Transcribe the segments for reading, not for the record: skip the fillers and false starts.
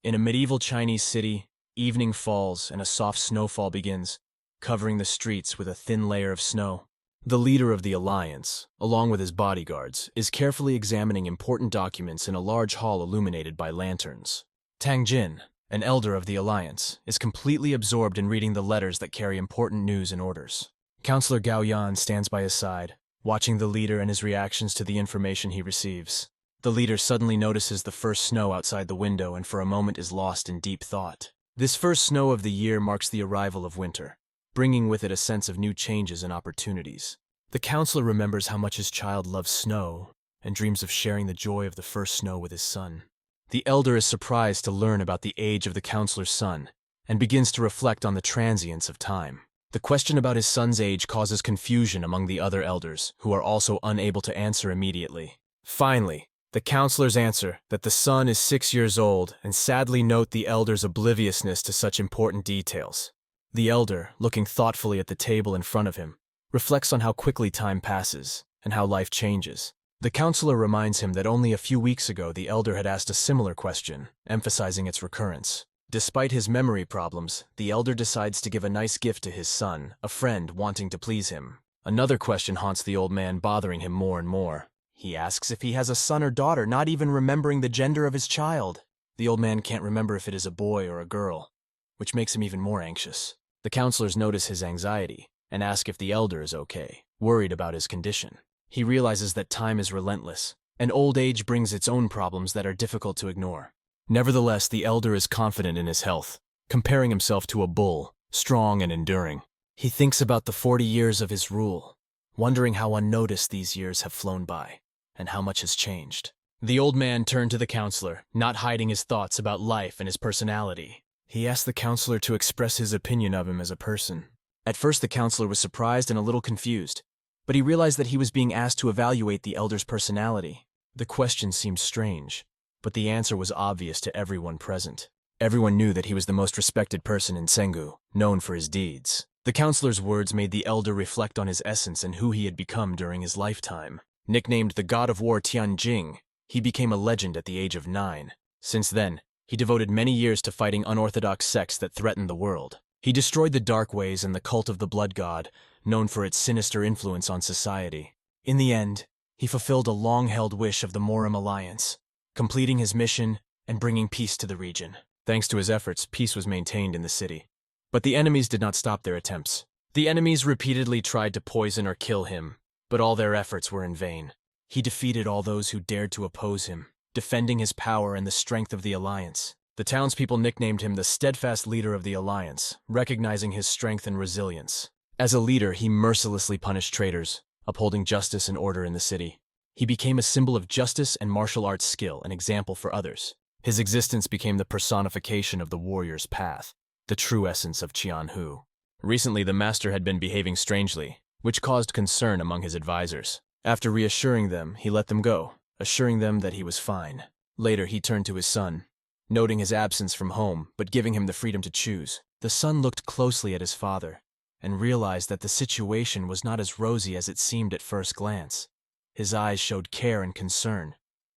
In a medieval Chinese city, evening falls and a soft snowfall begins, covering the streets with a thin layer of snow. The leader of the Alliance, along with his bodyguards, is carefully examining important documents in a large hall illuminated by lanterns. Tang Jin, an elder of the Alliance, is completely absorbed in reading the letters that carry important news and orders. Counselor Gao Yan stands by his side, watching the leader and his reactions to the information he receives. The leader suddenly notices the first snow outside the window and for a moment is lost in deep thought. This first snow of the year marks the arrival of winter, bringing with it a sense of new changes and opportunities. The counselor remembers how much his child loves snow and dreams of sharing the joy of the first snow with his son. The elder is surprised to learn about the age of the counselor's son and begins to reflect on the transience of time. The question about his son's age causes confusion among the other elders, who are also unable to answer immediately. Finally, the counselors answer that the son is 6 years old and sadly note the elder's obliviousness to such important details. The elder, looking thoughtfully at the table in front of him, reflects on how quickly time passes and how life changes. The counselor reminds him that only a few weeks ago the elder had asked a similar question, emphasizing its recurrence. Despite his memory problems, the elder decides to give a nice gift to his son, a friend wanting to please him. Another question haunts the old man, bothering him more and more. He asks if he has a son or daughter, not even remembering the gender of his child. The old man can't remember if it is a boy or a girl, which makes him even more anxious. The counselors notice his anxiety and ask if the elder is okay, worried about his condition. He realizes that time is relentless, and old age brings its own problems that are difficult to ignore. Nevertheless, the elder is confident in his health, comparing himself to a bull, strong and enduring. He thinks about the 40 years of his rule, wondering how unnoticed these years have flown by, and how much has changed. The old man turned to the counselor, not hiding his thoughts about life and his personality. He asked the counselor to express his opinion of him as a person. At first, the counselor was surprised and a little confused, but he realized that he was being asked to evaluate the elder's personality. The question seemed strange, but the answer was obvious to everyone present. Everyone knew that he was the most respected person in Sengu, known for his deeds. The counselor's words made the elder reflect on his essence and who he had become during his lifetime. Nicknamed the God of War Tianjing, he became a legend at the age of 9. Since then, he devoted many years to fighting unorthodox sects that threatened the world. He destroyed the Dark Ways and the cult of the Blood God, known for its sinister influence on society. In the end, he fulfilled a long-held wish of the Morim Alliance, completing his mission and bringing peace to the region. Thanks to his efforts, peace was maintained in the city. But the enemies did not stop their attempts. The enemies repeatedly tried to poison or kill him, but all their efforts were in vain. He defeated all those who dared to oppose him, defending his power and the strength of the Alliance. The townspeople nicknamed him the steadfast leader of the Alliance, recognizing his strength and resilience. As a leader, he mercilessly punished traitors, upholding justice and order in the city. He became a symbol of justice and martial arts skill, an example for others. His existence became the personification of the warrior's path, the true essence of Qianhu. Recently, the master had been behaving strangely, which caused concern among his advisors. After reassuring them, he let them go, assuring them that he was fine. Later, he turned to his son, noting his absence from home, but giving him the freedom to choose. The son looked closely at his father and realized that the situation was not as rosy as it seemed at first glance. His eyes showed care and concern,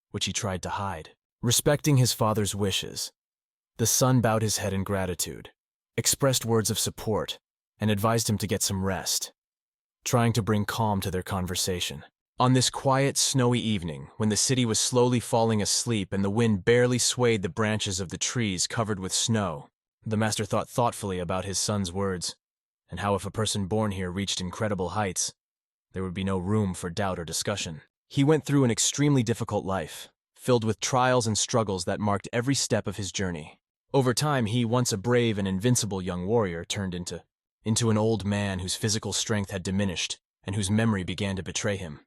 which he tried to hide. Respecting his father's wishes, the son bowed his head in gratitude, expressed words of support, and advised him to get some rest, trying to bring calm to their conversation. On this quiet, snowy evening, when the city was slowly falling asleep and the wind barely swayed the branches of the trees covered with snow, the master thought thoughtfully about his son's words, and how if a person born here reached incredible heights, there would be no room for doubt or discussion. He went through an extremely difficult life, filled with trials and struggles that marked every step of his journey. Over time, he, once a brave and invincible young warrior, turned into an old man whose physical strength had diminished and whose memory began to betray him,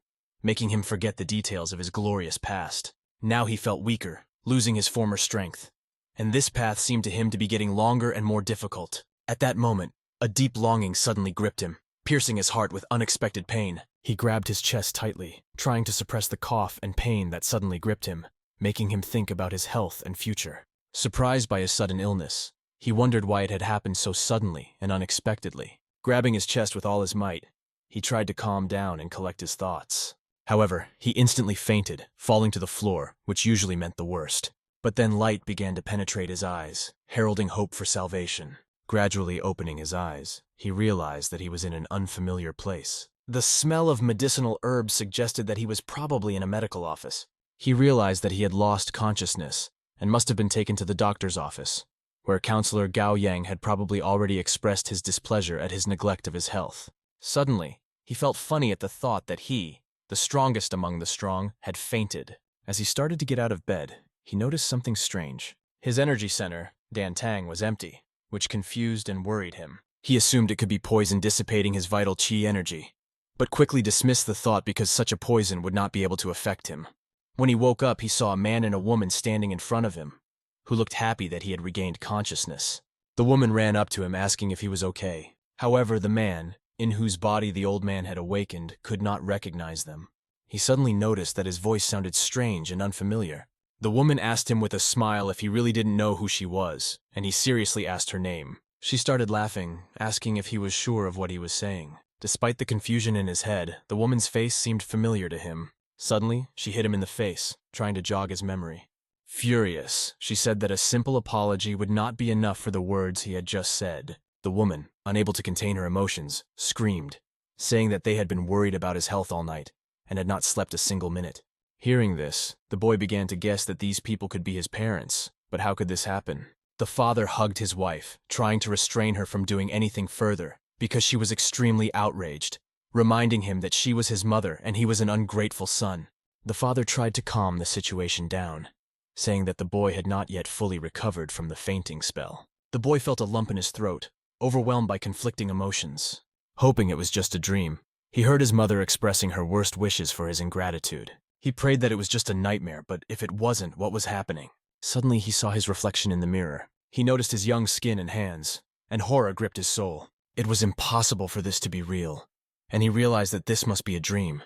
making him forget the details of his glorious past. Now he felt weaker, losing his former strength, and this path seemed to him to be getting longer and more difficult. At that moment, a deep longing suddenly gripped him, piercing his heart with unexpected pain. He grabbed his chest tightly, trying to suppress the cough and pain that suddenly gripped him, making him think about his health and future. Surprised by his sudden illness, he wondered why it had happened so suddenly and unexpectedly. Grabbing his chest with all his might, he tried to calm down and collect his thoughts. However, he instantly fainted, falling to the floor, which usually meant the worst. But then light began to penetrate his eyes, heralding hope for salvation. Gradually opening his eyes, he realized that he was in an unfamiliar place. The smell of medicinal herbs suggested that he was probably in a medical office. He realized that he had lost consciousness and must have been taken to the doctor's office, where Counselor Gao Yang had probably already expressed his displeasure at his neglect of his health. Suddenly, he felt funny at the thought that he, the strongest among the strong, had fainted. As he started to get out of bed, he noticed something strange. His energy center, Dan Tang, was empty, which confused and worried him. He assumed it could be poison dissipating his vital qi energy, but quickly dismissed the thought because such a poison would not be able to affect him. When he woke up, he saw a man and a woman standing in front of him, who looked happy that he had regained consciousness. The woman ran up to him asking if he was okay. However, the man, in whose body the old man had awakened, could not recognize them. He suddenly noticed that his voice sounded strange and unfamiliar. The woman asked him with a smile if he really didn't know who she was, and he seriously asked her name. She started laughing, asking if he was sure of what he was saying. Despite the confusion in his head, the woman's face seemed familiar to him. Suddenly, she hit him in the face, trying to jog his memory. Furious, she said that a simple apology would not be enough for the words he had just said. The woman, unable to contain her emotions, screamed, saying that they had been worried about his health all night and had not slept a single minute. Hearing this, the boy began to guess that these people could be his parents, but how could this happen? The father hugged his wife, trying to restrain her from doing anything further, because she was extremely outraged, reminding him that she was his mother and he was an ungrateful son. The father tried to calm the situation down, saying that the boy had not yet fully recovered from the fainting spell. The boy felt a lump in his throat, overwhelmed by conflicting emotions. Hoping it was just a dream, he heard his mother expressing her worst wishes for his ingratitude. He prayed that it was just a nightmare, but if it wasn't, what was happening? Suddenly he saw his reflection in the mirror. He noticed his young skin and hands, and horror gripped his soul. It was impossible for this to be real, and he realized that this must be a dream.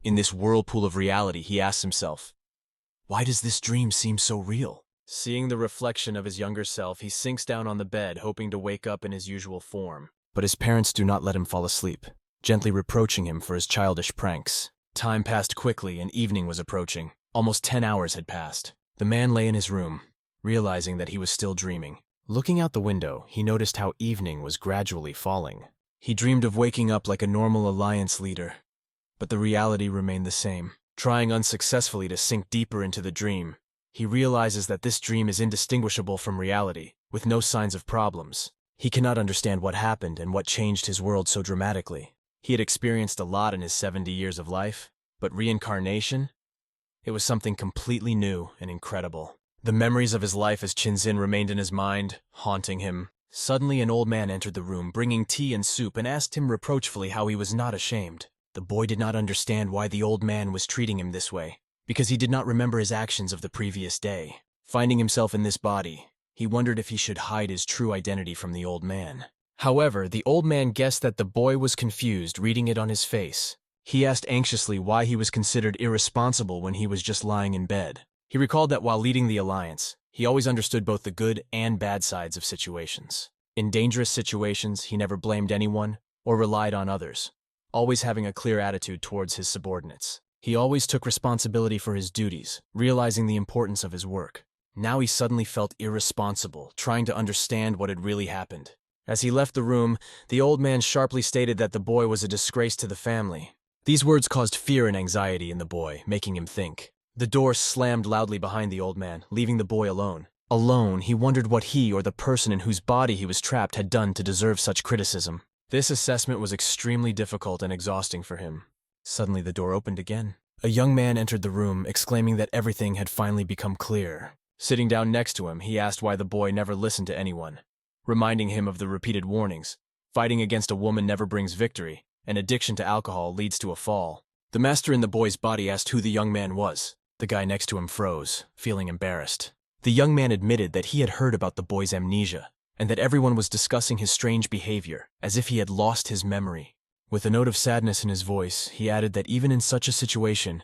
In this whirlpool of reality, he asked himself, why does this dream seem so real? Seeing the reflection of his younger self, he sinks down on the bed, hoping to wake up in his usual form. But his parents do not let him fall asleep, gently reproaching him for his childish pranks. Time passed quickly and evening was approaching. Almost 10 hours had passed. The man lay in his room, realizing that he was still dreaming. Looking out the window, he noticed how evening was gradually falling. He dreamed of waking up like a normal alliance leader, but the reality remained the same. Trying unsuccessfully to sink deeper into the dream, he realizes that this dream is indistinguishable from reality, with no signs of problems. He cannot understand what happened and what changed his world so dramatically. He had experienced a lot in his 70 years of life, but reincarnation? It was something completely new and incredible. The memories of his life as Chinzin remained in his mind, haunting him. Suddenly an old man entered the room, bringing tea and soup, and asked him reproachfully how he was not ashamed. The boy did not understand why the old man was treating him this way, because he did not remember his actions of the previous day. Finding himself in this body, he wondered if he should hide his true identity from the old man. However, the old man guessed that the boy was confused, reading it on his face. He asked anxiously why he was considered irresponsible when he was just lying in bed. He recalled that while leading the alliance, he always understood both the good and bad sides of situations. In dangerous situations, he never blamed anyone or relied on others, always having a clear attitude towards his subordinates. He always took responsibility for his duties, realizing the importance of his work. Now he suddenly felt irresponsible, trying to understand what had really happened. As he left the room, the old man sharply stated that the boy was a disgrace to the family. These words caused fear and anxiety in the boy, making him think. The door slammed loudly behind the old man, leaving the boy alone. Alone, he wondered what he or the person in whose body he was trapped had done to deserve such criticism. This assessment was extremely difficult and exhausting for him. Suddenly the door opened again. A young man entered the room, exclaiming that everything had finally become clear. Sitting down next to him, he asked why the boy never listened to anyone, reminding him of the repeated warnings. Fighting against a woman never brings victory, and addiction to alcohol leads to a fall. The master in the boy's body asked who the young man was. The guy next to him froze, feeling embarrassed. The young man admitted that he had heard about the boy's amnesia, and that everyone was discussing his strange behavior, as if he had lost his memory. With a note of sadness in his voice, he added that even in such a situation,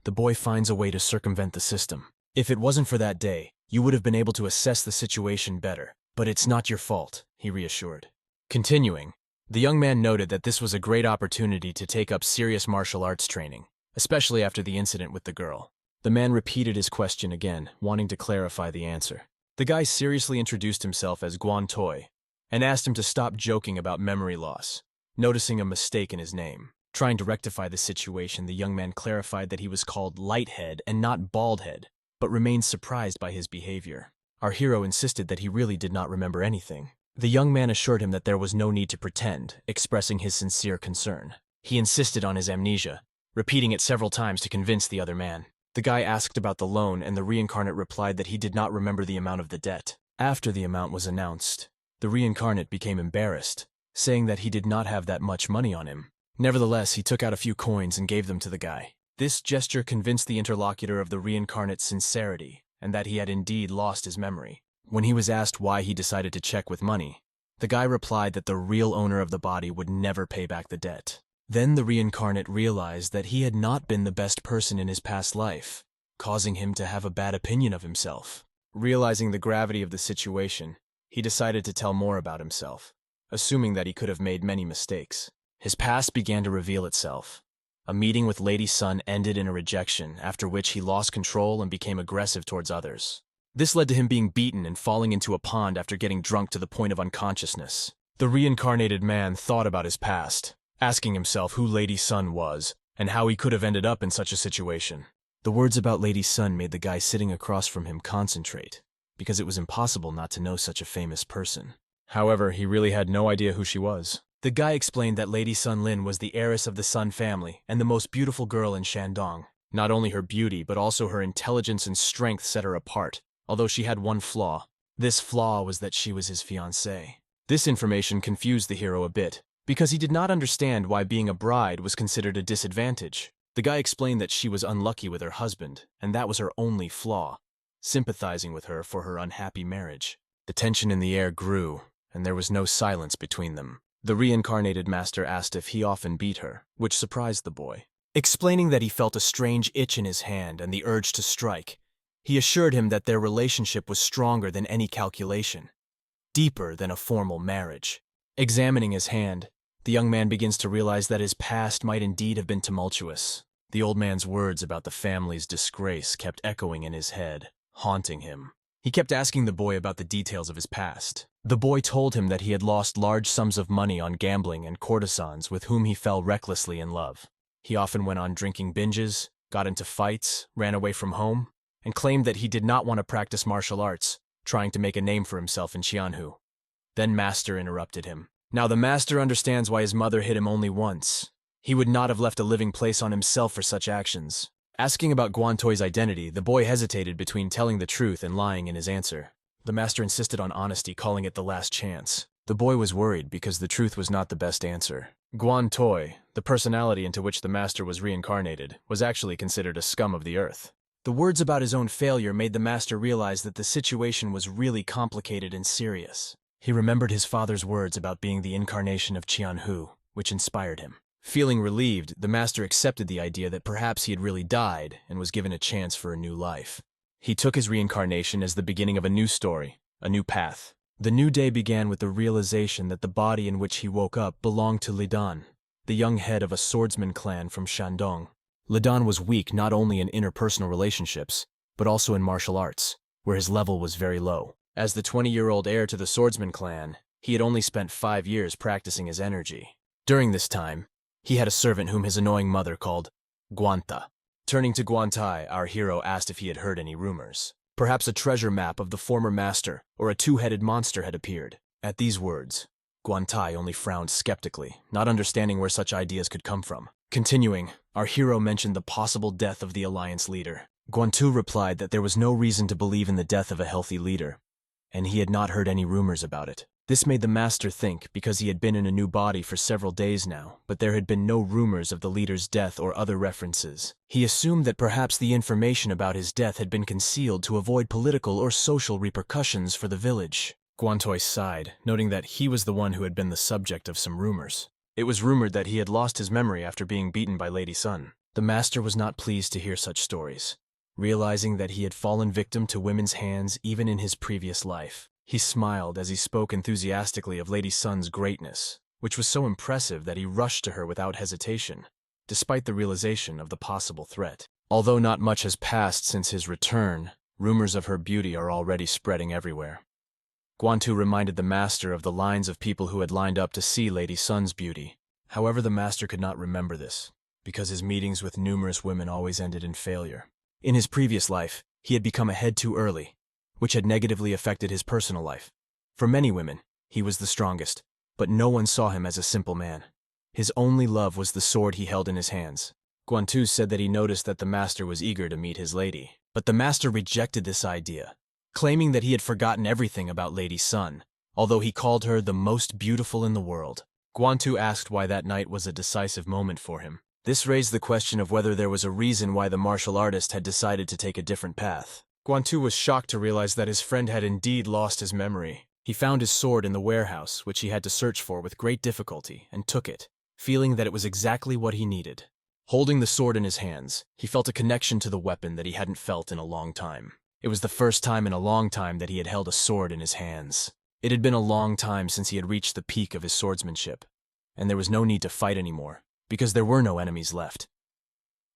the boy finds a way to circumvent the system. If it wasn't for that day, you would have been able to assess the situation better. But it's not your fault, he reassured. Continuing, the young man noted that this was a great opportunity to take up serious martial arts training, especially after the incident with the girl. The man repeated his question again, wanting to clarify the answer. The guy seriously introduced himself as Guan Toi and asked him to stop joking about memory loss, noticing a mistake in his name. Trying to rectify the situation, the young man clarified that he was called Lighthead and not Baldhead, but remained surprised by his behavior. Our hero insisted that he really did not remember anything. The young man assured him that there was no need to pretend, expressing his sincere concern. He insisted on his amnesia, repeating it several times to convince the other man. The guy asked about the loan, and the reincarnate replied that he did not remember the amount of the debt. After the amount was announced, the reincarnate became embarrassed, saying that he did not have that much money on him. Nevertheless, he took out a few coins and gave them to the guy. This gesture convinced the interlocutor of the reincarnate's sincerity and that he had indeed lost his memory. When he was asked why he decided to check with money, the guy replied that the real owner of the body would never pay back the debt. Then the reincarnate realized that he had not been the best person in his past life, causing him to have a bad opinion of himself. Realizing the gravity of the situation, he decided to tell more about himself, assuming that he could have made many mistakes. His past began to reveal itself. A meeting with Lady Sun ended in a rejection, after which he lost control and became aggressive towards others. This led to him being beaten and falling into a pond after getting drunk to the point of unconsciousness. The reincarnated man thought about his past, asking himself who Lady Sun was and how he could have ended up in such a situation. The words about Lady Sun made the guy sitting across from him concentrate, because it was impossible not to know such a famous person. However, he really had no idea who she was. The guy explained that Lady Sun Lin was the heiress of the Sun family and the most beautiful girl in Shandong. Not only her beauty, but also her intelligence and strength set her apart, although she had one flaw. This flaw was that she was his fiancée. This information confused the hero a bit, because he did not understand why being a bride was considered a disadvantage. The guy explained that she was unlucky with her husband, and that was her only flaw, sympathizing with her for her unhappy marriage. The tension in the air grew, and there was no silence between them. The reincarnated master asked if he often beat her, which surprised the boy. Explaining that he felt a strange itch in his hand and the urge to strike, he assured him that their relationship was stronger than any calculation, deeper than a formal marriage. Examining his hand, the young man begins to realize that his past might indeed have been tumultuous. The old man's words about the family's disgrace kept echoing in his head, haunting him. He kept asking the boy about the details of his past. The boy told him that he had lost large sums of money on gambling and courtesans with whom he fell recklessly in love. He often went on drinking binges, got into fights, ran away from home, and claimed that he did not want to practice martial arts, trying to make a name for himself in Qianhu. Then Master interrupted him. Now the Master understands why his mother hit him only once. He would not have left a living place on himself for such actions. Asking about Guan Toi's identity, the boy hesitated between telling the truth and lying in his answer. The master insisted on honesty, calling it the last chance. The boy was worried because the truth was not the best answer. Guan Toi, the personality into which the master was reincarnated, was actually considered a scum of the earth. The words about his own failure made the master realize that the situation was really complicated and serious. He remembered his father's words about being the incarnation of Qianhu, which inspired him. Feeling relieved, the master accepted the idea that perhaps he had really died and was given a chance for a new life. He took his reincarnation as the beginning of a new story, a new path. The new day began with the realization that the body in which he woke up belonged to Lidan, the young head of a swordsman clan from Shandong. Lidan was weak not only in interpersonal relationships, but also in martial arts, where his level was very low. As the 20-year-old heir to the swordsman clan, he had only spent 5 years practicing his energy. During this time, he had a servant whom his annoying mother called Guanta. Turning to Guantai, our hero asked if he had heard any rumors. Perhaps a treasure map of the former master or a two-headed monster had appeared. At these words, Guantai only frowned skeptically, not understanding where such ideas could come from. Continuing, our hero mentioned the possible death of the alliance leader. Guantu replied that there was no reason to believe in the death of a healthy leader, and he had not heard any rumors about it. This made the master think, because he had been in a new body for several days now, but there had been no rumors of the leader's death or other references. He assumed that perhaps the information about his death had been concealed to avoid political or social repercussions for the village. Guantoi sighed, noting that he was the one who had been the subject of some rumors. It was rumored that he had lost his memory after being beaten by Lady Sun. The master was not pleased to hear such stories, realizing that he had fallen victim to women's hands even in his previous life. He smiled as he spoke enthusiastically of Lady Sun's greatness, which was so impressive that he rushed to her without hesitation, despite the realization of the possible threat. Although not much has passed since his return, rumors of her beauty are already spreading everywhere. Guantu reminded the master of the lines of people who had lined up to see Lady Sun's beauty. However, the master could not remember this, because his meetings with numerous women always ended in failure. In his previous life, he had become a head too early, which had negatively affected his personal life. For many women, he was the strongest, but no one saw him as a simple man. His only love was the sword he held in his hands. Guantu said that he noticed that the master was eager to meet his lady, but the master rejected this idea, claiming that he had forgotten everything about Lady Sun, although he called her the most beautiful in the world. Guantu asked why that night was a decisive moment for him. This raised the question of whether there was a reason why the martial artist had decided to take a different path. Guantu was shocked to realize that his friend had indeed lost his memory. He found his sword in the warehouse, which he had to search for with great difficulty, and took it, feeling that it was exactly what he needed. Holding the sword in his hands, he felt a connection to the weapon that he hadn't felt in a long time. It was the first time in a long time that he had held a sword in his hands. It had been a long time since he had reached the peak of his swordsmanship, and there was no need to fight anymore, because there were no enemies left.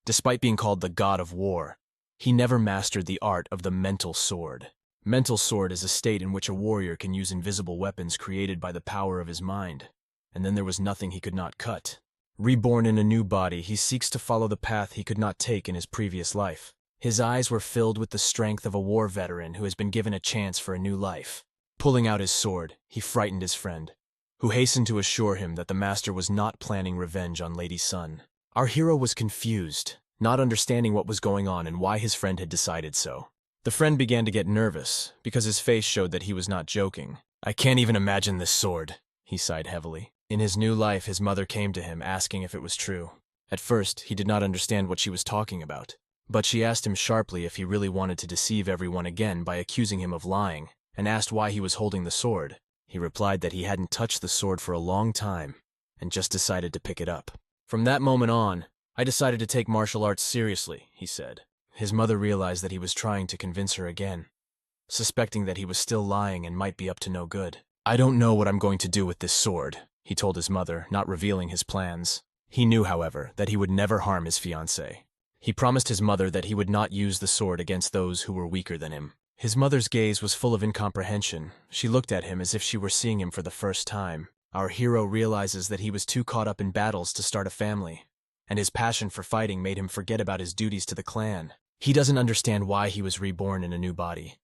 Despite being called the god of war, he never mastered the art of the mental sword. Mental sword is a state in which a warrior can use invisible weapons created by the power of his mind, and then there was nothing he could not cut. Reborn in a new body, he seeks to follow the path he could not take in his previous life. His eyes were filled with the strength of a war veteran who has been given a chance for a new life. Pulling out his sword, he frightened his friend, who hastened to assure him that the master was not planning revenge on Lady Sun. Our hero was confused, not understanding what was going on and why his friend had decided so. The friend began to get nervous, because his face showed that he was not joking. "I can't even imagine this sword," he sighed heavily. In his new life, his mother came to him asking if it was true. At first, he did not understand what she was talking about, but she asked him sharply if he really wanted to deceive everyone again by accusing him of lying, and asked why he was holding the sword. He replied that he hadn't touched the sword for a long time, and just decided to pick it up. "From that moment on, I decided to take martial arts seriously," he said. His mother realized that he was trying to convince her again, suspecting that he was still lying and might be up to no good. "I don't know what I'm going to do with this sword," he told his mother, not revealing his plans. He knew, however, that he would never harm his fiancée. He promised his mother that he would not use the sword against those who were weaker than him. His mother's gaze was full of incomprehension. She looked at him as if she were seeing him for the first time. Our hero realizes that he was too caught up in battles to start a family, and his passion for fighting made him forget about his duties to the clan. He doesn't understand why he was reborn in a new body.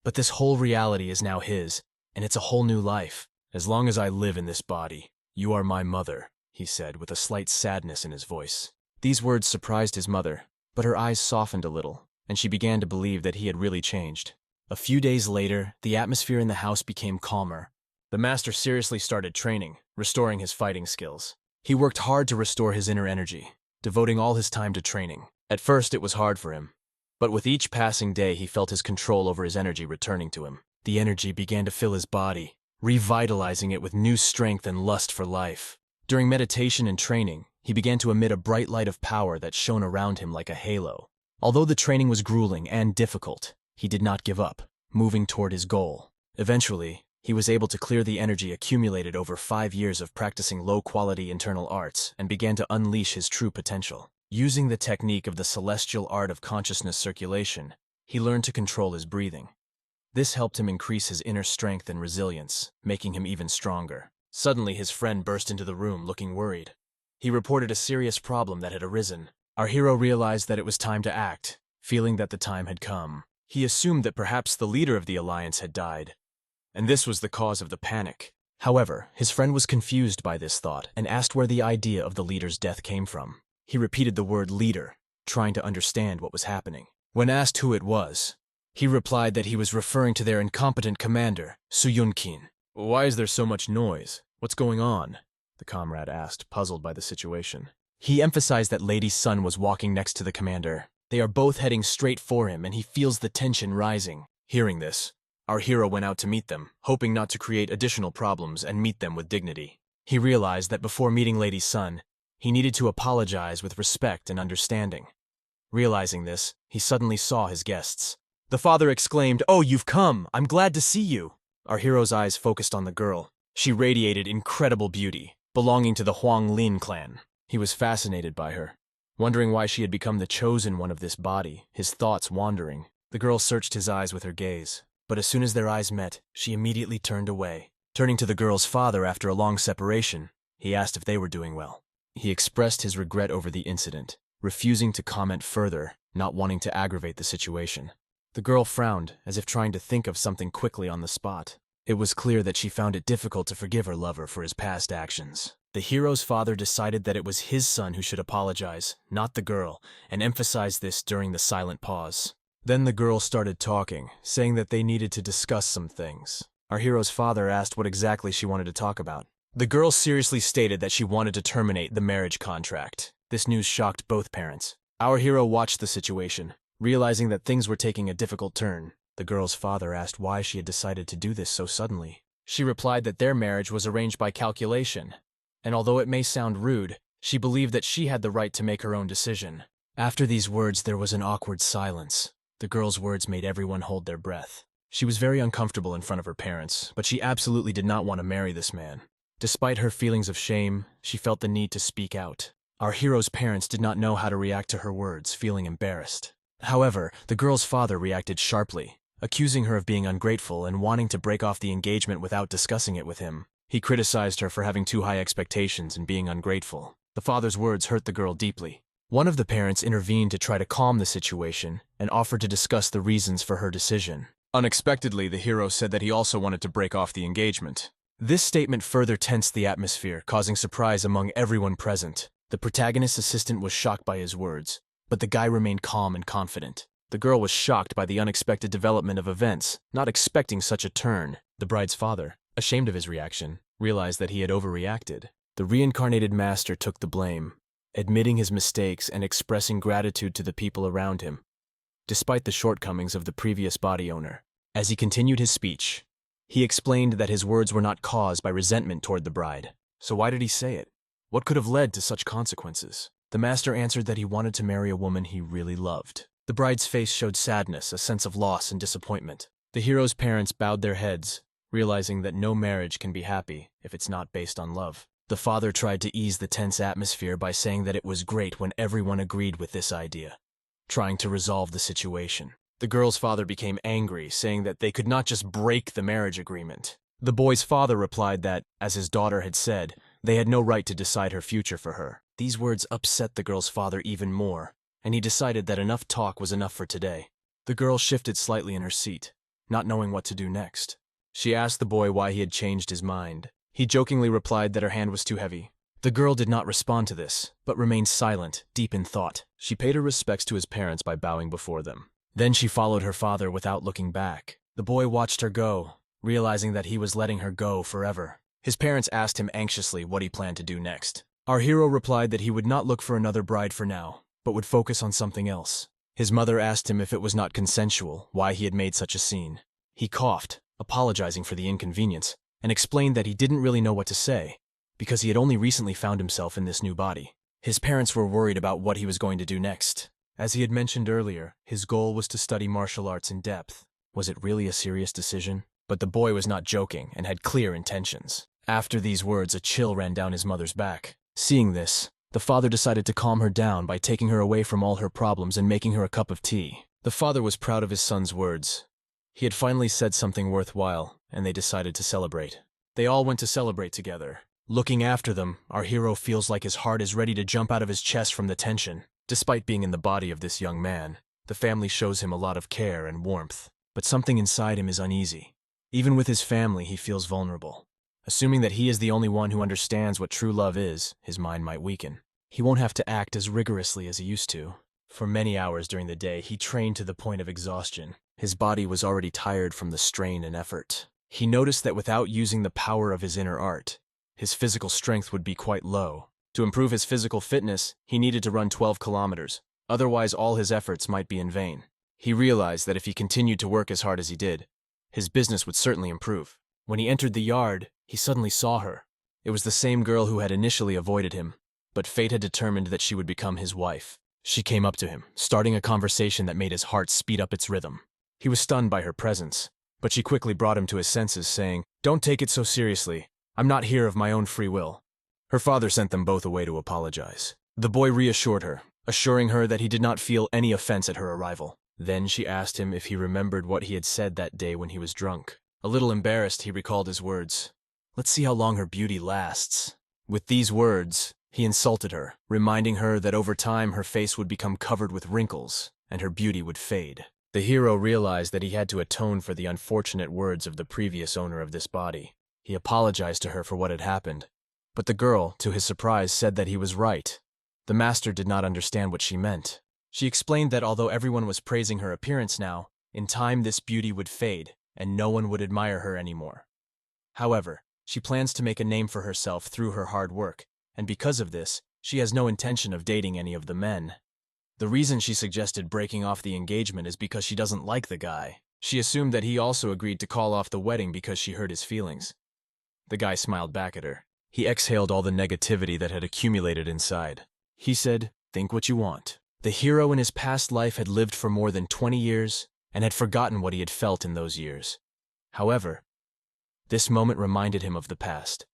But this whole reality is now his, and it's a whole new life. "As long as I live in this body, you are my mother," he said with a slight sadness in his voice. These words surprised his mother, but her eyes softened a little, and she began to believe that he had really changed. A few days later, the atmosphere in the house became calmer. The master seriously started training, restoring his fighting skills. He worked hard to restore his inner energy, devoting all his time to training. At first, it was hard for him, but with each passing day, he felt his control over his energy returning to him. The energy began to fill his body, revitalizing it with new strength and lust for life. During meditation and training, he began to emit a bright light of power that shone around him like a halo. Although the training was grueling and difficult, he did not give up, moving toward his goal. Eventually, he was able to clear the energy accumulated over 5 years of practicing low-quality internal arts and began to unleash his true potential. Using the technique of the celestial art of consciousness circulation, he learned to control his breathing. This helped him increase his inner strength and resilience, making him even stronger. Suddenly, his friend burst into the room looking worried. He reported a serious problem that had arisen. Our hero realized that it was time to act, feeling that the time had come. He assumed that perhaps the leader of the alliance had died, and this was the cause of the panic. However, his friend was confused by this thought and asked where the idea of the leader's death came from. He repeated the word leader, trying to understand what was happening. When asked who it was, he replied that he was referring to their incompetent commander, Suyunkin. "Why is there so much noise? What's going on?" the comrade asked, puzzled by the situation. He emphasized that Lady Sun was walking next to the commander. They are both heading straight for him, and he feels the tension rising. Hearing this, our hero went out to meet them, hoping not to create additional problems and meet them with dignity. He realized that before meeting Lady Sun, he needed to apologize with respect and understanding. Realizing this, he suddenly saw his guests. The father exclaimed, "Oh, you've come! I'm glad to see you!" Our hero's eyes focused on the girl. She radiated incredible beauty, belonging to the Huang Lin clan. He was fascinated by her. Wondering why she had become the chosen one of this body, his thoughts wandering, the girl searched his eyes with her gaze. But as soon as their eyes met, she immediately turned away. Turning to the girl's father after a long separation, he asked if they were doing well. He expressed his regret over the incident, refusing to comment further, not wanting to aggravate the situation. The girl frowned, as if trying to think of something quickly on the spot. It was clear that she found it difficult to forgive her lover for his past actions. The hero's father decided that it was his son who should apologize, not the girl, and emphasized this during the silent pause. Then the girl started talking, saying that they needed to discuss some things. Our hero's father asked what exactly she wanted to talk about. The girl seriously stated that she wanted to terminate the marriage contract. This news shocked both parents. Our hero watched the situation, realizing that things were taking a difficult turn. The girl's father asked why she had decided to do this so suddenly. She replied that their marriage was arranged by calculation, and although it may sound rude, she believed that she had the right to make her own decision. After these words, there was an awkward silence. The girl's words made everyone hold their breath. She was very uncomfortable in front of her parents, but she absolutely did not want to marry this man. Despite her feelings of shame, she felt the need to speak out. Our hero's parents did not know how to react to her words, feeling embarrassed. However, the girl's father reacted sharply, accusing her of being ungrateful and wanting to break off the engagement without discussing it with him. He criticized her for having too high expectations and being ungrateful. The father's words hurt the girl deeply. One of the parents intervened to try to calm the situation and offered to discuss the reasons for her decision. Unexpectedly, the hero said that he also wanted to break off the engagement. This statement further tensed the atmosphere, causing surprise among everyone present. The protagonist's assistant was shocked by his words, but the guy remained calm and confident. The girl was shocked by the unexpected development of events, not expecting such a turn. The bride's father, ashamed of his reaction, realized that he had overreacted. The reincarnated master took the blame, admitting his mistakes and expressing gratitude to the people around him, despite the shortcomings of the previous body owner. As he continued his speech, he explained that his words were not caused by resentment toward the bride. So why did he say it? What could have led to such consequences? The master answered that he wanted to marry a woman he really loved. The bride's face showed sadness, a sense of loss and disappointment. The hero's parents bowed their heads, realizing that no marriage can be happy if it's not based on love. The father tried to ease the tense atmosphere by saying that it was great when everyone agreed with this idea, trying to resolve the situation. The girl's father became angry, saying that they could not just break the marriage agreement. The boy's father replied that, as his daughter had said, they had no right to decide her future for her. These words upset the girl's father even more, and he decided that enough talk was enough for today. The girl shifted slightly in her seat, not knowing what to do next. She asked the boy why he had changed his mind. He jokingly replied that her hand was too heavy. The girl did not respond to this, but remained silent, deep in thought. She paid her respects to his parents by bowing before them. Then she followed her father without looking back. The boy watched her go, realizing that he was letting her go forever. His parents asked him anxiously what he planned to do next. Our hero replied that he would not look for another bride for now, but would focus on something else. His mother asked him if it was not consensual, why he had made such a scene. He coughed, apologizing for the inconvenience, and explained that he didn't really know what to say, because he had only recently found himself in this new body. His parents were worried about what he was going to do next. As he had mentioned earlier, his goal was to study martial arts in depth. Was it really a serious decision? But the boy was not joking and had clear intentions. After these words, a chill ran down his mother's back. Seeing this, the father decided to calm her down by taking her away from all her problems and making her a cup of tea. The father was proud of his son's words. He had finally said something worthwhile, and they decided to celebrate. They all went to celebrate together. Looking after them, our hero feels like his heart is ready to jump out of his chest from the tension. Despite being in the body of this young man, the family shows him a lot of care and warmth. But something inside him is uneasy. Even with his family, he feels vulnerable. Assuming that he is the only one who understands what true love is, his mind might weaken. He won't have to act as rigorously as he used to. For many hours during the day, he trained to the point of exhaustion. His body was already tired from the strain and effort. He noticed that without using the power of his inner art, his physical strength would be quite low. To improve his physical fitness, he needed to run 12 kilometers. Otherwise, all his efforts might be in vain. He realized that if he continued to work as hard as he did, his business would certainly improve. When he entered the yard, he suddenly saw her. It was the same girl who had initially avoided him, but fate had determined that she would become his wife. She came up to him, starting a conversation that made his heart speed up its rhythm. He was stunned by her presence, but she quickly brought him to his senses, saying, "Don't take it so seriously. I'm not here of my own free will." Her father sent them both away to apologize. The boy reassured her, assuring her that he did not feel any offense at her arrival. Then she asked him if he remembered what he had said that day when he was drunk. A little embarrassed, he recalled his words. "Let's see how long her beauty lasts." With these words, he insulted her, reminding her that over time her face would become covered with wrinkles and her beauty would fade. The hero realized that he had to atone for the unfortunate words of the previous owner of this body. He apologized to her for what had happened, but the girl, to his surprise, said that he was right. The master did not understand what she meant. She explained that although everyone was praising her appearance now, in time this beauty would fade and no one would admire her anymore. However, she plans to make a name for herself through her hard work, and because of this, she has no intention of dating any of the men. The reason she suggested breaking off the engagement is because she doesn't like the guy. She assumed that he also agreed to call off the wedding because she hurt his feelings. The guy smiled back at her. He exhaled all the negativity that had accumulated inside. He said, "Think what you want." The hero in his past life had lived for more than 20 years and had forgotten what he had felt in those years. However, this moment reminded him of the past.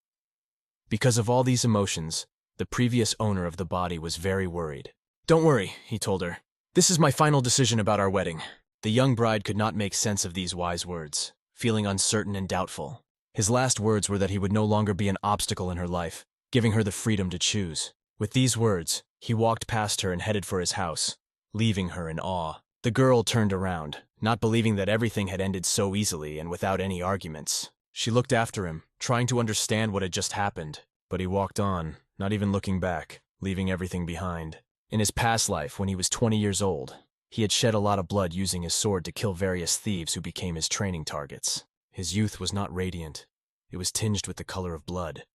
Because of all these emotions, the previous owner of the body was very worried. "Don't worry," he told her. "This is my final decision about our wedding." The young bride could not make sense of these wise words, feeling uncertain and doubtful. His last words were that he would no longer be an obstacle in her life, giving her the freedom to choose. With these words, he walked past her and headed for his house, leaving her in awe. The girl turned around, not believing that everything had ended so easily and without any arguments. She looked after him, trying to understand what had just happened, but he walked on, not even looking back, leaving everything behind. In his past life, when he was 20 years old, he had shed a lot of blood using his sword to kill various thieves who became his training targets. His youth was not radiant. It was tinged with the color of blood.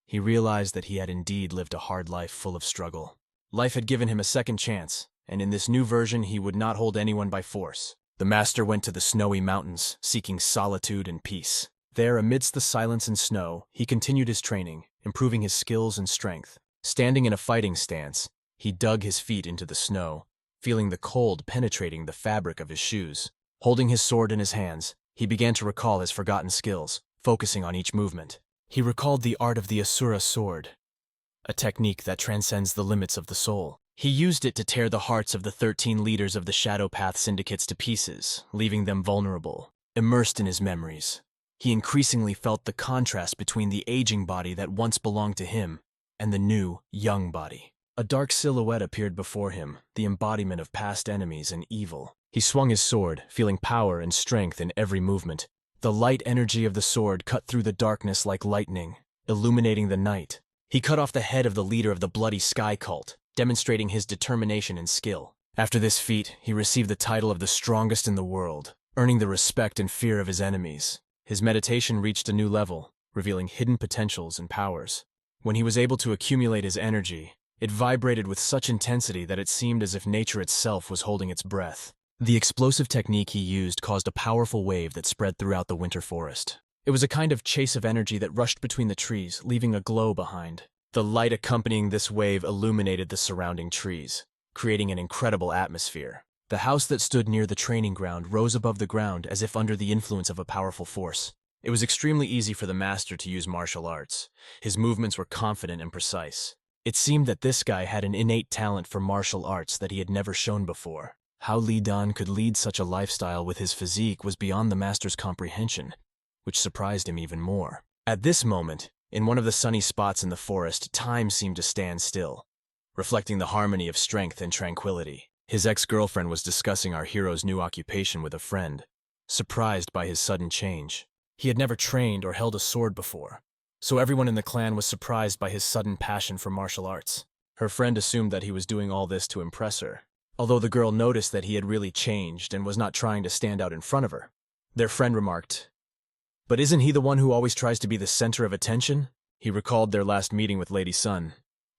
He realized that he had indeed lived a hard life full of struggle. Life had given him a second chance, and in this new version he would not hold anyone by force. The master went to the snowy mountains, seeking solitude and peace. There, amidst the silence and snow, he continued his training, improving his skills and strength. Standing in a fighting stance, he dug his feet into the snow, feeling the cold penetrating the fabric of his shoes. Holding his sword in his hands, he began to recall his forgotten skills, focusing on each movement. He recalled the art of the Asura sword, a technique that transcends the limits of the soul. He used it to tear the hearts of the 13 leaders of the Shadow Path syndicates to pieces, leaving them vulnerable. Immersed in his memories, he increasingly felt the contrast between the aging body that once belonged to him and the new, young body. A dark silhouette appeared before him, the embodiment of past enemies and evil. He swung his sword, feeling power and strength in every movement. The light energy of the sword cut through the darkness like lightning, illuminating the night. He cut off the head of the leader of the Bloody Sky cult, demonstrating his determination and skill. After this feat, he received the title of the strongest in the world, earning the respect and fear of his enemies. His meditation reached a new level, revealing hidden potentials and powers. When he was able to accumulate his energy, it vibrated with such intensity that it seemed as if nature itself was holding its breath. The explosive technique he used caused a powerful wave that spread throughout the winter forest. It was a kind of chase of energy that rushed between the trees, leaving a glow behind. The light accompanying this wave illuminated the surrounding trees, creating an incredible atmosphere. The house that stood near the training ground rose above the ground as if under the influence of a powerful force. It was extremely easy for the master to use martial arts. His movements were confident and precise. It seemed that this guy had an innate talent for martial arts that he had never shown before. How Li Dan could lead such a lifestyle with his physique was beyond the master's comprehension, which surprised him even more. At this moment, in one of the sunny spots in the forest, time seemed to stand still, reflecting the harmony of strength and tranquility. His ex-girlfriend was discussing our hero's new occupation with a friend, surprised by his sudden change. He had never trained or held a sword before, so everyone in the clan was surprised by his sudden passion for martial arts. Her friend assumed that he was doing all this to impress her, although the girl noticed that he had really changed and was not trying to stand out in front of her. Their friend remarked, "But isn't he the one who always tries to be the center of attention?" He recalled their last meeting with Lady Sun,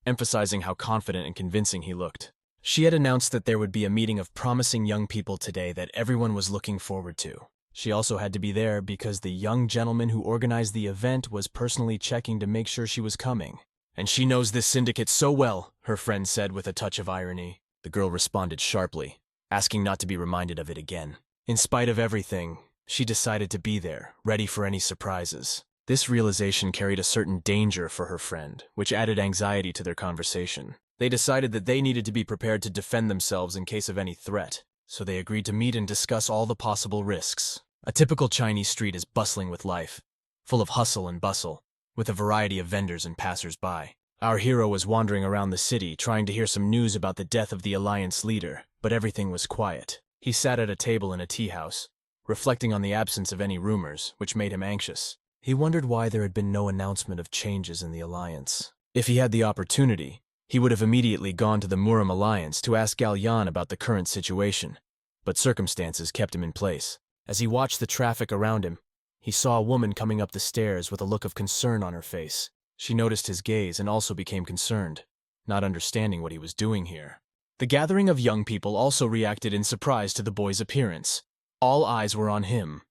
emphasizing how confident and convincing he looked. She had announced that there would be a meeting of promising young people today that everyone was looking forward to. She also had to be there because the young gentleman who organized the event was personally checking to make sure she was coming. "And she knows this syndicate so well," her friend said with a touch of irony. The girl responded sharply, asking not to be reminded of it again. In spite of everything, she decided to be there, ready for any surprises. This realization carried a certain danger for her friend, which added anxiety to their conversation. They decided that they needed to be prepared to defend themselves in case of any threat, so they agreed to meet and discuss all the possible risks. A typical Chinese street is bustling with life, full of hustle and bustle, with a variety of vendors and passers-by. Our hero was wandering around the city trying to hear some news about the death of the Alliance leader, but everything was quiet. He sat at a table in a tea house, reflecting on the absence of any rumors, which made him anxious. He wondered why there had been no announcement of changes in the Alliance. If he had the opportunity, he would have immediately gone to the Murim Alliance to ask Galyan about the current situation, but circumstances kept him in place. As he watched the traffic around him, he saw a woman coming up the stairs with a look of concern on her face. She noticed his gaze and also became concerned, not understanding what he was doing here. The gathering of young people also reacted in surprise to the boy's appearance. All eyes were on him.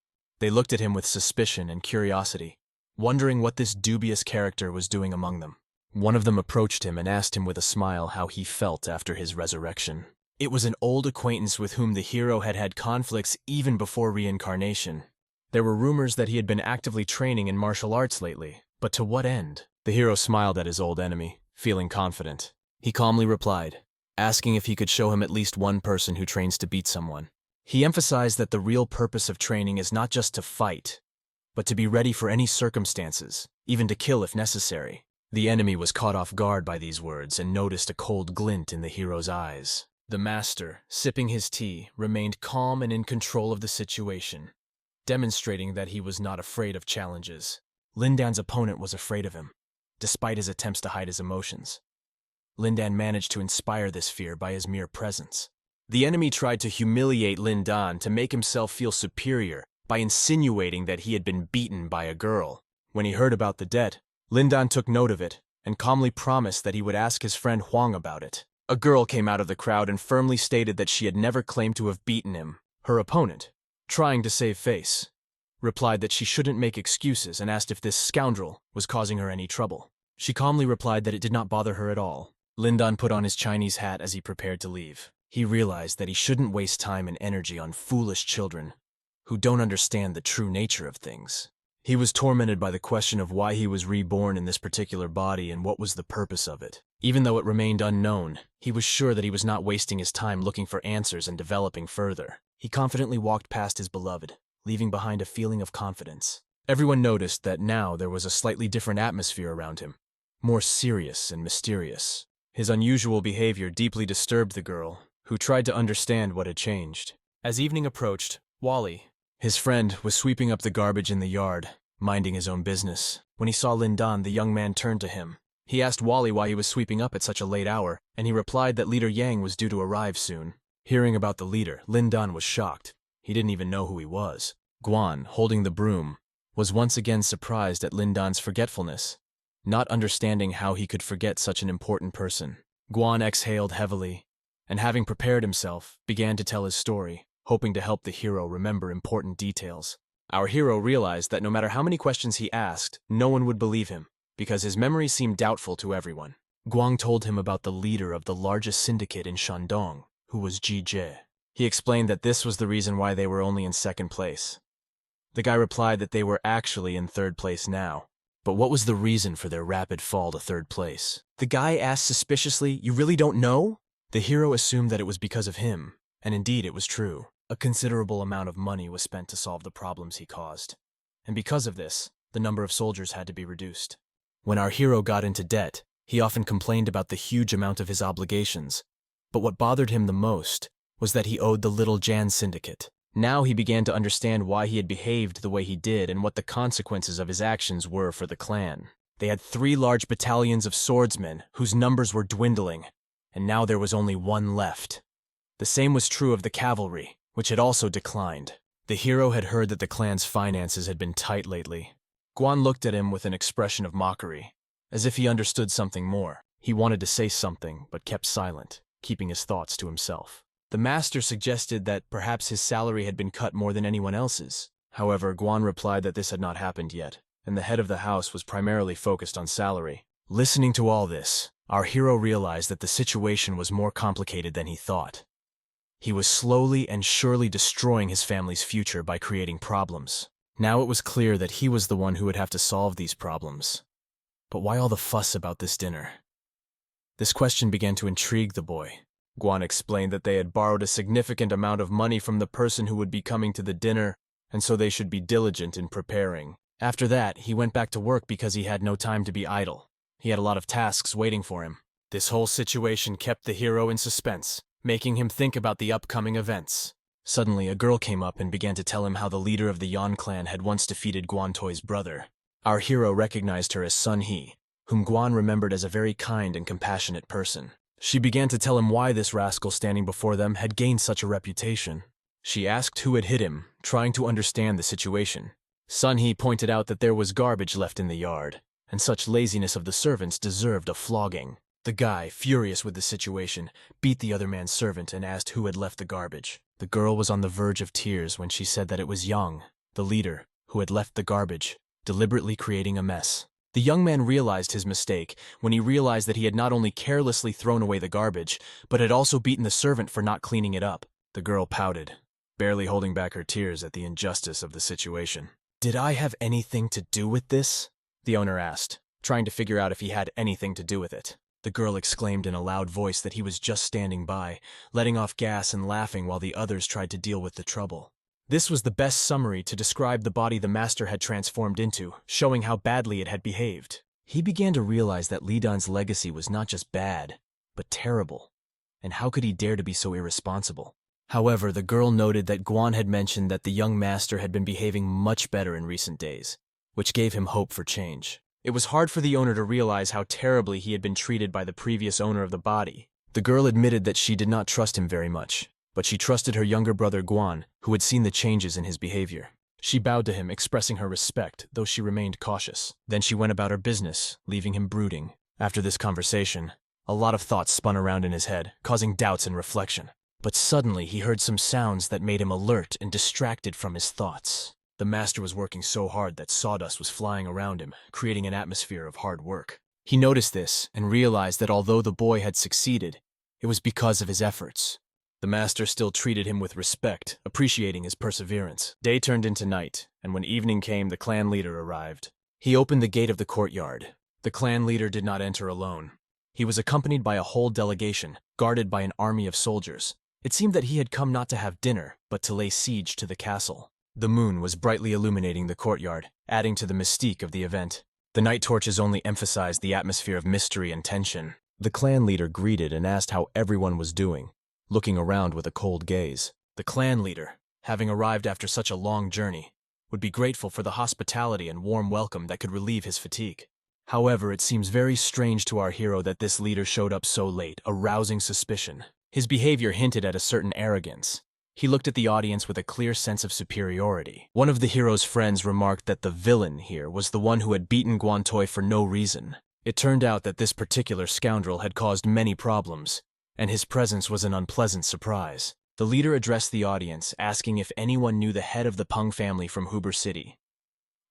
They looked at him with suspicion and curiosity, wondering what this dubious character was doing among them. One of them approached him and asked him with a smile how he felt after his resurrection. It was an old acquaintance with whom the hero had had conflicts even before reincarnation. There were rumors that he had been actively training in martial arts lately, but to what end? The hero smiled at his old enemy, feeling confident. He calmly replied, asking if he could show him at least one person who trains to beat someone. He emphasized that the real purpose of training is not just to fight, but to be ready for any circumstances, even to kill if necessary. The enemy was caught off guard by these words and noticed a cold glint in the hero's eyes. The master, sipping his tea, remained calm and in control of the situation, demonstrating that he was not afraid of challenges. Lindan's opponent was afraid of him, despite his attempts to hide his emotions. Lindan managed to inspire this fear by his mere presence. The enemy tried to humiliate Lindan to make himself feel superior by insinuating that he had been beaten by a girl. When he heard about the debt, Lindan took note of it and calmly promised that he would ask his friend Huang about it. A girl came out of the crowd and firmly stated that she had never claimed to have beaten him. Her opponent, trying to save face, replied that she shouldn't make excuses and asked if this scoundrel was causing her any trouble. She calmly replied that it did not bother her at all. Lindan put on his Chinese hat as he prepared to leave. He realized that he shouldn't waste time and energy on foolish children who don't understand the true nature of things. He was tormented by the question of why he was reborn in this particular body and what was the purpose of it. Even though it remained unknown, he was sure that he was not wasting his time looking for answers and developing further. He confidently walked past his beloved, leaving behind a feeling of confidence. Everyone noticed that now there was a slightly different atmosphere around him, more serious and mysterious. His unusual behavior deeply disturbed the girl, who tried to understand what had changed. As evening approached, Wally, his friend, was sweeping up the garbage in the yard, minding his own business. When he saw Lindan, the young man turned to him. He asked Wally why he was sweeping up at such a late hour, and he replied that Leader Yang was due to arrive soon. Hearing about the leader, Lindan was shocked. He didn't even know who he was. Guan, holding the broom, was once again surprised at Lindan's forgetfulness, not understanding how he could forget such an important person. Guan exhaled heavily, and having prepared himself, began to tell his story, hoping to help the hero remember important details. Our hero realized that no matter how many questions he asked, no one would believe him, because his memory seemed doubtful to everyone. Guang told him about the leader of the largest syndicate in Shandong, who was Ji Jie. He explained that this was the reason why they were only in second place. The guy replied that they were actually in third place now. But what was the reason for their rapid fall to third place? The guy asked suspiciously, "You really don't know?" The hero assumed that it was because of him, and indeed it was true. A considerable amount of money was spent to solve the problems he caused, and because of this, the number of soldiers had to be reduced. When our hero got into debt, he often complained about the huge amount of his obligations, but what bothered him the most was that he owed the Little Jan Syndicate. Now he began to understand why he had behaved the way he did and what the consequences of his actions were for the clan. They had 3 large battalions of swordsmen whose numbers were dwindling, and now there was only 1 left. The same was true of the cavalry, which had also declined. The hero had heard that the clan's finances had been tight lately. Guan looked at him with an expression of mockery, as if he understood something more. He wanted to say something, but kept silent, keeping his thoughts to himself. The master suggested that perhaps his salary had been cut more than anyone else's. However, Guan replied that this had not happened yet, and the head of the house was primarily focused on salary. Listening to all this, our hero realized that the situation was more complicated than he thought. He was slowly and surely destroying his family's future by creating problems. Now it was clear that he was the one who would have to solve these problems. But why all the fuss about this dinner? This question began to intrigue the boy. Guan explained that they had borrowed a significant amount of money from the person who would be coming to the dinner, and so they should be diligent in preparing. After that, he went back to work because he had no time to be idle. He had a lot of tasks waiting for him. This whole situation kept the hero in suspense, making him think about the upcoming events. Suddenly, a girl came up and began to tell him how the leader of the Yan clan had once defeated Guan Toi's brother. Our hero recognized her as Sun He, whom Guan remembered as a very kind and compassionate person. She began to tell him why this rascal standing before them had gained such a reputation. She asked who had hit him, trying to understand the situation. Sun He pointed out that there was garbage left in the yard, and such laziness of the servants deserved a flogging. The guy, furious with the situation, beat the other man's servant and asked who had left the garbage. The girl was on the verge of tears when she said that it was Yang, the leader, who had left the garbage, deliberately creating a mess. The young man realized his mistake when he realized that he had not only carelessly thrown away the garbage, but had also beaten the servant for not cleaning it up. The girl pouted, barely holding back her tears at the injustice of the situation. "Did I have anything to do with this?" the owner asked, trying to figure out if he had anything to do with it. The girl exclaimed in a loud voice that he was just standing by, letting off gas and laughing while the others tried to deal with the trouble. This was the best summary to describe the body the master had transformed into, showing how badly it had behaved. He began to realize that Li Dan's legacy was not just bad, but terrible. And how could he dare to be so irresponsible? However, the girl noted that Guan had mentioned that the young master had been behaving much better in recent days, which gave him hope for change. It was hard for the owner to realize how terribly he had been treated by the previous owner of the body. The girl admitted that she did not trust him very much, but she trusted her younger brother Guan, who had seen the changes in his behavior. She bowed to him, expressing her respect, though she remained cautious. Then she went about her business, leaving him brooding. After this conversation, a lot of thoughts spun around in his head, causing doubts and reflection. But suddenly he heard some sounds that made him alert and distracted from his thoughts. The master was working so hard that sawdust was flying around him, creating an atmosphere of hard work. He noticed this and realized that although the boy had succeeded, it was because of his efforts. The master still treated him with respect, appreciating his perseverance. Day turned into night, and when evening came, the clan leader arrived. He opened the gate of the courtyard. The clan leader did not enter alone. He was accompanied by a whole delegation, guarded by an army of soldiers. It seemed that he had come not to have dinner, but to lay siege to the castle. The moon was brightly illuminating the courtyard, adding to the mystique of the event. The night torches only emphasized the atmosphere of mystery and tension. The clan leader greeted and asked how everyone was doing, looking around with a cold gaze. The clan leader, having arrived after such a long journey, would be grateful for the hospitality and warm welcome that could relieve his fatigue. However, it seems very strange to our hero that this leader showed up so late, arousing suspicion. His behavior hinted at a certain arrogance. He looked at the audience with a clear sense of superiority. One of the hero's friends remarked that the villain here was the one who had beaten Guan Toi for no reason. It turned out that this particular scoundrel had caused many problems, and his presence was an unpleasant surprise. The leader addressed the audience, asking if anyone knew the head of the Peng family from Huber City.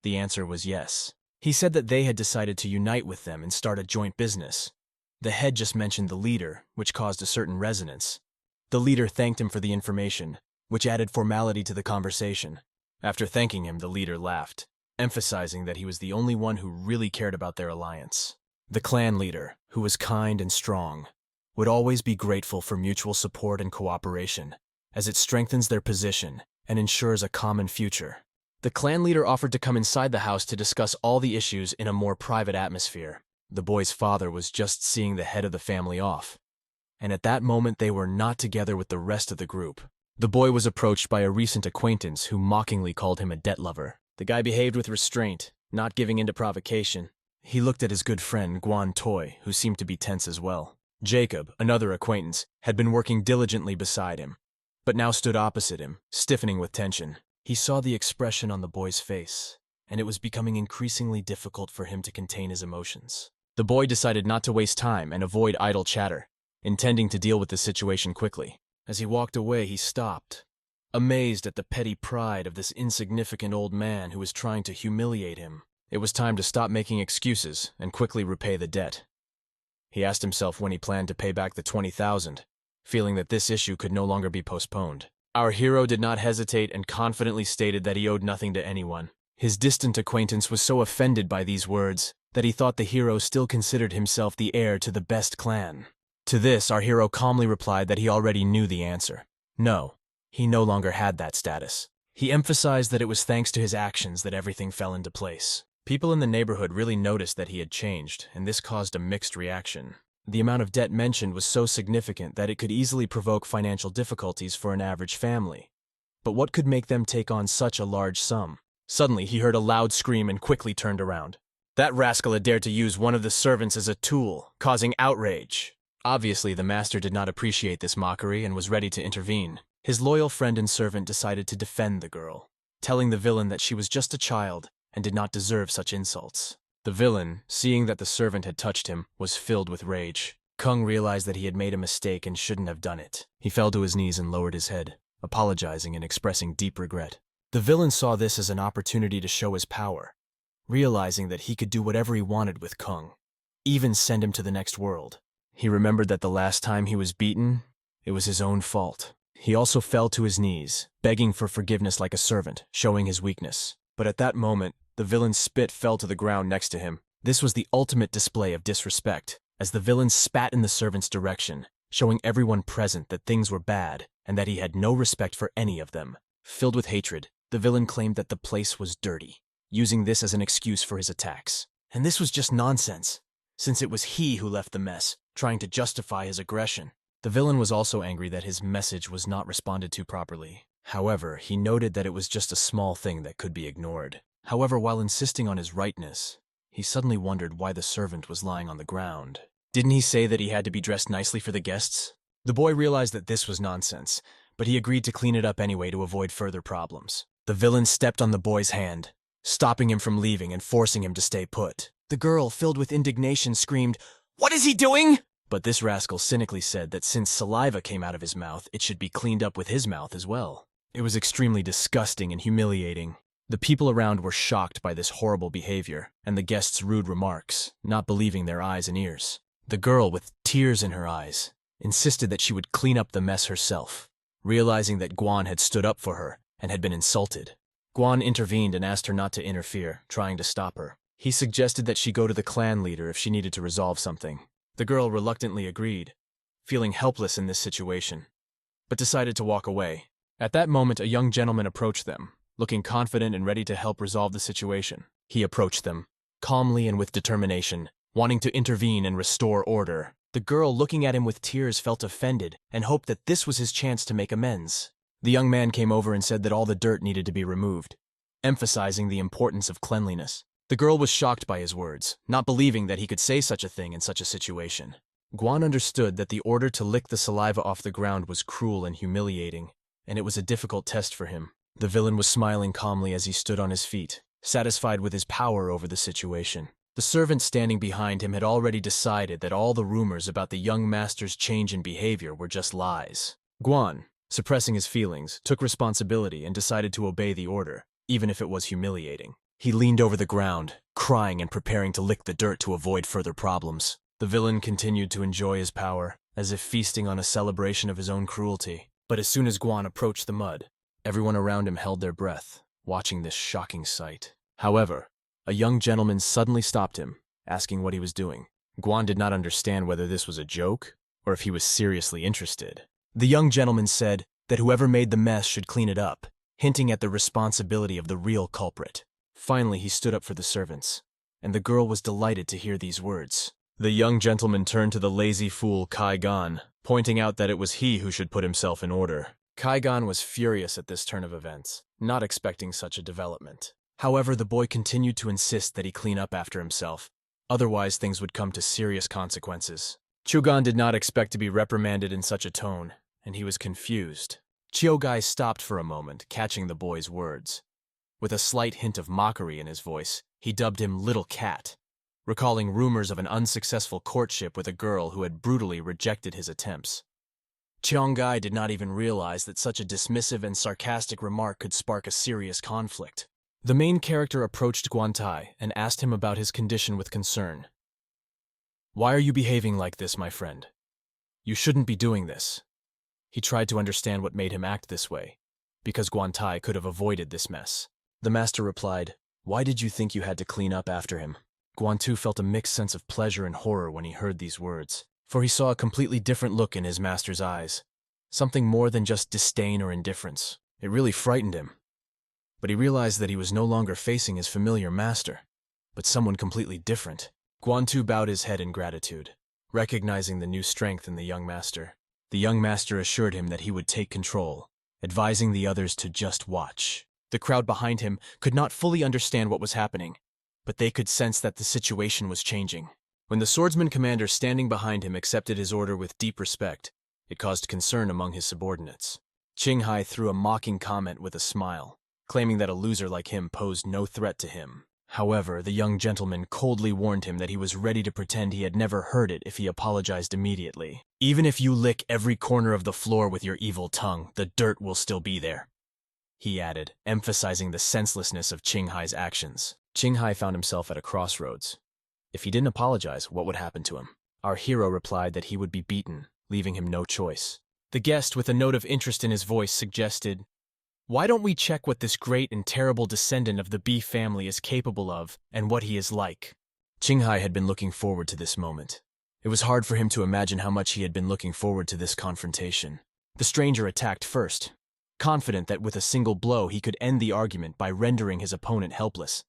The answer was yes. He said that they had decided to unite with them and start a joint business. The head just mentioned the leader, which caused a certain resonance. The leader thanked him for the information, which added formality to the conversation. After thanking him, the leader laughed, emphasizing that he was the only one who really cared about their alliance. The clan leader, who was kind and strong, would always be grateful for mutual support and cooperation, as it strengthens their position and ensures a common future. The clan leader offered to come inside the house to discuss all the issues in a more private atmosphere. The boy's father was just seeing the head of the family off, and at that moment they were not together with the rest of the group. The boy was approached by a recent acquaintance who mockingly called him a debt lover. The guy behaved with restraint, not giving in to provocation. He looked at his good friend Guan Toi, who seemed to be tense as well. Jacob, another acquaintance, had been working diligently beside him, but now stood opposite him, stiffening with tension. He saw the expression on the boy's face, and it was becoming increasingly difficult for him to contain his emotions. The boy decided not to waste time and avoid idle chatter, intending to deal with the situation quickly. As he walked away, he stopped, amazed at the petty pride of this insignificant old man who was trying to humiliate him. It was time to stop making excuses and quickly repay the debt. He asked himself when he planned to pay back the 20,000, feeling that this issue could no longer be postponed. Our hero did not hesitate and confidently stated that he owed nothing to anyone. His distant acquaintance was so offended by these words that he thought the hero still considered himself the heir to the best clan. To this, our hero calmly replied that he already knew the answer. No, he no longer had that status. He emphasized that it was thanks to his actions that everything fell into place. People in the neighborhood really noticed that he had changed, and this caused a mixed reaction. The amount of debt mentioned was so significant that it could easily provoke financial difficulties for an average family. But what could make them take on such a large sum? Suddenly, he heard a loud scream and quickly turned around. That rascal had dared to use one of the servants as a tool, causing outrage. Obviously, the master did not appreciate this mockery and was ready to intervene. His loyal friend and servant decided to defend the girl, telling the villain that she was just a child and did not deserve such insults. The villain, seeing that the servant had touched him, was filled with rage. Kung realized that he had made a mistake and shouldn't have done it. He fell to his knees and lowered his head, apologizing and expressing deep regret. The villain saw this as an opportunity to show his power, realizing that he could do whatever he wanted with Kung, even send him to the next world. He remembered that the last time he was beaten, it was his own fault. He also fell to his knees, begging for forgiveness like a servant, showing his weakness. But at that moment, the villain's spit fell to the ground next to him. This was the ultimate display of disrespect, as the villain spat in the servant's direction, showing everyone present that things were bad and that he had no respect for any of them. Filled with hatred, the villain claimed that the place was dirty, using this as an excuse for his attacks. And this was just nonsense, since it was he who left the mess, trying to justify his aggression. The villain was also angry that his message was not responded to properly. However, he noted that it was just a small thing that could be ignored. However, while insisting on his rightness, he suddenly wondered why the servant was lying on the ground. Didn't he say that he had to be dressed nicely for the guests? The boy realized that this was nonsense, but he agreed to clean it up anyway to avoid further problems. The villain stepped on the boy's hand, stopping him from leaving and forcing him to stay put. The girl, filled with indignation, screamed, "What is he doing?" But this rascal cynically said that since saliva came out of his mouth, it should be cleaned up with his mouth as well. It was extremely disgusting and humiliating. The people around were shocked by this horrible behavior and the guests' rude remarks, not believing their eyes and ears. The girl, with tears in her eyes, insisted that she would clean up the mess herself, realizing that Guan had stood up for her and had been insulted. Guan intervened and asked her not to interfere, trying to stop her. He suggested that she go to the clan leader if she needed to resolve something. The girl reluctantly agreed, feeling helpless in this situation, but decided to walk away. At that moment, a young gentleman approached them, looking confident and ready to help resolve the situation. He approached them, calmly and with determination, wanting to intervene and restore order. The girl, looking at him with tears, felt offended and hoped that this was his chance to make amends. The young man came over and said that all the dirt needed to be removed, emphasizing the importance of cleanliness. The girl was shocked by his words, not believing that he could say such a thing in such a situation. Guan understood that the order to lick the saliva off the ground was cruel and humiliating, and it was a difficult test for him. The villain was smiling calmly as he stood on his feet, satisfied with his power over the situation. The servant standing behind him had already decided that all the rumors about the young master's change in behavior were just lies. Guan, suppressing his feelings, took responsibility and decided to obey the order, even if it was humiliating. He leaned over the ground, crying and preparing to lick the dirt to avoid further problems. The villain continued to enjoy his power, as if feasting on a celebration of his own cruelty. But as soon as Guan approached the mud, everyone around him held their breath, watching this shocking sight. However, a young gentleman suddenly stopped him, asking what he was doing. Guan did not understand whether this was a joke or if he was seriously interested. The young gentleman said that whoever made the mess should clean it up, hinting at the responsibility of the real culprit. Finally, he stood up for the servants, and the girl was delighted to hear these words. The young gentleman turned to the lazy fool Kai Gan, pointing out that it was he who should put himself in order. Kai Gan was furious at this turn of events, not expecting such a development. However, the boy continued to insist that he clean up after himself, otherwise things would come to serious consequences. Chugan did not expect to be reprimanded in such a tone, and he was confused. Chiogai stopped for a moment, catching the boy's words. With a slight hint of mockery in his voice, he dubbed him Little Cat, recalling rumors of an unsuccessful courtship with a girl who had brutally rejected his attempts. Chiongai did not even realize that such a dismissive and sarcastic remark could spark a serious conflict. The main character approached Guantai and asked him about his condition with concern. "Why are you behaving like this, my friend? You shouldn't be doing this." He tried to understand what made him act this way, because Guantai could have avoided this mess. The master replied, "Why did you think you had to clean up after him? Guantu felt a mixed sense of pleasure and horror when he heard these words, for he saw a completely different look in his master's eyes. Something more than just disdain or indifference. It really frightened him. But he realized that he was no longer facing his familiar master, but someone completely different. Guantu bowed his head in gratitude, recognizing the new strength in the young master. The young master assured him that he would take control, advising the others to just watch. The crowd behind him could not fully understand what was happening, but they could sense that the situation was changing. When the swordsman commander standing behind him accepted his order with deep respect, it caused concern among his subordinates. Qinghai threw a mocking comment with a smile, claiming that a loser like him posed no threat to him. However, the young gentleman coldly warned him that he was ready to pretend he had never heard it if he apologized immediately. "Even if you lick every corner of the floor with your evil tongue, the dirt will still be there," he added, emphasizing the senselessness of Qinghai's actions. Qinghai found himself at a crossroads. If he didn't apologize, what would happen to him? Our hero replied that he would be beaten, leaving him no choice. The guest, with a note of interest in his voice, suggested, "Why don't we check what this great and terrible descendant of the B family is capable of and what he is like?" Qinghai had been looking forward to this moment. It was hard for him to imagine how much he had been looking forward to this confrontation. The stranger attacked first, confident that with a single blow he could end the argument by rendering his opponent helpless.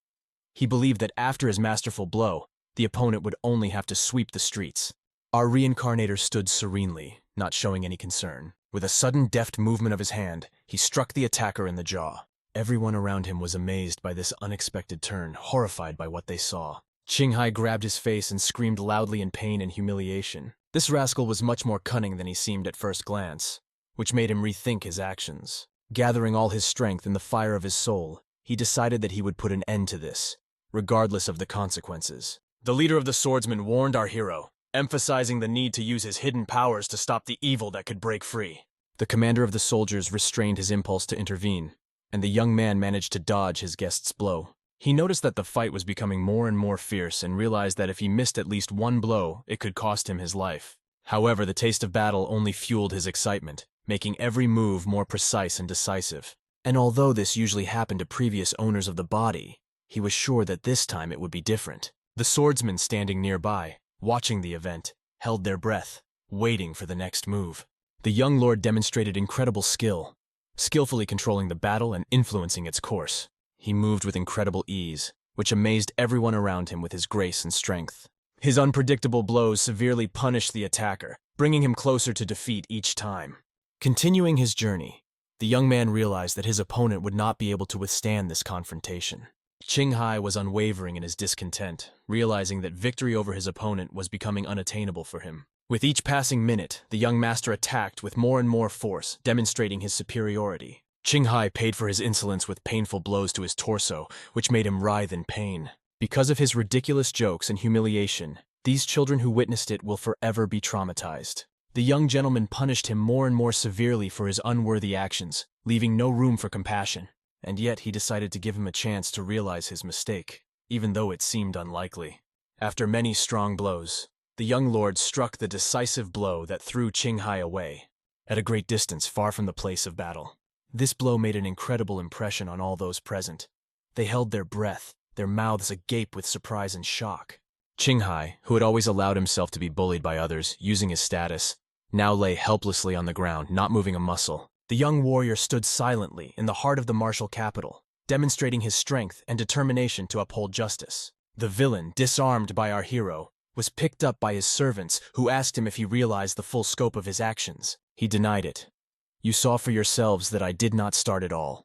He believed that after his masterful blow, the opponent would only have to sweep the streets. Our reincarnator stood serenely, not showing any concern. With a sudden deft movement of his hand, he struck the attacker in the jaw. Everyone around him was amazed by this unexpected turn, horrified by what they saw. Qinghai grabbed his face and screamed loudly in pain and humiliation. This rascal was much more cunning than he seemed at first glance, which made him rethink his actions. Gathering all his strength in the fire of his soul, he decided that he would put an end to this, regardless of the consequences. The leader of the swordsmen warned our hero, emphasizing the need to use his hidden powers to stop the evil that could break free. The commander of the soldiers restrained his impulse to intervene, and the young man managed to dodge his guest's blow. He noticed that the fight was becoming more and more fierce and realized that if he missed at least one blow, it could cost him his life. However, the taste of battle only fueled his excitement, making every move more precise and decisive. And although this usually happened to previous owners of the body, he was sure that this time it would be different. The swordsmen standing nearby, watching the event, held their breath, waiting for the next move. The young lord demonstrated incredible skill, skillfully controlling the battle and influencing its course. He moved with incredible ease, which amazed everyone around him with his grace and strength. His unpredictable blows severely punished the attacker, bringing him closer to defeat each time. Continuing his journey, the young man realized that his opponent would not be able to withstand this confrontation. Qinghai was unwavering in his discontent, realizing that victory over his opponent was becoming unattainable for him. With each passing minute, the young master attacked with more and more force, demonstrating his superiority. Qinghai paid for his insolence with painful blows to his torso, which made him writhe in pain. Because of his ridiculous jokes and humiliation, these children who witnessed it will forever be traumatized. The young gentleman punished him more and more severely for his unworthy actions, leaving no room for compassion. And yet he decided to give him a chance to realize his mistake, even though it seemed unlikely. After many strong blows, the young lord struck the decisive blow that threw Qinghai away, at a great distance far from the place of battle. This blow made an incredible impression on all those present. They held their breath, their mouths agape with surprise and shock. Qinghai, who had always allowed himself to be bullied by others, using his status, now lay helplessly on the ground, not moving a muscle. The young warrior stood silently in the heart of the martial capital, demonstrating his strength and determination to uphold justice. The villain, disarmed by our hero, was picked up by his servants, who asked him if he realized the full scope of his actions. He denied it. "You saw for yourselves that I did not start it all."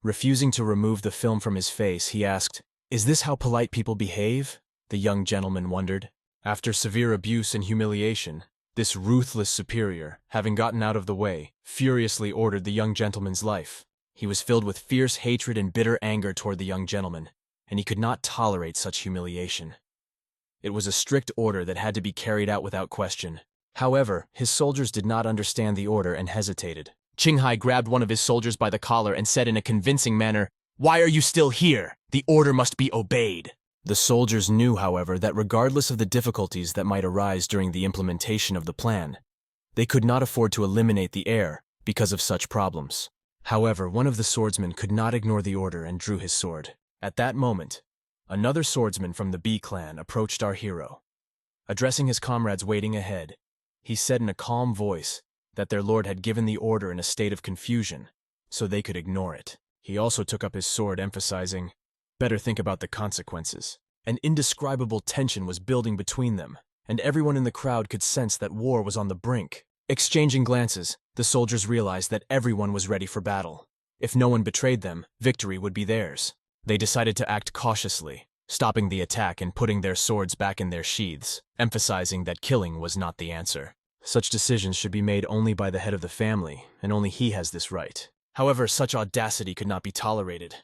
Refusing to remove the film from his face, he asked, "Is this how polite people behave?" The young gentleman wondered. After severe abuse and humiliation, this ruthless superior, having gotten out of the way, furiously ordered the young gentleman's life. He was filled with fierce hatred and bitter anger toward the young gentleman, and he could not tolerate such humiliation. It was a strict order that had to be carried out without question. However, his soldiers did not understand the order and hesitated. Qinghai grabbed one of his soldiers by the collar and said in a convincing manner, "Why are you still here? The order must be obeyed." The soldiers knew, however, that regardless of the difficulties that might arise during the implementation of the plan, they could not afford to eliminate the heir because of such problems. However, one of the swordsmen could not ignore the order and drew his sword. At that moment, Another swordsman from the B clan approached our hero. Addressing his comrades waiting ahead, he said in a calm voice that their lord had given the order in a state of confusion, so they could ignore it. He also took up his sword, emphasizing, "Better think about the consequences." An indescribable tension was building between them, and everyone in the crowd could sense that war was on the brink. Exchanging glances, the soldiers realized that everyone was ready for battle. If no one betrayed them, victory would be theirs. They decided to act cautiously, stopping the attack and putting their swords back in their sheaths, emphasizing that killing was not the answer. Such decisions should be made only by the head of the family, and only he has this right. However, such audacity could not be tolerated.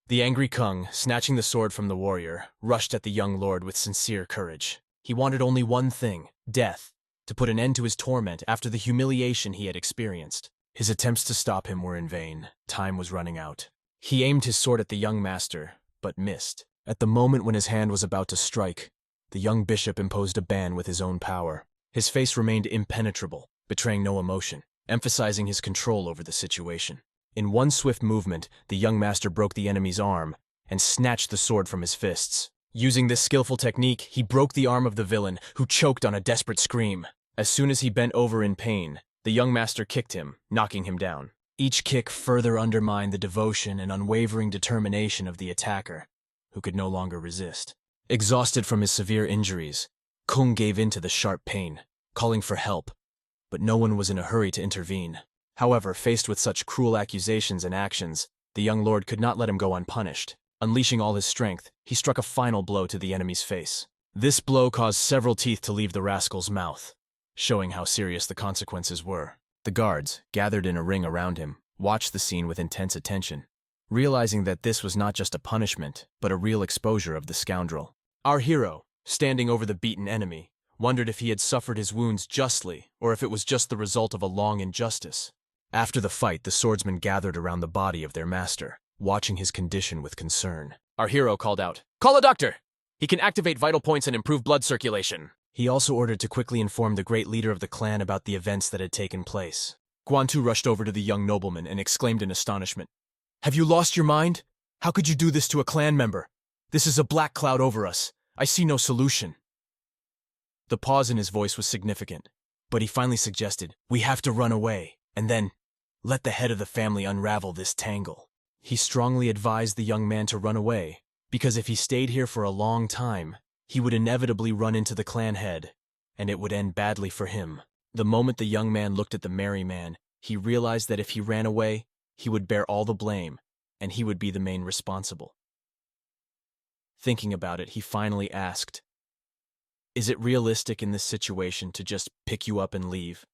The angry Kung, snatching the sword from the warrior, rushed at the young lord with sincere courage. He wanted only one thing, death, to put an end to his torment after the humiliation he had experienced. His attempts to stop him were in vain. Time was running out. He aimed his sword at the young master, but missed. At the moment when his hand was about to strike, the young bishop imposed a ban with his own power. His face remained impenetrable, betraying no emotion, emphasizing his control over the situation. In one swift movement, the young master broke the enemy's arm and snatched the sword from his fists. Using this skillful technique, he broke the arm of the villain, who choked on a desperate scream. As soon as he bent over in pain, the young master kicked him, knocking him down. Each kick further undermined the devotion and unwavering determination of the attacker, who could no longer resist. Exhausted from his severe injuries, Kung gave in to the sharp pain, calling for help, but no one was in a hurry to intervene. However, faced with such cruel accusations and actions, the young lord could not let him go unpunished. Unleashing all his strength, he struck a final blow to the enemy's face. This blow caused several teeth to leave the rascal's mouth, showing how serious the consequences were. The guards, gathered in a ring around him, watched the scene with intense attention, realizing that this was not just a punishment, but a real exposure of the scoundrel. Our hero, standing over the beaten enemy, wondered if he had suffered his wounds justly, or if it was just the result of a long injustice. After the fight, the swordsmen gathered around the body of their master, watching his condition with concern. Our hero called out, "Call a doctor! He can activate vital points and improve blood circulation." He also ordered to quickly inform the great leader of the clan about the events that had taken place. Guantu rushed over to the young nobleman and exclaimed in astonishment, "Have you lost your mind? How could you do this to a clan member? This is a black cloud over us. I see no solution." The pause in his voice was significant, but he finally suggested, "We have to run away, and then let the head of the family unravel this tangle." He strongly advised the young man to run away, because if he stayed here for a long time, he would inevitably run into the clan head, and it would end badly for him. The moment the young man looked at the merry man, he realized that if he ran away, he would bear all the blame, and he would be the main responsible. Thinking about it, he finally asked, "Is it realistic in this situation to just pick you up and leave?"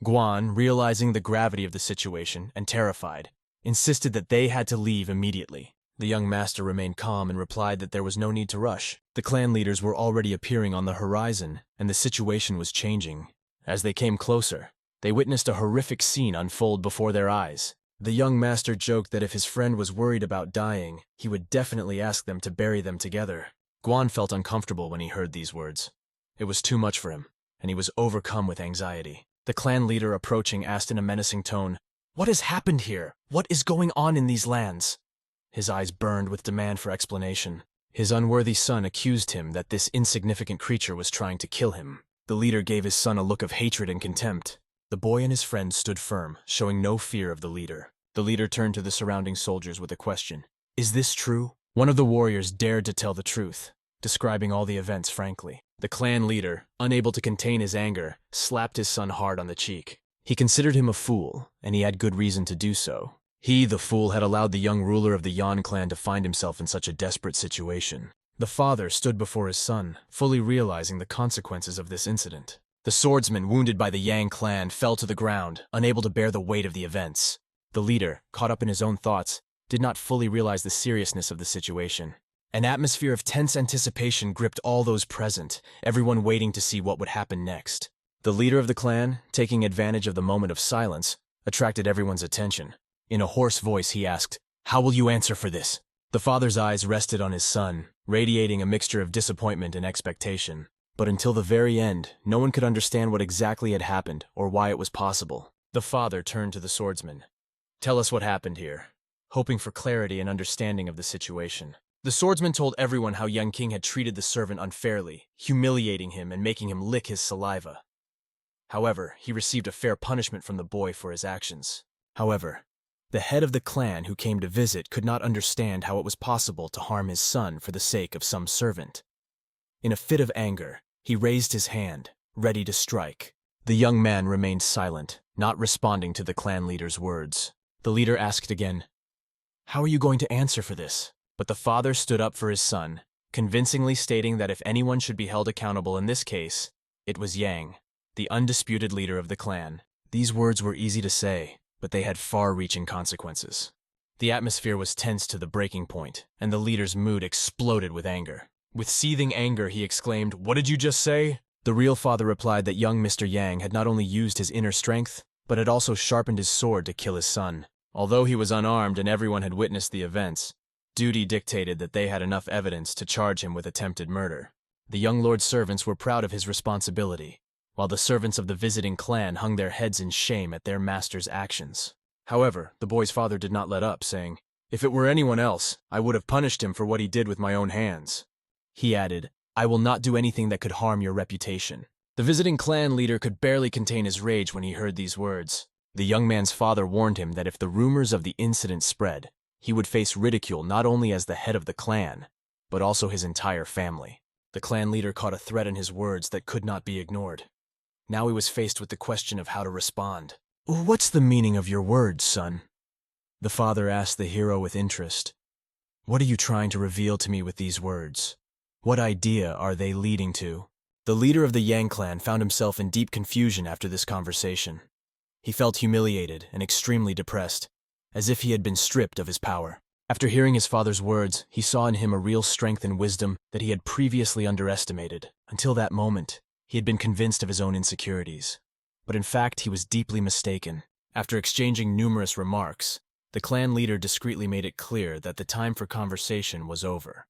Guan, realizing the gravity of the situation and terrified, insisted that they had to leave immediately. The young master remained calm and replied that there was no need to rush. The clan leaders were already appearing on the horizon, and the situation was changing. As they came closer, they witnessed a horrific scene unfold before their eyes. The young master joked that if his friend was worried about dying, he would definitely ask them to bury them together. Guan felt uncomfortable when he heard these words. It was too much for him, and he was overcome with anxiety. The clan leader approaching asked in a menacing tone, "What has happened here? What is going on in these lands?" His eyes burned with demand for explanation. His unworthy son accused him that this insignificant creature was trying to kill him. The leader gave his son a look of hatred and contempt. The boy and his friend stood firm, showing no fear of the leader. The leader turned to the surrounding soldiers with a question. "Is this true?" One of the warriors dared to tell the truth, describing all the events frankly. The clan leader, unable to contain his anger, slapped his son hard on the cheek. He considered him a fool, and he had good reason to do so. He, the fool, had allowed the young ruler of the Yan clan to find himself in such a desperate situation. The father stood before his son, fully realizing the consequences of this incident. The swordsman, wounded by the Yang clan, fell to the ground, unable to bear the weight of the events. The leader, caught up in his own thoughts, did not fully realize the seriousness of the situation. An atmosphere of tense anticipation gripped all those present, everyone waiting to see what would happen next. The leader of the clan, taking advantage of the moment of silence, attracted everyone's attention. In a hoarse voice, he asked, "How will you answer for this?" The father's eyes rested on his son, radiating a mixture of disappointment and expectation. But until the very end, no one could understand what exactly had happened or why it was possible. The father turned to the swordsman. "Tell us what happened here," hoping for clarity and understanding of the situation. The swordsman told everyone how young King had treated the servant unfairly, humiliating him and making him lick his saliva. However, he received a fair punishment from the boy for his actions. However, the head of the clan who came to visit could not understand how it was possible to harm his son for the sake of some servant. In a fit of anger, he raised his hand, ready to strike. The young man remained silent, not responding to the clan leader's words. The leader asked again, "How are you going to answer for this?" But the father stood up for his son, convincingly stating that if anyone should be held accountable in this case, it was Yang, the undisputed leader of the clan. These words were easy to say, but they had far-reaching consequences. The atmosphere was tense to the breaking point, and the leader's mood exploded with anger. With seething anger, he exclaimed, "What did you just say?" The real father replied that young Mr. Yang had not only used his inner strength, but had also sharpened his sword to kill his son. Although he was unarmed and everyone had witnessed the events, duty dictated that they had enough evidence to charge him with attempted murder. The young lord's servants were proud of his responsibility, while the servants of the visiting clan hung their heads in shame at their master's actions. However, the boy's father did not let up, saying, "If it were anyone else, I would have punished him for what he did with my own hands." He added, "I will not do anything that could harm your reputation." The visiting clan leader could barely contain his rage when he heard these words. The young man's father warned him that if the rumors of the incident spread, he would face ridicule not only as the head of the clan, but also his entire family. The clan leader caught a threat in his words that could not be ignored. Now he was faced with the question of how to respond. "What's the meaning of your words, son?" The father asked the hero with interest. "What are you trying to reveal to me with these words? What idea are they leading to?" The leader of the Yang clan found himself in deep confusion after this conversation. He felt humiliated and extremely depressed, as if he had been stripped of his power. After hearing his father's words, he saw in him a real strength and wisdom that he had previously underestimated. Until that moment, he had been convinced of his own insecurities. But in fact, he was deeply mistaken. After exchanging numerous remarks, the clan leader discreetly made it clear that the time for conversation was over.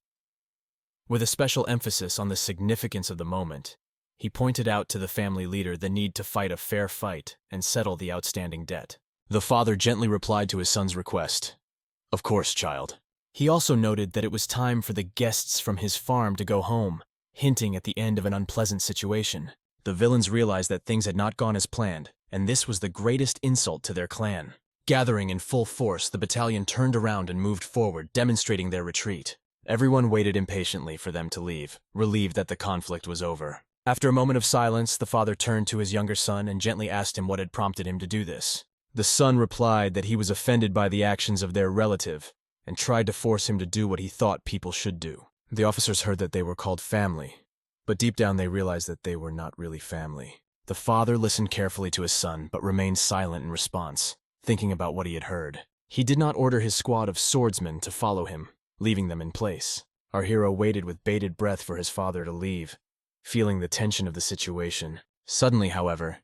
With a special emphasis on the significance of the moment, he pointed out to the family leader the need to fight a fair fight and settle the outstanding debt. The father gently replied to his son's request, "Of course, child." He also noted that it was time for the guests from his farm to go home, hinting at the end of an unpleasant situation. The villains realized that things had not gone as planned, and this was the greatest insult to their clan. Gathering in full force, the battalion turned around and moved forward, demonstrating their retreat. Everyone waited impatiently for them to leave, relieved that the conflict was over. After a moment of silence, the father turned to his younger son and gently asked him what had prompted him to do this. The son replied that he was offended by the actions of their relative and tried to force him to do what he thought people should do. The officers heard that they were called family, but deep down they realized that they were not really family. The father listened carefully to his son, but remained silent in response, thinking about what he had heard. He did not order his squad of swordsmen to follow him, leaving them in place. Our hero waited with bated breath for his father to leave, feeling the tension of the situation. Suddenly, however,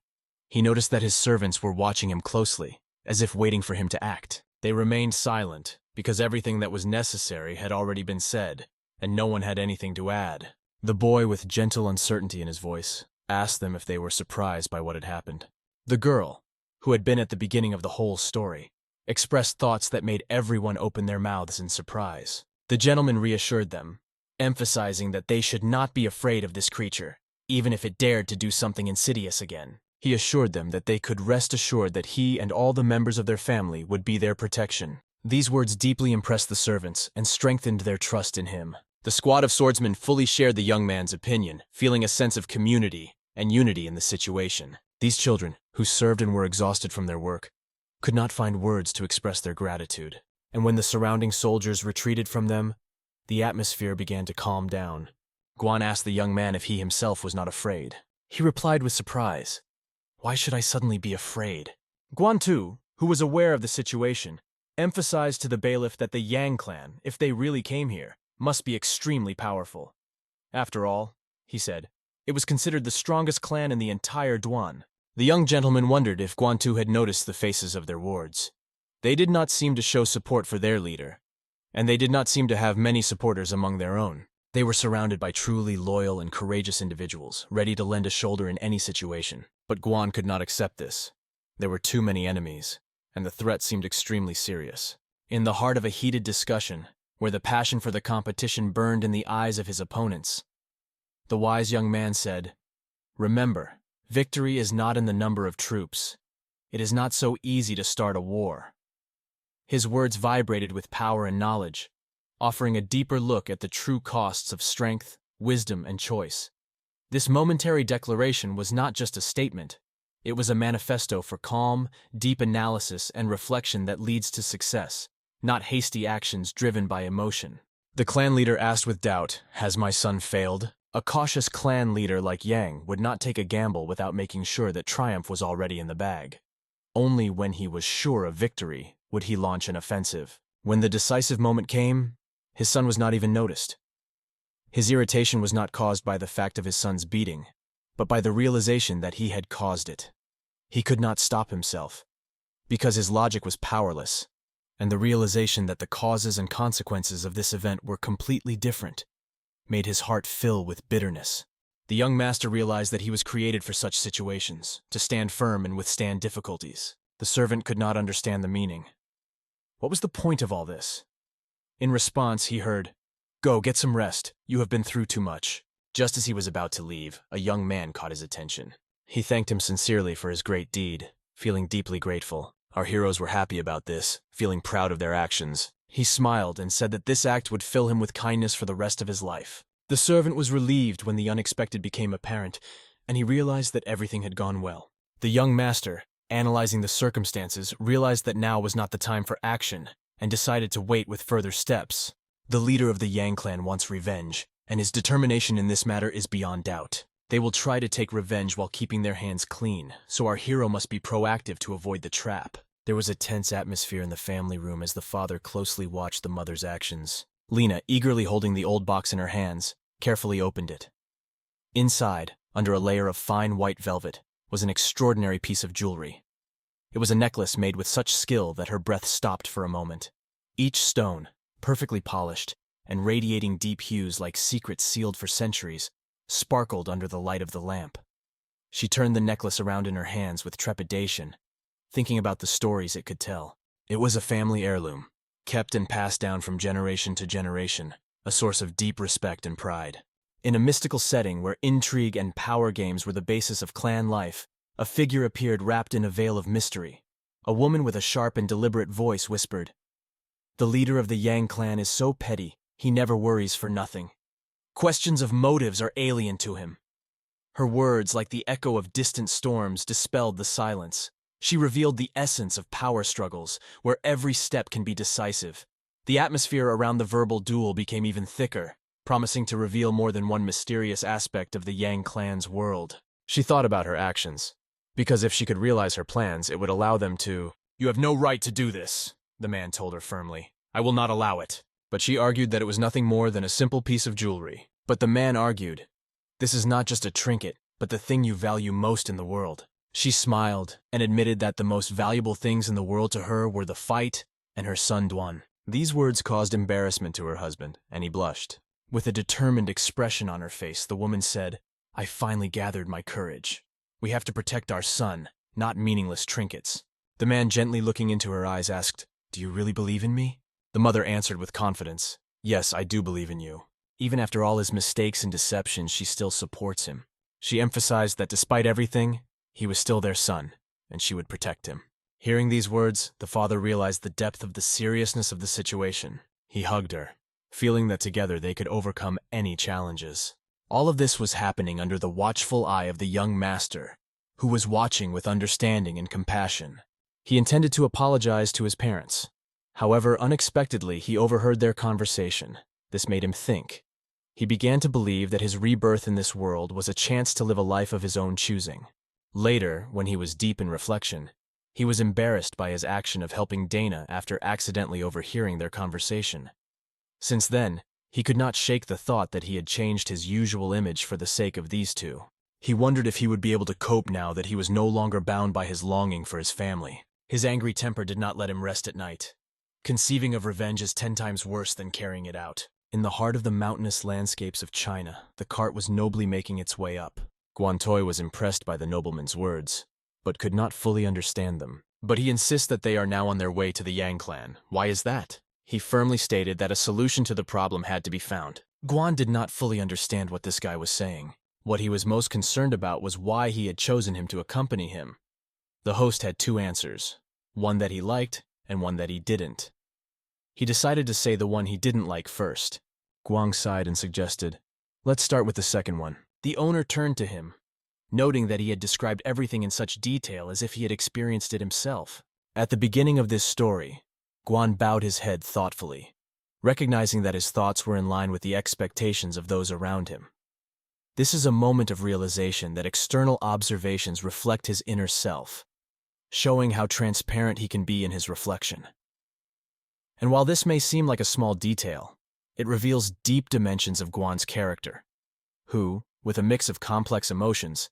he noticed that his servants were watching him closely, as if waiting for him to act. They remained silent, because everything that was necessary had already been said, and no one had anything to add. The boy, with gentle uncertainty in his voice, asked them if they were surprised by what had happened. The girl, who had been at the beginning of the whole story, expressed thoughts that made everyone open their mouths in surprise. The gentleman reassured them, emphasizing that they should not be afraid of this creature, even if it dared to do something insidious again. He assured them that they could rest assured that he and all the members of their family would be their protection. These words deeply impressed the servants and strengthened their trust in him. The squad of swordsmen fully shared the young man's opinion, feeling a sense of community and unity in the situation. These children, who served and were exhausted from their work, could not find words to express their gratitude. And when the surrounding soldiers retreated from them, the atmosphere began to calm down. Guan asked the young man if he himself was not afraid. He replied with surprise, "Why should I suddenly be afraid?" Guan too, who was aware of the situation, emphasized to the bailiff that the Yang clan, if they really came here, must be extremely powerful. After all, he said, it was considered the strongest clan in the entire Duan. The young gentleman wondered if Guantu had noticed the faces of their wards. They did not seem to show support for their leader, and they did not seem to have many supporters among their own. They were surrounded by truly loyal and courageous individuals, ready to lend a shoulder in any situation. But Guan could not accept this. There were too many enemies, and the threat seemed extremely serious. In the heart of a heated discussion, where the passion for the competition burned in the eyes of his opponents. The wise young man said, "Remember, victory is not in the number of troops. It is not so easy to start a war." His words vibrated with power and knowledge, offering a deeper look at the true costs of strength, wisdom, and choice. This momentary declaration was not just a statement. It was a manifesto for calm, deep analysis and reflection that leads to success, not hasty actions driven by emotion. The clan leader asked with doubt, "Has my son failed?" A cautious clan leader like Yang would not take a gamble without making sure that triumph was already in the bag. Only when he was sure of victory would he launch an offensive. When the decisive moment came, his son was not even noticed. His irritation was not caused by the fact of his son's beating, but by the realization that he had caused it. He could not stop himself, because his logic was powerless, and the realization that the causes and consequences of this event were completely different made his heart fill with bitterness. The young master realized that he was created for such situations, to stand firm and withstand difficulties. The servant could not understand the meaning. What was the point of all this? In response, he heard, "Go, get some rest. You have been through too much." Just as he was about to leave, a young man caught his attention. He thanked him sincerely for his great deed, feeling deeply grateful. Our heroes were happy about this, feeling proud of their actions. He smiled and said that this act would fill him with kindness for the rest of his life. The servant was relieved when the unexpected became apparent, and he realized that everything had gone well. The young master, analyzing the circumstances, realized that now was not the time for action, and decided to wait with further steps. The leader of the Yang clan wants revenge, and his determination in this matter is beyond doubt. They will try to take revenge while keeping their hands clean, so our hero must be proactive to avoid the trap. There was a tense atmosphere in the family room as the father closely watched the mother's actions. Lena, eagerly holding the old box in her hands, carefully opened it. Inside, under a layer of fine white velvet, was an extraordinary piece of jewelry. It was a necklace made with such skill that her breath stopped for a moment. Each stone, perfectly polished, and radiating deep hues like secrets sealed for centuries, sparkled under the light of the lamp. She turned the necklace around in her hands with trepidation, thinking about the stories it could tell. It was a family heirloom, kept and passed down from generation to generation, a source of deep respect and pride. In a mystical setting where intrigue and power games were the basis of clan life, a figure appeared wrapped in a veil of mystery. A woman with a sharp and deliberate voice whispered, "The leader of the Yang clan is so petty, he never worries for nothing. Questions of motives are alien to him." Her words, like the echo of distant storms, dispelled the silence. She revealed the essence of power struggles, where every step can be decisive. The atmosphere around the verbal duel became even thicker, promising to reveal more than one mysterious aspect of the Yang clan's world. She thought about her actions, because if she could realize her plans, it would allow them to— "You have no right to do this," the man told her firmly. "I will not allow it." But she argued that it was nothing more than a simple piece of jewelry. But the man argued, "This is not just a trinket, but the thing you value most in the world." She smiled and admitted that the most valuable things in the world to her were the fight and her son Duan. These words caused embarrassment to her husband, and he blushed. With a determined expression on her face, the woman said, "I finally gathered my courage. We have to protect our son, not meaningless trinkets." The man, gently looking into her eyes, asked, "Do you really believe in me?" The mother answered with confidence, "Yes, I do believe in you." Even after all his mistakes and deceptions, she still supports him. She emphasized that despite everything, he was still their son, and she would protect him. Hearing these words, the father realized the depth of the seriousness of the situation. He hugged her, feeling that together they could overcome any challenges. All of this was happening under the watchful eye of the young master, who was watching with understanding and compassion. He intended to apologize to his parents. However, unexpectedly, he overheard their conversation. This made him think. He began to believe that his rebirth in this world was a chance to live a life of his own choosing. Later, when he was deep in reflection, he was embarrassed by his action of helping Dana after accidentally overhearing their conversation. Since then, he could not shake the thought that he had changed his usual image for the sake of these two. He wondered if he would be able to cope now that he was no longer bound by his longing for his family. His angry temper did not let him rest at night. Conceiving of revenge is 10 times worse than carrying it out. In the heart of the mountainous landscapes of China, the cart was nobly making its way up. Guantoi was impressed by the nobleman's words, but could not fully understand them. "But he insists that they are now on their way to the Yang clan. Why is that?" He firmly stated that a solution to the problem had to be found. Guan did not fully understand what this guy was saying. What he was most concerned about was why he had chosen him to accompany him. The host had two answers, one that he liked and one that he didn't. He decided to say the one he didn't like first. Guang sighed and suggested, "Let's start with the second one." The owner turned to him, noting that he had described everything in such detail as if he had experienced it himself. At the beginning of this story, Guan bowed his head thoughtfully, recognizing that his thoughts were in line with the expectations of those around him. This is a moment of realization that external observations reflect his inner self, showing how transparent he can be in his reflection. And while this may seem like a small detail, it reveals deep dimensions of Guan's character, who, with a mix of complex emotions,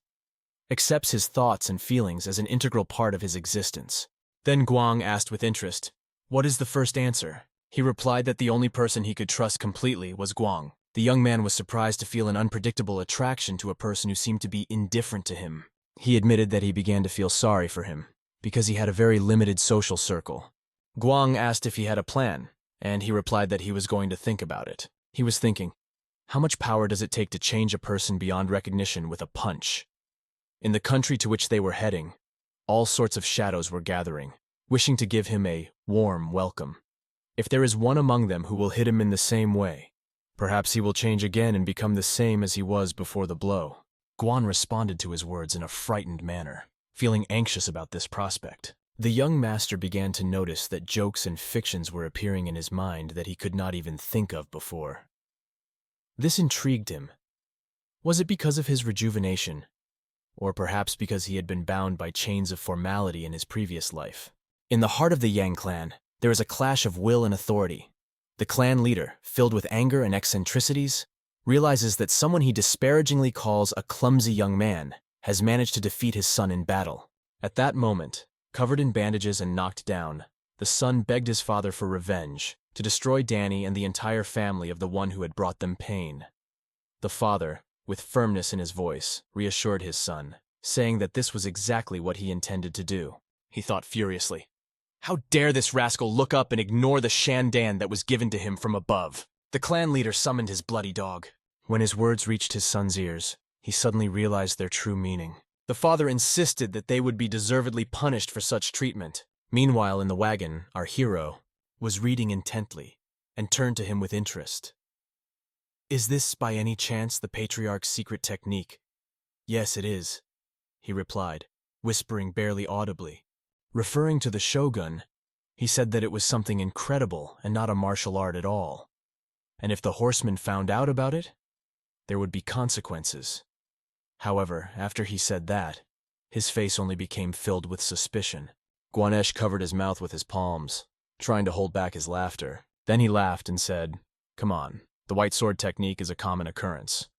accepts his thoughts and feelings as an integral part of his existence. Then Guang asked with interest, "What is the first answer?" He replied that the only person he could trust completely was Guang. The young man was surprised to feel an unpredictable attraction to a person who seemed to be indifferent to him. He admitted that he began to feel sorry for him, because he had a very limited social circle. Guang asked if he had a plan, and he replied that he was going to think about it. He was thinking, how much power does it take to change a person beyond recognition with a punch? In the country to which they were heading, all sorts of shadows were gathering, wishing to give him a warm welcome. If there is one among them who will hit him in the same way, perhaps he will change again and become the same as he was before the blow. Guan responded to his words in a frightened manner, feeling anxious about this prospect. The young master began to notice that jokes and fictions were appearing in his mind that he could not even think of before. This intrigued him. Was it because of his rejuvenation, or perhaps because he had been bound by chains of formality in his previous life? In the heart of the Yang clan, there is a clash of will and authority. The clan leader, filled with anger and eccentricities, realizes that someone he disparagingly calls a clumsy young man has managed to defeat his son in battle. At that moment, covered in bandages and knocked down, the son begged his father for revenge, to destroy Danny and the entire family of the one who had brought them pain. The father, with firmness in his voice, reassured his son, saying that this was exactly what he intended to do. He thought furiously, how dare this rascal look up and ignore the shandan that was given to him from above? The clan leader summoned his bloody dog. When his words reached his son's ears, he suddenly realized their true meaning. The father insisted that they would be deservedly punished for such treatment. Meanwhile, in the wagon, our hero was reading intently and turned to him with interest. "Is this by any chance the patriarch's secret technique?" "Yes, it is," he replied, whispering barely audibly. Referring to the shogun, he said that it was something incredible and not a martial art at all. And if the horsemen found out about it, there would be consequences. However, after he said that, his face only became filled with suspicion. Guanesh covered his mouth with his palms, trying to hold back his laughter. Then he laughed and said, "Come on, the white sword technique is a common occurrence."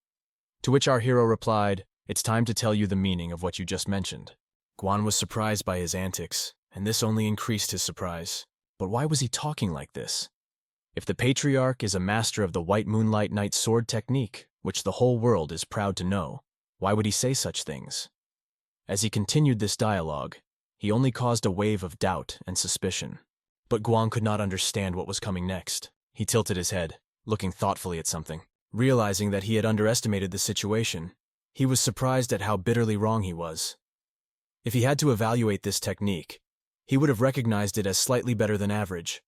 To which our hero replied, "It's time to tell you the meaning of what you just mentioned." Guan was surprised by his antics, and this only increased his surprise. But why was he talking like this? If the patriarch is a master of the white moonlight night sword technique, which the whole world is proud to know, why would he say such things? As he continued this dialogue, he only caused a wave of doubt and suspicion. But Guan could not understand what was coming next. He tilted his head, looking thoughtfully at something. Realizing that he had underestimated the situation, he was surprised at how bitterly wrong he was. If he had to evaluate this technique, he would have recognized it as slightly better than average.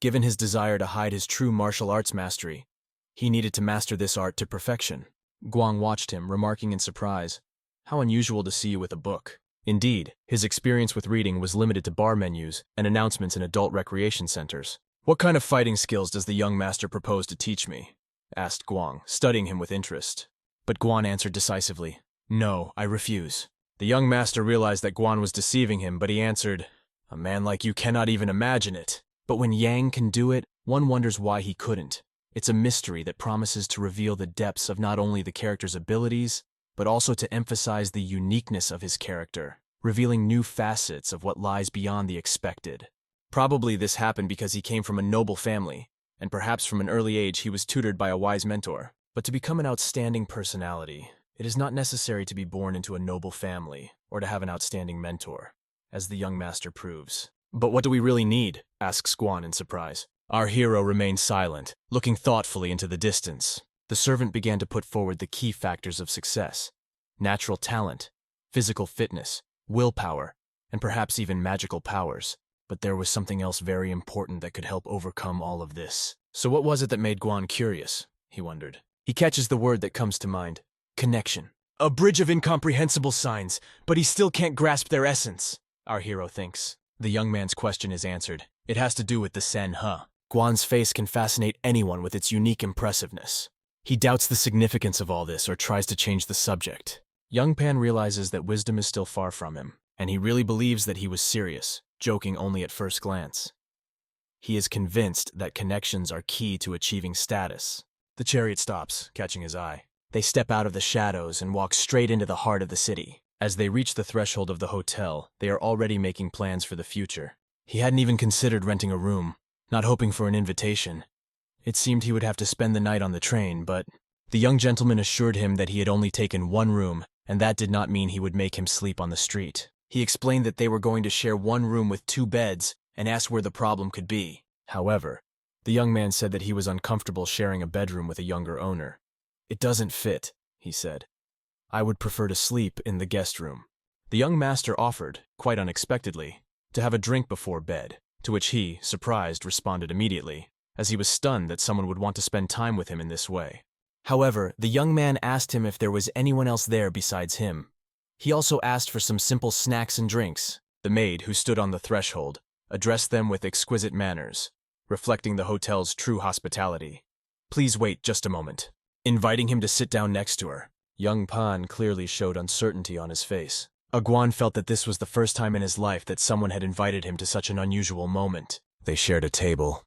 Given his desire to hide his true martial arts mastery, he needed to master this art to perfection. Guang watched him, remarking in surprise, "How unusual to see you with a book." Indeed, his experience with reading was limited to bar menus and announcements in adult recreation centers. "What kind of fighting skills does the young master propose to teach me?" asked Guang, studying him with interest. But Guan answered decisively, "No, I refuse." The young master realized that Guan was deceiving him, but he answered, "A man like you cannot even imagine it." But when Yang can do it, one wonders why he couldn't. It's a mystery that promises to reveal the depths of not only the character's abilities, but also to emphasize the uniqueness of his character, revealing new facets of what lies beyond the expected. Probably this happened because he came from a noble family, and perhaps from an early age he was tutored by a wise mentor. But to become an outstanding personality, it is not necessary to be born into a noble family or to have an outstanding mentor, as the young master proves. "But what do we really need?" asks Guan in surprise. Our hero remained silent, looking thoughtfully into the distance. The servant began to put forward the key factors of success: natural talent, physical fitness, willpower, and perhaps even magical powers. But there was something else very important that could help overcome all of this. So what was it that made Guan curious? He wondered. He catches the word that comes to mind: connection. A bridge of incomprehensible signs, but he still can't grasp their essence, our hero thinks. The young man's question is answered. It has to do with the Manhwa. Guan's face can fascinate anyone with its unique impressiveness. He doubts the significance of all this or tries to change the subject. Young Pan realizes that wisdom is still far from him, and he really believes that he was serious, joking only at first glance. He is convinced that connections are key to achieving status. The chariot stops, catching his eye. They step out of the shadows and walk straight into the heart of the city. As they reach the threshold of the hotel, they are already making plans for the future. He hadn't even considered renting a room, not hoping for an invitation. It seemed he would have to spend the night on the train, but the young gentleman assured him that he had only taken one room, and that did not mean he would make him sleep on the street. He explained that they were going to share one room with 2 beds and asked where the problem could be. However, the young man said that he was uncomfortable sharing a bedroom with a younger owner. "It doesn't fit," he said. "I would prefer to sleep in the guest room." The young master offered, quite unexpectedly, to have a drink before bed, to which he, surprised, responded immediately, as he was stunned that someone would want to spend time with him in this way. However, the young man asked him if there was anyone else there besides him. He also asked for some simple snacks and drinks. The maid, who stood on the threshold, addressed them with exquisite manners, reflecting the hotel's true hospitality. "Please wait just a moment," inviting him to sit down next to her. Young Pan clearly showed uncertainty on his face. Guan felt that this was the first time in his life that someone had invited him to such an unusual moment. They shared a table,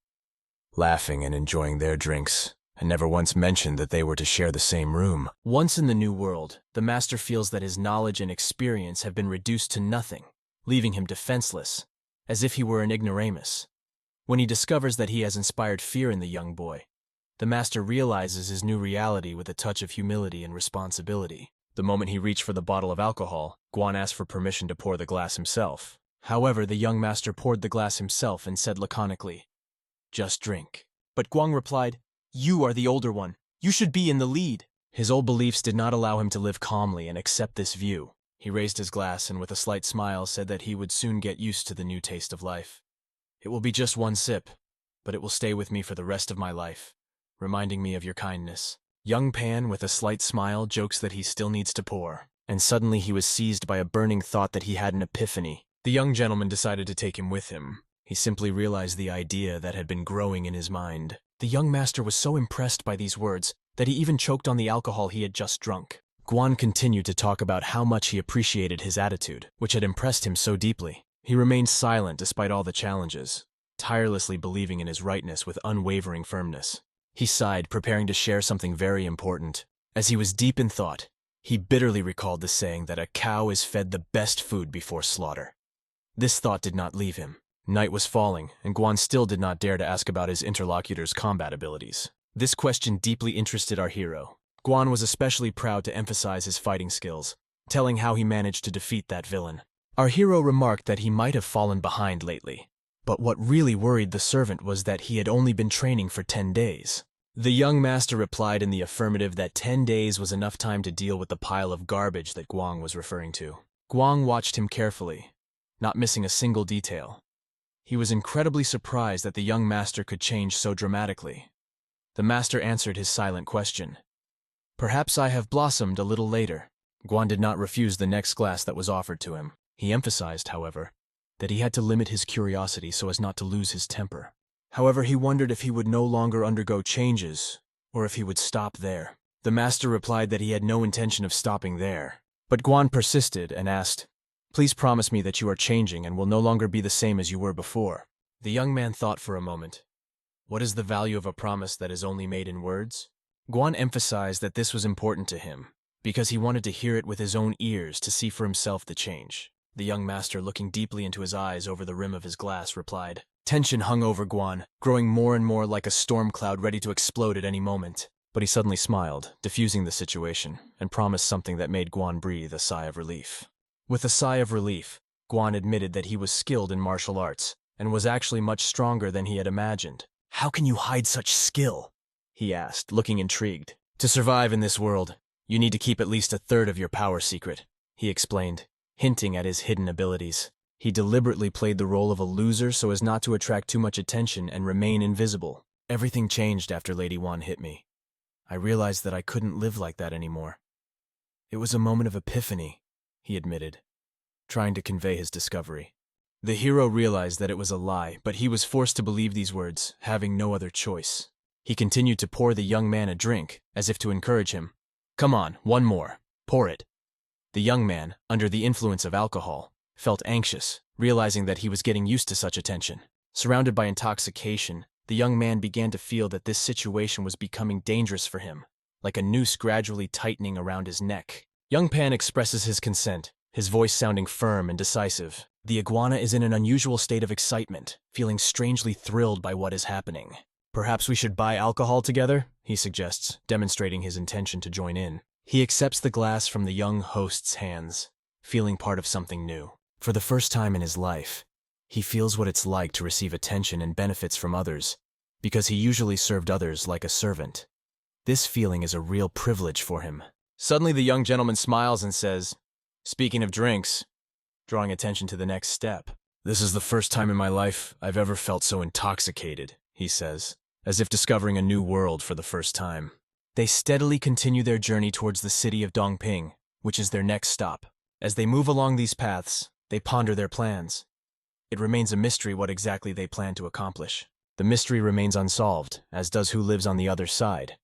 laughing and enjoying their drinks, and never once mentioned that they were to share the same room. Once in the new world, the master feels that his knowledge and experience have been reduced to nothing, leaving him defenseless, as if he were an ignoramus. When he discovers that he has inspired fear in the young boy, the master realizes his new reality with a touch of humility and responsibility. The moment he reached for the bottle of alcohol, Guan asked for permission to pour the glass himself. However, the young master poured the glass himself and said laconically, "Just drink." But Guan replied, "You are the older one. You should be in the lead." His old beliefs did not allow him to live calmly and accept this view. He raised his glass and with a slight smile said that he would soon get used to the new taste of life. "It will be just one sip, but it will stay with me for the rest of my life, reminding me of your kindness." Young Pan, with a slight smile, jokes that he still needs to pour, and suddenly he was seized by a burning thought that he had an epiphany. The young gentleman decided to take him with him. He simply realized the idea that had been growing in his mind. The young master was so impressed by these words that he even choked on the alcohol he had just drunk. Guan continued to talk about how much he appreciated his attitude, which had impressed him so deeply. He remained silent despite all the challenges, tirelessly believing in his rightness with unwavering firmness. He sighed, preparing to share something very important. As he was deep in thought, he bitterly recalled the saying that a cow is fed the best food before slaughter. This thought did not leave him. Night was falling, and Guan still did not dare to ask about his interlocutor's combat abilities. This question deeply interested our hero. Guan was especially proud to emphasize his fighting skills, telling how he managed to defeat that villain. Our hero remarked that he might have fallen behind lately, but what really worried the servant was that he had only been training for 10 days. The young master replied in the affirmative that 10 days was enough time to deal with the pile of garbage that Guan was referring to. Guan watched him carefully, not missing a single detail. He was incredibly surprised that the young master could change so dramatically. The master answered his silent question. "Perhaps I have blossomed a little later." Guan did not refuse the next glass that was offered to him. He emphasized, however, that he had to limit his curiosity so as not to lose his temper. However, he wondered if he would no longer undergo changes, or if he would stop there. The master replied that he had no intention of stopping there. But Guan persisted and asked, "Please promise me that you are changing and will no longer be the same as you were before." The young man thought for a moment. What is the value of a promise that is only made in words? Guan emphasized that this was important to him, because he wanted to hear it with his own ears to see for himself the change. The young master, looking deeply into his eyes over the rim of his glass, replied. Tension hung over Guan, growing more and more like a storm cloud ready to explode at any moment. But he suddenly smiled, diffusing the situation, and promised something that made Guan breathe a sigh of relief. With a sigh of relief, Guan admitted that he was skilled in martial arts, and was actually much stronger than he had imagined. How can you hide such skill? He asked, looking intrigued. To survive in this world, you need to keep at least a third of your power secret, he explained, hinting at his hidden abilities. He deliberately played the role of a loser so as not to attract too much attention and remain invisible. Everything changed after Lady Wan hit me. I realized that I couldn't live like that anymore. It was a moment of epiphany, he admitted, trying to convey his discovery. The hero realized that it was a lie, but he was forced to believe these words, having no other choice. He continued to pour the young man a drink, as if to encourage him. Come on, one more. Pour it. The young man, under the influence of alcohol, felt anxious, realizing that he was getting used to such attention. Surrounded by intoxication, the young man began to feel that this situation was becoming dangerous for him, like a noose gradually tightening around his neck. Young Pan expresses his consent, his voice sounding firm and decisive. The iguana is in an unusual state of excitement, feeling strangely thrilled by what is happening. Perhaps we should buy alcohol together, he suggests, demonstrating his intention to join in. He accepts the glass from the young host's hands, feeling part of something new. For the first time in his life, he feels what it's like to receive attention and benefits from others, because he usually served others like a servant. This feeling is a real privilege for him. Suddenly the young gentleman smiles and says, "Speaking of drinks," drawing attention to the next step. "This is the first time in my life I've ever felt so intoxicated," he says, as if discovering a new world for the first time. They steadily continue their journey towards the city of Dongping, which is their next stop. As they move along these paths, they ponder their plans. It remains a mystery what exactly they plan to accomplish. The mystery remains unsolved, as does who lives on the other side.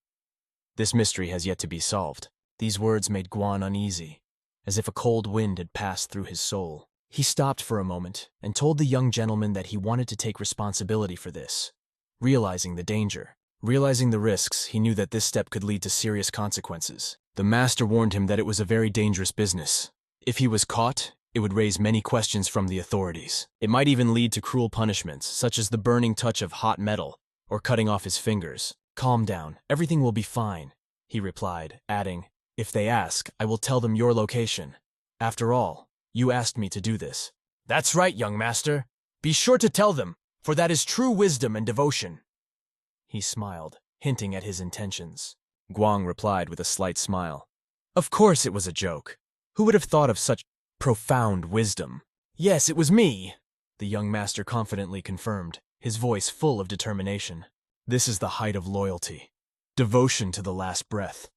This mystery has yet to be solved. These words made Guan uneasy, as if a cold wind had passed through his soul. He stopped for a moment and told the young gentleman that he wanted to take responsibility for this. Realizing the danger, realizing the risks, he knew that this step could lead to serious consequences. The master warned him that it was a very dangerous business. If he was caught, it would raise many questions from the authorities. It might even lead to cruel punishments, such as the burning touch of hot metal or cutting off his fingers. "Calm down, everything will be fine," he replied, adding, "If they ask, I will tell them your location. After all, you asked me to do this." "That's right, young master. Be sure to tell them, for that is true wisdom and devotion." He smiled, hinting at his intentions. Guang replied with a slight smile. Of course it was a joke. Who would have thought of such profound wisdom? "Yes, it was me," the young master confidently confirmed, his voice full of determination. "This is the height of loyalty, devotion to the last breath.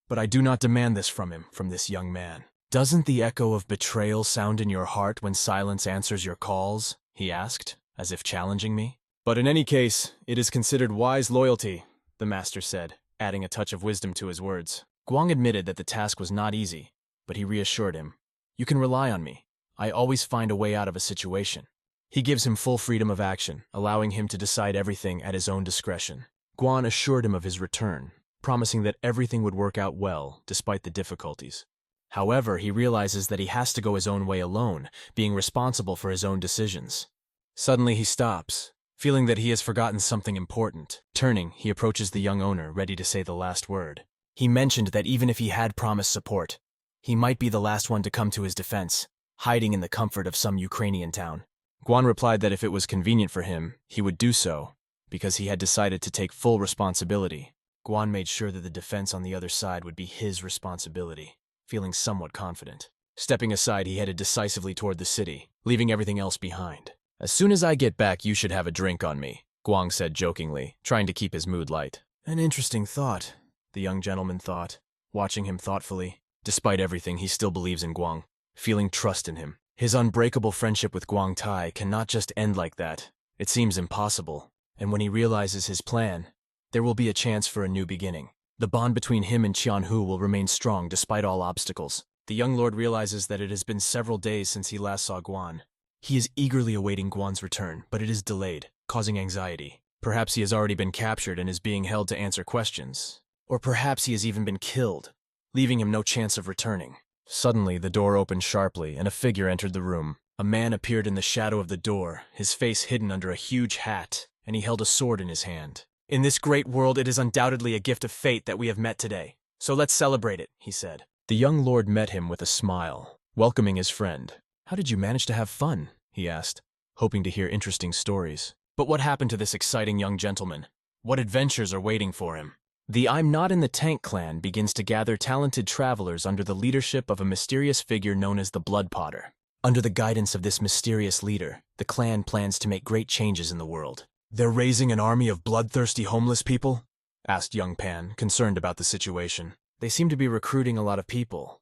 But I do not demand this from this young man." "Doesn't the echo of betrayal sound in your heart when silence answers your calls?" he asked, as if challenging me. "But in any case, it is considered wise loyalty," the master said, adding a touch of wisdom to his words. Guang admitted that the task was not easy, but he reassured him. "You can rely on me. I always find a way out of a situation." He gives him full freedom of action, allowing him to decide everything at his own discretion. Guan assured him of his return, promising that everything would work out well, despite the difficulties. However, he realizes that he has to go his own way alone, being responsible for his own decisions. Suddenly he stops, feeling that he has forgotten something important. Turning, he approaches the young owner, ready to say the last word. He mentioned that even if he had promised support, he might be the last one to come to his defense, hiding in the comfort of some Ukrainian town. Guan replied that if it was convenient for him, he would do so, because he had decided to take full responsibility. Guan made sure that the defense on the other side would be his responsibility, feeling somewhat confident. Stepping aside, he headed decisively toward the city, leaving everything else behind. "As soon as I get back, you should have a drink on me," Guang said jokingly, trying to keep his mood light. An interesting thought, the young gentleman thought, watching him thoughtfully. Despite everything, he still believes in Guang, feeling trust in him. His unbreakable friendship with Guang Tai cannot just end like that. It seems impossible. And when he realizes his plan, there will be a chance for a new beginning. The bond between him and Qianhu will remain strong despite all obstacles. The young lord realizes that it has been several days since he last saw Guan. He is eagerly awaiting Guan's return, but it is delayed, causing anxiety. Perhaps he has already been captured and is being held to answer questions. Or perhaps he has even been killed, leaving him no chance of returning. Suddenly, the door opened sharply, and a figure entered the room. A man appeared in the shadow of the door, his face hidden under a huge hat, and he held a sword in his hand. "In this great world, it is undoubtedly a gift of fate that we have met today. So let's celebrate it," he said. The young lord met him with a smile, welcoming his friend. "How did you manage to have fun?" he asked, hoping to hear interesting stories. But what happened to this exciting young gentleman? What adventures are waiting for him? The I'm Not in the Tank clan begins to gather talented travelers under the leadership of a mysterious figure known as the Blood Potter. Under the guidance of this mysterious leader, the clan plans to make great changes in the world. "They're raising an army of bloodthirsty homeless people?" asked young Pan, concerned about the situation. "They seem to be recruiting a lot of people.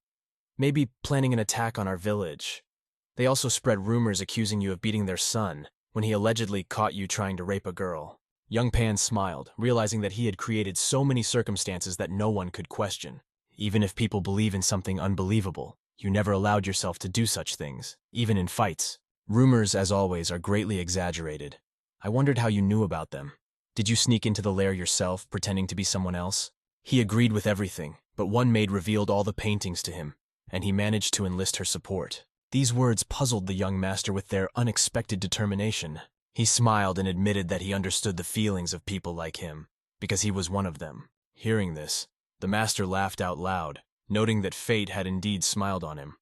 Maybe planning an attack on our village. They also spread rumors accusing you of beating their son when he allegedly caught you trying to rape a girl." Young Pan smiled, realizing that he had created so many circumstances that no one could question. Even if people believe in something unbelievable, you never allowed yourself to do such things, even in fights. Rumors, as always, are greatly exaggerated. I wondered how you knew about them. Did you sneak into the lair yourself, pretending to be someone else? He agreed with everything, but one maid revealed all the paintings to him, and he managed to enlist her support. These words puzzled the young master with their unexpected determination. He smiled and admitted that he understood the feelings of people like him, because he was one of them. Hearing this, the master laughed out loud, noting that fate had indeed smiled on him.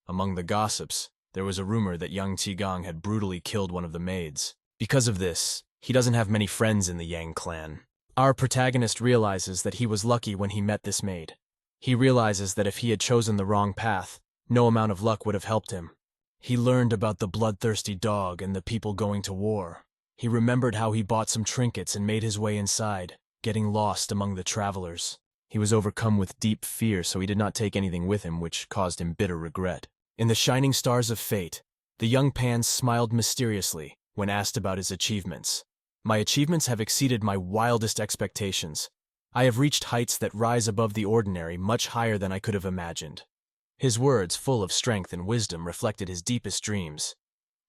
Among the gossips, there was a rumor that young Qigong had brutally killed one of the maids. Because of this, he doesn't have many friends in the Yang clan. Our protagonist realizes that he was lucky when he met this maid. He realizes that if he had chosen the wrong path, no amount of luck would have helped him. He learned about the bloodthirsty dog and the people going to war. He remembered how he bought some trinkets and made his way inside, getting lost among the travelers. He was overcome with deep fear, so he did not take anything with him, which caused him bitter regret. In the shining stars of fate, the young Pan smiled mysteriously when asked about his achievements. "My achievements have exceeded my wildest expectations. I have reached heights that rise above the ordinary, much higher than I could have imagined." His words, full of strength and wisdom, reflected his deepest dreams,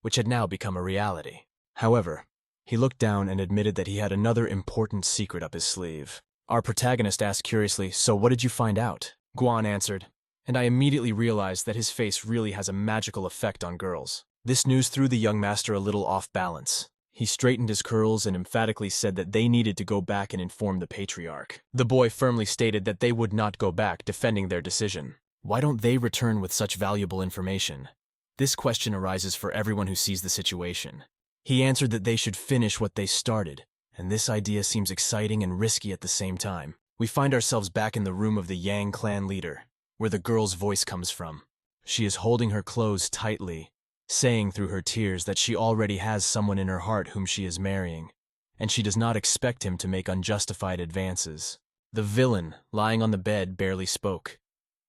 which had now become a reality. However, he looked down and admitted that he had another important secret up his sleeve. Our protagonist asked curiously, "So what did you find out?" Guan answered, and I immediately realized that his face really has a magical effect on girls. This news threw the young master a little off balance. He straightened his curls and emphatically said that they needed to go back and inform the patriarch. The boy firmly stated that they would not go back, defending their decision. Why don't they return with such valuable information? This question arises for everyone who sees the situation. He answered that they should finish what they started, and this idea seems exciting and risky at the same time. We find ourselves back in the room of the Yang clan leader, where the girl's voice comes from. She is holding her clothes tightly, saying through her tears that she already has someone in her heart whom she is marrying, and she does not expect him to make unjustified advances. The villain, lying on the bed, barely spoke.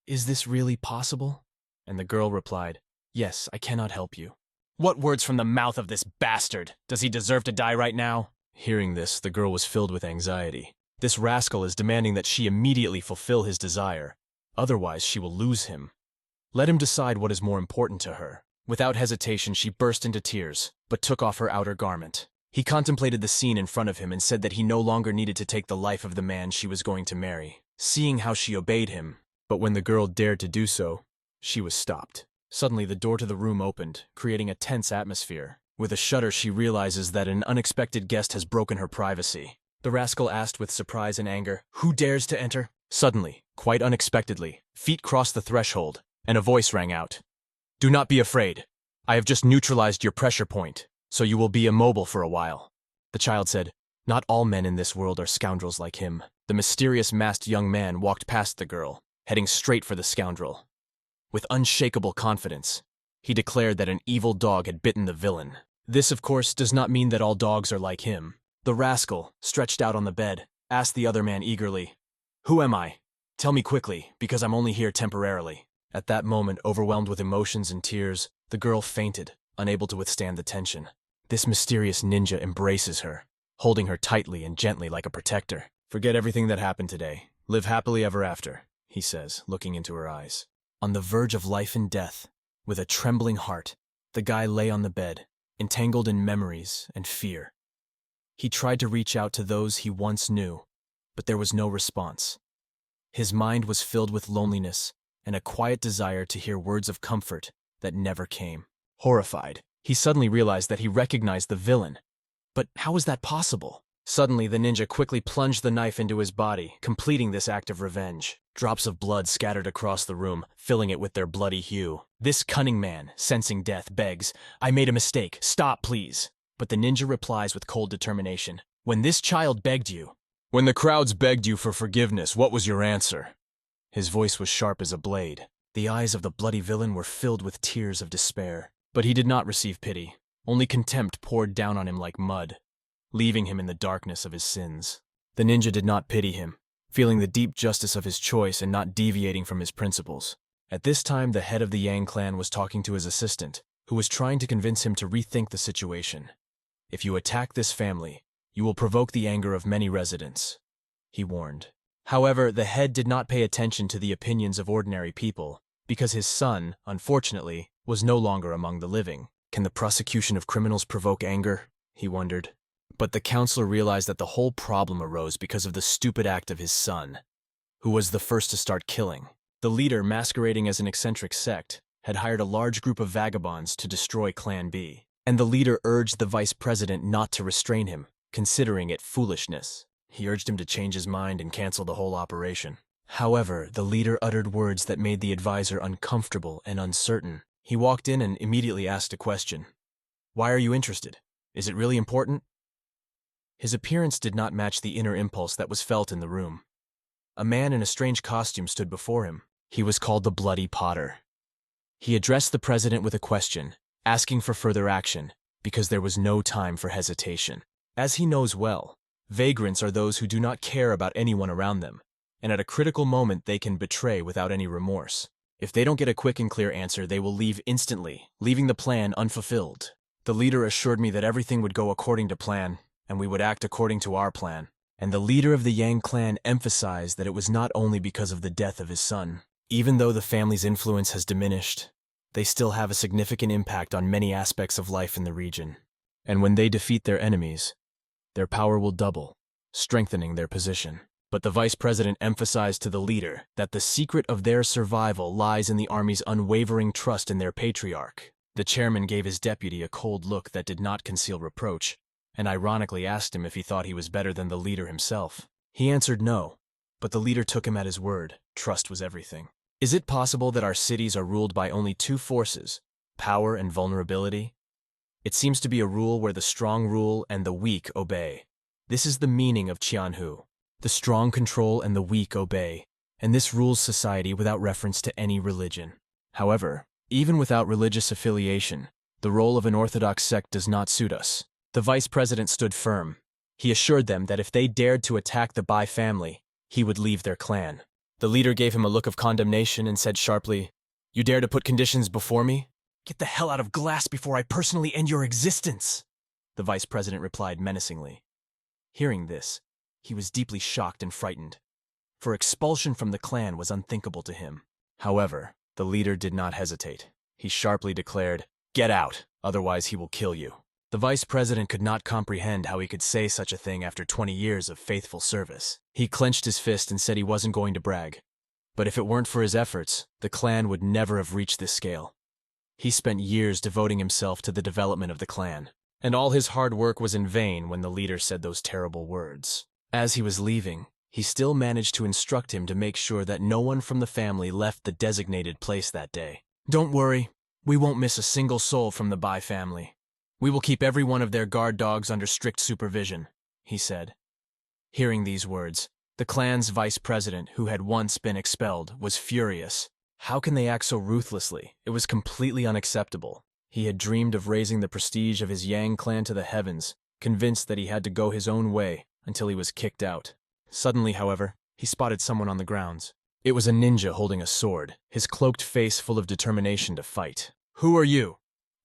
"Is this really possible?" And the girl replied, "Yes, I cannot help you." "What words from the mouth of this bastard? Does he deserve to die right now?" Hearing this, the girl was filled with anxiety. This rascal is demanding that she immediately fulfill his desire. Otherwise, she will lose him. Let him decide what is more important to her. Without hesitation, she burst into tears, but took off her outer garment. He contemplated the scene in front of him and said that he no longer needed to take the life of the man she was going to marry. Seeing how she obeyed him, but when the girl dared to do so, she was stopped. Suddenly, the door to the room opened, creating a tense atmosphere. With a shudder, she realizes that an unexpected guest has broken her privacy. The rascal asked with surprise and anger, "Who dares to enter?" Suddenly, quite unexpectedly, feet crossed the threshold, and a voice rang out. "Do not be afraid. I have just neutralized your pressure point, so you will be immobile for a while." The child said, "Not all men in this world are scoundrels like him." The mysterious masked young man walked past the girl, heading straight for the scoundrel. With unshakable confidence, he declared that an evil dog had bitten the villain. This, of course, does not mean that all dogs are like him. The rascal, stretched out on the bed, asked the other man eagerly, "Who am I? Tell me quickly, because I'm only here temporarily." At that moment, overwhelmed with emotions and tears, the girl fainted, unable to withstand the tension. This mysterious ninja embraces her, holding her tightly and gently like a protector. "Forget everything that happened today. Live happily ever after," he says, looking into her eyes. On the verge of life and death, with a trembling heart, the guy lay on the bed, entangled in memories and fear. He tried to reach out to those he once knew, but there was no response. His mind was filled with loneliness and a quiet desire to hear words of comfort that never came. Horrified, he suddenly realized that he recognized the villain. But how was that possible? Suddenly, the ninja quickly plunged the knife into his body, completing this act of revenge. Drops of blood scattered across the room, filling it with their bloody hue. This cunning man, sensing death, begs, "I made a mistake. Stop, please." but the ninja replies with cold determination. When this child begged you. When the crowds begged you for forgiveness, what was your answer? His voice was sharp as a blade. The eyes of the bloody villain were filled with tears of despair. But he did not receive pity. Only contempt poured down on him like mud, leaving him in the darkness of his sins. The ninja did not pity him, feeling the deep justice of his choice and not deviating from his principles. At this time, the head of the Yang clan was talking to his assistant, who was trying to convince him to rethink the situation. If you attack this family, you will provoke the anger of many residents, he warned. However, the head did not pay attention to the opinions of ordinary people, because his son, unfortunately, was no longer among the living. Can the prosecution of criminals provoke anger? He wondered. But the counselor realized that the whole problem arose because of the stupid act of his son, who was the first to start killing. The leader, masquerading as an eccentric sect, had hired a large group of vagabonds to destroy Clan B, and the leader urged the vice president not to restrain him, considering it foolishness. He urged him to change his mind and cancel the whole operation. However, the leader uttered words that made the advisor uncomfortable and uncertain. He walked in and immediately asked a question. Why are you interested? Is it really important? His appearance did not match the inner impulse that was felt in the room. A man in a strange costume stood before him. He was called the Bloody Potter. He addressed the president with a question, asking for further action, because there was no time for hesitation. As he knows well, vagrants are those who do not care about anyone around them, and at a critical moment they can betray without any remorse. If they don't get a quick and clear answer, they will leave instantly, leaving the plan unfulfilled. The leader assured me that everything would go according to plan, and we would act according to our plan. And the leader of the Yang clan emphasized that it was not only because of the death of his son. Even though the family's influence has diminished, they still have a significant impact on many aspects of life in the region. And when they defeat their enemies, their power will double, strengthening their position. But the vice president emphasized to the leader that the secret of their survival lies in the army's unwavering trust in their patriarch. The chairman gave his deputy a cold look that did not conceal reproach, and ironically asked him if he thought he was better than the leader himself. He answered no, but the leader took him at his word. Trust was everything. Is it possible that our cities are ruled by only two forces, power and vulnerability? It seems to be a rule where the strong rule and the weak obey. This is the meaning of Qianhu. The strong control and the weak obey, and this rules society without reference to any religion. However, even without religious affiliation, the role of an orthodox sect does not suit us. The vice president stood firm. He assured them that if they dared to attack the Bai family, he would leave their clan. The leader gave him a look of condemnation and said sharply, "You dare to put conditions before me? Get the hell out of Glass before I personally end your existence!" The vice president replied menacingly. Hearing this, he was deeply shocked and frightened, for expulsion from the clan was unthinkable to him. However, the leader did not hesitate. He sharply declared, "Get out, otherwise he will kill you." The vice president could not comprehend how he could say such a thing after 20 years of faithful service. He clenched his fist and said he wasn't going to brag. But if it weren't for his efforts, the clan would never have reached this scale. He spent years devoting himself to the development of the clan, and all his hard work was in vain when the leader said those terrible words. As he was leaving, he still managed to instruct him to make sure that no one from the family left the designated place that day. "Don't worry, we won't miss a single soul from the Bai family. We will keep every one of their guard dogs under strict supervision," he said. Hearing these words, the clan's vice president, who had once been expelled, was furious. How can they act so ruthlessly? It was completely unacceptable. He had dreamed of raising the prestige of his Yang clan to the heavens, convinced that he had to go his own way until he was kicked out. Suddenly, however, he spotted someone on the grounds. It was a ninja holding a sword, his cloaked face full of determination to fight. "Who are you?"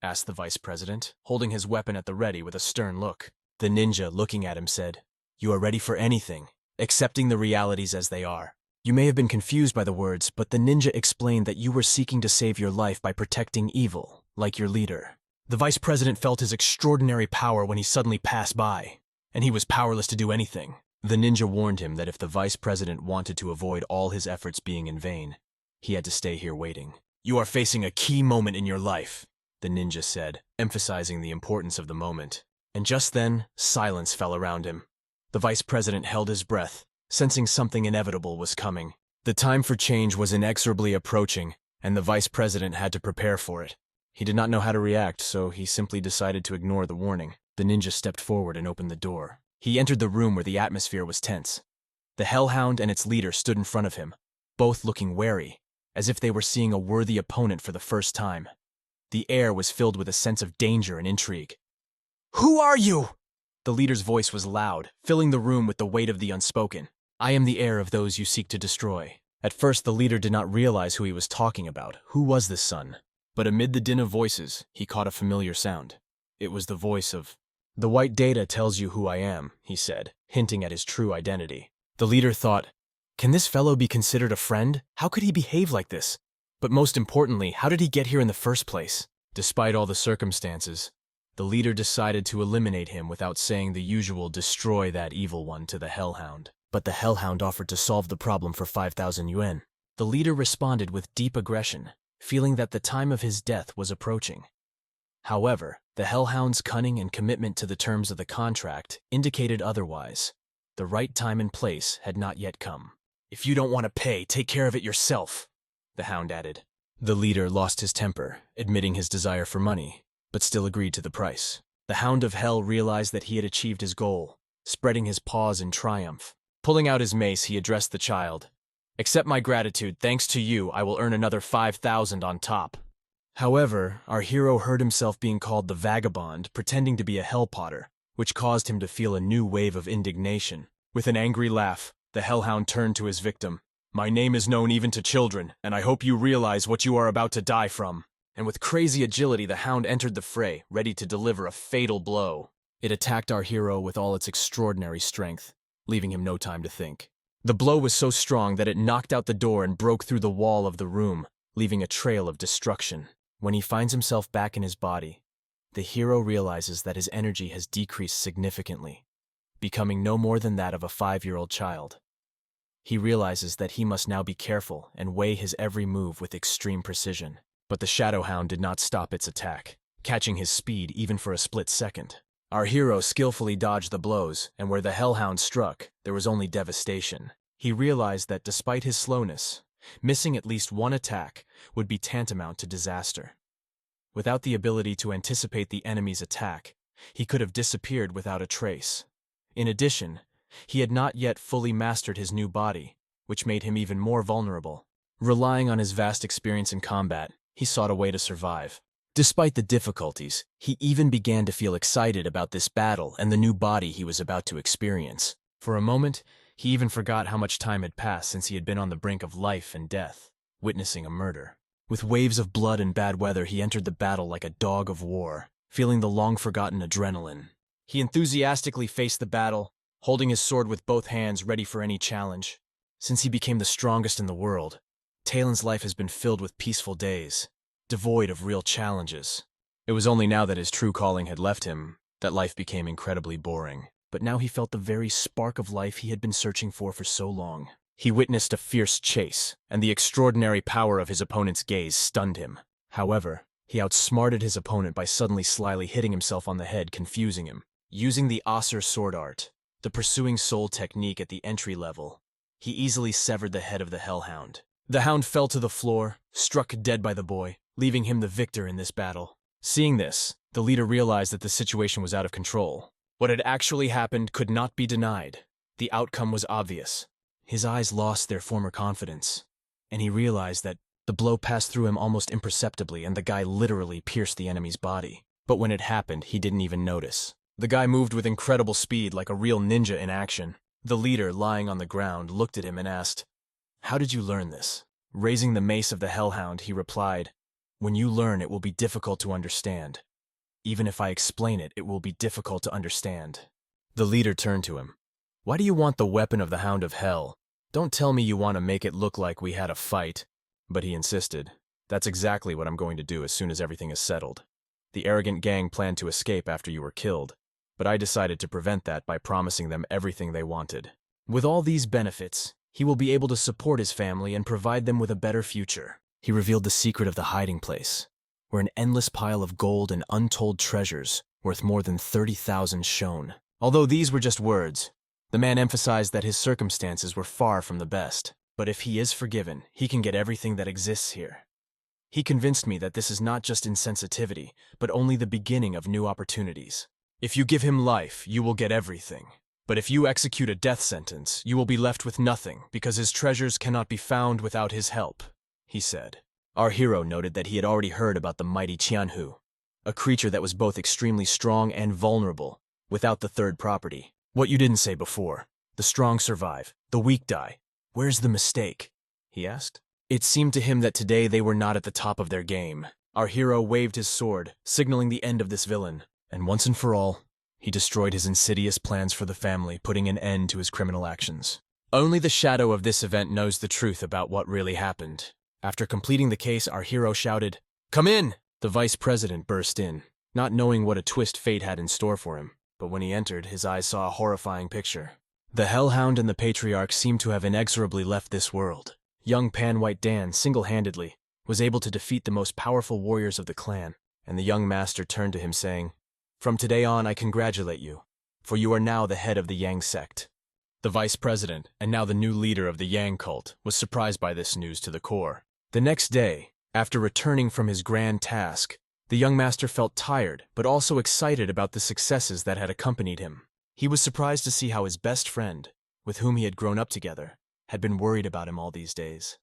asked the vice president, holding his weapon at the ready with a stern look. The ninja, looking at him, said, "You are ready for anything, accepting the realities as they are." You may have been confused by the words, but the ninja explained that you were seeking to save your life by protecting evil, like your leader. The vice president felt his extraordinary power when he suddenly passed by, and he was powerless to do anything. The ninja warned him that if the vice president wanted to avoid all his efforts being in vain, he had to stay here waiting. "You are facing a key moment in your life," the ninja said, emphasizing the importance of the moment. And just then, silence fell around him. The vice president held his breath, sensing something inevitable was coming. The time for change was inexorably approaching, and the vice president had to prepare for it. He did not know how to react, so he simply decided to ignore the warning. The ninja stepped forward and opened the door. He entered the room where the atmosphere was tense. The hellhound and its leader stood in front of him, both looking wary, as if they were seeing a worthy opponent for the first time. The air was filled with a sense of danger and intrigue. "Who are you?" The leader's voice was loud, filling the room with the weight of the unspoken. "I am the heir of those you seek to destroy." At first, the leader did not realize who he was talking about. Who was this son? But amid the din of voices, he caught a familiar sound. It was the voice of... "The white data tells you who I am," he said, hinting at his true identity. The leader thought, can this fellow be considered a friend? How could he behave like this? But most importantly, how did he get here in the first place? Despite all the circumstances, the leader decided to eliminate him without saying the usual "destroy that evil one" to the hellhound. But the hellhound offered to solve the problem for 5,000 yuan. The leader responded with deep aggression, feeling that the time of his death was approaching. However, the hellhound's cunning and commitment to the terms of the contract indicated otherwise. The right time and place had not yet come. "If you don't want to pay, take care of it yourself," the hound added. The leader lost his temper, admitting his desire for money, but still agreed to the price. The hound of hell realized that he had achieved his goal, spreading his paws in triumph. Pulling out his mace, he addressed the child. "Accept my gratitude. Thanks to you, I will earn another 5,000 on top." However, our hero heard himself being called the vagabond, pretending to be a hell potter, which caused him to feel a new wave of indignation. With an angry laugh, the hellhound turned to his victim. "My name is known even to children, and I hope you realize what you are about to die from." And with crazy agility, the hound entered the fray, ready to deliver a fatal blow. It attacked our hero with all its extraordinary strength, leaving him no time to think. The blow was so strong that it knocked out the door and broke through the wall of the room, leaving a trail of destruction. When he finds himself back in his body, the hero realizes that his energy has decreased significantly, becoming no more than that of a 5-year-old child. He realizes that he must now be careful and weigh his every move with extreme precision. But the shadow hound did not stop its attack, catching his speed even for a split second. Our hero skillfully dodged the blows, and where the hellhound struck, there was only devastation. He realized that despite his slowness, missing at least one attack would be tantamount to disaster. Without the ability to anticipate the enemy's attack, he could have disappeared without a trace. In addition, he had not yet fully mastered his new body, which made him even more vulnerable. Relying on his vast experience in combat, he sought a way to survive. Despite the difficulties, he even began to feel excited about this battle and the new body he was about to experience. For a moment, he even forgot how much time had passed since he had been on the brink of life and death, witnessing a murder. With waves of blood and bad weather, he entered the battle like a dog of war, feeling the long-forgotten adrenaline. He enthusiastically faced the battle, holding his sword with both hands ready for any challenge. Since he became the strongest in the world, Talon's life has been filled with peaceful days, devoid of real challenges. It was only now that his true calling had left him that life became incredibly boring. But now he felt the very spark of life he had been searching for so long. He witnessed a fierce chase, and the extraordinary power of his opponent's gaze stunned him. However, he outsmarted his opponent by suddenly slyly hitting himself on the head, confusing him. Using the Asura sword art, the pursuing soul technique at the entry level, he easily severed the head of the hellhound. The hound fell to the floor, struck dead by the boy, leaving him the victor in this battle. Seeing this, the leader realized that the situation was out of control. What had actually happened could not be denied. The outcome was obvious. His eyes lost their former confidence, and he realized that the blow passed through him almost imperceptibly and the guy literally pierced the enemy's body. But when it happened, he didn't even notice. The guy moved with incredible speed like a real ninja in action. The leader, lying on the ground, looked at him and asked, "How did you learn this?" Raising the mace of the hellhound, he replied, "When you learn, it will be difficult to understand. Even if I explain it, it will be difficult to understand." The leader turned to him. "Why do you want the weapon of the Hound of Hell? Don't tell me you want to make it look like we had a fight." But he insisted, "That's exactly what I'm going to do as soon as everything is settled. The arrogant gang planned to escape after you were killed, but I decided to prevent that by promising them everything they wanted. With all these benefits, he will be able to support his family and provide them with a better future." He revealed the secret of the hiding place, where an endless pile of gold and untold treasures worth more than 30,000 shone. Although these were just words, the man emphasized that his circumstances were far from the best. But if he is forgiven, he can get everything that exists here. He convinced me that this is not just insensitivity, but only the beginning of new opportunities. If you give him life, you will get everything. But if you execute a death sentence, you will be left with nothing, because his treasures cannot be found without his help, he said. Our hero noted that he had already heard about the mighty Qianhu, a creature that was both extremely strong and vulnerable, without the third property. What you didn't say before. The strong survive, the weak die. Where's the mistake? He asked. It seemed to him that today they were not at the top of their game. Our hero waved his sword, signaling the end of this villain, and once and for all, he destroyed his insidious plans for the family, putting an end to his criminal actions. Only the shadow of this event knows the truth about what really happened. After completing the case, our hero shouted, "Come in!" The vice president burst in, not knowing what a twist fate had in store for him, but when he entered, his eyes saw a horrifying picture. The Hellhound and the Patriarch seemed to have inexorably left this world. Young Pan-White Dan, single-handedly, was able to defeat the most powerful warriors of the clan, and the young master turned to him saying, "From today on, I congratulate you, for you are now the head of the Yang sect." The vice president, and now the new leader of the Yang cult, was surprised by this news to the core. The next day, after returning from his grand task, the young master felt tired, but also excited about the successes that had accompanied him. He was surprised to see how his best friend, with whom he had grown up together, had been worried about him all these days.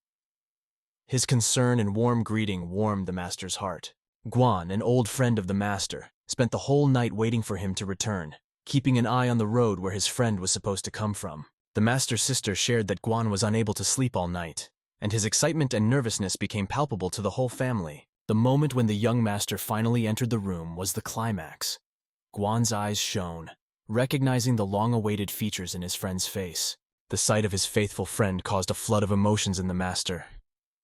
His concern and warm greeting warmed the master's heart. Guan, an old friend of the master, spent the whole night waiting for him to return, keeping an eye on the road where his friend was supposed to come from. The master's sister shared that Guan was unable to sleep all night, and his excitement and nervousness became palpable to the whole family. The moment when the young master finally entered the room was the climax. Guan's eyes shone, recognizing the long-awaited features in his friend's face. The sight of his faithful friend caused a flood of emotions in the master.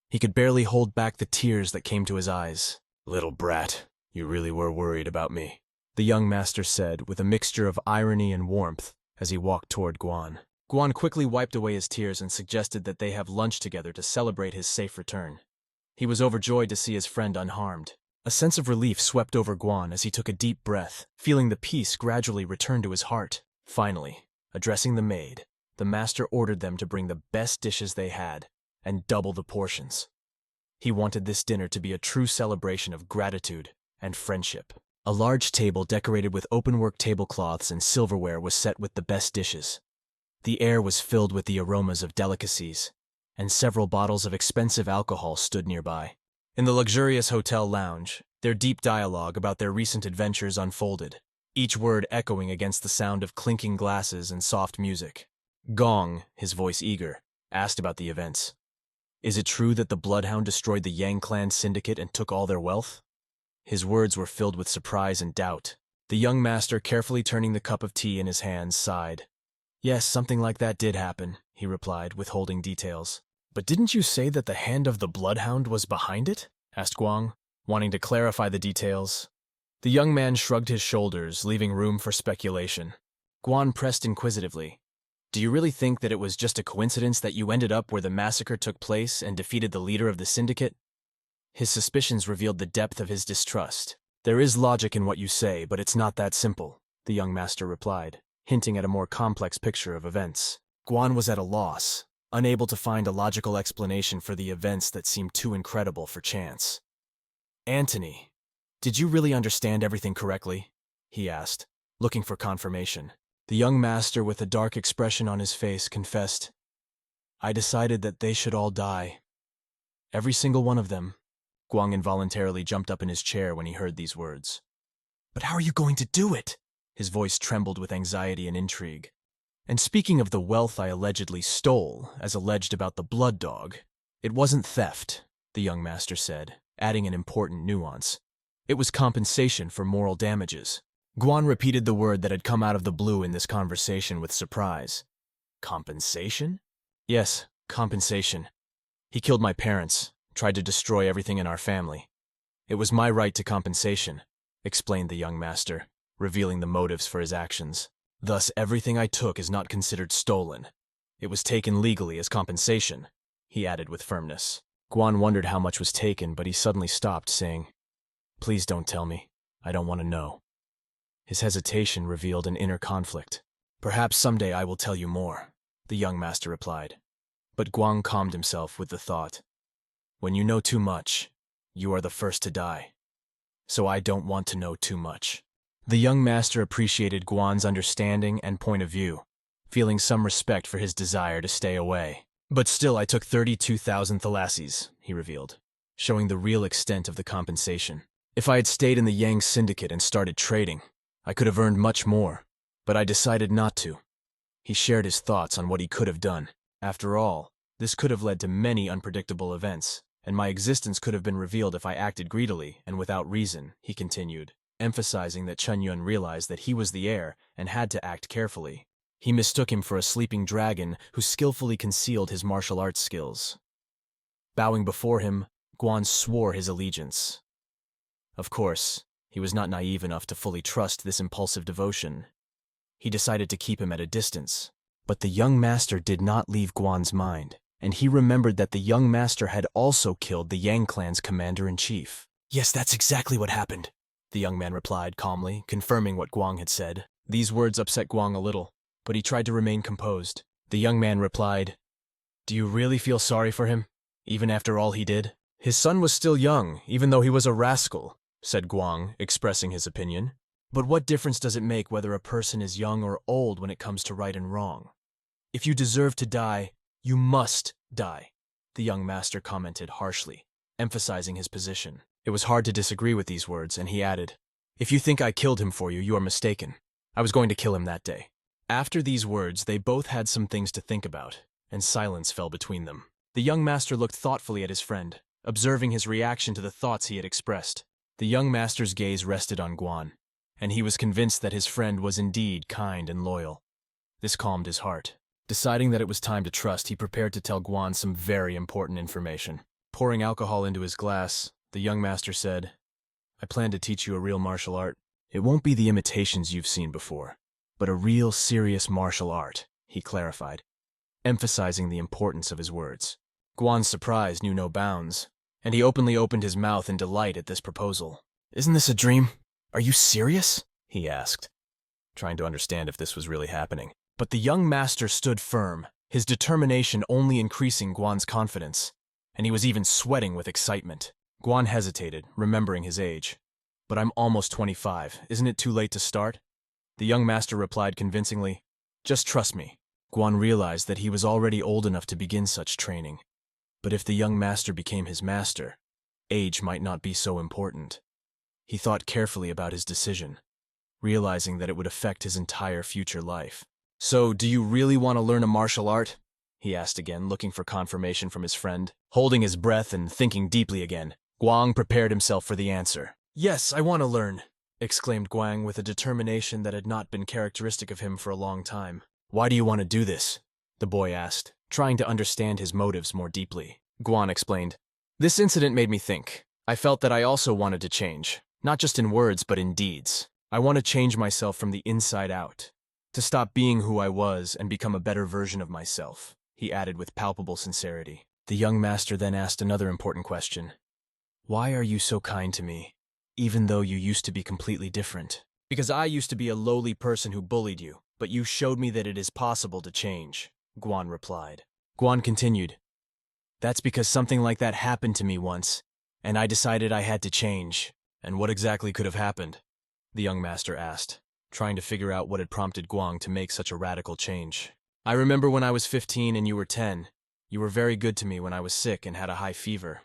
He could barely hold back the tears that came to his eyes. "Little brat, you really were worried about me," the young master said with a mixture of irony and warmth as he walked toward Guan. Guan quickly wiped away his tears and suggested that they have lunch together to celebrate his safe return. He was overjoyed to see his friend unharmed. A sense of relief swept over Guan as he took a deep breath, feeling the peace gradually return to his heart. Finally, addressing the maid, the master ordered them to bring the best dishes they had and double the portions. He wanted this dinner to be a true celebration of gratitude and friendship. A large table decorated with openwork tablecloths and silverware was set with the best dishes. The air was filled with the aromas of delicacies, and several bottles of expensive alcohol stood nearby. In the luxurious hotel lounge, their deep dialogue about their recent adventures unfolded, each word echoing against the sound of clinking glasses and soft music. Gong, his voice eager, asked about the events. "Is it true that the Bloodhound destroyed the Yang clan syndicate and took all their wealth?" His words were filled with surprise and doubt. The young master, carefully turning the cup of tea in his hands, sighed. "Yes, something like that did happen," he replied, withholding details. "But didn't you say that the hand of the Bloodhound was behind it?" asked Guang, wanting to clarify the details. The young man shrugged his shoulders, leaving room for speculation. Guan pressed inquisitively, "Do you really think that it was just a coincidence that you ended up where the massacre took place and defeated the leader of the syndicate?" His suspicions revealed the depth of his distrust. "There is logic in what you say, but it's not that simple," the young master replied, hinting at a more complex picture of events. Guan was at a loss, unable to find a logical explanation for the events that seemed too incredible for chance. "Antony, did you really understand everything correctly?" he asked, looking for confirmation. The young master, with a dark expression on his face, confessed, "I decided that they should all die. Every single one of them." Guang involuntarily jumped up in his chair when he heard these words. "But how are you going to do it?" His voice trembled with anxiety and intrigue. "And speaking of the wealth I allegedly stole, as alleged about the blood dog, it wasn't theft," the young master said, adding an important nuance. "It was compensation for moral damages." Guan repeated the word that had come out of the blue in this conversation with surprise. "Compensation?" "Yes, compensation. He killed my parents, tried to destroy everything in our family. It was my right to compensation," explained the young master, revealing the motives for his actions. "Thus, everything I took is not considered stolen. It was taken legally as compensation," he added with firmness. Guan wondered how much was taken, but he suddenly stopped, saying, "Please don't tell me. I don't want to know." His hesitation revealed an inner conflict. "Perhaps someday I will tell you more," the young master replied. But Guang calmed himself with the thought, "When you know too much, you are the first to die. So I don't want to know too much." The young master appreciated Guan's understanding and point of view, feeling some respect for his desire to stay away. But still, I took 32,000 thalasses, he revealed, showing the real extent of the compensation. If I had stayed in the Yang syndicate and started trading, I could have earned much more, but I decided not to. He shared his thoughts on what he could have done. After all, this could have led to many unpredictable events, and my existence could have been revealed if I acted greedily and without reason, he continued, emphasizing that Chunyun realized that he was the heir and had to act carefully. He mistook him for a sleeping dragon who skillfully concealed his martial arts skills. Bowing before him, Guan swore his allegiance. Of course, he was not naive enough to fully trust this impulsive devotion. He decided to keep him at a distance. But the young master did not leave Guan's mind, and he remembered that the young master had also killed the Yang clan's commander-in-chief. Yes, that's exactly what happened, the young man replied calmly, confirming what Guang had said. These words upset Guang a little, but he tried to remain composed. The young man replied, "Do you really feel sorry for him, even after all he did?" "His son was still young, even though he was a rascal," said Guang, expressing his opinion. "But what difference does it make whether a person is young or old when it comes to right and wrong? If you deserve to die, you must die," the young master commented harshly, emphasizing his position. It was hard to disagree with these words, and he added, "If you think I killed him for you, you are mistaken. I was going to kill him that day." After these words, they both had some things to think about, and silence fell between them. The young master looked thoughtfully at his friend, observing his reaction to the thoughts he had expressed. The young master's gaze rested on Guan, and he was convinced that his friend was indeed kind and loyal. This calmed his heart. Deciding that it was time to trust, he prepared to tell Guan some very important information. Pouring alcohol into his glass, the young master said, "I plan to teach you a real martial art. It won't be the imitations you've seen before, but a real serious martial art," he clarified, emphasizing the importance of his words. Guan's surprise knew no bounds, and he openly opened his mouth in delight at this proposal. "Isn't this a dream? Are you serious?" he asked, trying to understand if this was really happening. But the young master stood firm, his determination only increasing Guan's confidence, and he was even sweating with excitement. Guan hesitated, remembering his age. "But I'm almost 25. Isn't it too late to start?" The young master replied convincingly, "Just trust me." Guan realized that he was already old enough to begin such training. But if the young master became his master, age might not be so important. He thought carefully about his decision, realizing that it would affect his entire future life. "So, do you really want to learn a martial art?" he asked again, looking for confirmation from his friend. Holding his breath and thinking deeply again, Guang prepared himself for the answer. "Yes, I want to learn," exclaimed Guang with a determination that had not been characteristic of him for a long time. "Why do you want to do this?" the boy asked, trying to understand his motives more deeply. Guan explained, "This incident made me think. I felt that I also wanted to change, not just in words but in deeds. I want to change myself from the inside out. To stop being who I was and become a better version of myself," he added with palpable sincerity. The young master then asked another important question. "Why are you so kind to me, even though you used to be completely different?" "Because I used to be a lowly person who bullied you, but you showed me that it is possible to change," Guan replied. Guan continued, "That's because something like that happened to me once, and I decided I had to change." "And what exactly could have happened?" the young master asked, trying to figure out what had prompted Guang to make such a radical change. "I remember when I was 15 and you were 10. You were very good to me when I was sick and had a high fever.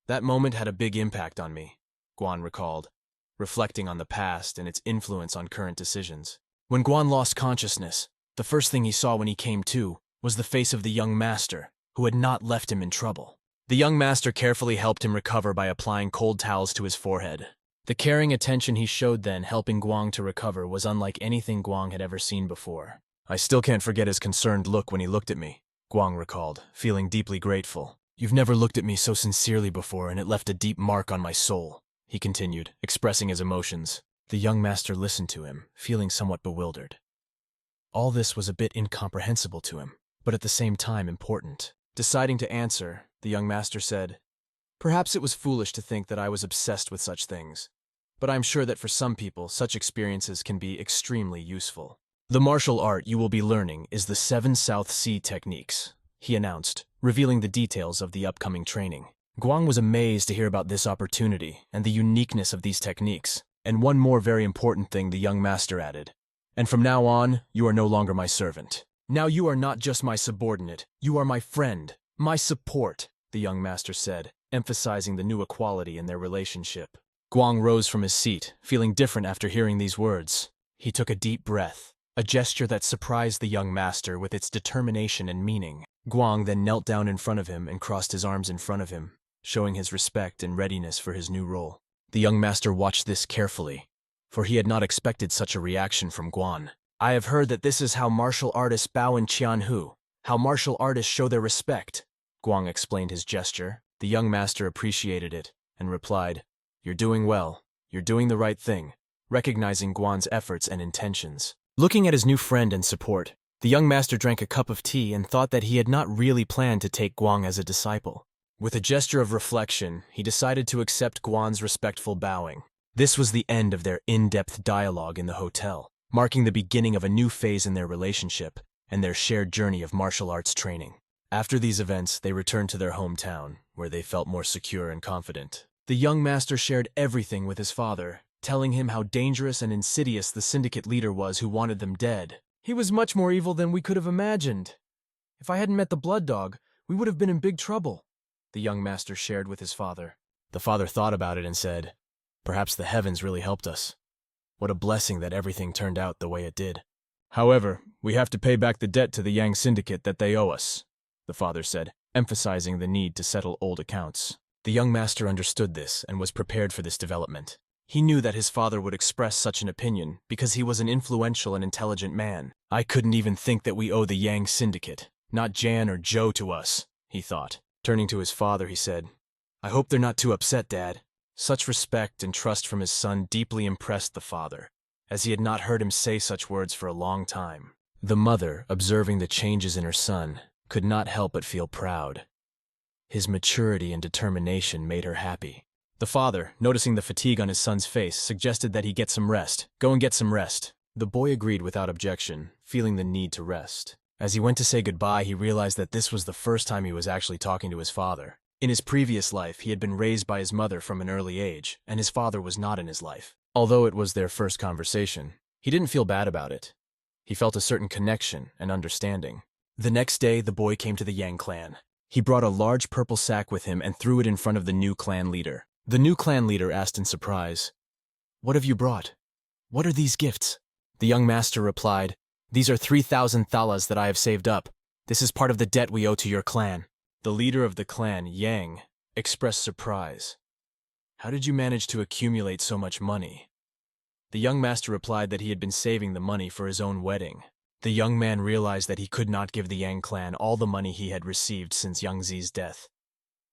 That moment had a big impact on me," Guan recalled, reflecting on the past and its influence on current decisions. When Guan lost consciousness, the first thing he saw when he came to was the face of the young master, who had not left him in trouble. The young master carefully helped him recover by applying cold towels to his forehead. The caring attention he showed then, helping Guang to recover, was unlike anything Guang had ever seen before. "I still can't forget his concerned look when he looked at me," Guang recalled, feeling deeply grateful. "You've never looked at me so sincerely before, and it left a deep mark on my soul," he continued, expressing his emotions. The young master listened to him, feeling somewhat bewildered. All this was a bit incomprehensible to him, but at the same time important. Deciding to answer, the young master said, "Perhaps it was foolish to think that I was obsessed with such things, but I'm sure that for some people, such experiences can be extremely useful. The martial art you will be learning is the 7 South Sea techniques," he announced, revealing the details of the upcoming training. Guang was amazed to hear about this opportunity and the uniqueness of these techniques. And one more very important thing the young master added. And from now on, you are no longer my servant. Now you are not just my subordinate, you are my friend, my support, the young master said, emphasizing the new equality in their relationship. Guang rose from his seat, feeling different after hearing these words. He took a deep breath, a gesture that surprised the young master with its determination and meaning. Guang then knelt down in front of him and crossed his arms in front of him, showing his respect and readiness for his new role. The young master watched this carefully, for he had not expected such a reaction from Guan. I have heard that this is how martial artists bow in Qianhu, how martial artists show their respect. Guang explained his gesture. The young master appreciated it and replied, You're doing well. You're doing the right thing, recognizing Guan's efforts and intentions. Looking at his new friend and support, the young master drank a cup of tea and thought that he had not really planned to take Guang as a disciple. With a gesture of reflection, he decided to accept Guan's respectful bowing. This was the end of their in-depth dialogue in the hotel, marking the beginning of a new phase in their relationship and their shared journey of martial arts training. After these events, they returned to their hometown, where they felt more secure and confident. The young master shared everything with his father, telling him how dangerous and insidious the syndicate leader was who wanted them dead. He was much more evil than we could have imagined. If I hadn't met the blood dog, we would have been in big trouble, the young master shared with his father. The father thought about it and said, Perhaps the heavens really helped us. What a blessing that everything turned out the way it did. However, we have to pay back the debt to the Yang Syndicate that they owe us, the father said, emphasizing the need to settle old accounts. The young master understood this and was prepared for this development. He knew that his father would express such an opinion because he was an influential and intelligent man. I couldn't even think that we owe the Yang Syndicate, not Jan or Joe to us, he thought. Turning to his father, he said, I hope they're not too upset, Dad. Such respect and trust from his son deeply impressed the father, as he had not heard him say such words for a long time. The mother, observing the changes in her son, could not help but feel proud. His maturity and determination made her happy. The father, noticing the fatigue on his son's face, suggested that he get some rest. Go and get some rest. The boy agreed without objection, feeling the need to rest. As he went to say goodbye, he realized that this was the first time he was actually talking to his father. In his previous life, he had been raised by his mother from an early age, and his father was not in his life. Although it was their first conversation, he didn't feel bad about it. He felt a certain connection and understanding. The next day, the boy came to the Yang clan. He brought a large purple sack with him and threw it in front of the new clan leader. The new clan leader asked in surprise, What have you brought? What are these gifts? The young master replied, These are 3,000 thalas that I have saved up. This is part of the debt we owe to your clan. The leader of the clan, Yang, expressed surprise. How did you manage to accumulate so much money? The young master replied that he had been saving the money for his own wedding. The young man realized that he could not give the Yang clan all the money he had received since Yang Zi's death.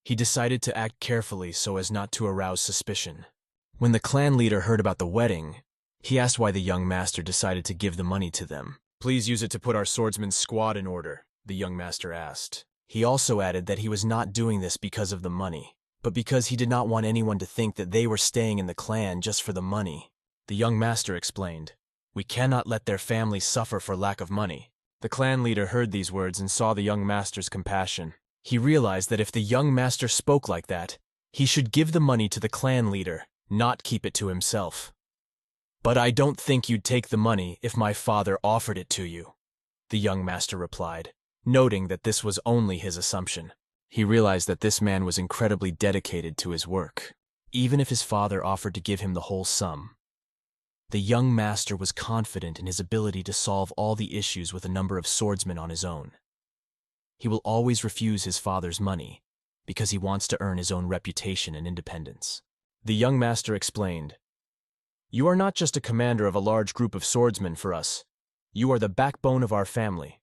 He decided to act carefully so as not to arouse suspicion. When the clan leader heard about the wedding, he asked why the young master decided to give the money to them. Please use it to put our swordsman's squad in order, the young master asked. He also added that he was not doing this because of the money, but because he did not want anyone to think that they were staying in the clan just for the money. The young master explained, We cannot let their families suffer for lack of money. The clan leader heard these words and saw the young master's compassion. He realized that if the young master spoke like that, he should give the money to the clan leader, not keep it to himself. But I don't think you'd take the money if my father offered it to you, the young master replied, noting that this was only his assumption. He realized that this man was incredibly dedicated to his work. Even if his father offered to give him the whole sum, the young master was confident in his ability to solve all the issues with a number of swordsmen on his own. He will always refuse his father's money because he wants to earn his own reputation and independence. The young master explained, You are not just a commander of a large group of swordsmen for us. You are the backbone of our family.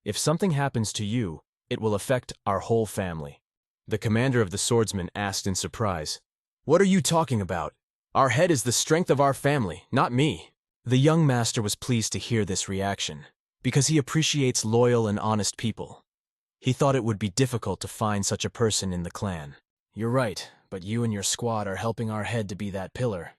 If something happens to you, it will affect our whole family. The commander of the swordsmen asked in surprise, What are you talking about? Our head is the strength of our family, not me. The young master was pleased to hear this reaction, because he appreciates loyal and honest people. He thought it would be difficult to find such a person in the clan. You're right, but you and your squad are helping our head to be that pillar.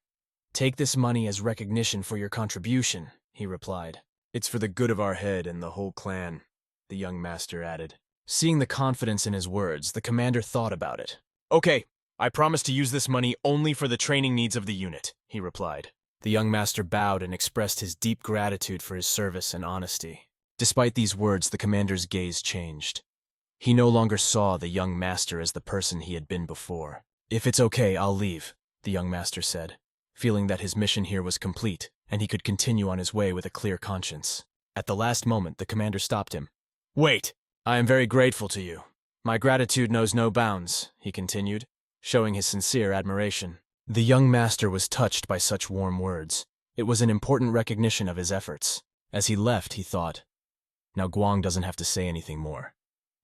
Take this money as recognition for your contribution, he replied. It's for the good of our head and the whole clan, the young master added. Seeing the confidence in his words, the commander thought about it. Okay, I promise to use this money only for the training needs of the unit, he replied. The young master bowed and expressed his deep gratitude for his service and honesty. Despite these words, the commander's gaze changed. He no longer saw the young master as the person he had been before. If it's okay, I'll leave, the young master said, feeling that his mission here was complete and he could continue on his way with a clear conscience. At the last moment, the commander stopped him. Wait! I am very grateful to you. My gratitude knows no bounds, he continued, showing his sincere admiration. The young master was touched by such warm words. It was an important recognition of his efforts. As he left, he thought, now Guang doesn't have to say anything more.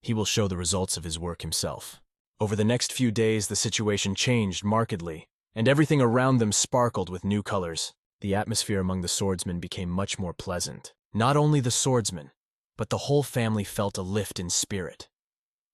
He will show the results of his work himself. Over the next few days, the situation changed markedly, and everything around them sparkled with new colors. The atmosphere among the swordsmen became much more pleasant. Not only the swordsmen, but the whole family felt a lift in spirit.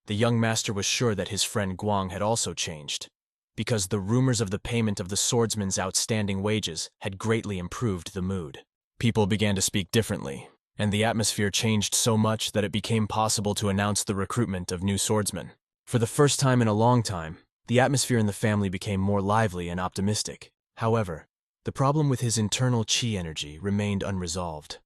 The young master was sure that his friend Guang had also changed, because the rumors of the payment of the swordsmen's outstanding wages had greatly improved the mood. People began to speak differently, and the atmosphere changed so much that it became possible to announce the recruitment of new swordsmen. For the first time in a long time, the atmosphere in the family became more lively and optimistic. However, the problem with his internal chi energy remained unresolved.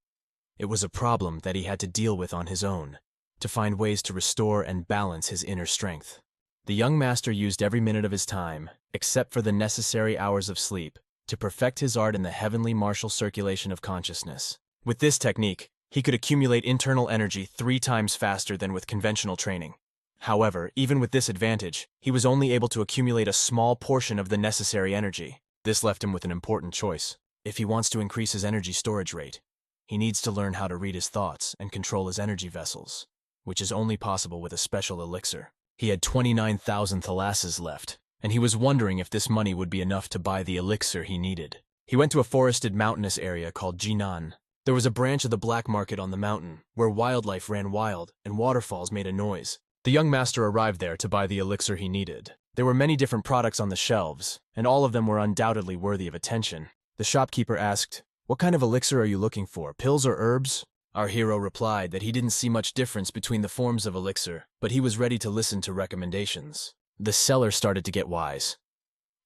It was a problem that he had to deal with on his own, to find ways to restore and balance his inner strength. The young master used every minute of his time, except for the necessary hours of sleep, to perfect his art in the heavenly martial circulation of consciousness. With this technique, he could accumulate internal energy 3 times faster than with conventional training. However, even with this advantage, he was only able to accumulate a small portion of the necessary energy. This left him with an important choice. If he wants to increase his energy storage rate, he needs to learn how to read his thoughts and control his energy vessels, which is only possible with a special elixir. He had 29,000 thalasses left, and he was wondering if this money would be enough to buy the elixir he needed. He went to a forested mountainous area called Jinan. There was a branch of the black market on the mountain, where wildlife ran wild and waterfalls made a noise. The young master arrived there to buy the elixir he needed. There were many different products on the shelves, and all of them were undoubtedly worthy of attention. The shopkeeper asked, "What kind of elixir are you looking for, pills or herbs?" Our hero replied that he didn't see much difference between the forms of elixir, but he was ready to listen to recommendations. The seller started to get wise.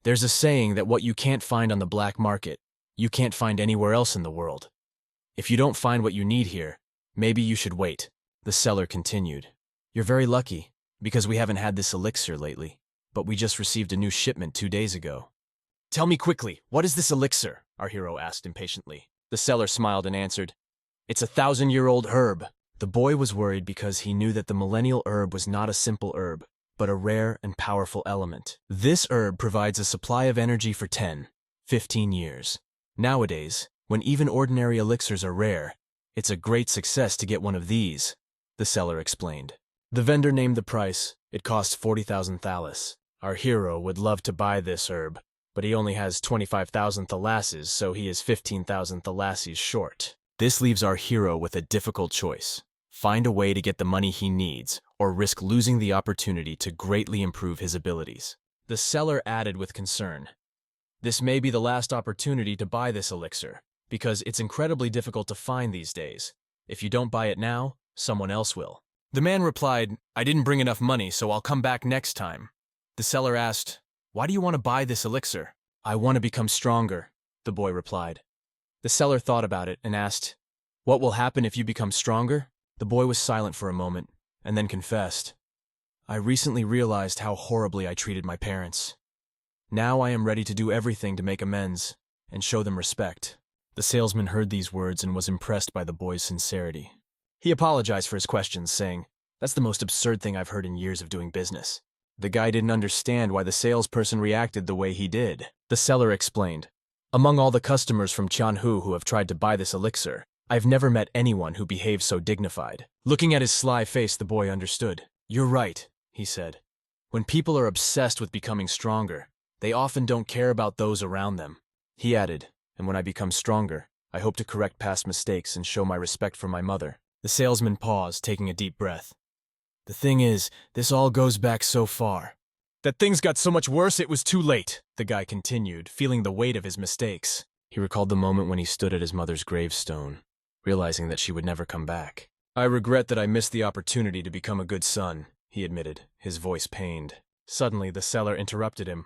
There's a saying that what you can't find on the black market, you can't find anywhere else in the world. If you don't find what you need here, maybe you should wait. The seller continued. You're very lucky, because we haven't had this elixir lately, but we just received a new shipment 2 days ago. Tell me quickly, what is this elixir? Our hero asked impatiently. The seller smiled and answered, It's a 1,000-year-old herb. The boy was worried because he knew that the millennial herb was not a simple herb, but a rare and powerful element. This herb provides a supply of energy for 10, 15 years. Nowadays, when even ordinary elixirs are rare, it's a great success to get one of these, the seller explained. The vendor named the price. It costs 40,000 thalas. Our hero would love to buy this herb, but he only has 25,000 thalasses, so he is 15,000 thalasses short. This leaves our hero with a difficult choice. Find a way to get the money he needs, or risk losing the opportunity to greatly improve his abilities. The seller added with concern, This may be the last opportunity to buy this elixir, because it's incredibly difficult to find these days. If you don't buy it now, someone else will. The man replied, I didn't bring enough money, so I'll come back next time. The seller asked, Why do you want to buy this elixir? I want to become stronger, the boy replied. The seller thought about it and asked, What will happen if you become stronger? The boy was silent for a moment, and then confessed, I recently realized how horribly I treated my parents. Now I am ready to do everything to make amends and show them respect. The salesman heard these words and was impressed by the boy's sincerity. He apologized for his questions, saying, That's the most absurd thing I've heard in years of doing business. The guy didn't understand why the salesperson reacted the way he did. The seller explained, Among all the customers from Tianhu who have tried to buy this elixir, I've never met anyone who behaves so dignified. Looking at his sly face, the boy understood. You're right, he said. When people are obsessed with becoming stronger, they often don't care about those around them. He added, And when I become stronger, I hope to correct past mistakes and show my respect for my mother. The salesman paused, taking a deep breath. The thing is, this all goes back so far. That things got so much worse it was too late, the guy continued, feeling the weight of his mistakes. He recalled the moment when he stood at his mother's gravestone, realizing that she would never come back. I regret that I missed the opportunity to become a good son, he admitted, his voice pained. Suddenly, the seller interrupted him.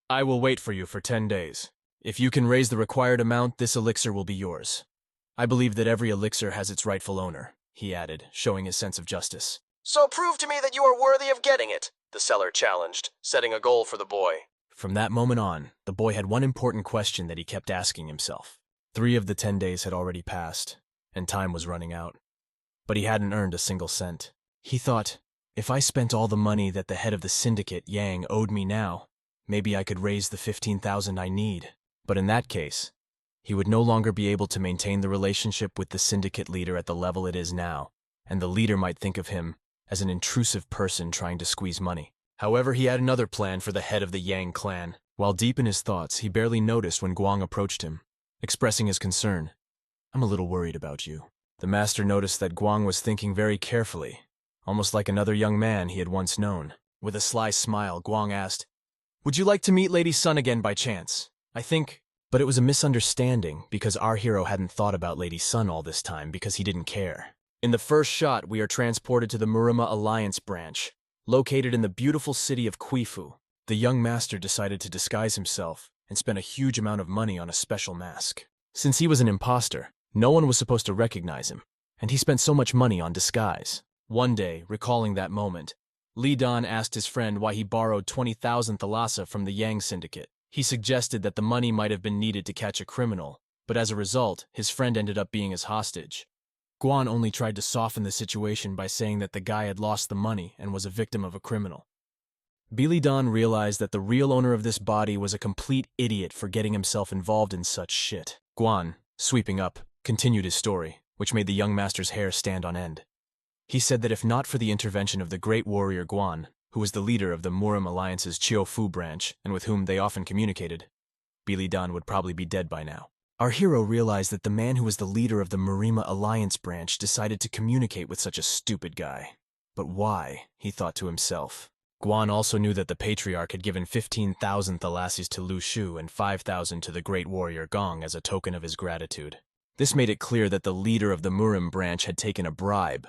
I will wait for you for 10 days. If you can raise the required amount, this elixir will be yours. I believe that every elixir has its rightful owner, he added, showing his sense of justice. So prove to me that you are worthy of getting it, the seller challenged, setting a goal for the boy. From that moment on, the boy had one important question that he kept asking himself. 3 of the 10 days had already passed, and time was running out. But he hadn't earned a single cent. He thought, if I spent all the money that the head of the syndicate, Yang, owed me now, maybe I could raise the 15,000 I need. But in that case, he would no longer be able to maintain the relationship with the syndicate leader at the level it is now, and the leader might think of him as an intrusive person trying to squeeze money. However, he had another plan for the head of the Yang clan. While deep in his thoughts, he barely noticed when Guang approached him, expressing his concern. I'm a little worried about you. The master noticed that Guang was thinking very carefully, almost like another young man he had once known. With a sly smile, Guang asked, Would you like to meet Lady Sun again by chance? I think... But it was a misunderstanding because our hero hadn't thought about Lady Sun all this time because he didn't care. In the first shot, we are transported to the Murima Alliance branch, located in the beautiful city of Quifu. The young master decided to disguise himself and spent a huge amount of money on a special mask. Since he was an imposter, no one was supposed to recognize him, and he spent so much money on disguise. One day, recalling that moment, Li Dan asked his friend why he borrowed 20,000 thalassa from the Yang syndicate. He suggested that the money might have been needed to catch a criminal, but as a result, his friend ended up being his hostage. Guan only tried to soften the situation by saying that the guy had lost the money and was a victim of a criminal. Li Dan realized that the real owner of this body was a complete idiot for getting himself involved in such shit. Guan, sweeping up, continued his story, which made the young master's hair stand on end. He said that if not for the intervention of the great warrior Guan, who was the leader of the Murim Alliance's Chiofu branch and with whom they often communicated, Li Dan would probably be dead by now. Our hero realized that the man who was the leader of the Murima Alliance branch decided to communicate with such a stupid guy. But why? He thought to himself. Guan also knew that the patriarch had given 15,000 thalassis to Lu Shu and 5,000 to the great warrior Gong as a token of his gratitude. This made it clear that the leader of the Murim branch had taken a bribe,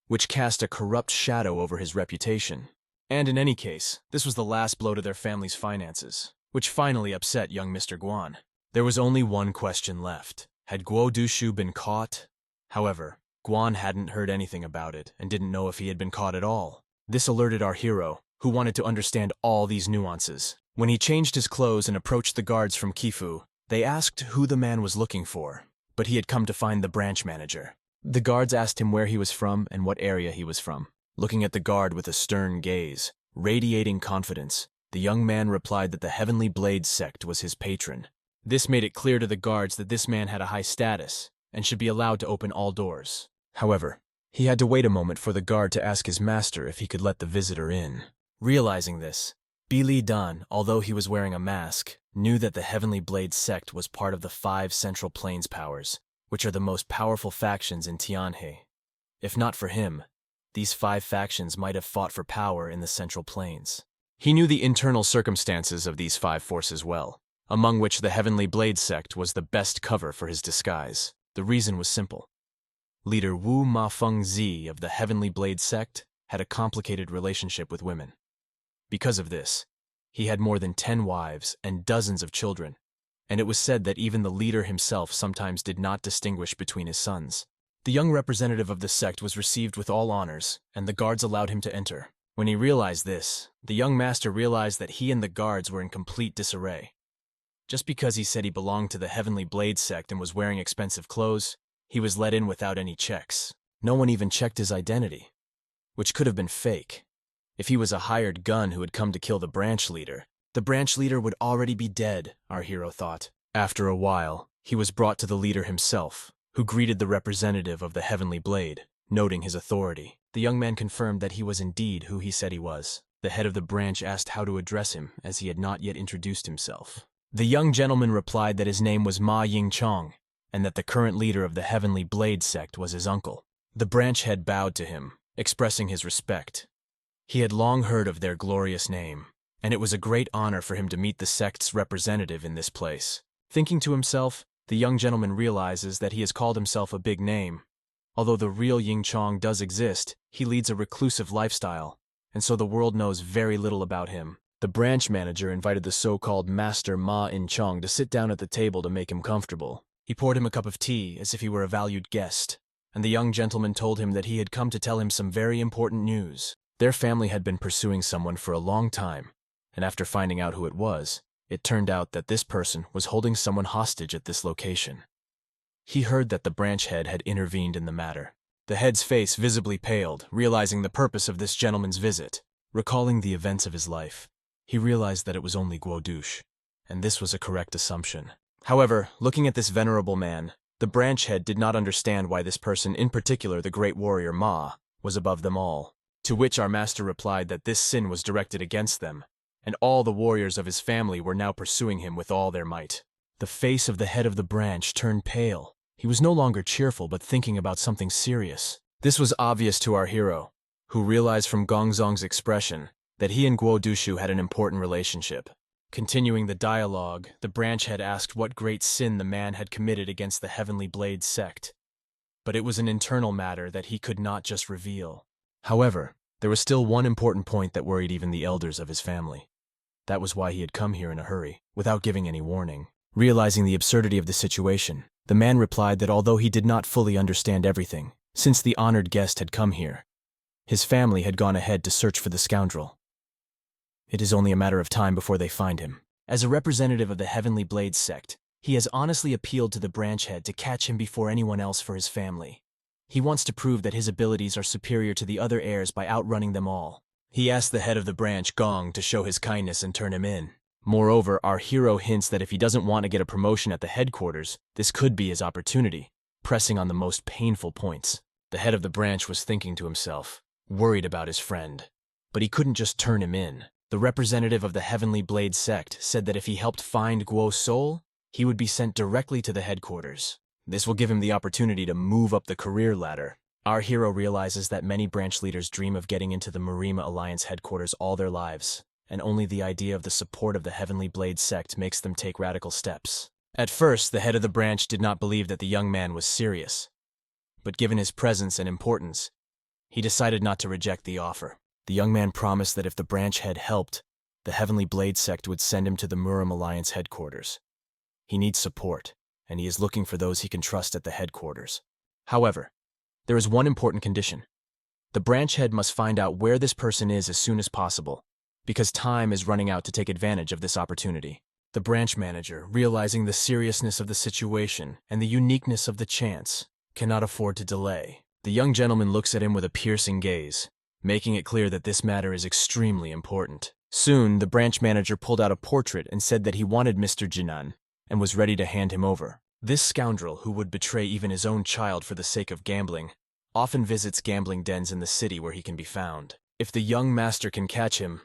which cast a corrupt shadow over his reputation. And in any case, this was the last blow to their family's finances, which finally upset young Mr. Guan. There was only one question left. Had Guo Dushu been caught? However, Guan hadn't heard anything about it and didn't know if he had been caught at all. This alerted our hero, who wanted to understand all these nuances. When he changed his clothes and approached the guards from Quifu, they asked who the man was looking for, but he had come to find the branch manager. The guards asked him where he was from and what area he was from. Looking at the guard with a stern gaze, radiating confidence, the young man replied that the Heavenly Blade sect was his patron. This made it clear to the guards that this man had a high status and should be allowed to open all doors. However, he had to wait a moment for the guard to ask his master if he could let the visitor in. Realizing this, Li Dan, although he was wearing a mask, knew that the Heavenly Blade sect was part of the 5 Central Plains powers, which are the most powerful factions in Tianhe. If not for him, these 5 factions might have fought for power in the Central Plains. He knew the internal circumstances of these 5 forces well, among which the Heavenly Blade sect was the best cover for his disguise. The reason was simple. Leader Wu Mafeng Zi of the Heavenly Blade sect had a complicated relationship with women. Because of this, he had more than 10 wives and dozens of children, and it was said that even the leader himself sometimes did not distinguish between his sons. The young representative of the sect was received with all honors, and the guards allowed him to enter. When he realized this, the young master realized that he and the guards were in complete disarray. Just because he said he belonged to the Heavenly Blade sect and was wearing expensive clothes, he was let in without any checks. No one even checked his identity, which could have been fake. If he was a hired gun who had come to kill the branch leader would already be dead, our hero thought. After a while, he was brought to the leader himself, who greeted the representative of the Heavenly Blade, noting his authority. The young man confirmed that he was indeed who he said he was. The head of the branch asked how to address him, as he had not yet introduced himself. The young gentleman replied that his name was Ma Yingchong, and that the current leader of the Heavenly Blade sect was his uncle. The branch head bowed to him, expressing his respect. He had long heard of their glorious name, and it was a great honor for him to meet the sect's representative in this place. Thinking to himself, the young gentleman realizes that he has called himself a big name. Although the real Ying Chong does exist, he leads a reclusive lifestyle, and so the world knows very little about him. The branch manager invited the so-called Master Ma In Chong to sit down at the table to make him comfortable. He poured him a cup of tea as if he were a valued guest, and the young gentleman told him that he had come to tell him some very important news. Their family had been pursuing someone for a long time, and after finding out who it was, it turned out that this person was holding someone hostage at this location. He heard that the branch head had intervened in the matter. The head's face visibly paled, realizing the purpose of this gentleman's visit. Recalling the events of his life, he realized that it was only Guo Dush, and this was a correct assumption. However, looking at this venerable man, the branch head did not understand why this person, in particular the great warrior Ma, was above them all. To which our master replied that this sin was directed against them, and all the warriors of his family were now pursuing him with all their might. The face of the head of the branch turned pale. He was no longer cheerful but thinking about something serious. This was obvious to our hero, who realized from Gongzong's expression that he and Guo Dushu had an important relationship. Continuing the dialogue, the branch head asked what great sin the man had committed against the Heavenly Blade sect. But it was an internal matter that he could not just reveal. However, there was still one important point that worried even the elders of his family. That was why he had come here in a hurry, without giving any warning. Realizing the absurdity of the situation, the man replied that although he did not fully understand everything, since the honored guest had come here, his family had gone ahead to search for the scoundrel. It is only a matter of time before they find him. As a representative of the Heavenly Blade sect, he has honestly appealed to the branch head to catch him before anyone else for his family. He wants to prove that his abilities are superior to the other heirs by outrunning them all. He asked the head of the branch, Gong, to show his kindness and turn him in. Moreover, our hero hints that if he doesn't want to get a promotion at the headquarters, this could be his opportunity, pressing on the most painful points. The head of the branch was thinking to himself, worried about his friend. But he couldn't just turn him in. The representative of the Heavenly Blade sect said that if he helped find Guo's soul, he would be sent directly to the headquarters. This will give him the opportunity to move up the career ladder. Our hero realizes that many branch leaders dream of getting into the Marima Alliance headquarters all their lives, and only the idea of the support of the Heavenly Blade sect makes them take radical steps. At first, the head of the branch did not believe that the young man was serious, but given his presence and importance, he decided not to reject the offer. The young man promised that if the branch head helped, the Heavenly Blade sect would send him to the Murim Alliance headquarters. He needs support, and he is looking for those he can trust at the headquarters. However, there is one important condition. The branch head must find out where this person is as soon as possible, because time is running out to take advantage of this opportunity. The branch manager, realizing the seriousness of the situation and the uniqueness of the chance, cannot afford to delay. The young gentleman looks at him with a piercing gaze, making it clear that this matter is extremely important. Soon, the branch manager pulled out a portrait and said that he wanted Mr. Jinan and was ready to hand him over. This scoundrel, who would betray even his own child for the sake of gambling, often visits gambling dens in the city where he can be found. If the young master can catch him,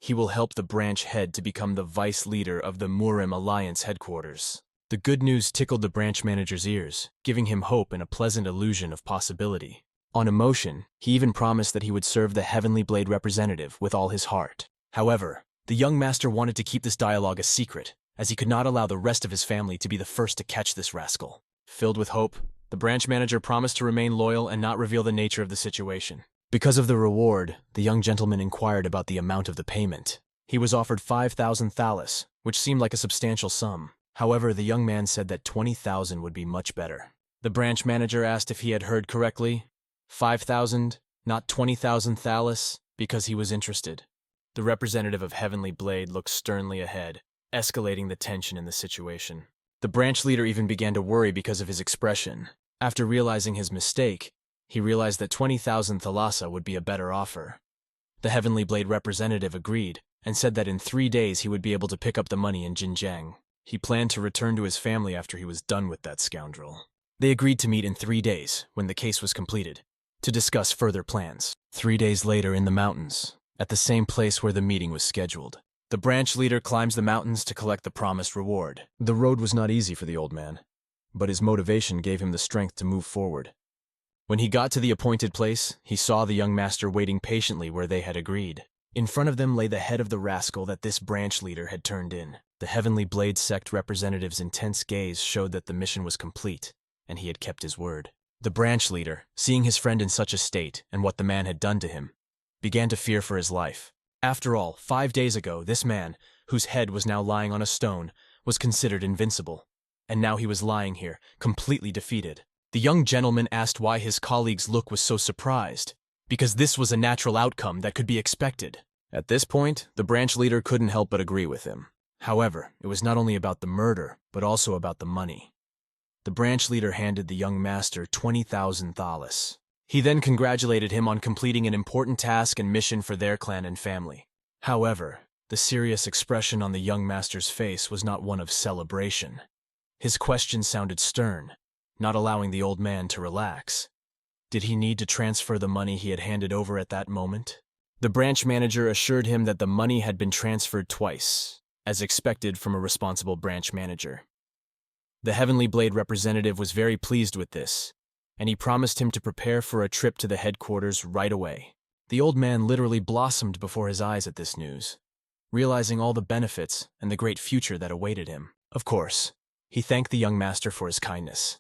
he will help the branch head to become the vice leader of the Murim Alliance headquarters. The good news tickled the branch manager's ears, giving him hope and a pleasant illusion of possibility. On emotion, he even promised that he would serve the Heavenly Blade representative with all his heart. However, the young master wanted to keep this dialogue a secret, as he could not allow the rest of his family to be the first to catch this rascal. Filled with hope, the branch manager promised to remain loyal and not reveal the nature of the situation. Because of the reward, the young gentleman inquired about the amount of the payment. He was offered 5,000 thalas, which seemed like a substantial sum. However, the young man said that 20,000 would be much better. The branch manager asked if he had heard correctly. 5,000, not 20,000 thalas, because he was interested. The representative of Heavenly Blade looked sternly ahead, escalating the tension in the situation. The branch leader even began to worry because of his expression. After realizing his mistake, he realized that 20,000 thalassa would be a better offer. The Heavenly Blade representative agreed and said that in 3 days he would be able to pick up the money in Jinjiang. He planned to return to his family after he was done with that scoundrel. They agreed to meet in 3 days, when the case was completed, to discuss further plans. 3 days later in the mountains, at the same place where the meeting was scheduled, the branch leader climbs the mountains to collect the promised reward. The road was not easy for the old man, but his motivation gave him the strength to move forward. When he got to the appointed place, he saw the young master waiting patiently where they had agreed. In front of them lay the head of the rascal that this branch leader had turned in. The Heavenly Blade sect representative's intense gaze showed that the mission was complete, and he had kept his word. The branch leader, seeing his friend in such a state and what the man had done to him, began to fear for his life. After all, 5 days ago, this man, whose head was now lying on a stone, was considered invincible. And now he was lying here, completely defeated. The young gentleman asked why his colleague's look was so surprised, because this was a natural outcome that could be expected. At this point, the branch leader couldn't help but agree with him. However, it was not only about the murder, but also about the money. The branch leader handed the young master 20,000 thalas. He then congratulated him on completing an important task and mission for their clan and family. However, the serious expression on the young master's face was not one of celebration. His question sounded stern, not allowing the old man to relax. Did he need to transfer the money he had handed over at that moment? The branch manager assured him that the money had been transferred twice, as expected from a responsible branch manager. The Heavenly Blade representative was very pleased with this, and he promised him to prepare for a trip to the headquarters right away. The old man literally blossomed before his eyes at this news, realizing all the benefits and the great future that awaited him. Of course, he thanked the young master for his kindness.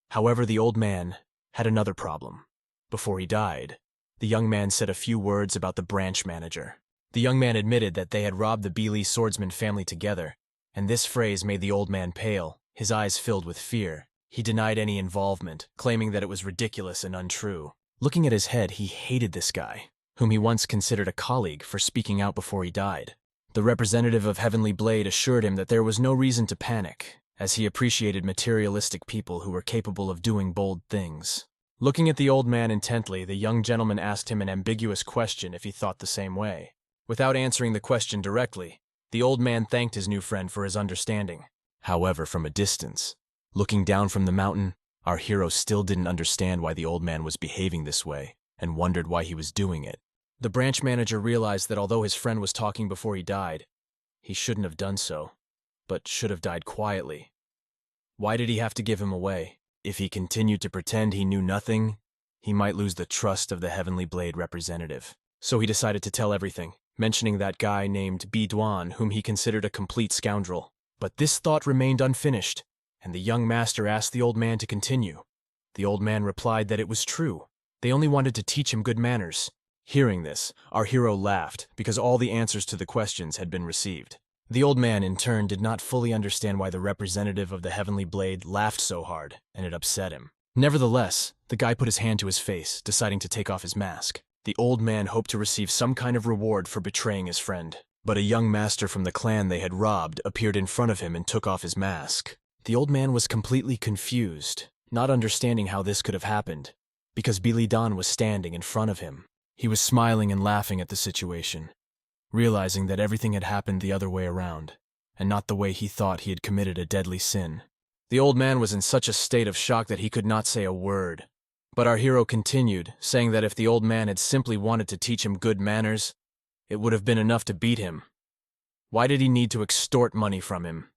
However, the old man had another problem. Before he died, the young man said a few words about the branch manager. The young man admitted that they had robbed the bullies swordsman family together, and this phrase made the old man pale, his eyes filled with fear. He denied any involvement, claiming that it was ridiculous and untrue. Looking at his head, he hated this guy, whom he once considered a colleague, for speaking out before he died. The representative of Heavenly Blade assured him that there was no reason to panic, as he appreciated materialistic people who were capable of doing bold things. Looking at the old man intently, the young gentleman asked him an ambiguous question if he thought the same way. Without answering the question directly, the old man thanked his new friend for his understanding. However, from a distance, looking down from the mountain, our hero still didn't understand why the old man was behaving this way, and wondered why he was doing it. The branch manager realized that although his friend was talking before he died, he shouldn't have done so, but should have died quietly. Why did he have to give him away? If he continued to pretend he knew nothing, he might lose the trust of the Heavenly Blade representative. So he decided to tell everything, mentioning that guy named Bidwan, whom he considered a complete scoundrel. But this thought remained unfinished, and the young master asked the old man to continue. The old man replied that it was true. They only wanted to teach him good manners. Hearing this, our hero laughed, because all the answers to the questions had been received. The old man, in turn, did not fully understand why the representative of the Heavenly Blade laughed so hard, and it upset him. Nevertheless, the guy put his hand to his face, deciding to take off his mask. The old man hoped to receive some kind of reward for betraying his friend. But a young master from the clan they had robbed appeared in front of him and took off his mask. The old man was completely confused, not understanding how this could have happened, because Bilidan was standing in front of him. He was smiling and laughing at the situation, realizing that everything had happened the other way around, and not the way he thought he had committed a deadly sin. The old man was in such a state of shock that he could not say a word. But our hero continued, saying that if the old man had simply wanted to teach him good manners, it would have been enough to beat him. Why did he need to extort money from him?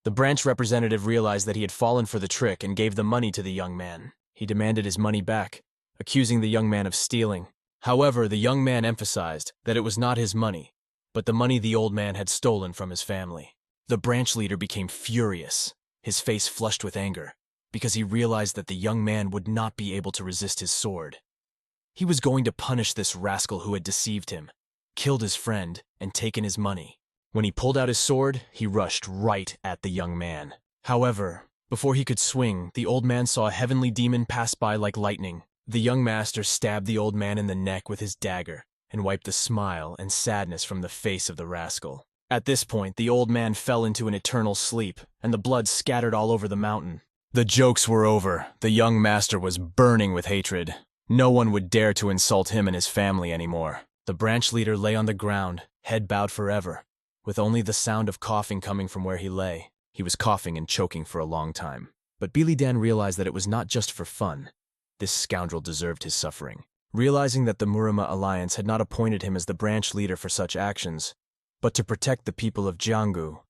The branch representative realized that he had fallen for the trick and gave the money to the young man. He demanded his money back, accusing the young man of stealing. However, the young man emphasized that it was not his money, but the money the old man had stolen from his family. The branch leader became furious, his face flushed with anger, because he realized that the young man would not be able to resist his sword. He was going to punish this rascal who had deceived him, killed his friend, and taken his money. When he pulled out his sword, he rushed right at the young man. However, before he could swing, the old man saw a heavenly demon pass by like lightning. The young master stabbed the old man in the neck with his dagger and wiped the smile and sadness from the face of the rascal. At this point, the old man fell into an eternal sleep, and the blood scattered all over the mountain. The jokes were over. The young master was burning with hatred. No one would dare to insult him and his family anymore. The branch leader lay on the ground, head bowed forever, with only the sound of coughing coming from where he lay. He was coughing and choking for a long time. But Bilidan realized that it was not just for fun. This scoundrel deserved his suffering. Realizing that the Murama Alliance had not appointed him as the branch leader for such actions, but to protect the people of Jianggu,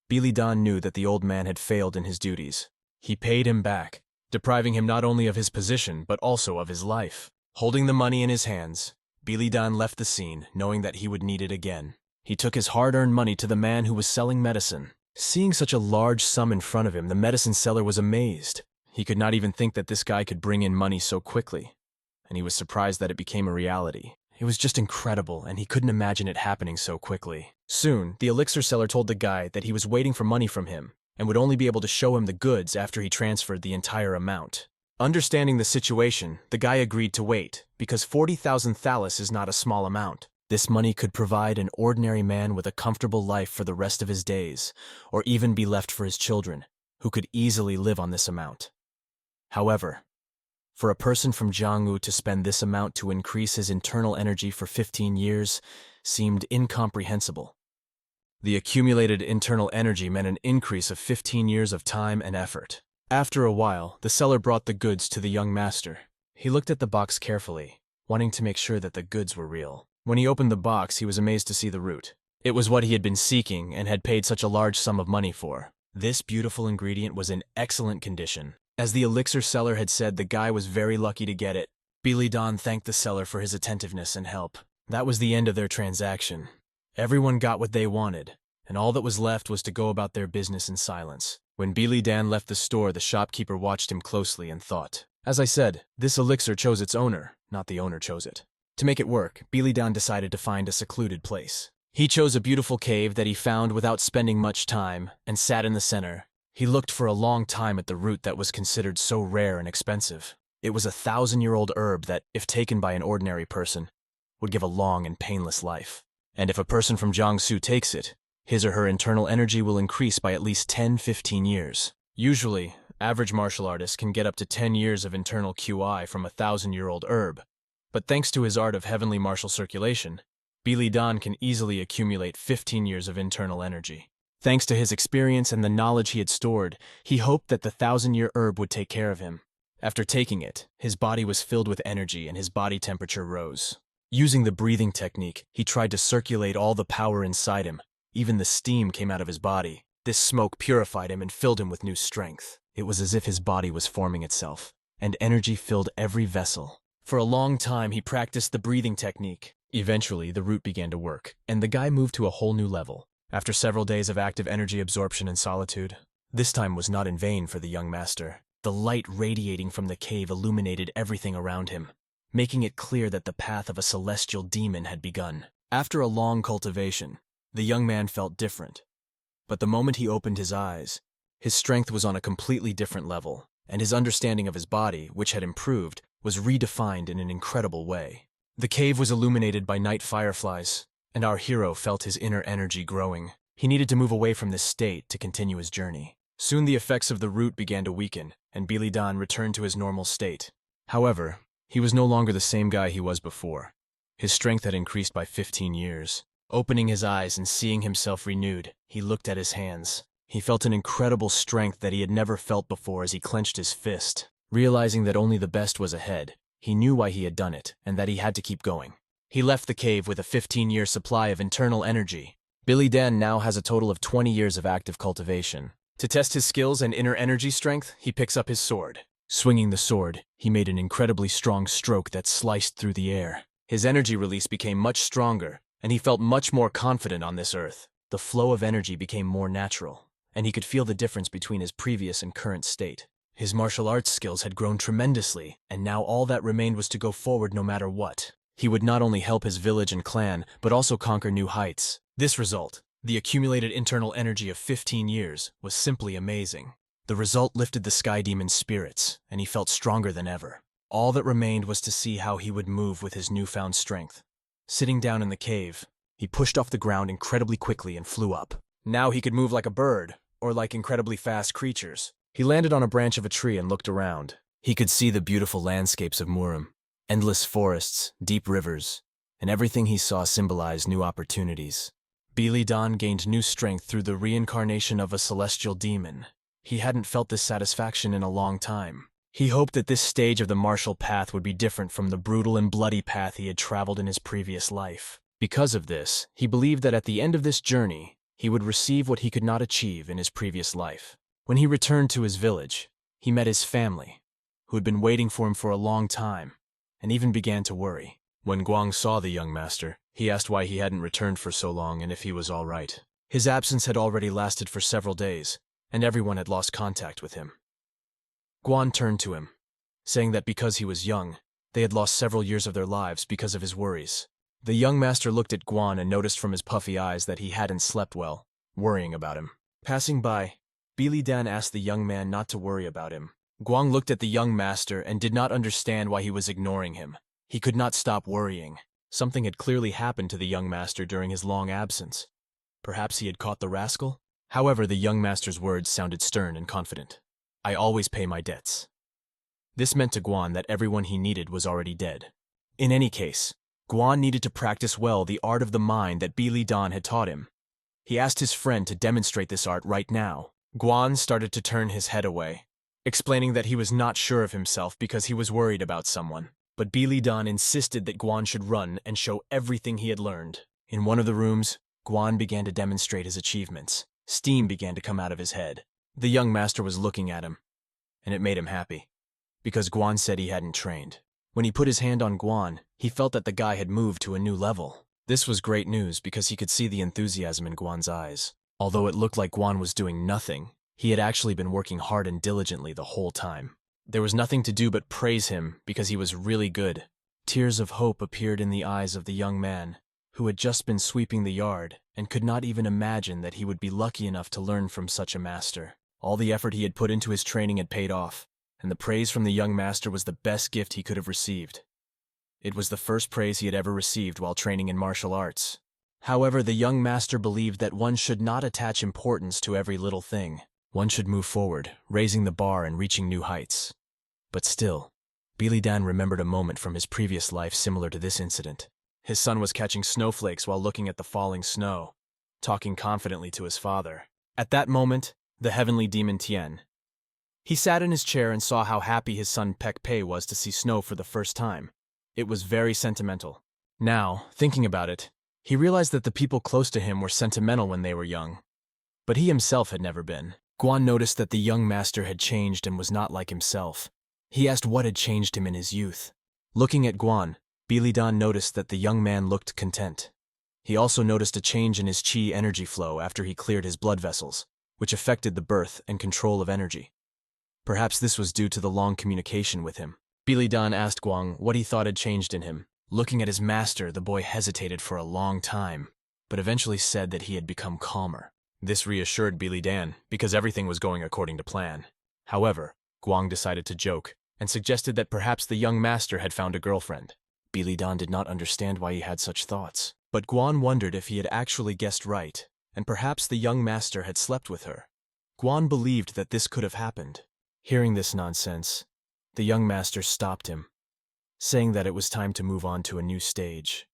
Bilidan knew that the old man had failed in his duties. He paid him back, depriving him not only of his position, but also of his life. Holding the money in his hands, Bilidan left the scene, knowing that he would need it again. He took his hard-earned money to the man who was selling medicine. Seeing such a large sum in front of him, the medicine seller was amazed. He could not even think that this guy could bring in money so quickly, and he was surprised that it became a reality. It was just incredible, and he couldn't imagine it happening so quickly. Soon, the elixir seller told the guy that he was waiting for money from him and would only be able to show him the goods after he transferred the entire amount. Understanding the situation, the guy agreed to wait, because 40,000 thalas is not a small amount. This money could provide an ordinary man with a comfortable life for the rest of his days, or even be left for his children, who could easily live on this amount. However, for a person from Jiangwu to spend this amount to increase his internal energy for 15 years seemed incomprehensible. The accumulated internal energy meant an increase of 15 years of time and effort. After a while, the seller brought the goods to the young master. He looked at the box carefully, wanting to make sure that the goods were real. When he opened the box, he was amazed to see the root. It was what he had been seeking and had paid such a large sum of money for. This beautiful ingredient was in excellent condition. As the elixir seller had said, the guy was very lucky to get it. Billy Don thanked the seller for his attentiveness and help. That was the end of their transaction. Everyone got what they wanted, and all that was left was to go about their business in silence. When Billy Dan left the store, the shopkeeper watched him closely and thought. As I said, this elixir chose its owner, not the owner chose it. To make it work, Billy Dan decided to find a secluded place. He chose a beautiful cave that he found without spending much time and sat in the center. He looked for a long time at the root that was considered so rare and expensive. It was a 1,000-year-old herb that, if taken by an ordinary person, would give a long and painless life. And if a person from Jiangsu takes it, his or her internal energy will increase by at least 10-15 years. Usually, average martial artists can get up to 10 years of internal QI from a 1,000-year-old herb. But thanks to his art of heavenly martial circulation, Billy Dan can easily accumulate 15 years of internal energy. Thanks to his experience and the knowledge he had stored, he hoped that the 1,000-year herb would take care of him. After taking it, his body was filled with energy and his body temperature rose. Using the breathing technique, he tried to circulate all the power inside him. Even the steam came out of his body. This smoke purified him and filled him with new strength. It was as if his body was forming itself, and energy filled every vessel. For a long time, he practiced the breathing technique. Eventually, the root began to work, and the guy moved to a whole new level. After several days of active energy absorption and solitude, this time was not in vain for the young master. The light radiating from the cave illuminated everything around him, making it clear that the path of a celestial demon had begun. After a long cultivation, the young man felt different. But the moment he opened his eyes, his strength was on a completely different level, and his understanding of his body, which had improved, was redefined in an incredible way. The cave was illuminated by night fireflies, and our hero felt his inner energy growing. He needed to move away from this state to continue his journey. Soon the effects of the root began to weaken, and Billy Dan returned to his normal state. However, he was no longer the same guy he was before. His strength had increased by 15 years. Opening his eyes and seeing himself renewed, he looked at his hands. He felt an incredible strength that he had never felt before as he clenched his fist. Realizing that only the best was ahead, he knew why he had done it and that he had to keep going. He left the cave with a 15-year supply of internal energy. Billy Dan now has a total of 20 years of active cultivation. To test his skills and inner energy strength, he picks up his sword. Swinging the sword, he made an incredibly strong stroke that sliced through the air. His energy release became much stronger, and he felt much more confident on this earth. The flow of energy became more natural, and he could feel the difference between his previous and current state. His martial arts skills had grown tremendously, and now all that remained was to go forward no matter what. He would not only help his village and clan, but also conquer new heights. This result, the accumulated internal energy of 15 years, was simply amazing. The result lifted the Sky Demon's spirits, and he felt stronger than ever. All that remained was to see how he would move with his newfound strength. Sitting down in the cave, he pushed off the ground incredibly quickly and flew up. Now he could move like a bird, or like incredibly fast creatures. He landed on a branch of a tree and looked around. He could see the beautiful landscapes of Murim, endless forests, deep rivers, and everything he saw symbolized new opportunities. Billy Dan gained new strength through the reincarnation of a celestial demon. He hadn't felt this satisfaction in a long time. He hoped that this stage of the martial path would be different from the brutal and bloody path he had traveled in his previous life. Because of this, he believed that at the end of this journey, he would receive what he could not achieve in his previous life. When he returned to his village, he met his family, who had been waiting for him for a long time, and even began to worry. When Guang saw the young master, he asked why he hadn't returned for so long and if he was all right. His absence had already lasted for several days, and everyone had lost contact with him. Guan turned to him, saying that because he was young, They had lost several years of their lives because of his worries. The young master looked at Guan and noticed from his puffy eyes that he hadn't slept well, worrying about him. Passing by, Billy Dan asked the young man not to worry about him. Guang looked at the young master and did not understand why he was ignoring him. He could not stop worrying. Something had clearly happened to the young master during his long absence. Perhaps he had caught the rascal? However, the young master's words sounded stern and confident. I always pay my debts. This meant to Guan that everyone he needed was already dead. In any case, Guan needed to practice well the art of the mind that Billy Dan had taught him. He asked his friend to demonstrate this art right now. Guan started to turn his head away, explaining that he was not sure of himself because he was worried about someone. But Billy Dan insisted that Guan should run and show everything he had learned. In one of the rooms, Guan began to demonstrate his achievements. Steam began to come out of his head. The young master was looking at him, and it made him happy, because Guan said he hadn't trained. When he put his hand on Guan, he felt that the guy had moved to a new level. This was great news because he could see the enthusiasm in Guan's eyes. Although it looked like Guan was doing nothing, he had actually been working hard and diligently the whole time. There was nothing to do but praise him because he was really good. Tears of hope appeared in the eyes of the young man, who had just been sweeping the yard and could not even imagine that he would be lucky enough to learn from such a master. All the effort he had put into his training had paid off, and the praise from the young master was the best gift he could have received. It was the first praise he had ever received while training in martial arts. However, the young master believed that one should not attach importance to every little thing. One should move forward, raising the bar and reaching new heights. But still, Billy Dan remembered a moment from his previous life similar to this incident. His son was catching snowflakes while looking at the falling snow, talking confidently to his father. At that moment, the heavenly demon Tian. He sat in his chair and saw how happy his son Pek Pei was to see snow for the first time. It was very sentimental. Now, thinking about it, he realized that the people close to him were sentimental when they were young. But he himself had never been. Guan noticed that the young master had changed and was not like himself. He asked what had changed him in his youth. Looking at Guan, Billy Dan noticed that the young man looked content. He also noticed a change in his chi energy flow after he cleared his blood vessels, which affected the birth and control of energy. Perhaps this was due to the long communication with him. Billy Dan asked Guang what he thought had changed in him. Looking at his master, the boy hesitated for a long time, but eventually said that he had become calmer. This reassured Billy Dan, because everything was going according to plan. However, Guang decided to joke, and suggested that perhaps the young master had found a girlfriend. Billy Dan did not understand why he had such thoughts, but Guan wondered if he had actually guessed right, and perhaps the young master had slept with her. Guan believed that this could have happened. Hearing this nonsense, the young master stopped him, saying that it was time to move on to a new stage.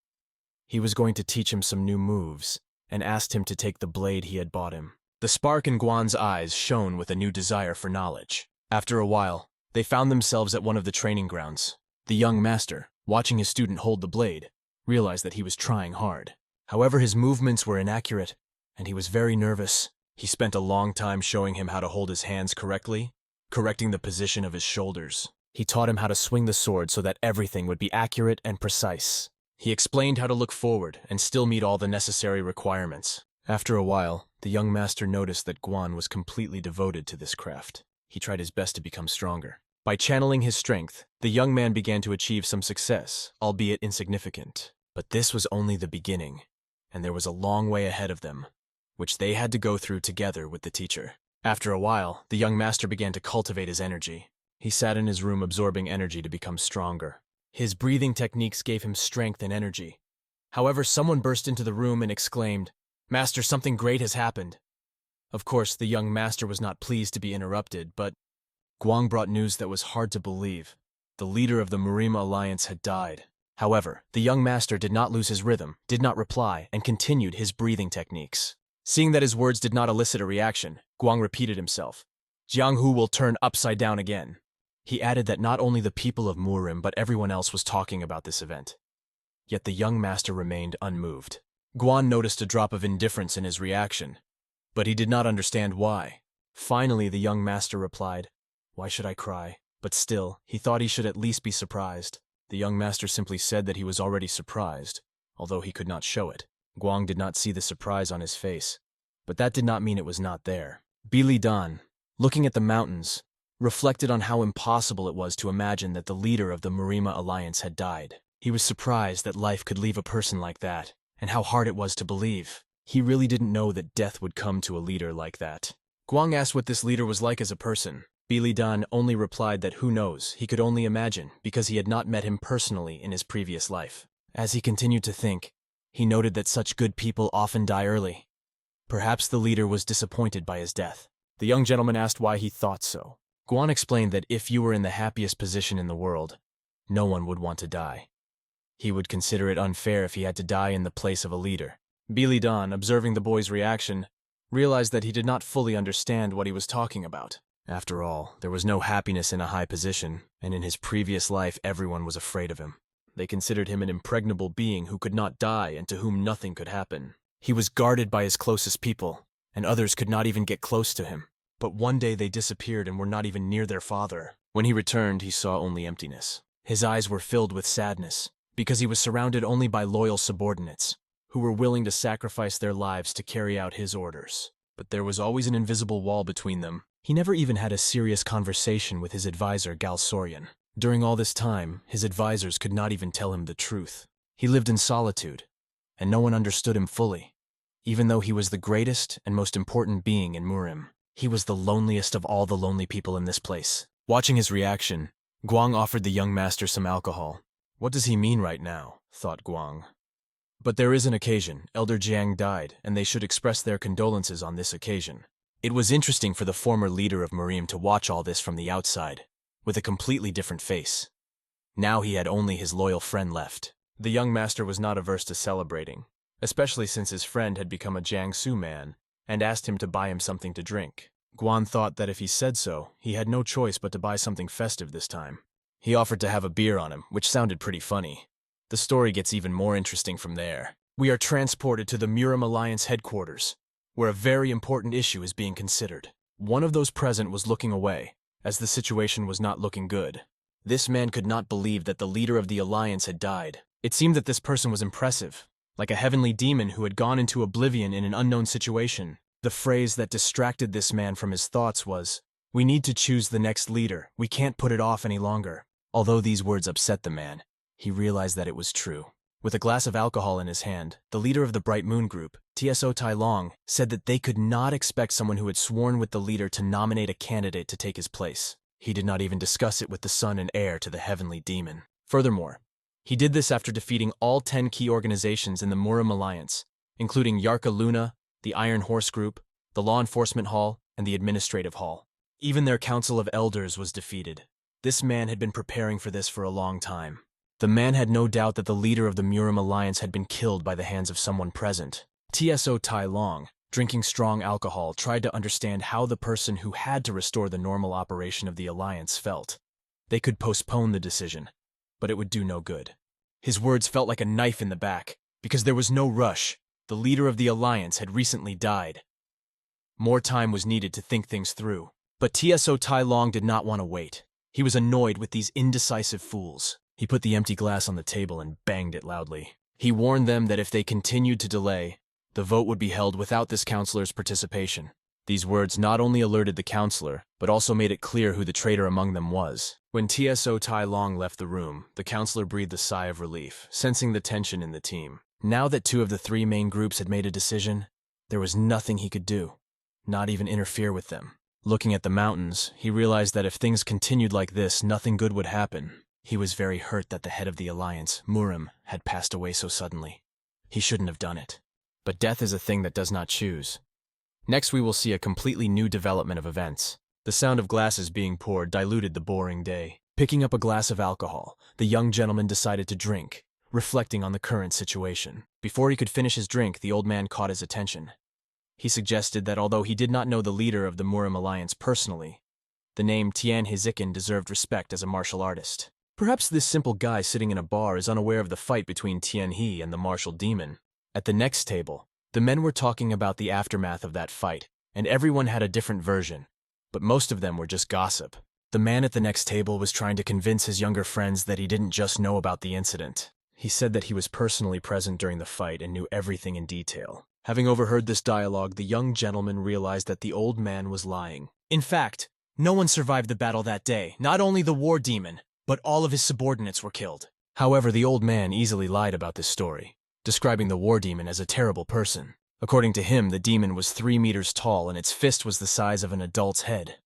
He was going to teach him some new moves, and asked him to take the blade he had bought him. The spark in Guan's eyes shone with a new desire for knowledge. After a while, they found themselves at one of the training grounds. The young master, watching his student hold the blade, realized that he was trying hard. However, his movements were inaccurate, and he was very nervous. He spent a long time showing him how to hold his hands correctly, correcting the position of his shoulders. He taught him how to swing the sword so that everything would be accurate and precise. He explained how to look forward and still meet all the necessary requirements. After a while, the young master noticed that Guan was completely devoted to this craft. He tried his best to become stronger. By channeling his strength, the young man began to achieve some success, albeit insignificant. But this was only the beginning, and there was a long way ahead of them, which they had to go through together with the teacher. After a while, the young master began to cultivate his energy. He sat in his room absorbing energy to become stronger. His breathing techniques gave him strength and energy. However, someone burst into the room and exclaimed, "Master, something great has happened." Of course, the young master was not pleased to be interrupted, but Guang brought news that was hard to believe. The leader of the Murima Alliance had died. However, the young master did not lose his rhythm, did not reply, and continued his breathing techniques. Seeing that his words did not elicit a reaction, Guang repeated himself, "Jianghu will turn upside down again." He added that not only the people of Murim but everyone else was talking about this event. Yet the young master remained unmoved. Guan noticed a drop of indifference in his reaction, but he did not understand why. Finally, the young master replied, "Why should I cry?" But still, he thought he should at least be surprised. The young master simply said that he was already surprised, although he could not show it. Guang did not see the surprise on his face, but that did not mean it was not there. Billy Dan, looking at the mountains, reflected on how impossible it was to imagine that the leader of the Murima alliance had died. He was surprised that life could leave a person like that, and how hard it was to believe. He really didn't know that death would come to a leader like that. Guang asked what this leader was like as a person. Bilidan only replied that who knows, he could only imagine, because he had not met him personally in his previous life. As he continued to think, he noted that such good people often die early. Perhaps the leader was disappointed by his death. The young gentleman asked why he thought so. Guan explained that if you were in the happiest position in the world, no one would want to die. He would consider it unfair if he had to die in the place of a leader. Bilidan, observing the boy's reaction, realized that he did not fully understand what he was talking about. After all, there was no happiness in a high position, and in his previous life everyone was afraid of him. They considered him an impregnable being who could not die and to whom nothing could happen. He was guarded by his closest people, and others could not even get close to him. But one day they disappeared and were not even near their father. When he returned, he saw only emptiness. His eyes were filled with sadness, because he was surrounded only by loyal subordinates, who were willing to sacrifice their lives to carry out his orders. But there was always an invisible wall between them. He never even had a serious conversation with his advisor, Galsorian. During all this time, his advisors could not even tell him the truth. He lived in solitude, and no one understood him fully. Even though he was the greatest and most important being in Murim, he was the loneliest of all the lonely people in this place. Watching his reaction, Guang offered the young master some alcohol. What does he mean right now? Thought Guang. But there is an occasion. Elder Jiang died, and they should express their condolences on this occasion. It was interesting for the former leader of Murim to watch all this from the outside, with a completely different face. Now he had only his loyal friend left. The young master was not averse to celebrating, especially since his friend had become a Jiangsu man and asked him to buy him something to drink. Guan thought that if he said so, he had no choice but to buy something festive this time. He offered to have a beer on him, which sounded pretty funny. The story gets even more interesting from there. We are transported to the Murim Alliance headquarters, where a very important issue is being considered. One of those present was looking away, as the situation was not looking good. This man could not believe that the leader of the alliance had died. It seemed that this person was impressive, like a heavenly demon who had gone into oblivion in an unknown situation. The phrase that distracted this man from his thoughts was, "We need to choose the next leader. We can't put it off any longer." Although these words upset the man, he realized that it was true. With a glass of alcohol in his hand, the leader of the Bright Moon Group, TSO Tai Long, said that they could not expect someone who had sworn with the leader to nominate a candidate to take his place. He did not even discuss it with the son and heir to the heavenly demon. Furthermore, he did this after defeating all 10 key organizations in the Murim Alliance, including Yarka Luna, the Iron Horse Group, the Law Enforcement Hall, and the Administrative Hall. Even their Council of Elders was defeated. This man had been preparing for this for a long time. The man had no doubt that the leader of the Murim Alliance had been killed by the hands of someone present. TSO Tai Long, drinking strong alcohol, tried to understand how the person who had to restore the normal operation of the Alliance felt. They could postpone the decision, but it would do no good. His words felt like a knife in the back, because there was no rush. The leader of the Alliance had recently died. More time was needed to think things through. But TSO Tai Long did not want to wait. He was annoyed with these indecisive fools. He put the empty glass on the table and banged it loudly. He warned them that if they continued to delay, the vote would be held without this counselor's participation. These words not only alerted the counselor, but also made it clear who the traitor among them was. When TSO Tai Long left the room, the counselor breathed a sigh of relief, sensing the tension in the team. Now that 2 of the 3 main groups had made a decision, there was nothing he could do, not even interfere with them. Looking at the mountains, he realized that if things continued like this, nothing good would happen. He was very hurt that the head of the alliance, Murim, had passed away so suddenly. He shouldn't have done it. But death is a thing that does not choose. Next we will see a completely new development of events. The sound of glasses being poured diluted the boring day. Picking up a glass of alcohol, the young gentleman decided to drink, reflecting on the current situation. Before he could finish his drink, the old man caught his attention. He suggested that although he did not know the leader of the Murim Alliance personally, the name Tian Hizikin deserved respect as a martial artist. Perhaps this simple guy sitting in a bar is unaware of the fight between Tian He and the martial demon. At the next table, the men were talking about the aftermath of that fight, and everyone had a different version, but most of them were just gossip. The man at the next table was trying to convince his younger friends that he didn't just know about the incident. He said that he was personally present during the fight and knew everything in detail. Having overheard this dialogue, the young gentleman realized that the old man was lying. In fact, No one survived the battle that day. Not only the war demon, but all of his subordinates were killed. However, the old man easily lied about this story, describing the war demon as a terrible person. According to him, the demon was 3 meters tall and its fist was the size of an adult's head.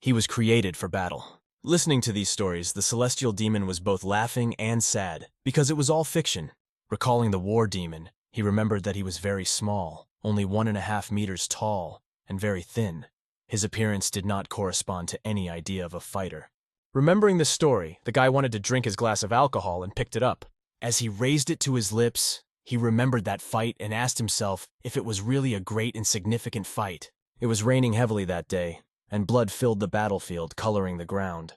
He was created for battle. Listening to these stories, the celestial demon was both laughing and sad, because it was all fiction. Recalling the war demon, he remembered that he was very small, only 1.5 meters tall, and very thin. His appearance did not correspond to any idea of a fighter. Remembering the story, the guy wanted to drink his glass of alcohol and picked it up. As he raised it to his lips, he remembered that fight and asked himself if it was really a great and significant fight. It was raining heavily that day, and blood filled the battlefield, coloring the ground.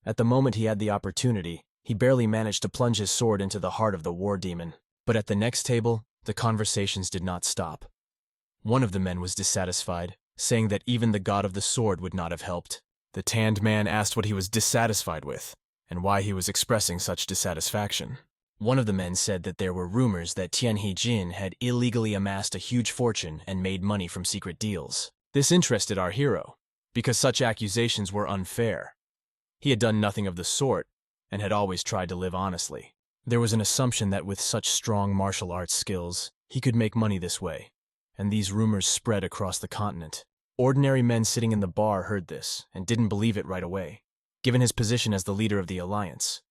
At the moment he had the opportunity, he barely managed to plunge his sword into the heart of the war demon. But at the next table, the conversations did not stop. One of the men was dissatisfied, saying that even the god of the sword would not have helped. The tanned man asked what he was dissatisfied with, and why he was expressing such dissatisfaction. One of the men said that there were rumors that Tianhe Jin had illegally amassed a huge fortune and made money from secret deals. This interested our hero, because such accusations were unfair. He had done nothing of the sort, and had always tried to live honestly. There was an assumption that with such strong martial arts skills, he could make money this way, and these rumors spread across the continent. Ordinary men sitting in the bar heard this, and didn't believe it right away, given his position as the leader of the alliance.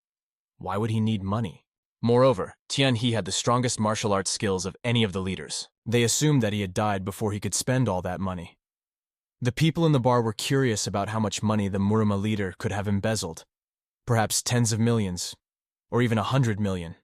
Why would he need money? Moreover, Tianhe had the strongest martial arts skills of any of the leaders. They assumed that he had died before he could spend all that money. The people in the bar were curious about how much money the Murama leader could have embezzled. Perhaps tens of millions, or even 100 million.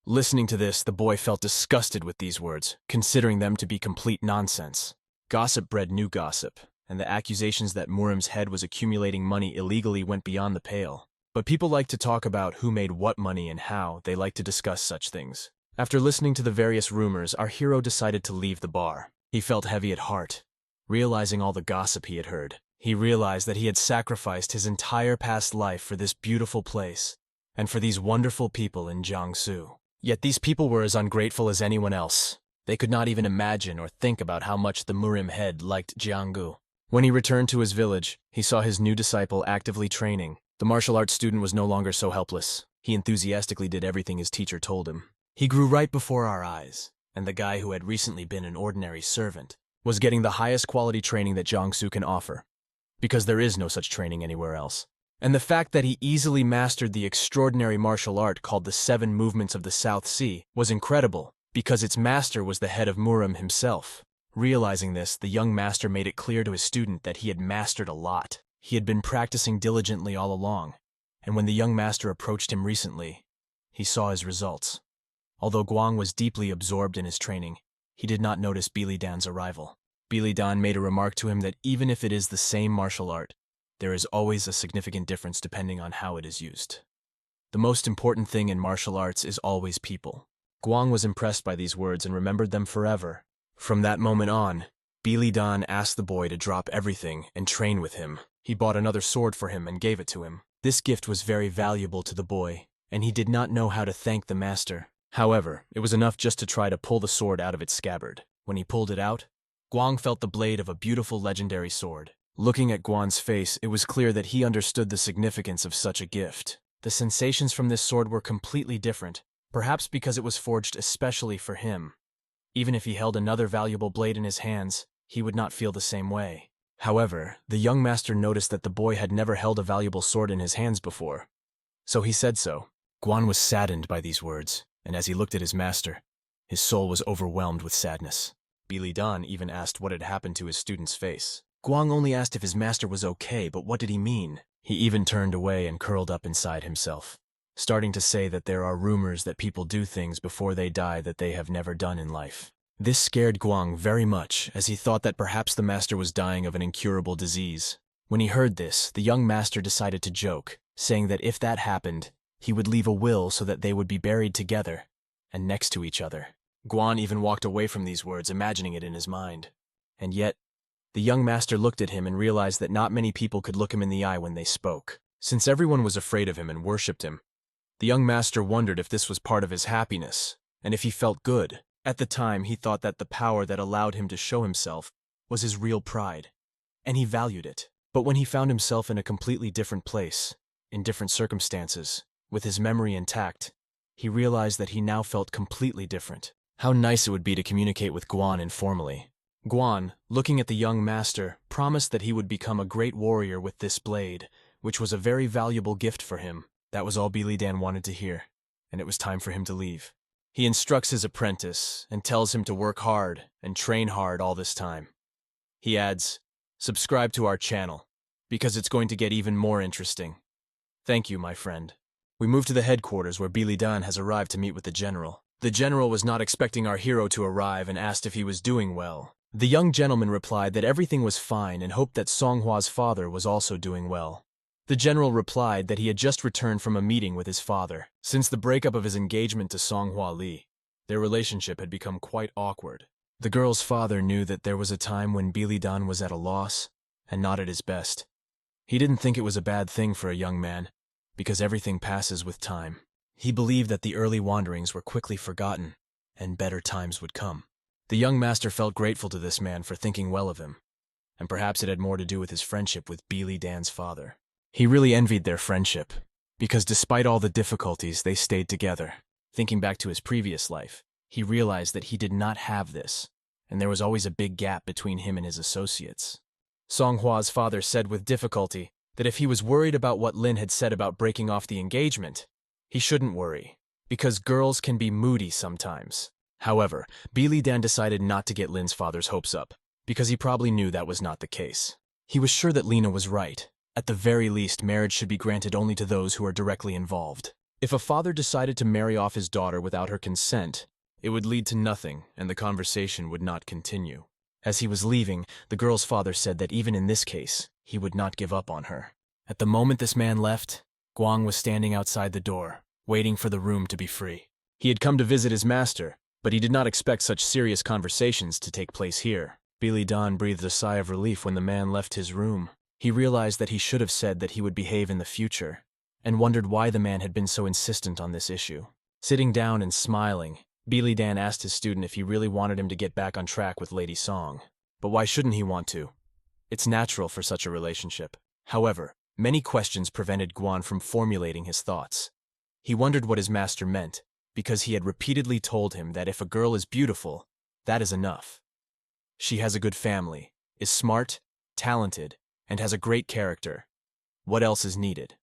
Listening to this, the boy felt disgusted with these words, considering them to be complete nonsense. Gossip bred new gossip, and the accusations that Muram's head was accumulating money illegally went beyond the pale. But people like to talk about who made what money and how. They like to discuss such things. After listening to the various rumors, our hero decided to leave the bar. He felt heavy at heart, realizing all the gossip he had heard. He realized that he had sacrificed his entire past life for this beautiful place, and for these wonderful people in Jiangsu. Yet these people were as ungrateful as anyone else. They could not even imagine or think about how much the Murim head liked Jianggu. When he returned to his village, he saw his new disciple actively training. The martial arts student was no longer so helpless. He enthusiastically did everything his teacher told him. He grew right before our eyes, and the guy who had recently been an ordinary servant was getting the highest quality training that Jiangsu can offer, because there is no such training anywhere else. And the fact that he easily mastered the extraordinary martial art called the 7 Movements of the South Sea was incredible, because its master was the head of Muram himself. Realizing this, the young master made it clear to his student that he had mastered a lot. He had been practicing diligently all along, and when the young master approached him recently, he saw his results. Although Guang was deeply absorbed in his training, he did not notice Bilidan's arrival. Bilidan made a remark to him that even if it is the same martial art, there is always a significant difference depending on how it is used. The most important thing in martial arts is always people. Guang was impressed by these words and remembered them forever. From that moment on, Bilidan asked the boy to drop everything and train with him. He bought another sword for him and gave it to him. This gift was very valuable to the boy, and he did not know how to thank the master. However, it was enough just to try to pull the sword out of its scabbard. When he pulled it out, Guang felt the blade of a beautiful legendary sword. Looking at Guan's face, it was clear that he understood the significance of such a gift. The sensations from this sword were completely different, perhaps because it was forged especially for him. Even if he held another valuable blade in his hands, he would not feel the same way. However, the young master noticed that the boy had never held a valuable sword in his hands before, so he said so. Guan was saddened by these words, and as he looked at his master, his soul was overwhelmed with sadness. Bilidan even asked what had happened to his student's face. Guang only asked if his master was okay, but what did he mean? He even turned away and curled up inside himself, starting to say that there are rumors that people do things before they die that they have never done in life. This scared Guang very much, as he thought that perhaps the master was dying of an incurable disease. When he heard this, the young master decided to joke, saying that if that happened, he would leave a will so that they would be buried together and next to each other. Guan even walked away from these words, imagining it in his mind. And yet, the young master looked at him and realized that not many people could look him in the eye when they spoke. Since everyone was afraid of him and worshipped him, the young master wondered if this was part of his happiness, and if he felt good. At the time, he thought that the power that allowed him to show himself was his real pride, and he valued it. But when he found himself in a completely different place, in different circumstances, with his memory intact, he realized that he now felt completely different. How nice it would be to communicate with Guan informally. Guan, looking at the young master, promised that he would become a great warrior with this blade, which was a very valuable gift for him. That was all Beely Dan wanted to hear, and it was time for him to leave. He instructs his apprentice and tells him to work hard and train hard all this time. He adds, "Subscribe to our channel, because it's going to get even more interesting. Thank you, my friend." We move to the headquarters where Beely Dan has arrived to meet with the general. The general was not expecting our hero to arrive and asked if he was doing well. The young gentleman replied that everything was fine and hoped that Songhwa's father was also doing well. The general replied that he had just returned from a meeting with his father. Since the breakup of his engagement to Songhwa Li, their relationship had become quite awkward. The girl's father knew that there was a time when Beely Dan was at a loss and not at his best. He didn't think it was a bad thing for a young man, because everything passes with time. He believed that the early wanderings were quickly forgotten, and better times would come. The young master felt grateful to this man for thinking well of him, and perhaps it had more to do with his friendship with Beely Dan's father. He really envied their friendship, because despite all the difficulties, they stayed together. Thinking back to his previous life, he realized that he did not have this, and there was always a big gap between him and his associates. Songhwa's father said with difficulty that if he was worried about what Lin had said about breaking off the engagement, he shouldn't worry, because girls can be moody sometimes. However, Beely Dan decided not to get Lin's father's hopes up, because he probably knew that was not the case. He was sure that Lina was right. At the very least, marriage should be granted only to those who are directly involved. If a father decided to marry off his daughter without her consent, it would lead to nothing, and the conversation would not continue. As he was leaving, the girl's father said that even in this case, he would not give up on her. At the moment this man left, Guang was standing outside the door, waiting for the room to be free. He had come to visit his master, but he did not expect such serious conversations to take place here. Beely Dan breathed a sigh of relief when the man left his room. He realized that he should have said that he would behave in the future, and wondered why the man had been so insistent on this issue. Sitting down and smiling, Beely Dan asked his student if he really wanted him to get back on track with Lady Song. But why shouldn't he want to? It's natural for such a relationship. However, many questions prevented Guan from formulating his thoughts. He wondered what his master meant, because he had repeatedly told him that if a girl is beautiful, that is enough. She has a good family, is smart, talented, and has a great character. What else is needed?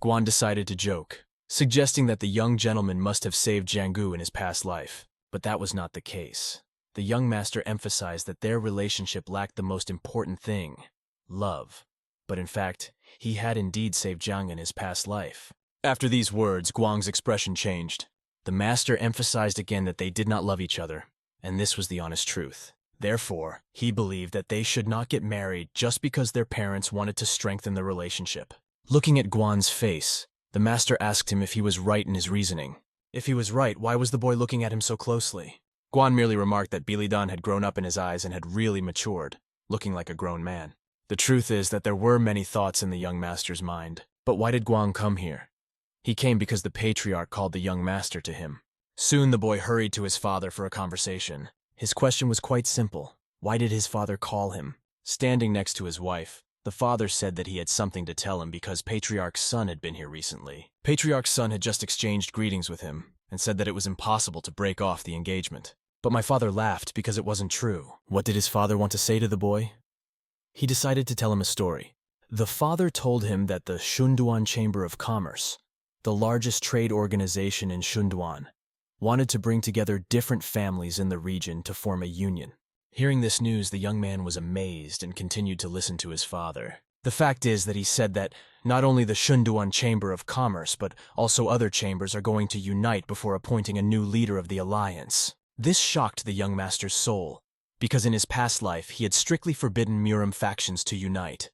Guan decided to joke, suggesting that the young gentleman must have saved Jianggu in his past life. But that was not the case. The young master emphasized that their relationship lacked the most important thing, love. But in fact, he had indeed saved Jiang in his past life. After these words, Guang's expression changed. The master emphasized again that they did not love each other, and this was the honest truth. Therefore, he believed that they should not get married just because their parents wanted to strengthen the relationship. Looking at Guan's face, the master asked him if he was right in his reasoning. If he was right, why was the boy looking at him so closely? Guan merely remarked that Beely Dan had grown up in his eyes and had really matured, looking like a grown man. The truth is that there were many thoughts in the young master's mind. But why did Guan come here? He came because the patriarch called the young master to him. Soon the boy hurried to his father for a conversation. His question was quite simple. Why did his father call him? Standing next to his wife, the father said that he had something to tell him because Patriarch's son had been here recently. Patriarch's son had just exchanged greetings with him and said that it was impossible to break off the engagement. But my father laughed because it wasn't true. What did his father want to say to the boy? He decided to tell him a story. The father told him that the Shunduan Chamber of Commerce, the largest trade organization in Shunduan, wanted to bring together different families in the region to form a union. Hearing this news, the young man was amazed and continued to listen to his father. The fact is that he said that not only the Shunduan Chamber of Commerce, but also other chambers are going to unite before appointing a new leader of the alliance. This shocked the young master's soul, because in his past life he had strictly forbidden Murim factions to unite.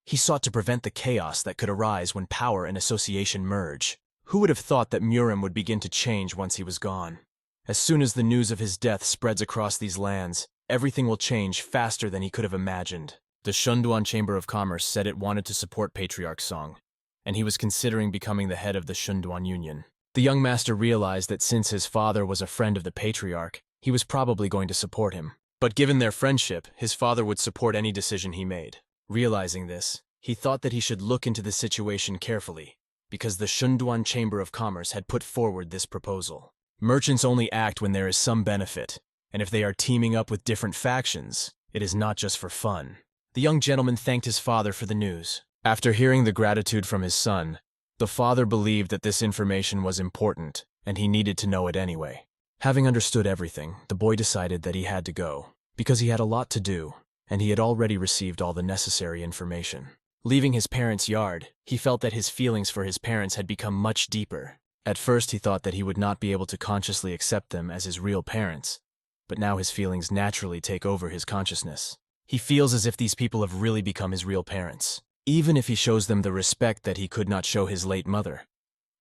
He sought to prevent the chaos that could arise when power and association merge. Who would have thought that Murim would begin to change once he was gone? As soon as the news of his death spreads across these lands, everything will change faster than he could have imagined. The Shunduan Chamber of Commerce said it wanted to support Patriarch Song, and he was considering becoming the head of the Shunduan Union. The young master realized that since his father was a friend of the Patriarch, he was probably going to support him. But given their friendship, his father would support any decision he made. Realizing this, He thought that he should look into the situation carefully, because the Shunduan Chamber of Commerce had put forward this proposal. Merchants only act when there is some benefit, and if they are teaming up with different factions, it is not just for fun. The young gentleman thanked his father for the news. After hearing the gratitude from his son, the father believed that this information was important, and he needed to know it anyway. Having understood everything, the boy decided that he had to go, because he had a lot to do, and he had already received all the necessary information. Leaving his parents' yard, he felt that his feelings for his parents had become much deeper. At first he thought that he would not be able to consciously accept them as his real parents, but now his feelings naturally take over his consciousness. He feels as if these people have really become his real parents, even if he shows them the respect that he could not show his late mother.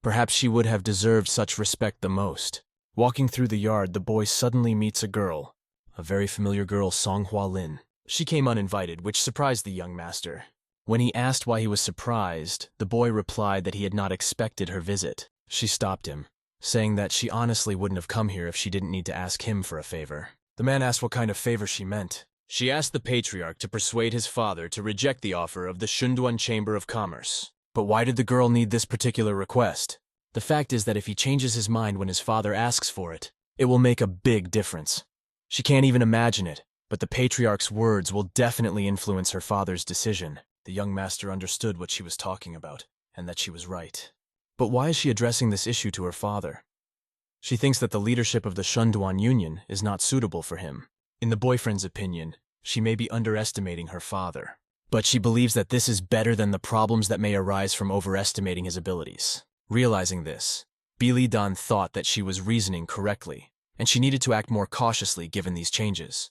Perhaps she would have deserved such respect the most. Walking through the yard, the boy suddenly meets a girl, a very familiar girl, Songhua Lin. She came uninvited, which surprised the young master. When he asked why he was surprised, the boy replied that he had not expected her visit. She stopped him, saying that she honestly wouldn't have come here if she didn't need to ask him for a favor. The man asked what kind of favor she meant. She asked the patriarch to persuade his father to reject the offer of the Shunduan Chamber of Commerce. But why did the girl need this particular request? The fact is that if he changes his mind when his father asks for it, it will make a big difference. She can't even imagine it, but the patriarch's words will definitely influence her father's decision. The young master understood what she was talking about, and that she was right. But why is she addressing this issue to her father? She thinks that the leadership of the Shunduan Union is not suitable for him. In the boyfriend's opinion, she may be underestimating her father. But she believes that this is better than the problems that may arise from overestimating his abilities. Realizing this, Bili Dan thought that she was reasoning correctly, and she needed to act more cautiously given these changes.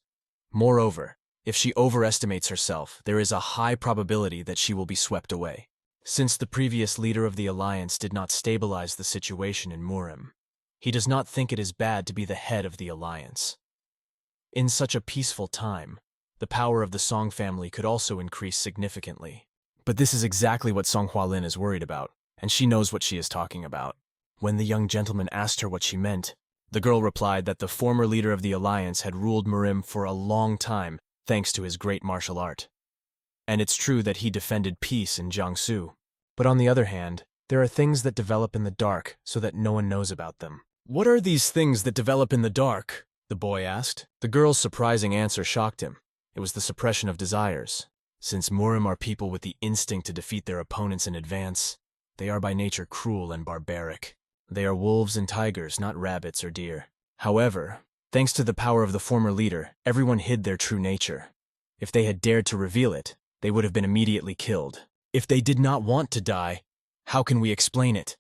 Moreover, if she overestimates herself, there is a high probability that she will be swept away. Since the previous leader of the alliance did not stabilize the situation in Murim, he does not think it is bad to be the head of the alliance. In such a peaceful time, the power of the Song family could also increase significantly. But this is exactly what Songhua Lin is worried about, and she knows what she is talking about. When the young gentleman asked her what she meant, the girl replied that the former leader of the alliance had ruled Murim for a long time thanks to his great martial art. And it's true that he defended peace in Jiangsu. But on the other hand, there are things that develop in the dark so that no one knows about them. What are these things that develop in the dark? The boy asked. The girl's surprising answer shocked him. It was the suppression of desires. Since Murim are people with the instinct to defeat their opponents in advance, they are by nature cruel and barbaric. They are wolves and tigers, not rabbits or deer. However, thanks to the power of the former leader, everyone hid their true nature. If they had dared to reveal it, they would have been immediately killed. If they did not want to die, how can we explain it?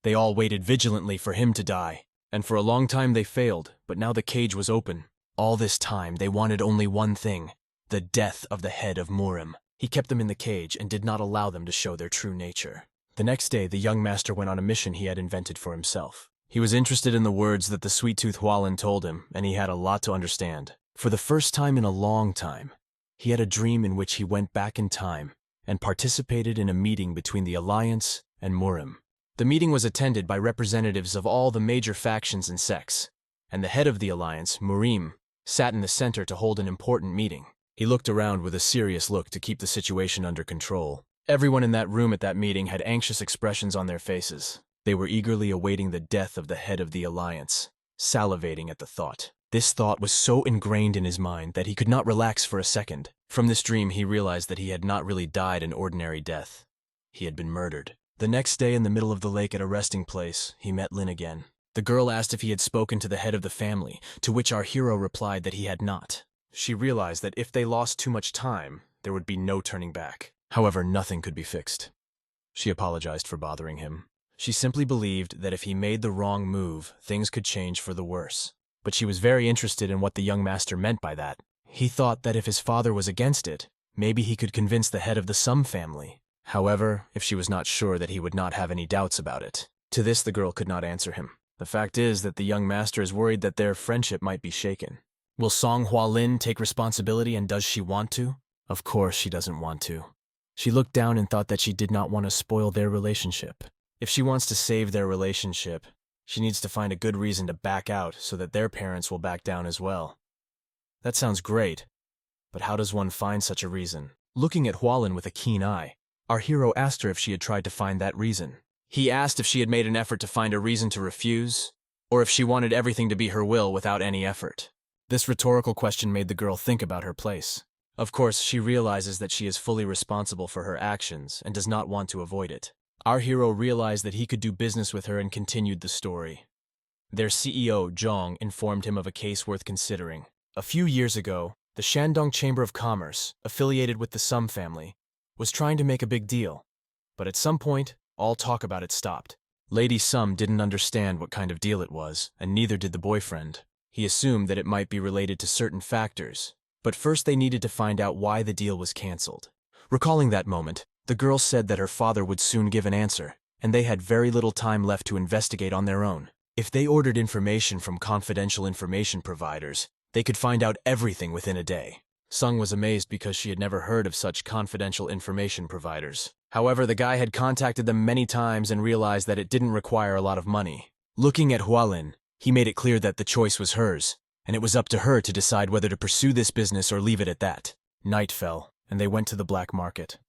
They all waited vigilantly for him to die, and for a long time they failed, but now the cage was open. All this time they wanted only one thing, the death of the head of Murim. He kept them in the cage and did not allow them to show their true nature. The next day, the young master went on a mission he had invented for himself. He was interested in the words that the sweet-tooth Hualin told him, and he had a lot to understand. For the first time in a long time, he had a dream in which he went back in time and participated in a meeting between the Alliance and Murim. The meeting was attended by representatives of all the major factions and sects, and the head of the Alliance, Murim, sat in the center to hold an important meeting. He looked around with a serious look to keep the situation under control. Everyone in that room at that meeting had anxious expressions on their faces. They were eagerly awaiting the death of the head of the Alliance, salivating at the thought. This thought was so ingrained in his mind that he could not relax for a second. From this dream, he realized that he had not really died an ordinary death. He had been murdered. The next day, in the middle of the lake at a resting place, he met Lin again. The girl asked if he had spoken to the head of the family, to which our hero replied that he had not. She realized that if they lost too much time, there would be no turning back. However, nothing could be fixed. She apologized for bothering him. She simply believed that if he made the wrong move, things could change for the worse. But she was very interested in what the young master meant by that. He thought that if his father was against it, maybe he could convince the head of the Sum family. However, if she was not sure that he would not have any doubts about it. To this the girl could not answer him. The fact is that the young master is worried that their friendship might be shaken. Will Songhua Lin take responsibility, and does she want to? Of course she doesn't want to. She looked down and thought that she did not want to spoil their relationship. If she wants to save their relationship, she needs to find a good reason to back out so that their parents will back down as well. That sounds great, but how does one find such a reason? Looking at Hualin with a keen eye, Our hero asked her if she had tried to find that reason. He asked if she had made an effort to find a reason to refuse, or if she wanted everything to be her will without any effort. This rhetorical question made the girl think about her place. Of course, she realizes that she is fully responsible for her actions and does not want to avoid it. Our hero realized that he could do business with her and continued the story. Their CEO, Zhang, informed him of a case worth considering. A few years ago, the Shandong Chamber of Commerce, affiliated with the Sum family, was trying to make a big deal. But at some point, all talk about it stopped. Lady Sum didn't understand what kind of deal it was, and neither did the boyfriend. He assumed that it might be related to certain factors, but first they needed to find out why the deal was cancelled. Recalling that moment, the girl said that her father would soon give an answer, and they had very little time left to investigate on their own. If they ordered information from confidential information providers, they could find out everything within a day. Sung was amazed because she had never heard of such confidential information providers. However, the guy had contacted them many times and realized that it didn't require a lot of money. Looking at Hualin, he made it clear that the choice was hers, and it was up to her to decide whether to pursue this business or leave it at that. Night fell, and they went to the black market.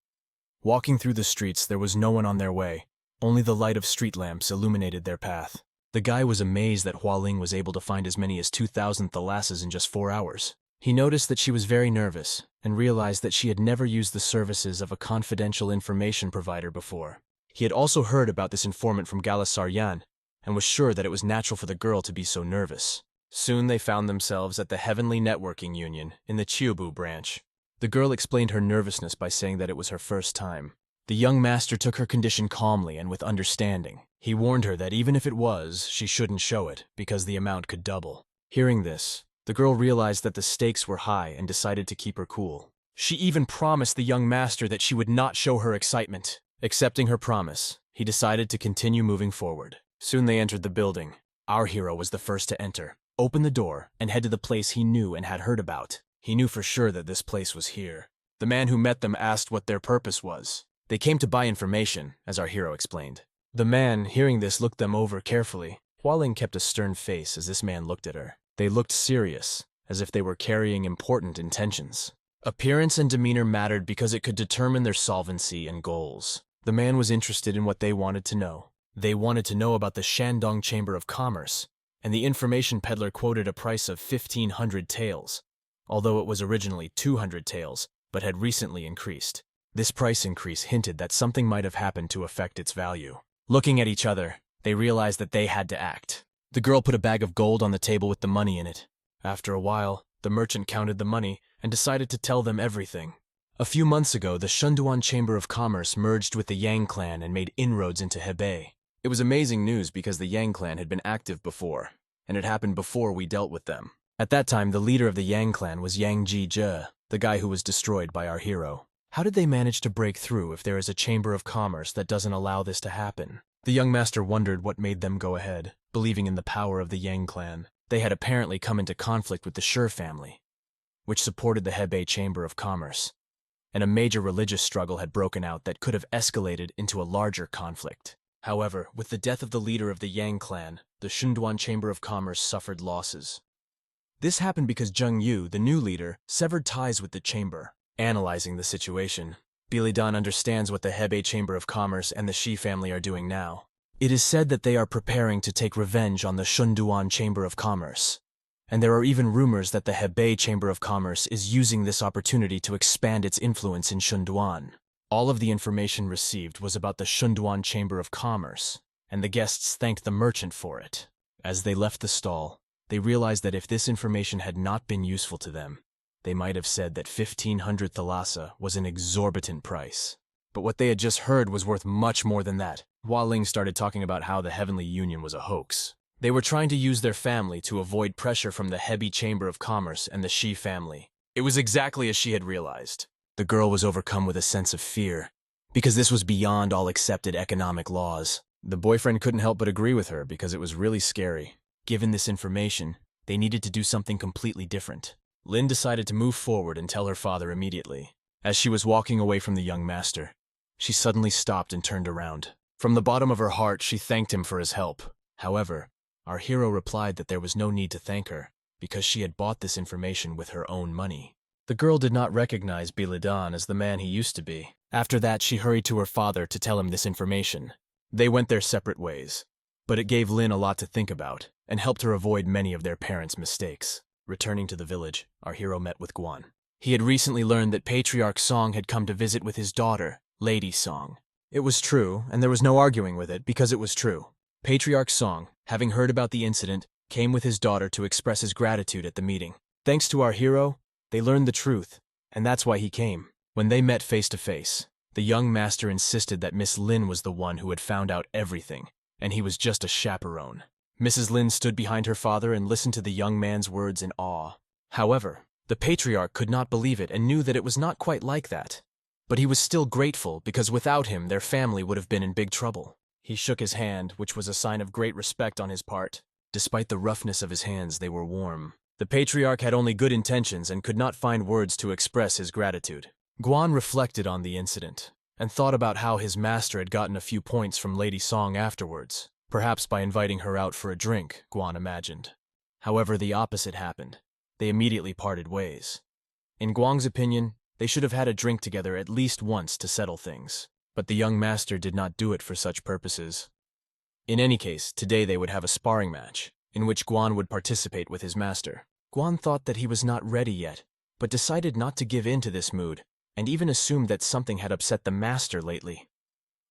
Walking through the streets, there was no one on their way. Only the light of street lamps illuminated their path. The guy was amazed that Hualing was able to find as many as 2,000 thalasses in just 4 hours. He noticed that she was very nervous and realized that she had never used the services of a confidential information provider before. He had also heard about this informant from Galasaryan and was sure that it was natural for the girl to be so nervous. Soon they found themselves at the Heavenly Networking Union in the Chiubu branch. The girl explained her nervousness by saying that it was her first time. The young master took her condition calmly and with understanding. He warned her that even if it was, she shouldn't show it, because the amount could double. Hearing this, the girl realized that the stakes were high and decided to keep her cool. She even promised the young master that she would not show her excitement. Accepting her promise, he decided to continue moving forward. Soon they entered the building. Our hero was the first to enter, open the door, and head to the place he knew and had heard about. He knew for sure that this place was here. The man who met them asked what their purpose was. They came to buy information, as our hero explained. The man, hearing this, looked them over carefully. Hualing kept a stern face as this man looked at her. They looked serious, as if they were carrying important intentions. Appearance and demeanor mattered because it could determine their solvency and goals. The man was interested in what they wanted to know. They wanted to know about the Shandong Chamber of Commerce, and the information peddler quoted a price of 1,500 taels, although it was originally 200 taels, but had recently increased. This price increase hinted that something might have happened to affect its value. Looking at each other, they realized that they had to act. The girl put a bag of gold on the table with the money in it. After a while, the merchant counted the money and decided to tell them everything. A few months ago, the Shunduan Chamber of Commerce merged with the Yang clan and made inroads into Hebei. It was amazing news because the Yang clan had been active before, and it happened before we dealt with them. At that time, the leader of the Yang clan was Yang Ji-je, the guy who was destroyed by our hero. How did they manage to break through if there is a chamber of commerce that doesn't allow this to happen? The young master wondered what made them go ahead, believing in the power of the Yang clan. They had apparently come into conflict with the Shi family, which supported the Hebei Chamber of Commerce, and a major religious struggle had broken out that could have escalated into a larger conflict. However, with the death of the leader of the Yang clan, the Shunduan Chamber of Commerce suffered losses. This happened because Zheng Yu, the new leader, severed ties with the chamber. Analyzing the situation, Bilidan understands what the Hebei Chamber of Commerce and the Shi family are doing now. It is said that they are preparing to take revenge on the Shunduan Chamber of Commerce, and there are even rumors that the Hebei Chamber of Commerce is using this opportunity to expand its influence in Shunduan. All of the information received was about the Shunduan Chamber of Commerce, and the guests thanked the merchant for it. As they left the stall, they realized that if this information had not been useful to them, they might have said that 1,500 thalassa was an exorbitant price. But what they had just heard was worth much more than that. Hua Ling started talking about how the Heavenly Union was a hoax. They were trying to use their family to avoid pressure from the Hebei Chamber of Commerce and the Shi family. It was exactly as she had realized. The girl was overcome with a sense of fear, because this was beyond all accepted economic laws. The boyfriend couldn't help but agree with her because it was really scary. Given this information, they needed to do something completely different. Lin decided to move forward and tell her father immediately. As she was walking away from the young master, she suddenly stopped and turned around. From the bottom of her heart, she thanked him for his help. However, our hero replied that there was no need to thank her, because she had bought this information with her own money. The girl did not recognize Bilidan as the man he used to be. After that, she hurried to her father to tell him this information. They went their separate ways. But it gave Lin a lot to think about, and helped her avoid many of their parents' mistakes. Returning to the village, our hero met with Guan. He had recently learned that Patriarch Song had come to visit with his daughter, Lady Song. It was true, and there was no arguing with it because it was true. Patriarch Song, having heard about the incident, came with his daughter to express his gratitude at the meeting. Thanks to our hero, they learned the truth, and that's why he came. When they met face to face, the young master insisted that Miss Lin was the one who had found out everything, and he was just a chaperone. Mrs. Lin stood behind her father and listened to the young man's words in awe. However, the patriarch could not believe it and knew that it was not quite like that. But he was still grateful because without him, their family would have been in big trouble. He shook his hand, which was a sign of great respect on his part. Despite the roughness of his hands, they were warm. The patriarch had only good intentions and could not find words to express his gratitude. Guan reflected on the incident and thought about how his master had gotten a few points from Lady Song afterwards, perhaps by inviting her out for a drink, Guan imagined. However, the opposite happened. They immediately parted ways. In Guang's opinion, they should have had a drink together at least once to settle things, but the young master did not do it for such purposes. In any case, today they would have a sparring match, in which Guan would participate with his master. Guan thought that he was not ready yet, but decided not to give in to this mood, and even assumed that something had upset the master lately.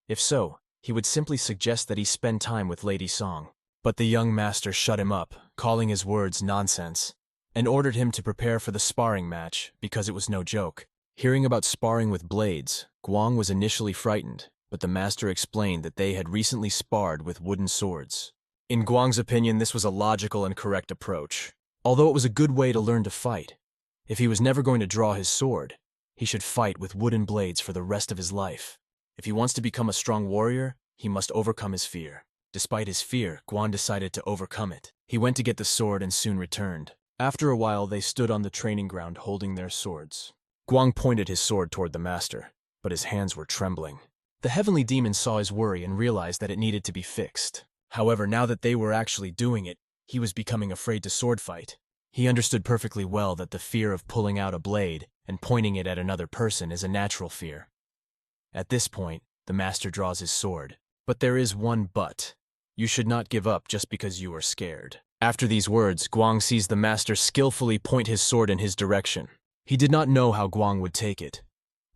If so, he would simply suggest that he spend time with Lady Song. But the young master shut him up, calling his words nonsense, and ordered him to prepare for the sparring match because it was no joke. Hearing about sparring with blades, Guang was initially frightened, but the master explained that they had recently sparred with wooden swords. In Guang's opinion, this was a logical and correct approach, although it was a good way to learn to fight. If he was never going to draw his sword, he should fight with wooden blades for the rest of his life. If he wants to become a strong warrior, he must overcome his fear. Despite his fear, Guan decided to overcome it. He went to get the sword and soon returned. After a while, they stood on the training ground holding their swords. Guang pointed his sword toward the master, but his hands were trembling. The heavenly demon saw his worry and realized that it needed to be fixed. However, now that they were actually doing it, he was becoming afraid to sword fight. He understood perfectly well that the fear of pulling out a blade and pointing it at another person is a natural fear. At this point, the master draws his sword. But there is one but. You should not give up just because you are scared. After these words, Guang sees the master skillfully point his sword in his direction. He did not know how Guang would take it,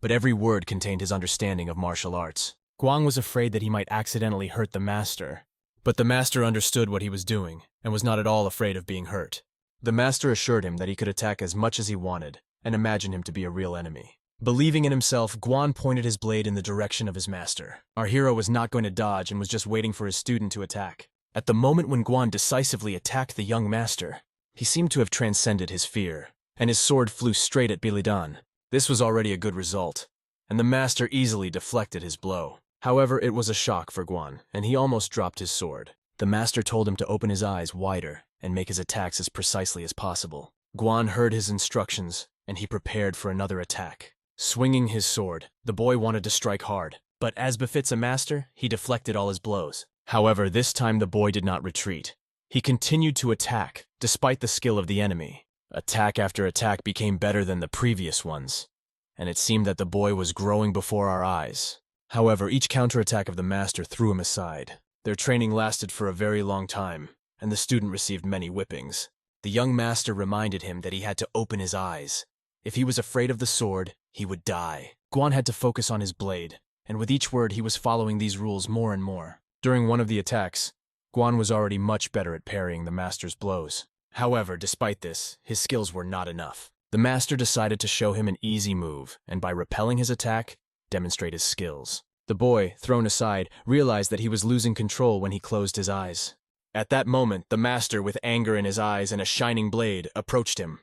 but every word contained his understanding of martial arts. Guang was afraid that he might accidentally hurt the master, but the master understood what he was doing and was not at all afraid of being hurt. The master assured him that he could attack as much as he wanted and imagined him to be a real enemy. Believing in himself, Guan pointed his blade in the direction of his master. Our hero was not going to dodge and was just waiting for his student to attack. At the moment when Guan decisively attacked the young master, he seemed to have transcended his fear, and his sword flew straight at Bilidan. This was already a good result, and the master easily deflected his blow. However, it was a shock for Guan, and he almost dropped his sword. The master told him to open his eyes wider and make his attacks as precisely as possible. Guan heard his instructions, and he prepared for another attack. Swinging his sword, the boy wanted to strike hard, but as befits a master, he deflected all his blows. However, this time the boy did not retreat. He continued to attack, despite the skill of the enemy. Attack after attack became better than the previous ones, and it seemed that the boy was growing before our eyes. However, each counterattack of the master threw him aside. Their training lasted for a very long time, and the student received many whippings. The young master reminded him that he had to open his eyes. If he was afraid of the sword, he would die. Guan had to focus on his blade, and with each word he was following these rules more and more. During one of the attacks, Guan was already much better at parrying the master's blows. However, despite this, his skills were not enough. The master decided to show him an easy move, and by repelling his attack, demonstrate his skills. The boy, thrown aside, realized that he was losing control when he closed his eyes. At that moment, the master, with anger in his eyes and a shining blade, approached him.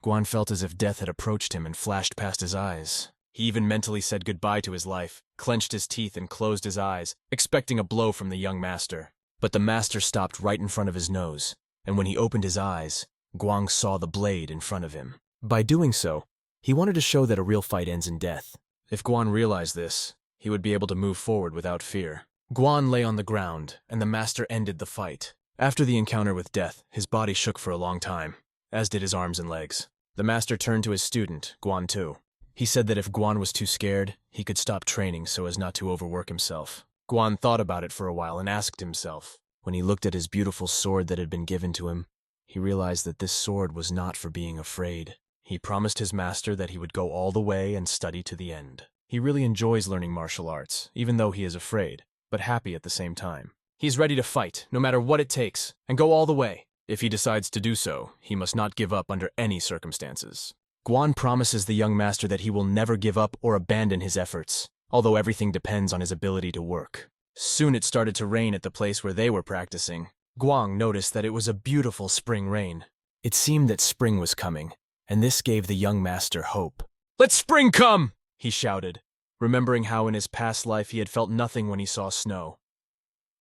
Guan felt as if death had approached him and flashed past his eyes. He even mentally said goodbye to his life, clenched his teeth and closed his eyes, expecting a blow from the young master. But the master stopped right in front of his nose, and when he opened his eyes, Guang saw the blade in front of him. By doing so, he wanted to show that a real fight ends in death. If Guan realized this, he would be able to move forward without fear. Guan lay on the ground, and the master ended the fight. After the encounter with death, his body shook for a long time, as did his arms and legs. The master turned to his student, Guan Tu. He said that if Guan was too scared, he could stop training so as not to overwork himself. Guan thought about it for a while and asked himself. When he looked at his beautiful sword that had been given to him, he realized that this sword was not for being afraid. He promised his master that he would go all the way and study to the end. He really enjoys learning martial arts, even though he is afraid, but happy at the same time. He's ready to fight, no matter what it takes, and go all the way. If he decides to do so, he must not give up under any circumstances. Guan promises the young master that he will never give up or abandon his efforts, although everything depends on his ability to work. Soon it started to rain at the place where they were practicing. Guang noticed that it was a beautiful spring rain. It seemed that spring was coming, and this gave the young master hope. "Let spring come!" he shouted, remembering how in his past life he had felt nothing when he saw snow.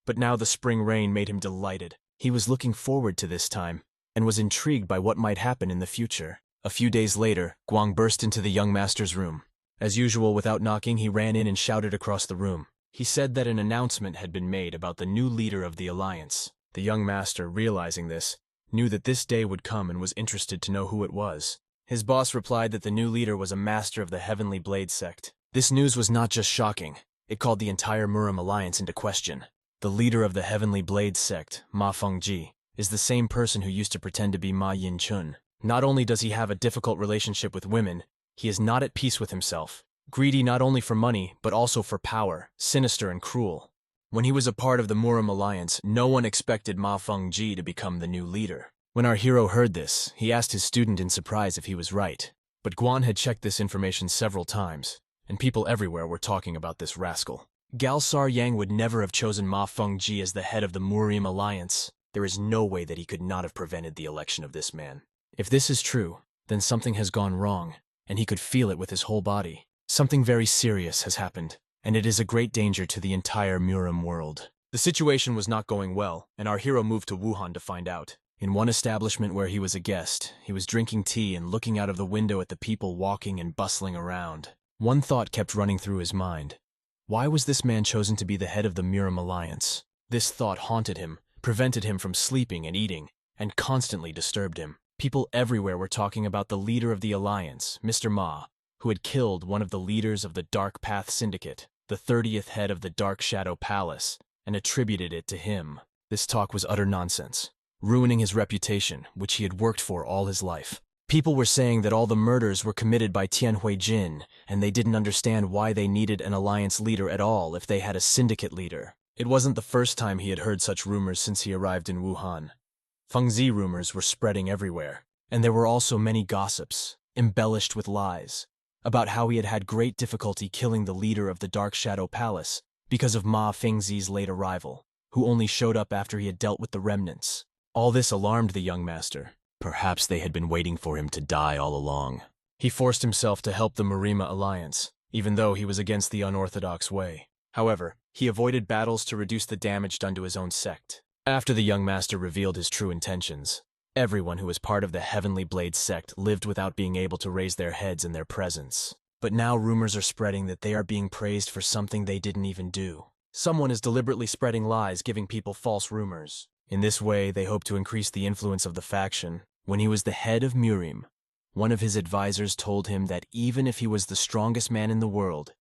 But now the spring rain made him delighted. He was looking forward to this time, and was intrigued by what might happen in the future. A few days later, Guang burst into the young master's room. As usual, without knocking, he ran in and shouted across the room. He said that an announcement had been made about the new leader of the alliance. The young master, realizing this, knew that this day would come and was interested to know who it was. His boss replied that the new leader was a master of the Heavenly Blade sect. This news was not just shocking, it called the entire Murim alliance into question. The leader of the Heavenly Blade sect, Ma Fengji, is the same person who used to pretend to be Ma Yin-chun. Not only does he have a difficult relationship with women, he is not at peace with himself. Greedy not only for money, but also for power, sinister and cruel. When he was a part of the Murim alliance, no one expected Ma Fengji to become the new leader. When our hero heard this, he asked his student in surprise if he was right. But Guan had checked this information several times, and people everywhere were talking about this rascal. Galsar Yang would never have chosen Ma Fengji as the head of the Murim alliance. There is no way that he could not have prevented the election of this man. If this is true, then something has gone wrong, and he could feel it with his whole body. Something very serious has happened, and it is a great danger to the entire Murim world. The situation was not going well, and our hero moved to Wuhan to find out. In one establishment where he was a guest, he was drinking tea and looking out of the window at the people walking and bustling around. One thought kept running through his mind. Why was this man chosen to be the head of the Murim alliance? This thought haunted him, prevented him from sleeping and eating, and constantly disturbed him. People everywhere were talking about the leader of the alliance, Mr. Ma, who had killed one of the leaders of the Dark Path Syndicate, the 30th head of the Dark Shadow Palace, and attributed it to him. This talk was utter nonsense, ruining his reputation, which he had worked for all his life. People were saying that all the murders were committed by Tianhui Jin, and they didn't understand why they needed an alliance leader at all if they had a syndicate leader. It wasn't the first time he had heard such rumors since he arrived in Wuhan. Fengzi rumors were spreading everywhere, and there were also many gossips, embellished with lies, about how he had had great difficulty killing the leader of the Dark Shadow Palace because of Ma Fengzi's late arrival, who only showed up after he had dealt with the remnants. All this alarmed the young master. Perhaps they had been waiting for him to die all along. He forced himself to help the Murima alliance, even though he was against the unorthodox way. However, he avoided battles to reduce the damage done to his own sect. After the young master revealed his true intentions, everyone who was part of the Heavenly Blade sect lived without being able to raise their heads in their presence. But now rumors are spreading that they are being praised for something they didn't even do. Someone is deliberately spreading lies, giving people false rumors. In this way, they hope to increase the influence of the faction. When he was the head of Murim, one of his advisors told him that even if he was the strongest man in the world,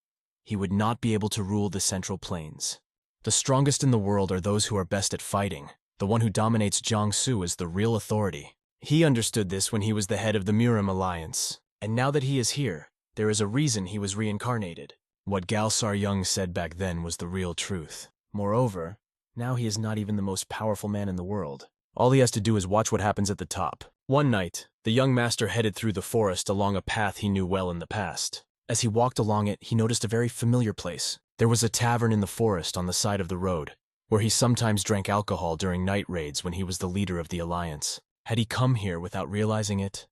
he would not be able to rule the Central Plains. The strongest in the world are those who are best at fighting. The one who dominates Jiangsu is the real authority. He understood this when he was the head of the Murim alliance. And now that he is here, there is a reason he was reincarnated. What Galsar Jung said back then was the real truth. Moreover, now he is not even the most powerful man in the world. All he has to do is watch what happens at the top. One night, the young master headed through the forest along a path he knew well in the past. As he walked along it, he noticed a very familiar place. There was a tavern in the forest on the side of the road, where he sometimes drank alcohol during night raids when he was the leader of the alliance. Had he come here without realizing it?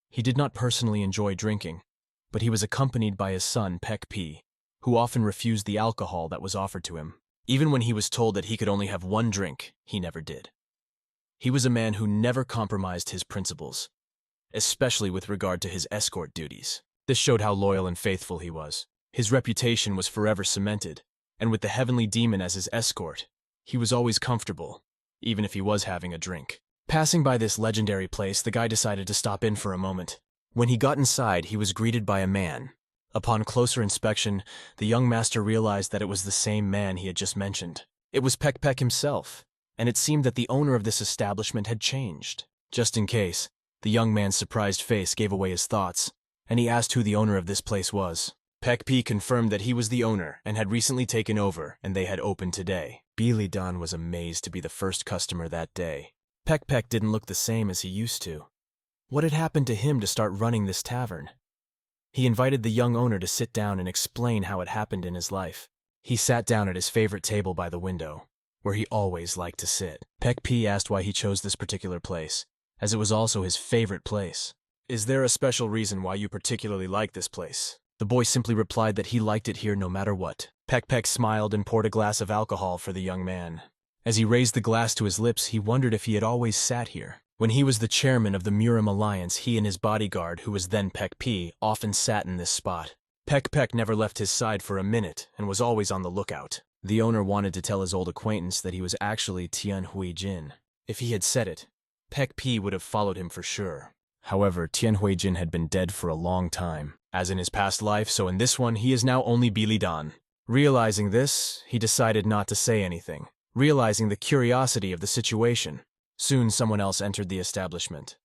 He did not personally enjoy drinking, but he was accompanied by his son, Pek Pi, who often refused the alcohol that was offered to him. Even when he was told that he could only have one drink, he never did. He was a man who never compromised his principles, especially with regard to his escort duties. This showed how loyal and faithful he was. His reputation was forever cemented, and with the heavenly demon as his escort, he was always comfortable, even if he was having a drink. Passing by this legendary place, the guy decided to stop in for a moment. When he got inside, he was greeted by a man. Upon closer inspection, the young master realized that it was the same man he had just mentioned. It was Peck himself, and it seemed that the owner of this establishment had changed. Just in case, the young man's surprised face gave away his thoughts, and he asked who the owner of this place was. Peck confirmed that he was the owner and had recently taken over, and they had opened today. Beely Don was amazed to be the first customer that day. Peck didn't look the same as he used to. What had happened to him to start running this tavern? He invited the young owner to sit down and explain how it happened in his life. He sat down at his favorite table by the window, where he always liked to sit. Peck asked why he chose this particular place, as it was also his favorite place. "Is there a special reason why you particularly like this place?" The boy simply replied that he liked it here no matter what. Peck smiled and poured a glass of alcohol for the young man. As he raised the glass to his lips, he wondered if he had always sat here. When he was the chairman of the Murim Alliance, he and his bodyguard, who was then Peck often sat in this spot. Peck never left his side for a minute and was always on the lookout. The owner wanted to tell his old acquaintance that he was actually Tian Hui Jin. If he had said it, Peck would have followed him for sure. However, Tian Hui Jin had been dead for a long time. As in his past life, so in this one, he is now only Beely Don. Realizing this, he decided not to say anything, realizing the curiosity of the situation. Soon someone else entered the establishment.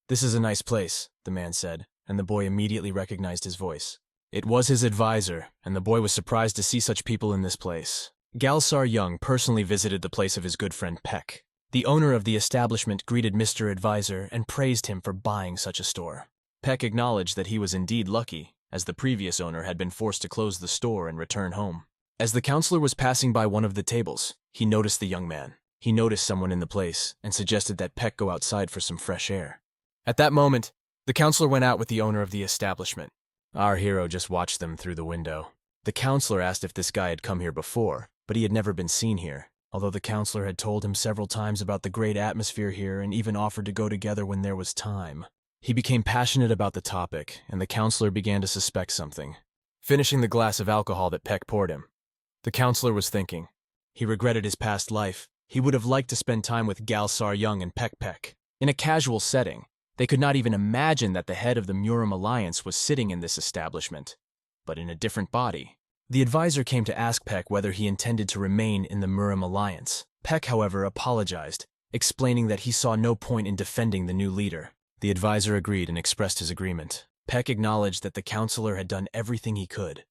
"This is a nice place," the man said, and the boy immediately recognized his voice. It was his advisor, and the boy was surprised to see such people in this place. Galsar Young personally visited the place of his good friend Peck. The owner of the establishment greeted Mr. Advisor and praised him for buying such a store. Peck acknowledged that he was indeed lucky, as the previous owner had been forced to close the store and return home. As the counselor was passing by one of the tables, he noticed the young man. He noticed someone in the place and suggested that Peck go outside for some fresh air. At that moment, the counselor went out with the owner of the establishment. Our hero just watched them through the window. The counselor asked if this guy had come here before, but he had never been seen here, although the counselor had told him several times about the great atmosphere here and even offered to go together when there was time. He became passionate about the topic, and the counselor began to suspect something. Finishing the glass of alcohol that Peck poured him, the counselor was thinking. He regretted his past life. He would have liked to spend time with Galsar Young and Peck. In a casual setting, they could not even imagine that the head of the Murim Alliance was sitting in this establishment, but in a different body. The advisor came to ask Peck whether he intended to remain in the Murim Alliance. Peck, however, apologized, explaining that he saw no point in defending the new leader. The advisor agreed and expressed his agreement. Peck acknowledged that the counselor had done everything he could,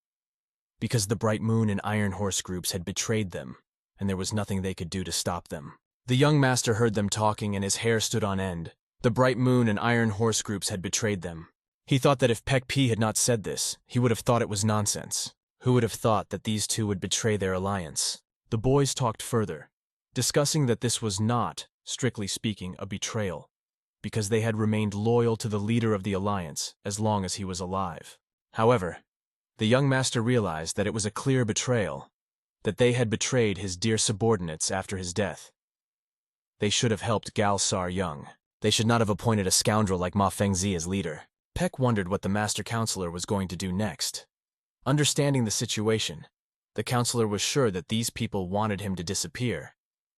because the Bright Moon and Iron Horse groups had betrayed them, and there was nothing they could do to stop them. The young master heard them talking and his hair stood on end. The Bright Moon and Iron Horse groups had betrayed them. He thought that if Peck had not said this, he would have thought it was nonsense. Who would have thought that these two would betray their alliance? The boys talked further, discussing that this was not, strictly speaking, a betrayal, because they had remained loyal to the leader of the alliance as long as he was alive. However, the young master realized that it was a clear betrayal, that they had betrayed his dear subordinates after his death. They should have helped Galsar Young. They should not have appointed a scoundrel like Ma Fengzi as leader. Peck wondered what the master counselor was going to do next. Understanding the situation, the counselor was sure that these people wanted him to disappear,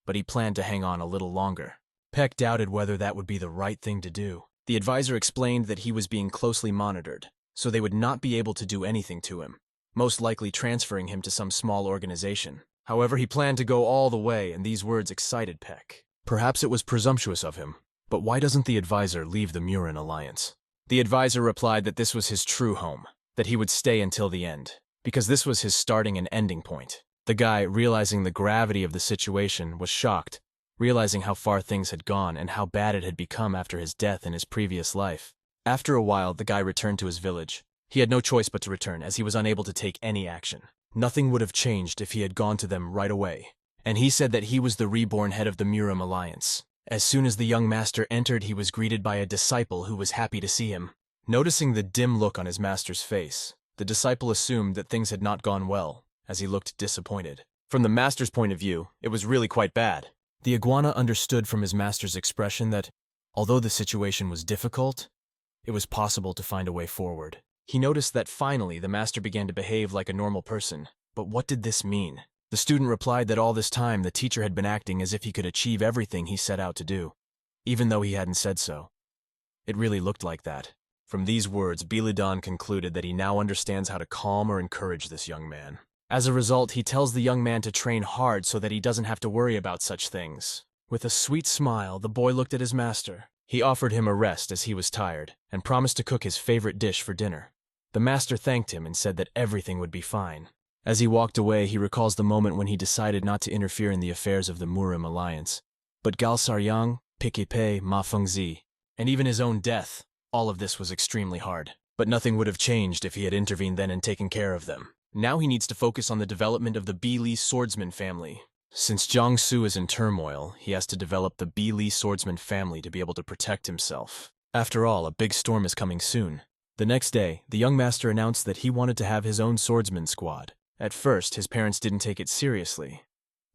but he planned to hang on a little longer. Peck doubted whether that would be the right thing to do. The advisor explained that he was being closely monitored, so they would not be able to do anything to him, most likely transferring him to some small organization. However, he planned to go all the way, and these words excited Peck. Perhaps it was presumptuous of him, but why doesn't the advisor leave the Murin Alliance? The advisor replied that this was his true home, that he would stay until the end, because this was his starting and ending point. The guy, realizing the gravity of the situation, was shocked, realizing how far things had gone and how bad it had become after his death in his previous life. After a while, the guy returned to his village. He had no choice but to return, as he was unable to take any action. Nothing would have changed if he had gone to them right away, and he said that he was the reborn head of the Murim Alliance. As soon as the young master entered, he was greeted by a disciple who was happy to see him. Noticing the dim look on his master's face, the disciple assumed that things had not gone well, as he looked disappointed. From the master's point of view, it was really quite bad. The iguana understood from his master's expression that, although the situation was difficult, it was possible to find a way forward. He noticed that finally the master began to behave like a normal person. But what did this mean? The student replied that all this time the teacher had been acting as if he could achieve everything he set out to do. even though he hadn't said so. It really looked like that. From these words, Bilidan concluded that he now understands how to calm or encourage this young man. As a result, he tells the young man to train hard so that he doesn't have to worry about such things. With a sweet smile, the boy looked at his master. He offered him a rest as he was tired, and promised to cook his favorite dish for dinner. The master thanked him and said that everything would be fine. As he walked away, he recalls the moment when he decided not to interfere in the affairs of the Murim alliance. But Gal Saryang, Pikipe, Ma Fengzi, and even his own death, all of this was extremely hard. But nothing would have changed if he had intervened then and taken care of them. Now he needs to focus on the development of the Bi-Li swordsman family. Since Jiangsu is in turmoil, he has to develop the Bi-Li swordsman family to be able to protect himself. After all, a big storm is coming soon. The next day, the young master announced that he wanted to have his own swordsman squad. At first, his parents didn't take it seriously,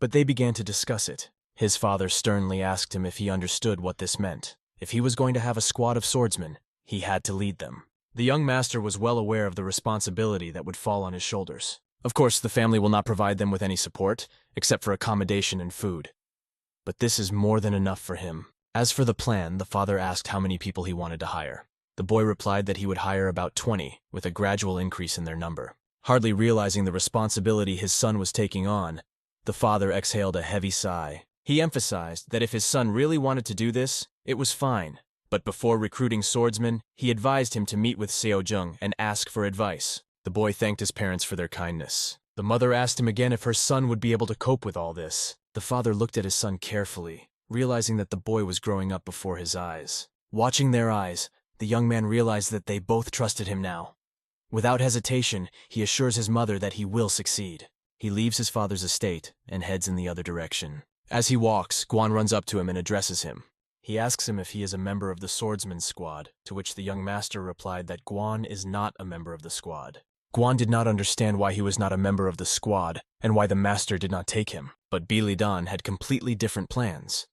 but they began to discuss it. His father sternly asked him if he understood what this meant. If he was going to have a squad of swordsmen, he had to lead them. The young master was well aware of the responsibility that would fall on his shoulders. Of course, the family will not provide them with any support, except for accommodation and food. But this is more than enough for him. As for the plan, the father asked how many people he wanted to hire. The boy replied that he would hire about 20, with a gradual increase in their number. Hardly realizing the responsibility his son was taking on, the father exhaled a heavy sigh. He emphasized that if his son really wanted to do this, it was fine. But before recruiting swordsmen, he advised him to meet with Seojung and ask for advice. The boy thanked his parents for their kindness. The mother asked him again if her son would be able to cope with all this. The father looked at his son carefully, realizing that the boy was growing up before his eyes. Watching their eyes, the young man realized that they both trusted him now. Without hesitation, he assures his mother that he will succeed. He leaves his father's estate and heads in the other direction. As he walks, Guan runs up to him and addresses him. He asks him if he is a member of the swordsman's squad, to which the young master replied that Guan is not a member of the squad. Guan did not understand why he was not a member of the squad and why the master did not take him, but Bilidan had completely different plans.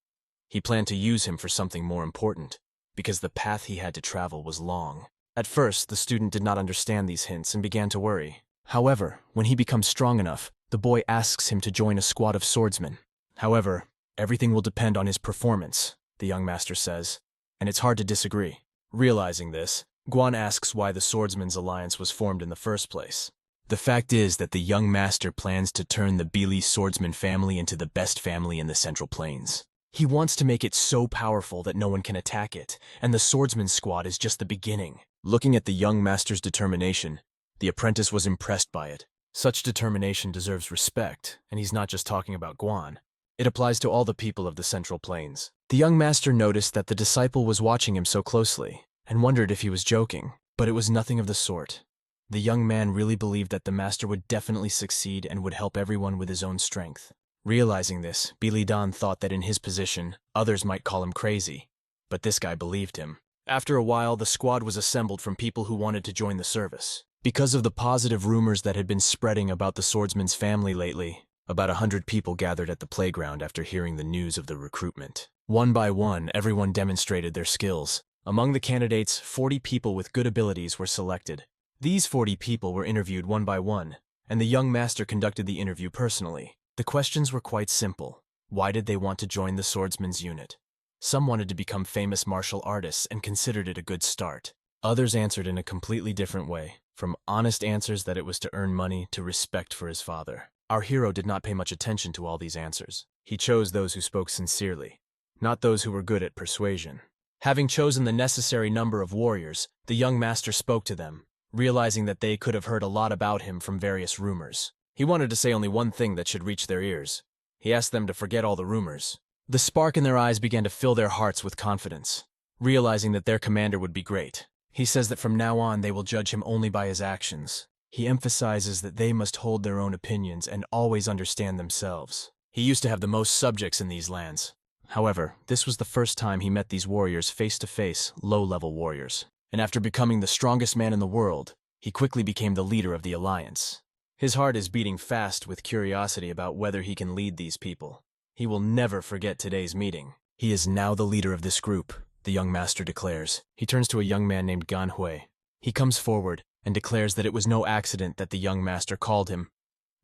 He planned to use him for something more important, because the path he had to travel was long. At first, the student did not understand these hints and began to worry. However, when he becomes strong enough, the boy asks him to join a squad of swordsmen. However, everything will depend on his performance, the young master says, and it's hard to disagree. Realizing this, Guan asks why the Swordsman's Alliance was formed in the first place. The fact is that the young master plans to turn the Bi-Li swordsman family into the best family in the Central Plains. He wants to make it so powerful that no one can attack it, and the swordsman's squad is just the beginning. Looking at the young master's determination, the apprentice was impressed by it. Such determination deserves respect, and he's not just talking about Guan. It applies to all the people of the Central Plains. The young master noticed that the disciple was watching him so closely, and wondered if he was joking, but it was nothing of the sort. The young man really believed that the master would definitely succeed and would help everyone with his own strength. Realizing this, Bilidan thought that in his position, others might call him crazy, but this guy believed him. After a while, the squad was assembled from people who wanted to join the service. Because of the positive rumors that had been spreading about the swordsman's family lately, about 100 people gathered at the playground after hearing the news of the recruitment. One by one, everyone demonstrated their skills. Among the candidates, 40 people with good abilities were selected. These 40 people were interviewed one by one, and the young master conducted the interview personally. The questions were quite simple. Why did they want to join the swordsman's unit? Some wanted to become famous martial artists and considered it a good start. Others answered in a completely different way, from honest answers that it was to earn money to respect for his father. Our hero did not pay much attention to all these answers. He chose those who spoke sincerely, not those who were good at persuasion. Having chosen the necessary number of warriors, the young master spoke to them, realizing that they could have heard a lot about him from various rumors. He wanted to say only one thing that should reach their ears. He asked them to forget all the rumors. The spark in their eyes began to fill their hearts with confidence, realizing that their commander would be great. He says that from now on they will judge him only by his actions. He emphasizes that they must hold their own opinions and always understand themselves. He used to have the most subjects in these lands. However, this was the first time he met these warriors face-to-face, low-level warriors. And after becoming the strongest man in the world, he quickly became the leader of the alliance. His heart is beating fast with curiosity about whether he can lead these people. He will never forget today's meeting. He is now the leader of this group, the young master declares. He turns to a young man named Ganhui. He comes forward and declares that it was no accident that the young master called him,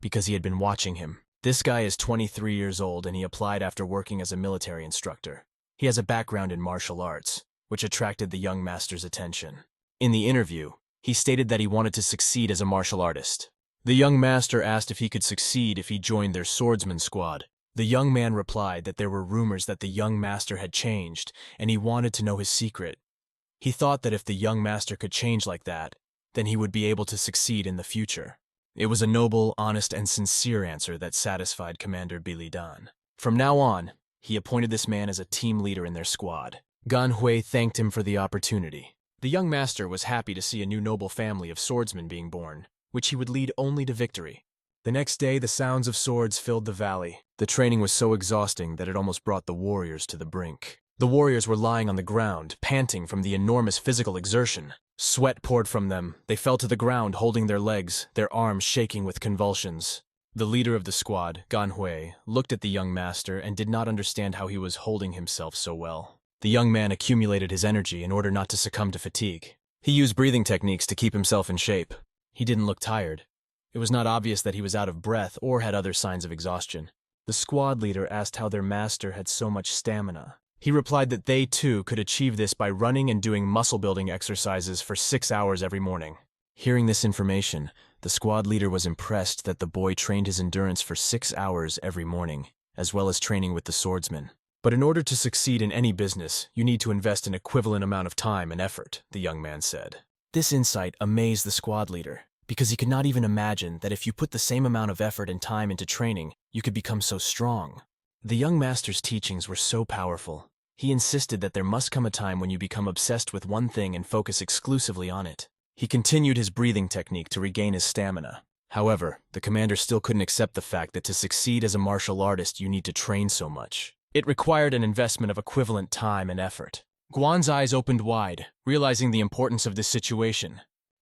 because he had been watching him. This guy is 23 years old and he applied after working as a military instructor. He has a background in martial arts, which attracted the young master's attention. In the interview, he stated that he wanted to succeed as a martial artist. The young master asked if he could succeed if he joined their swordsman squad. The young man replied that there were rumors that the young master had changed, and he wanted to know his secret. He thought that if the young master could change like that, then he would be able to succeed in the future. It was a noble, honest, and sincere answer that satisfied Commander Billy Dan. From now on, he appointed this man as a team leader in their squad. Gan Hui thanked him for the opportunity. The young master was happy to see a new noble family of swordsmen being born, which he would lead only to victory. The next day, the sounds of swords filled the valley. The training was so exhausting that it almost brought the warriors to the brink. The warriors were lying on the ground, panting from the enormous physical exertion. Sweat poured from them. They fell to the ground holding their legs, their arms shaking with convulsions. The leader of the squad, Gan Hui, looked at the young master and did not understand how he was holding himself so well. The young man accumulated his energy in order not to succumb to fatigue. He used breathing techniques to keep himself in shape. He didn't look tired. It was not obvious that he was out of breath or had other signs of exhaustion. The squad leader asked how their master had so much stamina. He replied that they too could achieve this by running and doing muscle-building exercises for 6 hours every morning. Hearing this information, the squad leader was impressed that the boy trained his endurance for 6 hours every morning, as well as training with the swordsman. But in order to succeed in any business, you need to invest an equivalent amount of time and effort, the young man said. This insight amazed the squad leader, because he could not even imagine that if you put the same amount of effort and time into training, you could become so strong. The young master's teachings were so powerful. He insisted that there must come a time when you become obsessed with one thing and focus exclusively on it. He continued his breathing technique to regain his stamina. However, the commander still couldn't accept the fact that to succeed as a martial artist you need to train so much. It required an investment of equivalent time and effort. Guan's eyes opened wide, realizing the importance of this situation.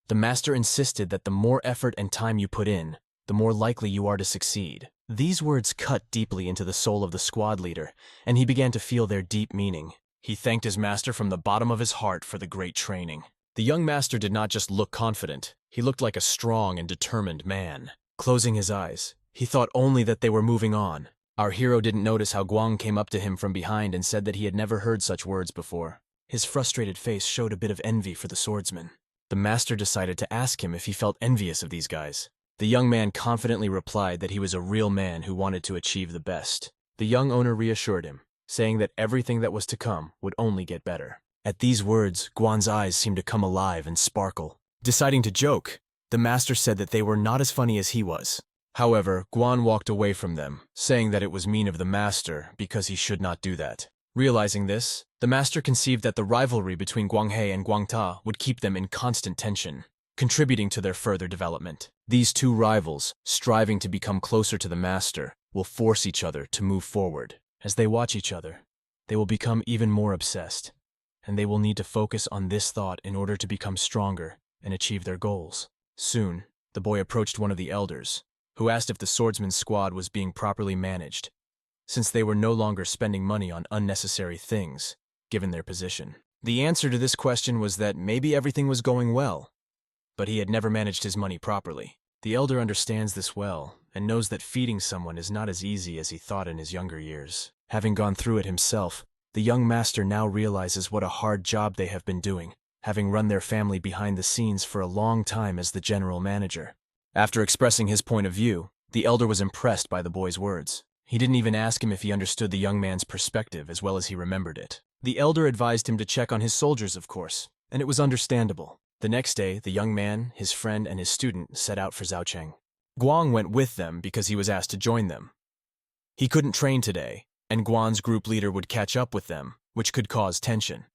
The master insisted that the more effort and time you put in, the more likely you are to succeed. These words cut deeply into the soul of the squad leader, and he began to feel their deep meaning. He thanked his master from the bottom of his heart for the great training. The young master did not just look confident, he looked like a strong and determined man. Closing his eyes, he thought only that they were moving on. Our hero didn't notice how Guang came up to him from behind and said that he had never heard such words before. His frustrated face showed a bit of envy for the swordsman. The master decided to ask him if he felt envious of these guys. The young man confidently replied that he was a real man who wanted to achieve the best. The young owner reassured him, saying that everything that was to come would only get better. At these words, Guan's eyes seemed to come alive and sparkle. Deciding to joke, the master said that they were not as funny as he was. However, Guan walked away from them, saying that it was mean of the master because he should not do that. Realizing this, the master conceived that the rivalry between Guang He and Guang Ta would keep them in constant tension, contributing to their further development. These two rivals, striving to become closer to the master, will force each other to move forward. As they watch each other, they will become even more obsessed, and they will need to focus on this thought in order to become stronger and achieve their goals. Soon, the boy approached one of the elders, who asked if the swordsman's squad was being properly managed, since they were no longer spending money on unnecessary things, given their position. The answer to this question was that maybe everything was going well, but he had never managed his money properly. The elder understands this well, and knows that feeding someone is not as easy as he thought in his younger years. Having gone through it himself, the young master now realizes what a hard job they have been doing, having run their family behind the scenes for a long time as the general manager. After expressing his point of view, the elder was impressed by the boy's words. He didn't even ask him if he understood the young man's perspective as well as he remembered it. The elder advised him to check on his soldiers, of course, and it was understandable. The next day, the young man, his friend, and his student set out for Zhaocheng. Guang went with them because he was asked to join them. He couldn't train today, and Guan's group leader would catch up with them, which could cause tension.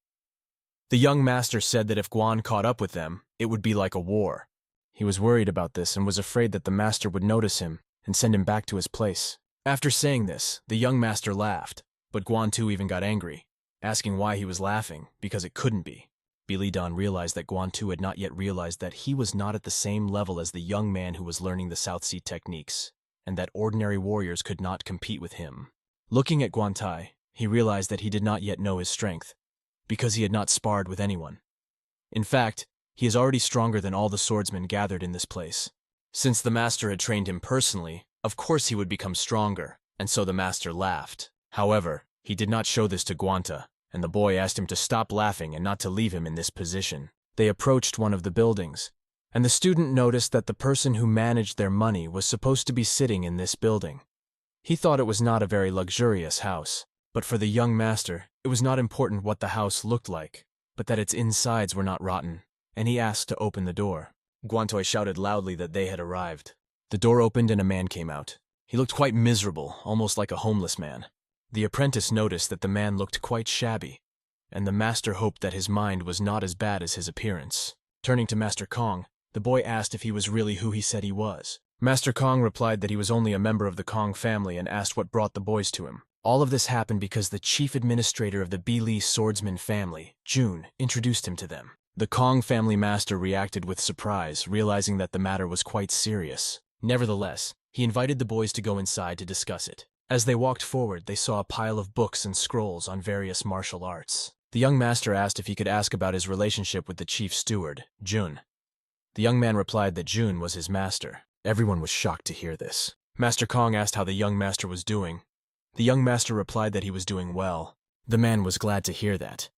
The young master said that if Guan caught up with them, it would be like a war. He was worried about this and was afraid that the master would notice him and send him back to his place. After saying this, the young master laughed, but Guan too even got angry, asking why he was laughing, because it couldn't be. Billy Dan realized that Guan Tu had not yet realized that he was not at the same level as the young man who was learning the South Sea techniques, and that ordinary warriors could not compete with him. Looking at Guan Tai, he realized that he did not yet know his strength, because he had not sparred with anyone. In fact, he is already stronger than all the swordsmen gathered in this place. Since the master had trained him personally, of course he would become stronger, and so the master laughed. However, he did not show this to Guanta, and the boy asked him to stop laughing and not to leave him in this position. They approached one of the buildings, and the student noticed that the person who managed their money was supposed to be sitting in this building. He thought it was not a very luxurious house, but for the young master, it was not important what the house looked like, but that its insides were not rotten, and he asked to open the door. Guantoi shouted loudly that they had arrived. The door opened and a man came out. He looked quite miserable, almost like a homeless man. The apprentice noticed that the man looked quite shabby, and the master hoped that his mind was not as bad as his appearance. Turning to Master Kong, the boy asked if he was really who he said he was. Master Kong replied that he was only a member of the Kong family and asked what brought the boys to him. All of this happened because the chief administrator of the bullies swordsman family, Jun, introduced him to them. The Kong family master reacted with surprise, realizing that the matter was quite serious. Nevertheless, he invited the boys to go inside to discuss it. As they walked forward, they saw a pile of books and scrolls on various martial arts. The young master asked if he could ask about his relationship with the chief steward, Jun. The young man replied that Jun was his master. Everyone was shocked to hear this. Master Kong asked how the young master was doing. The young master replied that he was doing well. The man was glad to hear that,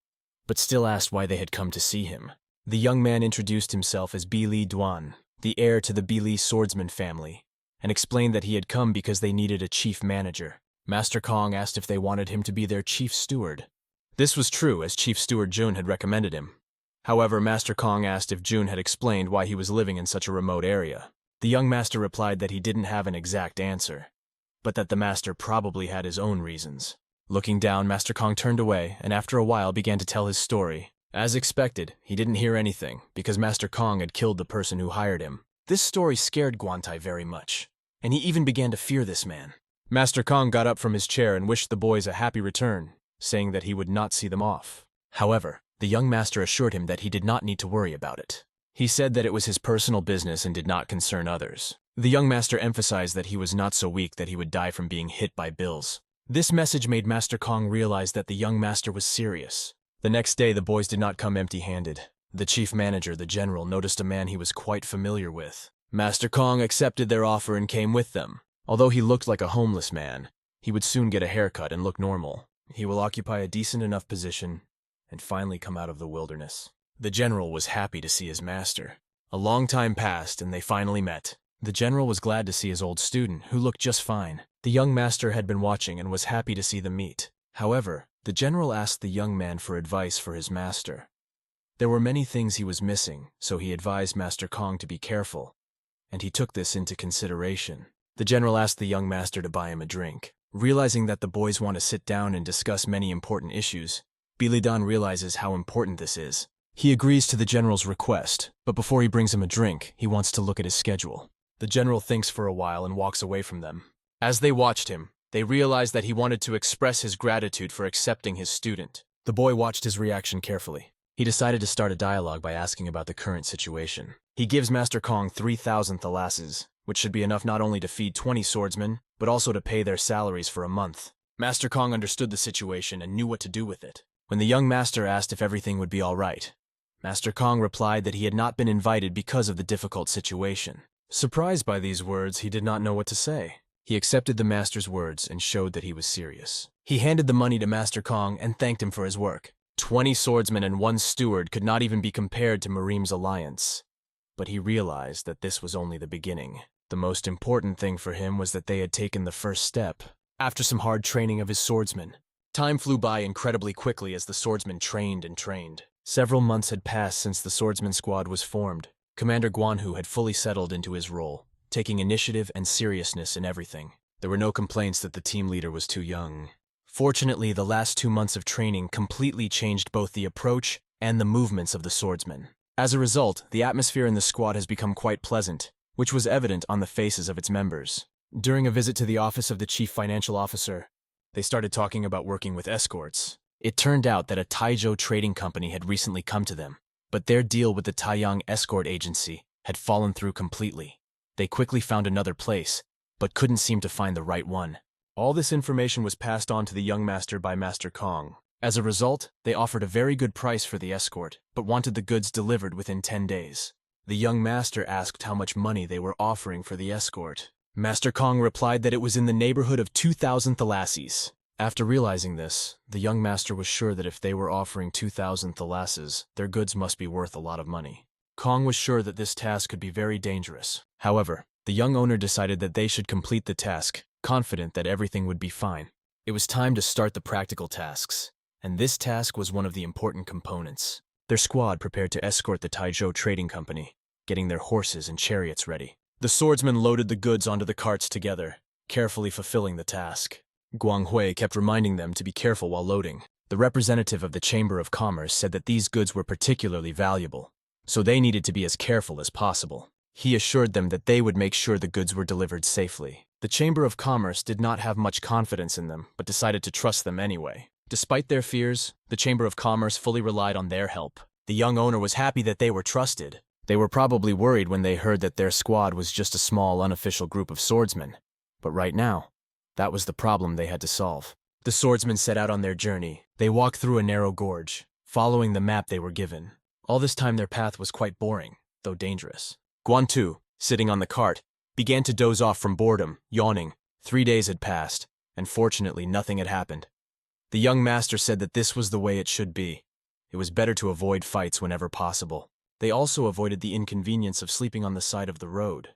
but still asked why they had come to see him. The young man introduced himself as Bili Duan, the heir to the bullies swordsman family, and explained that he had come because they needed a chief manager. Master Kong asked if they wanted him to be their chief steward. This was true, as Chief Steward Jun had recommended him. However, Master Kong asked if Jun had explained why he was living in such a remote area. The young master replied that he didn't have an exact answer, but that the master probably had his own reasons. Looking down, Master Kong turned away, and after a while began to tell his story. As expected, he didn't hear anything, because Master Kong had killed the person who hired him. This story scared Guantai very much, and he even began to fear this man. Master Kong got up from his chair and wished the boys a happy return, saying that he would not see them off. However, the young master assured him that he did not need to worry about it. He said that it was his personal business and did not concern others. The young master emphasized that he was not so weak that he would die from being hit by bills. This message made Master Kong realize that the young master was serious. The next day, the boys did not come empty-handed. The chief manager, the general, noticed a man he was quite familiar with. Master Kong accepted their offer and came with them. Although he looked like a homeless man, he would soon get a haircut and look normal. He will occupy a decent enough position and finally come out of the wilderness. The general was happy to see his master. A long time passed and they finally met. The general was glad to see his old student, who looked just fine. The young master had been watching and was happy to see them meet. However, the general asked the young man for advice for his master. There were many things he was missing, so he advised Master Kong to be careful, and he took this into consideration. The general asked the young master to buy him a drink. Realizing that the boys want to sit down and discuss many important issues, Bilidan realizes how important this is. He agrees to the general's request, but before he brings him a drink, he wants to look at his schedule. The general thinks for a while and walks away from them. As they watched him, they realized that he wanted to express his gratitude for accepting his student. The boy watched his reaction carefully. He decided to start a dialogue by asking about the current situation. He gives Master Kong 3,000 thalasses, which should be enough not only to feed 20 swordsmen, but also to pay their salaries for a month. Master Kong understood the situation and knew what to do with it. When the young master asked if everything would be all right, Master Kong replied that he had not been invited because of the difficult situation. Surprised by these words, he did not know what to say. He accepted the master's words and showed that he was serious. He handed the money to Master Kong and thanked him for his work. 20 swordsmen and 1 steward could not even be compared to Mareem's alliance. But he realized that this was only the beginning. The most important thing for him was that they had taken the first step. After some hard training of his swordsmen, time flew by incredibly quickly as the swordsmen trained and trained. Several months had passed since the swordsman squad was formed. Commander Guanhu had fully settled into his role, taking initiative and seriousness in everything. There were no complaints that the team leader was too young. Fortunately, the last 2 months of training completely changed both the approach and the movements of the swordsmen. As a result, the atmosphere in the squad has become quite pleasant, which was evident on the faces of its members. During a visit to the office of the chief financial officer, they started talking about working with escorts. It turned out that a Taizhou trading company had recently come to them, but their deal with the Taiyang escort agency had fallen through completely. They quickly found another place, but couldn't seem to find the right one. All this information was passed on to the young master by Master Kong. As a result, they offered a very good price for the escort, but wanted the goods delivered within 10 days. The young master asked how much money they were offering for the escort. Master Kong replied that it was in the neighborhood of 2,000 thalasses. After realizing this, the young master was sure that if they were offering 2,000 thalasses, their goods must be worth a lot of money. Kong was sure that this task could be very dangerous. However, the young owner decided that they should complete the task, confident that everything would be fine. It was time to start the practical tasks, and this task was one of the important components. Their squad prepared to escort the Taizhou trading company, getting their horses and chariots ready. The swordsmen loaded the goods onto the carts together, carefully fulfilling the task. Guanghui kept reminding them to be careful while loading. The representative of the Chamber of Commerce said that these goods were particularly valuable, so they needed to be as careful as possible. He assured them that they would make sure the goods were delivered safely. The Chamber of Commerce did not have much confidence in them, but decided to trust them anyway. Despite their fears, the Chamber of Commerce fully relied on their help. The young owner was happy that they were trusted. They were probably worried when they heard that their squad was just a small, unofficial group of swordsmen. But right now, that was the problem they had to solve. The swordsmen set out on their journey. They walked through a narrow gorge, following the map they were given. All this time their path was quite boring, though dangerous. Guantu, sitting on the cart, began to doze off from boredom, yawning. 3 days had passed, and fortunately nothing had happened. The young master said that this was the way it should be. It was better to avoid fights whenever possible. They also avoided the inconvenience of sleeping on the side of the road.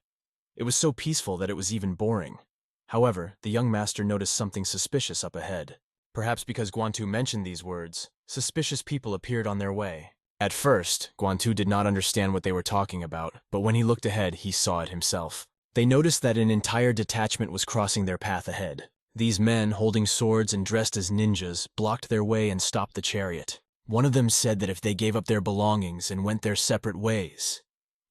It was so peaceful that it was even boring. However, the young master noticed something suspicious up ahead. Perhaps because Guantu mentioned these words, suspicious people appeared on their way. At first, Guantu did not understand what they were talking about, but when he looked ahead, he saw it himself. They noticed that an entire detachment was crossing their path ahead. These men, holding swords and dressed as ninjas, blocked their way and stopped the chariot. One of them said that if they gave up their belongings and went their separate ways,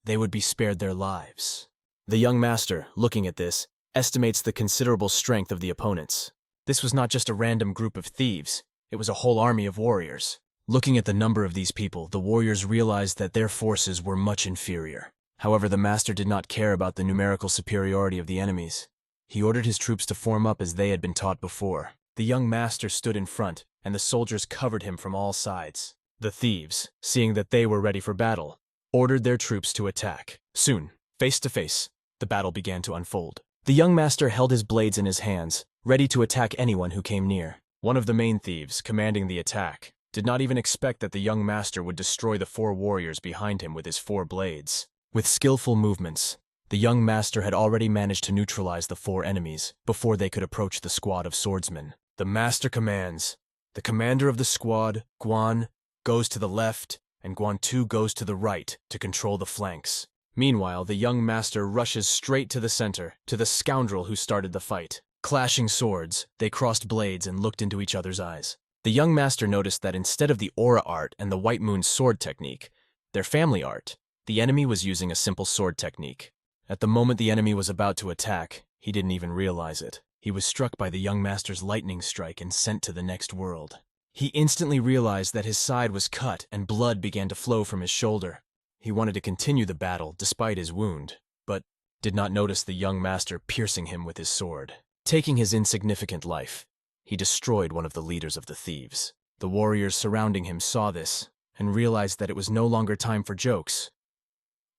they would be spared their lives. The young master, looking at this, estimates the considerable strength of the opponents. This was not just a random group of thieves, it was a whole army of warriors. Looking at the number of these people, the warriors realized that their forces were much inferior. However, the master did not care about the numerical superiority of the enemies. He ordered his troops to form up as they had been taught before. The young master stood in front, and the soldiers covered him from all sides. The thieves, seeing that they were ready for battle, ordered their troops to attack. Soon, face to face, the battle began to unfold. The young master held his blades in his hands, ready to attack anyone who came near. One of the main thieves, commanding the attack, did not even expect that the young master would destroy the 4 warriors behind him with his 4 blades. With skillful movements, the young master had already managed to neutralize the 4 enemies before they could approach the squad of swordsmen. The master commands. The commander of the squad, Guan, goes to the left, and Guantu goes to the right to control the flanks. Meanwhile, the young master rushes straight to the center, to the scoundrel who started the fight. Clashing swords, they crossed blades and looked into each other's eyes. The young master noticed that instead of the aura art and the White Moon sword technique, their family art, the enemy was using a simple sword technique. At the moment the enemy was about to attack, he didn't even realize it. He was struck by the young master's lightning strike and sent to the next world. He instantly realized that his side was cut and blood began to flow from his shoulder. He wanted to continue the battle despite his wound, but did not notice the young master piercing him with his sword. Taking his insignificant life, he destroyed one of the leaders of the thieves. The warriors surrounding him saw this and realized that it was no longer time for jokes.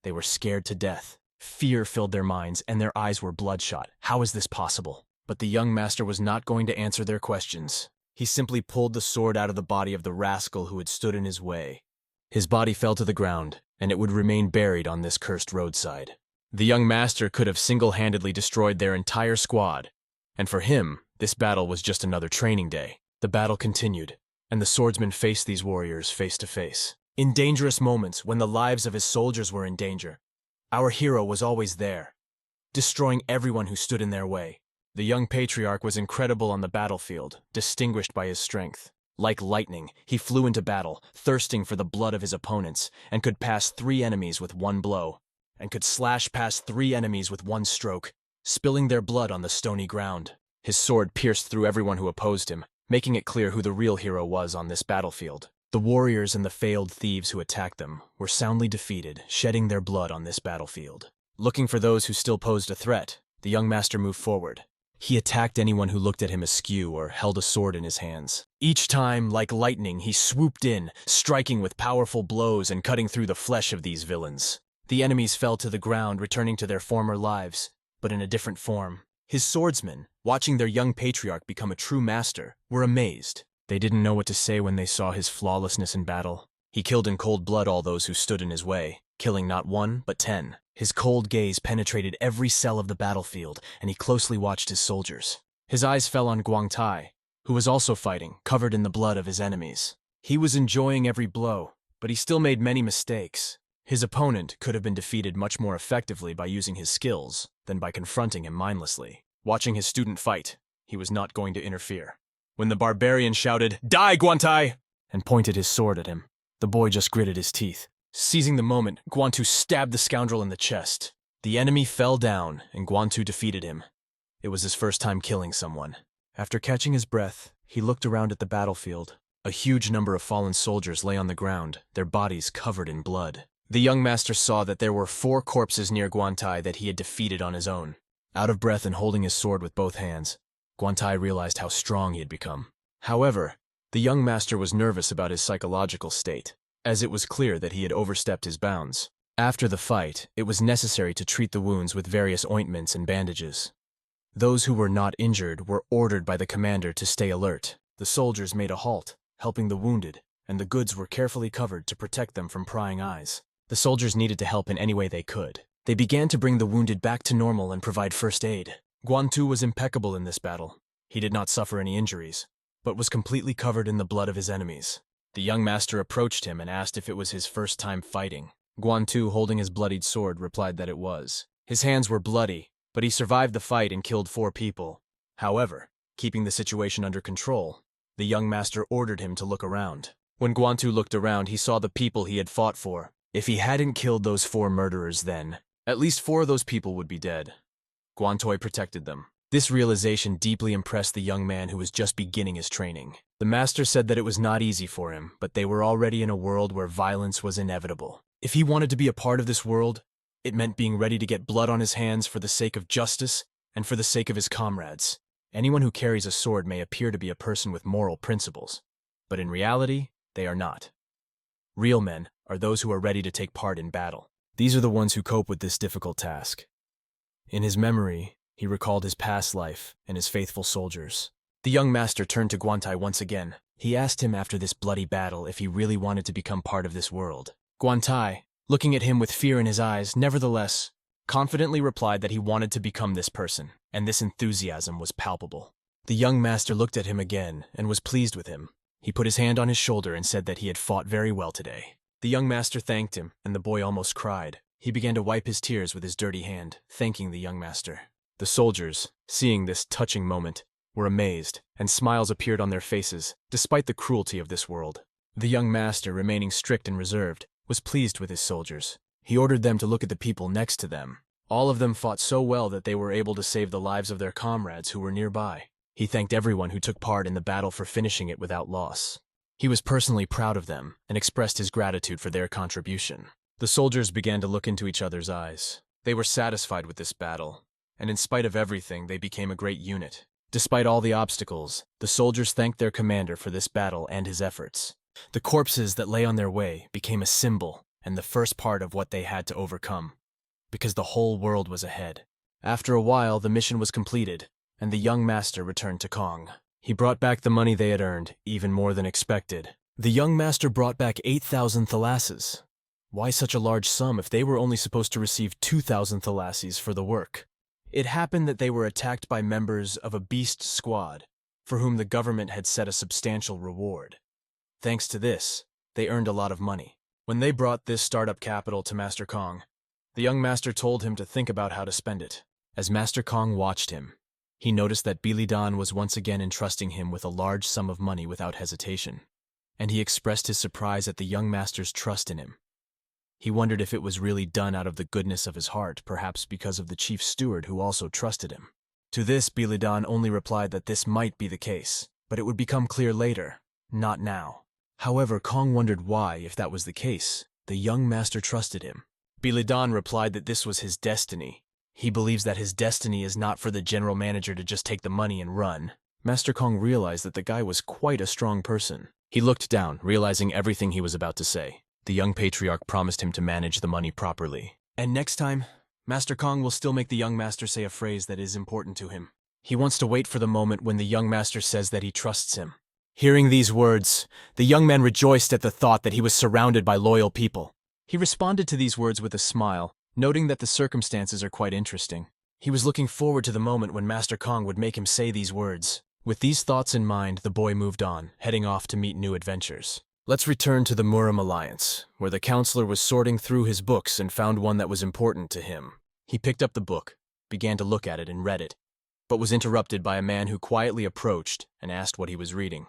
They were scared to death. Fear filled their minds and their eyes were bloodshot. How is this possible? But the young master was not going to answer their questions. He simply pulled the sword out of the body of the rascal who had stood in his way. His body fell to the ground, and it would remain buried on this cursed roadside. The young master could have single-handedly destroyed their entire squad, and for him, this battle was just another training day. The battle continued, and the swordsmen faced these warriors face to face. In dangerous moments, when the lives of his soldiers were in danger, our hero was always there, destroying everyone who stood in their way. The young patriarch was incredible on the battlefield, distinguished by his strength. Like lightning, he flew into battle, thirsting for the blood of his opponents, and could pass 3 enemies with 1 blow, and could slash past 3 enemies with 1 stroke, spilling their blood on the stony ground. His sword pierced through everyone who opposed him, making it clear who the real hero was on this battlefield. The warriors and the failed thieves who attacked them were soundly defeated, shedding their blood on this battlefield. Looking for those who still posed a threat, the young master moved forward. He attacked anyone who looked at him askew or held a sword in his hands. Each time, like lightning, he swooped in, striking with powerful blows and cutting through the flesh of these villains. The enemies fell to the ground, returning to their former lives, but in a different form. His swordsmen, watching their young patriarch become a true master, were amazed. They didn't know what to say when they saw his flawlessness in battle. He killed in cold blood all those who stood in his way, killing not 1, but 10. His cold gaze penetrated every cell of the battlefield, and he closely watched his soldiers. His eyes fell on Guangtai, who was also fighting, covered in the blood of his enemies. He was enjoying every blow, but he still made many mistakes. His opponent could have been defeated much more effectively by using his skills than by confronting him mindlessly. Watching his student fight, he was not going to interfere. When the barbarian shouted, "Die, Guangtai!" and pointed his sword at him, the boy just gritted his teeth. Seizing the moment, Guantu stabbed the scoundrel in the chest. The enemy fell down, and Guantu defeated him. It was his first time killing someone. After catching his breath, he looked around at the battlefield. A huge number of fallen soldiers lay on the ground, their bodies covered in blood. The young master saw that there were 4 corpses near Guantai that he had defeated on his own. Out of breath and holding his sword with both hands, Guantai realized how strong he had become. However, the young master was nervous about his psychological state, as it was clear that he had overstepped his bounds. After the fight, it was necessary to treat the wounds with various ointments and bandages. Those who were not injured were ordered by the commander to stay alert. The soldiers made a halt, helping the wounded, and the goods were carefully covered to protect them from prying eyes. The soldiers needed to help in any way they could. They began to bring the wounded back to normal and provide first aid. Guantu was impeccable in this battle. He did not suffer any injuries, but was completely covered in the blood of his enemies. The young master approached him and asked if it was his first time fighting. Guantu, holding his bloodied sword, replied that it was. His hands were bloody, but he survived the fight and killed 4 people. However, keeping the situation under control, the young master ordered him to look around. When Guantu looked around, he saw the people he had fought for. If he hadn't killed those 4 murderers then, at least 4 of those people would be dead. Guantoi protected them. This realization deeply impressed the young man who was just beginning his training. The master said that it was not easy for him, but they were already in a world where violence was inevitable. If he wanted to be a part of this world, it meant being ready to get blood on his hands for the sake of justice and for the sake of his comrades. Anyone who carries a sword may appear to be a person with moral principles, but in reality, they are not. Real men are those who are ready to take part in battle. These are the ones who cope with this difficult task. In his memory, he recalled his past life and his faithful soldiers. The young master turned to Guantai once again. He asked him after this bloody battle if he really wanted to become part of this world. Guantai, looking at him with fear in his eyes, nevertheless, confidently replied that he wanted to become this person, and this enthusiasm was palpable. The young master looked at him again and was pleased with him. He put his hand on his shoulder and said that he had fought very well today. The young master thanked him, and the boy almost cried. He began to wipe his tears with his dirty hand, thanking the young master. The soldiers, seeing this touching moment, were amazed, and smiles appeared on their faces, despite the cruelty of this world. The young master, remaining strict and reserved, was pleased with his soldiers. He ordered them to look at the people next to them. All of them fought so well that they were able to save the lives of their comrades who were nearby. He thanked everyone who took part in the battle for finishing it without loss. He was personally proud of them and expressed his gratitude for their contribution. The soldiers began to look into each other's eyes. They were satisfied with this battle, and in spite of everything, they became a great unit. Despite all the obstacles, the soldiers thanked their commander for this battle and his efforts. The corpses that lay on their way became a symbol and the first part of what they had to overcome, because the whole world was ahead. After a while, the mission was completed, and the young master returned to Kong. He brought back the money they had earned, even more than expected. The young master brought back 8,000 thalasses. Why such a large sum if they were only supposed to receive 2,000 thalasses for the work? It happened that they were attacked by members of a beast squad, for whom the government had set a substantial reward. Thanks to this, they earned a lot of money. When they brought this startup capital to Master Kong, the young master told him to think about how to spend it. As Master Kong watched him, he noticed that Bilidan was once again entrusting him with a large sum of money without hesitation, and he expressed his surprise at the young master's trust in him. He wondered if it was really done out of the goodness of his heart, perhaps because of the chief steward who also trusted him. To this, Bilidan only replied that this might be the case, but it would become clear later, not now. However, Kong wondered why, if that was the case, the young master trusted him. Bilidan replied that this was his destiny. He believes that his destiny is not for the general manager to just take the money and run. Master Kong realized that the guy was quite a strong person. He looked down, realizing everything he was about to say. The young patriarch promised him to manage the money properly. And next time, Master Kong will still make the young master say a phrase that is important to him. He wants to wait for the moment when the young master says that he trusts him. Hearing these words, the young man rejoiced at the thought that he was surrounded by loyal people. He responded to these words with a smile, noting that the circumstances are quite interesting. He was looking forward to the moment when Master Kong would make him say these words. With these thoughts in mind, the boy moved on, heading off to meet new adventures. Let's return to the Muram Alliance, where the counselor was sorting through his books and found one that was important to him. He picked up the book, began to look at it and read it, but was interrupted by a man who quietly approached and asked what he was reading.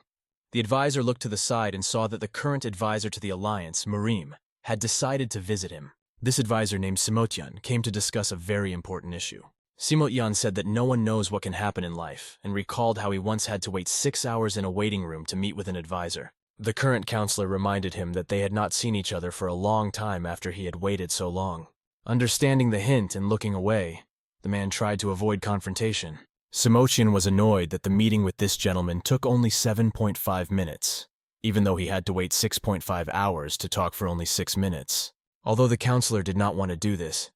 The advisor looked to the side and saw that the current advisor to the Alliance, Murim, had decided to visit him. This advisor named Simotyan came to discuss a very important issue. Simotyan said that no one knows what can happen in life and recalled how he once had to wait 6 hours in a waiting room to meet with an advisor. The current counselor reminded him that they had not seen each other for a long time after he had waited so long. Understanding the hint and looking away, the man tried to avoid confrontation. Simotyan was annoyed that the meeting with this gentleman took only 7.5 minutes, even though he had to wait 6.5 hours to talk for only 6 minutes. Although the counselor did not want to do this,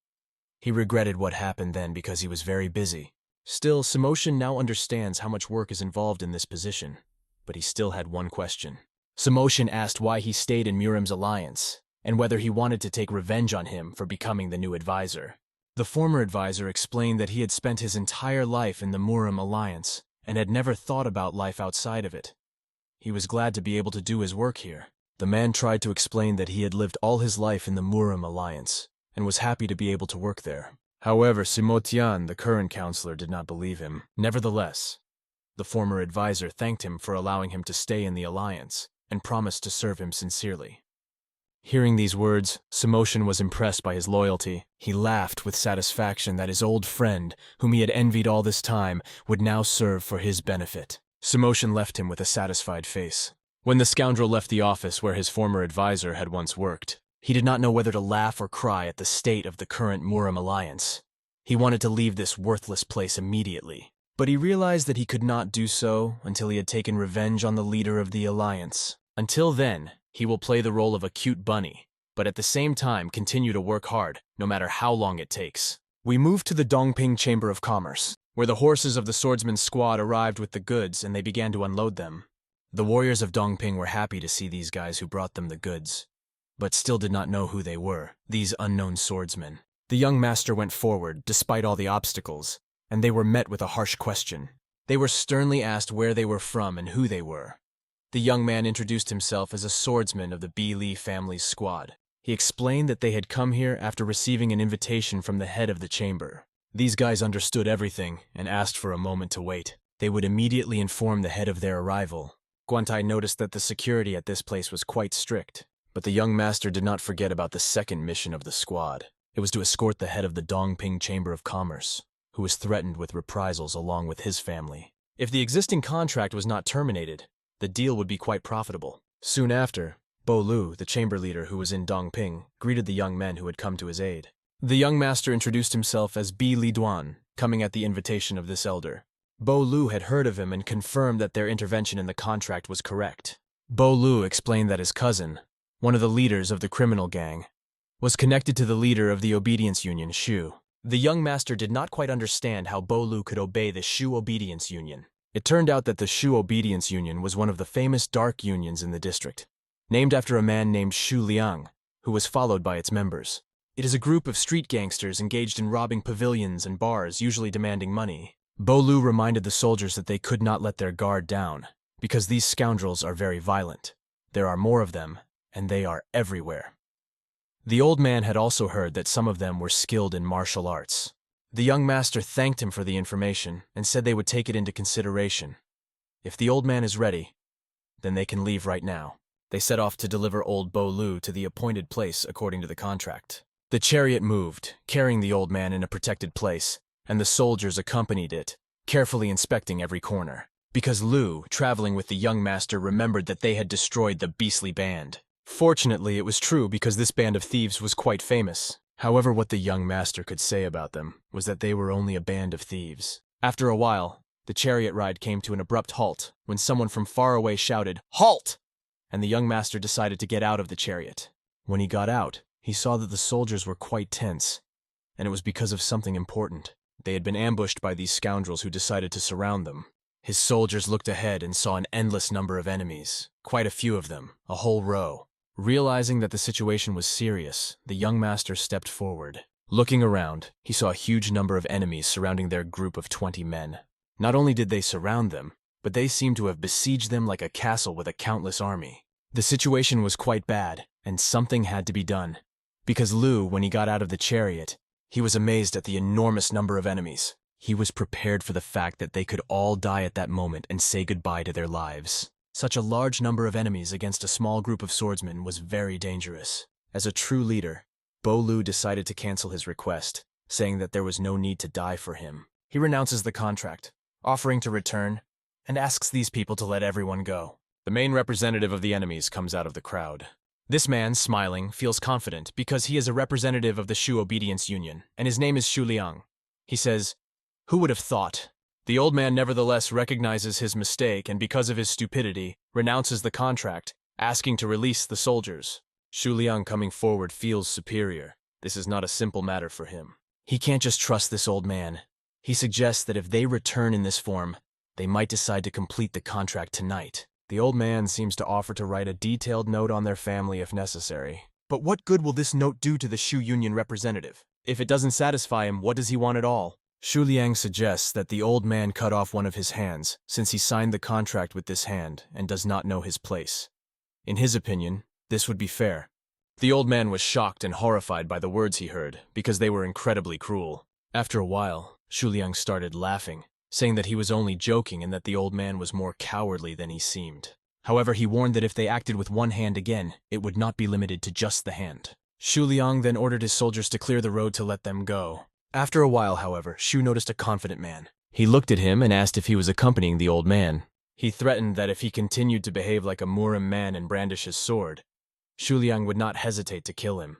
he regretted what happened then because he was very busy. Still, Simotyan now understands how much work is involved in this position, but he still had one question. Simotyan asked why he stayed in Murim's alliance, and whether he wanted to take revenge on him for becoming the new advisor. The former advisor explained that he had spent his entire life in the Murim alliance and had never thought about life outside of it. He was glad to be able to do his work here. The man tried to explain that he had lived all his life in the Murim alliance and was happy to be able to work there. However, Simotyan, the current counselor, did not believe him. Nevertheless, the former advisor thanked him for allowing him to stay in the alliance and promised to serve him sincerely. Hearing these words, Simotyan was impressed by his loyalty. He laughed with satisfaction that his old friend, whom he had envied all this time, would now serve for his benefit. Simotyan left him with a satisfied face. When the scoundrel left the office where his former advisor had once worked, he did not know whether to laugh or cry at the state of the current Murim alliance. He wanted to leave this worthless place immediately, but he realized that he could not do so until he had taken revenge on the leader of the alliance. Until then, he will play the role of a cute bunny, but at the same time continue to work hard, no matter how long it takes. We moved to the Dongping Chamber of Commerce, where the horses of the swordsman's squad arrived with the goods and they began to unload them. The warriors of Dongping were happy to see these guys who brought them the goods, but still did not know who they were, these unknown swordsmen. The young master went forward, despite all the obstacles, and they were met with a harsh question. They were sternly asked where they were from and who they were. The young man introduced himself as a swordsman of the B. Lee family's squad. He explained that they had come here after receiving an invitation from the head of the chamber. These guys understood everything and asked for a moment to wait. They would immediately inform the head of their arrival. Guantai noticed that the security at this place was quite strict, but the young master did not forget about the second mission of the squad. It was to escort the head of the Dongping Chamber of Commerce, who was threatened with reprisals along with his family. If the existing contract was not terminated, the deal would be quite profitable. Soon after, Bo Lu, the chamber leader who was in Dongping, greeted the young men who had come to his aid. The young master introduced himself as Bi Li Duan, coming at the invitation of this elder. Bo Lu had heard of him and confirmed that their intervention in the contract was correct. Bo Lu explained that his cousin, one of the leaders of the criminal gang, was connected to the leader of the obedience union, Shu. The young master did not quite understand how Bo Lu could obey the Shu obedience union. It turned out that the Shu obedience union was one of the famous dark unions in the district, named after a man named Shu Liang, who was followed by its members. It is a group of street gangsters engaged in robbing pavilions and bars, usually demanding money. Bo Lu reminded the soldiers that they could not let their guard down, because these scoundrels are very violent. There are more of them, and they are everywhere. The old man had also heard that some of them were skilled in martial arts. The young master thanked him for the information and said they would take it into consideration. If the old man is ready, then they can leave right now. They set off to deliver old Bo Lu to the appointed place according to the contract. The chariot moved, carrying the old man in a protected place, and the soldiers accompanied it, carefully inspecting every corner. Because Lu, traveling with the young master, remembered that they had destroyed the beastly band. Fortunately, it was true because this band of thieves was quite famous. However, what the young master could say about them was that they were only a band of thieves. After a while, the chariot ride came to an abrupt halt when someone from far away shouted, "Halt!" And the young master decided to get out of the chariot. When he got out, he saw that the soldiers were quite tense. and it was because of something important. They had been ambushed by these scoundrels who decided to surround them. His soldiers looked ahead and saw an endless number of enemies, quite a few of them, a whole row. Realizing that the situation was serious, the young master stepped forward. Looking around, he saw a huge number of enemies surrounding their group of 20 men. Not only did they surround them, but they seemed to have besieged them like a castle with a countless army. The situation was quite bad, and something had to be done. Because Lu, when he got out of the chariot, he was amazed at the enormous number of enemies. He was prepared for the fact that they could all die at that moment and say goodbye to their lives. Such a large number of enemies against a small group of swordsmen was very dangerous. As a true leader, Bo Lu decided to cancel his request, saying that there was no need to die for him. He renounces the contract, offering to return, and asks these people to let everyone go. The main representative of the enemies comes out of the crowd. This man, smiling, feels confident because he is a representative of the Shu Obedience Union, and his name is Shu Liang. He says, "Who would have thought?" The old man nevertheless recognizes his mistake and because of his stupidity, renounces the contract, asking to release the soldiers. Shu Liang coming forward feels superior. This is not a simple matter for him. He can't just trust this old man. He suggests that if they return in this form, they might decide to complete the contract tonight. The old man seems to offer to write a detailed note on their family if necessary. But what good will this note do to the Shu Union representative? If it doesn't satisfy him, what does he want at all? Shu Liang suggests that the old man cut off one of his hands, since he signed the contract with this hand and does not know his place. In his opinion, this would be fair. The old man was shocked and horrified by the words he heard, because they were incredibly cruel. After a while, Shu Liang started laughing, saying that he was only joking and that the old man was more cowardly than he seemed. However, he warned that if they acted with one hand again, it would not be limited to just the hand. Shu Liang then ordered his soldiers to clear the road to let them go. After a while, however, Shu noticed a confident man. He looked at him and asked if he was accompanying the old man. He threatened that if he continued to behave like a Murim man and brandish his sword, Shu Liang would not hesitate to kill him.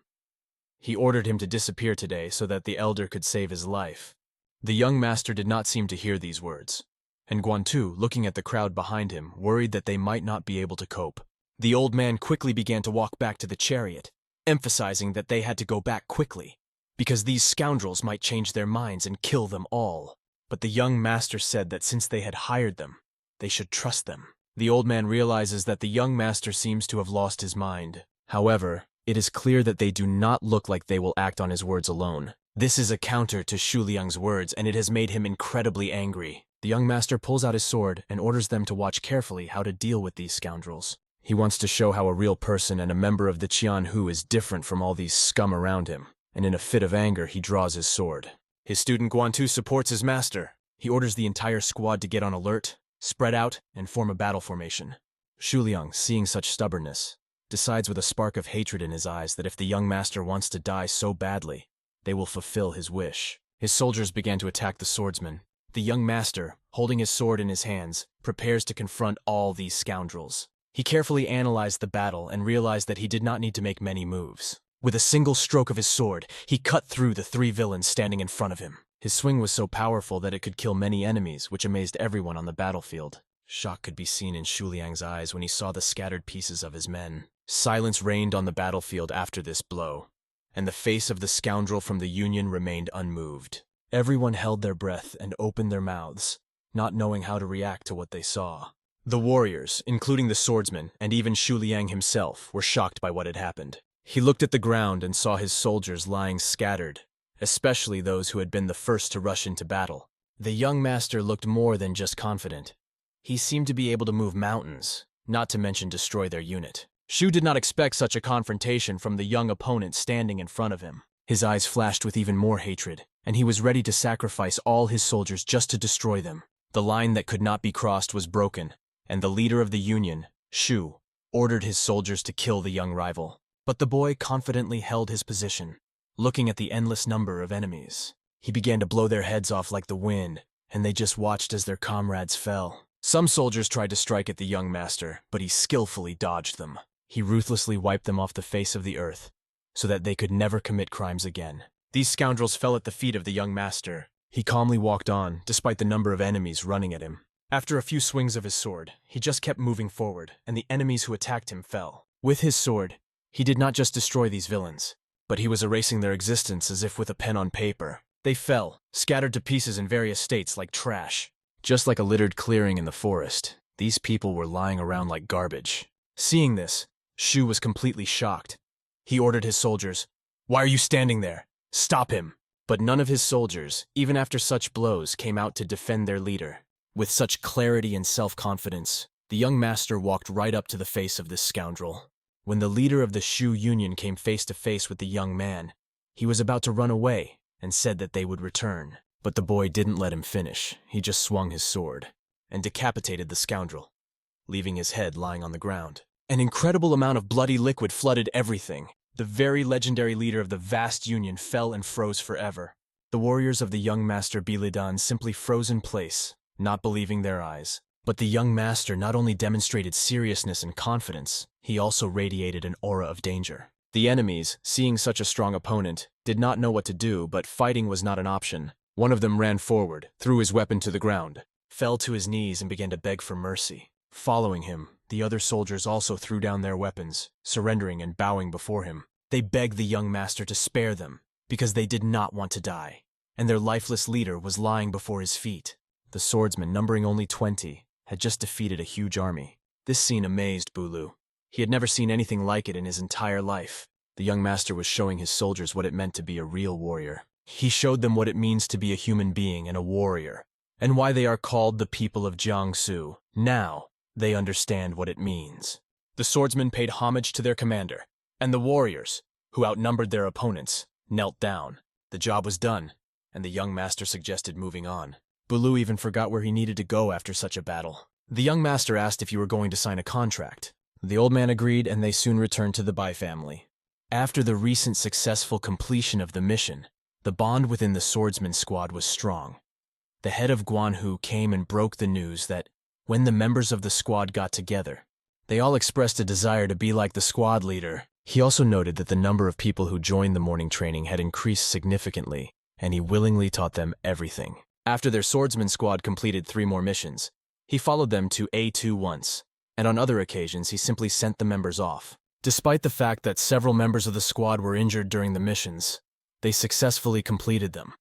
He ordered him to disappear today so that the elder could save his life. The young master did not seem to hear these words, and Guantu, looking at the crowd behind him, worried that they might not be able to cope. The old man quickly began to walk back to the chariot, emphasizing that they had to go back quickly, because these scoundrels might change their minds and kill them all. But the young master said that since they had hired them, they should trust them. The old man realizes that the young master seems to have lost his mind. However, it is clear that they do not look like they will act on his words alone. This is a counter to Shu Liang's words, and it has made him incredibly angry. The young master pulls out his sword and orders them to watch carefully how to deal with these scoundrels. He wants to show how a real person and a member of the Qianhu is different from all these scum around him, and in a fit of anger he draws his sword. His student Guantu supports his master. He orders the entire squad to get on alert, spread out, and form a battle formation. Shu Liang, seeing such stubbornness, decides with a spark of hatred in his eyes that if the young master wants to die so badly, they will fulfill his wish. His soldiers began to attack the swordsmen. The young master, holding his sword in his hands, prepares to confront all these scoundrels. He carefully analyzed the battle and realized that he did not need to make many moves. With a single stroke of his sword, he cut through the 3 villains standing in front of him. His swing was so powerful that it could kill many enemies, which amazed everyone on the battlefield. Shock could be seen in Shu Liang's eyes when he saw the scattered pieces of his men. Silence reigned on the battlefield after this blow, and the face of the scoundrel from the Union remained unmoved. Everyone held their breath and opened their mouths, not knowing how to react to what they saw. The warriors, including the swordsmen, and even Shu Liang himself, were shocked by what had happened. He looked at the ground and saw his soldiers lying scattered, especially those who had been the first to rush into battle. The young master looked more than just confident. He seemed to be able to move mountains, not to mention destroy their unit. Shu did not expect such a confrontation from the young opponent standing in front of him. His eyes flashed with even more hatred, and he was ready to sacrifice all his soldiers just to destroy them. The line that could not be crossed was broken, and the leader of the Union, Shu, ordered his soldiers to kill the young rival. But the boy confidently held his position, looking at the endless number of enemies. He began to blow their heads off like the wind, and they just watched as their comrades fell. Some soldiers tried to strike at the young master, but he skillfully dodged them. He ruthlessly wiped them off the face of the earth, so that they could never commit crimes again. These scoundrels fell at the feet of the young master. He calmly walked on, despite the number of enemies running at him. After a few swings of his sword, he just kept moving forward, and the enemies who attacked him fell. With his sword, he did not just destroy these villains. but he was erasing their existence as if with a pen on paper. They fell, scattered to pieces in various states like trash. Just like a littered clearing in the forest, these people were lying around like garbage. Seeing this, Shu was completely shocked. He ordered his soldiers, "Why are you standing there? Stop him!" But none of his soldiers, even after such blows, came out to defend their leader. With such clarity and self-confidence, the young master walked right up to the face of this scoundrel. When the leader of the Shu Union came face to face with the young man, he was about to run away and said that they would return. But the boy didn't let him finish. He just swung his sword and decapitated the scoundrel, leaving his head lying on the ground. An incredible amount of bloody liquid flooded everything. The very legendary leader of the vast union fell and froze forever. The warriors of the young master Bilidan simply froze in place, not believing their eyes. But the young master not only demonstrated seriousness and confidence, he also radiated an aura of danger. The enemies, seeing such a strong opponent, did not know what to do, but fighting was not an option. One of them ran forward, threw his weapon to the ground, fell to his knees and began to beg for mercy. Following him, the other soldiers also threw down their weapons, surrendering and bowing before him. They begged the young master to spare them, because they did not want to die, and their lifeless leader was lying before his feet. The swordsman, numbering only 20, had just defeated a huge army. This scene amazed Bulu. He had never seen anything like it in his entire life. The young master was showing his soldiers what it meant to be a real warrior. He showed them what it means to be a human being and a warrior, and why they are called the people of Jiangsu. Now, they understand what it means. The swordsmen paid homage to their commander, and the warriors, who outnumbered their opponents, knelt down. The job was done, and the young master suggested moving on. Bulu even forgot where he needed to go after such a battle. The young master asked if he were going to sign a contract. The old man agreed, and they soon returned to the Bai family. After the recent successful completion of the mission, the bond within the swordsman squad was strong. The head of Guanhu came and broke the news that, when the members of the squad got together, they all expressed a desire to be like the squad leader. He also noted that the number of people who joined the morning training had increased significantly, and he willingly taught them everything. After their swordsman squad completed 3 more missions, he followed them to A2 once, and on other occasions he simply sent the members off. Despite the fact that several members of the squad were injured during the missions, they successfully completed them.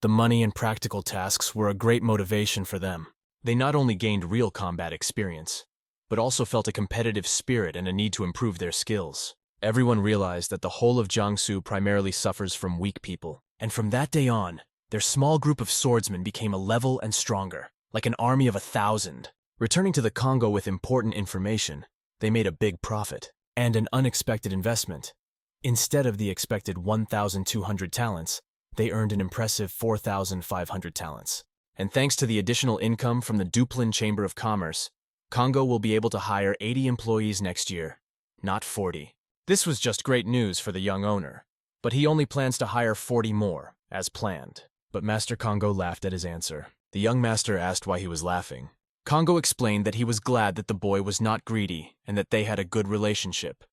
The money and practical tasks were a great motivation for them. They not only gained real combat experience, but also felt a competitive spirit and a need to improve their skills. Everyone realized that the whole of Jiangsu primarily suffers from weak people, and from that day on, their small group of swordsmen became a level and stronger, like an army of 1,000. Returning to the Congo with important information, they made a big profit, and an unexpected investment. Instead of the expected 1,200 talents, they earned an impressive 4,500 talents. And thanks to the additional income from the Duplin Chamber of Commerce, Congo will be able to hire 80 employees next year, not 40. This was just great news for the young owner, but he only plans to hire 40 more, as planned. But Master Congo laughed at his answer. The young master asked why he was laughing. Congo explained that he was glad that the boy was not greedy and that they had a good relationship.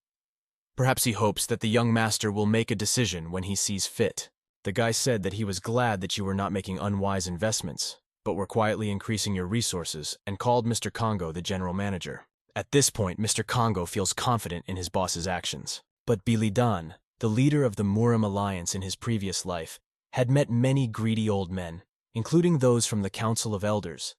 Perhaps he hopes that the young master will make a decision when he sees fit. The guy said that he was glad that you were not making unwise investments, but were quietly increasing your resources, and called Mr. Congo the general manager. At this point, Mr. Congo feels confident in his boss's actions. But Bilidan, the leader of the Murim Alliance in his previous life, had met many greedy old men, including those from the Council of Elders.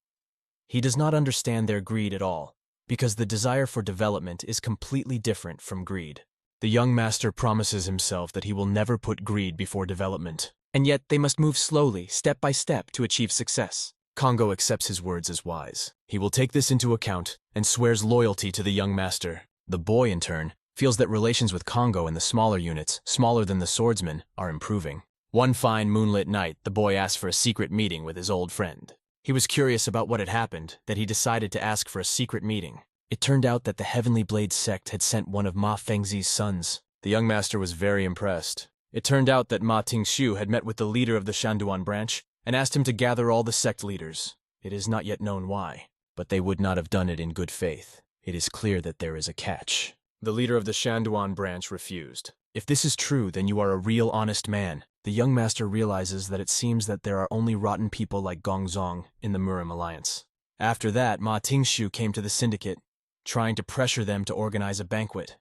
He does not understand their greed at all, because the desire for development is completely different from greed. The young master promises himself that he will never put greed before development, and yet they must move slowly, step by step, to achieve success. Congo accepts his words as wise. He will take this into account and swears loyalty to the young master. The boy, in turn, feels that relations with Congo and the smaller units, smaller than the swordsmen, are improving. One fine moonlit night, the boy asked for a secret meeting with his old friend. He was curious about what had happened, that he decided to ask for a secret meeting. It turned out that the Heavenly Blade sect had sent one of Ma Fengzi's sons. The young master was very impressed. It turned out that Ma Tingshu had met with the leader of the Shanduan branch and asked him to gather all the sect leaders. It is not yet known why, but they would not have done it in good faith. It is clear that there is a catch. The leader of the Shanduan branch refused. If this is true, then you are a real honest man. The young master realizes that it seems that there are only rotten people like Gongzong in the Murim Alliance. After that, Ma Tingshu came to the syndicate, trying to pressure them to organize a banquet.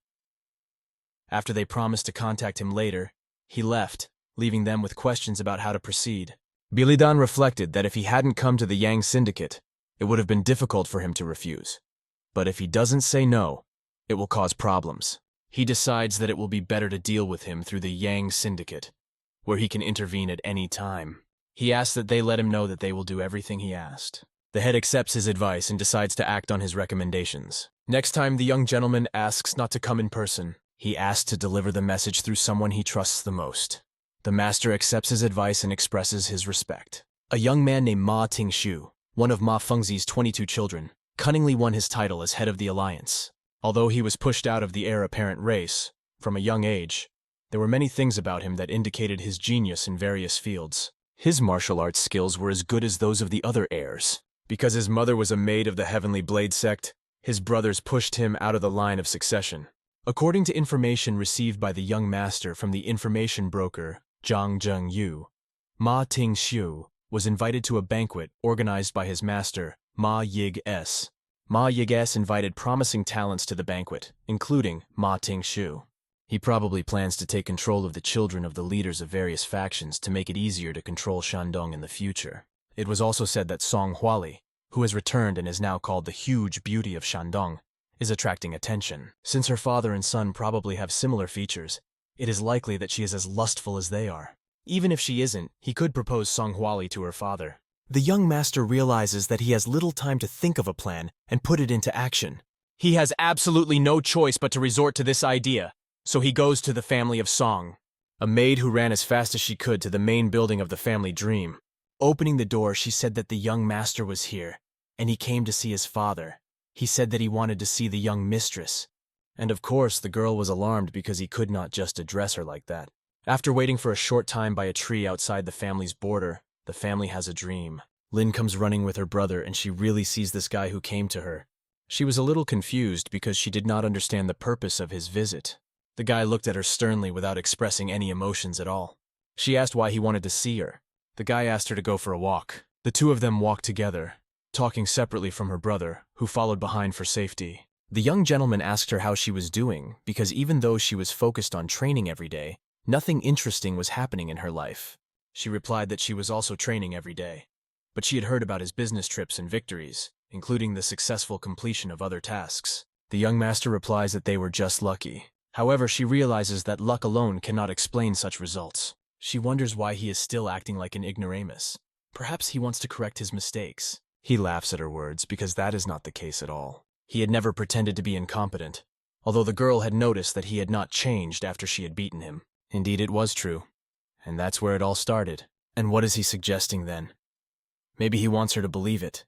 After they promised to contact him later, He left, leaving them with questions about how to proceed. Bilidan reflected that if he hadn't come to the Yang Syndicate, it would have been difficult for him to refuse. But if he doesn't say no, it will cause problems. He decides that it will be better to deal with him through the Yang Syndicate, where he can intervene at any time. He asks that they let him know that they will do everything he asked. The head accepts his advice and decides to act on his recommendations. Next time the young gentleman asks not to come in person, he asks to deliver the message through someone he trusts the most. The master accepts his advice and expresses his respect. A young man named Ma Tingshu, one of Ma Fengzi's 22 children, cunningly won his title as head of the alliance. Although he was pushed out of the heir-apparent race from a young age, there were many things about him that indicated his genius in various fields. His martial arts skills were as good as those of the other heirs. Because his mother was a maid of the Heavenly Blade sect, his brothers pushed him out of the line of succession. According to information received by the young master from the information broker Zhang Zhengyu, Ma Tingshu was invited to a banquet organized by his master, Ma Yig-S. Ma Yig-S invited promising talents to the banquet, including Ma Tingshu. He probably plans to take control of the children of the leaders of various factions to make it easier to control Shandong in the future. It was also said that Song Huali, who has returned and is now called the huge beauty of Shandong, is attracting attention. Since her father and son probably have similar features, it is likely that she is as lustful as they are. Even if she isn't, he could propose Song Huali to her father. The young master realizes that he has little time to think of a plan and put it into action. He has absolutely no choice but to resort to this idea, so he goes to the family of Song. A maid who ran as fast as she could to the main building of the family dream. Opening the door, she said that the young master was here, and he came to see his father. He said that he wanted to see the young mistress. And of course, the girl was alarmed because he could not just address her like that. After waiting for a short time by a tree outside the family's border, the family has a dream. Lin comes running with her brother, and she really sees this guy who came to her. She was a little confused because she did not understand the purpose of his visit. The guy looked at her sternly without expressing any emotions at all. She asked why he wanted to see her. The guy asked her to go for a walk. The two of them walked together, talking separately from her brother, who followed behind for safety. The young gentleman asked her how she was doing, because even though she was focused on training every day, nothing interesting was happening in her life. She replied that she was also training every day, but she had heard about his business trips and victories, including the successful completion of other tasks. The young master replies that they were just lucky. However, she realizes that luck alone cannot explain such results. She wonders why he is still acting like an ignoramus. Perhaps he wants to correct his mistakes. He laughs at her words because that is not the case at all. He had never pretended to be incompetent, although the girl had noticed that he had not changed after she had beaten him. Indeed, it was true. And that's where it all started. And what is he suggesting then? Maybe he wants her to believe it.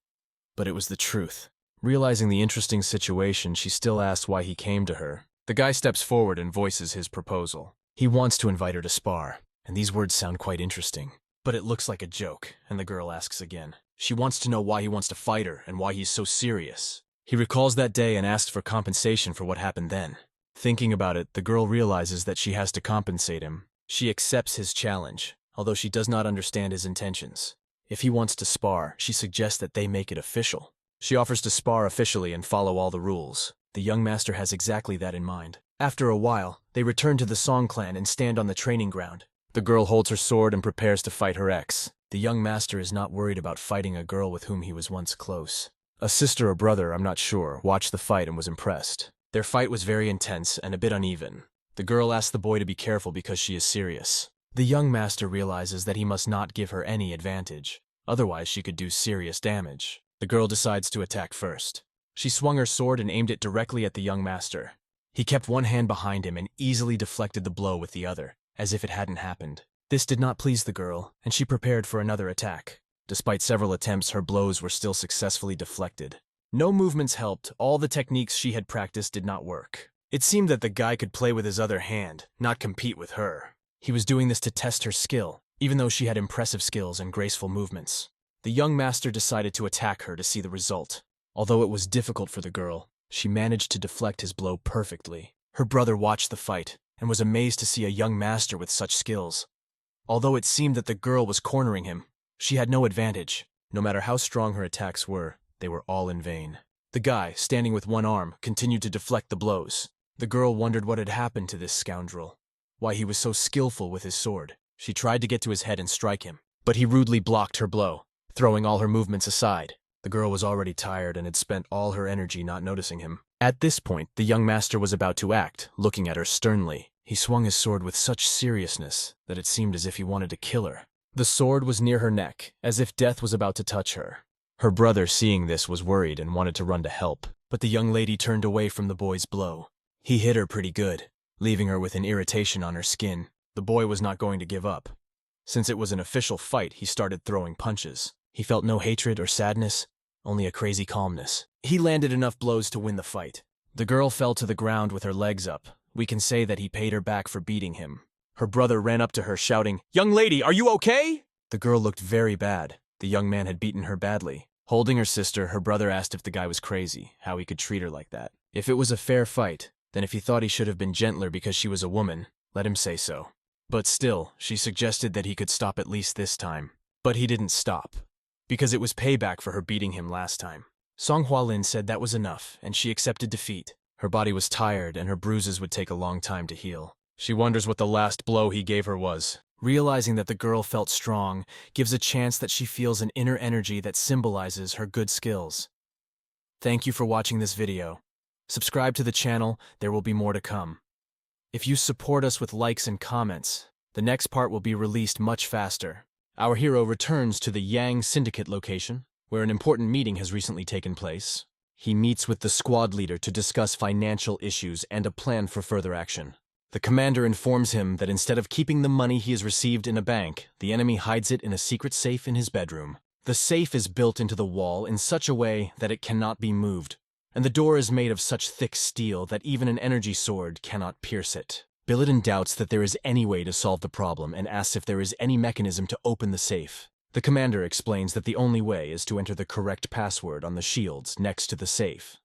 But it was the truth. Realizing the interesting situation, she still asks why he came to her. The guy steps forward and voices his proposal. He wants to invite her to spar, and these words sound quite interesting. But it looks like a joke, and the girl asks again. She wants to know why he wants to fight her and why he's so serious. He recalls that day and asks for compensation for what happened then. Thinking about it, the girl realizes that she has to compensate him. She accepts his challenge, although she does not understand his intentions. If he wants to spar, she suggests that they make it official. She offers to spar officially and follow all the rules. The young master has exactly that in mind. After a while, they return to the Song clan and stand on the training ground. The girl holds her sword and prepares to fight her ex. The young master is not worried about fighting a girl with whom he was once close. A sister or brother, I'm not sure, watched the fight and was impressed. Their fight was very intense and a bit uneven. The girl asks the boy to be careful because she is serious. The young master realizes that he must not give her any advantage. Otherwise, she could do serious damage. The girl decides to attack first. She swung her sword and aimed it directly at the young master. He kept one hand behind him and easily deflected the blow with the other, as if it hadn't happened. This did not please the girl, and she prepared for another attack. Despite several attempts, her blows were still successfully deflected. No movements helped. All the techniques she had practiced did not work. It seemed that the guy could play with his other hand, not compete with her. He was doing this to test her skill, even though she had impressive skills and graceful movements. The young master decided to attack her to see the result. Although it was difficult for the girl, she managed to deflect his blow perfectly. Her brother watched the fight and was amazed to see a young master with such skills. Although it seemed that the girl was cornering him, she had no advantage. No matter how strong her attacks were, they were all in vain. The guy, standing with one arm, continued to deflect the blows. The girl wondered what had happened to this scoundrel. why he was so skillful with his sword. She tried to get to his head and strike him, but he rudely blocked her blow, throwing all her movements aside. The girl was already tired and had spent all her energy not noticing him. At this point, the young master was about to act, looking at her sternly. He swung his sword with such seriousness that it seemed as if he wanted to kill her. The sword was near her neck, as if death was about to touch her. Her brother, seeing this, was worried and wanted to run to help, but the young lady turned away from the boy's blow. He hit her pretty good, leaving her with an irritation on her skin. The boy was not going to give up. Since it was an official fight, he started throwing punches. He felt no hatred or sadness, only a crazy calmness. He landed enough blows to win the fight. The girl fell to the ground with her legs up. We can say that he paid her back for beating him. Her brother ran up to her shouting, "Young lady, are you okay?" The girl looked very bad. The young man had beaten her badly. Holding her sister, her brother asked if the guy was crazy, how he could treat her like that. If it was a fair fight, then if he thought he should have been gentler because she was a woman, let him say so. But still, she suggested that he could stop at least this time. But he didn't stop, because it was payback for her beating him last time. Song Hualin said that was enough, and she accepted defeat. Her body was tired, and her bruises would take a long time to heal. She wonders what the last blow he gave her was. Realizing that the girl felt strong gives a chance that she feels an inner energy that symbolizes her good skills. Thank you for watching this video. Subscribe to the channel, there will be more to come. If you support us with likes and comments, the next part will be released much faster. Our hero returns to the Yang Syndicate location, where an important meeting has recently taken place. He meets with the squad leader to discuss financial issues and a plan for further action. The commander informs him that instead of keeping the money he has received in a bank, the enemy hides it in a secret safe in his bedroom. The safe is built into the wall in such a way that it cannot be moved, and the door is made of such thick steel that even an energy sword cannot pierce it. Billadan doubts that there is any way to solve the problem and asks if there is any mechanism to open the safe. The commander explains that the only way is to enter the correct password on the shields next to the safe.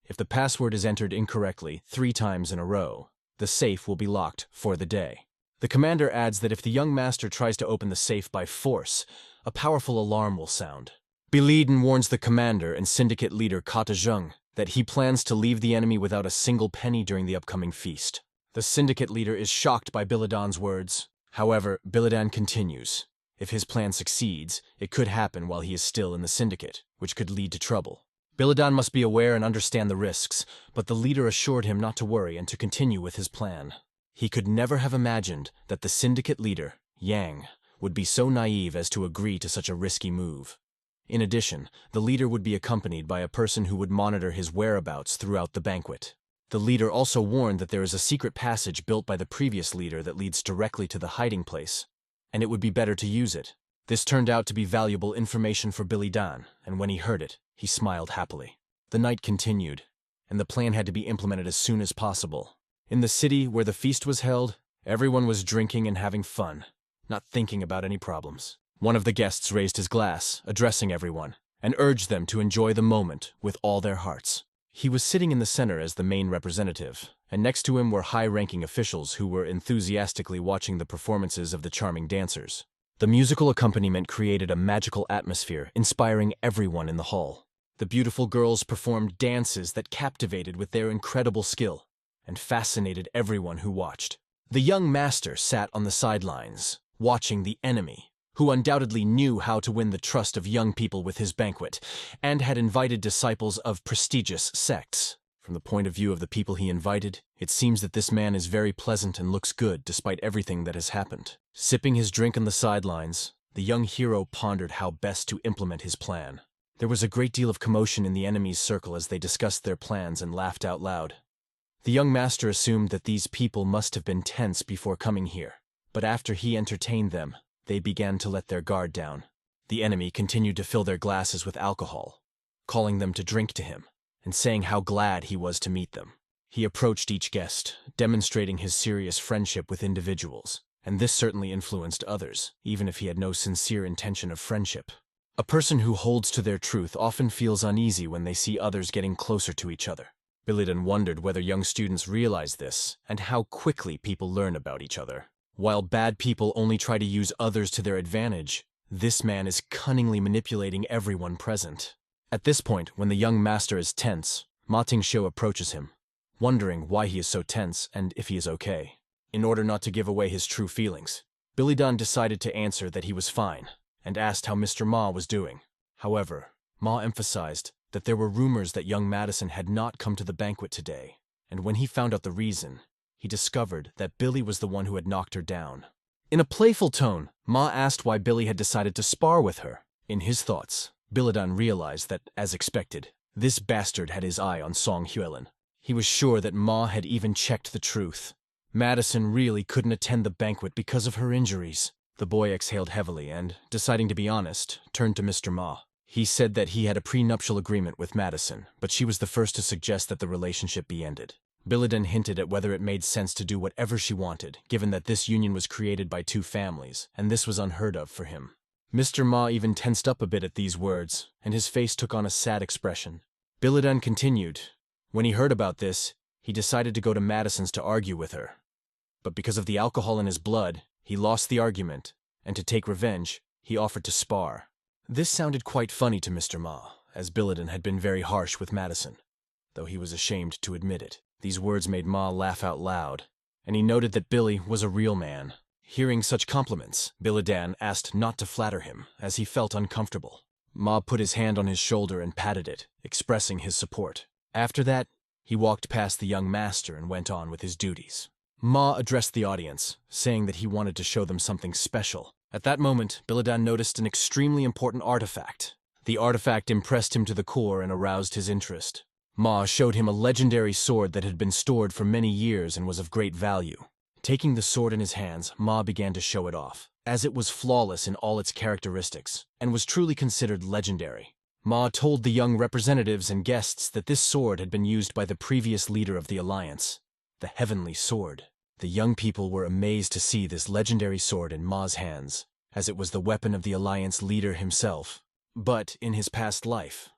If the password is entered incorrectly 3 times in a row, the safe will be locked for the day. The commander adds that if the young master tries to open the safe by force, a powerful alarm will sound. Billadan warns the commander and syndicate leader Kata Zheng that he plans to leave the enemy without a single penny during the upcoming feast. The syndicate leader is shocked by Billadan's words. However, Billadan continues. If his plan succeeds, it could happen while he is still in the syndicate, which could lead to trouble. Billadan must be aware and understand the risks, but the leader assured him not to worry and to continue with his plan. He could never have imagined that the syndicate leader, Yang, would be so naive as to agree to such a risky move. In addition, the leader would be accompanied by a person who would monitor his whereabouts throughout the banquet. The leader also warned that there is a secret passage built by the previous leader that leads directly to the hiding place, and it would be better to use it. This turned out to be valuable information for Billadan, and when he heard it, he smiled happily. The night continued, and the plan had to be implemented as soon as possible. In the city where the feast was held, everyone was drinking and having fun, not thinking about any problems. One of the guests raised his glass, addressing everyone, and urged them to enjoy the moment with all their hearts. He was sitting in the center as the main representative, and next to him were high-ranking officials who were enthusiastically watching the performances of the charming dancers. The musical accompaniment created a magical atmosphere, inspiring everyone in the hall. The beautiful girls performed dances that captivated with their incredible skill and fascinated everyone who watched. The young master sat on the sidelines, watching the enemy, who undoubtedly knew how to win the trust of young people with his banquet, and had invited disciples of prestigious sects. From the point of view of the people he invited, it seems that this man is very pleasant and looks good despite everything that has happened. Sipping his drink on the sidelines, the young hero pondered how best to implement his plan. There was a great deal of commotion in the enemy's circle as they discussed their plans and laughed out loud. The young master assumed that these people must have been tense before coming here, but after he entertained them, they began to let their guard down. The enemy continued to fill their glasses with alcohol, calling them to drink to him, and saying how glad he was to meet them. He approached each guest, demonstrating his serious friendship with individuals, and this certainly influenced others, even if he had no sincere intention of friendship. A person who holds to their truth often feels uneasy when they see others getting closer to each other. Billadan wondered whether young students realize this, and how quickly people learn about each other. While bad people only try to use others to their advantage, this man is cunningly manipulating everyone present. At this point, when the young master is tense, Ma Tingxiu approaches him, wondering why he is so tense and if he is okay. In order not to give away his true feelings, Bilidan decided to answer that he was fine, and asked how Mr. Ma was doing. However, Ma emphasized that there were rumors that young Madison had not come to the banquet today, and when he found out the reason, he discovered that Billy was the one who had knocked her down. In a playful tone, Ma asked why Billy had decided to spar with her. In his thoughts, Bilidan realized that, as expected, this bastard had his eye on Song Hyuelin. He was sure that Ma had even checked the truth. Madison really couldn't attend the banquet because of her injuries. The boy exhaled heavily and, deciding to be honest, turned to Mr. Ma. He said that he had a prenuptial agreement with Madison, but she was the first to suggest that the relationship be ended. Bilidan hinted at whether it made sense to do whatever she wanted, given that this union was created by two families, and this was unheard of for him. Mr. Ma even tensed up a bit at these words, and his face took on a sad expression. Bilidan continued. When he heard about this, he decided to go to Madison's to argue with her. But because of the alcohol in his blood, he lost the argument, and to take revenge, he offered to spar. This sounded quite funny to Mr. Ma, as Bilidan had been very harsh with Madison, though he was ashamed to admit it. These words made Ma laugh out loud, and he noted that Billy was a real man. Hearing such compliments, Bilidan asked not to flatter him, as he felt uncomfortable. Ma put his hand on his shoulder and patted it, expressing his support. After that, he walked past the young master and went on with his duties. Ma addressed the audience, saying that he wanted to show them something special. At that moment, Bilidan noticed an extremely important artifact. The artifact impressed him to the core and aroused his interest. Ma showed him a legendary sword that had been stored for many years and was of great value. Taking the sword in his hands, Ma began to show it off, as it was flawless in all its characteristics, and was truly considered legendary. Ma told the young representatives and guests that this sword had been used by the previous leader of the Alliance, the Heavenly Sword. The young people were amazed to see this legendary sword in Ma's hands, as it was the weapon of the Alliance leader himself. But in his past life,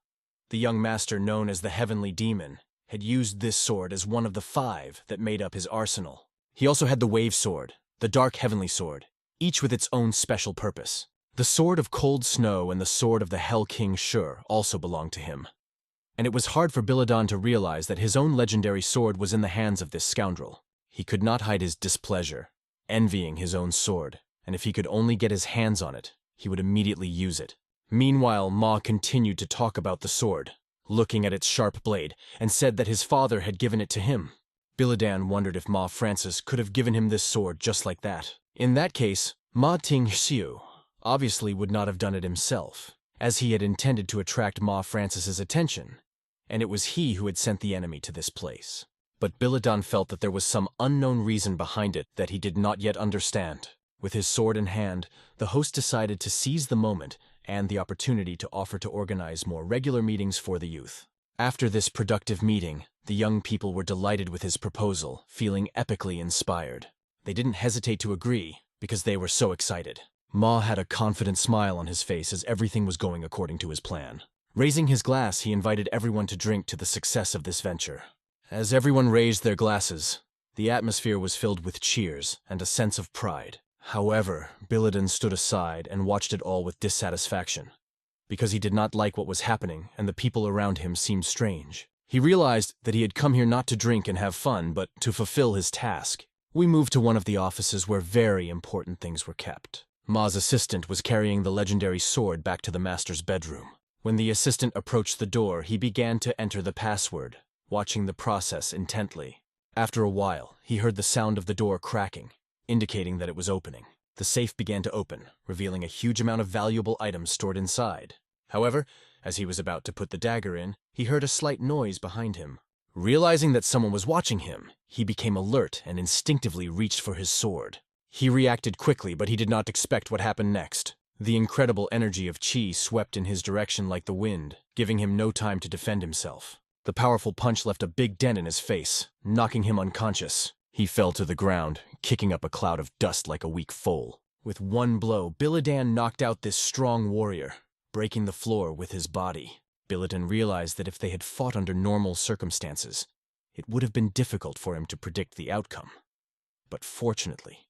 the young master known as the Heavenly Demon had used this sword as one of the 5 that made up his arsenal. He also had the Wave Sword, the Dark Heavenly Sword, each with its own special purpose. The Sword of Cold Snow and the Sword of the Hell King Shur also belonged to him. And it was hard for Bilidan to realize that his own legendary sword was in the hands of this scoundrel. He could not hide his displeasure, envying his own sword, and if he could only get his hands on it, he would immediately use it. Meanwhile, Ma continued to talk about the sword, looking at its sharp blade, and said that his father had given it to him. Bilidan wondered if Ma Francis could have given him this sword just like that. In that case, Ma Ting Xiu obviously would not have done it himself, as he had intended to attract Ma Francis's attention, and it was he who had sent the enemy to this place. But Bilidan felt that there was some unknown reason behind it that he did not yet understand. With his sword in hand, the host decided to seize the moment and the opportunity to offer to organize more regular meetings for the youth. After this productive meeting, the young people were delighted with his proposal, feeling epically inspired. They didn't hesitate to agree, because they were so excited. Ma had a confident smile on his face as everything was going according to his plan. Raising his glass, he invited everyone to drink to the success of this venture. As everyone raised their glasses, the atmosphere was filled with cheers and a sense of pride. However, Bilidan stood aside and watched it all with dissatisfaction, because he did not like what was happening and the people around him seemed strange. He realized that he had come here not to drink and have fun, but to fulfill his task. We moved to one of the offices where very important things were kept. Ma's assistant was carrying the legendary sword back to the master's bedroom. When the assistant approached the door, he began to enter the password, watching the process intently. After a while, he heard the sound of the door cracking, indicating that it was opening. The safe began to open, revealing a huge amount of valuable items stored inside. However, as he was about to put the dagger in, he heard a slight noise behind him. Realizing that someone was watching him, he became alert and instinctively reached for his sword. He reacted quickly, but he did not expect what happened next. The incredible energy of Qi swept in his direction like the wind, giving him no time to defend himself. The powerful punch left a big dent in his face, knocking him unconscious. He fell to the ground, kicking up a cloud of dust like a weak foal. With one blow, Bilidan knocked out this strong warrior, breaking the floor with his body. Bilidan realized that if they had fought under normal circumstances, it would have been difficult for him to predict the outcome. But fortunately,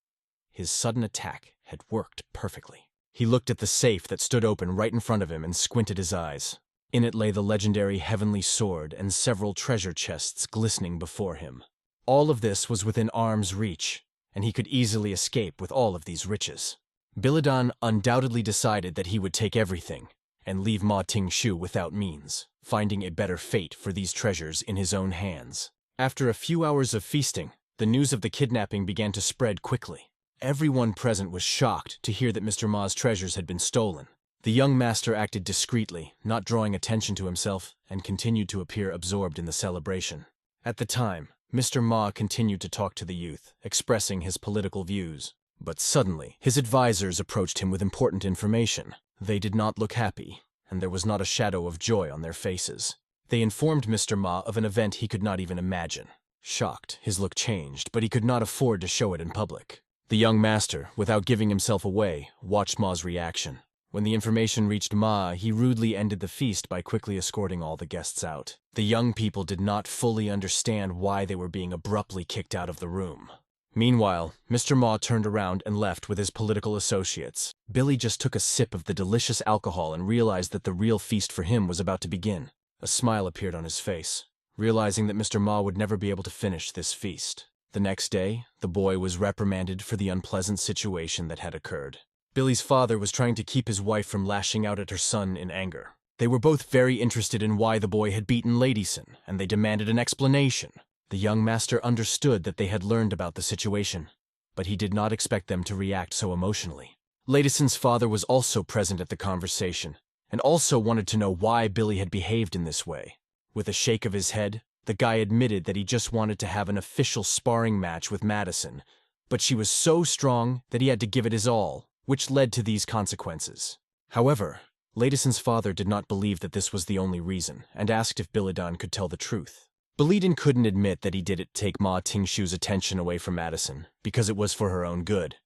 his sudden attack had worked perfectly. He looked at the safe that stood open right in front of him and squinted his eyes. In it lay the legendary Heavenly Sword and several treasure chests glistening before him. All of this was within arm's reach, and he could easily escape with all of these riches. Biladan undoubtedly decided that he would take everything and leave Ma Tingshu without means, finding a better fate for these treasures in his own hands. After a few hours of feasting, the news of the kidnapping began to spread quickly. Everyone present was shocked to hear that Mr. Ma's treasures had been stolen. The young master acted discreetly, not drawing attention to himself, and continued to appear absorbed in the celebration. At the time, Mr. Ma continued to talk to the youth, expressing his political views. But suddenly, his advisors approached him with important information. They did not look happy, and there was not a shadow of joy on their faces. They informed Mr. Ma of an event he could not even imagine. Shocked, his look changed, but he could not afford to show it in public. The young master, without giving himself away, watched Ma's reaction. When the information reached Ma, he rudely ended the feast by quickly escorting all the guests out. The young people did not fully understand why they were being abruptly kicked out of the room. Meanwhile, Mr. Ma turned around and left with his political associates. Billy just took a sip of the delicious alcohol and realized that the real feast for him was about to begin. A smile appeared on his face, realizing that Mr. Ma would never be able to finish this feast. The next day, the boy was reprimanded for the unpleasant situation that had occurred. Billy's father was trying to keep his wife from lashing out at her son in anger. They were both very interested in why the boy had beaten Ladyson, and they demanded an explanation. The young master understood that they had learned about the situation, but he did not expect them to react so emotionally. Ladyson's father was also present at the conversation, and also wanted to know why Billy had behaved in this way. With a shake of his head, the guy admitted that he just wanted to have an official sparring match with Madison, but she was so strong that he had to give it his all, which led to these consequences. However, Ladyson's father did not believe that this was the only reason, and asked if Biladan could tell the truth. Biladan couldn't admit that he did it to take Ma Tingshu's attention away from Madison, because it was for her own good.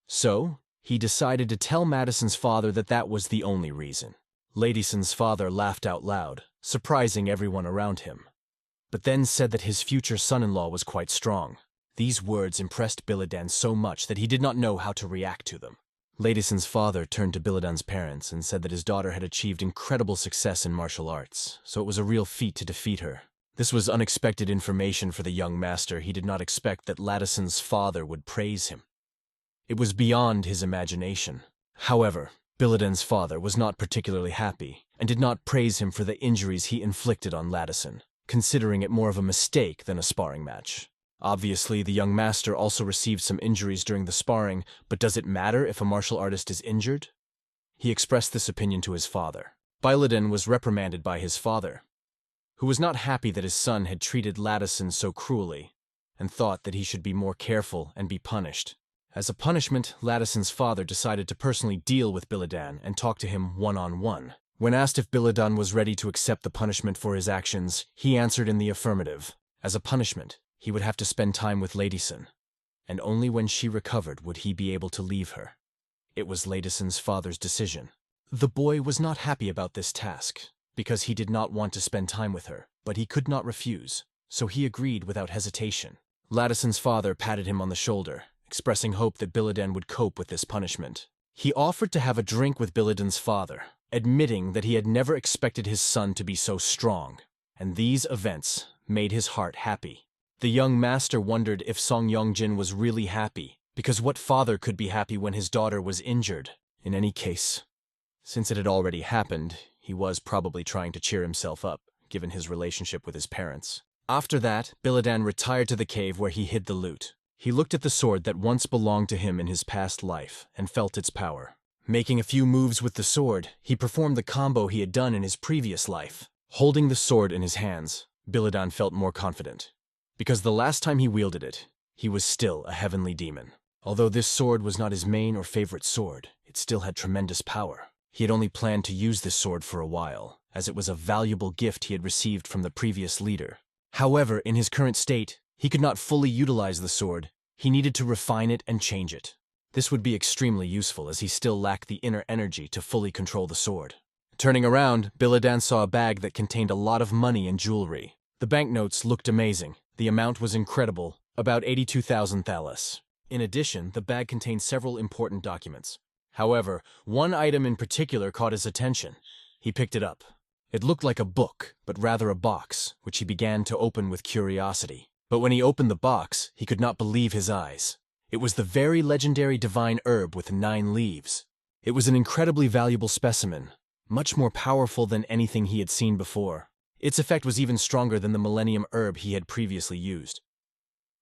So, he decided to tell Madison's father that that was the only reason. Ladyson's father laughed out loud, surprising everyone around him, but then said that his future son-in-law was quite strong. These words impressed Biladan so much that he did not know how to react to them. Ladyson's father turned to Biladan's parents and said that his daughter had achieved incredible success in martial arts, so it was a real feat to defeat her. This was unexpected information for the young master. He did not expect that Ladyson's father would praise him. It was beyond his imagination. However, Biladan's father was not particularly happy, and did not praise him for the injuries he inflicted on Ladyson, considering it more of a mistake than a sparring match. Obviously, the young master also received some injuries during the sparring, but does it matter if a martial artist is injured? He expressed this opinion to his father. Biladan was reprimanded by his father, who was not happy that his son had treated Ladyson so cruelly, and thought that he should be more careful and be punished. As a punishment, Ladyson's father decided to personally deal with Biladan and talk to him one-on-one. When asked if Biladan was ready to accept the punishment for his actions, he answered in the affirmative. As a punishment, he would have to spend time with Ladyson, and only when she recovered would he be able to leave her. It was Ladyson's father's decision. The boy was not happy about this task, because he did not want to spend time with her, but he could not refuse, so he agreed without hesitation. Ladyson's father patted him on the shoulder, expressing hope that Biladan would cope with this punishment. He offered to have a drink with Biladan's father, admitting that he had never expected his son to be so strong, and these events made his heart happy. The young master wondered if Song Yongjin was really happy, because what father could be happy when his daughter was injured? In any case, since it had already happened, he was probably trying to cheer himself up, given his relationship with his parents. After that, Biladan retired to the cave where he hid the loot. He looked at the sword that once belonged to him in his past life, and felt its power. Making a few moves with the sword, he performed the combo he had done in his previous life. Holding the sword in his hands, Biladan felt more confident, because the last time he wielded it, he was still a heavenly demon. Although this sword was not his main or favorite sword, it still had tremendous power. He had only planned to use this sword for a while, as it was a valuable gift he had received from the previous leader. However, in his current state, he could not fully utilize the sword. He needed to refine it and change it. This would be extremely useful, as he still lacked the inner energy to fully control the sword. Turning around, Biladan saw a bag that contained a lot of money and jewelry. The banknotes looked amazing. The amount was incredible, about 82,000 thalas. In addition, the bag contained several important documents. However, one item in particular caught his attention. He picked it up. It looked like a book, but rather a box, which he began to open with curiosity. But when he opened the box, he could not believe his eyes. It was the very legendary divine herb with 9 leaves. It was an incredibly valuable specimen, much more powerful than anything he had seen before. Its effect was even stronger than the Millennium Herb he had previously used.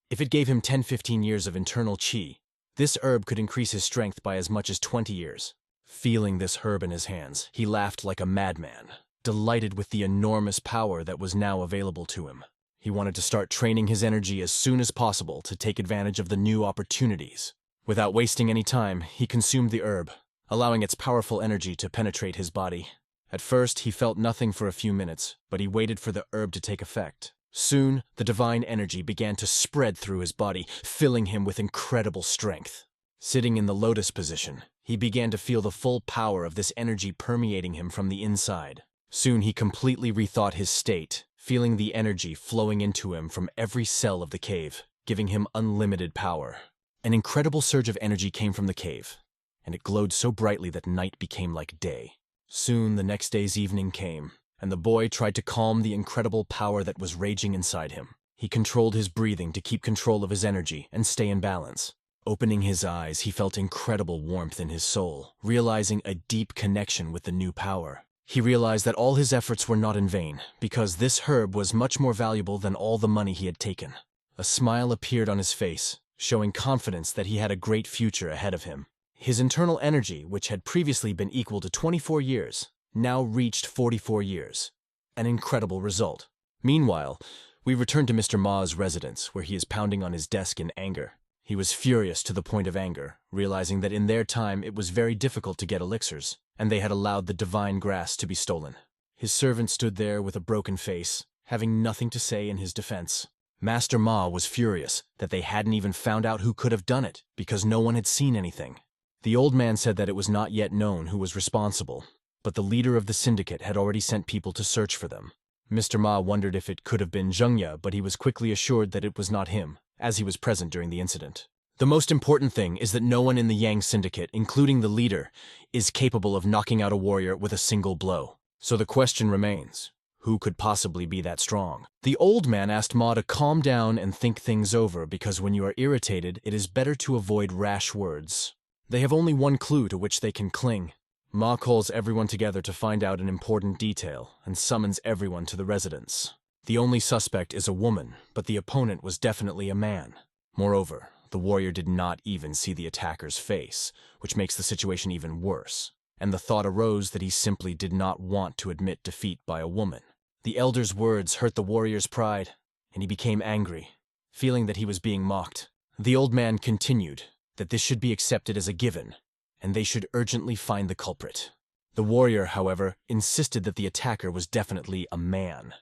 If it gave him 10-15 years of internal chi, this herb could increase his strength by as much as 20 years. Feeling this herb in his hands, he laughed like a madman, delighted with the enormous power that was now available to him. He wanted to start training his energy as soon as possible to take advantage of the new opportunities. Without wasting any time, he consumed the herb, allowing its powerful energy to penetrate his body. At first, he felt nothing for a few minutes, but he waited for the herb to take effect. Soon, the divine energy began to spread through his body, filling him with incredible strength. Sitting in the lotus position, he began to feel the full power of this energy permeating him from the inside. Soon he completely rethought his state, feeling the energy flowing into him from every cell of the cave, giving him unlimited power. An incredible surge of energy came from the cave, and it glowed so brightly that night became like day. Soon the next day's evening came, and the boy tried to calm the incredible power that was raging inside him. He controlled his breathing to keep control of his energy and stay in balance. Opening his eyes, he felt incredible warmth in his soul, realizing a deep connection with the new power. He realized that all his efforts were not in vain, because this herb was much more valuable than all the money he had taken. A smile appeared on his face, showing confidence that he had a great future ahead of him. His internal energy, which had previously been equal to 24 years, now reached 44 years. An incredible result. Meanwhile, we return to Mr. Ma's residence, where he is pounding on his desk in anger. He was furious to the point of anger, realizing that in their time it was very difficult to get elixirs, and they had allowed the divine grass to be stolen. His servant stood there with a broken face, having nothing to say in his defense. Master Ma was furious that they hadn't even found out who could have done it, because no one had seen anything. The old man said that it was not yet known who was responsible, but the leader of the syndicate had already sent people to search for them. Mr. Ma wondered if it could have been Zhengya, but he was quickly assured that it was not him, as he was present during the incident. The most important thing is that no one in the Yang Syndicate, including the leader, is capable of knocking out a warrior with a single blow. So the question remains, who could possibly be that strong? The old man asked Ma to calm down and think things over, because when you are irritated, it is better to avoid rash words. They have only one clue to which they can cling. Ma calls everyone together to find out an important detail and summons everyone to the residence. The only suspect is a woman, but the opponent was definitely a man. Moreover, the warrior did not even see the attacker's face, which makes the situation even worse, and the thought arose that he simply did not want to admit defeat by a woman. The elder's words hurt the warrior's pride, and he became angry, feeling that he was being mocked. The old man continued that this should be accepted as a given, and they should urgently find the culprit. The warrior, however, insisted that the attacker was definitely a man,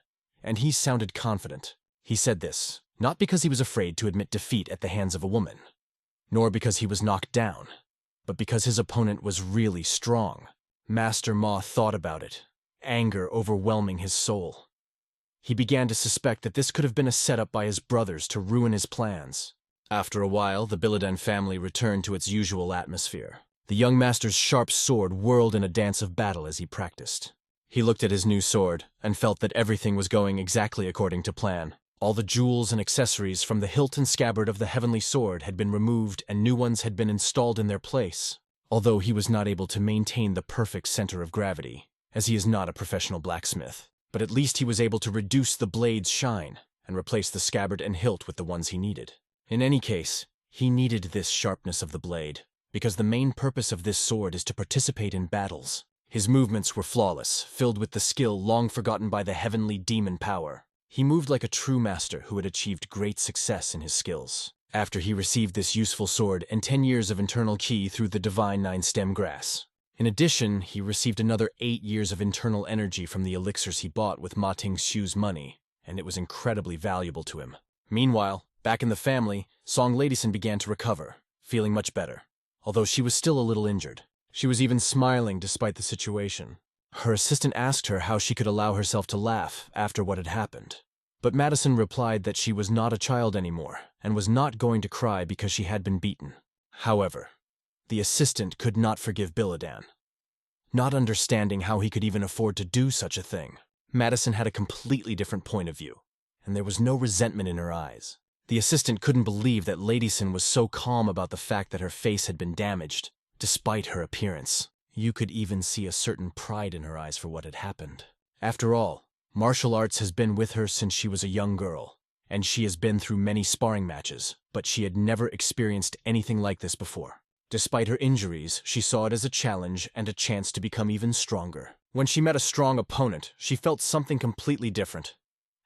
and he sounded confident. He said this, not because he was afraid to admit defeat at the hands of a woman, nor because he was knocked down, but because his opponent was really strong. Master Ma thought about it, anger overwhelming his soul. He began to suspect that this could have been a setup by his brothers to ruin his plans. After a while, the Billadan family returned to its usual atmosphere. The young master's sharp sword whirled in a dance of battle as he practiced. He looked at his new sword and felt that everything was going exactly according to plan. All the jewels and accessories from the hilt and scabbard of the heavenly sword had been removed and new ones had been installed in their place, although he was not able to maintain the perfect center of gravity, as he is not a professional blacksmith. But at least he was able to reduce the blade's shine and replace the scabbard and hilt with the ones he needed. In any case, he needed this sharpness of the blade, because the main purpose of this sword is to participate in battles. His movements were flawless, filled with the skill long forgotten by the heavenly demon power. He moved like a true master who had achieved great success in his skills. After he received this useful sword and 10 years of internal ki through the divine 9-stem grass. In addition, he received another 8 years of internal energy from the elixirs he bought with Ma Tingshu's money, and it was incredibly valuable to him. Meanwhile, back in the family, Song Ladyson began to recover, feeling much better, although she was still a little injured. She was even smiling despite the situation. Her assistant asked her how she could allow herself to laugh after what had happened. But Madison replied that she was not a child anymore and was not going to cry because she had been beaten. However, the assistant could not forgive Billadan, not understanding how he could even afford to do such a thing. Madison had a completely different point of view, and there was no resentment in her eyes. The assistant couldn't believe that Lady Sin was so calm about the fact that her face had been damaged, despite her appearance. You could even see a certain pride in her eyes for what had happened. After all, martial arts has been with her since she was a young girl, and she has been through many sparring matches, but she had never experienced anything like this before. Despite her injuries, she saw it as a challenge and a chance to become even stronger. When she met a strong opponent, she felt something completely different,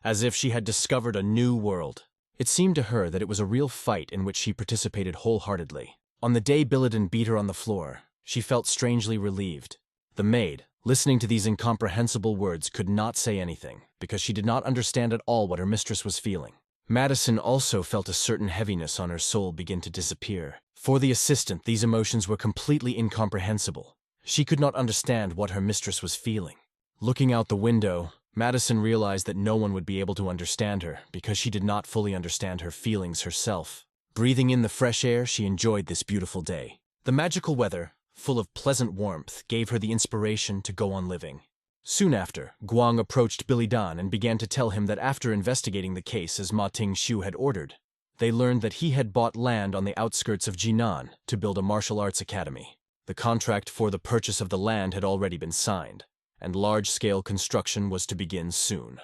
as if she had discovered a new world. It seemed to her that it was a real fight in which she participated wholeheartedly. On the day Billadan beat her on the floor, she felt strangely relieved. The maid, listening to these incomprehensible words, could not say anything, because she did not understand at all what her mistress was feeling. Madison also felt a certain heaviness on her soul begin to disappear. For the assistant, these emotions were completely incomprehensible. She could not understand what her mistress was feeling. Looking out the window, Madison realized that no one would be able to understand her because she did not fully understand her feelings herself. Breathing in the fresh air, she enjoyed this beautiful day. The magical weather, full of pleasant warmth, gave her the inspiration to go on living. Soon after, Guang approached Billy Dan and began to tell him that after investigating the case as Ma Ting-shu had ordered, they learned that he had bought land on the outskirts of Jinan to build a martial arts academy. The contract for the purchase of the land had already been signed, and large-scale construction was to begin soon.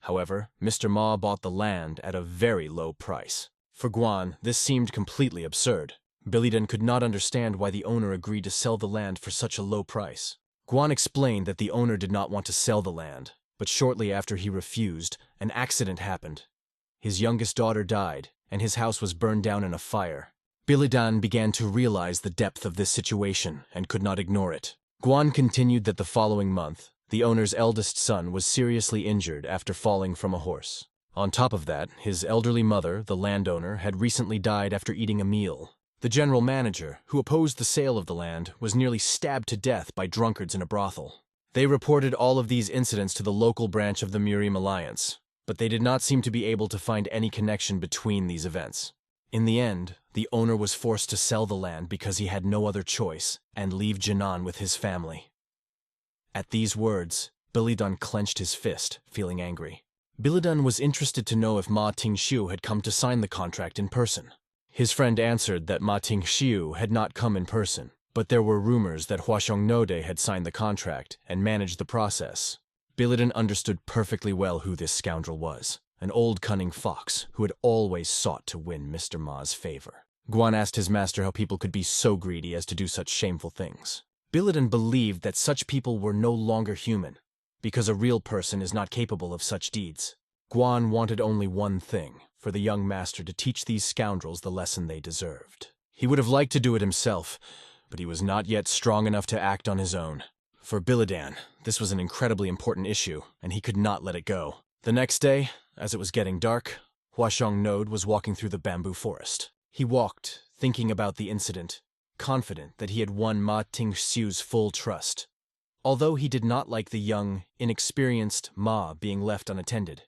However, Mr. Ma bought the land at a very low price. For Guan, this seemed completely absurd. Billydan could not understand why the owner agreed to sell the land for such a low price. Guan explained that the owner did not want to sell the land, but shortly after he refused, an accident happened. His youngest daughter died, and his house was burned down in a fire. Billydan began to realize the depth of this situation and could not ignore it. Guan continued that the following month, the owner's eldest son was seriously injured after falling from a horse. On top of that, his elderly mother, the landowner, had recently died after eating a meal. The general manager, who opposed the sale of the land, was nearly stabbed to death by drunkards in a brothel. They reported all of these incidents to the local branch of the Muriam Alliance, but they did not seem to be able to find any connection between these events. In the end, the owner was forced to sell the land because he had no other choice and leave Jinan with his family. At these words, Billydan clenched his fist, feeling angry. Billydan was interested to know if Ma Ting-shu had come to sign the contract in person. His friend answered that Ma Ting-shu had not come in person, but there were rumors that Hwaseong-node had signed the contract and managed the process. Billydan understood perfectly well who this scoundrel was, an old cunning fox who had always sought to win Mr. Ma's favor. Guan asked his master how people could be so greedy as to do such shameful things. Billydan believed that such people were no longer human, because a real person is not capable of such deeds. Guan wanted only one thing, for the young master to teach these scoundrels the lesson they deserved. He would have liked to do it himself, but he was not yet strong enough to act on his own. For Billydan, this was an incredibly important issue, and he could not let it go. The next day, as it was getting dark, Hwaseong-node was walking through the bamboo forest. He walked, thinking about the incident, confident that he had won Ma Ting-shu's full trust. Although he did not like the young, inexperienced Ma being left unattended,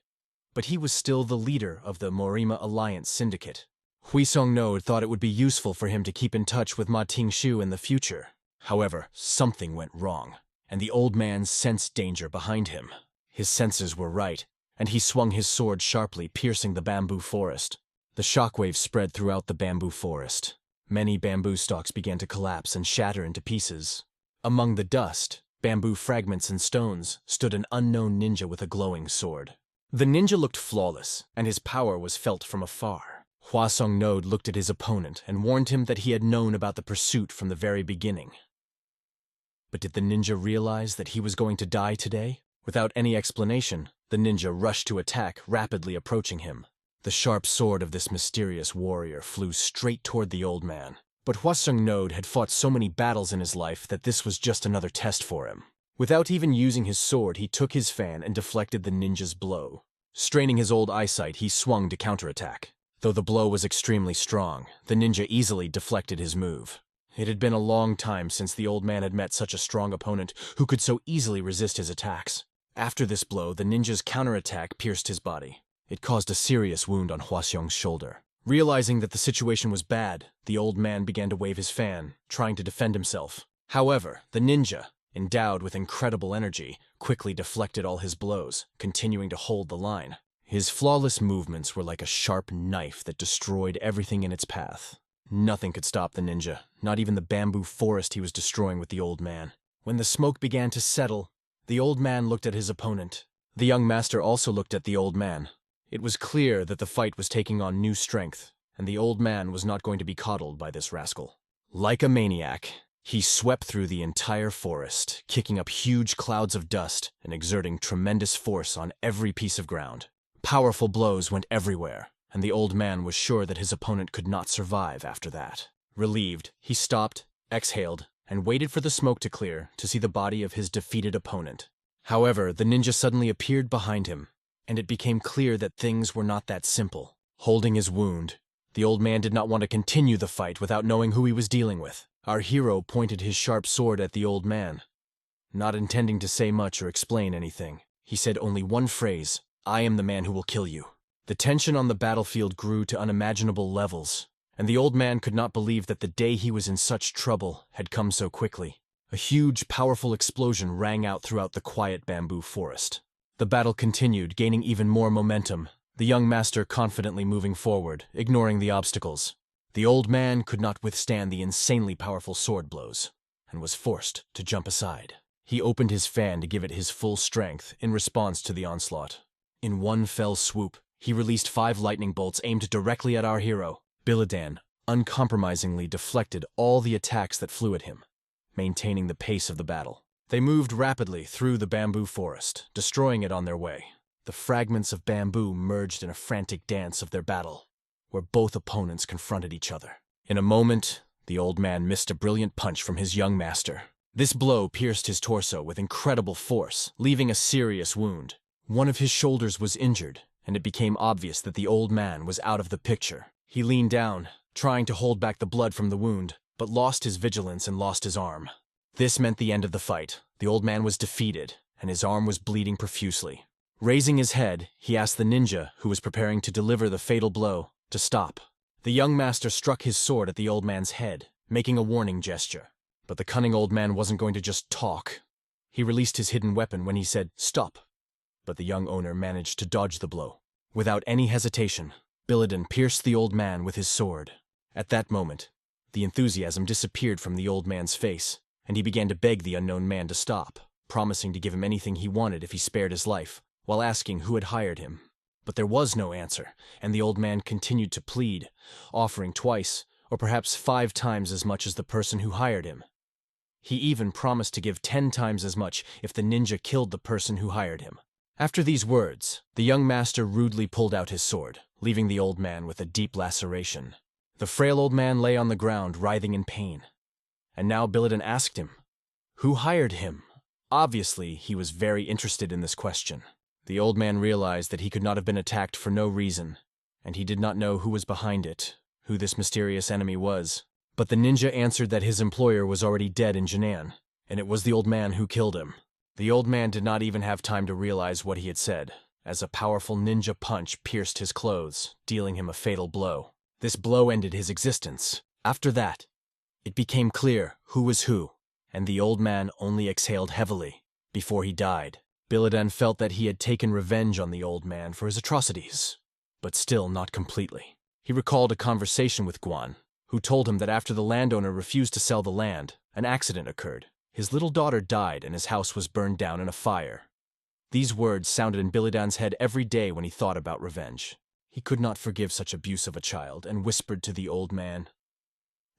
but he was still the leader of the Morima Alliance syndicate. Hwaseong-node thought it would be useful for him to keep in touch with Ma Ting-shu in the future. However, something went wrong, and the old man sensed danger behind him. His senses were right, and he swung his sword sharply, piercing the bamboo forest. The shockwave spread throughout the bamboo forest. Many bamboo stalks began to collapse and shatter into pieces. Among the dust, bamboo fragments and stones, stood an unknown ninja with a glowing sword. The ninja looked flawless, and his power was felt from afar. Hwaseong-node looked at his opponent and warned him that he had known about the pursuit from the very beginning. But did the ninja realize that he was going to die today? Without any explanation, the ninja rushed to attack, rapidly approaching him. The sharp sword of this mysterious warrior flew straight toward the old man. But Hwaseong-node had fought so many battles in his life that this was just another test for him. Without even using his sword, he took his fan and deflected the ninja's blow. Straining his old eyesight, he swung to counterattack. Though the blow was extremely strong, the ninja easily deflected his move. It had been a long time since the old man had met such a strong opponent who could so easily resist his attacks. After this blow, the ninja's counterattack pierced his body. It caused a serious wound on Hwaseong's shoulder. Realizing that the situation was bad, the old man began to wave his fan, trying to defend himself. However, the ninja, endowed with incredible energy, quickly deflected all his blows, continuing to hold the line. His flawless movements were like a sharp knife that destroyed everything in its path. Nothing could stop the ninja, not even the bamboo forest he was destroying with the old man. When the smoke began to settle, the old man looked at his opponent. The young master also looked at the old man. It was clear that the fight was taking on new strength, and the old man was not going to be coddled by this rascal. Like a maniac, he swept through the entire forest, kicking up huge clouds of dust and exerting tremendous force on every piece of ground. Powerful blows went everywhere, and the old man was sure that his opponent could not survive after that. Relieved, he stopped, exhaled, and waited for the smoke to clear to see the body of his defeated opponent. However, the ninja suddenly appeared behind him, and it became clear that things were not that simple. Holding his wound, the old man did not want to continue the fight without knowing who he was dealing with. Our hero pointed his sharp sword at the old man. Not intending to say much or explain anything, he said only one phrase, "I am the man who will kill you." The tension on the battlefield grew to unimaginable levels, and the old man could not believe that the day he was in such trouble had come so quickly. A huge, powerful explosion rang out throughout the quiet bamboo forest. The battle continued, gaining even more momentum, the young master confidently moving forward, ignoring the obstacles. The old man could not withstand the insanely powerful sword blows, and was forced to jump aside. He opened his fan to give it his full strength in response to the onslaught. In one fell swoop, he released 5 lightning bolts aimed directly at our hero. Billadan uncompromisingly deflected all the attacks that flew at him, maintaining the pace of the battle. They moved rapidly through the bamboo forest, destroying it on their way. The fragments of bamboo merged in a frantic dance of their battle, where both opponents confronted each other. In a moment, the old man missed a brilliant punch from his young master. This blow pierced his torso with incredible force, leaving a serious wound. One of his shoulders was injured, and it became obvious that the old man was out of the picture. He leaned down, trying to hold back the blood from the wound, but lost his vigilance and lost his arm. This meant the end of the fight. The old man was defeated, and his arm was bleeding profusely. Raising his head, he asked the ninja, who was preparing to deliver the fatal blow, to stop. The young master struck his sword at the old man's head, making a warning gesture. But the cunning old man wasn't going to just talk. He released his hidden weapon when he said, "Stop." But the young owner managed to dodge the blow. Without any hesitation, Billadan pierced the old man with his sword. At that moment, the enthusiasm disappeared from the old man's face, and he began to beg the unknown man to stop, promising to give him anything he wanted if he spared his life, while asking who had hired him. But there was no answer, and the old man continued to plead, offering twice, or perhaps 5 times as much as the person who hired him. He even promised to give 10 times as much if the ninja killed the person who hired him. After these words, the young master rudely pulled out his sword, leaving the old man with a deep laceration. The frail old man lay on the ground, writhing in pain. And now Billadan asked him, who hired him? Obviously, he was very interested in this question. The old man realized that he could not have been attacked for no reason, and he did not know who was behind it, who this mysterious enemy was. But the ninja answered that his employer was already dead in Jinan, and it was the old man who killed him. The old man did not even have time to realize what he had said, as a powerful ninja punch pierced his clothes, dealing him a fatal blow. This blow ended his existence. After that, it became clear who was who, and the old man only exhaled heavily before he died. Billadan felt that he had taken revenge on the old man for his atrocities, but still not completely. He recalled a conversation with Guan, who told him that after the landowner refused to sell the land, an accident occurred. His little daughter died and his house was burned down in a fire. These words sounded in Billadan's head every day when he thought about revenge. He could not forgive such abuse of a child and whispered to the old man,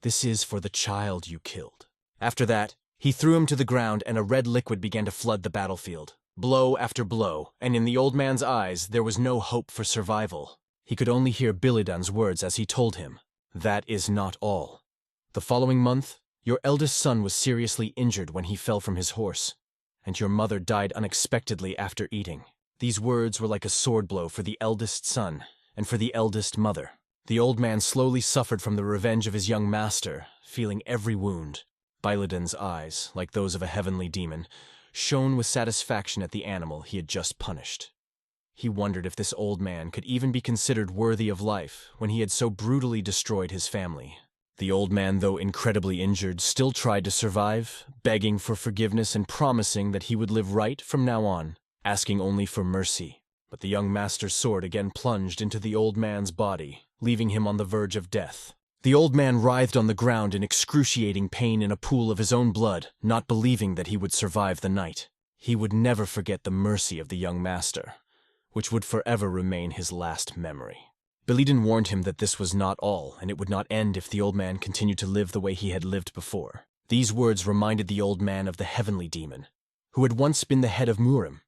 "This is for the child you killed." After that, he threw him to the ground and a red liquid began to flood the battlefield. Blow after blow, and in the old man's eyes there was no hope for survival. He could only hear Billadan's words as he told him, "That is not all. The following month, your eldest son was seriously injured when he fell from his horse, and your mother died unexpectedly after eating." These words were like a sword blow for the eldest son and for the eldest mother. The old man slowly suffered from the revenge of his young master, feeling every wound. Billadan's eyes, like those of a heavenly demon, shone with satisfaction at the animal he had just punished. He wondered if this old man could even be considered worthy of life when he had so brutally destroyed his family. The old man, though incredibly injured, still tried to survive, begging for forgiveness and promising that he would live right from now on, asking only for mercy. But the young master's sword again plunged into the old man's body, leaving him on the verge of death. The old man writhed on the ground in excruciating pain in a pool of his own blood, not believing that he would survive the night. He would never forget the mercy of the young master, which would forever remain his last memory. Biliden warned him that this was not all, and it would not end if the old man continued to live the way he had lived before. These words reminded the old man of the heavenly demon, who had once been the head of Murim,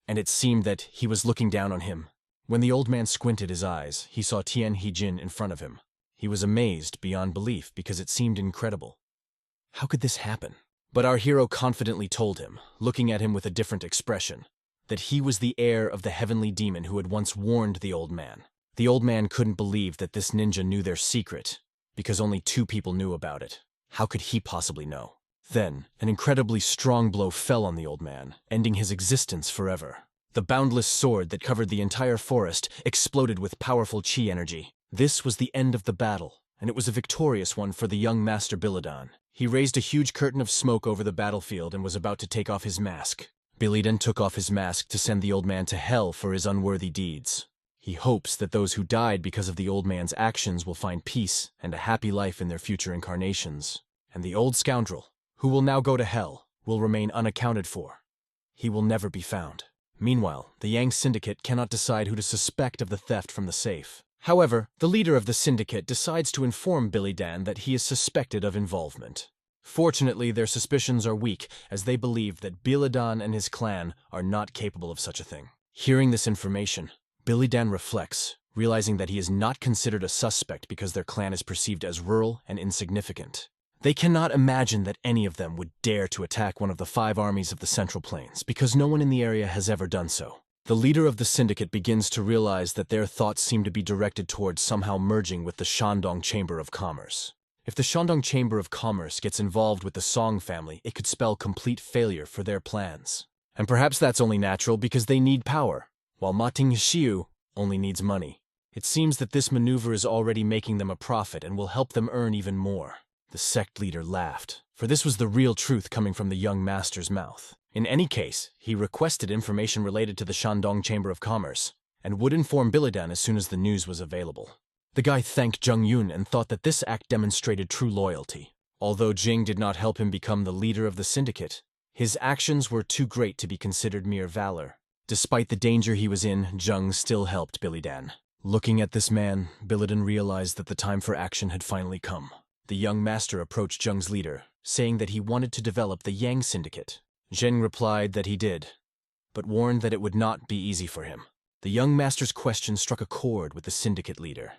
and it seemed that he was looking down on him. When the old man squinted his eyes, he saw Tian Hijin in front of him. He was amazed beyond belief because it seemed incredible. How could this happen? But our hero confidently told him, looking at him with a different expression, that he was the heir of the heavenly demon who had once warned the old man. The old man couldn't believe that this ninja knew their secret, because only 2 people knew about it. How could he possibly know? Then, an incredibly strong blow fell on the old man, ending his existence forever. The boundless sword that covered the entire forest exploded with powerful chi energy. This was the end of the battle, and it was a victorious one for the young Master Biliden. He raised a huge curtain of smoke over the battlefield and was about to take off his mask. Biliden took off his mask to send the old man to hell for his unworthy deeds. He hopes that those who died because of the old man's actions will find peace and a happy life in their future incarnations. And the old scoundrel, who will now go to hell, will remain unaccounted for. He will never be found. Meanwhile, the Yang Syndicate cannot decide who to suspect of the theft from the safe. However, the leader of the syndicate decides to inform Biliden that he is suspected of involvement. Fortunately, their suspicions are weak, as they believe that Biliden and his clan are not capable of such a thing. Hearing this information, Biliden reflects, realizing that he is not considered a suspect because their clan is perceived as rural and insignificant. They cannot imagine that any of them would dare to attack one of the 5 armies of the Central Plains, because no one in the area has ever done so. The leader of the syndicate begins to realize that their thoughts seem to be directed towards somehow merging with the Shandong Chamber of Commerce. If the Shandong Chamber of Commerce gets involved with the Song family, it could spell complete failure for their plans. And perhaps that's only natural because they need power, while Ma Tingxiu only needs money. It seems that this maneuver is already making them a profit and will help them earn even more. The sect leader laughed, for this was the real truth coming from the young master's mouth. In any case, he requested information related to the Shandong Chamber of Commerce, and would inform Biliden as soon as the news was available. The guy thanked Zheng Yun and thought that this act demonstrated true loyalty. Although Jing did not help him become the leader of the syndicate, his actions were too great to be considered mere valor. Despite the danger he was in, Zheng still helped Biliden. Looking at this man, Biliden realized that the time for action had finally come. The young master approached Zheng's leader, saying that he wanted to develop the Yang Syndicate. Zheng replied that he did, but warned that it would not be easy for him. The young master's question struck a chord with the syndicate leader.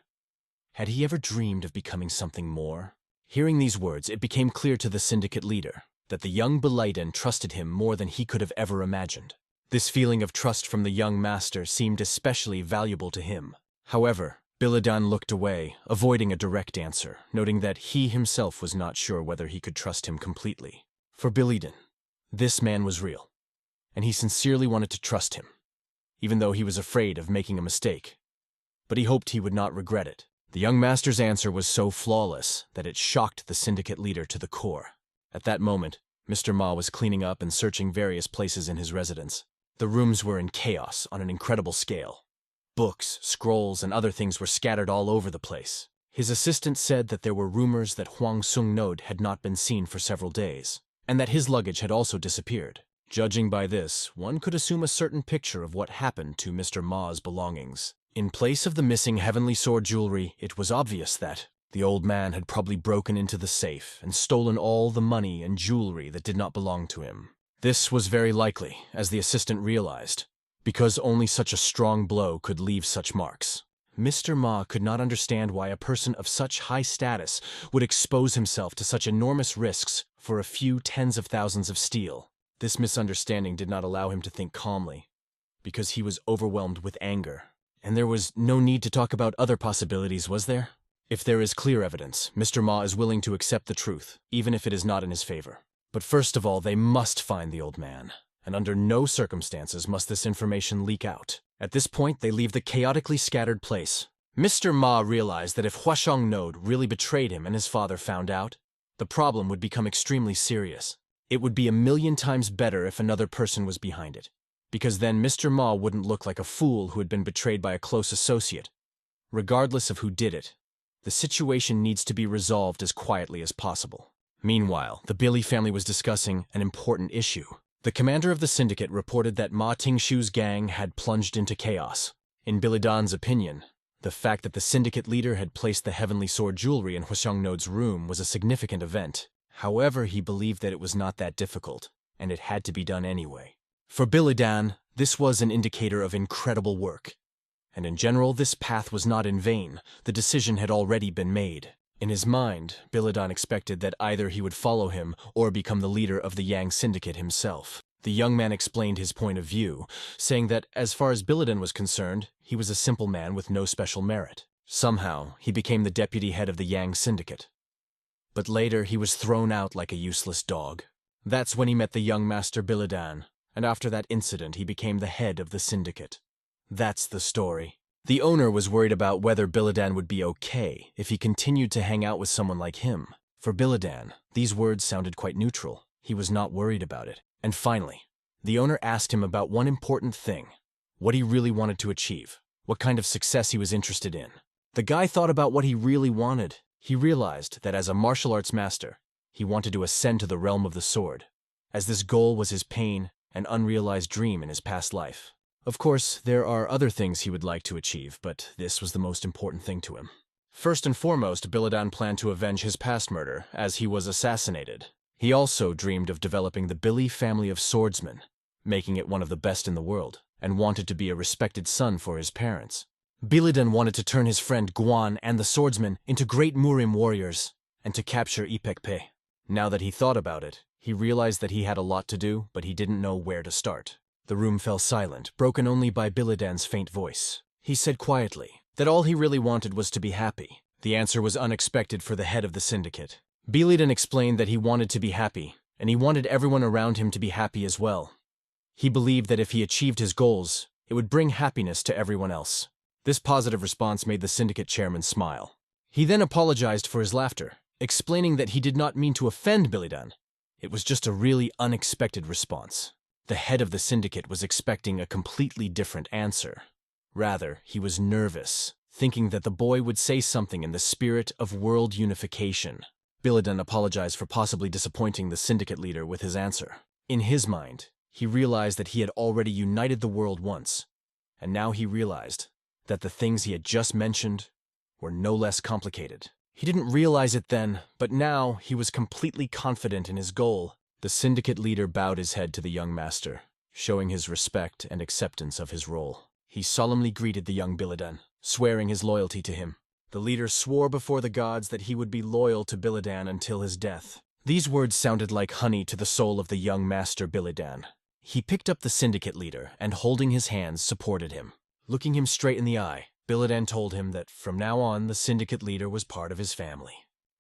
Had he ever dreamed of becoming something more? Hearing these words, it became clear to the syndicate leader that the young Biliden trusted him more than he could have ever imagined. This feeling of trust from the young master seemed especially valuable to him. However, Biliden looked away, avoiding a direct answer, noting that he himself was not sure whether he could trust him completely. For Biliden, this man was real, and he sincerely wanted to trust him, even though he was afraid of making a mistake. But he hoped he would not regret it. The young master's answer was so flawless that it shocked the syndicate leader to the core. At that moment, Mr. Ma was cleaning up and searching various places in his residence. The rooms were in chaos on an incredible scale. Books, scrolls, and other things were scattered all over the place. His assistant said that there were rumors that Huang Sung Node had not been seen for several days, and that his luggage had also disappeared. Judging by this, one could assume a certain picture of what happened to Mr. Ma's belongings. In place of the missing heavenly sword jewelry, it was obvious that the old man had probably broken into the safe and stolen all the money and jewelry that did not belong to him. This was very likely, as the assistant realized, because only such a strong blow could leave such marks. Mr. Ma could not understand why a person of such high status would expose himself to such enormous risks for a few tens of thousands of steel. This misunderstanding did not allow him to think calmly, because he was overwhelmed with anger. And there was no need to talk about other possibilities, was there? If there is clear evidence, Mr. Ma is willing to accept the truth, even if it is not in his favor. But first of all, they must find the old man, and under no circumstances must this information leak out. At this point, they leave the chaotically scattered place. Mr. Ma realized that if Huashong Node really betrayed him and his father found out, the problem would become extremely serious. It would be 1,000,000 times better if another person was behind it. because then Mr. Ma wouldn't look like a fool who had been betrayed by a close associate. Regardless of who did it, the situation needs to be resolved as quietly as possible. Meanwhile, the Billy family was discussing an important issue. The commander of the syndicate reported that Ma Tingshu's gang had plunged into chaos. In Billy Dan's opinion, the fact that the syndicate leader had placed the heavenly sword jewelry in Huasheng Node's room was a significant event. However, he believed that it was not that difficult, and it had to be done anyway. For Billy Dan, this was an indicator of incredible work. And in general, this path was not in vain. The decision had already been made. In his mind, Biladan expected that either he would follow him or become the leader of the Yang Syndicate himself. The young man explained his point of view, saying that as far as Biladan was concerned, he was a simple man with no special merit. Somehow, he became the deputy head of the Yang Syndicate. But later, he was thrown out like a useless dog. That's when he met the young master Biladan, and after that incident, he became the head of the syndicate. That's the story. The owner was worried about whether Biladan would be okay if he continued to hang out with someone like him. For Biladan, these words sounded quite neutral. He was not worried about it. And finally, the owner asked him about one important thing: what he really wanted to achieve, what kind of success he was interested in. The guy thought about what he really wanted. He realized that as a martial arts master, he wanted to ascend to the realm of the sword, as this goal was his pain and unrealized dream in his past life. Of course, there are other things he would like to achieve, but this was the most important thing to him. First and foremost, Biladan planned to avenge his past murder, as he was assassinated. He also dreamed of developing the Billy family of swordsmen, making it one of the best in the world, and wanted to be a respected son for his parents. Biladan wanted to turn his friend Guan and the swordsmen into great Murim warriors, and to capture Ipekpe. Now that he thought about it, he realized that he had a lot to do, but he didn't know where to start. The room fell silent, broken only by Biladan's faint voice. He said quietly that all he really wanted was to be happy. The answer was unexpected for the head of the syndicate. Biladan explained that he wanted to be happy, and he wanted everyone around him to be happy as well. He believed that if he achieved his goals, it would bring happiness to everyone else. This positive response made the syndicate chairman smile. He then apologized for his laughter, explaining that he did not mean to offend Biladan. It was just a really unexpected response. The head of the syndicate was expecting a completely different answer. Rather, he was nervous, thinking that the boy would say something in the spirit of world unification. Biladan apologized for possibly disappointing the syndicate leader with his answer. In his mind, he realized that he had already united the world once, and now he realized that the things he had just mentioned were no less complicated. He didn't realize it then, but now he was completely confident in his goal. The syndicate leader bowed his head to the young master, showing his respect and acceptance of his role. He solemnly greeted the young Biladan, swearing his loyalty to him. The leader swore before the gods that he would be loyal to Biladan until his death. These words sounded like honey to the soul of the young master Biladan. He picked up the syndicate leader and, holding his hands, supported him. Looking him straight in the eye, Biladan told him that from now on the syndicate leader was part of his family.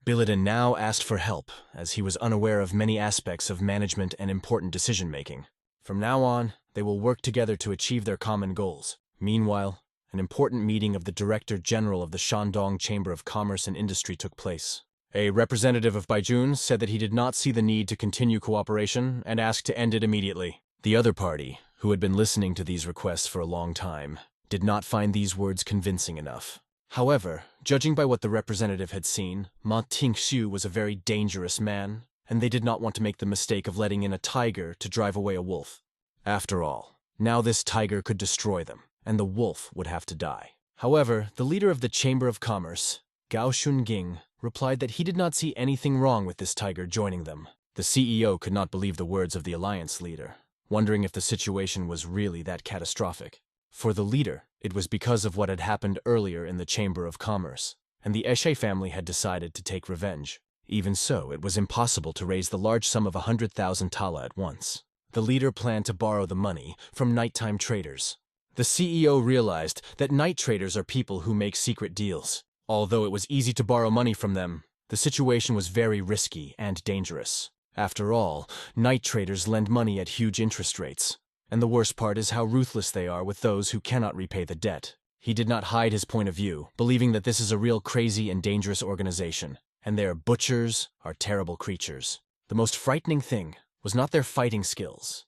Biladan now asked for help, as he was unaware of many aspects of management and important decision-making. From now on, they will work together to achieve their common goals. Meanwhile, an important meeting of the Director General of the Shandong Chamber of Commerce and Industry took place. A representative of Baijun said that he did not see the need to continue cooperation and asked to end it immediately. The other party, who had been listening to these requests for a long time, did not find these words convincing enough. However, judging by what the representative had seen, Ma Tingshu was a very dangerous man, and they did not want to make the mistake of letting in a tiger to drive away a wolf. After all, now this tiger could destroy them, and the wolf would have to die. However, the leader of the Chamber of Commerce, Gao Shunjing, replied that he did not see anything wrong with this tiger joining them. The CEO could not believe the words of the alliance leader, wondering if the situation was really that catastrophic. For the leader, it was because of what had happened earlier in the Chamber of Commerce, and the Eshe family had decided to take revenge. Even so, it was impossible to raise the large sum of 100,000 tala at once. The leader planned to borrow the money from nighttime traders. The CEO realized that night traders are people who make secret deals. Although it was easy to borrow money from them, the situation was very risky and dangerous. After all, night traders lend money at huge interest rates. And the worst part is how ruthless they are with those who cannot repay the debt. He did not hide his point of view, believing that this is a real crazy and dangerous organization, and their butchers are terrible creatures. The most frightening thing was not their fighting skills,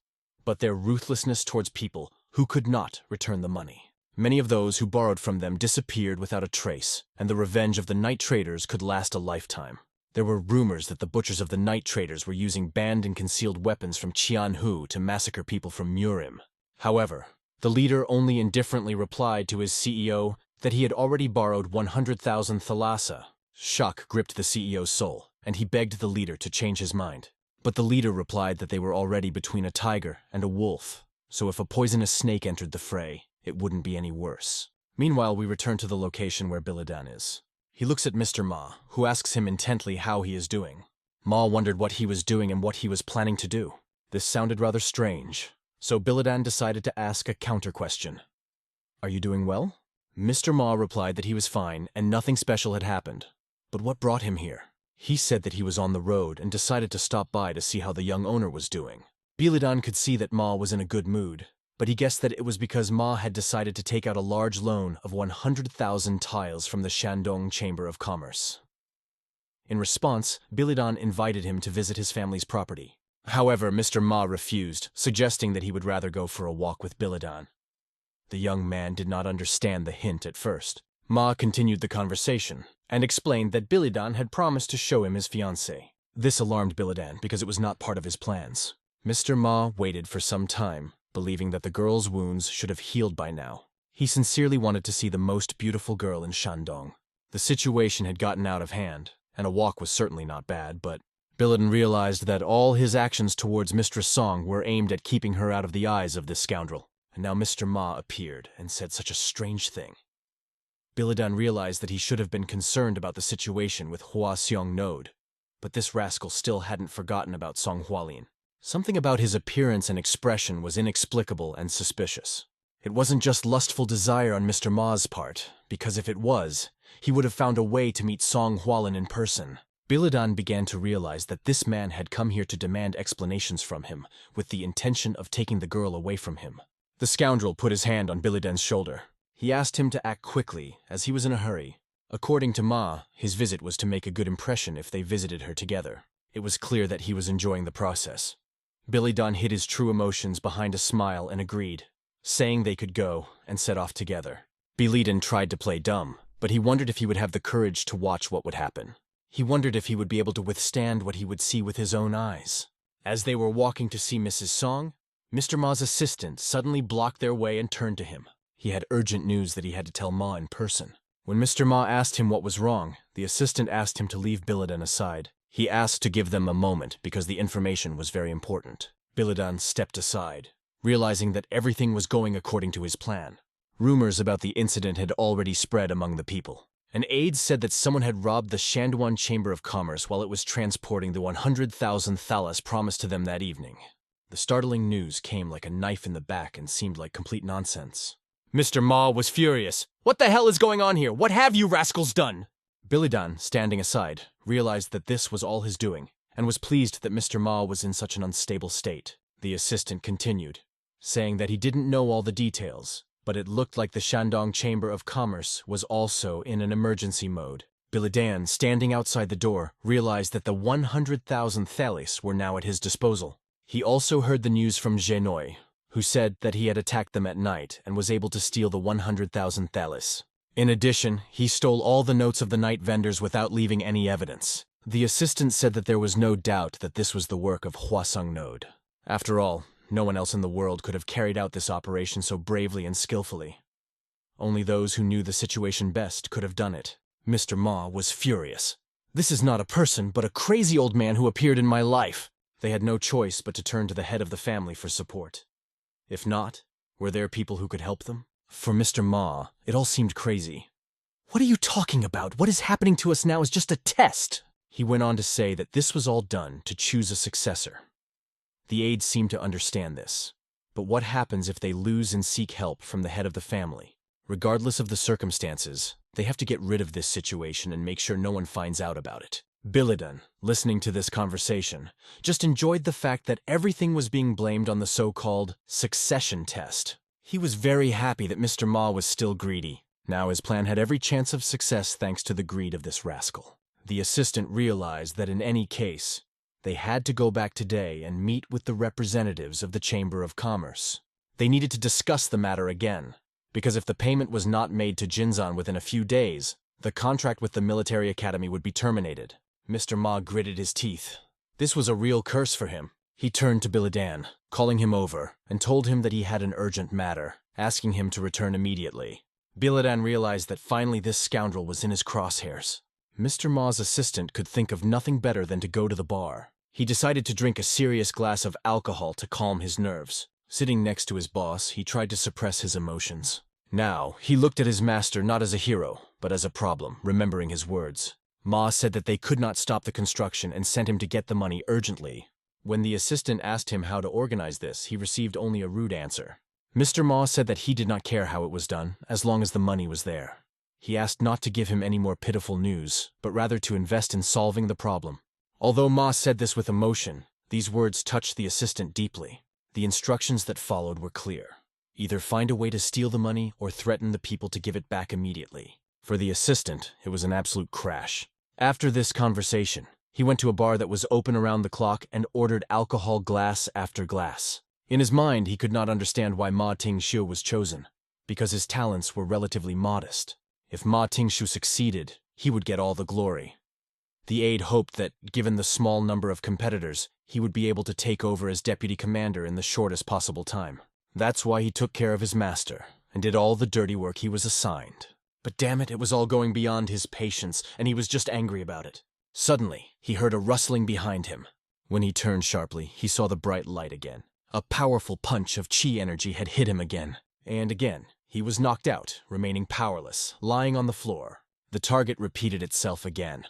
but their ruthlessness towards people who could not return the money. Many of those who borrowed from them disappeared without a trace, and the revenge of the night traders could last a lifetime. There were rumors that the butchers of the night traders were using banned and concealed weapons from Qianhu to massacre people from Murim. However, the leader only indifferently replied to his CEO that he had already borrowed 100,000 thalassa. Shock gripped the CEO's soul, and he begged the leader to change his mind. But the leader replied that they were already between a tiger and a wolf, so if a poisonous snake entered the fray, it wouldn't be any worse. Meanwhile, we return to the location where Biladan is. He looks at Mr. Ma, who asks him intently how he is doing. Ma wondered what he was doing and what he was planning to do. This sounded rather strange, so Biladan decided to ask a counter-question. "Are you doing well?" Mr. Ma replied that he was fine and nothing special had happened. But what brought him here? He said that he was on the road and decided to stop by to see how the young owner was doing. Biladan could see that Ma was in a good mood, but he guessed that it was because Ma had decided to take out a large loan of 100,000 tiles from the Shandong Chamber of Commerce. In response, Biladan invited him to visit his family's property. However, Mr. Ma refused, suggesting that he would rather go for a walk with Biladan. The young man did not understand the hint at first. Ma continued the conversation and explained that Biladan had promised to show him his fiancée. This alarmed Biladan because it was not part of his plans. Mr. Ma waited for some time, believing that the girl's wounds should have healed by now. He sincerely wanted to see the most beautiful girl in Shandong. The situation had gotten out of hand, and a walk was certainly not bad, but Biladan realized that all his actions towards Mistress Song were aimed at keeping her out of the eyes of this scoundrel. And now Mr. Ma appeared and said such a strange thing. Biladan realized that he should have been concerned about the situation with Hua Xiong Node, but this rascal still hadn't forgotten about Song Hualin. Something about his appearance and expression was inexplicable and suspicious. It wasn't just lustful desire on Mr. Ma's part, because if it was, he would have found a way to meet Song Hualin in person. Biladan began to realize that this man had come here to demand explanations from him, with the intention of taking the girl away from him. The scoundrel put his hand on Biladan's shoulder. He asked him to act quickly, as he was in a hurry. According to Ma, his visit was to make a good impression if they visited her together. It was clear that he was enjoying the process. Biladan hid his true emotions behind a smile and agreed, saying they could go and set off together. Biladan tried to play dumb, but he wondered if he would have the courage to watch what would happen. He wondered if he would be able to withstand what he would see with his own eyes. As they were walking to see Mrs. Song, Mr. Ma's assistant suddenly blocked their way and turned to him. He had urgent news that he had to tell Ma in person. When Mr. Ma asked him what was wrong, the assistant asked him to leave Biladan aside. He asked to give them a moment because the information was very important. Biladan stepped aside, realizing that everything was going according to his plan. Rumors about the incident had already spread among the people. An aide said that someone had robbed the Shandong Chamber of Commerce while it was transporting the 100,000 thalas promised to them that evening. The startling news came like a knife in the back and seemed like complete nonsense. Mr. Ma was furious. "What the hell is going on here? What have you rascals done?" Biladan, standing aside, realized that this was all his doing, and was pleased that Mr. Ma was in such an unstable state. The assistant continued, saying that he didn't know all the details, but it looked like the Shandong Chamber of Commerce was also in an emergency mode. Biladan, standing outside the door, realized that the 100,000 thalis were now at his disposal. He also heard the news from Genoi, who said that he had attacked them at night and was able to steal the 100,000 thalis. In addition, he stole all the notes of the night vendors without leaving any evidence. The assistant said that there was no doubt that this was the work of Hwasung Node. After all, no one else in the world could have carried out this operation so bravely and skillfully. Only those who knew the situation best could have done it. Mr. Ma was furious. "This is not a person, but a crazy old man who appeared in my life." They had no choice but to turn to the head of the family for support. If not, were there people who could help them? For Mr. Ma, it all seemed crazy. "What are you talking about? What is happening to us now is just a test." He went on to say that this was all done to choose a successor. The aides seemed to understand this. But what happens if they lose and seek help from the head of the family? Regardless of the circumstances, they have to get rid of this situation and make sure no one finds out about it. Biladan, listening to this conversation, just enjoyed the fact that everything was being blamed on the so-called succession test. He was very happy that Mr. Ma was still greedy. Now his plan had every chance of success thanks to the greed of this rascal. The assistant realized that in any case, They had to go back today and meet with the representatives of the Chamber of Commerce. They needed to discuss the matter again, because if the payment was not made to Jinzan within a few days, the contract with the military academy would be terminated. Mr. Ma gritted his teeth. This was a real curse for him. He turned to Biladan, calling him over, and told him that he had an urgent matter, asking him to return immediately. Biladan realized that finally this scoundrel was in his crosshairs. Mr. Ma's assistant could think of nothing better than to go to the bar. He decided to drink a serious glass of alcohol to calm his nerves. Sitting next to his boss, he tried to suppress his emotions. Now, he looked at his master not as a hero, but as a problem, remembering his words. Ma said that they could not stop the construction and sent him to get the money urgently. When the assistant asked him how to organize this, he received only a rude answer. Mr. Ma said that he did not care how it was done, as long as the money was there. He asked not to give him any more pitiful news, but rather to invest in solving the problem. Although Ma said this with emotion, these words touched the assistant deeply. The instructions that followed were clear. Either find a way to steal the money or threaten the people to give it back immediately. For the assistant, it was an absolute crash. After this conversation, he went to a bar that was open around the clock and ordered alcohol glass after glass. In his mind, he could not understand why Ma Tingshu was chosen, because his talents were relatively modest. If Ma Tingshu succeeded, he would get all the glory. The aide hoped that, given the small number of competitors, he would be able to take over as deputy commander in the shortest possible time. That's why he took care of his master, and did all the dirty work he was assigned. But damn it was all going beyond his patience, and he was just angry about it. Suddenly, he heard a rustling behind him. When he turned sharply, he saw the bright light again. A powerful punch of chi energy had hit him again. And again, he was knocked out, remaining powerless, lying on the floor. The target repeated itself again.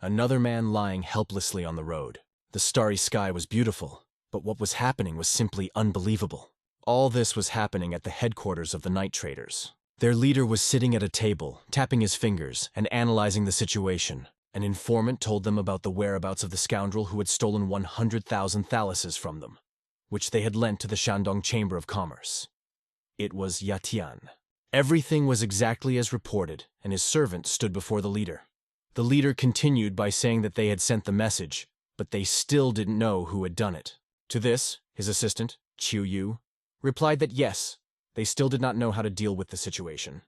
Another man lying helplessly on the road. The starry sky was beautiful, but what was happening was simply unbelievable. All this was happening at the headquarters of the night traders. Their leader was sitting at a table, tapping his fingers and analyzing the situation. An informant told them about the whereabouts of the scoundrel who had stolen 100,000 thalasses from them, which they had lent to the Shandong Chamber of Commerce. It was Yatian. Everything was exactly as reported, and his servant stood before the leader. The leader continued by saying that they had sent the message, but they still didn't know who had done it. To this, his assistant, Chiu Yu, replied that yes, they still did not know how to deal with the situation,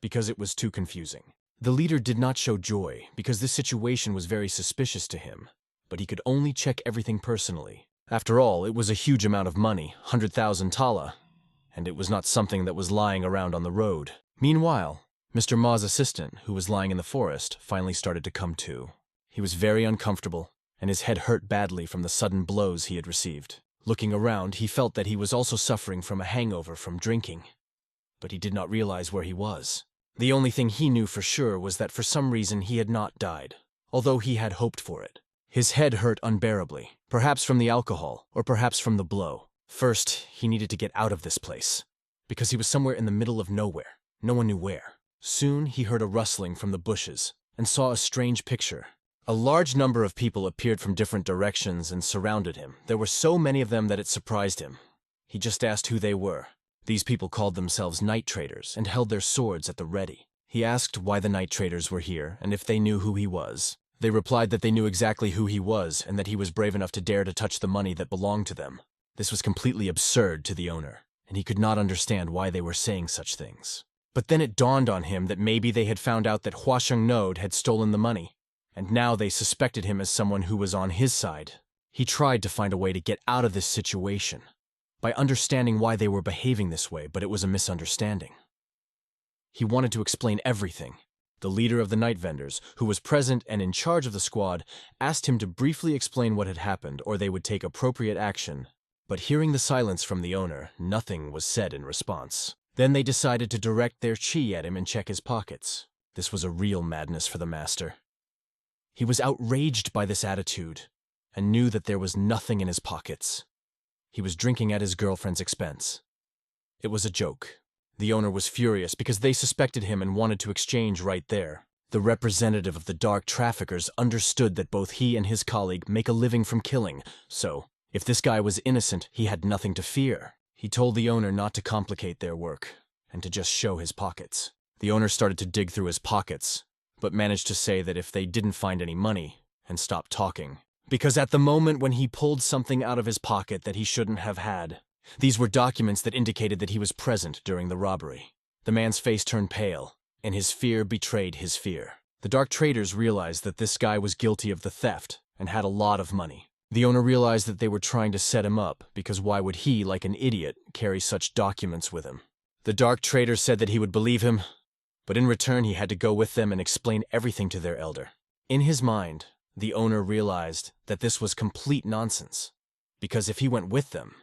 because it was too confusing. The leader did not show joy, because this situation was very suspicious to him, but he could only check everything personally. After all, it was a huge amount of money, 100,000 tala, and it was not something that was lying around on the road. Meanwhile, Mr. Ma's assistant, who was lying in the forest, finally started to come to. He was very uncomfortable, and his head hurt badly from the sudden blows he had received. Looking around, he felt that he was also suffering from a hangover from drinking, but he did not realize where he was. The only thing he knew for sure was that for some reason he had not died, although he had hoped for it. His head hurt unbearably, perhaps from the alcohol, or perhaps from the blow. First, he needed to get out of this place, because he was somewhere in the middle of nowhere. No one knew where. Soon he heard a rustling from the bushes, and saw a strange picture. A large number of people appeared from different directions and surrounded him. There were so many of them that it surprised him. He just asked who they were. These people called themselves night traders and held their swords at the ready. He asked why the night traders were here and if they knew who he was. They replied that they knew exactly who he was and that he was brave enough to dare to touch the money that belonged to them. This was completely absurd to the owner, and he could not understand why they were saying such things. But then it dawned on him that maybe they had found out that Huasheng Node had stolen the money, and now they suspected him as someone who was on his side. He tried to find a way to get out of this situation by understanding why they were behaving this way, but it was a misunderstanding. He wanted to explain everything. The leader of the night vendors, who was present and in charge of the squad, asked him to briefly explain what had happened or they would take appropriate action. But hearing the silence from the owner, nothing was said in response. Then they decided to direct their chi at him and check his pockets. This was a real madness for the master. He was outraged by this attitude and knew that there was nothing in his pockets. He was drinking at his girlfriend's expense. It was a joke. The owner was furious because they suspected him and wanted to exchange right there. The representative of the dark traffickers understood that both he and his colleague make a living from killing, so if this guy was innocent, he had nothing to fear. He told the owner not to complicate their work and to just show his pockets. The owner started to dig through his pockets, but managed to say that if they didn't find any money and stopped talking, because at the moment when he pulled something out of his pocket that he shouldn't have had, these were documents that indicated that he was present during the robbery. The man's face turned pale, and his fear betrayed his fear. The dark traders realized that this guy was guilty of the theft and had a lot of money. The owner realized that they were trying to set him up, because why would he, like an idiot, carry such documents with him? The dark trader said that he would believe him, but in return he had to go with them and explain everything to their elder. In his mind, the owner realized that this was complete nonsense, because if he went with them,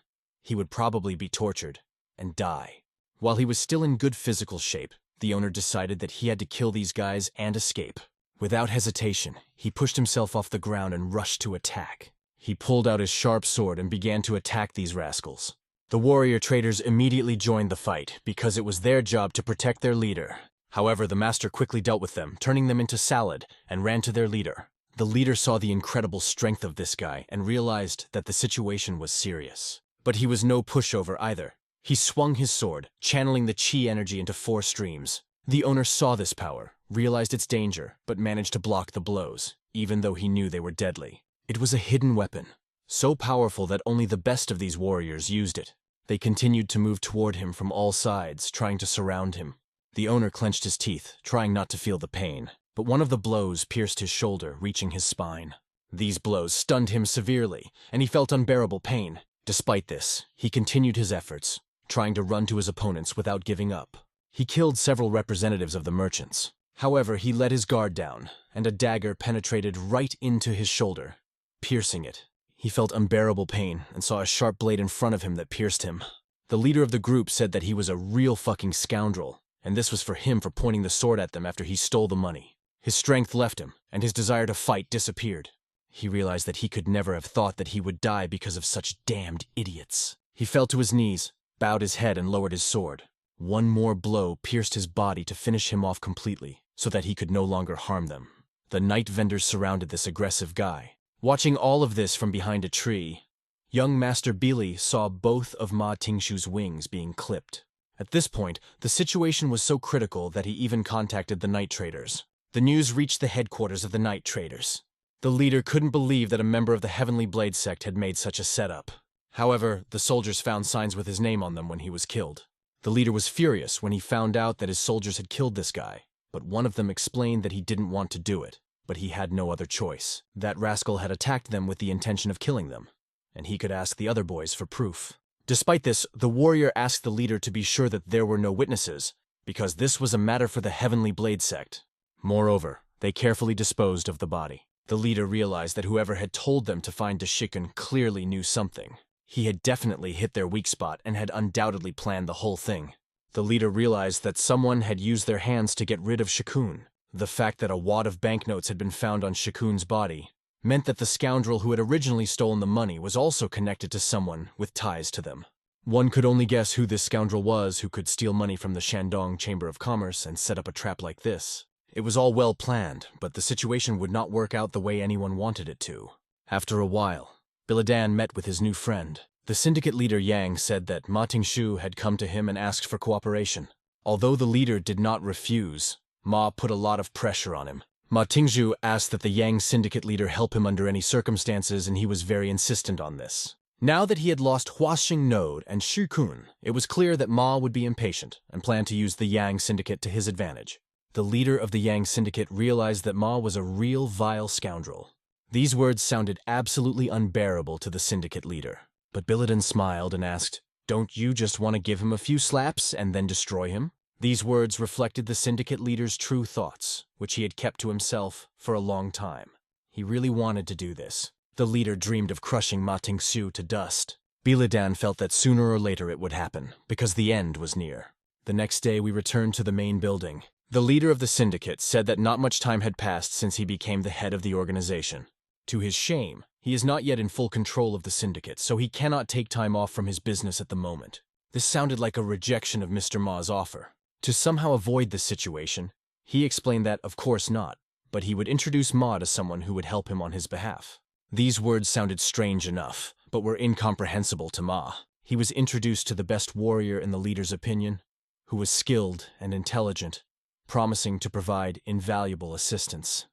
he would probably be tortured and die. While he was still in good physical shape, the owner decided that he had to kill these guys and escape. Without hesitation, he pushed himself off the ground and rushed to attack. He pulled out his sharp sword and began to attack these rascals. The warrior traders immediately joined the fight because it was their job to protect their leader. However, the master quickly dealt with them, turning them into salad, and ran to their leader. The leader saw the incredible strength of this guy and realized that the situation was serious. But he was no pushover either. He swung his sword, channeling the chi energy into 4 streams. The owner saw this power, realized its danger, but managed to block the blows, even though he knew they were deadly. It was a hidden weapon, so powerful that only the best of these warriors used it. They continued to move toward him from all sides, trying to surround him. The owner clenched his teeth, trying not to feel the pain, but one of the blows pierced his shoulder, reaching his spine. These blows stunned him severely, and he felt unbearable pain. Despite this, he continued his efforts, trying to run to his opponents without giving up. He killed several representatives of the merchants. However, he let his guard down, and a dagger penetrated right into his shoulder, piercing it. He felt unbearable pain and saw a sharp blade in front of him that pierced him. The leader of the group said that he was a real fucking scoundrel, and this was for him for pointing the sword at them after he stole the money. His strength left him, and his desire to fight disappeared. He realized that he could never have thought that he would die because of such damned idiots. He fell to his knees, bowed his head, and lowered his sword. One more blow pierced his body to finish him off completely, so that he could no longer harm them. The night vendors surrounded this aggressive guy. Watching all of this from behind a tree, young Master Billy saw both of Ma Tingshu's wings being clipped. At this point, the situation was so critical that he even contacted the night traders. The news reached the headquarters of the night traders. The leader couldn't believe that a member of the Heavenly Blade sect had made such a setup. However, the soldiers found signs with his name on them when he was killed. The leader was furious when he found out that his soldiers had killed this guy, but one of them explained that he didn't want to do it, but he had no other choice. That rascal had attacked them with the intention of killing them, and he could ask the other boys for proof. Despite this, the warrior asked the leader to be sure that there were no witnesses, because this was a matter for the Heavenly Blade sect. Moreover, they carefully disposed of the body. The leader realized that whoever had told them to find Dashikun clearly knew something. He had definitely hit their weak spot and had undoubtedly planned the whole thing. The leader realized that someone had used their hands to get rid of Shikun. The fact that a wad of banknotes had been found on Shikun's body meant that the scoundrel who had originally stolen the money was also connected to someone with ties to them. One could only guess who this scoundrel was who could steal money from the Shandong Chamber of Commerce and set up a trap like this. It was all well planned, but the situation would not work out the way anyone wanted it to. After a while, Biladan met with his new friend. The syndicate leader Yang said that Ma Tingshu had come to him and asked for cooperation. Although the leader did not refuse, Ma put a lot of pressure on him. Ma Tingshu asked that the Yang syndicate leader help him under any circumstances, and he was very insistent on this. Now that he had lost Huaxing Node and Shikun, it was clear that Ma would be impatient and planned to use the Yang syndicate to his advantage. The leader of the Yang syndicate realized that Ma was a real vile scoundrel. These words sounded absolutely unbearable to the syndicate leader. But Biladan smiled and asked, "Don't you just want to give him a few slaps and then destroy him?" These words reflected the syndicate leader's true thoughts, which he had kept to himself for a long time. He really wanted to do this. The leader dreamed of crushing Ma Tingshu to dust. Biladan felt that sooner or later it would happen, because the end was near. The next day we returned to the main building. The leader of the syndicate said that not much time had passed since he became the head of the organization. To his shame, he is not yet in full control of the syndicate, so he cannot take time off from his business at the moment. This sounded like a rejection of Mr. Ma's offer. To somehow avoid this situation, he explained that, of course not, but he would introduce Ma to someone who would help him on his behalf. These words sounded strange enough, but were incomprehensible to Ma. He was introduced to the best warrior in the leader's opinion, who was skilled and intelligent, promising to provide invaluable assistance.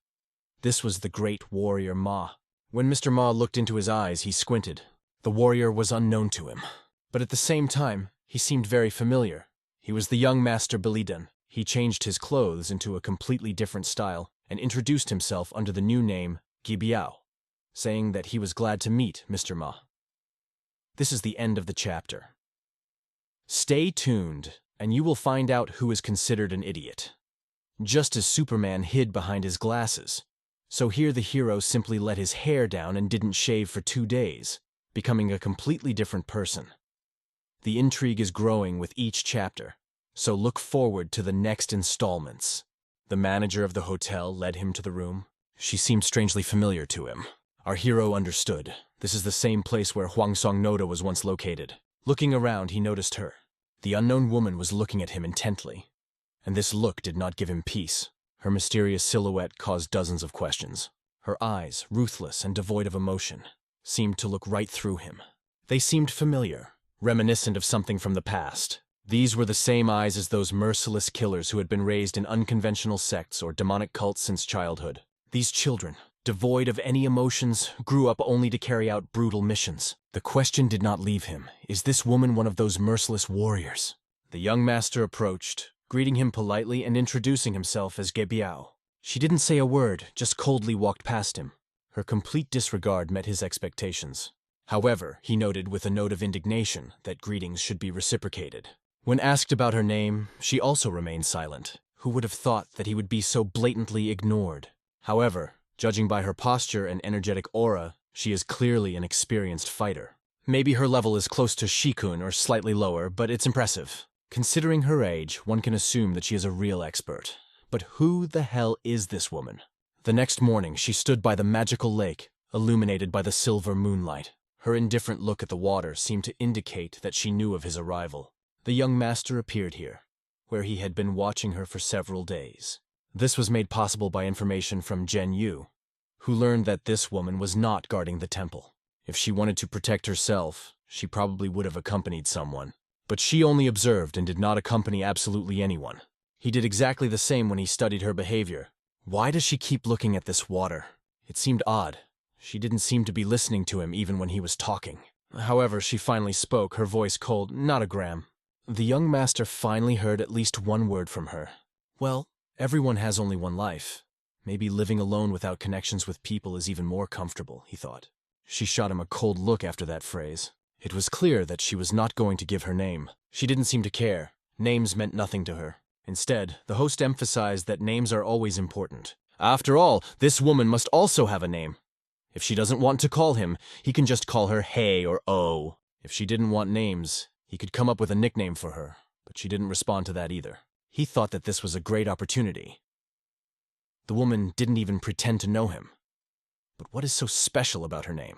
This was the great warrior Ma. When Mr. Ma looked into his eyes, he squinted. The warrior was unknown to him, but at the same time, he seemed very familiar. He was the young master Belidan. He changed his clothes into a completely different style and introduced himself under the new name Gibiao, saying that he was glad to meet Mr. Ma. This is the end of the chapter. Stay tuned, and you will find out who is considered an idiot. Just as Superman hid behind his glasses, so here the hero simply let his hair down and didn't shave for 2 days, becoming a completely different person. The intrigue is growing with each chapter, so look forward to the next installments. The manager of the hotel led him to the room. She seemed strangely familiar to him. Our hero understood. This is the same place where Hwangsong Noda was once located. Looking around, he noticed her. The unknown woman was looking at him intently, and this look did not give him peace. Her mysterious silhouette caused dozens of questions. Her eyes, ruthless and devoid of emotion, seemed to look right through him. They seemed familiar, reminiscent of something from the past. These were the same eyes as those merciless killers who had been raised in unconventional sects or demonic cults since childhood. These children, devoid of any emotions, grew up only to carry out brutal missions. The question did not leave him. Is this woman one of those merciless warriors? The young master approached, greeting him politely and introducing himself as Gebiao. She didn't say a word, just coldly walked past him. Her complete disregard met his expectations. However, he noted with a note of indignation that greetings should be reciprocated. When asked about her name, she also remained silent. Who would have thought that he would be so blatantly ignored? However, judging by her posture and energetic aura, she is clearly an experienced fighter. Maybe her level is close to Shikun or slightly lower, but it's impressive. Considering her age, one can assume that she is a real expert. But who the hell is this woman? The next morning, she stood by the magical lake, illuminated by the silver moonlight. Her indifferent look at the water seemed to indicate that she knew of his arrival. The young master appeared here, where he had been watching her for several days. This was made possible by information from Jen Yu, who learned that this woman was not guarding the temple. If she wanted to protect herself, she probably would have accompanied someone. But she only observed and did not accompany absolutely anyone. He did exactly the same when he studied her behavior. Why does she keep looking at this water? It seemed odd. She didn't seem to be listening to him even when he was talking. However, she finally spoke, her voice cold, not a gram. The young master finally heard at least one word from her. Well, everyone has only one life. Maybe living alone without connections with people is even more comfortable, he thought. She shot him a cold look after that phrase. It was clear that she was not going to give her name. She didn't seem to care. Names meant nothing to her. Instead, the host emphasized that names are always important. After all, this woman must also have a name. If she doesn't want to call him, he can just call her Hey or O. If she didn't want names, he could come up with a nickname for her, but she didn't respond to that either. He thought that this was a great opportunity. The woman didn't even pretend to know him. But what is so special about her name?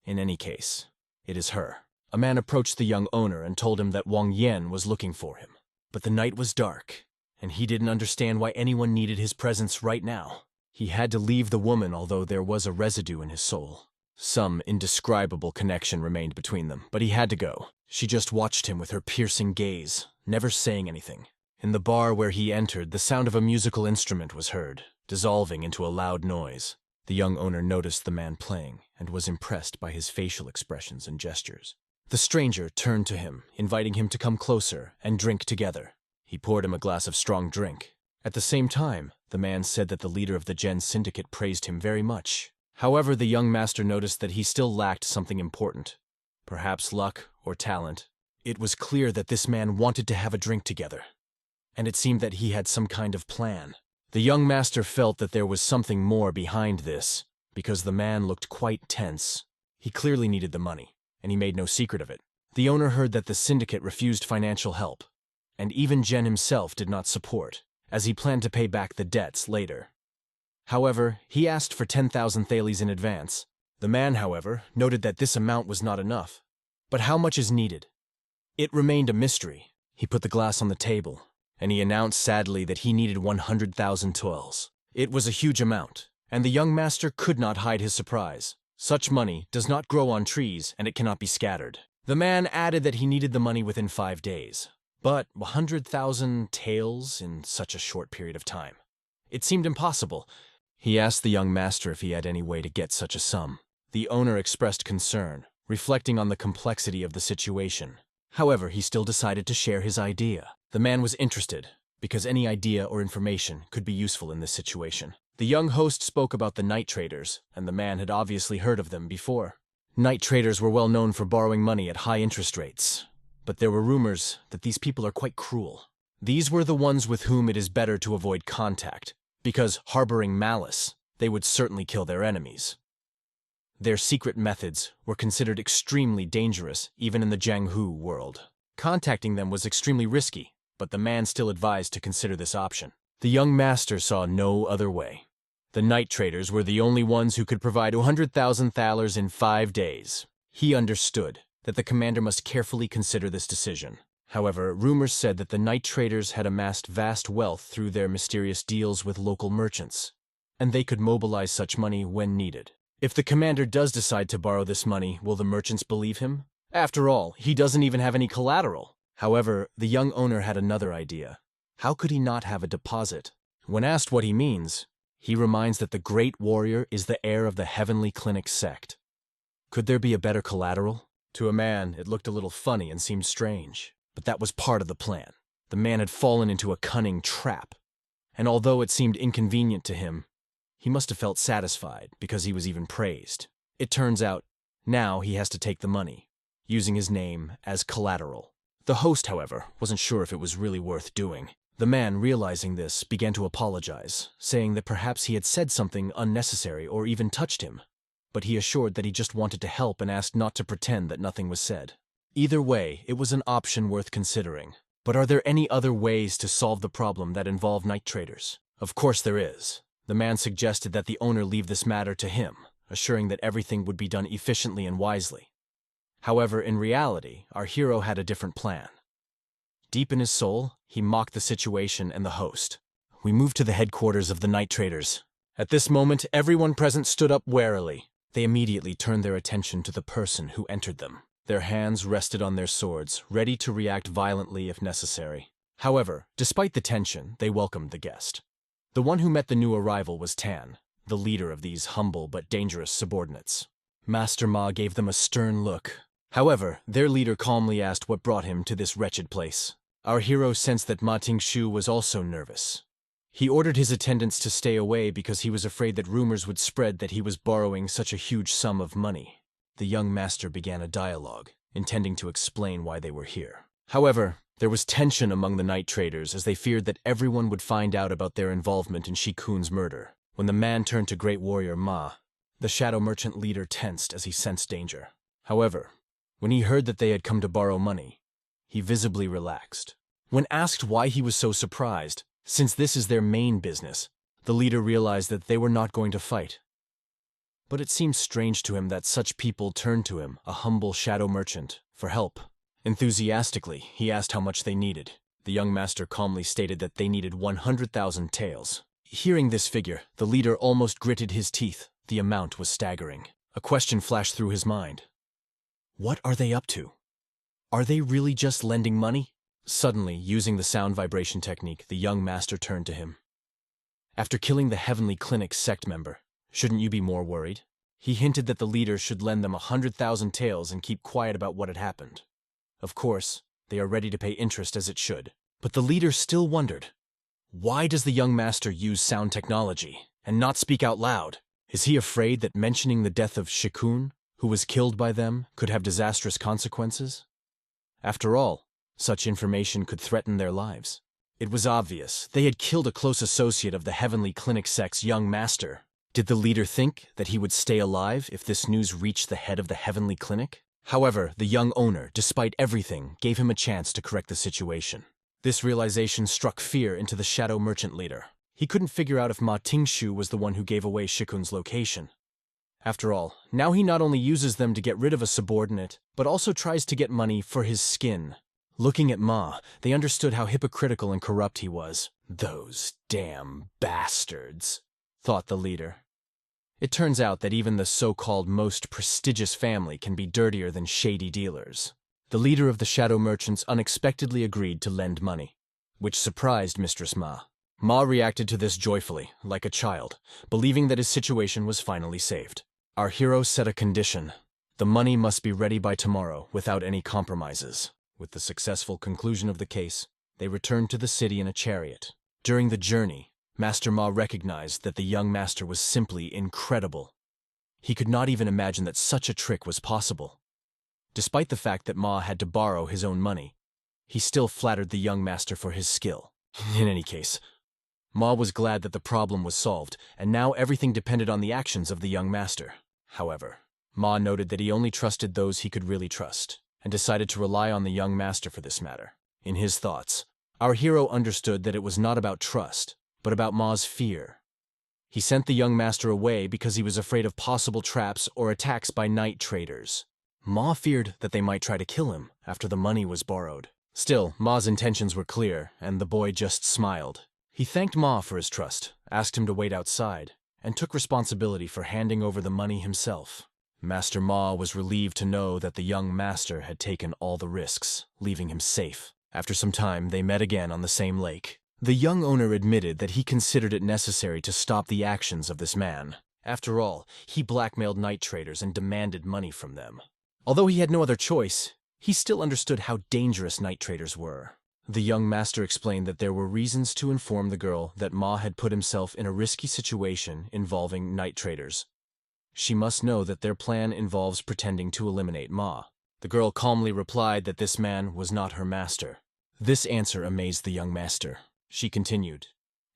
In any case, it is her. A man approached the young owner and told him that Wang Yan was looking for him. But the night was dark, and he didn't understand why anyone needed his presence right now. He had to leave the woman, although there was a residue in his soul. Some indescribable connection remained between them, but he had to go. She just watched him with her piercing gaze, never saying anything. In the bar where he entered, the sound of a musical instrument was heard, dissolving into a loud noise. The young owner noticed the man playing and was impressed by his facial expressions and gestures. The stranger turned to him, inviting him to come closer and drink together. He poured him a glass of strong drink. At the same time, the man said that the leader of the Gen syndicate praised him very much. However, the young master noticed that he still lacked something important. Perhaps luck or talent. It was clear that this man wanted to have a drink together, and it seemed that he had some kind of plan. The young master felt that there was something more behind this, because the man looked quite tense. He clearly needed the money, and he made no secret of it. The owner heard that the syndicate refused financial help, and even Jen himself did not support, as he planned to pay back the debts later. However, he asked for 10,000 thalis in advance. The man, however, noted that this amount was not enough. But how much is needed? It remained a mystery. He put the glass on the table, and he announced sadly that he needed 100,000 tuels. It was a huge amount, and the young master could not hide his surprise. Such money does not grow on trees, and it cannot be scattered. The man added that he needed the money within 5 days. But 100,000 taels in such a short period of time. It seemed impossible. He asked the young master if he had any way to get such a sum. The owner expressed concern, reflecting on the complexity of the situation. However, he still decided to share his idea. The man was interested, because any idea or information could be useful in this situation. The young host spoke about the night traders, and the man had obviously heard of them before. Night traders were well known for borrowing money at high interest rates, but there were rumors that these people are quite cruel. These were the ones with whom it is better to avoid contact, because harboring malice, they would certainly kill their enemies. Their secret methods were considered extremely dangerous even in the Jianghu world. Contacting them was extremely risky, but the man still advised to consider this option. The young master saw no other way. The night traders were the only ones who could provide 100,000 thalers in 5 days. He understood that the commander must carefully consider this decision. However, rumors said that the night traders had amassed vast wealth through their mysterious deals with local merchants, and they could mobilize such money when needed. If the commander does decide to borrow this money, will the merchants believe him? After all, he doesn't even have any collateral. However, the young owner had another idea. How could he not have a deposit? When asked what he means, he reminds that the great warrior is the heir of the Heavenly Clinic sect. Could there be a better collateral? To a man, it looked a little funny and seemed strange, but that was part of the plan. The man had fallen into a cunning trap, and although it seemed inconvenient to him, he must have felt satisfied because he was even praised. It turns out, now he has to take the money, using his name as collateral. The host, however, wasn't sure if it was really worth doing. The man, realizing this, began to apologize, saying that perhaps he had said something unnecessary or even touched him. But he assured that he just wanted to help and asked not to pretend that nothing was said. Either way, it was an option worth considering. But are there any other ways to solve the problem that involve night traders? Of course there is. The man suggested that the owner leave this matter to him, assuring that everything would be done efficiently and wisely. However, in reality, our hero had a different plan. Deep in his soul, he mocked the situation and the host. We moved to the headquarters of the night traders. At this moment, everyone present stood up warily. They immediately turned their attention to the person who entered them. Their hands rested on their swords, ready to react violently if necessary. However, despite the tension, they welcomed the guest. The one who met the new arrival was Tan, the leader of these humble but dangerous subordinates. Master Ma gave them a stern look. However, their leader calmly asked what brought him to this wretched place. Our hero sensed that Ma Tingshu was also nervous. He ordered his attendants to stay away because he was afraid that rumors would spread that he was borrowing such a huge sum of money. The young master began a dialogue, intending to explain why they were here. However, there was tension among the night traders as they feared that everyone would find out about their involvement in Shikun's murder. When the man turned to great warrior Ma, the shadow merchant leader tensed as he sensed danger. However, when he heard that they had come to borrow money, he visibly relaxed. When asked why he was so surprised, since this is their main business, the leader realized that they were not going to fight. But it seemed strange to him that such people turned to him, a humble shadow merchant, for help. Enthusiastically, he asked how much they needed. The young master calmly stated that they needed 100,000 taels. Hearing this figure, the leader almost gritted his teeth. The amount was staggering. A question flashed through his mind. What are they up to? Are they really just lending money? Suddenly, using the sound vibration technique, the young master turned to him. After killing the Heavenly Clinic sect member, shouldn't you be more worried? He hinted that the leader should lend them 100,000 taels and keep quiet about what had happened. Of course, they are ready to pay interest as it should. But the leader still wondered, why does the young master use sound technology and not speak out loud? Is he afraid that mentioning the death of Shikun, who was killed by them, could have disastrous consequences? After all, such information could threaten their lives. It was obvious they had killed a close associate of the Heavenly Clinic sect's young master. Did the leader think that he would stay alive if this news reached the head of the Heavenly Clinic? However, the young owner, despite everything, gave him a chance to correct the situation. This realization struck fear into the shadow merchant leader. He couldn't figure out if Ma Tingshu was the one who gave away Shikun's location. After all, now he not only uses them to get rid of a subordinate, but also tries to get money for his skin. Looking at Ma, they understood how hypocritical and corrupt he was. Those damn bastards, thought the leader. It turns out that even the so-called most prestigious family can be dirtier than shady dealers. The leader of the shadow merchants unexpectedly agreed to lend money, which surprised Mistress Ma. Ma reacted to this joyfully, like a child, believing that his situation was finally saved. Our hero set a condition. The money must be ready by tomorrow without any compromises. With the successful conclusion of the case, they returned to the city in a chariot. During the journey, Master Ma recognized that the young master was simply incredible. He could not even imagine that such a trick was possible. Despite the fact that Ma had to borrow his own money, he still flattered the young master for his skill. In any case, Ma was glad that the problem was solved, and now everything depended on the actions of the young master. However, Ma noted that he only trusted those he could really trust, and decided to rely on the young master for this matter. In his thoughts, our hero understood that it was not about trust, but about Ma's fear. He sent the young master away because he was afraid of possible traps or attacks by night traders. Ma feared that they might try to kill him after the money was borrowed. Still, Ma's intentions were clear, and the boy just smiled. He thanked Ma for his trust, asked him to wait outside, and took responsibility for handing over the money himself. Master Ma was relieved to know that the young master had taken all the risks, leaving him safe. After some time, they met again on the same lake. The young owner admitted that he considered it necessary to stop the actions of this man. After all, he blackmailed night traders and demanded money from them. Although he had no other choice, he still understood how dangerous night traders were. The young master explained that there were reasons to inform the girl that Ma had put himself in a risky situation involving night traders. She must know that their plan involves pretending to eliminate Ma. The girl calmly replied that this man was not her master. This answer amazed the young master. She continued,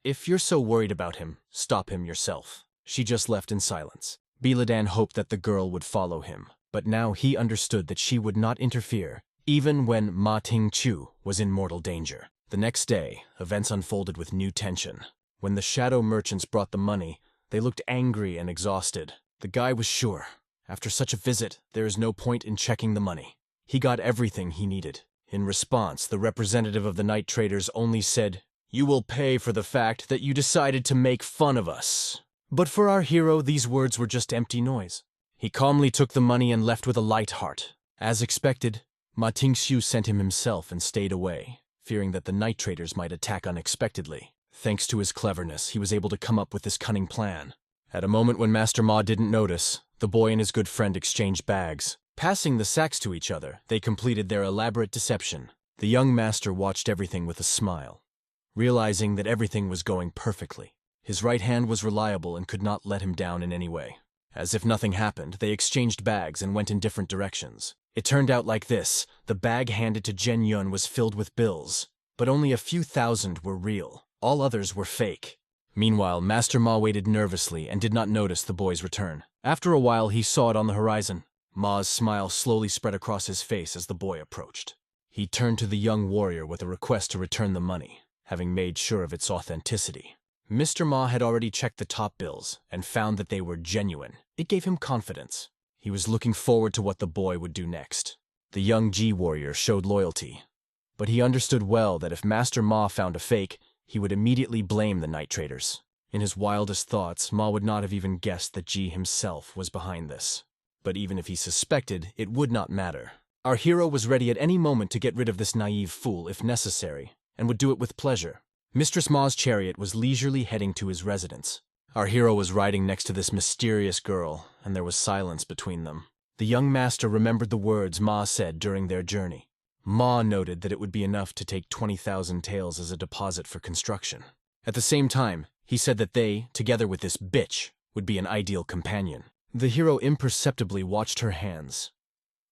"If you're so worried about him, stop him yourself." She just left in silence. Biladan hoped that the girl would follow him, but now he understood that she would not interfere, even when Ma Ting-chu was in mortal danger. The next day, events unfolded with new tension. When the shadow merchants brought the money, they looked angry and exhausted. The guy was sure, after such a visit, there is no point in checking the money. He got everything he needed. In response, the representative of the night traders only said, "You will pay for the fact that you decided to make fun of us." But for our hero, these words were just empty noise. He calmly took the money and left with a light heart. As expected, Ma Ting-xiu sent him himself and stayed away, fearing that the night traders might attack unexpectedly. Thanks to his cleverness, he was able to come up with this cunning plan. At a moment when Master Ma didn't notice, the boy and his good friend exchanged bags. Passing the sacks to each other, they completed their elaborate deception. The young master watched everything with a smile, realizing that everything was going perfectly. His right hand was reliable and could not let him down in any way. As if nothing happened, they exchanged bags and went in different directions. It turned out like this. The bag handed to Jen Yun was filled with bills, but only a few thousand were real. All others were fake. Meanwhile, Master Ma waited nervously and did not notice the boy's return. After a while, he saw it on the horizon. Ma's smile slowly spread across his face as the boy approached. He turned to the young warrior with a request to return the money, having made sure of its authenticity. Mr. Ma had already checked the top bills and found that they were genuine. It gave him confidence. He was looking forward to what the boy would do next. The young G warrior showed loyalty, but he understood well that if Master Ma found a fake, he would immediately blame the night traders. In his wildest thoughts, Ma would not have even guessed that G himself was behind this. But even if he suspected, it would not matter. Our hero was ready at any moment to get rid of this naive fool if necessary, and would do it with pleasure. Mistress Ma's chariot was leisurely heading to his residence. Our hero was riding next to this mysterious girl, and there was silence between them. The young master remembered the words Ma said during their journey. Ma noted that it would be enough to take 20,000 taels as a deposit for construction. At the same time, he said that they, together with this bitch, would be an ideal companion. The hero imperceptibly watched her hands,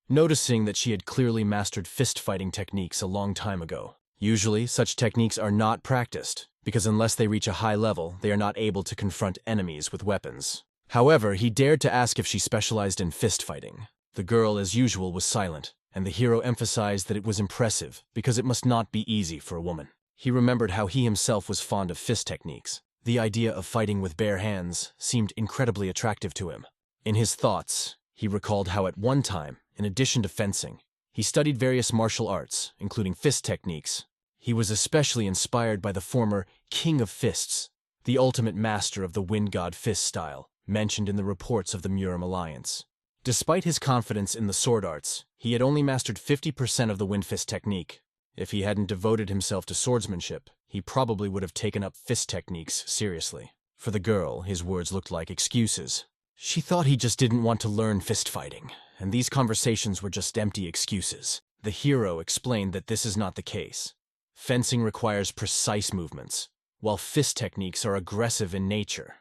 noticing that she had clearly mastered fist-fighting techniques a long time ago. Usually, such techniques are not practiced, because unless they reach a high level, they are not able to confront enemies with weapons. However, he dared to ask if she specialized in fist-fighting. The girl, as usual, was silent, and the hero emphasized that it was impressive because it must not be easy for a woman. He remembered how he himself was fond of fist techniques. The idea of fighting with bare hands seemed incredibly attractive to him. In his thoughts, he recalled how at one time, in addition to fencing, he studied various martial arts, including fist techniques. He was especially inspired by the former King of Fists, the ultimate master of the Wind God fist style, mentioned in the reports of the Murim Alliance. Despite his confidence in the sword arts, he had only mastered 50% of the Wind Fist technique. If he hadn't devoted himself to swordsmanship, he probably would have taken up fist techniques seriously. For the girl, his words looked like excuses. She thought he just didn't want to learn fist fighting, and these conversations were just empty excuses. The hero explained that this is not the case. Fencing requires precise movements, while fist techniques are aggressive in nature.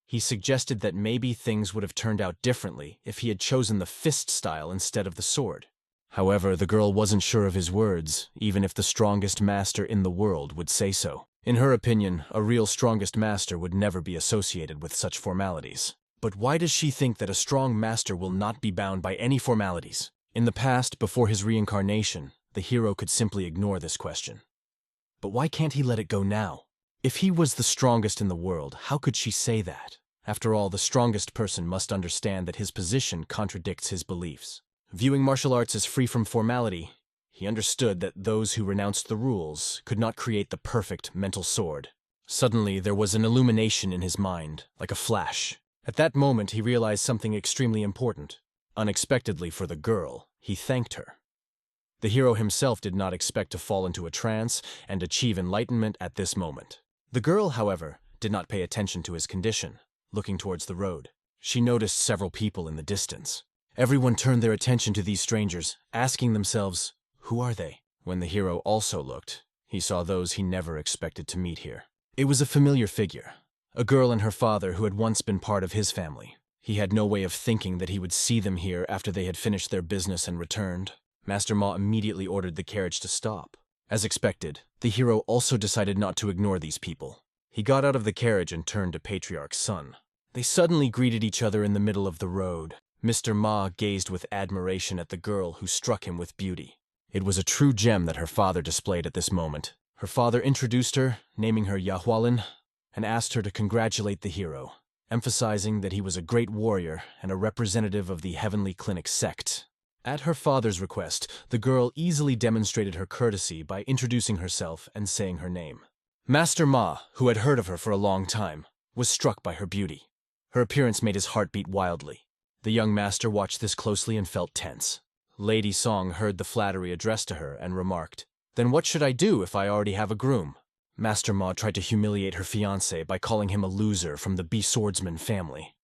He suggested that maybe things would have turned out differently if he had chosen the fist style instead of the sword. However, the girl wasn't sure of his words, even if the strongest master in the world would say so. In her opinion, a real strongest master would never be associated with such formalities. But why does she think that a strong master will not be bound by any formalities? In the past, before his reincarnation, the hero could simply ignore this question. But why can't he let it go now? If he was the strongest in the world, how could she say that? After all, the strongest person must understand that his position contradicts his beliefs. Viewing martial arts as free from formality, he understood that those who renounced the rules could not create the perfect mental sword. Suddenly, there was an illumination in his mind, like a flash. At that moment, he realized something extremely important. Unexpectedly for the girl, he thanked her. The hero himself did not expect to fall into a trance and achieve enlightenment at this moment. The girl, however, did not pay attention to his condition, looking towards the road. She noticed several people in the distance. Everyone turned their attention to these strangers, asking themselves, who are they? When the hero also looked, he saw those he never expected to meet here. It was a familiar figure, a girl and her father who had once been part of his family. He had no way of thinking that he would see them here after they had finished their business and returned. Master Ma immediately ordered the carriage to stop. As expected, the hero also decided not to ignore these people. He got out of the carriage and turned to Patriarch's son. They suddenly greeted each other in the middle of the road. Mr. Ma gazed with admiration at the girl who struck him with beauty. It was a true gem that her father displayed at this moment. Her father introduced her, naming her Yahello, and asked her to congratulate the hero, emphasizing that he was a great warrior and a representative of the Heavenly Clinic sect. At her father's request, the girl easily demonstrated her courtesy by introducing herself and saying her name. Master Ma, who had heard of her for a long time, was struck by her beauty. Her appearance made his heart beat wildly. The young master watched this closely and felt tense. Lady Song heard the flattery addressed to her and remarked, "Then what should I do if I already have a groom?" Master Ma tried to humiliate her fiancé by calling him a loser from the B-swordsman family.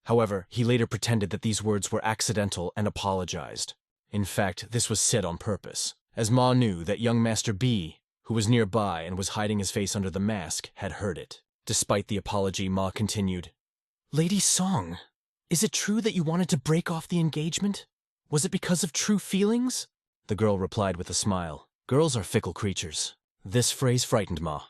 However, he later pretended that these words were accidental and apologized. In fact, this was said on purpose, as Ma knew that young Master B, who was nearby and was hiding his face under the mask, had heard it. Despite the apology, Ma continued, "Lady Song, is it true that you wanted to break off the engagement? Was it because of true feelings?" The girl replied with a smile. Girls are fickle creatures. This phrase frightened Ma,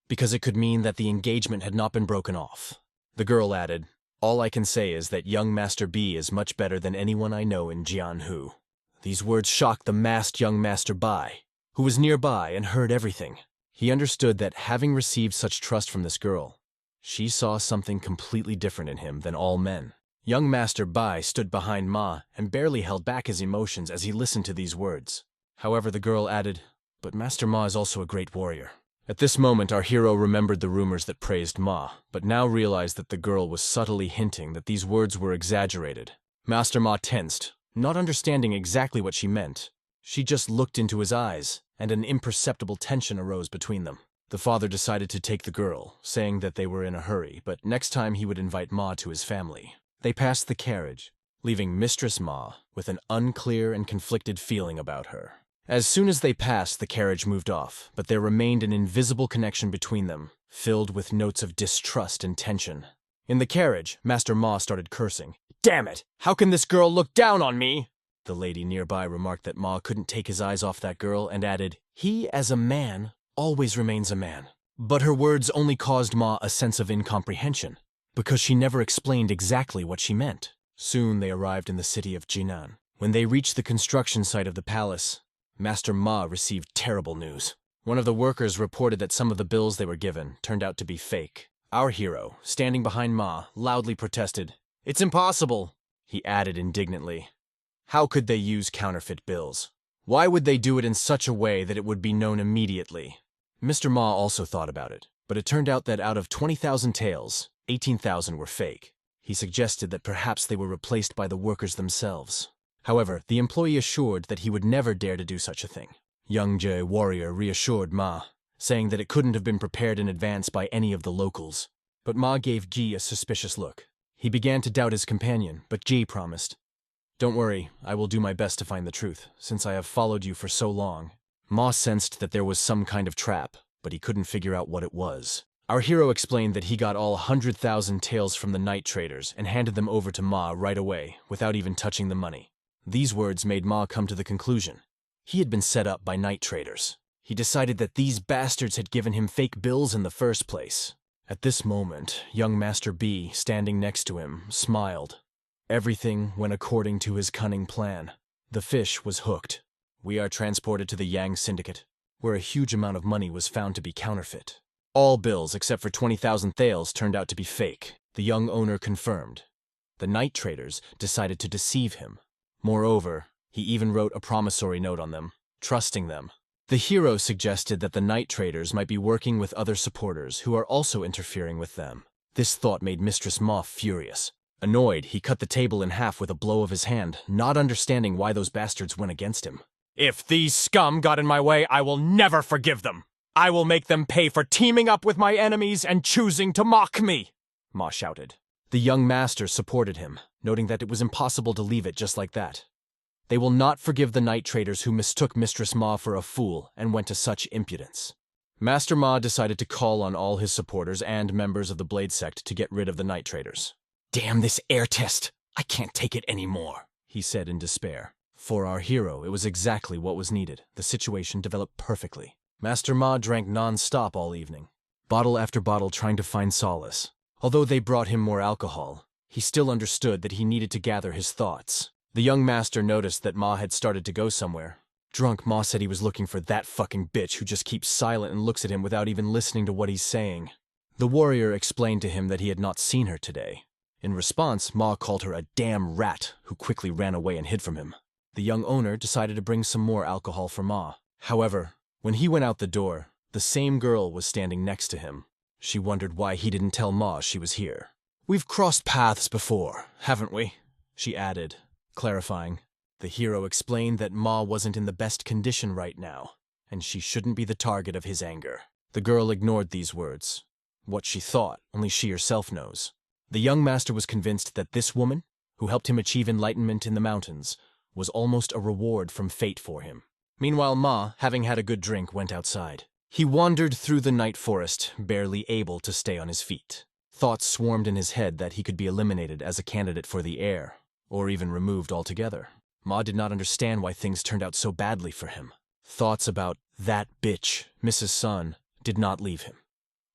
because it could mean that the engagement had not been broken off. The girl added, "All I can say is that young Master B is much better than anyone I know in Jianhu." These words shocked the masked young Master Bai, who was nearby and heard everything. He understood that having received such trust from this girl, she saw something completely different in him than all men. Young Master Bai stood behind Ma and barely held back his emotions as he listened to these words. However, the girl added, "But Master Ma is also a great warrior." At this moment, our hero remembered the rumors that praised Ma, but now realized that the girl was subtly hinting that these words were exaggerated. Master Ma tensed, not understanding exactly what she meant. She just looked into his eyes, and an imperceptible tension arose between them. The father decided to take the girl, saying that they were in a hurry, but next time he would invite Ma to his family. They passed the carriage, leaving Mistress Ma with an unclear and conflicted feeling about her. As soon as they passed, the carriage moved off, but there remained an invisible connection between them, filled with notes of distrust and tension. In the carriage, Master Ma started cursing. "Damn it! How can this girl look down on me?" The lady nearby remarked that Ma couldn't take his eyes off that girl and added, "He, as a man, always remains a man." But her words only caused Ma a sense of incomprehension, because she never explained exactly what she meant. Soon they arrived in the city of Jinan. When they reached the construction site of the palace, Master Ma received terrible news. One of the workers reported that some of the bills they were given turned out to be fake. Our hero, standing behind Ma, loudly protested, "It's impossible!" He added indignantly, "How could they use counterfeit bills? Why would they do it in such a way that it would be known immediately?" Mr. Ma also thought about it, but it turned out that out of 20,000 taels, 18,000 were fake. He suggested that perhaps they were replaced by the workers themselves. However, the employee assured that he would never dare to do such a thing. Young Jae warrior reassured Ma, saying that it couldn't have been prepared in advance by any of the locals. But Ma gave Ji a suspicious look. He began to doubt his companion, but Ji promised, "Don't worry, I will do my best to find the truth, since I have followed you for so long." Ma sensed that there was some kind of trap, but he couldn't figure out what it was. Our hero explained that he got all 100,000 taels from the night traders and handed them over to Ma right away, without even touching the money. These words made Ma come to the conclusion. He had been set up by night traders. He decided that these bastards had given him fake bills in the first place. At this moment, young Master B, standing next to him, smiled. Everything went according to his cunning plan. The fish was hooked. We are transported to the Yang Syndicate, where a huge amount of money was found to be counterfeit. All bills except for 20,000 taels turned out to be fake, the young owner confirmed. The night traders decided to deceive him. Moreover, he even wrote a promissory note on them, trusting them. The hero suggested that the night traders might be working with other supporters who are also interfering with them. This thought made Mistress Ma furious. Annoyed, he cut the table in half with a blow of his hand, not understanding why those bastards went against him. "If these scum got in my way, I will never forgive them. I will make them pay for teaming up with my enemies and choosing to mock me," Ma shouted. The young master supported him, noting that it was impossible to leave it just like that. They will not forgive the night traders who mistook Mistress Ma for a fool and went to such impudence. Master Ma decided to call on all his supporters and members of the Blade sect to get rid of the night traders. "Damn this air test! I can't take it anymore," he said in despair. For our hero, it was exactly what was needed. The situation developed perfectly. Master Ma drank non-stop all evening, bottle after bottle, trying to find solace. Although they brought him more alcohol, he still understood that he needed to gather his thoughts. The young master noticed that Ma had started to go somewhere. Drunk, Ma said he was looking for that fucking bitch who just keeps silent and looks at him without even listening to what he's saying. The warrior explained to him that he had not seen her today. In response, Ma called her a damn rat who quickly ran away and hid from him. The young owner decided to bring some more alcohol for Ma. However, when he went out the door, the same girl was standing next to him. She wondered why he didn't tell Ma she was here. "We've crossed paths before, haven't we?" she added, clarifying. The hero explained that Ma wasn't in the best condition right now, and she shouldn't be the target of his anger. The girl ignored these words. What she thought, only she herself knows. The young master was convinced that this woman, who helped him achieve enlightenment in the mountains, was almost a reward from fate for him. Meanwhile, Ma, having had a good drink, went outside. He wandered through the night forest, barely able to stay on his feet. Thoughts swarmed in his head that he could be eliminated as a candidate for the heir, or even removed altogether. Ma did not understand why things turned out so badly for him. Thoughts about that bitch, Mrs. Sun, did not leave him.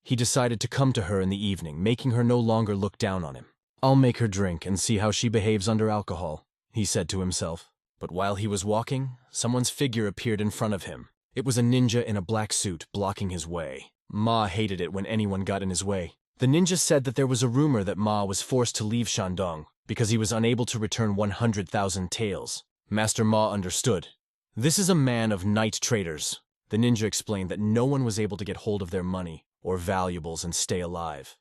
He decided to come to her in the evening, making her no longer look down on him. "I'll make her drink and see how she behaves under alcohol," he said to himself. But while he was walking, someone's figure appeared in front of him. It was a ninja in a black suit, blocking his way. Ma hated it when anyone got in his way. The ninja said that there was a rumor that Ma was forced to leave Shandong because he was unable to return 100,000 taels. Master Ma understood. "This is a man of night traders." The ninja explained that no one was able to get hold of their money or valuables and stay alive.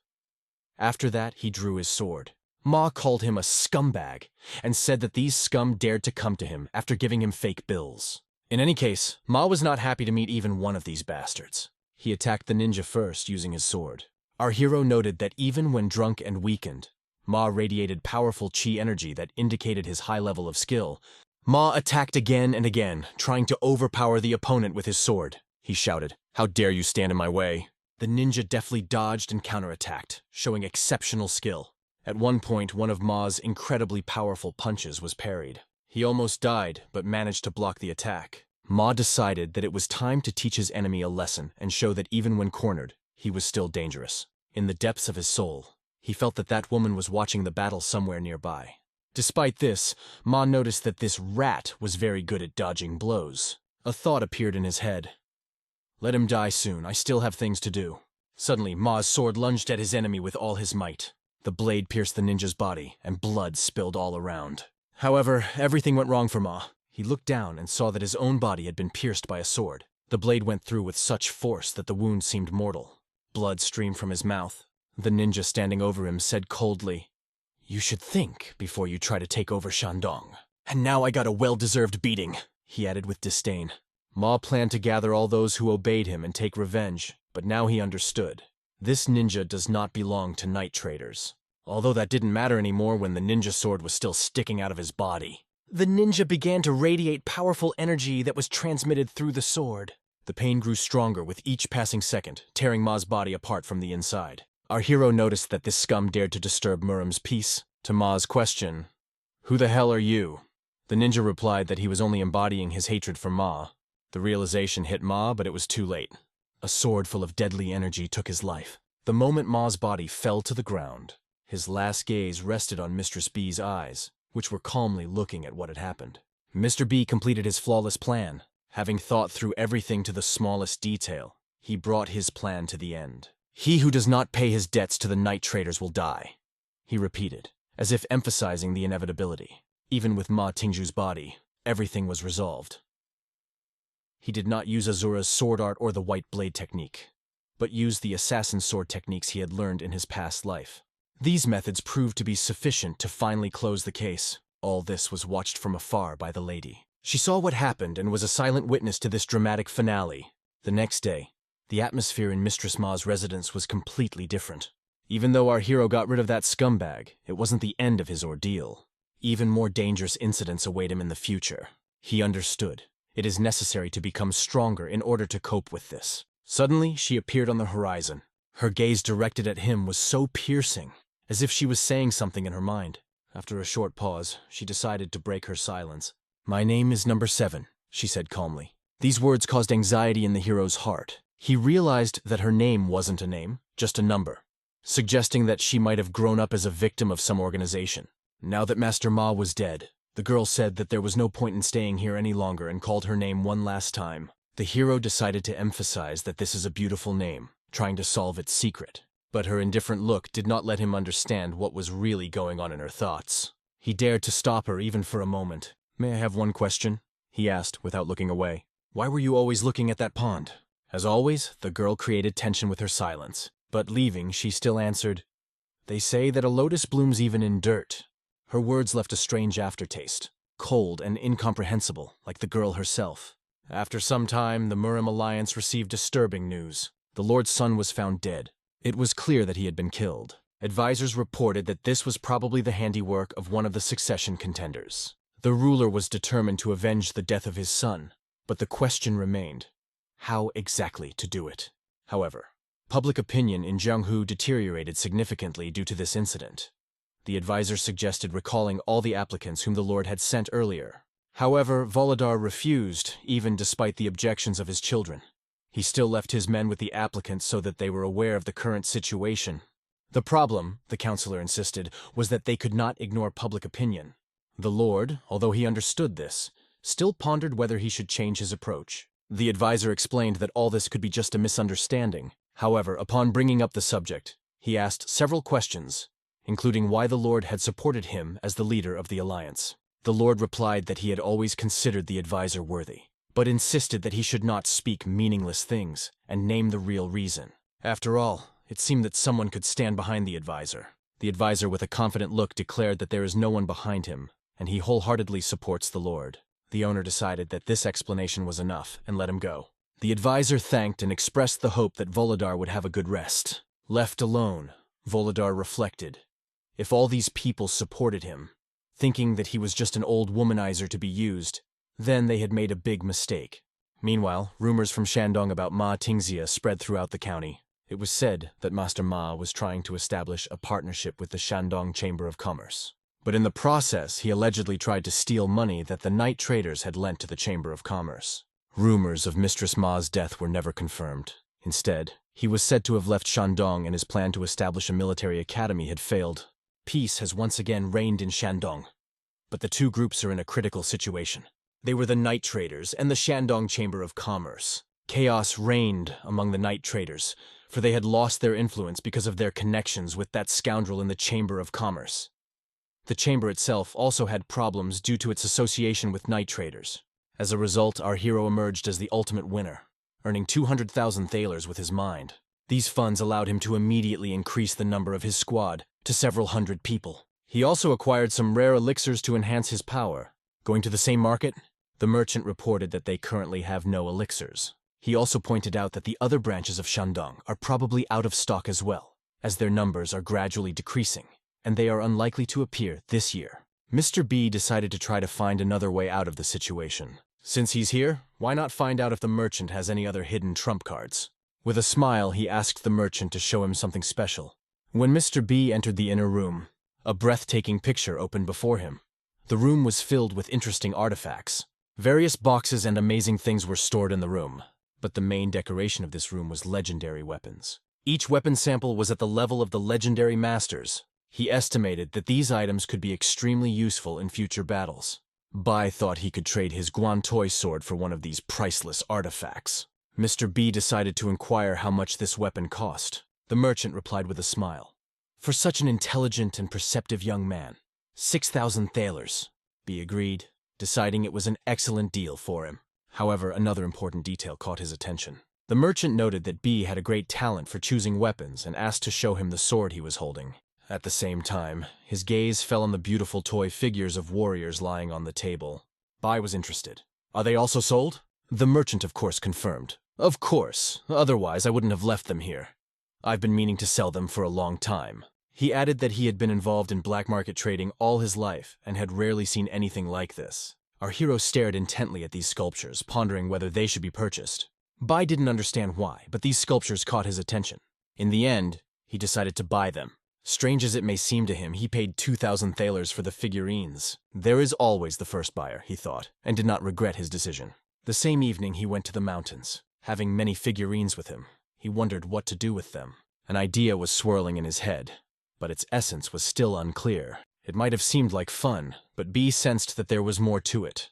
After that, he drew his sword. Ma called him a scumbag and said that these scum dared to come to him after giving him fake bills. In any case, Ma was not happy to meet even one of these bastards. He attacked the ninja first using his sword. Our hero noted that even when drunk and weakened, Ma radiated powerful chi energy that indicated his high level of skill. Ma attacked again and again, trying to overpower the opponent with his sword. He shouted, "How dare you stand in my way?" The ninja deftly dodged and counterattacked, showing exceptional skill. At one point, one of Ma's incredibly powerful punches was parried. He almost died, but managed to block the attack. Ma decided that it was time to teach his enemy a lesson and show that even when cornered, he was still dangerous. In the depths of his soul, he felt that that woman was watching the battle somewhere nearby. Despite this, Ma noticed that this rat was very good at dodging blows. A thought appeared in his head. Let him die soon, I still have things to do. Suddenly, Ma's sword lunged at his enemy with all his might. The blade pierced the ninja's body, and blood spilled all around. However, everything went wrong for Ma. He looked down and saw that his own body had been pierced by a sword. The blade went through with such force that the wound seemed mortal. Blood streamed from his mouth. The ninja standing over him said coldly, "You should think before you try to take over Shandong." "And now I got a well-deserved beating," he added with disdain. Ma planned to gather all those who obeyed him and take revenge, but now he understood. This ninja does not belong to night traders. Although that didn't matter anymore when the ninja sword was still sticking out of his body. The ninja began to radiate powerful energy that was transmitted through the sword. The pain grew stronger with each passing second, tearing Ma's body apart from the inside. Our hero noticed that this scum dared to disturb Muram's peace. To Ma's question, "Who the hell are you?" the ninja replied that he was only embodying his hatred for Ma. The realization hit Ma, but it was too late. A sword full of deadly energy took his life. The moment Ma's body fell to the ground, his last gaze rested on Mistress B's eyes, which were calmly looking at what had happened. Mr. B completed his flawless plan. Having thought through everything to the smallest detail, he brought his plan to the end. "He who does not pay his debts to the night traders will die," he repeated, as if emphasizing the inevitability. Even with Ma Tingju's body, everything was resolved. He did not use Asura's sword art or the white blade technique, but used the assassin sword techniques he had learned in his past life. These methods proved to be sufficient to finally close the case. All this was watched from afar by the lady. She saw what happened and was a silent witness to this dramatic finale. The next day, the atmosphere in Mistress Ma's residence was completely different. Even though our hero got rid of that scumbag, it wasn't the end of his ordeal. Even more dangerous incidents await him in the future. He understood. It is necessary to become stronger in order to cope with this. Suddenly, she appeared on the horizon. Her gaze directed at him was so piercing, as if she was saying something in her mind. After a short pause, she decided to break her silence. "My name is Number 7, she said calmly. These words caused anxiety in the hero's heart. He realized that her name wasn't a name, just a number, suggesting that she might have grown up as a victim of some organization. Now that Master Ma was dead, the girl said that there was no point in staying here any longer and called her name one last time. The hero decided to emphasize that this is a beautiful name, trying to solve its secret. But her indifferent look did not let him understand what was really going on in her thoughts. He dared to stop her even for a moment. "May I have one question?" he asked without looking away. "Why were you always looking at that pond?" As always, the girl created tension with her silence. But leaving, she still answered, "They say that a lotus blooms even in dirt." Her words left a strange aftertaste, cold and incomprehensible, like the girl herself. After some time, the Muram alliance received disturbing news. The Lord's son was found dead. It was clear that he had been killed. Advisors reported that this was probably the handiwork of one of the succession contenders. The ruler was determined to avenge the death of his son, but the question remained, how exactly to do it? However, public opinion in Jianghu deteriorated significantly due to this incident. The advisors suggested recalling all the applicants whom the Lord had sent earlier. However, Volodar refused, even despite the objections of his children. He still left his men with the applicants so that they were aware of the current situation. The problem, the counselor insisted, was that they could not ignore public opinion. The Lord, although he understood this, still pondered whether he should change his approach. The advisor explained that all this could be just a misunderstanding. However, upon bringing up the subject, he asked several questions, including why the Lord had supported him as the leader of the alliance. The Lord replied that he had always considered the advisor worthy, but insisted that he should not speak meaningless things and name the real reason. After all, it seemed that someone could stand behind the advisor. The advisor with a confident look declared that there is no one behind him, and he wholeheartedly supports the Lord. The owner decided that this explanation was enough and let him go. The advisor thanked and expressed the hope that Volodar would have a good rest. Left alone, Volodar reflected. If all these people supported him, thinking that he was just an old womanizer to be used, then they had made a big mistake. Meanwhile, rumors from Shandong about Ma Tingxia spread throughout the county. It was said that Master Ma was trying to establish a partnership with the Shandong Chamber of Commerce. But in the process, he allegedly tried to steal money that the night traders had lent to the Chamber of Commerce. Rumors of Mistress Ma's death were never confirmed. Instead, he was said to have left Shandong and his plan to establish a military academy had failed. Peace has once again reigned in Shandong, but the two groups are in a critical situation. They were the night traders and the Shandong Chamber of Commerce. Chaos reigned among the night traders, for they had lost their influence because of their connections with that scoundrel in the Chamber of Commerce. The chamber itself also had problems due to its association with night traders. As a result, our hero emerged as the ultimate winner, earning 200,000 thalers with his mind. These funds allowed him to immediately increase the number of his squad to several hundred people. He also acquired some rare elixirs to enhance his power. Going to the same market? The merchant reported that they currently have no elixirs. He also pointed out that the other branches of Shandong are probably out of stock as well, as their numbers are gradually decreasing, and they are unlikely to appear this year. Mr. B decided to try to find another way out of the situation. Since he's here, why not find out if the merchant has any other hidden trump cards? With a smile, he asked the merchant to show him something special. When Mr. B entered the inner room, a breathtaking picture opened before him. The room was filled with interesting artifacts. Various boxes and amazing things were stored in the room, but the main decoration of this room was legendary weapons. Each weapon sample was at the level of the legendary masters. He estimated that these items could be extremely useful in future battles. Bai thought he could trade his Guantoi sword for one of these priceless artifacts. Mr. B decided to inquire how much this weapon cost. The merchant replied with a smile. For such an intelligent and perceptive young man, 6,000 thalers. B agreed, deciding it was an excellent deal for him. However, another important detail caught his attention. The merchant noted that B had a great talent for choosing weapons and asked to show him the sword he was holding. At the same time, his gaze fell on the beautiful toy figures of warriors lying on the table. Bai was interested. Are they also sold? The merchant, of course, confirmed. Of course, otherwise I wouldn't have left them here. I've been meaning to sell them for a long time. He added that he had been involved in black market trading all his life and had rarely seen anything like this. Our hero stared intently at these sculptures, pondering whether they should be purchased. Bai didn't understand why, but these sculptures caught his attention. In the end, he decided to buy them. Strange as it may seem to him, he paid 2,000 thalers for the figurines. There is always the first buyer, he thought, and did not regret his decision. The same evening he went to the mountains. Having many figurines with him, he wondered what to do with them. An idea was swirling in his head, but its essence was still unclear. It might have seemed like fun, but B sensed that there was more to it.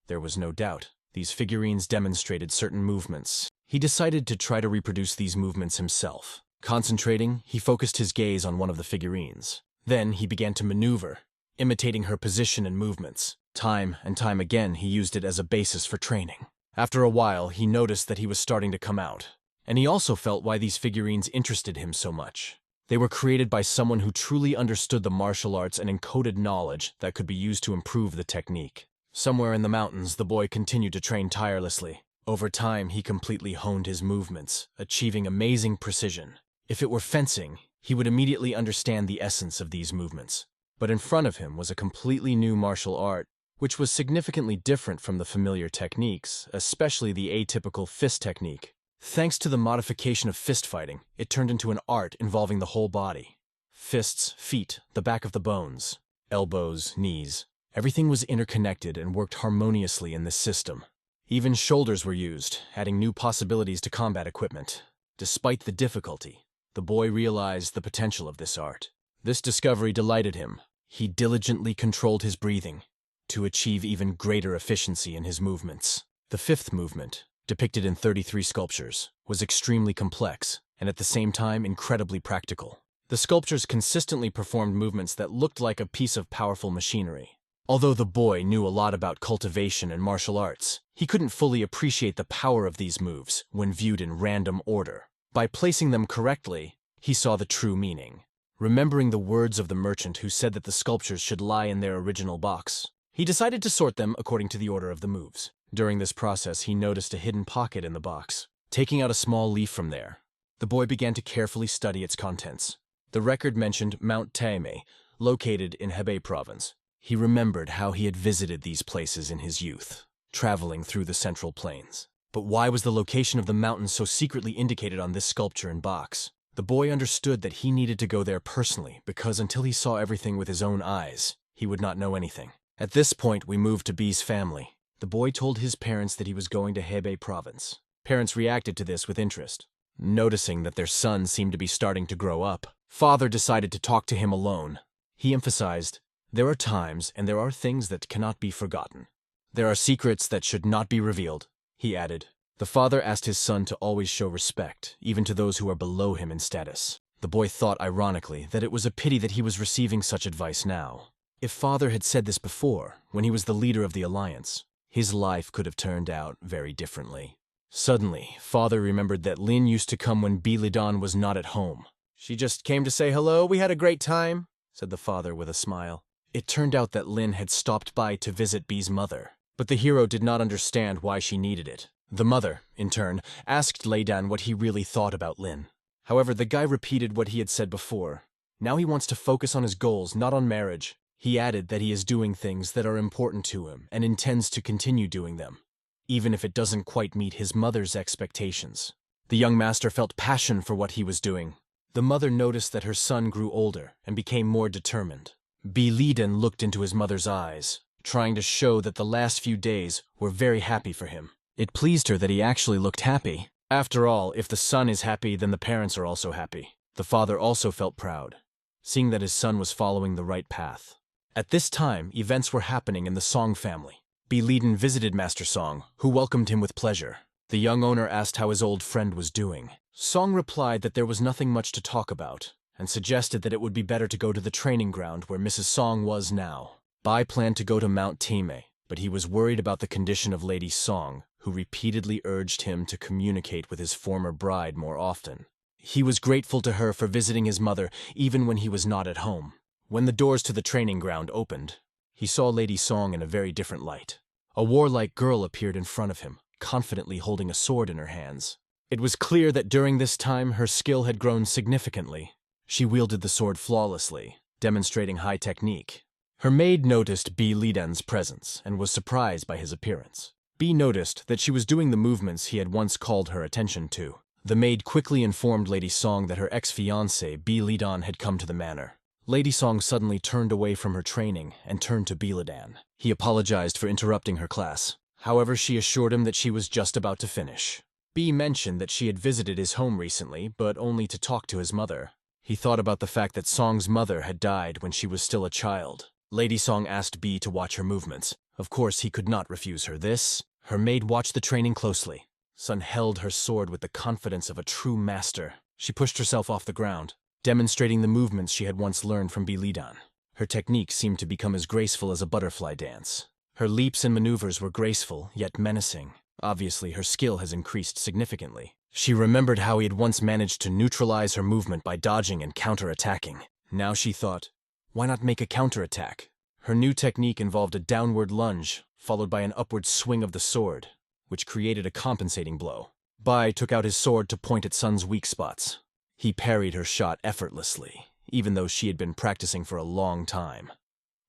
There was no doubt. These figurines demonstrated certain movements. He decided to try to reproduce these movements himself. Concentrating, he focused his gaze on one of the figurines. Then he began to maneuver, imitating her position and movements. Time and time again, he used it as a basis for training. After a while, he noticed that he was starting to come out. And he also felt why these figurines interested him so much. They were created by someone who truly understood the martial arts and encoded knowledge that could be used to improve the technique. Somewhere in the mountains, the boy continued to train tirelessly. Over time, he completely honed his movements, achieving amazing precision. If it were fencing, he would immediately understand the essence of these movements. But in front of him was a completely new martial art, which was significantly different from the familiar techniques, especially the atypical fist technique. Thanks to the modification of fist fighting, it turned into an art involving the whole body. Fists, feet, the back of the bones, elbows, knees. Everything was interconnected and worked harmoniously in this system. Even shoulders were used, adding new possibilities to combat equipment. Despite the difficulty, the boy realized the potential of this art. This discovery delighted him. He diligently controlled his breathing to achieve even greater efficiency in his movements. The fifth movement, depicted in 33 sculptures, was extremely complex and at the same time incredibly practical. The sculptures consistently performed movements that looked like a piece of powerful machinery. Although the boy knew a lot about cultivation and martial arts, he couldn't fully appreciate the power of these moves when viewed in random order. By placing them correctly, he saw the true meaning. Remembering the words of the merchant who said that the sculptures should lie in their original box, he decided to sort them according to the order of the moves. During this process, he noticed a hidden pocket in the box. Taking out a small leaf from there, the boy began to carefully study its contents. The record mentioned Mount Taime, located in Hebei province. He remembered how he had visited these places in his youth, traveling through the central plains. But why was the location of the mountain so secretly indicated on this sculpture and box? The boy understood that he needed to go there personally because until he saw everything with his own eyes, he would not know anything. At this point, we moved to B's family. The boy told his parents that he was going to Hebei province. Parents reacted to this with interest. Noticing that their son seemed to be starting to grow up, father decided to talk to him alone. He emphasized, "There are times and there are things that cannot be forgotten. There are secrets that should not be revealed," he added. The father asked his son to always show respect, even to those who are below him in status. The boy thought, ironically, that it was a pity that he was receiving such advice now. If father had said this before, when he was the leader of the alliance, his life could have turned out very differently. Suddenly, father remembered that Lin used to come when Bilidan was not at home. "She just came to say hello, we had a great time," said the father with a smile. It turned out that Lin had stopped by to visit B's mother. But the hero did not understand why she needed it. The mother, in turn, asked Lei Dan what he really thought about Lin. However, the guy repeated what he had said before. Now he wants to focus on his goals, not on marriage. He added that he is doing things that are important to him and intends to continue doing them, even if it doesn't quite meet his mother's expectations. The young master felt passion for what he was doing. The mother noticed that her son grew older and became more determined. Liden looked into his mother's eyes, trying to show that the last few days were very happy for him. It pleased her that he actually looked happy. After all, if the son is happy, then the parents are also happy. The father also felt proud, seeing that his son was following the right path. At this time, events were happening in the Song family. Liden visited Master Song, who welcomed him with pleasure. The young owner asked how his old friend was doing. Song replied that there was nothing much to talk about, and suggested that it would be better to go to the training ground where Mrs. Song was now. Bai planned to go to Mount Time, but he was worried about the condition of Lady Song, who repeatedly urged him to communicate with his former bride more often. He was grateful to her for visiting his mother even when he was not at home. When the doors to the training ground opened, he saw Lady Song in a very different light. A warlike girl appeared in front of him, confidently holding a sword in her hands. It was clear that during this time her skill had grown significantly. She wielded the sword flawlessly, demonstrating high technique. Her maid noticed Liden's presence and was surprised by his appearance. Noticed that she was doing the movements he had once called her attention to. The maid quickly informed Lady Song that her ex-fiancé Liden had come to the manor. Lady Song suddenly turned away from her training and turned to Lidan. He apologized for interrupting her class. However, she assured him that she was just about to finish. Mentioned that she had visited his home recently, but only to talk to his mother. He thought about the fact that Song's mother had died when she was still a child. Lady Song asked to watch her movements. Of course, he could not refuse her this. Her maid watched the training closely. Sun held her sword with the confidence of a true master. She pushed herself off the ground, demonstrating the movements she had once learned from Lidan. Her technique seemed to become as graceful as a butterfly dance. Her leaps and maneuvers were graceful, yet menacing. Obviously, her skill has increased significantly. She remembered how he had once managed to neutralize her movement by dodging and counter-attacking. Now she thought, why not make a counter-attack? Her new technique involved a downward lunge, followed by an upward swing of the sword, which created a compensating blow. Bai took out his sword to point at Sun's weak spots. He parried her shot effortlessly, even though she had been practicing for a long time,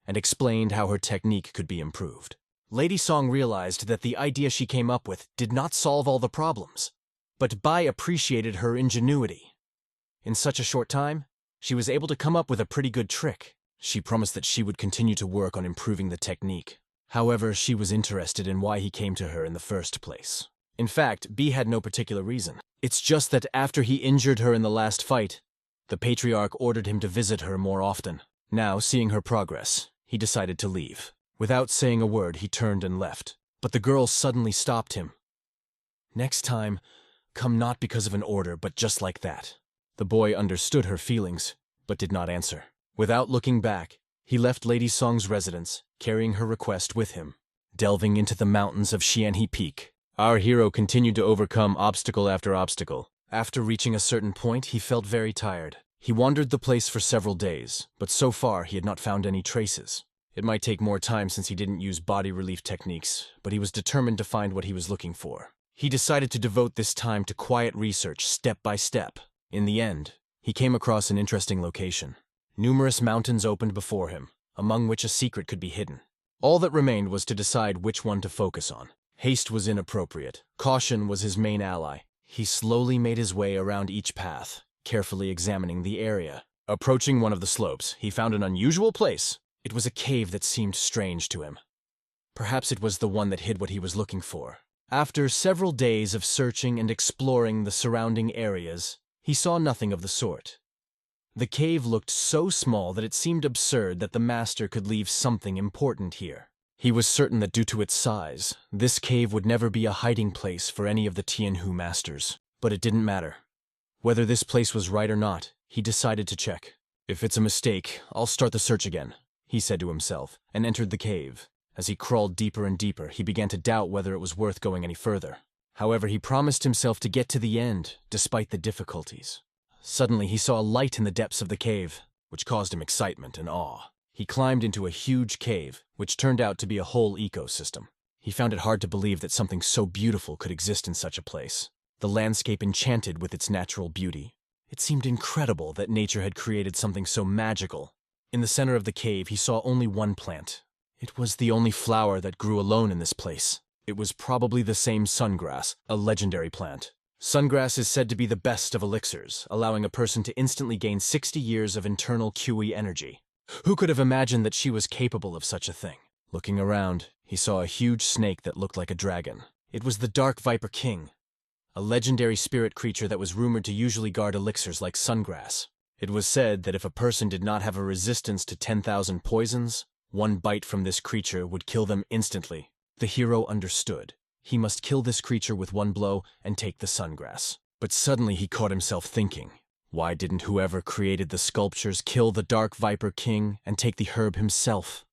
and explained how her technique could be improved. Lady Song realized that the idea she came up with did not solve all the problems, but Bai appreciated her ingenuity. In such a short time, she was able to come up with a pretty good trick. She promised that she would continue to work on improving the technique. However, she was interested in why he came to her in the first place. In fact, B had no particular reason. It's just that after he injured her in the last fight, the Patriarch ordered him to visit her more often. Now, seeing her progress, he decided to leave. Without saying a word, he turned and left. But the girl suddenly stopped him. Next time, come not because of an order, but just like that. The boy understood her feelings, but did not answer. Without looking back, he left Lady Song's residence, carrying her request with him. Delving into the mountains of Xianhe Peak, our hero continued to overcome obstacle after obstacle. After reaching a certain point, he felt very tired. He wandered the place for several days, but so far he had not found any traces. It might take more time since he didn't use body relief techniques, but he was determined to find what he was looking for. He decided to devote this time to quiet research step by step. In the end, he came across an interesting location. Numerous mountains opened before him, among which a secret could be hidden. All that remained was to decide which one to focus on. Haste was inappropriate. Caution was his main ally. He slowly made his way around each path, carefully examining the area. Approaching one of the slopes, he found an unusual place. It was a cave that seemed strange to him. Perhaps it was the one that hid what he was looking for. After several days of searching and exploring the surrounding areas, he saw nothing of the sort. The cave looked so small that it seemed absurd that the master could leave something important here. He was certain that due to its size, this cave would never be a hiding place for any of the Tianhu masters. But it didn't matter. Whether this place was right or not, he decided to check. If it's a mistake, I'll start the search again, he said to himself, and entered the cave. As he crawled deeper and deeper, he began to doubt whether it was worth going any further. However, he promised himself to get to the end, despite the difficulties. Suddenly, he saw a light in the depths of the cave, which caused him excitement and awe. He climbed into a huge cave, which turned out to be a whole ecosystem. He found it hard to believe that something so beautiful could exist in such a place. The landscape enchanted with its natural beauty. It seemed incredible that nature had created something so magical. In the center of the cave, he saw only one plant. It was the only flower that grew alone in this place. It was probably the same sungrass, a legendary plant. Sungrass is said to be the best of elixirs, allowing a person to instantly gain 60 years of internal QE energy. Who could have imagined that she was capable of such a thing? Looking around, he saw a huge snake that looked like a dragon. It was the Dark Viper King, a legendary spirit creature that was rumored to usually guard elixirs like sungrass. It was said that if a person did not have a resistance to 10,000 poisons, one bite from this creature would kill them instantly. The hero understood. He must kill this creature with one blow and take the sungrass. But suddenly he caught himself thinking, why didn't whoever created the sculptures kill the Dark Viper King and take the herb himself?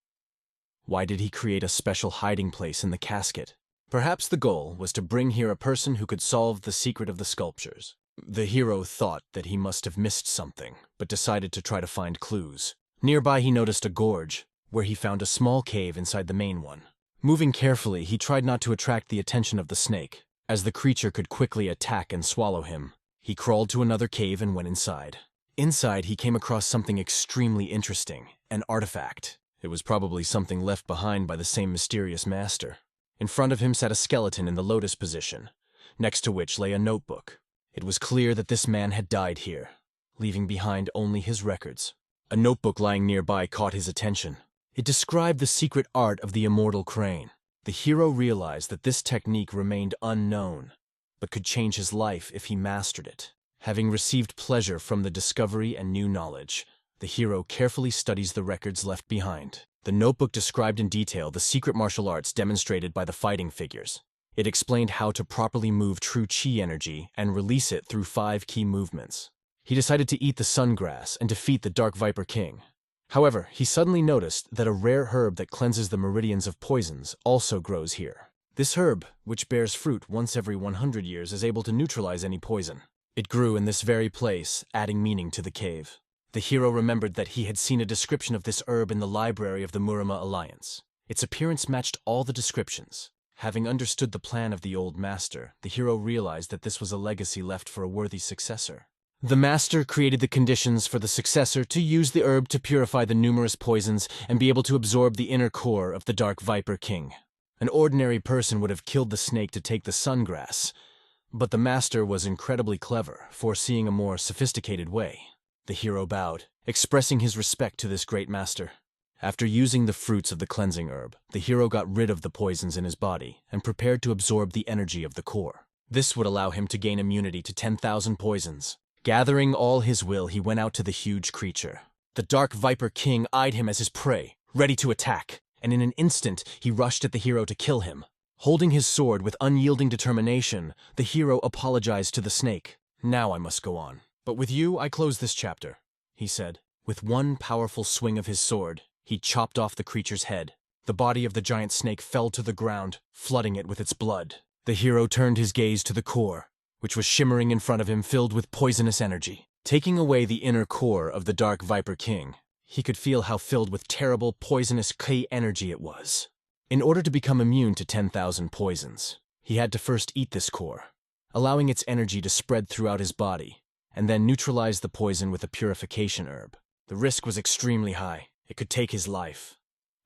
Why did he create a special hiding place in the casket? Perhaps the goal was to bring here a person who could solve the secret of the sculptures. The hero thought that he must have missed something, but decided to try to find clues. Nearby he noticed a gorge, where he found a small cave inside the main one. Moving carefully, he tried not to attract the attention of the snake, as the creature could quickly attack and swallow him. He crawled to another cave and went inside. Inside, he came across something extremely interesting, an artifact. It was probably something left behind by the same mysterious master. In front of him sat a skeleton in the lotus position, next to which lay a notebook. It was clear that this man had died here, leaving behind only his records. A notebook lying nearby caught his attention. It described the secret art of the immortal crane. The hero realized that this technique remained unknown, but could change his life if he mastered it. Having received pleasure from the discovery and new knowledge, the hero carefully studies the records left behind. The notebook described in detail the secret martial arts demonstrated by the fighting figures. It explained how to properly move true chi energy and release it through 5 key movements. He decided to eat the sungrass and defeat the Dark Viper King. However, he suddenly noticed that a rare herb that cleanses the meridians of poisons also grows here. This herb, which bears fruit once every 100 years, is able to neutralize any poison. It grew in this very place, adding meaning to the cave. The hero remembered that he had seen a description of this herb in the library of the Murama Alliance. Its appearance matched all the descriptions. Having understood the plan of the old master, the hero realized that this was a legacy left for a worthy successor. The master created the conditions for the successor to use the herb to purify the numerous poisons and be able to absorb the inner core of the Dark Viper King. An ordinary person would have killed the snake to take the sungrass, but the master was incredibly clever, foreseeing a more sophisticated way. The hero bowed, expressing his respect to this great master. After using the fruits of the cleansing herb, the hero got rid of the poisons in his body and prepared to absorb the energy of the core. This would allow him to gain immunity to 10,000 poisons. Gathering all his will, he went out to the huge creature. The Dark Viper King eyed him as his prey, ready to attack, and in an instant he rushed at the hero to kill him. Holding his sword with unyielding determination, the hero apologized to the snake. "Now I must go on. But with you, I close this chapter," he said. With one powerful swing of his sword, he chopped off the creature's head. The body of the giant snake fell to the ground, flooding it with its blood. The hero turned his gaze to the core, which was shimmering in front of him, filled with poisonous energy. Taking away the inner core of the Dark Viper King, he could feel how filled with terrible, poisonous ki energy it was. In order to become immune to 10,000 poisons, he had to first eat this core, allowing its energy to spread throughout his body, and then neutralize the poison with a purification herb. The risk was extremely high. It could take his life.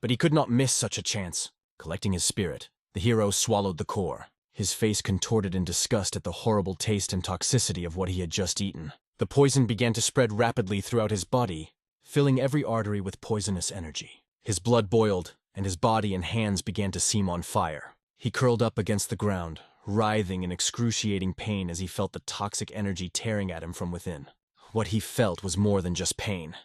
But he could not miss such a chance. Collecting his spirit, the hero swallowed the core. His face contorted in disgust at the horrible taste and toxicity of what he had just eaten. The poison began to spread rapidly throughout his body, filling every artery with poisonous energy. His blood boiled, and his body and hands began to seem on fire. He curled up against the ground, writhing in excruciating pain as he felt the toxic energy tearing at him from within. What he felt was more than just pain.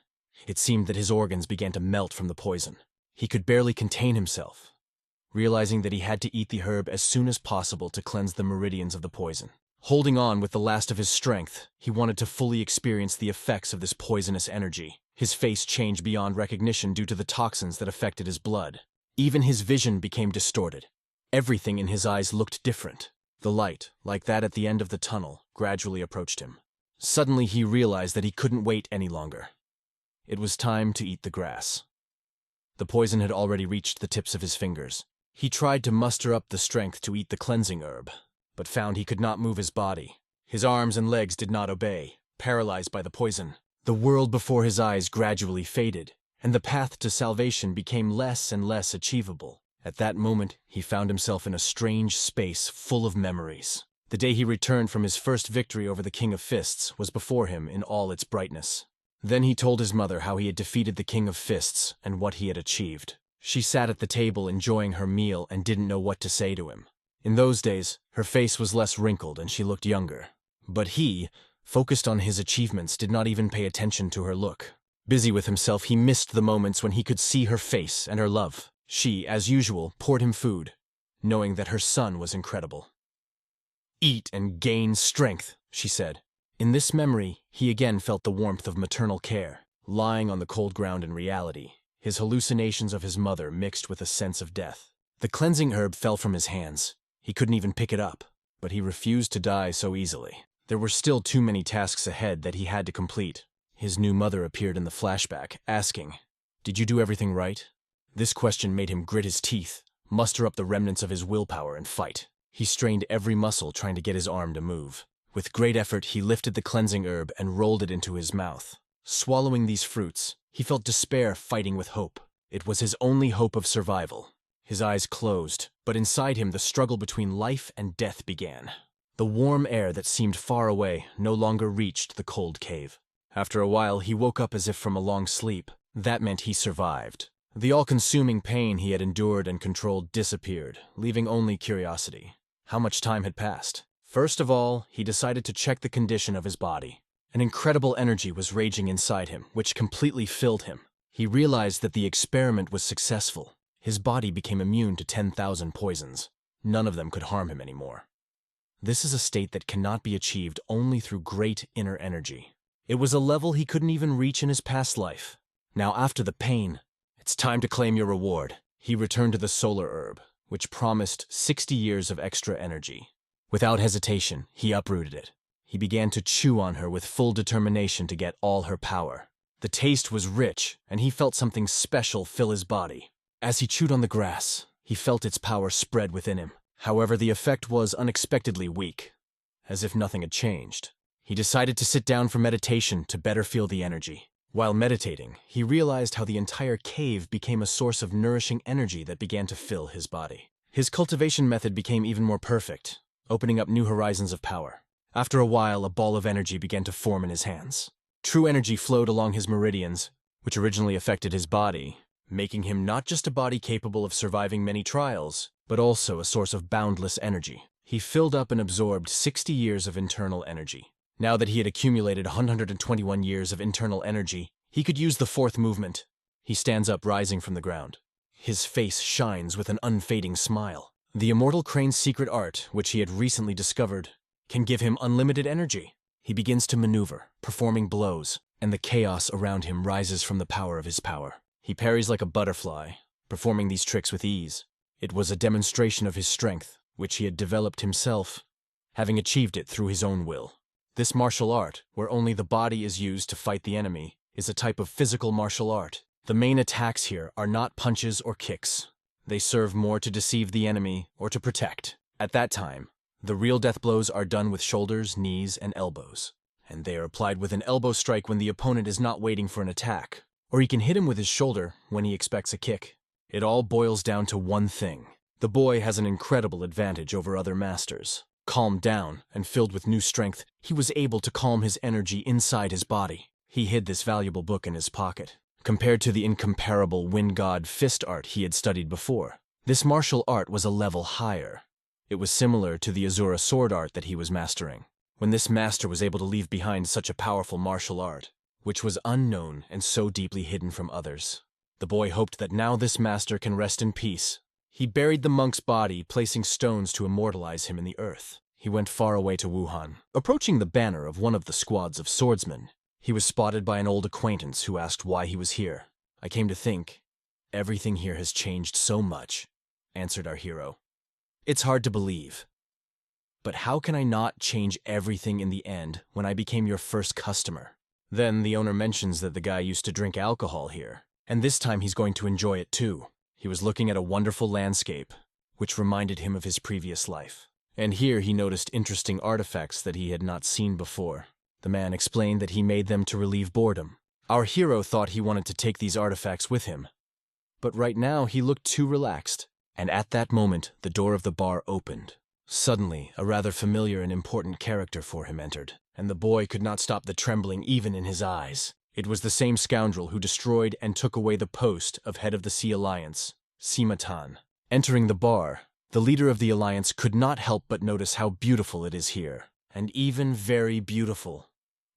It seemed that his organs began to melt from the poison. He could barely contain himself, realizing that he had to eat the herb as soon as possible to cleanse the meridians of the poison. Holding on with the last of his strength, he wanted to fully experience the effects of this poisonous energy. His face changed beyond recognition due to the toxins that affected his blood. Even his vision became distorted. Everything in his eyes looked different. The light, like that at the end of the tunnel, gradually approached him. Suddenly he realized that he couldn't wait any longer. It was time to eat the grass. The poison had already reached the tips of his fingers. He tried to muster up the strength to eat the cleansing herb, but found he could not move his body. His arms and legs did not obey, paralyzed by the poison. The world before his eyes gradually faded, and the path to salvation became less and less achievable. At that moment, he found himself in a strange space full of memories. The day he returned from his first victory over the King of Fists was before him in all its brightness. Then he told his mother how he had defeated the King of Fists and what he had achieved. She sat at the table enjoying her meal and didn't know what to say to him. In those days, her face was less wrinkled and she looked younger. But he, focused on his achievements, did not even pay attention to her look. Busy with himself, he missed the moments when he could see her face and her love. She, as usual, poured him food, knowing that her son was incredible. "Eat and gain strength," she said. In this memory, he again felt the warmth of maternal care, lying on the cold ground in reality, his hallucinations of his mother mixed with a sense of death. The cleansing herb fell from his hands. He couldn't even pick it up, but he refused to die so easily. There were still too many tasks ahead that he had to complete. His new mother appeared in the flashback, asking, "Did you do everything right?" This question made him grit his teeth, muster up the remnants of his willpower, and fight. He strained every muscle trying to get his arm to move. With great effort, he lifted the cleansing herb and rolled it into his mouth. Swallowing these fruits, he felt despair fighting with hope. It was his only hope of survival. His eyes closed, but inside him the struggle between life and death began. The warm air that seemed far away no longer reached the cold cave. After a while, he woke up as if from a long sleep. That meant he survived. The all-consuming pain he had endured and controlled disappeared, leaving only curiosity. How much time had passed? First of all, he decided to check the condition of his body. An incredible energy was raging inside him, which completely filled him. He realized that the experiment was successful. His body became immune to 10,000 poisons. None of them could harm him anymore. This is a state that cannot be achieved only through great inner energy. It was a level he couldn't even reach in his past life. Now, after the pain, it's time to claim your reward. He returned to the solar herb, which promised 60 years of extra energy. Without hesitation, he uprooted it. He began to chew on her with full determination to get all her power. The taste was rich, and he felt something special fill his body. As he chewed on the grass, he felt its power spread within him. However, the effect was unexpectedly weak, as if nothing had changed. He decided to sit down for meditation to better feel the energy. While meditating, he realized how the entire cave became a source of nourishing energy that began to fill his body. His cultivation method became even more perfect, opening up new horizons of power. After a while, a ball of energy began to form in his hands. True energy flowed along his meridians, which originally affected his body, making him not just a body capable of surviving many trials, but also a source of boundless energy. He filled up and absorbed 60 years of internal energy. Now that he had accumulated 121 years of internal energy, he could use the fourth movement. He stands up, rising from the ground. His face shines with an unfading smile. The immortal crane's secret art, which he had recently discovered, can give him unlimited energy. He begins to maneuver, performing blows, and the chaos around him rises from the power of his power. He parries like a butterfly, performing these tricks with ease. It was a demonstration of his strength, which he had developed himself, having achieved it through his own will. This martial art, where only the body is used to fight the enemy, is a type of physical martial art. The main attacks here are not punches or kicks. They serve more to deceive the enemy or to protect. At that time, the real death blows are done with shoulders, knees, and elbows, and they are applied with an elbow strike when the opponent is not waiting for an attack, or he can hit him with his shoulder when he expects a kick. It all boils down to one thing. The boy has an incredible advantage over other masters. Calmed down and filled with new strength, he was able to calm his energy inside his body. He hid this valuable book in his pocket. Compared to the incomparable wind god fist art he had studied before, this martial art was a level higher. It was similar to the Asura sword art that he was mastering. When this master was able to leave behind such a powerful martial art, which was unknown and so deeply hidden from others, the boy hoped that now this master can rest in peace. He buried the monk's body, placing stones to immortalize him in the earth. He went far away to Wuhan. Approaching the banner of one of the squads of swordsmen, he was spotted by an old acquaintance who asked why he was here. "I came to think, everything here has changed so much," answered our hero. "It's hard to believe. But how can I not change everything in the end when I became your first customer?" Then the owner mentions that the guy used to drink alcohol here, and this time he's going to enjoy it too. He was looking at a wonderful landscape, which reminded him of his previous life. And here he noticed interesting artifacts that he had not seen before. The man explained that he made them to relieve boredom. Our hero thought he wanted to take these artifacts with him. But right now he looked too relaxed, and at that moment the door of the bar opened. Suddenly, a rather familiar and important character for him entered, and the boy could not stop the trembling even in his eyes. It was the same scoundrel who destroyed and took away the post of head of the Sea Alliance, Simatan. Entering the bar, the leader of the Alliance could not help but notice how beautiful it is here, and even very beautiful.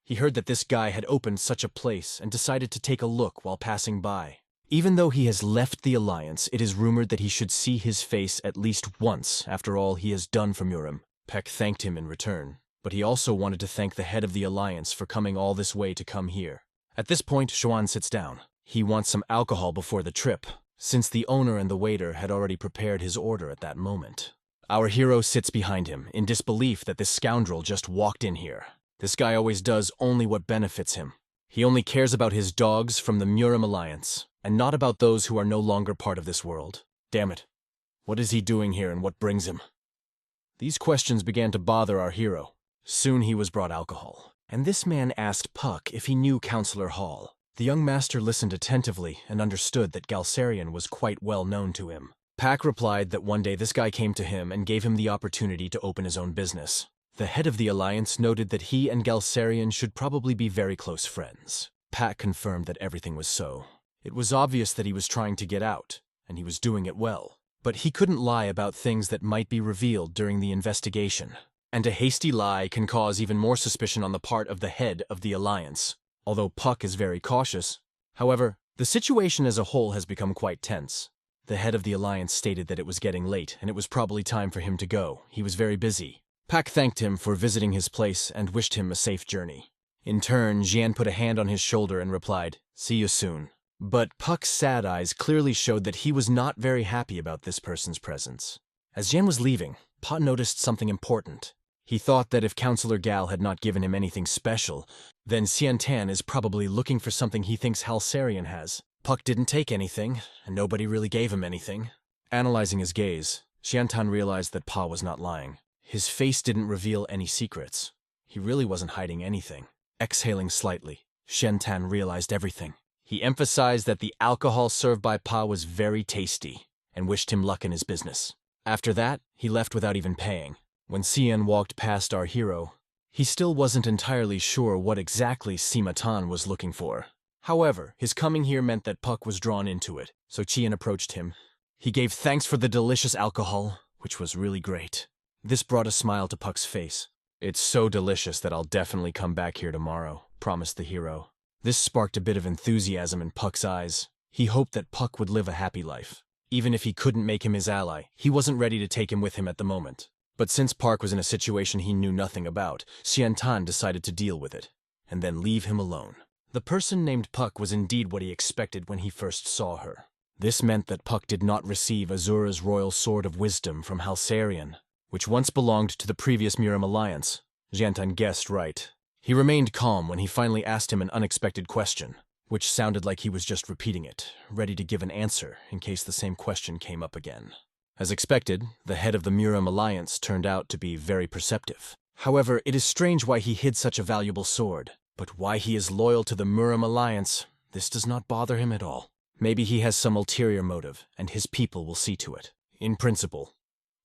He heard that this guy had opened such a place and decided to take a look while passing by. Even though he has left the Alliance, it is rumored that he should see his face at least once after all he has done for Murim. Peck thanked him in return, but he also wanted to thank the head of the Alliance for coming all this way to come here. At this point, Xuan sits down. He wants some alcohol before the trip, since the owner and the waiter had already prepared his order at that moment. Our hero sits behind him, in disbelief that this scoundrel just walked in here. This guy always does only what benefits him. He only cares about his dogs from the Murim Alliance, and not about those who are no longer part of this world. Damn it. What is he doing here and what brings him? These questions began to bother our hero. Soon he was brought alcohol, and this man asked Puck if he knew Counselor Hall. The young master listened attentively and understood that Galsarian was quite well known to him. Pack replied that one day this guy came to him and gave him the opportunity to open his own business. The head of the Alliance noted that he and Galsarian should probably be very close friends. Pack confirmed that everything was so. It was obvious that he was trying to get out, and he was doing it well. But he couldn't lie about things that might be revealed during the investigation. And a hasty lie can cause even more suspicion on the part of the head of the Alliance, although Puck is very cautious. However, the situation as a whole has become quite tense. The head of the Alliance stated that it was getting late, and it was probably time for him to go. He was very busy. Pack thanked him for visiting his place and wished him a safe journey. In turn, Jian put a hand on his shoulder and replied, "See you soon." But Puck's sad eyes clearly showed that he was not very happy about this person's presence. As Jian was leaving, Pa noticed something important. He thought that if Counselor Gal had not given him anything special, then Xiantan is probably looking for something he thinks Halsarian has. Puck didn't take anything, and nobody really gave him anything. Analyzing his gaze, Xiantan realized that Pa was not lying. His face didn't reveal any secrets. He really wasn't hiding anything. Exhaling slightly, Xiantan realized everything. He emphasized that the alcohol served by Pa was very tasty, and wished him luck in his business. After that, he left without even paying. When Xian walked past our hero, he still wasn't entirely sure what exactly Simatan was looking for. However, his coming here meant that Puck was drawn into it, so Qian approached him. He gave thanks for the delicious alcohol, which was really great. This brought a smile to Puck's face. "It's so delicious that I'll definitely come back here tomorrow," promised the hero. This sparked a bit of enthusiasm in Puck's eyes. He hoped that Puck would live a happy life. Even if he couldn't make him his ally, he wasn't ready to take him with him at the moment. But since Park was in a situation he knew nothing about, Xiantan decided to deal with it, and then leave him alone. The person named Puck was indeed what he expected when he first saw her. This meant that Puck did not receive Azura's royal sword of wisdom from Halsarian, which once belonged to the previous Murim Alliance. Xiantan guessed right. He remained calm when he finally asked him an unexpected question, which sounded like he was just repeating it, ready to give an answer in case the same question came up again. As expected, the head of the Murim Alliance turned out to be very perceptive. However, it is strange why he hid such a valuable sword, but why he is loyal to the Murim Alliance, this does not bother him at all. Maybe he has some ulterior motive, and his people will see to it. In principle,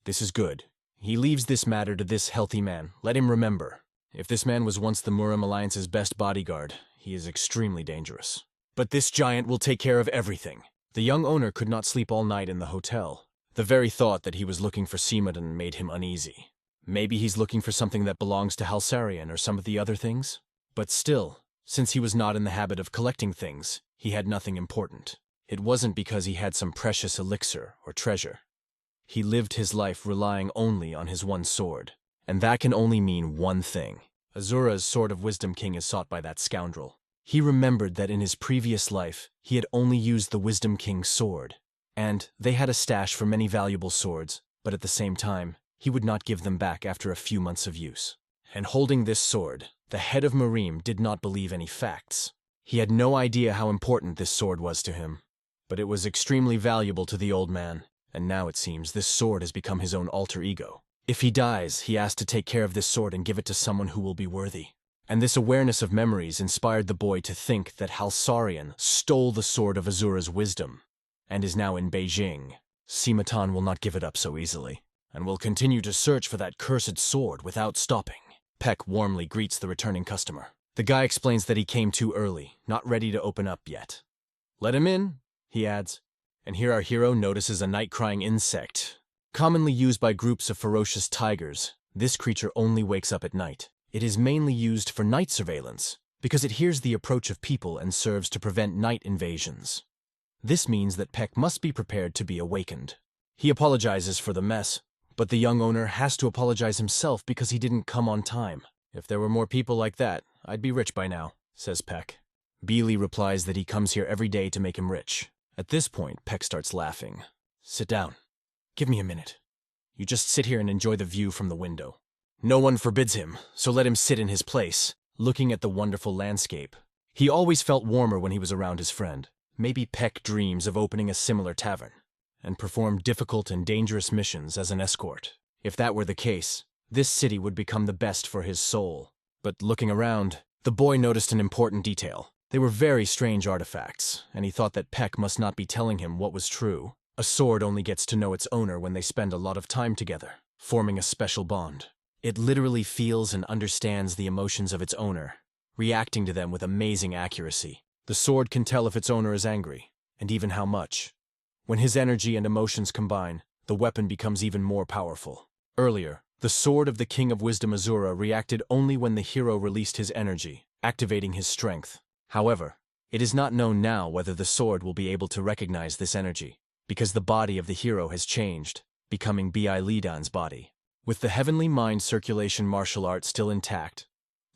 this is good. He leaves this matter to this healthy man. Let him remember. If this man was once the Murim Alliance's best bodyguard, he is extremely dangerous. But this giant will take care of everything. The young owner could not sleep all night in the hotel. The very thought that he was looking for Simadan made him uneasy. Maybe he's looking for something that belongs to Halsarian or some of the other things? But still, since he was not in the habit of collecting things, he had nothing important. It wasn't because he had some precious elixir or treasure. He lived his life relying only on his one sword. And that can only mean one thing. Azura's Sword of Wisdom King is sought by that scoundrel. He remembered that in his previous life, he had only used the Wisdom King's sword. And they had a stash for many valuable swords, but at the same time, he would not give them back after a few months of use. And holding this sword, the head of Murim did not believe any facts. He had no idea how important this sword was to him, but it was extremely valuable to the old man, and now it seems this sword has become his own alter ego. If he dies, he asked to take care of this sword and give it to someone who will be worthy. And this awareness of memories inspired the boy to think that Halsarian stole the sword of Asura's wisdom and is now in Beijing. Simatan will not give it up so easily, and will continue to search for that cursed sword without stopping. Peck warmly greets the returning customer. The guy explains that he came too early, not ready to open up yet. Let him in, he adds. And here our hero notices a night-crying insect. Commonly used by groups of ferocious tigers, this creature only wakes up at night. It is mainly used for night surveillance, because it hears the approach of people and serves to prevent night invasions. This means that Peck must be prepared to be awakened. He apologizes for the mess, but the young owner has to apologize himself because he didn't come on time. If there were more people like that, I'd be rich by now, says Peck. Beely replies that he comes here every day to make him rich. At this point, Peck starts laughing. Sit down. Give me a minute. You just sit here and enjoy the view from the window. No one forbids him, so let him sit in his place, looking at the wonderful landscape. He always felt warmer when he was around his friend. Maybe Peck dreams of opening a similar tavern, and perform difficult and dangerous missions as an escort. If that were the case, this city would become the best for his soul. But looking around, the boy noticed an important detail. They were very strange artifacts, and he thought that Peck must not be telling him what was true. A sword only gets to know its owner when they spend a lot of time together, forming a special bond. It literally feels and understands the emotions of its owner, reacting to them with amazing accuracy. The sword can tell if its owner is angry, and even how much. When his energy and emotions combine, the weapon becomes even more powerful. Earlier, the sword of the King of Wisdom Asura reacted only when the hero released his energy, activating his strength. However, it is not known now whether the sword will be able to recognize this energy, because the body of the hero has changed, becoming Bi Lidan's body. With the heavenly mind circulation martial art still intact,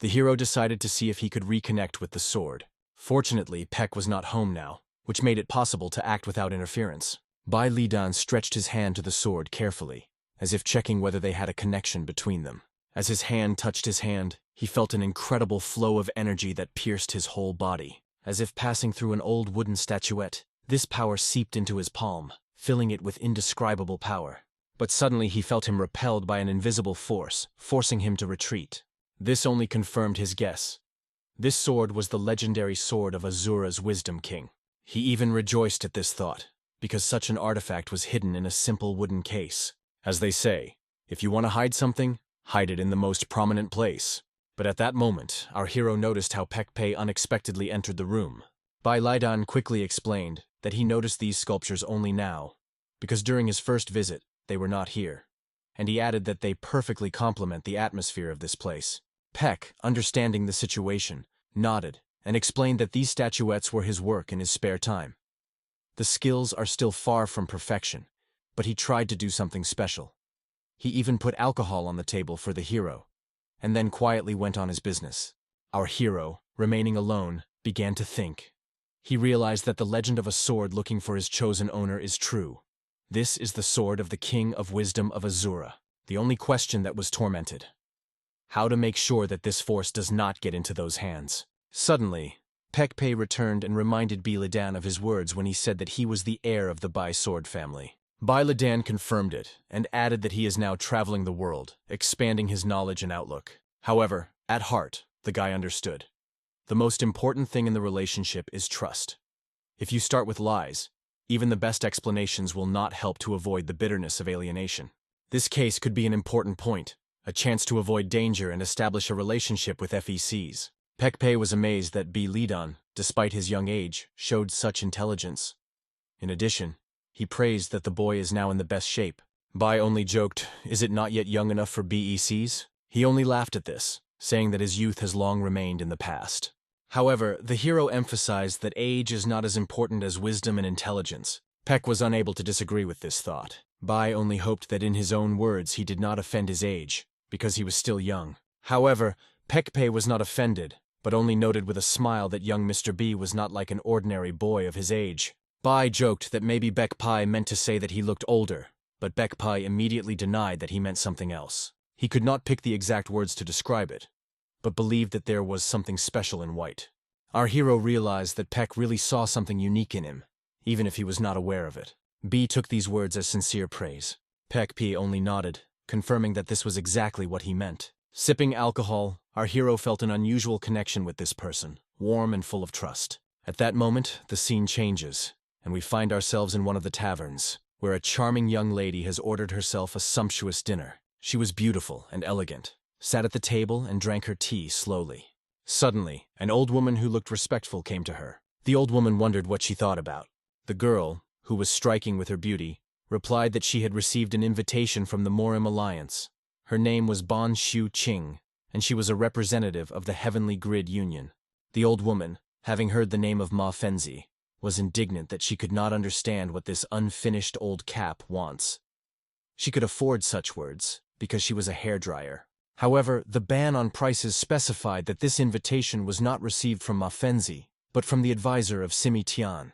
the hero decided to see if he could reconnect with the sword. Fortunately, Peck was not home now, which made it possible to act without interference. Bi Lidan stretched his hand to the sword carefully, as if checking whether they had a connection between them. As his hand touched his hand, he felt an incredible flow of energy that pierced his whole body. As if passing through an old wooden statuette, this power seeped into his palm, filling it with indescribable power. But suddenly he felt him repelled by an invisible force, forcing him to retreat. This only confirmed his guess. This sword was the legendary sword of Asura's Wisdom King. He even rejoiced at this thought, because such an artifact was hidden in a simple wooden case. As they say, if you want to hide something, hide it in the most prominent place. But at that moment, our hero noticed how Pekpei unexpectedly entered the room. Bai Lidan quickly explained that he noticed these sculptures only now, because during his first visit, they were not here. And he added that they perfectly complement the atmosphere of this place. Peck, understanding the situation, nodded and explained that these statuettes were his work in his spare time. The skills are still far from perfection, but he tried to do something special. He even put alcohol on the table for the hero, and then quietly went on his business. Our hero, remaining alone, began to think. He realized that the legend of a sword looking for his chosen owner is true. This is the sword of the King of Wisdom of Asura. The only question that was tormented: how to make sure that this force does not get into those hands. Suddenly, Pekpei returned and reminded Bai Lidan of his words when he said that he was the heir of the Bai sword family. Bai Lidan confirmed it and added that he is now traveling the world, expanding his knowledge and outlook. However, at heart, the guy understood. The most important thing in the relationship is trust. If you start with lies, even the best explanations will not help to avoid the bitterness of alienation. This case could be an important point, a chance to avoid danger and establish a relationship with FECs. Pekpei was amazed that Bai Lidan, despite his young age, showed such intelligence. In addition, he praised that the boy is now in the best shape. Bai only joked, "Is it not yet young enough for BECs?" He only laughed at this, saying that his youth has long remained in the past. However, the hero emphasized that age is not as important as wisdom and intelligence. Peck was unable to disagree with this thought. Bai only hoped that in his own words he did not offend his age, because he was still young. However, Pekpei was not offended, but only noted with a smile that young Mr. B was not like an ordinary boy of his age. Bai joked that maybe Pekpei meant to say that he looked older, but Pekpei immediately denied that he meant something else. He could not pick the exact words to describe it, but believed that there was something special in white. Our hero realized that Peck really saw something unique in him, even if he was not aware of it. B took these words as sincere praise. Pek P only nodded, confirming that this was exactly what he meant. Sipping alcohol, our hero felt an unusual connection with this person, warm and full of trust. At that moment, the scene changes, and we find ourselves in one of the taverns, where a charming young lady has ordered herself a sumptuous dinner. She was beautiful and elegant, sat at the table and drank her tea slowly. Suddenly, an old woman who looked respectful came to her. The old woman wondered what she thought about. The girl, who was striking with her beauty, replied that she had received an invitation from the Morim Alliance. Her name was Bon Shu Qing, and she was a representative of the Heavenly Grid Union. The old woman, having heard the name of Ma Fenzi, was indignant that she could not understand what this unfinished old cap wants. She could afford such words, because she was a hairdryer. However, the ban on prices specified that this invitation was not received from Ma Fenzi, but from the advisor of Simi Tian.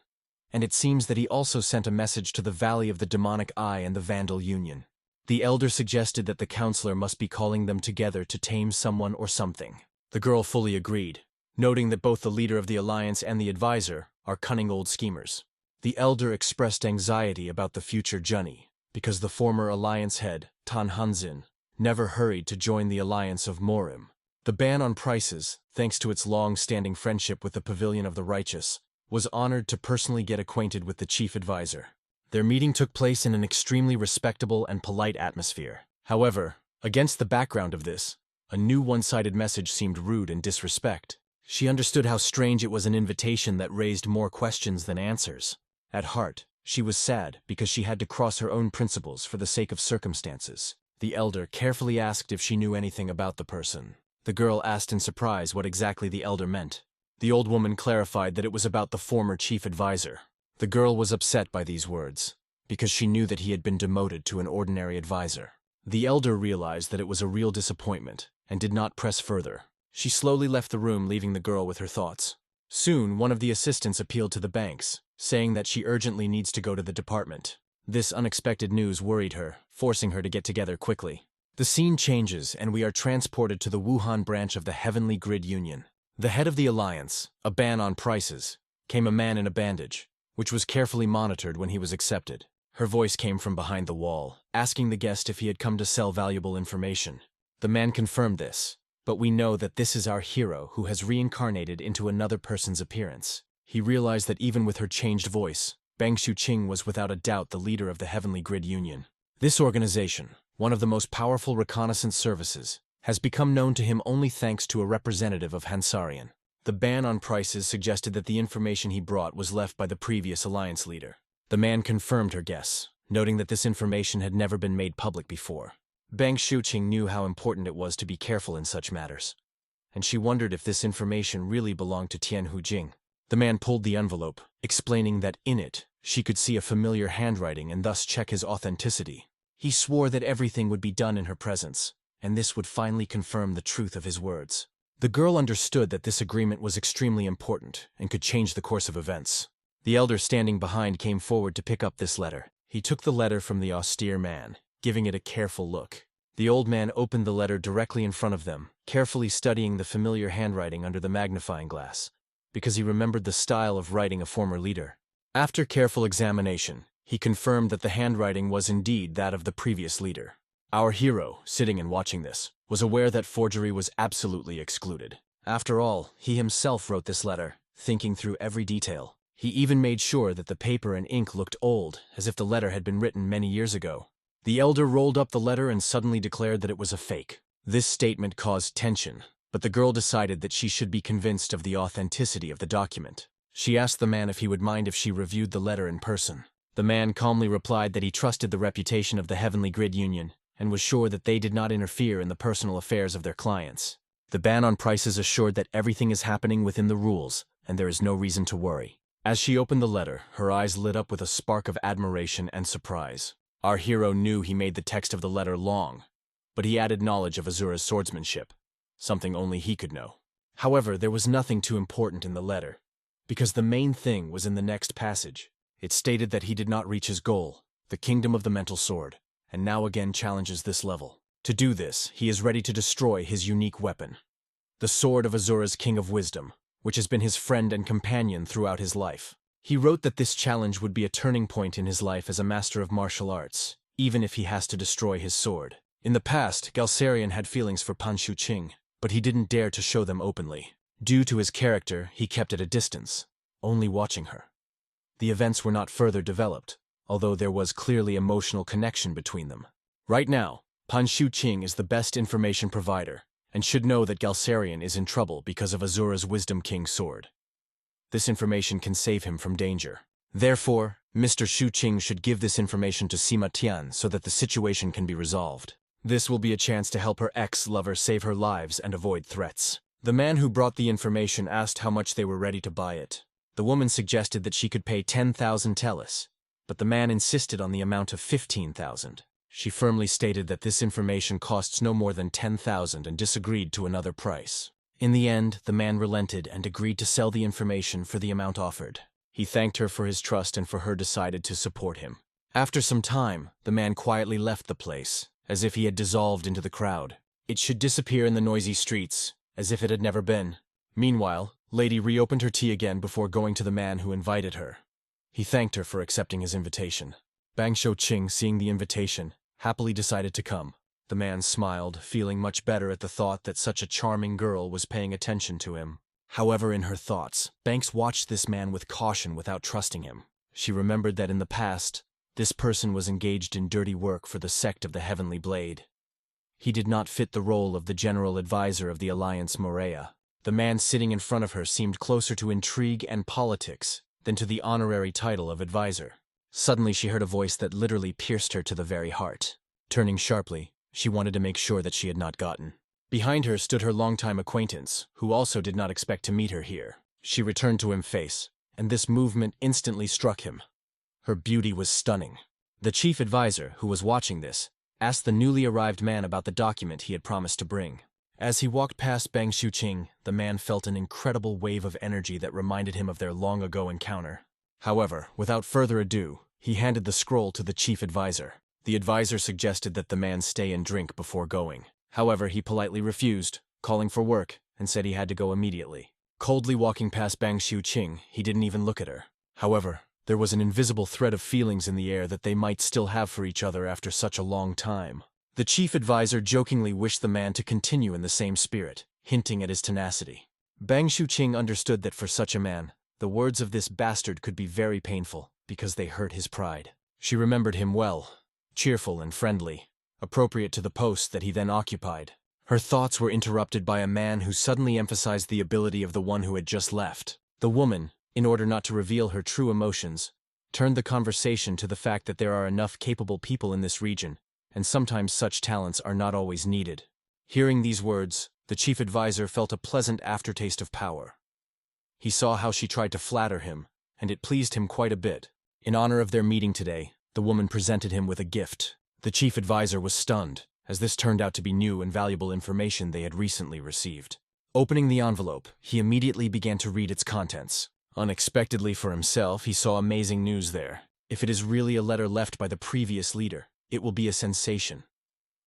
And it seems that he also sent a message to the Valley of the Demonic Eye and the Vandal Union. The elder suggested that the counselor must be calling them together to tame someone or something. The girl fully agreed, noting that both the leader of the alliance and the advisor are cunning old schemers. The elder expressed anxiety about the future journey, because the former alliance head, Tan Hanzin, never hurried to join the alliance of Morim. The ban on prices, thanks to its long-standing friendship with the Pavilion of the Righteous, was honored to personally get acquainted with the chief advisor. Their meeting took place in an extremely respectable and polite atmosphere. However, against the background of this, a new one-sided message seemed rude and disrespect. She understood how strange it was an invitation that raised more questions than answers. At heart, she was sad because she had to cross her own principles for the sake of circumstances. The elder carefully asked if she knew anything about the person. The girl asked in surprise what exactly the elder meant. The old woman clarified that it was about the former chief advisor. The girl was upset by these words, because she knew that he had been demoted to an ordinary advisor. The elder realized that it was a real disappointment, and did not press further. She slowly left the room, leaving the girl with her thoughts. Soon, one of the assistants appealed to the banks, saying that she urgently needs to go to the department. This unexpected news worried her, forcing her to get together quickly. The scene changes, and we are transported to the Wuhan branch of the Heavenly Grid Union. The head of the alliance, a ban on prices, came a man in a bandage, which was carefully monitored when he was accepted. Her voice came from behind the wall, asking the guest if he had come to sell valuable information. The man confirmed this, but we know that this is our hero who has reincarnated into another person's appearance. He realized that even with her changed voice, Bang Shuqing was without a doubt the leader of the Heavenly Grid Union. This organization, one of the most powerful reconnaissance services, has become known to him only thanks to a representative of Hansarian. The ban on prices suggested that the information he brought was left by the previous alliance leader. The man confirmed her guess, noting that this information had never been made public before. Bang Shuqing knew how important it was to be careful in such matters, and she wondered if this information really belonged to Tian Hujing. The man pulled the envelope, explaining that in it, she could see a familiar handwriting and thus check his authenticity. He swore that everything would be done in her presence, and this would finally confirm the truth of his words. The girl understood that this agreement was extremely important and could change the course of events. The elder standing behind came forward to pick up this letter. He took the letter from the austere man, giving it a careful look. The old man opened the letter directly in front of them, carefully studying the familiar handwriting under the magnifying glass, because he remembered the style of writing a former leader. After careful examination, he confirmed that the handwriting was indeed that of the previous leader. Our hero, sitting and watching this, was aware that forgery was absolutely excluded. After all, he himself wrote this letter, thinking through every detail. He even made sure that the paper and ink looked old, as if the letter had been written many years ago. The elder rolled up the letter and suddenly declared that it was a fake. This statement caused tension, but the girl decided that she should be convinced of the authenticity of the document. She asked the man if he would mind if she reviewed the letter in person. The man calmly replied that he trusted the reputation of the Heavenly Grid Union and was sure that they did not interfere in the personal affairs of their clients. The ban on prices assured that everything is happening within the rules, and there is no reason to worry. As she opened the letter, her eyes lit up with a spark of admiration and surprise. Our hero knew he made the text of the letter long, but he added knowledge of Asura's swordsmanship, something only he could know. However, there was nothing too important in the letter, because the main thing was in the next passage. It stated that he did not reach his goal, the kingdom of the mental sword, and now again challenges this level. To do this, he is ready to destroy his unique weapon, the sword of Asura's King of Wisdom, which has been his friend and companion throughout his life. He wrote that this challenge would be a turning point in his life as a master of martial arts, even if he has to destroy his sword. In the past, Galsarian had feelings for Pan Shuqing, but he didn't dare to show them openly. Due to his character, he kept at a distance, only watching her. The events were not further developed, although there was clearly emotional connection between them. Right now, Pan Shuqing is the best information provider, and should know that Galsarian is in trouble because of Asura's Wisdom King sword. This information can save him from danger. Therefore, Mr. Shuqing should give this information to Sima Tian so that the situation can be resolved. This will be a chance to help her ex-lover save her lives and avoid threats. The man who brought the information asked how much they were ready to buy it. The woman suggested that she could pay 10,000 tellis, but the man insisted on the amount of 15,000. She firmly stated that this information costs no more than 10,000 and disagreed to another price. In the end, the man relented and agreed to sell the information for the amount offered. He thanked her for his trust and for her decided to support him. After some time, the man quietly left the place, as if he had dissolved into the crowd. It should disappear in the noisy streets, as if it had never been. Meanwhile, Lady reopened her tea again before going to the man who invited her. He thanked her for accepting his invitation. Bang Shouqing, seeing the invitation, happily decided to come. The man smiled, feeling much better at the thought that such a charming girl was paying attention to him. However, in her thoughts, Banks watched this man with caution without trusting him. She remembered that in the past, this person was engaged in dirty work for the sect of the Heavenly Blade. He did not fit the role of the general advisor of the Alliance Morea. The man sitting in front of her seemed closer to intrigue and politics than to the honorary title of advisor. Suddenly she heard a voice that literally pierced her to the very heart. Turning sharply, she wanted to make sure that she had not gotten. Behind her stood her longtime acquaintance, who also did not expect to meet her here. She returned to him face, and this movement instantly struck him. Her beauty was stunning. The chief advisor, who was watching this, asked the newly arrived man about the document he had promised to bring. As he walked past Bang Shuqing, the man felt an incredible wave of energy that reminded him of their long-ago encounter. However, without further ado, he handed the scroll to the chief advisor. The advisor suggested that the man stay and drink before going. However, he politely refused, calling for work, and said he had to go immediately. Coldly walking past Bang Shuqing, he didn't even look at her. However, there was an invisible thread of feelings in the air that they might still have for each other after such a long time. The chief advisor jokingly wished the man to continue in the same spirit, hinting at his tenacity. Bang Shuqing understood that for such a man, the words of this bastard could be very painful, because they hurt his pride. She remembered him well. Cheerful and friendly, appropriate to the post that he then occupied. Her thoughts were interrupted by a man who suddenly emphasized the ability of the one who had just left. The woman, in order not to reveal her true emotions, turned the conversation to the fact that there are enough capable people in this region, and sometimes such talents are not always needed. Hearing these words, the chief advisor felt a pleasant aftertaste of power. He saw how she tried to flatter him, and it pleased him quite a bit. In honor of their meeting today, the woman presented him with a gift. The chief advisor was stunned, as this turned out to be new and valuable information they had recently received. Opening the envelope, he immediately began to read its contents. Unexpectedly for himself, he saw amazing news there. If it is really a letter left by the previous leader, it will be a sensation.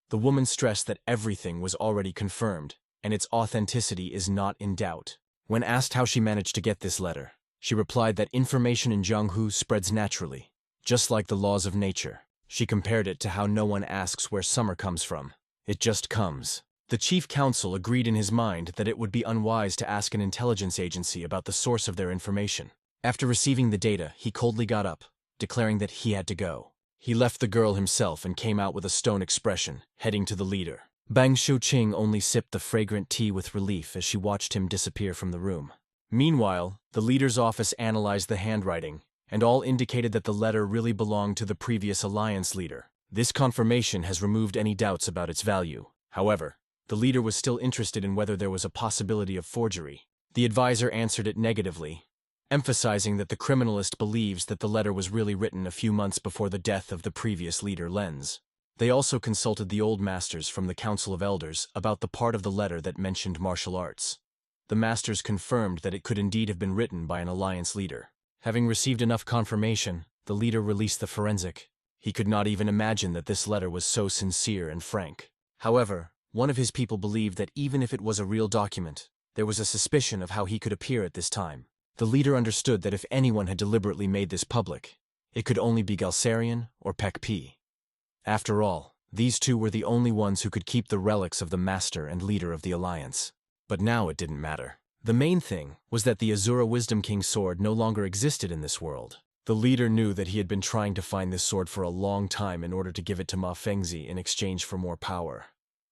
The woman stressed that everything was already confirmed, and its authenticity is not in doubt. When asked how she managed to get this letter, she replied that information in Jianghu spreads naturally, just like the laws of nature. She compared it to how no one asks where summer comes from. It just comes. The chief counsel agreed in his mind that it would be unwise to ask an intelligence agency about the source of their information. After receiving the data, he coldly got up, declaring that he had to go. He left the girl himself and came out with a stone expression, heading to the leader. Bang Shuqing only sipped the fragrant tea with relief as she watched him disappear from the room. Meanwhile, the leader's office analyzed the handwriting, and all indicated that the letter really belonged to the previous alliance leader. This confirmation has removed any doubts about its value. However, the leader was still interested in whether there was a possibility of forgery. The advisor answered it negatively, emphasizing that the criminalist believes that the letter was really written a few months before the death of the previous leader Lens. They also consulted the old masters from the Council of Elders about the part of the letter that mentioned martial arts. The masters confirmed that it could indeed have been written by an alliance leader. Having received enough confirmation, the leader released the forensic. He could not even imagine that this letter was so sincere and frank. However, one of his people believed that even if it was a real document, there was a suspicion of how he could appear at this time. The leader understood that if anyone had deliberately made this public, it could only be Galsarian or Pek P. After all, these two were the only ones who could keep the relics of the master and leader of the Alliance. But now it didn't matter. The main thing was that the Asura Wisdom King sword no longer existed in this world. The leader knew that he had been trying to find this sword for a long time in order to give it to Ma Fengzi in exchange for more power.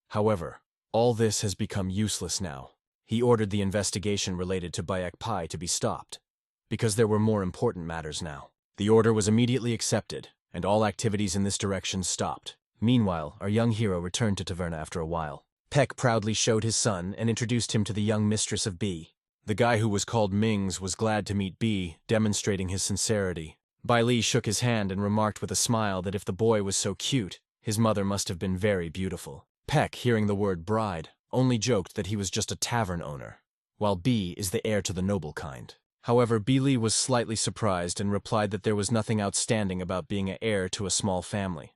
However, all this has become useless now. He ordered the investigation related to Bayek Pai to be stopped, because there were more important matters now. The order was immediately accepted, and all activities in this direction stopped. Meanwhile, our young hero returned to Taverna after a while. Peck proudly showed his son and introduced him to the young mistress of B. The guy who was called Mings was glad to meet B, demonstrating his sincerity. Bai Li shook his hand and remarked with a smile that if the boy was so cute, his mother must have been very beautiful. Peck, hearing the word bride, only joked that he was just a tavern owner, while B is the heir to the noble kind. However, Bi Li was slightly surprised and replied that there was nothing outstanding about being an heir to a small family.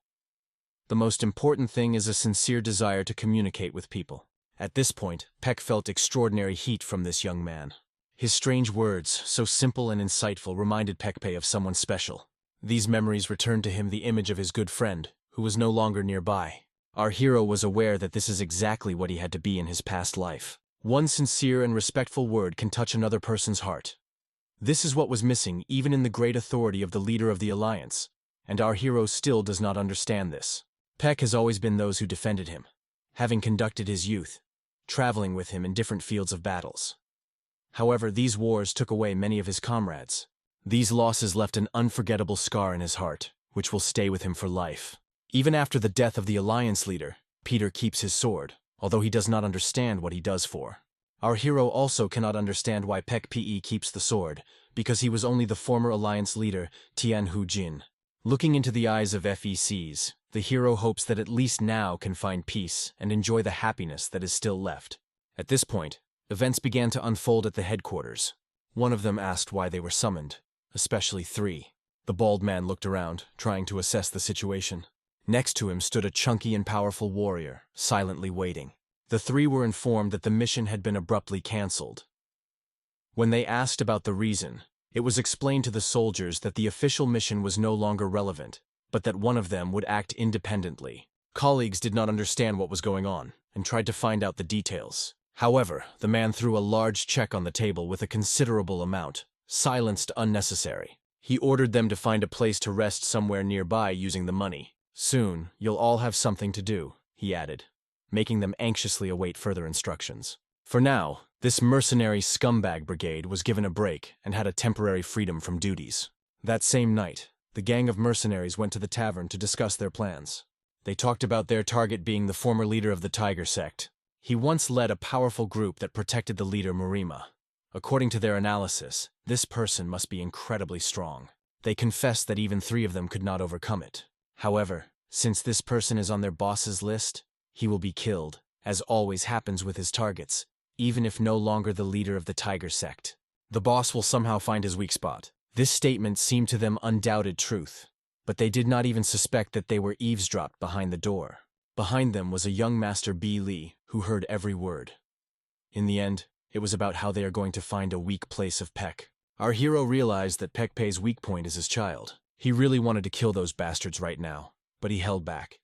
The most important thing is a sincere desire to communicate with people. At this point, Peck felt extraordinary heat from this young man. His strange words, so simple and insightful, reminded Pekpe of someone special. These memories returned to him the image of his good friend, who was no longer nearby. Our hero was aware that this is exactly what he had to be in his past life. One sincere and respectful word can touch another person's heart. This is what was missing even in the great authority of the leader of the Alliance, and our hero still does not understand this. Peck has always been those who defended him, having conducted his youth, traveling with him in different fields of battles. However, these wars took away many of his comrades. These losses left an unforgettable scar in his heart, which will stay with him for life. Even after the death of the Alliance leader, Peter keeps his sword, although he does not understand what he does for. Our hero also cannot understand why Pek Pe keeps the sword, because he was only the former Alliance leader, Tian Hu Jin. Looking into the eyes of FECs, the hero hopes that at least now can find peace and enjoy the happiness that is still left. At this point, events began to unfold at the headquarters. One of them asked why they were summoned, especially 3. The bald man looked around, trying to assess the situation. Next to him stood a chunky and powerful warrior, silently waiting. The 3 were informed that the mission had been abruptly cancelled. When they asked about the reason, it was explained to the soldiers that the official mission was no longer relevant, but that one of them would act independently. Colleagues did not understand what was going on, and tried to find out the details. However, the man threw a large check on the table with a considerable amount, silenced unnecessary. He ordered them to find a place to rest somewhere nearby using the money. Soon, you'll all have something to do, he added, making them anxiously await further instructions. For now, this mercenary scumbag brigade was given a break and had a temporary freedom from duties. That same night, the gang of mercenaries went to the tavern to discuss their plans. They talked about their target being the former leader of the Tiger sect. He once led a powerful group that protected the leader Murima. According to their analysis, this person must be incredibly strong. They confessed that even 3 of them could not overcome it. However, since this person is on their boss's list, he will be killed, as always happens with his targets, even if no longer the leader of the Tiger sect. The boss will somehow find his weak spot. This statement seemed to them undoubted truth, but they did not even suspect that they were eavesdropped behind the door. Behind them was a young master Bi Li, who heard every word. In the end, it was about how they are going to find a weak place of Peck. Our hero realized that Pek Pei's weak point is his child. He really wanted to kill those bastards right now, but he held back.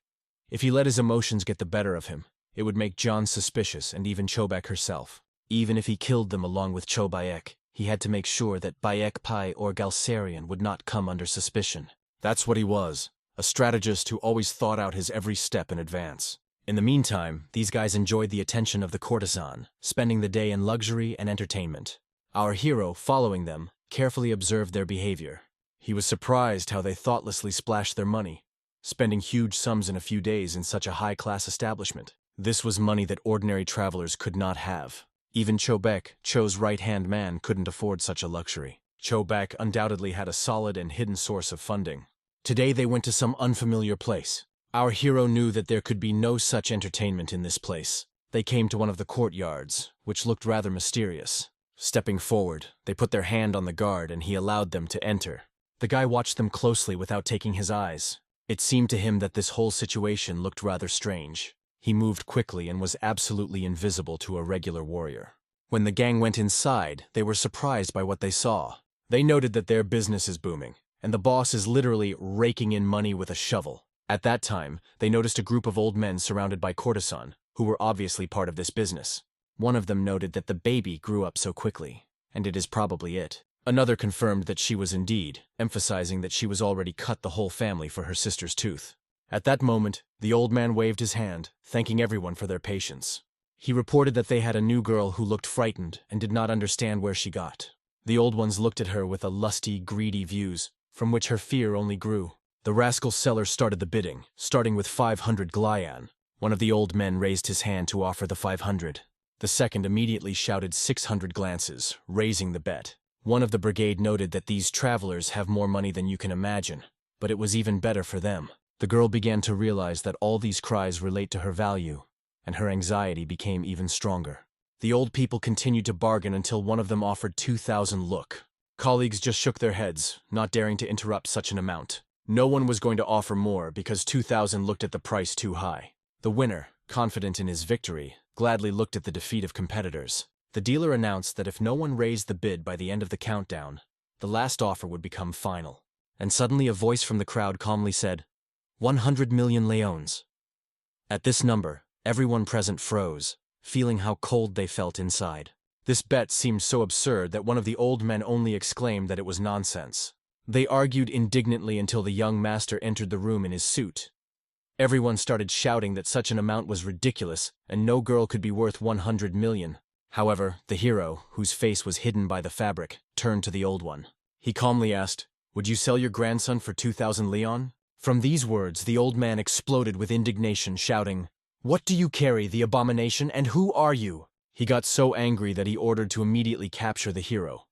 If he let his emotions get the better of him, it would make John suspicious and even Chobek herself. Even if he killed them along with Cho Bayek, he had to make sure that Bayek Pai or Galsarian would not come under suspicion. That's what he was, a strategist who always thought out his every step in advance. In the meantime, these guys enjoyed the attention of the courtesan, spending the day in luxury and entertainment. Our hero, following them, carefully observed their behavior. He was surprised how they thoughtlessly splashed their money, spending huge sums in a few days in such a high-class establishment. This was money that ordinary travelers could not have. Even Chobek, Cho's right-hand man, couldn't afford such a luxury. Chobek undoubtedly had a solid and hidden source of funding. Today they went to some unfamiliar place. Our hero knew that there could be no such entertainment in this place. They came to one of the courtyards, which looked rather mysterious. Stepping forward, they put their hand on the guard and he allowed them to enter. The guy watched them closely without taking his eyes. It seemed to him that this whole situation looked rather strange. He moved quickly and was absolutely invisible to a regular warrior. When the gang went inside, they were surprised by what they saw. They noted that their business is booming, and the boss is literally raking in money with a shovel. At that time, they noticed a group of old men surrounded by courtesan, who were obviously part of this business. One of them noted that the baby grew up so quickly, and it is probably it. Another confirmed that she was indeed, emphasizing that she was already cut the whole family for her sister's tooth. At that moment, the old man waved his hand, thanking everyone for their patience. He reported that they had a new girl who looked frightened and did not understand where she got. The old ones looked at her with a lusty, greedy views, from which her fear only grew. The rascal seller started the bidding, starting with 500 glyan. One of the old men raised his hand to offer the 500. The second immediately shouted 600 glances, raising the bet. One of the brigade noted that these travelers have more money than you can imagine, but it was even better for them. The girl began to realize that all these cries relate to her value, and her anxiety became even stronger. The old people continued to bargain until one of them offered 2,000 look. Colleagues just shook their heads, not daring to interrupt such an amount. No one was going to offer more because 2,000 looked at the price too high. The winner, confident in his victory, gladly looked at the defeat of competitors. The dealer announced that if no one raised the bid by the end of the countdown, the last offer would become final. And suddenly a voice from the crowd calmly said, 100 million leones. At this number, everyone present froze, feeling how cold they felt inside. This bet seemed so absurd that one of the old men only exclaimed that it was nonsense. They argued indignantly until the young master entered the room in his suit. Everyone started shouting that such an amount was ridiculous and no girl could be worth 100 million. However, the hero, whose face was hidden by the fabric, turned to the old one. He calmly asked, "Would you sell your grandson for 2,000 leon?" From these words, the old man exploded with indignation, shouting, "What do you carry, the abomination, and who are you?" He got so angry that he ordered to immediately capture the hero.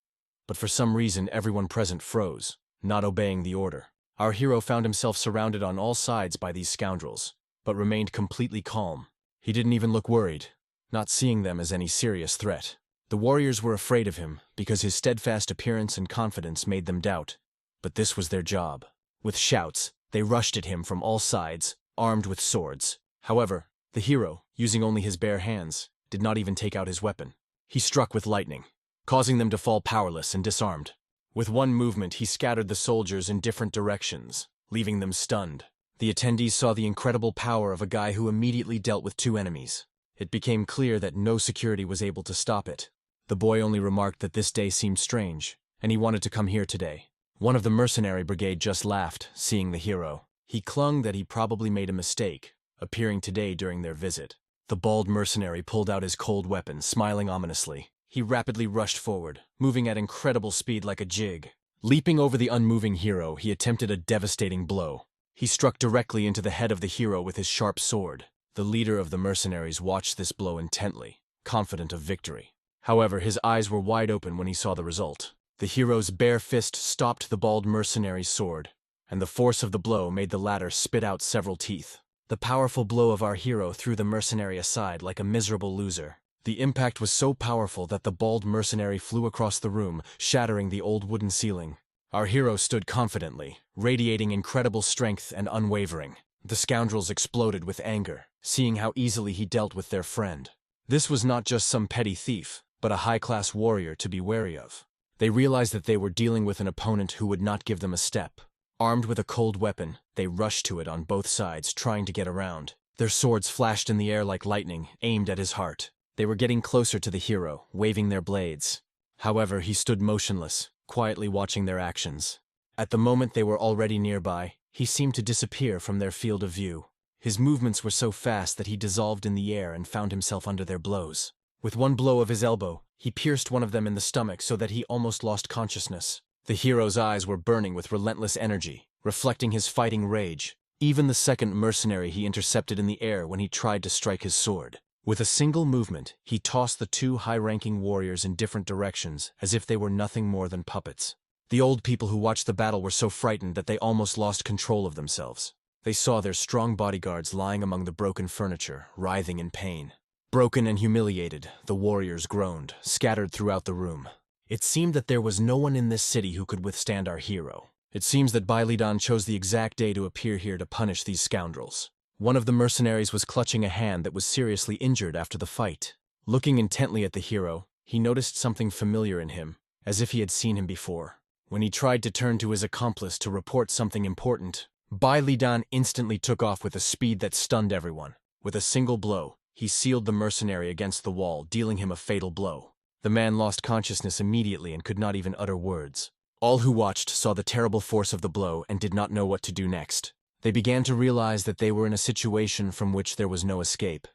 But for some reason, everyone present froze, not obeying the order. Our hero found himself surrounded on all sides by these scoundrels, but remained completely calm. He didn't even look worried, not seeing them as any serious threat. The warriors were afraid of him because his steadfast appearance and confidence made them doubt. But this was their job. With shouts, they rushed at him from all sides, armed with swords. However, the hero, using only his bare hands, did not even take out his weapon. He struck with lightning, causing them to fall powerless and disarmed. With one movement, he scattered the soldiers in different directions, leaving them stunned. The attendees saw the incredible power of a guy who immediately dealt with two enemies. It became clear that no security was able to stop it. The boy only remarked that this day seemed strange, and he wanted to come here today. One of the mercenary brigade just laughed, seeing the hero. He clung that he probably made a mistake, appearing today during their visit. The bald mercenary pulled out his cold weapon, smiling ominously. He rapidly rushed forward, moving at incredible speed like a jig. Leaping over the unmoving hero, he attempted a devastating blow. He struck directly into the head of the hero with his sharp sword. The leader of the mercenaries watched this blow intently, confident of victory. However, his eyes were wide open when he saw the result. The hero's bare fist stopped the bald mercenary's sword, and the force of the blow made the latter spit out several teeth. The powerful blow of our hero threw the mercenary aside like a miserable loser. The impact was so powerful that the bald mercenary flew across the room, shattering the old wooden ceiling. Our hero stood confidently, radiating incredible strength and unwavering. The scoundrels exploded with anger, seeing how easily he dealt with their friend. This was not just some petty thief, but a high-class warrior to be wary of. They realized that they were dealing with an opponent who would not give them a step. Armed with a cold weapon, they rushed to it on both sides, trying to get around. Their swords flashed in the air like lightning, aimed at his heart. They were getting closer to the hero, waving their blades. However, he stood motionless, quietly watching their actions. At the moment they were already nearby, he seemed to disappear from their field of view. His movements were so fast that he dissolved in the air and found himself under their blows. With one blow of his elbow, he pierced one of them in the stomach so that he almost lost consciousness. The hero's eyes were burning with relentless energy, reflecting his fighting rage. Even the second mercenary he intercepted in the air when he tried to strike his sword. With a single movement, he tossed the two high-ranking warriors in different directions as if they were nothing more than puppets. The old people who watched the battle were so frightened that they almost lost control of themselves. They saw their strong bodyguards lying among the broken furniture, writhing in pain. Broken and humiliated, the warriors groaned, scattered throughout the room. It seemed that there was no one in this city who could withstand our hero. It seems that Bailidan chose the exact day to appear here to punish these scoundrels. One of the mercenaries was clutching a hand that was seriously injured after the fight. Looking intently at the hero, He noticed something familiar in him, as if he had seen him before. When he tried to turn to his accomplice to report something important, Bai Lidan instantly took off with a speed that stunned everyone. With a single blow, he sealed the mercenary against the wall, dealing him a fatal blow. The man lost consciousness immediately and could not even utter words. All who watched saw the terrible force of the blow and did not know what to do next. They began to realize that they were in a situation from which there was no escape.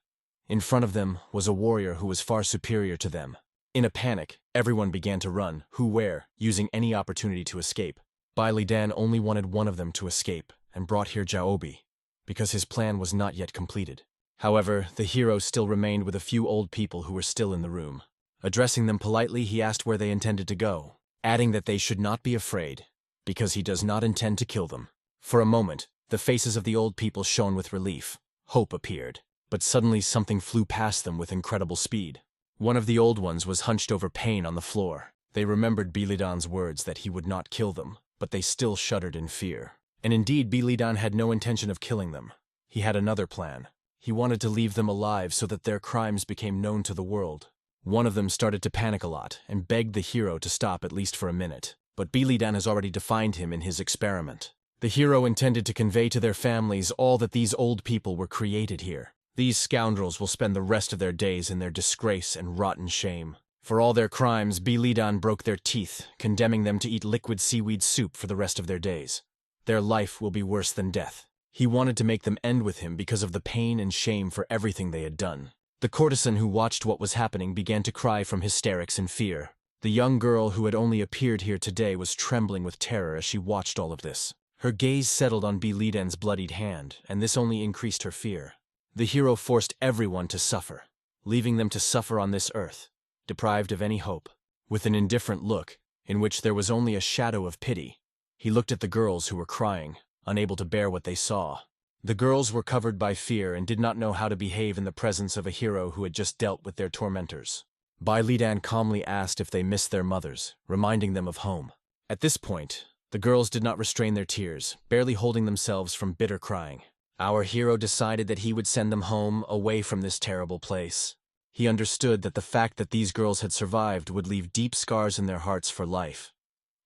In front of them was a warrior who was far superior to them. In a panic, everyone began to run, who where, using any opportunity to escape. Bai Lidan only wanted one of them to escape, and brought here Jaobi, because his plan was not yet completed. However, the hero still remained with a few old people who were still in the room. Addressing them politely, he asked where they intended to go, adding that they should not be afraid, because he does not intend to kill them. For a moment, the faces of the old people shone with relief. Hope appeared, but suddenly something flew past them with incredible speed. One of the old ones was hunched over pain on the floor. They remembered Bilidan's words that he would not kill them, but they still shuddered in fear. And indeed, Bilidan had no intention of killing them. He had another plan. He wanted to leave them alive so that their crimes became known to the world. One of them started to panic a lot and begged the hero to stop at least for a minute. But Bilidan has already defined him in his experiment. The hero intended to convey to their families all that these old people were created here. These scoundrels will spend the rest of their days in their disgrace and rotten shame. For all their crimes, Bilidan broke their teeth, condemning them to eat liquid seaweed soup for the rest of their days. Their life will be worse than death. He wanted to make them end with him because of the pain and shame for everything they had done. The courtesan who watched what was happening began to cry from hysterics and fear. The young girl who had only appeared here today was trembling with terror as she watched all of this. Her gaze settled on Bilidan's bloodied hand, and this only increased her fear. The hero forced everyone to suffer, leaving them to suffer on this earth, deprived of any hope. With an indifferent look, in which there was only a shadow of pity, he looked at the girls who were crying, unable to bear what they saw. The girls were covered by fear and did not know how to behave in the presence of a hero who had just dealt with their tormentors. Bai Lidan calmly asked if they missed their mothers, reminding them of home. At this point, the girls did not restrain their tears, barely holding themselves from bitter crying. Our hero decided that he would send them home, away from this terrible place. He understood that the fact that these girls had survived would leave deep scars in their hearts for life.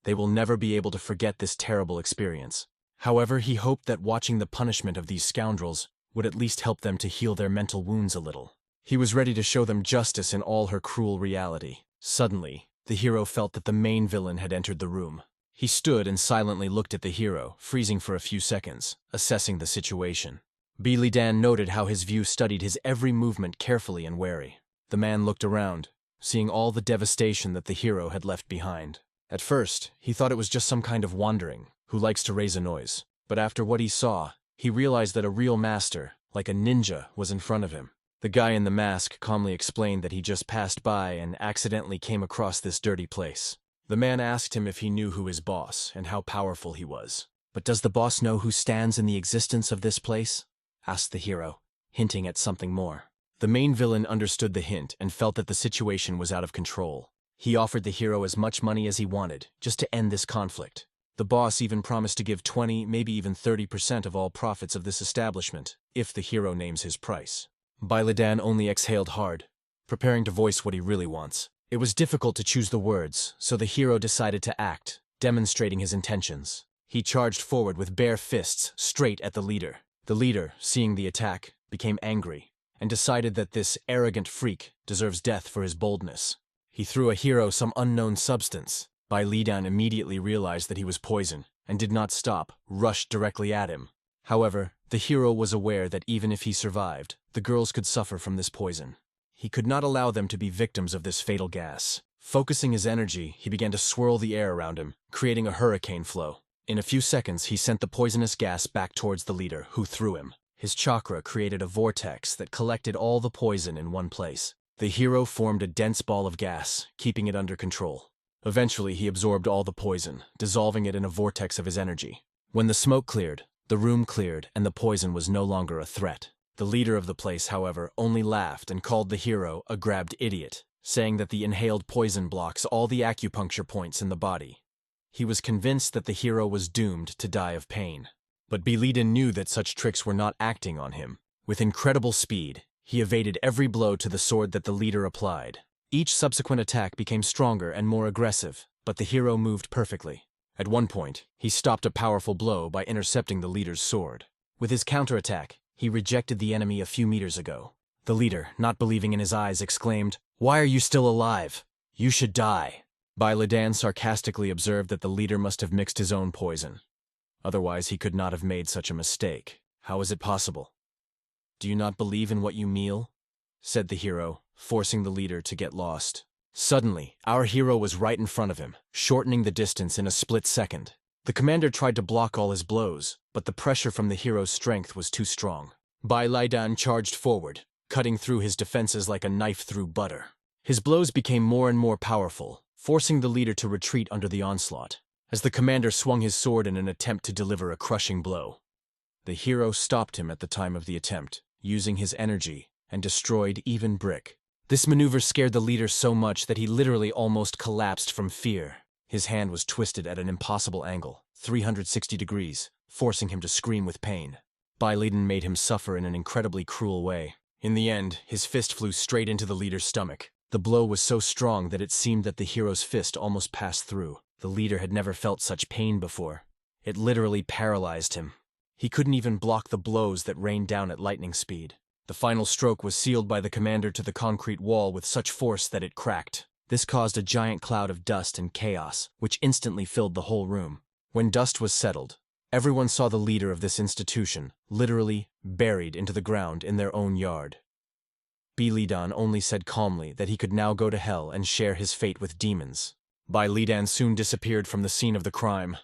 They will never be able to forget this terrible experience. However, he hoped that watching the punishment of these scoundrels would at least help them to heal their mental wounds a little. He was ready to show them justice in all her cruel reality. Suddenly, the hero felt that the main villain had entered the room. He stood and silently looked at the hero, freezing for a few seconds, assessing the situation. Bilidan noted how his view studied his every movement carefully and wary. The man looked around, seeing all the devastation that the hero had left behind. At first, he thought it was just some kind of wandering, who likes to raise a noise. But after what he saw, he realized that a real master, like a ninja, was in front of him. The guy in the mask calmly explained that he just passed by and accidentally came across this dirty place. The man asked him if he knew who his boss and how powerful he was. "But does the boss know who stands in the existence of this place?" asked the hero, hinting at something more. The main villain understood the hint and felt that the situation was out of control. He offered the hero as much money as he wanted, just to end this conflict. The boss even promised to give 20, maybe even 30% of all profits of this establishment, if the hero names his price. Bai Lidan only exhaled hard, preparing to voice what he really wants. It was difficult to choose the words, so the hero decided to act, demonstrating his intentions. He charged forward with bare fists, straight at the leader. The leader, seeing the attack, became angry, and decided that this arrogant freak deserves death for his boldness. He threw a hero some unknown substance. Bai Lidan immediately realized that he was poison, and did not stop, rushed directly at him. However, the hero was aware that even if he survived, the girls could suffer from this poison. He could not allow them to be victims of this fatal gas. Focusing his energy, he began to swirl the air around him, creating a hurricane flow. In a few seconds, he sent the poisonous gas back towards the leader, who threw him. His chakra created a vortex that collected all the poison in one place. The hero formed a dense ball of gas, keeping it under control. Eventually, he absorbed all the poison, dissolving it in a vortex of his energy. When the smoke cleared, the room cleared, and the poison was no longer a threat. The leader of the place, however, only laughed and called the hero a grabbed idiot, saying that the inhaled poison blocks all the acupuncture points in the body. He was convinced that the hero was doomed to die of pain. But Bilidan knew that such tricks were not acting on him. With incredible speed, he evaded every blow to the sword that the leader applied. Each subsequent attack became stronger and more aggressive, but the hero moved perfectly. At one point, he stopped a powerful blow by intercepting the leader's sword. With his counterattack, he rejected the enemy a few meters ago. The leader, not believing in his eyes, exclaimed, "Why are you still alive? You should die." Lidan sarcastically observed that the leader must have mixed his own poison. Otherwise, he could not have made such a mistake. How is it possible? "Do you not believe in what you meal?" said the hero, forcing the leader to get lost. Suddenly, our hero was right in front of him, shortening the distance in a split second. The commander tried to block all his blows, but the pressure from the hero's strength was too strong. Lidan charged forward, cutting through his defenses like a knife through butter. His blows became more and more powerful, forcing the leader to retreat under the onslaught. As the commander swung his sword in an attempt to deliver a crushing blow, the hero stopped him at the time of the attempt, using his energy, and destroyed even brick. This maneuver scared the leader so much that he literally almost collapsed from fear. His hand was twisted at an impossible angle, 360 degrees, forcing him to scream with pain. Lidan made him suffer in an incredibly cruel way. In the end, his fist flew straight into the leader's stomach. The blow was so strong that it seemed that the hero's fist almost passed through. The leader had never felt such pain before. It literally paralyzed him. He couldn't even block the blows that rained down at lightning speed. The final stroke was sealed by the commander to the concrete wall with such force that it cracked. This caused a giant cloud of dust and chaos, which instantly filled the whole room. When dust was settled, everyone saw the leader of this institution, literally buried into the ground in their own yard. Lidan only said calmly that he could now go to hell and share his fate with demons. Lidan soon disappeared from the scene of the crime,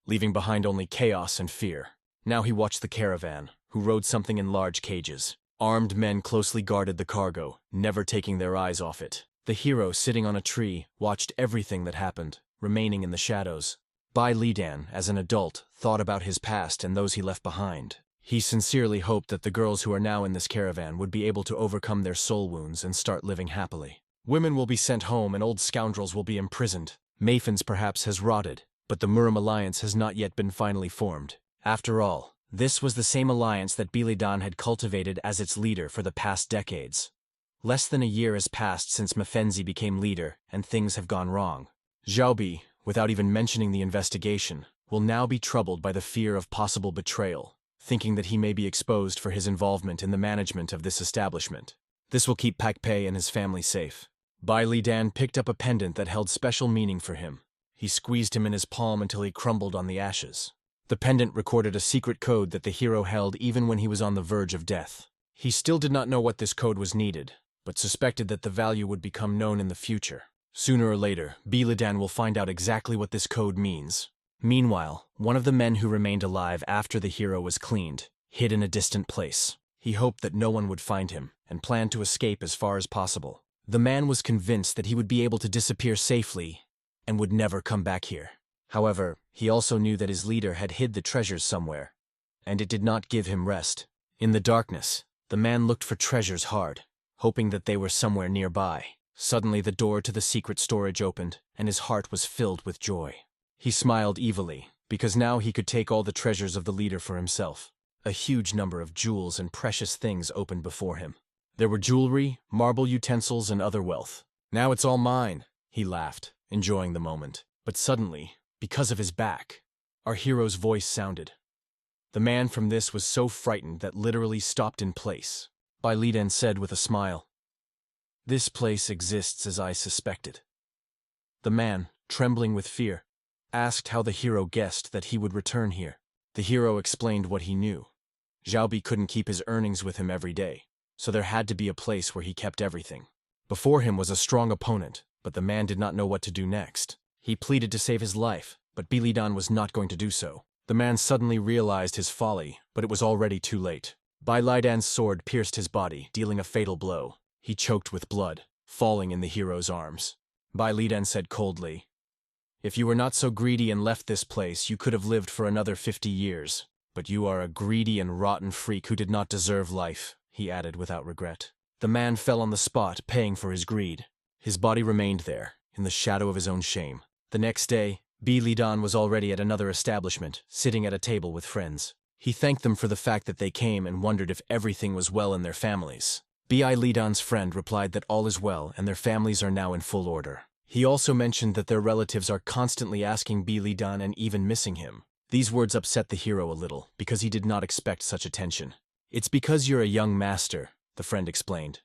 leaving behind only chaos and fear. Now he watched the caravan, who rode something in large cages. Armed men closely guarded the cargo, never taking their eyes off it. The hero, sitting on a tree, watched everything that happened, remaining in the shadows. Lidan, as an adult, thought about his past and those he left behind. He sincerely hoped that the girls who are now in this caravan would be able to overcome their soul wounds and start living happily. Women will be sent home and old scoundrels will be imprisoned. Maphens perhaps has rotted, but the Murim alliance has not yet been finally formed. After all, this was the same alliance that Lidan had cultivated as its leader for the past decades. Less than a year has passed since Mafenzi became leader, and things have gone wrong. Xiaobi, without even mentioning the investigation, will now be troubled by the fear of possible betrayal, thinking that he may be exposed for his involvement in the management of this establishment. This will keep Pak Pei and his family safe. Lidan picked up a pendant that held special meaning for him. He squeezed him in his palm until he crumbled on the ashes. The pendant recorded a secret code that the hero held even when he was on the verge of death. He still did not know what this code was needed, but suspected that the value would become known in the future. Sooner or later, Lidan will find out exactly what this code means. Meanwhile, one of the men who remained alive after the hero was cleaned hid in a distant place. He hoped that no one would find him, and planned to escape as far as possible. The man was convinced that he would be able to disappear safely and would never come back here. However, he also knew that his leader had hid the treasures somewhere, and it did not give him rest. In the darkness, the man looked for treasures hard, hoping that they were somewhere nearby. Suddenly the door to the secret storage opened, and his heart was filled with joy. He smiled evilly, because now he could take all the treasures of the leader for himself. A huge number of jewels and precious things opened before him. There were jewelry, marble utensils, and other wealth. "Now it's all mine," he laughed, enjoying the moment. But suddenly, because of his back, our hero's voice sounded. The man from this was so frightened that literally stopped in place. Lidan said with a smile, "This place exists as I suspected." The man, trembling with fear, asked how the hero guessed that he would return here. The hero explained what he knew. Xiaobi couldn't keep his earnings with him every day, so there had to be a place where he kept everything. Before him was a strong opponent, but the man did not know what to do next. He pleaded to save his life, but Lidan was not going to do so. The man suddenly realized his folly, but it was already too late. Lidan's sword pierced his body, dealing a fatal blow. He choked with blood, falling in the hero's arms. Lidan said coldly, "If you were not so greedy and left this place, you could have lived for another 50 years. But you are a greedy and rotten freak who did not deserve life," he added without regret. The man fell on the spot, paying for his greed. His body remained there, in the shadow of his own shame. The next day, Lidan was already at another establishment, sitting at a table with friends. He thanked them for the fact that they came and wondered if everything was well in their families. B.I. Lidan's friend replied that all is well and their families are now in full order. He also mentioned that their relatives are constantly asking B. Lidan and even missing him. These words upset the hero a little, because he did not expect such attention. It's because you're a young master, the friend explained.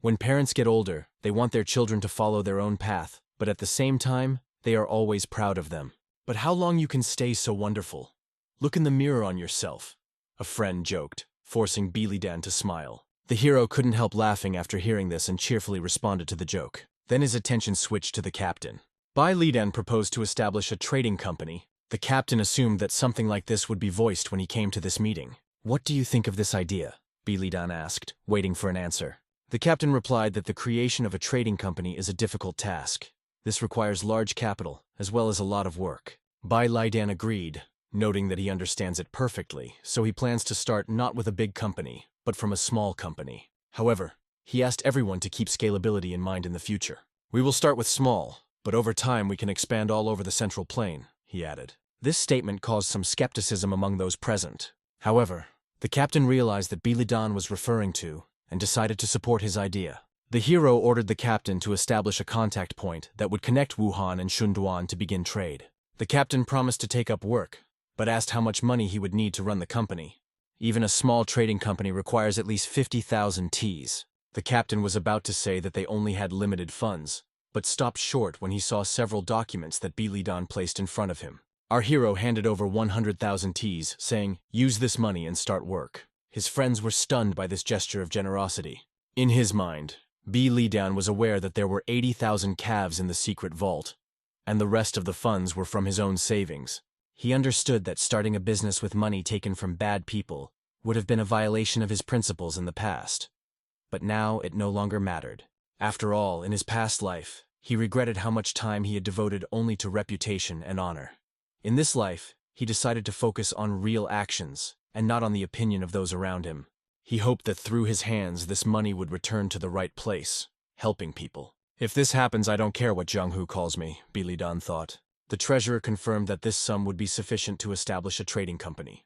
When parents get older, they want their children to follow their own path, but at the same time, they are always proud of them. But how long you can stay so wonderful? Look in the mirror on yourself, a friend joked, forcing B. Lidan to smile. The hero couldn't help laughing after hearing this and cheerfully responded to the joke. Then his attention switched to the captain. Bai Lidan proposed to establish a trading company. The captain assumed that something like this would be voiced when he came to this meeting. What do you think of this idea? B. Lidan asked, waiting for an answer. The captain replied that the creation of a trading company is a difficult task. This requires large capital, as well as a lot of work. Bai Lidan agreed, noting that he understands it perfectly, so he plans to start not with a big company, but from a small company. However, he asked everyone to keep scalability in mind in the future. We will start with small, but over time we can expand all over the central plain, he added. This statement caused some skepticism among those present. However, the captain realized that B. Lidan was referring to, and decided to support his idea. The hero ordered the captain to establish a contact point that would connect Wuhan and Shunduan to begin trade. The captain promised to take up work, but asked how much money he would need to run the company. Even a small trading company requires at least 50,000 Ts. The captain was about to say that they only had limited funds, but stopped short when he saw several documents that B. Lidan placed in front of him. Our hero handed over 100,000 Ts, saying, "Use this money and start work." His friends were stunned by this gesture of generosity. In his mind, B. Lidan was aware that there were 80,000 calves in the secret vault, and the rest of the funds were from his own savings. He understood that starting a business with money taken from bad people would have been a violation of his principles in the past. But now it no longer mattered. After all, in his past life, he regretted how much time he had devoted only to reputation and honor. In this life, he decided to focus on real actions, and not on the opinion of those around him. He hoped that through his hands this money would return to the right place, helping people. If this happens, I don't care what Zhang-Hu calls me, B. Lidan thought. The treasurer confirmed that this sum would be sufficient to establish a trading company.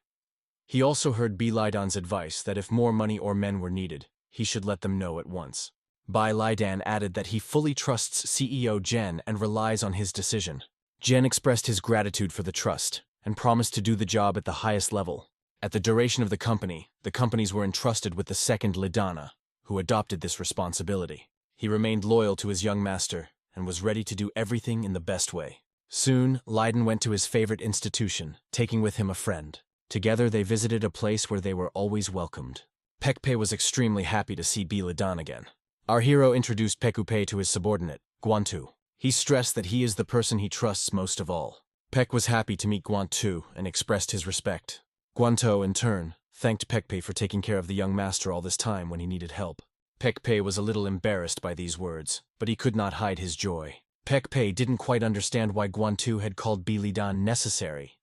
He also heard B. Lidan's advice that if more money or men were needed, he should let them know at once. Bai Lidan added that he fully trusts CEO Zhen and relies on his decision. Zhen expressed his gratitude for the trust, and promised to do the job at the highest level. At the duration of the companies were entrusted with the second Lidana, who adopted this responsibility. He remained loyal to his young master, and was ready to do everything in the best way. Soon, Leiden went to his favorite institution, taking with him a friend. Together they visited a place where they were always welcomed. Pekpe was extremely happy to see B. Lidan again. Our hero introduced Pekupe to his subordinate, Guantu. He stressed that he is the person he trusts most of all. Pek was happy to meet Guantu and expressed his respect. Guanto, in turn, thanked Pekpe for taking care of the young master all this time when he needed help. Pekpe was a little embarrassed by these words, but he could not hide his joy. Pekpe didn't quite understand why Guantu had called B. Lidan necessary,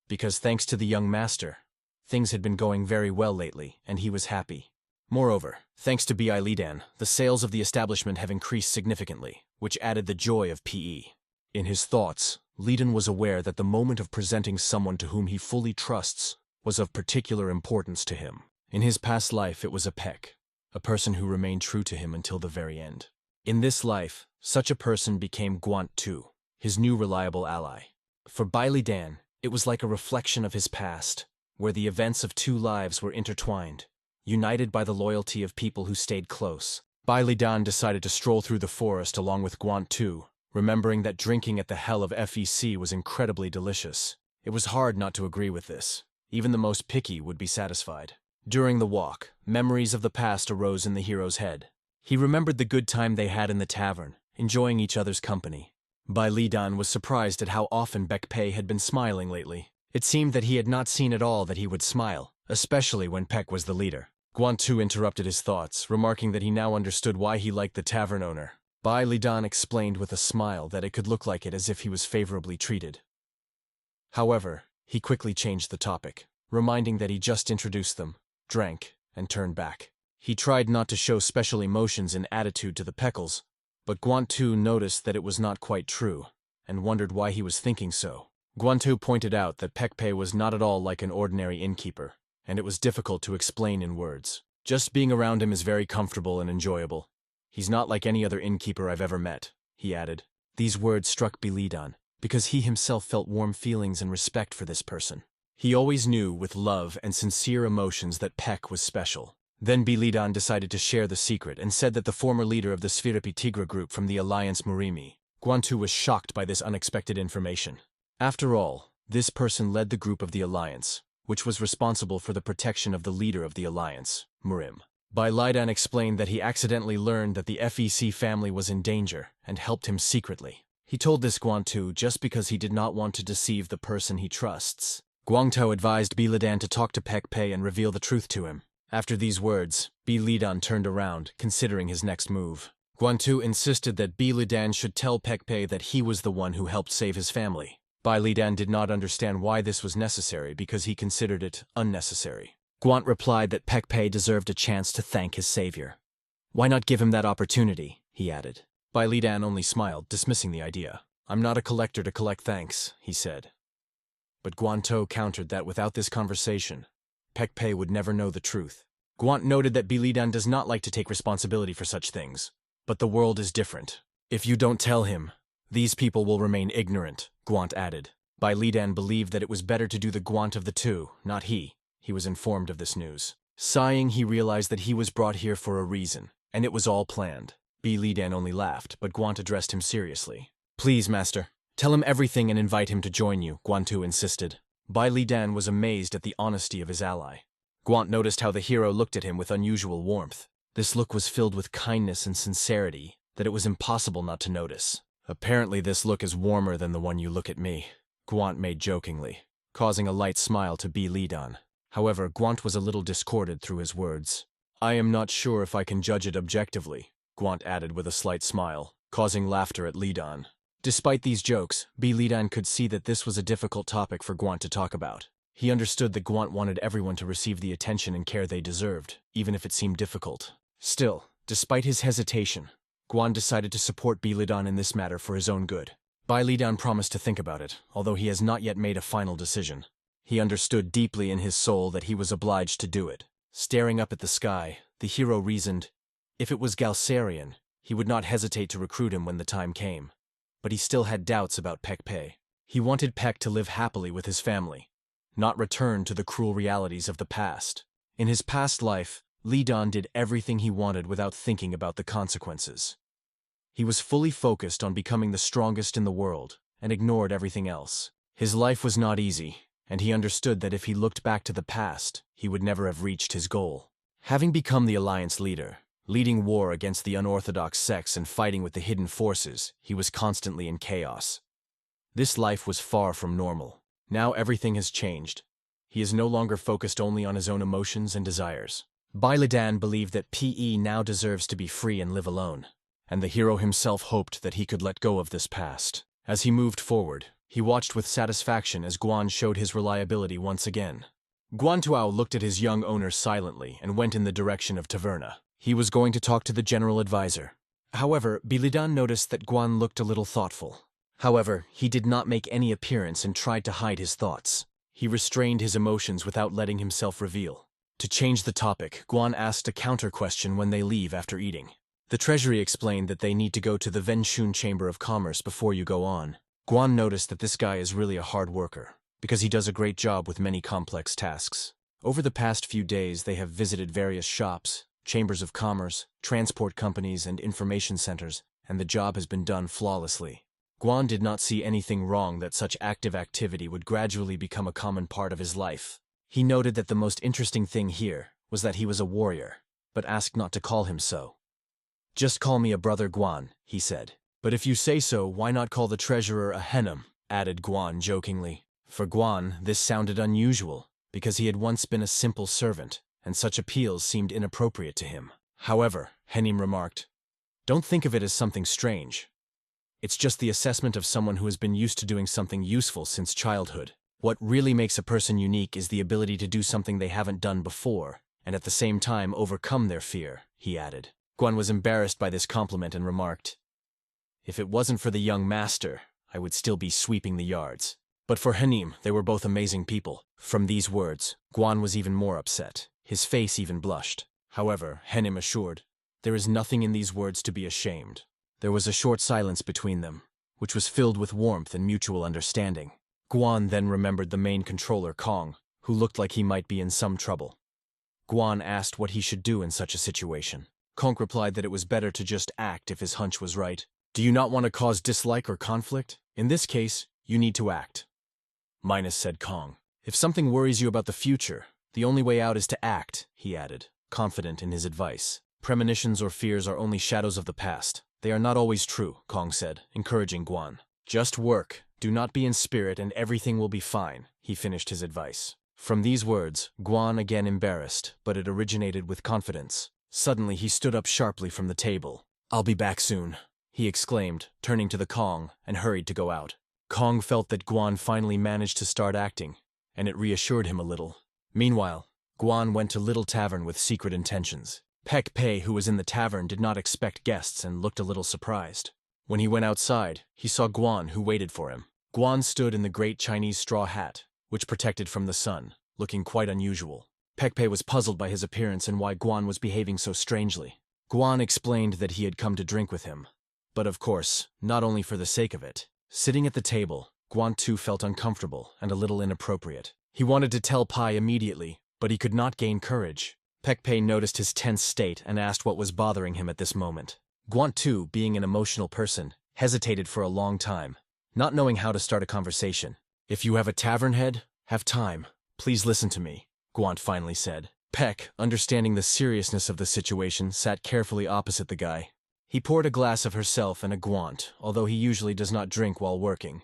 because thanks to the young master, things had been going very well lately, and he was happy. Moreover, thanks to B.I. Lidan, the sales of the establishment have increased significantly, which added the joy of P.E. In his thoughts, Lidan was aware that the moment of presenting someone to whom he fully trusts was of particular importance to him. In his past life, it was a Pek, a person who remained true to him until the very end. In this life, such a person became Guantu, his new reliable ally. For Bai Lidan, it was like a reflection of his past, where the events of two lives were intertwined, united by the loyalty of people who stayed close. Bai Lidan decided to stroll through the forest along with Guantu, remembering that drinking at the hell of FEC was incredibly delicious. It was hard not to agree with this. Even the most picky would be satisfied. During the walk, memories of the past arose in the hero's head. He remembered the good time they had in the tavern, enjoying each other's company. Bai Lidan was surprised at how often Pekpe had been smiling lately. It seemed that he had not seen at all that he would smile, especially when Pek was the leader. Guantu interrupted his thoughts, remarking that he now understood why he liked the tavern owner. Bai Lidan explained with a smile that it could look like it as if he was favorably treated. However, he quickly changed the topic, reminding that he just introduced them, drank, and turned back. He tried not to show special emotions and attitude to the Peckles, but Guantu noticed that it was not quite true, and wondered why he was thinking so. Guantu pointed out that Pekpe was not at all like an ordinary innkeeper, and it was difficult to explain in words. Just being around him is very comfortable and enjoyable. He's not like any other innkeeper I've ever met, he added. These words struck Bilidan, because he himself felt warm feelings and respect for this person. He always knew with love and sincere emotions that Pek was special. Then Bilidan decided to share the secret and said that the former leader of the Sphirapi Tigra group from the Alliance Murimi, Guantu, was shocked by this unexpected information. After all, this person led the group of the Alliance, which was responsible for the protection of the leader of the Alliance, Murim. Bilidan explained that he accidentally learned that the FEC family was in danger and helped him secretly. He told this Guantu just because he did not want to deceive the person he trusts. Guangtou advised Bilidan to talk to Pekpei and reveal the truth to him. After these words, Bilidan turned around, considering his next move. Guantu insisted that Bilidan should tell Pekpei that he was the one who helped save his family. Bilidan did not understand why this was necessary because he considered it unnecessary. Guant replied that Pekpei deserved a chance to thank his savior. Why not give him that opportunity, he added. Bilidan only smiled, dismissing the idea. I'm not a collector to collect thanks, he said. But Guantou countered that without this conversation, Pekpei would never know the truth. Guant noted that Bilidan does not like to take responsibility for such things. But the world is different. If you don't tell him, these people will remain ignorant, Guant added. Bilidan believed that it was better to do the Guant of the two, not he. He was informed of this news. Sighing, he realized that he was brought here for a reason, and it was all planned. Bilidan only laughed, but Guant addressed him seriously. Please, master, tell him everything and invite him to join you, Guantou insisted. Bilidan was amazed at the honesty of his ally. Guant noticed how the hero looked at him with unusual warmth. This look was filled with kindness and sincerity that it was impossible not to notice. Apparently this look is warmer than the one you look at me, Guant made jokingly, causing a light smile to Bilidan. However, Guant was a little discorded through his words. I am not sure if I can judge it objectively, Guant added with a slight smile, causing laughter at Lidan. Despite these jokes, Bilidan could see that this was a difficult topic for Guant to talk about. He understood that Guant wanted everyone to receive the attention and care they deserved, even if it seemed difficult. Still, despite his hesitation, Guant decided to support Bilidan in this matter for his own good. Bilidan promised to think about it, although he has not yet made a final decision. He understood deeply in his soul that he was obliged to do it. Staring up at the sky, the hero reasoned, if it was Galsarian, he would not hesitate to recruit him when the time came. But he still had doubts about Pekpei. He wanted Pek to live happily with his family, not return to the cruel realities of the past. In his past life, Lidan did everything he wanted without thinking about the consequences. He was fully focused on becoming the strongest in the world and ignored everything else. His life was not easy, and he understood that if he looked back to the past, he would never have reached his goal. Having become the Alliance leader, leading war against the unorthodox sects and fighting with the hidden forces, he was constantly in chaos. This life was far from normal. Now everything has changed. He is no longer focused only on his own emotions and desires. Bilidan believed that PE now deserves to be free and live alone, and the hero himself hoped that he could let go of this past. As he moved forward, he watched with satisfaction as Guan showed his reliability once again. Guantuao looked at his young owner silently and went in the direction of Taverna. He was going to talk to the general advisor. However, Bilidan noticed that Guan looked a little thoughtful. However, he did not make any appearance and tried to hide his thoughts. He restrained his emotions without letting himself reveal. To change the topic, Guan asked a counter-question when they leave after eating. The treasury explained that they need to go to the Venshun Chamber of Commerce before you go on. Guan noticed that this guy is really a hard worker, because he does a great job with many complex tasks. Over the past few days, they have visited various shops, chambers of commerce, transport companies, and information centers, and the job has been done flawlessly. Guan did not see anything wrong that such active activity would gradually become a common part of his life. He noted that the most interesting thing here was that he was a warrior, but asked not to call him so. Just call me a brother Guan, he said. But if you say so, why not call the treasurer a Henam? Added Guan jokingly. For Guan, this sounded unusual, because he had once been a simple servant, and such appeals seemed inappropriate to him. However, Henim remarked, don't think of it as something strange. It's just the assessment of someone who has been used to doing something useful since childhood. What really makes a person unique is the ability to do something they haven't done before, and at the same time overcome their fear, he added. Guan was embarrassed by this compliment and remarked, if it wasn't for the young master, I would still be sweeping the yards. But for Henim, they were both amazing people. From these words, Guan was even more upset. His face even blushed. However, Henim assured, there is nothing in these words to be ashamed. There was a short silence between them, which was filled with warmth and mutual understanding. Guan then remembered the main controller, Kong, who looked like he might be in some trouble. Guan asked what he should do in such a situation. Kong replied that it was better to just act if his hunch was right. Do you not want to cause dislike or conflict? In this case, you need to act. Minus said Kong. If something worries you about the future, the only way out is to act, he added, confident in his advice. Premonitions or fears are only shadows of the past. They are not always true, Kong said, encouraging Guan. Just work, do not be in spirit, and everything will be fine, he finished his advice. From these words, Guan again embarrassed, but it originated with confidence. Suddenly he stood up sharply from the table. I'll be back soon, he exclaimed, turning to the Kong, and hurried to go out. Kong felt that Guan finally managed to start acting, and it reassured him a little. Meanwhile, Guan went to Little Tavern with secret intentions. Pek Pei, who was in the tavern, did not expect guests and looked a little surprised. When he went outside, he saw Guan, who waited for him. Guan stood in the great Chinese straw hat, which protected from the sun, looking quite unusual. Pek Pei was puzzled by his appearance and why Guan was behaving so strangely. Guan explained that he had come to drink with him, but of course, not only for the sake of it. Sitting at the table, Guan too felt uncomfortable and a little inappropriate. He wanted to tell Pai immediately, but he could not gain courage. Pek Pei noticed his tense state and asked what was bothering him at this moment. Guan too, being an emotional person, hesitated for a long time, not knowing how to start a conversation. If you have a tavern head, have time. Please listen to me, Guan finally said. Pek, understanding the seriousness of the situation, sat carefully opposite the guy. He poured a glass of herself and a Guant, although he usually does not drink while working.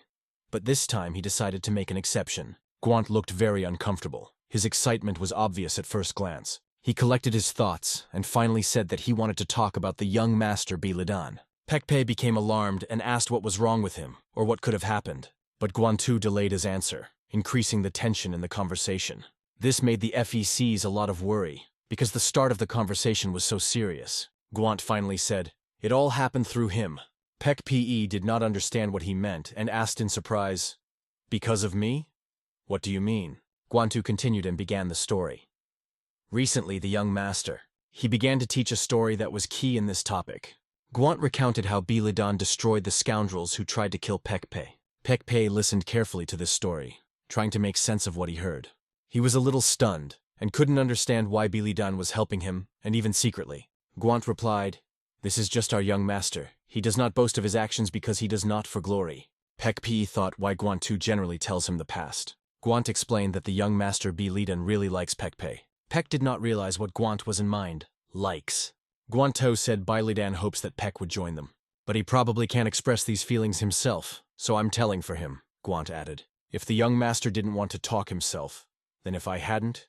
But this time he decided to make an exception. Guant looked very uncomfortable. His excitement was obvious at first glance. He collected his thoughts and finally said that he wanted to talk about the young master Bilidan. Pek Pei became alarmed and asked what was wrong with him, or what could have happened. But Guan Tu delayed his answer, increasing the tension in the conversation. This made the FECs a lot of worry, because the start of the conversation was so serious. Guant finally said, "It all happened through him." Pek Pe did not understand what he meant and asked in surprise, "Because of me? What do you mean?" Guan Tu continued and began the story. Recently, the young master, he began to teach a story that was key in this topic. Guant recounted how Bilidan destroyed the scoundrels who tried to kill Pek Pei. Pek Pei listened carefully to this story, trying to make sense of what he heard. He was a little stunned, and couldn't understand why Bilidan was helping him, and even secretly. Guant replied, "This is just our young master. He does not boast of his actions because he does not for glory." Pek Pei thought why Guant Tu generally tells him the past. Guant explained that the young master Bilidan really likes Pek Pei. Pek did not realize what Guant was in mind. Likes. Guanto said Bilidan hopes that Pek would join them. But he probably can't express these feelings himself, so I'm telling for him, Guant added. If the young master didn't want to talk himself, then if I hadn't,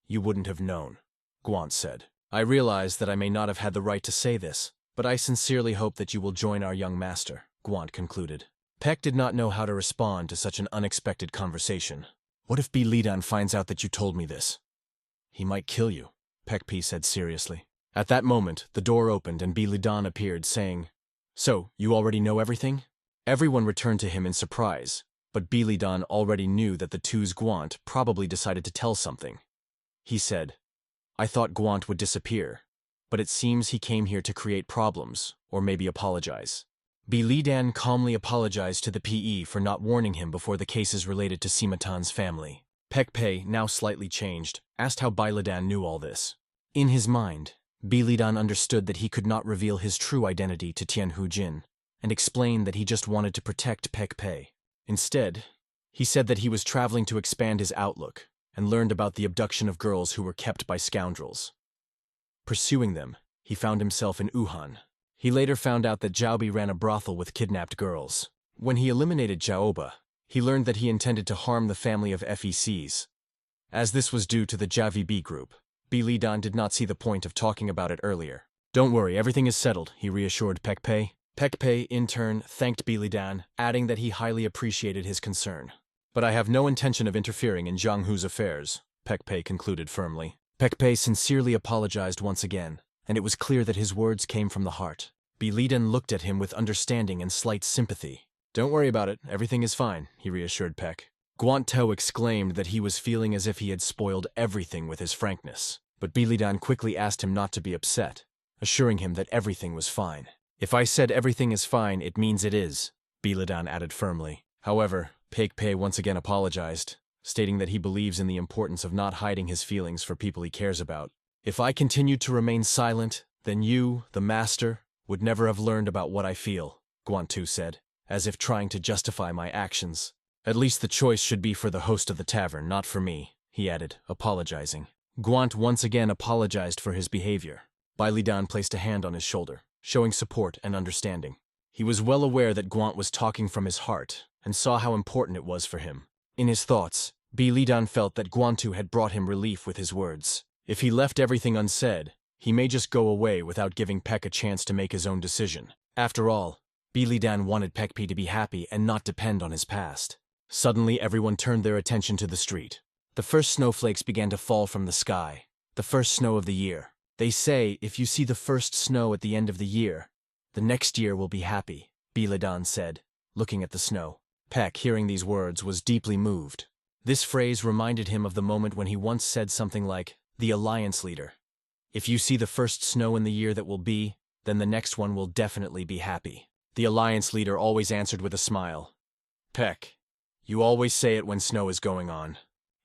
you wouldn't have known, Guant said. I realize that I may not have had the right to say this, but I sincerely hope that you will join our young master, Guant concluded. Pek did not know how to respond to such an unexpected conversation. What if Bilidan finds out that you told me this? He might kill you, Pek Pei said seriously. At that moment, the door opened and Bilidan appeared, saying, "So, you already know everything?" Everyone returned to him in surprise, but Bilidan already knew that the two's Guant probably decided to tell something. He said, "I thought Guant would disappear, but it seems he came here to create problems, or maybe apologize." Bilidan calmly apologized to the PE for not warning him before the cases related to Simatan's family. Pek Pei, now slightly changed, asked how Bilidan knew all this. In his mind, Bilidan understood that he could not reveal his true identity to Tianhu Jin, and explained that he just wanted to protect Pek Pei. Instead, he said that he was traveling to expand his outlook, and learned about the abduction of girls who were kept by scoundrels. Pursuing them, he found himself in Wuhan. He later found out that Zhaobi ran a brothel with kidnapped girls. When he eliminated Zhaoba, he learned that he intended to harm the family of FECs. As this was due to the JaVB group, Bilidan did not see the point of talking about it earlier. "Don't worry, everything is settled," he reassured Pek Pei. Pek Pei, in turn, thanked Bilidan, adding that he highly appreciated his concern. "But I have no intention of interfering in Zhang Hu's affairs," Pek Pei concluded firmly. Pek Pei sincerely apologized once again, and it was clear that his words came from the heart. Bilidan looked at him with understanding and slight sympathy. "Don't worry about it, everything is fine," he reassured Pek. Guanto exclaimed that he was feeling as if he had spoiled everything with his frankness. but Bilidan quickly asked him not to be upset, assuring him that everything was fine. "If I said everything is fine, it means it is," Bilidan added firmly. However, Pei once again apologized, stating that he believes in the importance of not hiding his feelings for people he cares about. "If I continued to remain silent, then you, the master, would never have learned about what I feel," Guantu said, as if trying to justify my actions. "At least the choice should be for the host of the tavern, not for me," he added, apologizing. Guant once again apologized for his behavior. Bilidan placed a hand on his shoulder, showing support and understanding. He was well aware that Guant was talking from his heart, and saw how important it was for him. In his thoughts, Bilidan felt that Guantu had brought him relief with his words. If he left everything unsaid, he may just go away without giving Pek a chance to make his own decision. After all, Bilidan wanted Pekpi to be happy and not depend on his past. Suddenly, everyone turned their attention to the street. The first snowflakes began to fall from the sky, the first snow of the year. "They say if you see the first snow at the end of the year, the next year will be happy," Bilidan said, looking at the snow. Pek, hearing these words, was deeply moved. This phrase reminded him of the moment when he once said something like, "The Alliance Leader. If you see the first snow in the year that will be, then the next one will definitely be happy." The Alliance Leader always answered with a smile. "Pek, you always say it when snow is going on."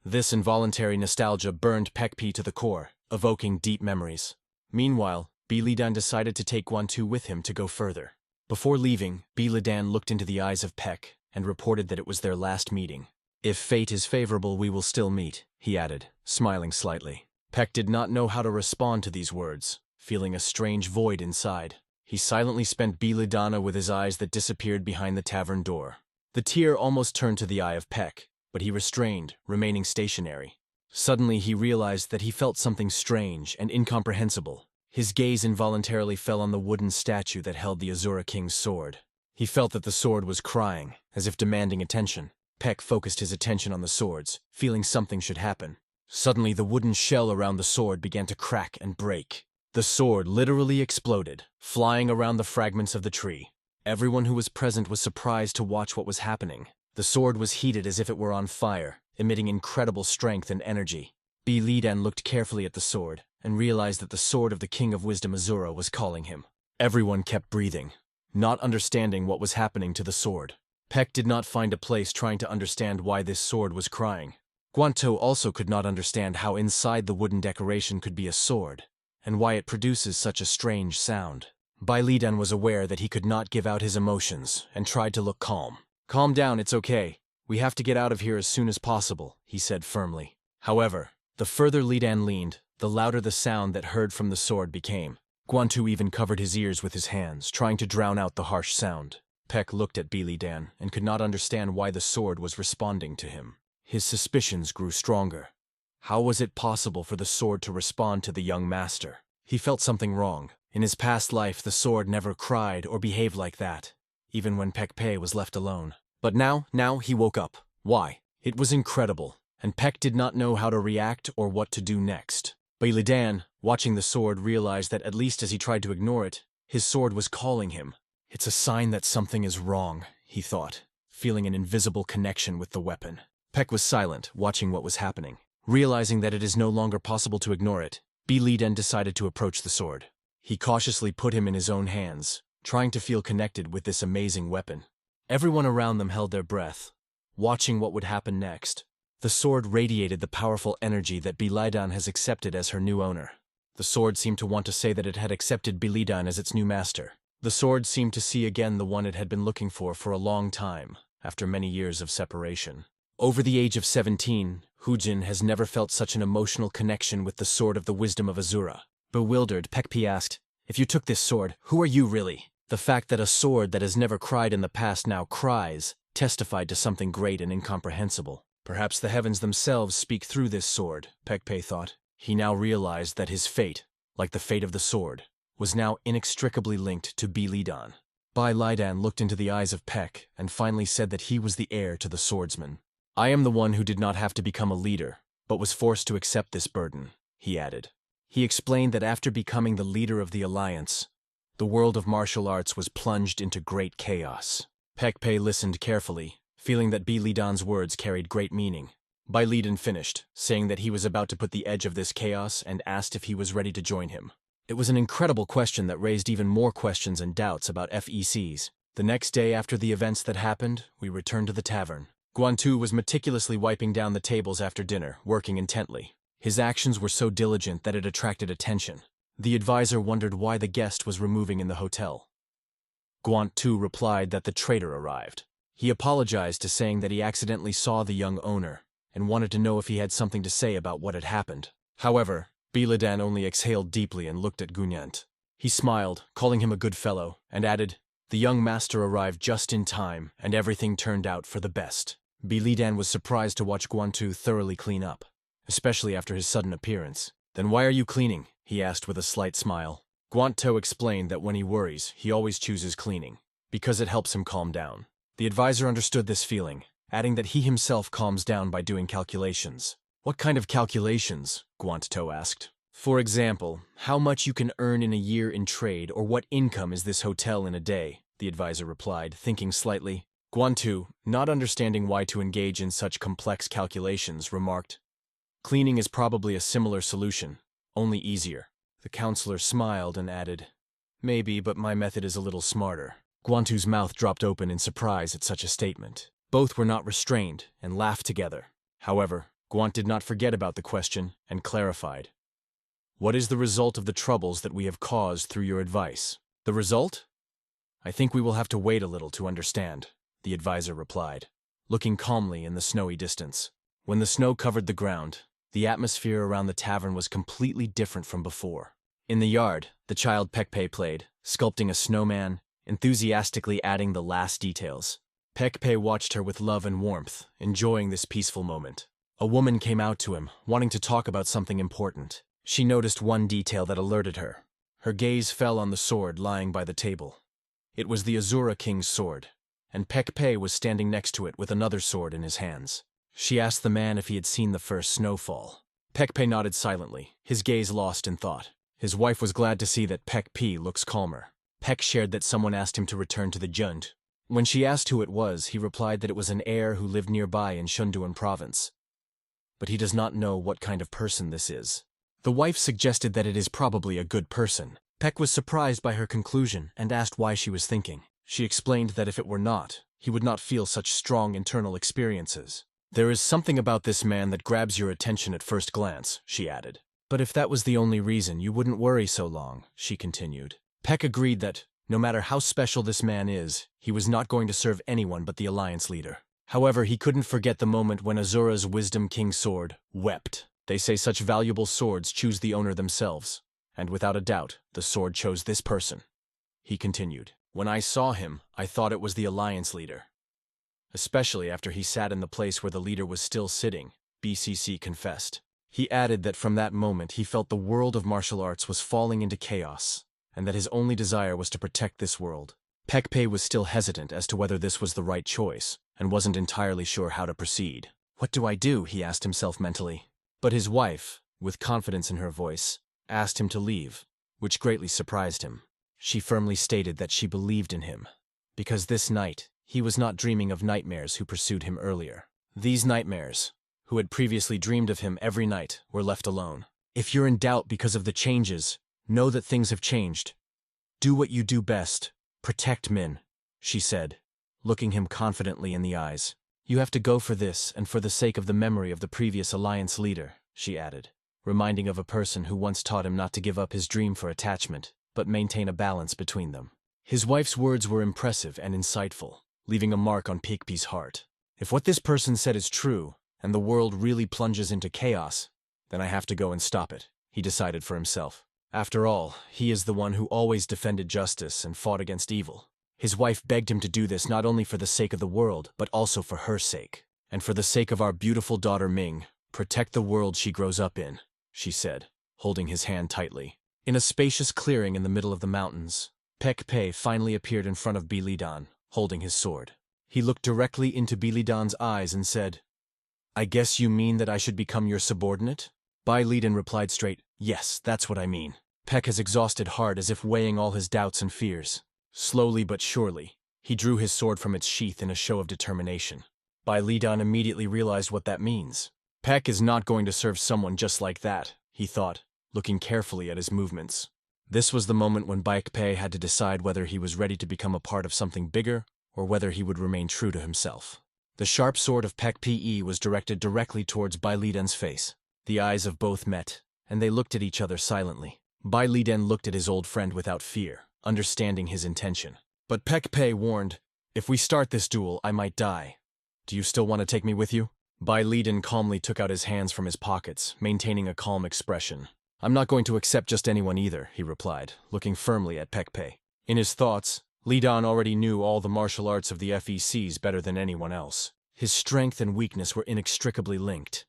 This involuntary nostalgia burned Pekpi to the core, evoking deep memories. Meanwhile, Bilidan decided to take Guantu with him to go further. Before leaving, Bilidan looked into the eyes of Pek and reported that it was their last meeting. "If fate is favorable, we will still meet," he added, smiling slightly. Pek did not know how to respond to these words, feeling a strange void inside. He silently spent Bilidana with his eyes that disappeared behind the tavern door. The tear almost turned to the eye of Pek, but he restrained, remaining stationary. Suddenly he realized that he felt something strange and incomprehensible. His gaze involuntarily fell on the wooden statue that held the Asura King's sword. He felt that the sword was crying, as if demanding attention. Pek focused his attention on the swords, feeling something should happen. Suddenly the wooden shell around the sword began to crack and break. The sword literally exploded, flying around the fragments of the tree. Everyone who was present was surprised to watch what was happening. The sword was heated as if it were on fire, emitting incredible strength and energy. Bilidan looked carefully at the sword, and realized that the sword of the King of Wisdom Asura was calling him. Everyone kept breathing, not understanding what was happening to the sword. Pek did not find a place trying to understand why this sword was crying. Guanto also could not understand how inside the wooden decoration could be a sword, and why it produces such a strange sound. Bilidan was aware that he could not give out his emotions, and tried to look calm. "Calm down, it's okay. We have to get out of here as soon as possible," he said firmly. However, the further Lidan leaned, the louder the sound that heard from the sword became. Guantu even covered his ears with his hands, trying to drown out the harsh sound. Pek looked at Bilidan and could not understand why the sword was responding to him. His suspicions grew stronger. How was it possible for the sword to respond to the young master? He felt something wrong. In his past life, the sword never cried or behaved like that, even when Pekpe was left alone. But now he woke up. Why? It was incredible, and Pek did not know how to react or what to do next. Bilidan, watching the sword, realized that at least as he tried to ignore it, his sword was calling him. "It's a sign that something is wrong," he thought, feeling an invisible connection with the weapon. Pek was silent, watching what was happening. Realizing that it is no longer possible to ignore it, Bilidan decided to approach the sword. He cautiously put him in his own hands, trying to feel connected with this amazing weapon. Everyone around them held their breath, watching what would happen next. The sword radiated the powerful energy that Bilidan has accepted as her new owner. The sword seemed to want to say that it had accepted Bilidan as its new master. The sword seemed to see again the one it had been looking for a long time, after many years of separation. Over the age of 17, Hujin has never felt such an emotional connection with the sword of the wisdom of Asura. Bewildered, Pekpi asked, "If you took this sword, who are you really?" The fact that a sword that has never cried in the past now cries testified to something great and incomprehensible. Perhaps the heavens themselves speak through this sword, Pekpe thought. He now realized that his fate, like the fate of the sword, was now inextricably linked to Bilidan. Bilidan looked into the eyes of Pek and finally said that he was the heir to the swordsman. "I am the one who did not have to become a leader, but was forced to accept this burden," he added. He explained that after becoming the leader of the Alliance, the world of martial arts was plunged into great chaos. Pekpe listened carefully, feeling that Bilidan's words carried great meaning. Bai Lidan finished, saying that he was about to put the edge of this chaos and asked if he was ready to join him. It was an incredible question that raised even more questions and doubts about FECs. The next day after the events that happened, we returned to the tavern. Guantu was meticulously wiping down the tables after dinner, working intently. His actions were so diligent that it attracted attention. The advisor wondered why the guest was removing in the hotel. Guantu replied that the traitor arrived. He apologized to saying that he accidentally saw the young owner and wanted to know if he had something to say about what had happened. However, Bilidan only exhaled deeply and looked at Gunyant. He smiled, calling him a good fellow, and added, "The young master arrived just in time, and everything turned out for the best." Bilidan was surprised to watch Guantu thoroughly clean up, especially after his sudden appearance. "Then why are you cleaning?" he asked with a slight smile. Guantu explained that when he worries, he always chooses cleaning, because it helps him calm down. The advisor understood this feeling, adding that he himself calms down by doing calculations. "What kind of calculations?" Guantu asked. "For example, how much you can earn in a year in trade, or what income is this hotel in a day?" the advisor replied, thinking slightly. Guantu, not understanding why to engage in such complex calculations, remarked, "Cleaning is probably a similar solution, only easier." The counselor smiled and added, "Maybe, but my method is a little smarter." Guantu's mouth dropped open in surprise at such a statement. Both were not restrained and laughed together. However, Guant did not forget about the question and clarified. "What is the result of the troubles that we have caused through your advice?" "The result? I think we will have to wait a little to understand," the advisor replied, looking calmly in the snowy distance. When the snow covered the ground, the atmosphere around the tavern was completely different from before. In the yard, the child Pekpe played, sculpting a snowman, enthusiastically adding the last details. Pekpe watched her with love and warmth, enjoying this peaceful moment. A woman came out to him, wanting to talk about something important. She noticed one detail that alerted her. Her gaze fell on the sword lying by the table. It was the Asura king's sword, and Pekpe was standing next to it with another sword in his hands. She asked the man if he had seen the first snowfall. Pekpe nodded silently, his gaze lost in thought. His wife was glad to see that Pekpe looks calmer. Pek shared that someone asked him to return to the Jund. When she asked who it was, he replied that it was an heir who lived nearby in Shunduan province. But he does not know what kind of person this is. The wife suggested that it is probably a good person. Pek was surprised by her conclusion and asked why she was thinking. She explained that if it were not, he would not feel such strong internal experiences. "There is something about this man that grabs your attention at first glance," she added. "But if that was the only reason, you wouldn't worry so long," she continued. Pek agreed that, no matter how special this man is, he was not going to serve anyone but the Alliance leader. However, he couldn't forget the moment when Azura's Wisdom King sword wept. They say such valuable swords choose the owner themselves, and without a doubt, the sword chose this person. He continued, "When I saw him, I thought it was the Alliance leader. Especially after he sat in the place where the leader was still sitting," BCC confessed. He added that from that moment he felt the world of martial arts was falling into chaos, and that his only desire was to protect this world. Pekpe was still hesitant as to whether this was the right choice, and wasn't entirely sure how to proceed. "What do I do?" he asked himself mentally. But his wife, with confidence in her voice, asked him to leave, which greatly surprised him. She firmly stated that she believed in him, because this night, he was not dreaming of nightmares who pursued him earlier. These nightmares, who had previously dreamed of him every night, were left alone. "If you're in doubt because of the changes, know that things have changed. Do what you do best. Protect Min," she said, looking him confidently in the eyes. "You have to go for this and for the sake of the memory of the previous Alliance leader," she added, reminding of a person who once taught him not to give up his dream for attachment, but maintain a balance between them. His wife's words were impressive and insightful, leaving a mark on Pekpe's heart. If what this person said is true, and the world really plunges into chaos, then I have to go and stop it, he decided for himself. After all, he is the one who always defended justice and fought against evil. His wife begged him to do this not only for the sake of the world, but also for her sake. "And for the sake of our beautiful daughter Ming, protect the world she grows up in," she said, holding his hand tightly. In a spacious clearing in the middle of the mountains, Pekpe finally appeared in front of Bilidan, holding his sword. He looked directly into Bilidan's eyes and said, "I guess you mean that I should become your subordinate?" Bai Lidan replied straight, "Yes, that's what I mean." Pek has exhausted hard as if weighing all his doubts and fears. Slowly but surely, he drew his sword from its sheath in a show of determination. Bai Lidan immediately realized what that means. Peck is not going to serve someone just like that, he thought, looking carefully at his movements. This was the moment when Baekpae had to decide whether he was ready to become a part of something bigger or whether he would remain true to himself. The sharp sword of Peck Pe was directed directly towards Bai Liden's face. The eyes of both met, and they looked at each other silently. Bai Liden looked at his old friend without fear, understanding his intention. But Peck Pe warned, "If we start this duel, I might die. Do you still want to take me with you?" Bai Liden calmly took out his hands from his pockets, maintaining a calm expression. "I'm not going to accept just anyone either," he replied, looking firmly at Peck Pe. In his thoughts, Li Dan already knew all the martial arts of the FECs better than anyone else. His strength and weakness were inextricably linked.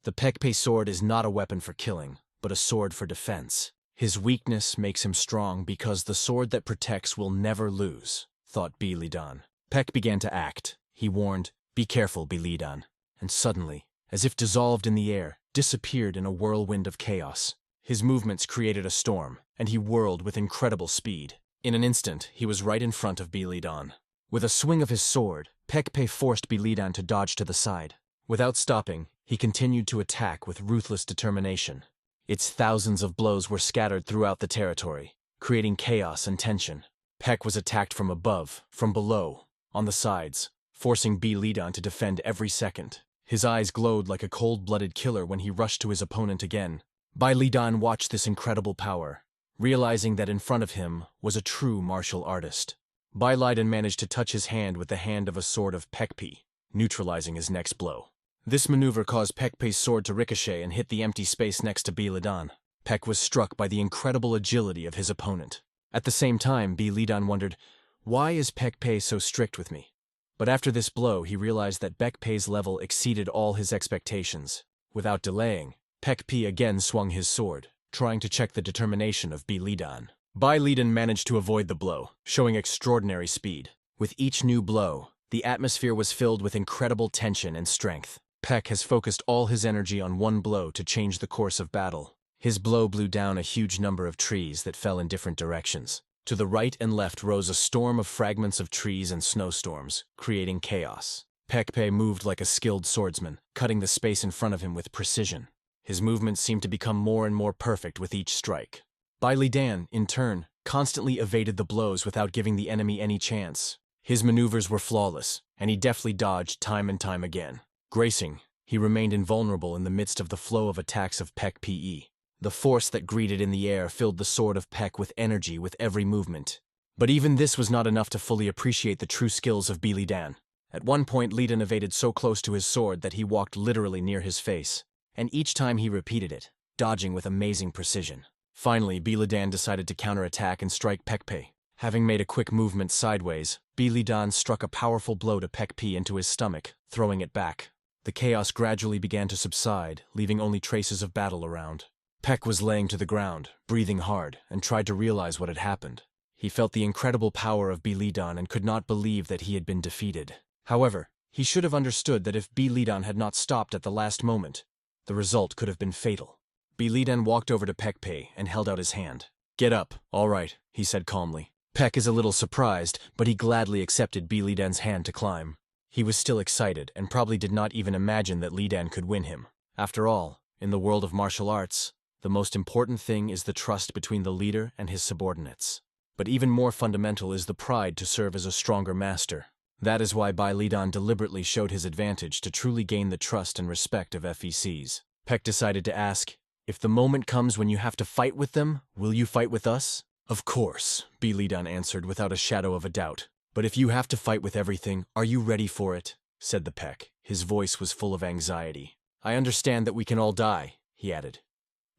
The Peck Pe sword is not a weapon for killing, but a sword for defense. His weakness makes him strong because the sword that protects will never lose, thought Bi Lidan. Peck began to act. He warned, "Be careful, Bi Lidan," and suddenly, as if dissolved in the air, disappeared in a whirlwind of chaos. His movements created a storm, and he whirled with incredible speed. In an instant, he was right in front of Bi Lidan. With a swing of his sword, Peck Pe forced Bi Lidan to dodge to the side. Without stopping, he continued to attack with ruthless determination. Its thousands of blows were scattered throughout the territory, creating chaos and tension. Peck was attacked from above, from below, on the sides, forcing Bi Lidan to defend every second. His eyes glowed like a cold-blooded killer when he rushed to his opponent again. Bai Lidan watched this incredible power, realizing that in front of him was a true martial artist. Bai Lidan managed to touch his hand with the hand of a sword of Peck Pe, neutralizing his next blow. This maneuver caused Peck Pe's sword to ricochet and hit the empty space next to Bi Lidan. Peck was struck by the incredible agility of his opponent. At the same time, Bi Lidan wondered, "Why is Peck Pe so strict with me?" But after this blow, he realized that Peck Pe's level exceeded all his expectations. Without delaying, Peck Pe again swung his sword, trying to check the determination of Bi Lidan. Bai Lidan managed to avoid the blow, showing extraordinary speed. With each new blow, the atmosphere was filled with incredible tension and strength. Peck has focused all his energy on one blow to change the course of battle. His blow blew down a huge number of trees that fell in different directions. To the right and left rose a storm of fragments of trees and snowstorms, creating chaos. Peck Pe moved like a skilled swordsman, cutting the space in front of him with precision. His movements seemed to become more and more perfect with each strike. Bai Lidan, in turn, constantly evaded the blows without giving the enemy any chance. His maneuvers were flawless, and he deftly dodged time and time again. Gracing, he remained invulnerable in the midst of the flow of attacks of Peck Pe. The force that greeted in the air filled the sword of Peck with energy with every movement. But even this was not enough to fully appreciate the true skills of Bi Lidan. At one point, Lidan evaded so close to his sword that he walked literally near his face, and each time he repeated it, dodging with amazing precision. Finally, Bi Lidan decided to counterattack and strike Peck Pe. Having made a quick movement sideways, Bi Lidan struck a powerful blow to Peck Pe into his stomach, throwing it back. The chaos gradually began to subside, leaving only traces of battle around. Peck was laying to the ground, breathing hard, and tried to realize what had happened. He felt the incredible power of Bi Lidan and could not believe that he had been defeated. However, he should have understood that if Bi Lidan had not stopped at the last moment, the result could have been fatal. Bi Lidan walked over to Peck Pe and held out his hand. "Get up, all right," he said calmly. Peck is a little surprised, but he gladly accepted Bi Lidan's hand to climb. He was still excited and probably did not even imagine that Lidan could win him. After all, in the world of martial arts, the most important thing is the trust between the leader and his subordinates. But even more fundamental is the pride to serve as a stronger master. That is why Bai Lidan deliberately showed his advantage to truly gain the trust and respect of FECs. Peck decided to ask, "If the moment comes when you have to fight with them, will you fight with us?" "Of course," Bi Lidan answered without a shadow of a doubt. "But if you have to fight with everything, are you ready for it?" said the Peck. His voice was full of anxiety. "I understand that we can all die," he added.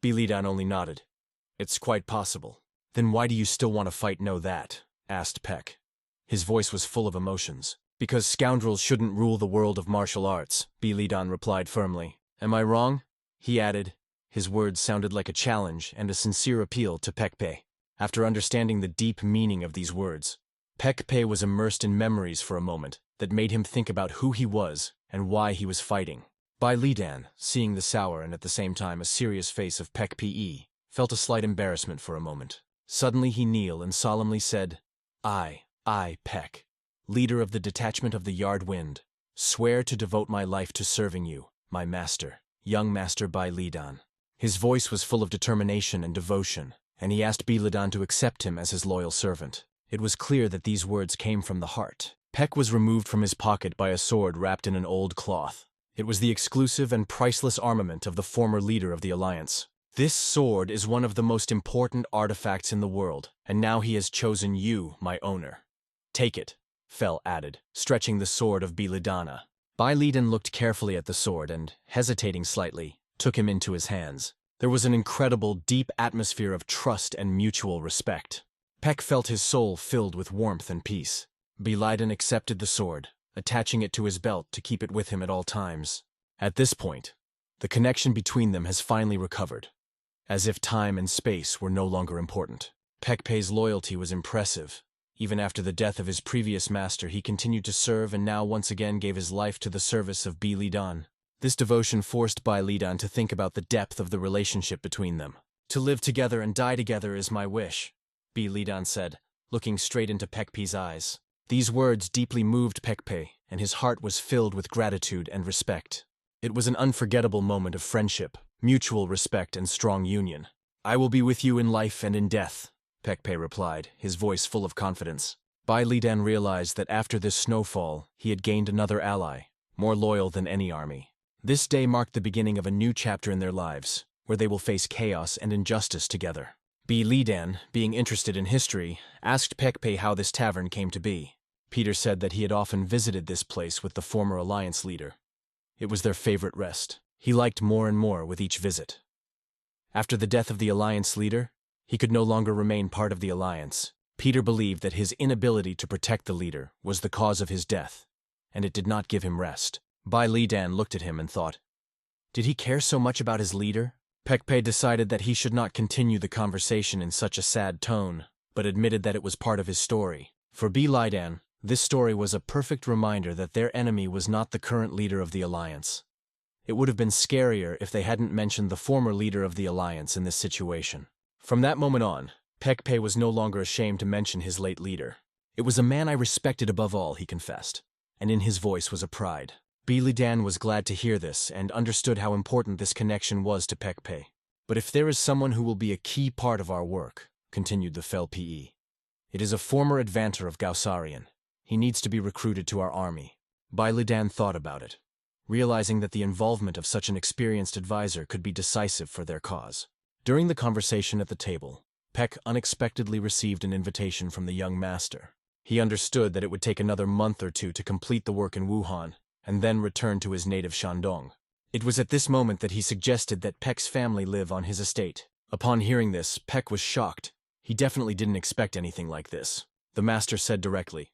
Bi Lidan only nodded. "It's quite possible." "Then why do you still want to fight, know that?" asked Peck. His voice was full of emotions. "Because scoundrels shouldn't rule the world of martial arts," Bi Lidan replied firmly. "Am I wrong?" he added. His words sounded like a challenge and a sincere appeal to Peck Pe. After understanding the deep meaning of these words, Peck Pe was immersed in memories for a moment that made him think about who he was and why he was fighting. Bai Lidan, seeing the sour and at the same time a serious face of Peck Pe, felt a slight embarrassment for a moment. Suddenly he kneeled and solemnly said, I, Peck, leader of the detachment of the Yard Wind, swear to devote my life to serving you, my master, young master Bai Lidan. His voice was full of determination and devotion, and he asked Bai Lidan to accept him as his loyal servant. It was clear that these words came from the heart. Peck was removed from his pocket by a sword wrapped in an old cloth. It was the exclusive and priceless armament of the former leader of the Alliance. This sword is one of the most important artifacts in the world, and now he has chosen you, my owner. Take it, Fel added, stretching the sword of Bai Lidana. Bai Lidan looked carefully at the sword and, hesitating slightly, took him into his hands. There was an incredible, deep atmosphere of trust and mutual respect. Peck felt his soul filled with warmth and peace. Bai Lidan accepted the sword, attaching it to his belt to keep it with him at all times. At this point, the connection between them has finally recovered, as if time and space were no longer important. Peckpei's loyalty was impressive. Even after the death of his previous master, he continued to serve and now once again gave his life to the service of Bai Lidan. This devotion forced Bai Lidan to think about the depth of the relationship between them. To live together and die together is my wish, Bai Lidan said, looking straight into Peckpei's eyes. These words deeply moved Peckpei, and his heart was filled with gratitude and respect. It was an unforgettable moment of friendship, mutual respect, and strong union. I will be with you in life and in death, Peckpei replied, his voice full of confidence. Bai Lidan realized that after this snowfall, he had gained another ally, more loyal than any army. This day marked the beginning of a new chapter in their lives, where they will face chaos and injustice together. Bai Lidan, being interested in history, asked Peckpei how this tavern came to be. Peter said that he had often visited this place with the former Alliance leader. It was their favorite rest. He liked more and more with each visit. After the death of the Alliance leader, he could no longer remain part of the Alliance. Peter believed that his inability to protect the leader was the cause of his death, and it did not give him rest. Bai Lidan looked at him and thought, did he care so much about his leader? Peckpei decided that he should not continue the conversation in such a sad tone, but admitted that it was part of his story. For Bai Lidan, this story was a perfect reminder that their enemy was not the current leader of the Alliance. It would have been scarier if they hadn't mentioned the former leader of the Alliance in this situation. From that moment on, Peckpei was no longer ashamed to mention his late leader. It was a man I respected above all, he confessed, and in his voice was a pride. Bai Lidan was glad to hear this and understood how important this connection was to Peckpei. But if there is someone who will be a key part of our work, continued the Fel PE, it is a former advanter of Gausarian. He needs to be recruited to our army. Bai Lidan thought about it, realizing that the involvement of such an experienced advisor could be decisive for their cause. During the conversation at the table, Peck unexpectedly received an invitation from the young master. He understood that it would take another month or two to complete the work in Wuhan, and then return to his native Shandong. It was at this moment that he suggested that Peck's family live on his estate. Upon hearing this, Peck was shocked. He definitely didn't expect anything like this. The master said directly,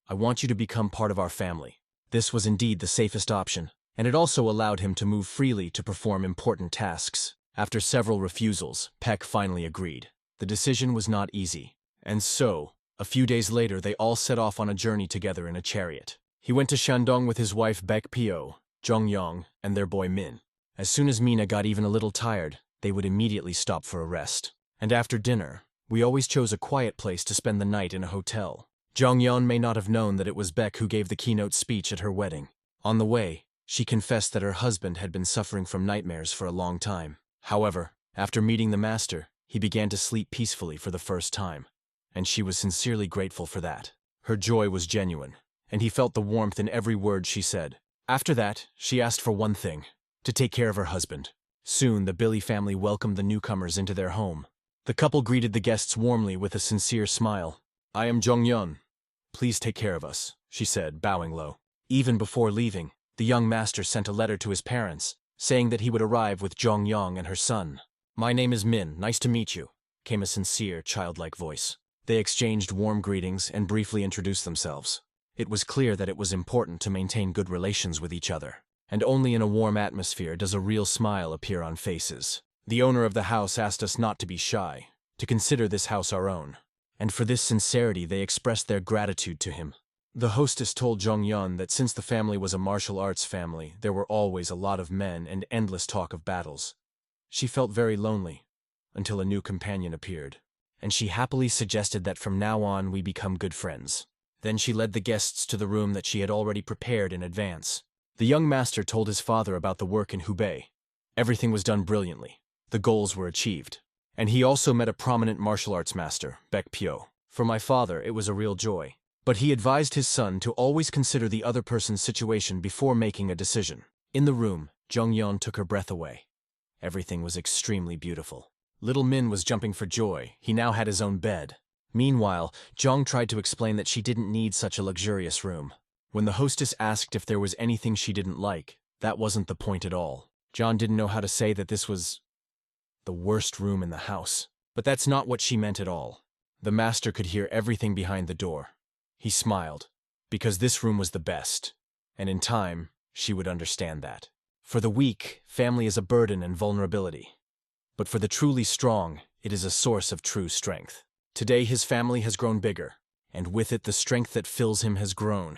I want you to become part of our family. This was indeed the safest option, and it also allowed him to move freely to perform important tasks. After several refusals, Peck finally agreed. The decision was not easy, and so, a few days later they all set off on a journey together in a chariot. He went to Shandong with his wife Baek Pyo, Zhong Yong, and their boy Min. As soon as Mina got even a little tired, they would immediately stop for a rest. And after dinner, we always chose a quiet place to spend the night in a hotel. Zhong Yong may not have known that it was Baek who gave the keynote speech at her wedding. On the way, she confessed that her husband had been suffering from nightmares for a long time. However, after meeting the master, he began to sleep peacefully for the first time, and she was sincerely grateful for that. Her joy was genuine, and he felt the warmth in every word she said. After that, she asked for one thing, to take care of her husband. Soon, the Billy family welcomed the newcomers into their home. The couple greeted the guests warmly with a sincere smile. I am Zhongyun. Please take care of us, she said, bowing low. Even before leaving, the young master sent a letter to his parents, saying that he would arrive with Zhongyong and her son. My name is Min, nice to meet you, came a sincere, childlike voice. They exchanged warm greetings and briefly introduced themselves. It was clear that it was important to maintain good relations with each other, and only in a warm atmosphere does a real smile appear on faces. The owner of the house asked us not to be shy, to consider this house our own, and for this sincerity they expressed their gratitude to him. The hostess told Zhongyun that since the family was a martial arts family, there were always a lot of men and endless talk of battles. She felt very lonely, until a new companion appeared, and she happily suggested that from now on we become good friends. Then she led the guests to the room that she had already prepared in advance. The young master told his father about the work in Hubei, Everything was done brilliantly. The goals were achieved. And he also met a prominent martial arts master, Baek Pyo. For my father, it was a real joy. But he advised his son to always consider the other person's situation before making a decision. In the room, Jung-yeon took her breath away. Everything was extremely beautiful. Little Min was jumping for joy. He now had his own bed. Meanwhile, Jung tried to explain that she didn't need such a luxurious room. When the hostess asked if there was anything she didn't like, that wasn't the point at all. John didn't know how to say that this was the worst room in the house. But that's not what she meant at all. The master could hear everything behind the door. He smiled, because this room was the best. And in time, she would understand that. For the weak, family is a burden and vulnerability. But for the truly strong, it is a source of true strength. Today his family has grown bigger, and with it the strength that fills him has grown.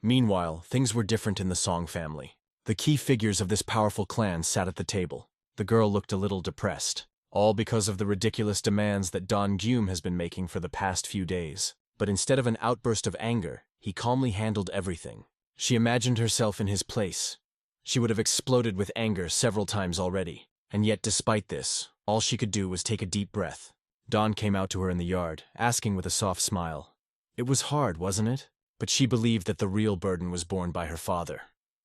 Meanwhile, things were different in the Song family. The key figures of this powerful clan sat at the table. The girl looked a little depressed, all because of the ridiculous demands that Don Gyum has been making for the past few days. But instead of an outburst of anger, he calmly handled everything. She imagined herself in his place. She would have exploded with anger several times already. And yet, despite this, all she could do was take a deep breath. Don came out to her in the yard, asking with a soft smile. It was hard, wasn't it? But she believed that the real burden was borne by her father.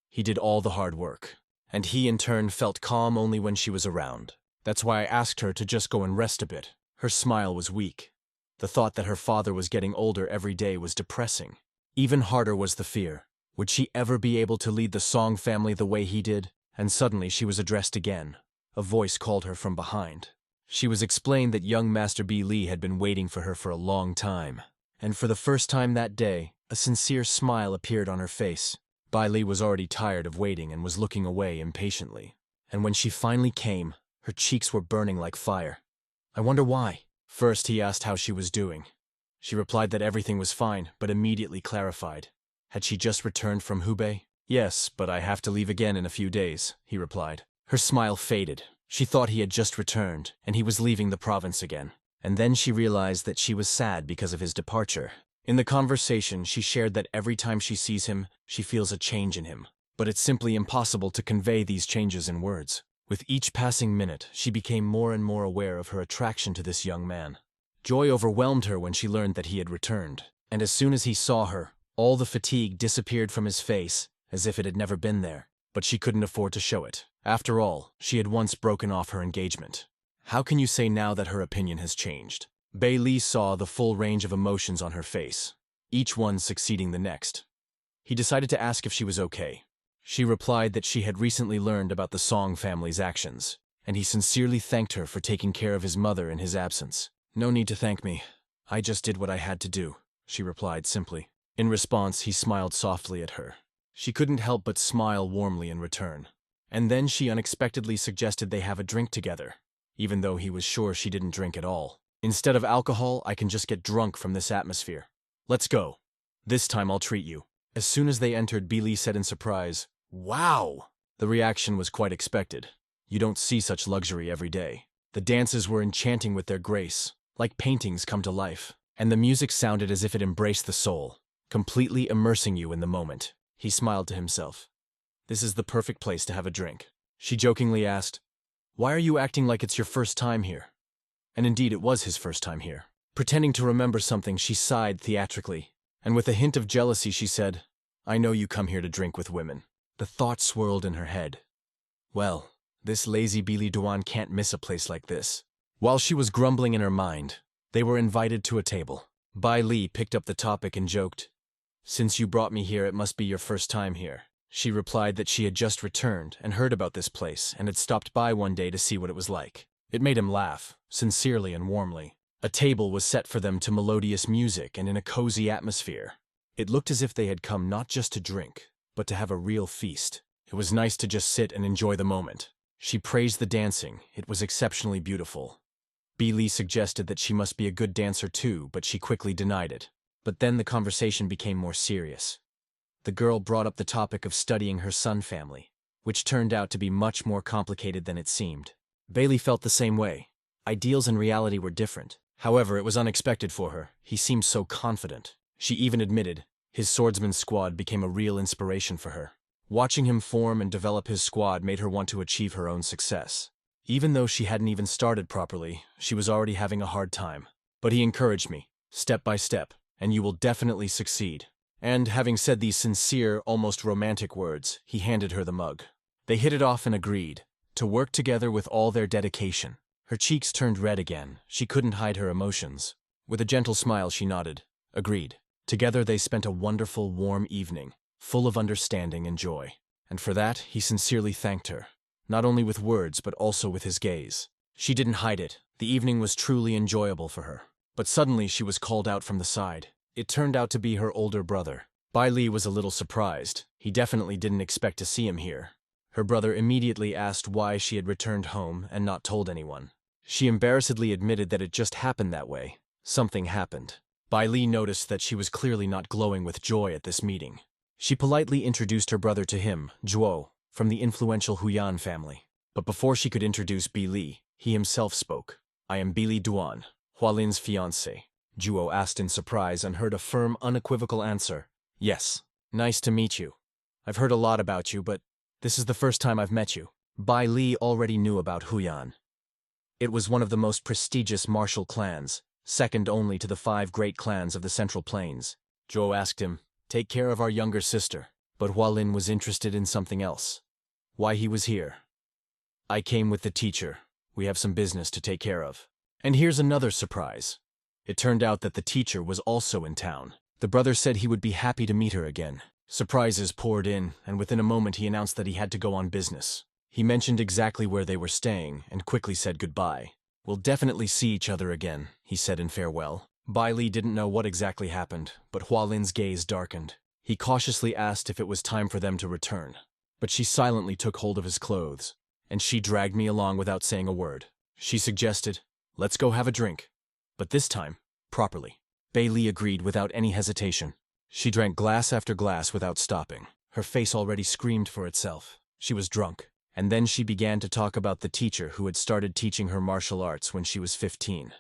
He did all the hard work, and he in turn felt calm only when she was around. That's why I asked her to just go and rest a bit. Her smile was weak. The thought that her father was getting older every day was depressing. Even harder was the fear. Would she ever be able to lead the Song family the way he did? And suddenly she was addressed again. A voice called her from behind. She was explained that young Master B. Lee had been waiting for her for a long time. And for the first time that day, a sincere smile appeared on her face. Bai Li was already tired of waiting and was looking away impatiently. And when she finally came, her cheeks were burning like fire. I wonder why. First he asked how she was doing. She replied that everything was fine, but immediately clarified. Had she just returned from Hubei? Yes, but I have to leave again in a few days, he replied. Her smile faded. She thought he had just returned, and he was leaving the province again. And then she realized that she was sad because of his departure. In the conversation, she shared that every time she sees him, she feels a change in him. But it's simply impossible to convey these changes in words. With each passing minute, she became more and more aware of her attraction to this young man. Joy overwhelmed her when she learned that he had returned. And as soon as he saw her, all the fatigue disappeared from his face, as if it had never been there. But she couldn't afford to show it. After all, she had once broken off her engagement. How can you say now that her opinion has changed? Bai Li saw the full range of emotions on her face, each one succeeding the next. He decided to ask if she was okay. She replied that she had recently learned about the Song family's actions, and he sincerely thanked her for taking care of his mother in his absence. No need to thank me. I just did what I had to do, she replied simply. In response, he smiled softly at her. She couldn't help but smile warmly in return. And then she unexpectedly suggested they have a drink together, even though he was sure she didn't drink at all. Instead of alcohol, I can just get drunk from this atmosphere. Let's go. This time I'll treat you. As soon as they entered, Billy said in surprise, "Wow!" The reaction was quite expected. You don't see such luxury every day. The dances were enchanting with their grace, like paintings come to life. And the music sounded as if it embraced the soul, completely immersing you in the moment. He smiled to himself. This is the perfect place to have a drink. She jokingly asked, "Why are you acting like it's your first time here?" And indeed it was his first time here. Pretending to remember something, she sighed theatrically, and with a hint of jealousy she said, "I know you come here to drink with women." The thought swirled in her head. Well, this lazy Billy Duan can't miss a place like this. While she was grumbling in her mind, they were invited to a table. Bai Li picked up the topic and joked, "Since you brought me here, it must be your first time here." She replied that she had just returned and heard about this place and had stopped by one day to see what it was like. It made him laugh, sincerely and warmly. A table was set for them to melodious music and in a cozy atmosphere. It looked as if they had come not just to drink, but to have a real feast. It was nice to just sit and enjoy the moment. She praised the dancing. It was exceptionally beautiful. B. Lee suggested that she must be a good dancer too, but she quickly denied it. But then the conversation became more serious. The girl brought up the topic of studying her Sun family, which turned out to be much more complicated than it seemed. Bailey felt the same way. Ideals and reality were different. However, it was unexpected for her. He seemed so confident. She even admitted his swordsman squad became a real inspiration for her. Watching him form and develop his squad made her want to achieve her own success. Even though she hadn't even started properly, she was already having a hard time. But he encouraged me, step by step, and you will definitely succeed. And having said these sincere, almost romantic words, he handed her the mug. They hit it off and agreed to work together with all their dedication. Her cheeks turned red again. She couldn't hide her emotions. With a gentle smile, she nodded. Agreed. Together they spent a wonderful, warm evening, full of understanding and joy. And for that, he sincerely thanked her, not only with words but also with his gaze. She didn't hide it. The evening was truly enjoyable for her. But suddenly she was called out from the side. It turned out to be her older brother. Bai Li was a little surprised. He definitely didn't expect to see him here. Her brother immediately asked why she had returned home and not told anyone. She embarrassedly admitted that it just happened that way. Something happened. Bai Li noticed that she was clearly not glowing with joy at this meeting. She politely introduced her brother to him, Zhuo, from the influential Huyan family. But before she could introduce Bi Li, he himself spoke. I am Bi Li Duan, Hualin's fiancé. Zhuo asked in surprise and heard a firm, unequivocal answer. Yes. Nice to meet you. I've heard a lot about you, but this is the first time I've met you. Bai Li already knew about Huyan. It was one of the most prestigious martial clans, second only to the 5 great clans of the Central Plains. Zhuo asked him, take care of our younger sister. But Hualin was interested in something else. Why he was here. I came with the teacher. We have some business to take care of. And here's another surprise. It turned out that the teacher was also in town. The brother said he would be happy to meet her again. Surprises poured in, and within a moment he announced that he had to go on business. He mentioned exactly where they were staying, and quickly said goodbye. We'll definitely see each other again, he said in farewell. Bai Li didn't know what exactly happened, but Hualin's gaze darkened. He cautiously asked if it was time for them to return. But she silently took hold of his clothes, and she dragged me along without saying a word. She suggested, let's go have a drink. But this time, properly. Bai Li agreed without any hesitation. She drank glass after glass without stopping. Her face already screamed for itself. She was drunk. And then she began to talk about the teacher who had started teaching her martial arts when she was 15.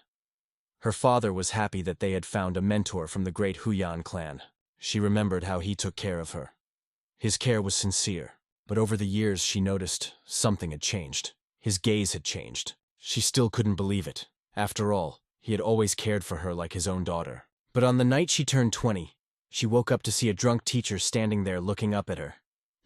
Her father was happy that they had found a mentor from the great Huyan clan. She remembered how he took care of her. His care was sincere, but over the years she noticed something had changed. His gaze had changed. She still couldn't believe it. After all, he had always cared for her like his own daughter. But on the night she turned 20, she woke up to see a drunk teacher standing there looking up at her.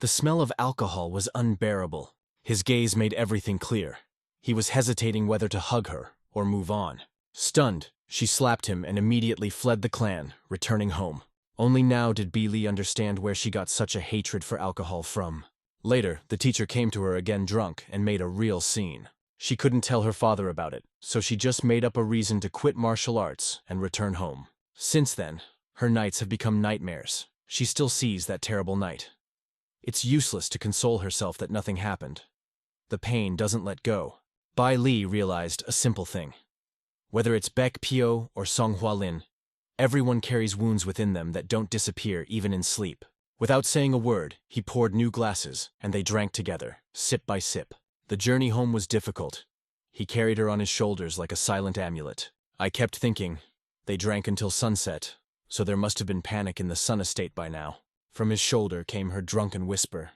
The smell of alcohol was unbearable. His gaze made everything clear. He was hesitating whether to hug her or move on. Stunned, she slapped him and immediately fled the clan, returning home. Only now did Bi Li understand where she got such a hatred for alcohol from. Later, the teacher came to her again drunk and made a real scene. She couldn't tell her father about it, so she just made up a reason to quit martial arts and return home. Since then, her nights have become nightmares. She still sees that terrible night. It's useless to console herself that nothing happened. The pain doesn't let go. Bai Li realized a simple thing. Whether it's Baek Pyo or Song Hualin, everyone carries wounds within them that don't disappear even in sleep. Without saying a word, he poured new glasses, and they drank together, sip by sip. The journey home was difficult. He carried her on his shoulders like a silent amulet. I kept thinking, they drank until sunset, so there must have been panic in the Sun Estate by now. From his shoulder came her drunken whisper.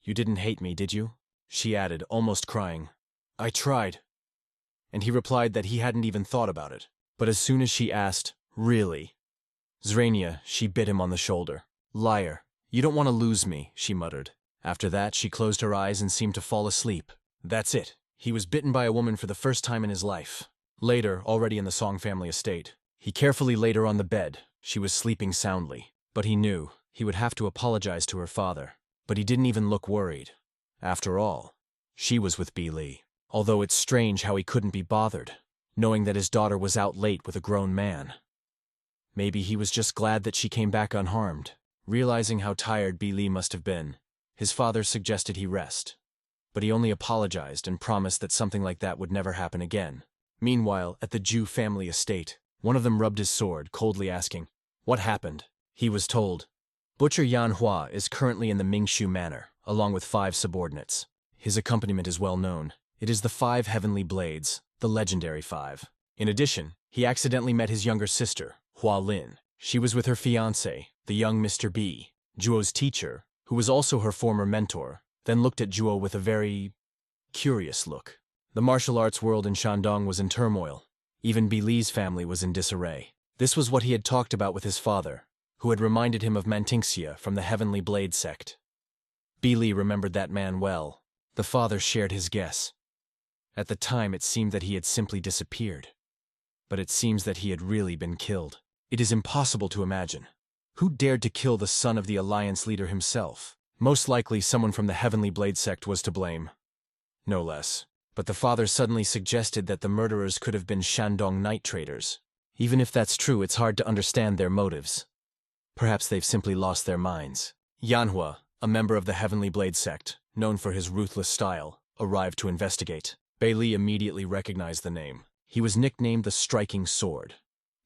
You didn't hate me, did you? She added, almost crying. I tried. And he replied that he hadn't even thought about it. But as soon as she asked, really? Zrania, she bit him on the shoulder. Liar. You don't want to lose me, she muttered. After that, she closed her eyes and seemed to fall asleep. That's it. He was bitten by a woman for the first time in his life. Later, already in the Song family estate, he carefully laid her on the bed. She was sleeping soundly. But he knew he would have to apologize to her father. But he didn't even look worried. After all, she was with Bi Li. Although it's strange how he couldn't be bothered, knowing that his daughter was out late with a grown man. Maybe he was just glad that she came back unharmed. Realizing how tired Bi Li must have been, his father suggested he rest. But he only apologized and promised that something like that would never happen again. Meanwhile, at the Zhu family estate, one of them rubbed his sword, coldly asking, what happened? He was told, Butcher Yanhua is currently in the Mingshu Manor, along with 5 subordinates. His accompaniment is well known. It is the 5 heavenly blades, the legendary 5. In addition, he accidentally met his younger sister, Hualin. She was with her fiancé, the young Mr. B, Zhuo's teacher, who was also her former mentor, then looked at Zhuo with a very curious look. The martial arts world in Shandong was in turmoil. Even Bi Li's family was in disarray. This was what he had talked about with his father, who had reminded him of Mantingxia from the Heavenly Blade sect. Bi Li remembered that man well. The father shared his guess. At the time, it seemed that he had simply disappeared. But it seems that he had really been killed. It is impossible to imagine. Who dared to kill the son of the Alliance leader himself? Most likely someone from the Heavenly Blade sect was to blame. No less. But the father suddenly suggested that the murderers could have been Shandong night traders. Even if that's true, it's hard to understand their motives. Perhaps they've simply lost their minds. Manhwa, a member of the Heavenly Blade sect, known for his ruthless style, arrived to investigate. Bi Li immediately recognized the name. He was nicknamed the Striking Sword,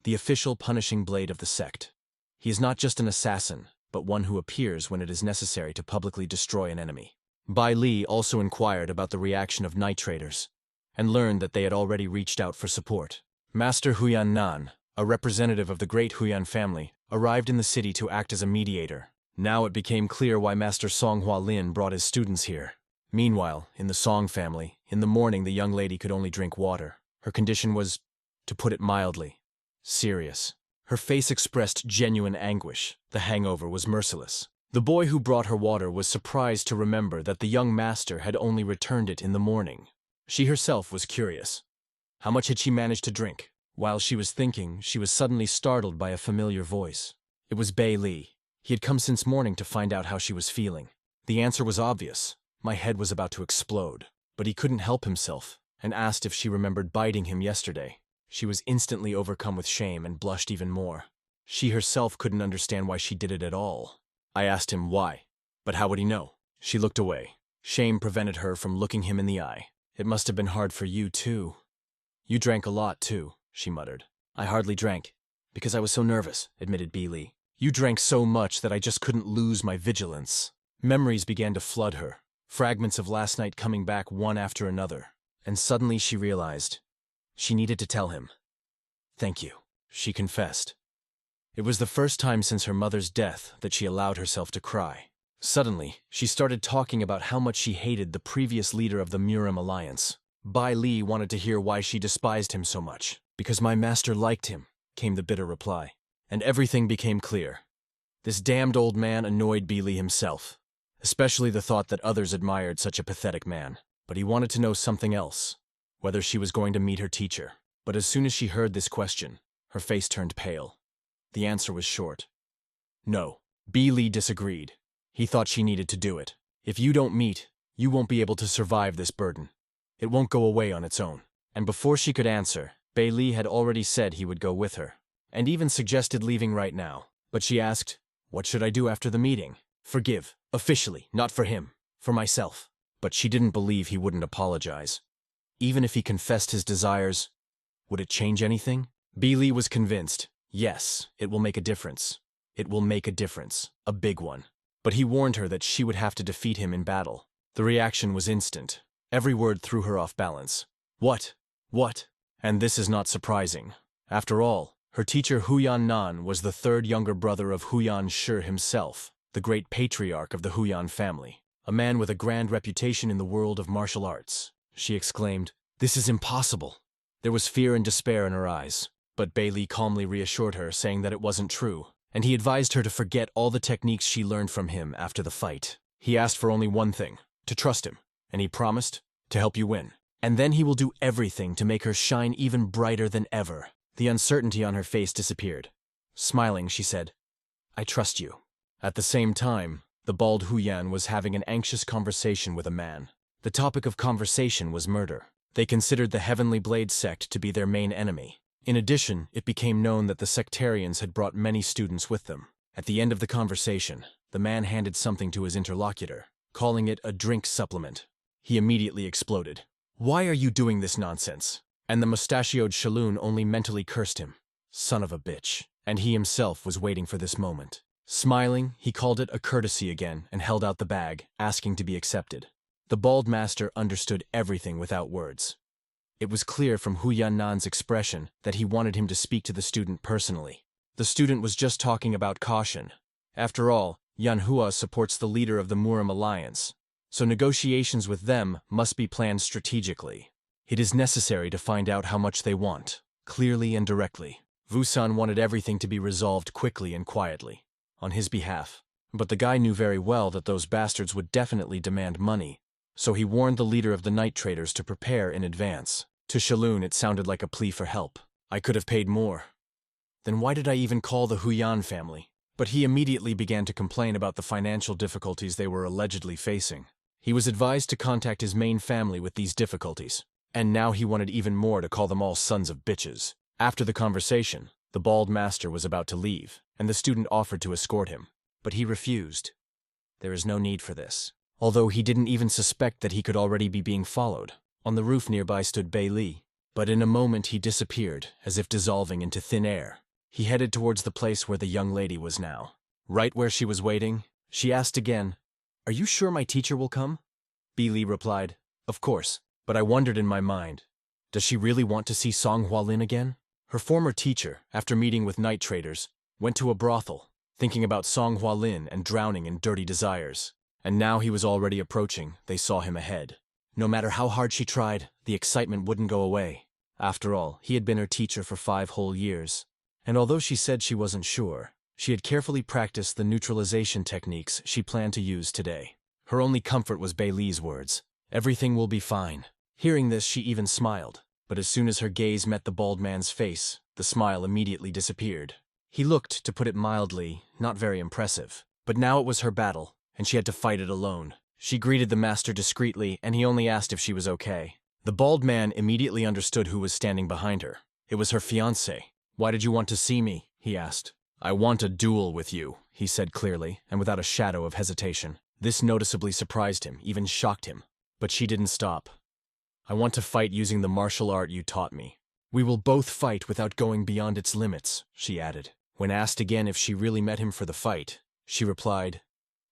the official punishing blade of the sect. He is not just an assassin, but one who appears when it is necessary to publicly destroy an enemy. Bi Li also inquired about the reaction of night traders, and learned that they had already reached out for support. Master Huyan Nan, a representative of the great Huyan family, arrived in the city to act as a mediator. Now it became clear why Master Song Hua Lin brought his students here. Meanwhile, in the Song family, in the morning the young lady could only drink water. Her condition was, to put it mildly, serious. Her face expressed genuine anguish. The hangover was merciless. The boy who brought her water was surprised to remember that the young master had only returned it in the morning. She herself was curious. How much had she managed to drink? While she was thinking, she was suddenly startled by a familiar voice. It was Bi Li. He had come since morning to find out how she was feeling. The answer was obvious. My head was about to explode. But he couldn't help himself, and asked if she remembered biting him yesterday. She was instantly overcome with shame and blushed even more. She herself couldn't understand why she did it at all. I asked him why, but how would he know? She looked away. Shame prevented her from looking him in the eye. It must have been hard for you, too. You drank a lot, too, she muttered. I hardly drank, because I was so nervous, admitted Bi Li. You drank so much that I just couldn't lose my vigilance. Memories began to flood her, fragments of last night coming back one after another, and suddenly she realized she needed to tell him. Thank you, she confessed. It was the first time since her mother's death that she allowed herself to cry. Suddenly, she started talking about how much she hated the previous leader of the Murim Alliance. Bi Li wanted to hear why she despised him so much. Because my master liked him, came the bitter reply. And everything became clear. This damned old man annoyed Bi Li himself, especially the thought that others admired such a pathetic man. But he wanted to know something else, whether she was going to meet her teacher. But as soon as she heard this question, her face turned pale. The answer was short. No. Bi Li disagreed. He thought she needed to do it. If you don't meet, you won't be able to survive this burden. It won't go away on its own. And before she could answer, Bi Li had already said he would go with her, and even suggested leaving right now. But she asked, what should I do after the meeting? Forgive, officially, not for him, for myself. But she didn't believe he wouldn't apologize. Even if he confessed his desires, would it change anything? Bi Li was convinced. Yes, it will make a difference. It will make a difference. A big one. But he warned her that she would have to defeat him in battle. The reaction was instant. Every word threw her off balance. What? What? And this is not surprising. After all, her teacher Huyan Nan was the third younger brother of Huyan Shi himself, the great patriarch of the Huyan family. A man with a grand reputation in the world of martial arts. She exclaimed, "This is impossible." There was fear and despair in her eyes. But Bi Li calmly reassured her, saying that it wasn't true, and he advised her to forget all the techniques she learned from him after the fight. He asked for only one thing, to trust him, and he promised to help you win. And then he will do everything to make her shine even brighter than ever. The uncertainty on her face disappeared. Smiling, she said, I trust you. At the same time, the bald Huyan was having an anxious conversation with a man. The topic of conversation was murder. They considered the Heavenly Blade sect to be their main enemy. In addition, it became known that the sectarians had brought many students with them. At the end of the conversation, the man handed something to his interlocutor, calling it a drink supplement. He immediately exploded. Why are you doing this nonsense? And the mustachioed Shaloon only mentally cursed him. Son of a bitch. And he himself was waiting for this moment. Smiling, he called it a courtesy again and held out the bag, asking to be accepted. The bald master understood everything without words. It was clear from Huyan Nan's expression that he wanted him to speak to the student personally. The student was just talking about caution. After all, MANHUA supports the leader of the Murim alliance, so negotiations with them must be planned strategically. It is necessary to find out how much they want, clearly and directly. Vusan wanted everything to be resolved quickly and quietly, on his behalf. But the guy knew very well that those bastards would definitely demand money, so he warned the leader of the night traders to prepare in advance. To Shalun it sounded like a plea for help. I could have paid more. Then why did I even call the Huyan family? But he immediately began to complain about the financial difficulties they were allegedly facing. He was advised to contact his main family with these difficulties, and now he wanted even more to call them all sons of bitches. After the conversation, the bald master was about to leave, and the student offered to escort him. But he refused. There is no need for this. Although he didn't even suspect that he could already be being followed. On the roof nearby stood Bei Li, but in a moment he disappeared, as if dissolving into thin air. He headed towards the place where the young lady was now. Right where she was waiting, she asked again, "Are you sure my teacher will come?" Bei Li replied, "Of course, but I wondered in my mind, does she really want to see Song Hualin again?" Her former teacher, after meeting with night traders, went to a brothel, thinking about Song Hualin and drowning in dirty desires. And now he was already approaching, they saw him ahead. No matter how hard she tried, the excitement wouldn't go away. After all, he had been her teacher for 5 whole years. And although she said she wasn't sure, she had carefully practiced the neutralization techniques she planned to use today. Her only comfort was Bei Li's words, "Everything will be fine." Hearing this, she even smiled, but as soon as her gaze met the bald man's face, the smile immediately disappeared. He looked, to put it mildly, not very impressive. But now it was her battle, and she had to fight it alone. She greeted the master discreetly, and he only asked if she was okay. The bald man immediately understood who was standing behind her. It was her fiancé. "Why did you want to see me?" he asked. "I want a duel with you," he said clearly, and without a shadow of hesitation. This noticeably surprised him, even shocked him. But she didn't stop. "I want to fight using the martial art you taught me. We will both fight without going beyond its limits," she added. When asked again if she really met him for the fight, she replied,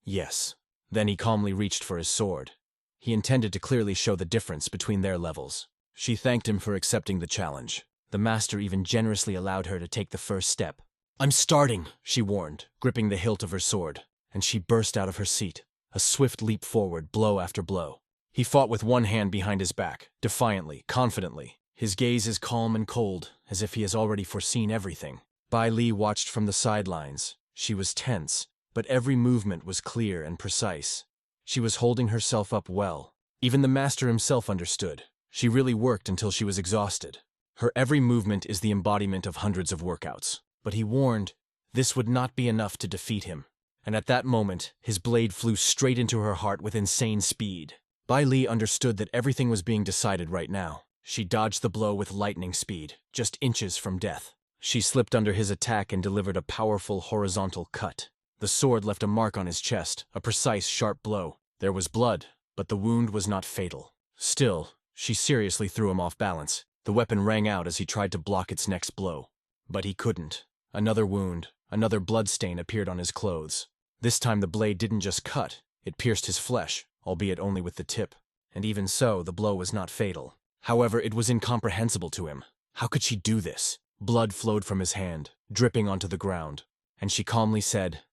"Yes." Then he calmly reached for his sword. He intended to clearly show the difference between their levels. She thanked him for accepting the challenge. The master even generously allowed her to take the first step. "I'm starting," she warned, gripping the hilt of her sword, and she burst out of her seat. A swift leap forward, blow after blow. He fought with one hand behind his back, defiantly, confidently. His gaze is calm and cold, as if he has already foreseen everything. Bei Li watched from the sidelines. She was tense, but every movement was clear and precise. She was holding herself up well. Even the master himself understood. She really worked until she was exhausted. Her every movement is the embodiment of hundreds of workouts. But he warned, this would not be enough to defeat him. And at that moment, his blade flew straight into her heart with insane speed. Bei Li understood that everything was being decided right now. She dodged the blow with lightning speed, just inches from death. She slipped under his attack and delivered a powerful horizontal cut. The sword left a mark on his chest, a precise, sharp blow. There was blood, but the wound was not fatal. Still, she seriously threw him off balance. The weapon rang out as he tried to block its next blow. But he couldn't. Another wound, another blood stain appeared on his clothes. This time the blade didn't just cut, it pierced his flesh, albeit only with the tip. And even so, the blow was not fatal. However, it was incomprehensible to him. How could she do this? Blood flowed from his hand, dripping onto the ground. And she calmly said,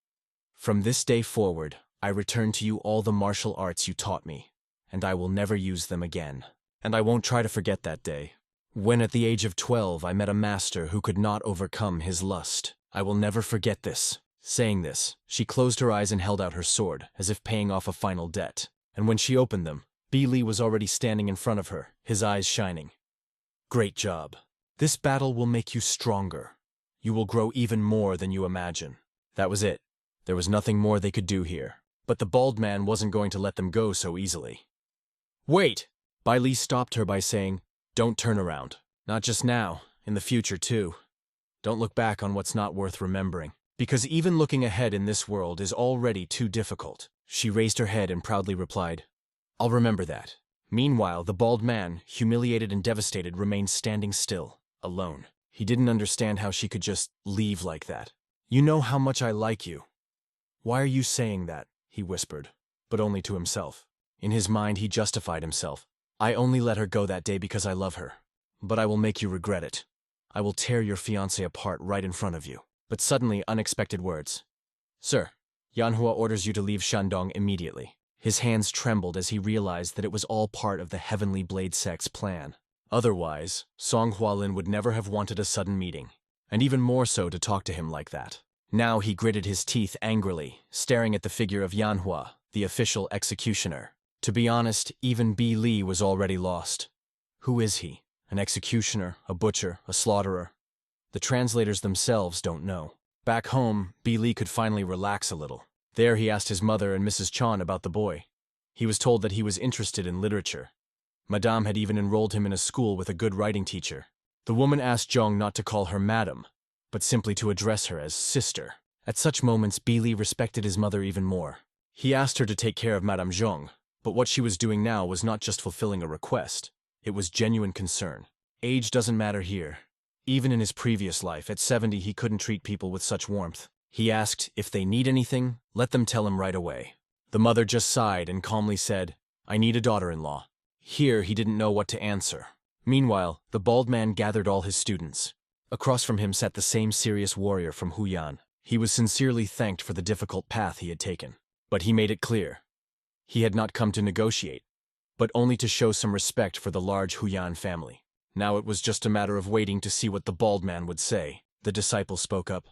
"From this day forward, I return to you all the martial arts you taught me, and I will never use them again. And I won't try to forget that day. When at the age of 12 I met a master who could not overcome his lust. I will never forget this." Saying this, she closed her eyes and held out her sword, as if paying off a final debt. And when she opened them, Bei Li was already standing in front of her, his eyes shining. "Great job. This battle will make you stronger. You will grow even more than you imagine." That was it. There was nothing more they could do here. But the bald man wasn't going to let them go so easily. "Wait!" Bei Li stopped her by saying, "Don't turn around. Not just now, in the future too. Don't look back on what's not worth remembering. Because even looking ahead in this world is already too difficult." She raised her head and proudly replied, "I'll remember that." Meanwhile, the bald man, humiliated and devastated, remained standing still, alone. He didn't understand how she could just leave like that. "You know how much I like you." "Why are you saying that?" he whispered, but only to himself. In his mind, he justified himself. "I only let her go that day because I love her. But I will make you regret it. I will tear your fiancé apart right in front of you." But suddenly, unexpected words. "Sir, Yanhua orders you to leave Shandong immediately. His hands trembled as he realized that it was all part of the Heavenly Blade sect's plan. Otherwise, Song Hualin would never have wanted a sudden meeting, and even more so to talk to him like that. Now he gritted his teeth angrily, staring at the figure of Yanhua, the official executioner. To be honest, even Bi Li was already lost. Who is he? An executioner, a butcher, a slaughterer? The translators themselves don't know. Back home, Bi Li could finally relax a little. There he asked his mother and Mrs. Chan about the boy. He was told that he was interested in literature. Madame had even enrolled him in a school with a good writing teacher. The woman asked Zhong not to call her madam, but simply to address her as sister. At such moments, Bi Li respected his mother even more. He asked her to take care of Madame Zhong, but what she was doing now was not just fulfilling a request. It was genuine concern. Age doesn't matter here. Even in his previous life, at 70, he couldn't treat people with such warmth. He asked, if they need anything, let them tell him right away. The mother just sighed and calmly said, I need a daughter-in-law. Here, he didn't know what to answer. Meanwhile, the bald man gathered all his students. Across from him sat the same serious warrior from Huyan. He was sincerely thanked for the difficult path he had taken. But he made it clear. He had not come to negotiate, but only to show some respect for the large Huyan family. Now it was just a matter of waiting to see what the bald man would say. The disciple spoke up.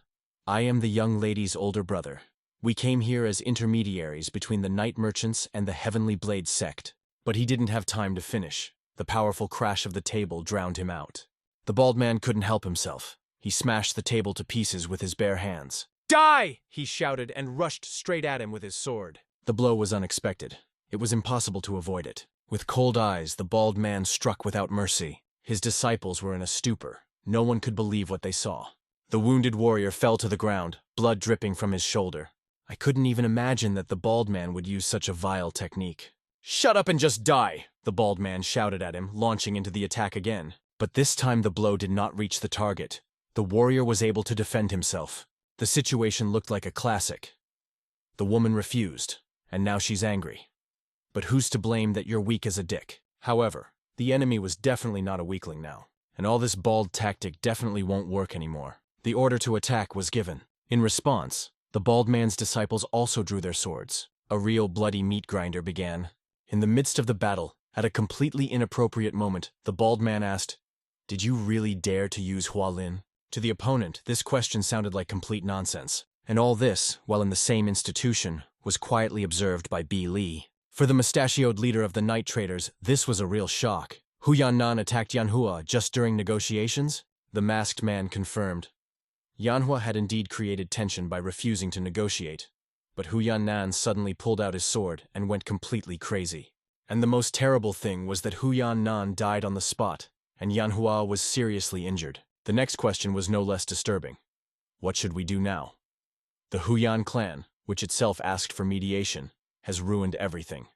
I am the young lady's older brother. We came here as intermediaries between the night merchants and the Heavenly Blade sect. But he didn't have time to finish. The powerful crash of the table drowned him out. The bald man couldn't help himself. He smashed the table to pieces with his bare hands. Die! He shouted and rushed straight at him with his sword. The blow was unexpected. It was impossible to avoid it. With cold eyes, the bald man struck without mercy. His disciples were in a stupor. No one could believe what they saw. The wounded warrior fell to the ground, blood dripping from his shoulder. I couldn't even imagine that the bald man would use such a vile technique. Shut up and just die! The bald man shouted at him, launching into the attack again. But this time the blow did not reach the target. The warrior was able to defend himself. The situation looked like a classic. The woman refused, and now she's angry. But who's to blame that you're weak as a dick? However, the enemy was definitely not a weakling now, and all this bald tactic definitely won't work anymore. The order to attack was given. In response, the bald man's disciples also drew their swords. A real bloody meat grinder began. In the midst of the battle, at a completely inappropriate moment, the bald man asked, Did you really dare to use Hualin? To the opponent, this question sounded like complete nonsense. And all this, while in the same institution, was quietly observed by Bi Li. For the mustachioed leader of the night traders, this was a real shock. Huyan Nan attacked Yanhua just during negotiations? The masked man confirmed. Yanhua had indeed created tension by refusing to negotiate. But Huyan Nan suddenly pulled out his sword and went completely crazy. And the most terrible thing was that Huyan Nan died on the spot, and Yanhua was seriously injured. The next question was no less disturbing. What should we do now? The Huyan clan, which itself asked for mediation, has ruined everything.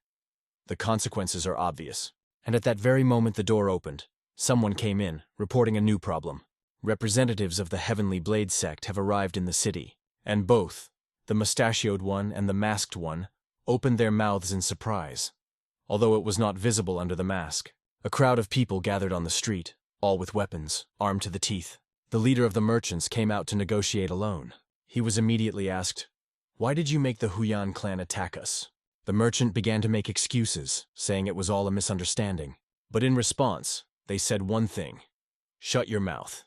The consequences are obvious. And at that very moment the door opened. Someone came in, reporting a new problem. Representatives of the Heavenly Blade sect have arrived in the city, and both, the mustachioed one and the masked one, opened their mouths in surprise, although it was not visible under the mask. A crowd of people gathered on the street, all with weapons, armed to the teeth. The leader of the merchants came out to negotiate alone. He was immediately asked, Why did you make the Huyan clan attack us? The merchant began to make excuses, saying it was all a misunderstanding. But in response, they said one thing. Shut your mouth.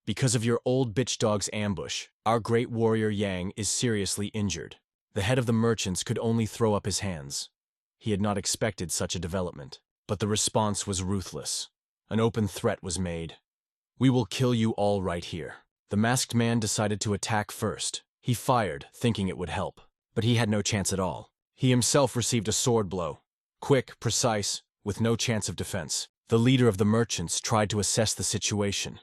Because of your old bitch dog's ambush, our great warrior Yang is seriously injured. The head of the merchants could only throw up his hands. He had not expected such a development. But the response was ruthless. An open threat was made. We will kill you all right here. The masked man decided to attack first. He fired, thinking it would help. But he had no chance at all. He himself received a sword blow. Quick, precise, with no chance of defense. The leader of the merchants tried to assess the situation.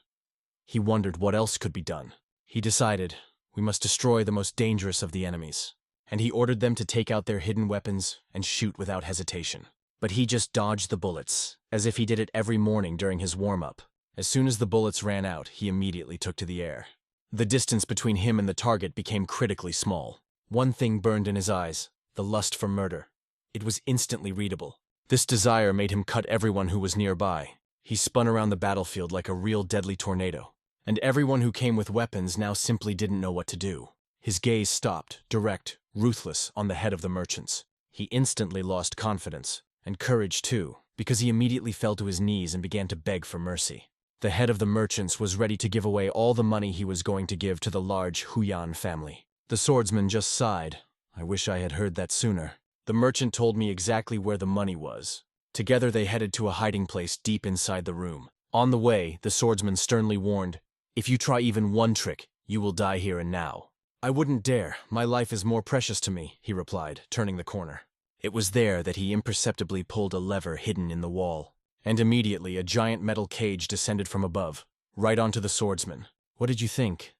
He wondered what else could be done. He decided, we must destroy the most dangerous of the enemies. And he ordered them to take out their hidden weapons and shoot without hesitation. But he just dodged the bullets, as if he did it every morning during his warm-up. As soon as the bullets ran out, he immediately took to the air. The distance between him and the target became critically small. One thing burned in his eyes, the lust for murder. It was instantly readable. This desire made him cut everyone who was nearby. He spun around the battlefield like a real deadly tornado. And everyone who came with weapons now simply didn't know what to do. His gaze stopped, direct, ruthless, on the head of the merchants. He instantly lost confidence, and courage too, because he immediately fell to his knees and began to beg for mercy. The head of the merchants was ready to give away all the money he was going to give to the large Huyan family. The swordsman just sighed. I wish I had heard that sooner. The merchant told me exactly where the money was. Together they headed to a hiding place deep inside the room. On the way, the swordsman sternly warned, "If you try even one trick, you will die here and now." "I wouldn't dare. My life is more precious to me," he replied, turning the corner. It was there that he imperceptibly pulled a lever hidden in the wall, and immediately a giant metal cage descended from above, right onto the swordsman. "What did you think?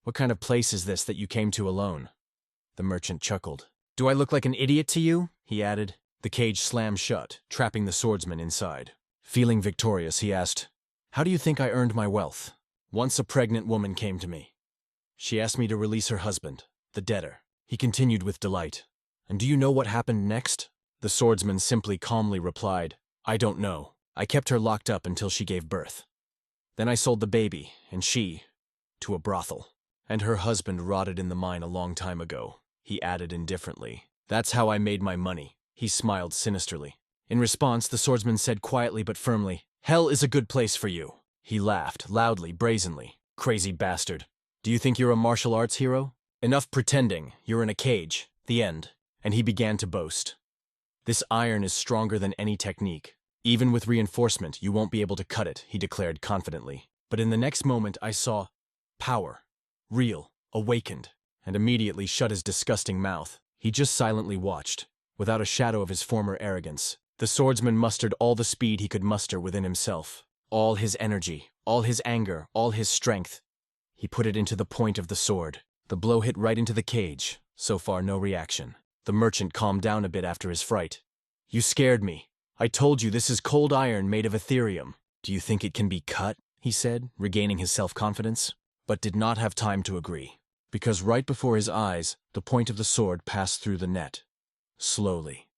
What kind of place is this that you came to alone?" The merchant chuckled. "Do I look like an idiot to you?" he added. The cage slammed shut, trapping the swordsman inside. Feeling victorious, he asked, "How do you think I earned my wealth?" "Once a pregnant woman came to me. She asked me to release her husband, the debtor." He continued with delight. "And do you know what happened next?" The swordsman simply calmly replied, "I don't know. I kept her locked up until she gave birth. Then I sold the baby, and she, to a brothel. And her husband rotted in the mine a long time ago," he added indifferently. "That's how I made my money." He smiled sinisterly. In response, the swordsman said quietly but firmly, "Hell is a good place for you." He laughed, loudly, brazenly. "Crazy bastard. Do you think you're a martial arts hero? Enough pretending. You're in a cage. The end." And he began to boast. "This iron is stronger than any technique. Even with reinforcement, you won't be able to cut it," he declared confidently. But in the next moment, I saw power, real, awakened, and immediately shut his disgusting mouth. He just silently watched, without a shadow of his former arrogance. The swordsman mustered all the speed he could muster within himself, all his energy, all his anger, all his strength. He put it into the point of the sword. The blow hit right into the cage. So far, no reaction. The merchant calmed down a bit after his fright. "You scared me. I told you this is cold iron made of Ethereum. Do you think it can be cut?" he said, regaining his self-confidence, but did not have time to agree, because right before his eyes, the point of the sword passed through the net. Slowly,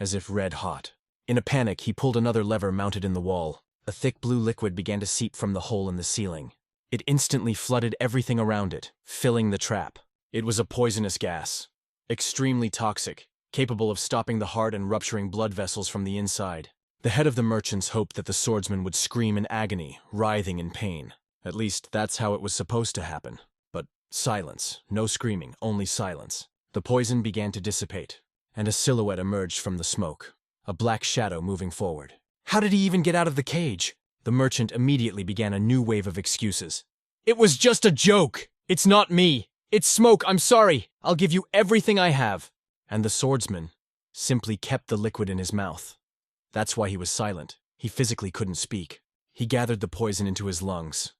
as if red hot. In a panic, he pulled another lever mounted in the wall. A thick blue liquid began to seep from the hole in the ceiling. It instantly flooded everything around it, filling the trap. It was a poisonous gas, extremely toxic, capable of stopping the heart and rupturing blood vessels from the inside. The head of the merchants hoped that the swordsman would scream in agony, writhing in pain. At least, that's how it was supposed to happen. But silence. No screaming, only silence. The poison began to dissipate, and a silhouette emerged from the smoke. A black shadow moving forward. "How did he even get out of the cage?" The merchant immediately began a new wave of excuses. "It was just a joke! It's not me! It's smoke, I'm sorry! I'll give you everything I have!" And the swordsman simply kept the liquid in his mouth. That's why he was silent. He physically couldn't speak. He gathered the poison into his lungs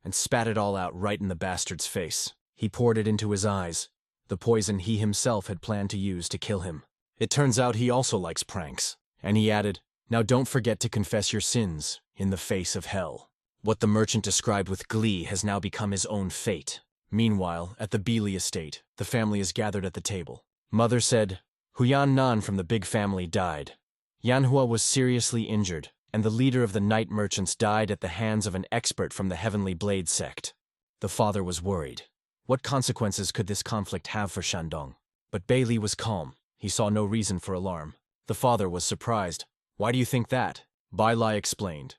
and spat it all out right in the bastard's face. He poured it into his eyes, the poison he himself had planned to use to kill him. It turns out he also likes pranks. And he added, "Now don't forget to confess your sins in the face of hell." What the merchant described with glee has now become his own fate. Meanwhile, at the Beely estate, the family is gathered at the table. Mother said, "Huyan Nan from the big family died. Yanhua was seriously injured, and the leader of the night merchants died at the hands of an expert from the Heavenly Blade sect." The father was worried. What consequences could this conflict have for Shandong? But Beily was calm. He saw no reason for alarm. The father was surprised. "Why do you think that?" Bai Lai explained.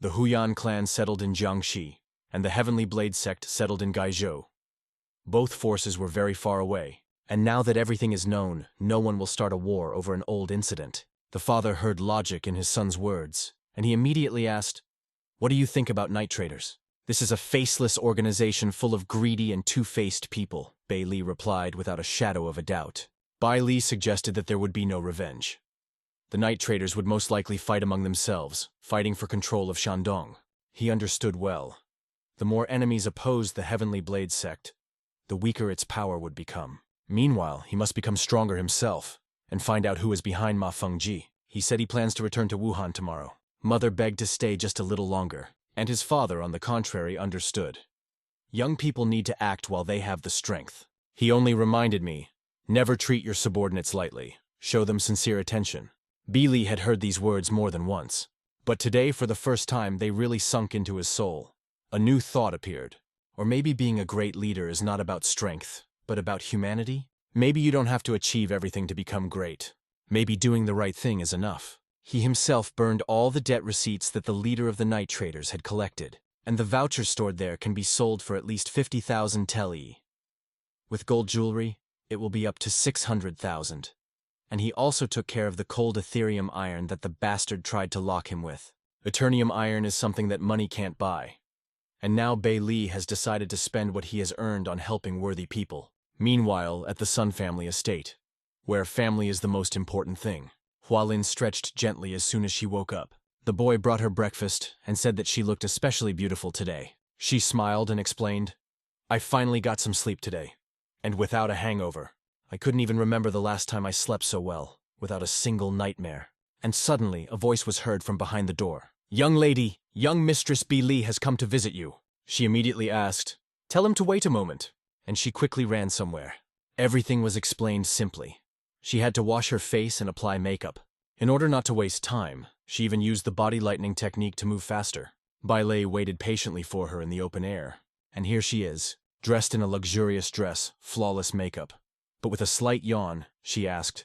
"The Huyan clan settled in Jiangxi, and the Heavenly Blade sect settled in Gaizhou. Both forces were very far away, and now that everything is known, no one will start a war over an old incident." The father heard logic in his son's words, and he immediately asked, "What do you think about night traders?" "This is a faceless organization full of greedy and two-faced people," Bai Li replied without a shadow of a doubt. Bai Li suggested that there would be no revenge. The night traders would most likely fight among themselves, fighting for control of Shandong. He understood well. The more enemies opposed the Heavenly Blade sect, the weaker its power would become. Meanwhile, he must become stronger himself, and find out who is behind Ma Fengji. He said he plans to return to Wuhan tomorrow. Mother begged to stay just a little longer, and his father, on the contrary, understood. Young people need to act while they have the strength. He only reminded me, never treat your subordinates lightly. Show them sincere attention. Beely had heard these words more than once, but today, for the first time, they really sunk into his soul. A new thought appeared. Or maybe being a great leader is not about strength, but about humanity? Maybe you don't have to achieve everything to become great. Maybe doing the right thing is enough. He himself burned all the debt receipts that the leader of the night traders had collected, and the vouchers stored there can be sold for at least 50,000 telly. With gold jewelry, it will be up to 600,000. And he also took care of the cold Ethereum iron that the bastard tried to lock him with. Eternium iron is something that money can't buy. And now Bei Li has decided to spend what he has earned on helping worthy people. Meanwhile, at the Sun family estate, where family is the most important thing, Hualin stretched gently as soon as she woke up. The boy brought her breakfast and said that she looked especially beautiful today. She smiled and explained, "I finally got some sleep today, and without a hangover. I couldn't even remember the last time I slept so well, without a single nightmare." And suddenly, a voice was heard from behind the door. "Young lady, young Mistress Bei Li has come to visit you." She immediately asked, "Tell him to wait a moment," and she quickly ran somewhere. Everything was explained simply. She had to wash her face and apply makeup. In order not to waste time, she even used the body lightening technique to move faster. Bei Li waited patiently for her in the open air, and here she is, dressed in a luxurious dress, flawless makeup. But with a slight yawn, she asked,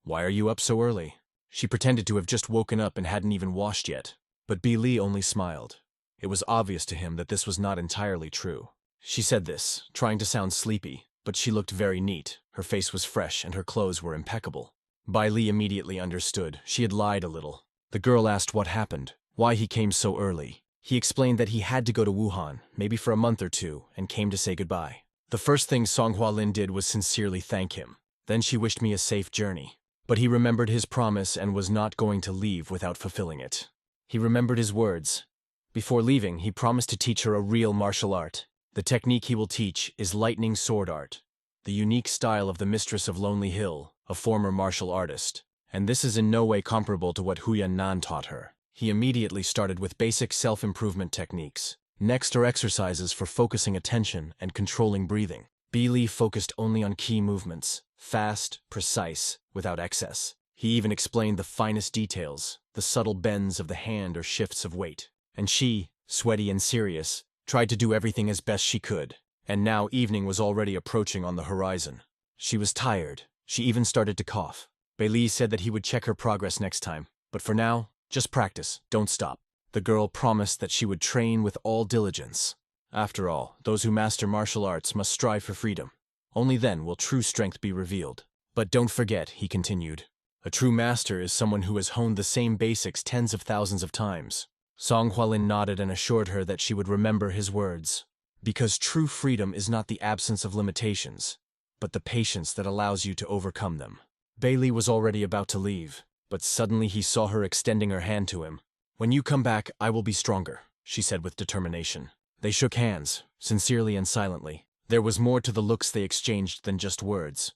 "Why are you up so early?" She pretended to have just woken up and hadn't even washed yet, but Bei Li only smiled. It was obvious to him that this was not entirely true. She said this, trying to sound sleepy, but she looked very neat, her face was fresh, and her clothes were impeccable. Bei Li immediately understood. She had lied a little. The girl asked what happened, why he came so early. He explained that he had to go to Wuhan, maybe for a month or two, and came to say goodbye. The first thing Song Hualin did was sincerely thank him. Then she wished me a safe journey. But he remembered his promise and was not going to leave without fulfilling it. He remembered his words. Before leaving, he promised to teach her a real martial art. The technique he will teach is lightning sword art, the unique style of the Mistress of Lonely Hill, a former martial artist. And this is in no way comparable to what Huyan Nan taught her. He immediately started with basic self-improvement techniques. Next are exercises for focusing attention and controlling breathing. Bei Li focused only on key movements, fast, precise, without excess. He even explained the finest details, the subtle bends of the hand or shifts of weight. And she, sweaty and serious, tried to do everything as best she could. And now evening was already approaching on the horizon. She was tired. She even started to cough. Bei Li said that he would check her progress next time. But for now, just practice, don't stop. The girl promised that she would train with all diligence. After all, those who master martial arts must strive for freedom. Only then will true strength be revealed. But don't forget, he continued, a true master is someone who has honed the same basics tens of thousands of times. Song Hualin nodded and assured her that she would remember his words. Because true freedom is not the absence of limitations, but the patience that allows you to overcome them. Bei Li was already about to leave, but suddenly he saw her extending her hand to him. "When you come back, I will be stronger," she said with determination. They shook hands, sincerely and silently. There was more to the looks they exchanged than just words.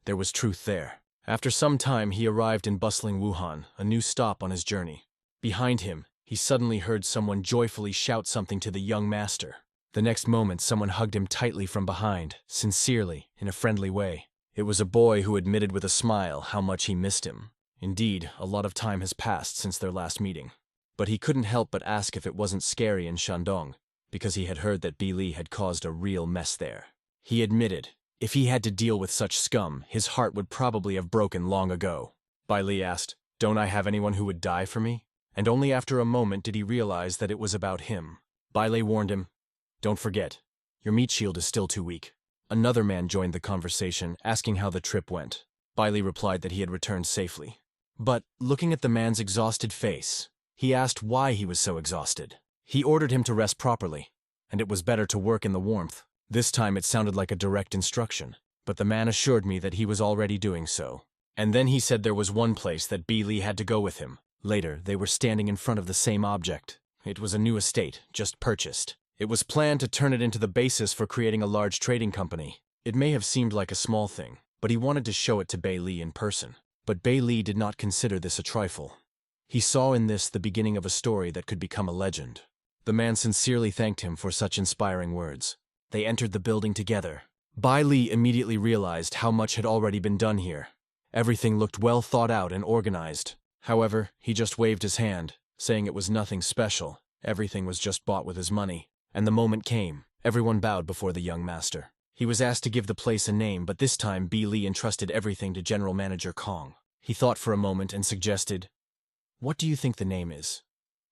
There was truth there. After some time, he arrived in bustling Wuhan, a new stop on his journey. Behind him, he suddenly heard someone joyfully shout something to the young master. The next moment, someone hugged him tightly from behind, sincerely, in a friendly way. It was a boy who admitted with a smile how much he missed him. Indeed, a lot of time has passed since their last meeting. But he couldn't help but ask if it wasn't scary in Shandong, because he had heard that Bei Li had caused a real mess there. He admitted, if he had to deal with such scum, his heart would probably have broken long ago. Bei Li asked, "Don't I have anyone who would die for me?" And only after a moment did he realize that it was about him. Bei Li warned him, "Don't forget, your meat shield is still too weak." Another man joined the conversation, asking how the trip went. Bei Li replied that he had returned safely. But, looking at the man's exhausted face, he asked why he was so exhausted. He ordered him to rest properly, and it was better to work in the warmth. This time it sounded like a direct instruction, but the man assured me that he was already doing so. And then he said there was one place that Bei Li had to go with him. Later, they were standing in front of the same object. It was a new estate, just purchased. It was planned to turn it into the basis for creating a large trading company. It may have seemed like a small thing, but he wanted to show it to Bei Li in person. But Bei Li did not consider this a trifle. He saw in this the beginning of a story that could become a legend. The man sincerely thanked him for such inspiring words. They entered the building together. Bei Li immediately realized how much had already been done here. Everything looked well thought out and organized. However, he just waved his hand, saying it was nothing special. Everything was just bought with his money. And the moment came. Everyone bowed before the young master. He was asked to give the place a name, but this time Bi-Li entrusted everything to General Manager Kong. He thought for a moment and suggested, "What do you think the name is?"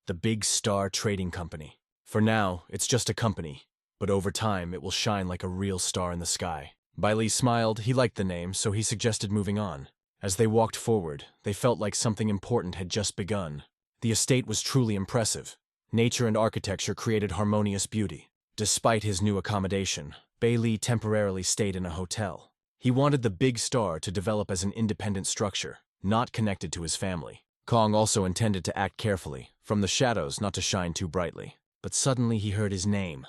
"The Big Star Trading Company. For now, it's just a company, but over time it will shine like a real star in the sky." Bi-Li smiled. He liked the name, so he suggested moving on. As they walked forward, they felt like something important had just begun. The estate was truly impressive. Nature and architecture created harmonious beauty. Despite his new accommodation, Bi-Li temporarily stayed in a hotel. He wanted the Big Star to develop as an independent structure, not connected to his family. Kong also intended to act carefully, from the shadows not to shine too brightly. But suddenly he heard his name.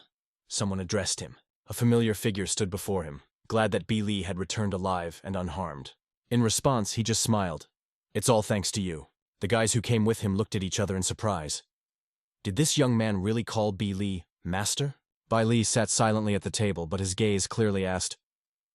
Someone addressed him. A familiar figure stood before him, glad that Bi-Li had returned alive and unharmed. In response, he just smiled. "It's all thanks to you." The guys who came with him looked at each other in surprise. Did this young man really call Bi-Li master? Bi-Li sat silently at the table, but his gaze clearly asked,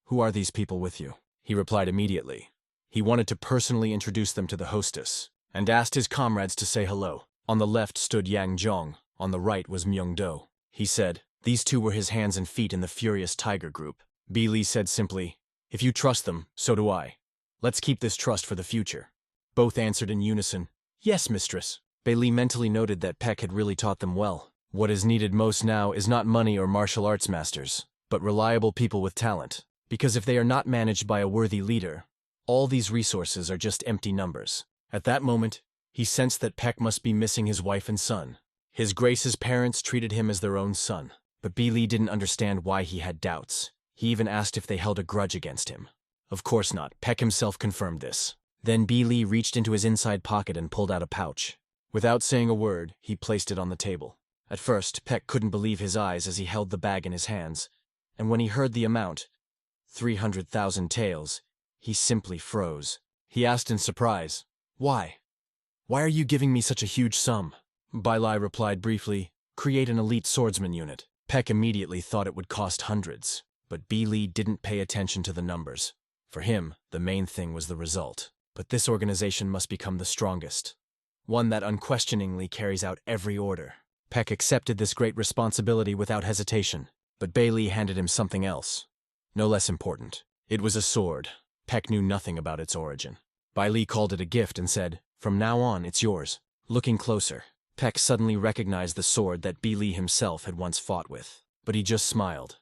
"Who are these people with you?" He replied immediately. He wanted to personally introduce them to the hostess, and asked his comrades to say hello. On the left stood Yang Zhong, on the right was Myung-do. He said, these two were his hands and feet in the Furious Tiger group. Bi-Li said simply, "If you trust them, so do I. Let's keep this trust for the future." Both answered in unison, "Yes, mistress." Bi-Li mentally noted that Peck had really taught them well. What is needed most now is not money or martial arts masters, but reliable people with talent. Because if they are not managed by a worthy leader, all these resources are just empty numbers. At that moment, he sensed that Peck must be missing his wife and son. His Grace's parents treated him as their own son, but Bi-Li didn't understand why he had doubts. He even asked if they held a grudge against him. Of course not. Peck himself confirmed this. Then Bi-Li reached into his inside pocket and pulled out a pouch. Without saying a word, he placed it on the table. At first, Peck couldn't believe his eyes as he held the bag in his hands, and when he heard the amount, 300,000 taels, he simply froze. He asked in surprise, "Why? Why are you giving me such a huge sum?" Bi-Li replied briefly, "Create an elite swordsman unit." Peck immediately thought it would cost hundreds, but Bi-Li didn't pay attention to the numbers. For him, the main thing was the result. But this organization must become the strongest, one that unquestioningly carries out every order. Peck accepted this great responsibility without hesitation, but Bi-Li handed him something else, no less important. It was a sword. Peck knew nothing about its origin. Bi-Li called it a gift and said, "From now on, it's yours." Looking closer, Peck suddenly recognized the sword that Bi-Li himself had once fought with, but he just smiled.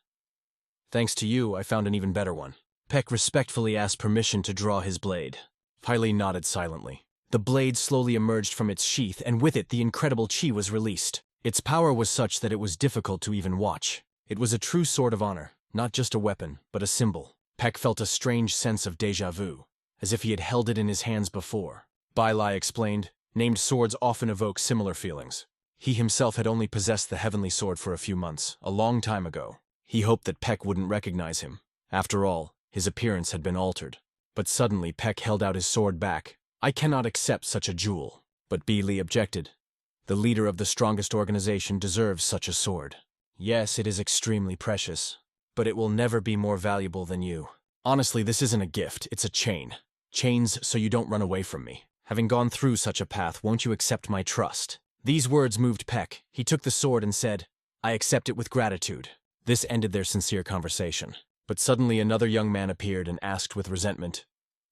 "Thanks to you, I found an even better one." Peck respectfully asked permission to draw his blade. Bi-Li nodded silently. The blade slowly emerged from its sheath, and with it the incredible chi was released. Its power was such that it was difficult to even watch. It was a true sword of honor, not just a weapon, but a symbol. Peck felt a strange sense of déjà vu, as if he had held it in his hands before. Bi-Li explained, named swords often evoke similar feelings. He himself had only possessed the heavenly sword for a few months, a long time ago. He hoped that Peck wouldn't recognize him. After all, his appearance had been altered. But suddenly Peck held out his sword back. "I cannot accept such a jewel." But Bi-Li objected. "The leader of the strongest organization deserves such a sword. Yes, it is extremely precious, but it will never be more valuable than you. Honestly, this isn't a gift, it's a chain. Chains so you don't run away from me. Having gone through such a path, won't you accept my trust?" These words moved Peck. He took the sword and said, "I accept it with gratitude." This ended their sincere conversation. But suddenly another young man appeared and asked with resentment,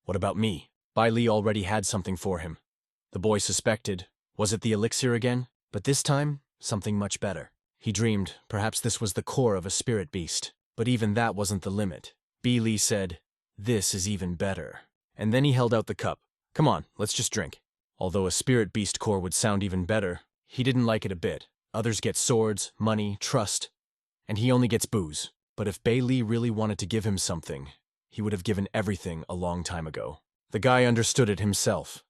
"What about me?" Bi-Li already had something for him. The boy suspected, was it the elixir again? But this time, something much better. He dreamed, perhaps this was the core of a spirit beast. But even that wasn't the limit. Bi-Li said, "This is even better." And then he held out the cup. "Come on, let's just drink." Although a spirit beast core would sound even better, he didn't like it a bit. Others get swords, money, trust, and he only gets booze. But if Bi-Li really wanted to give him something, he would have given everything a long time ago. The guy understood it himself.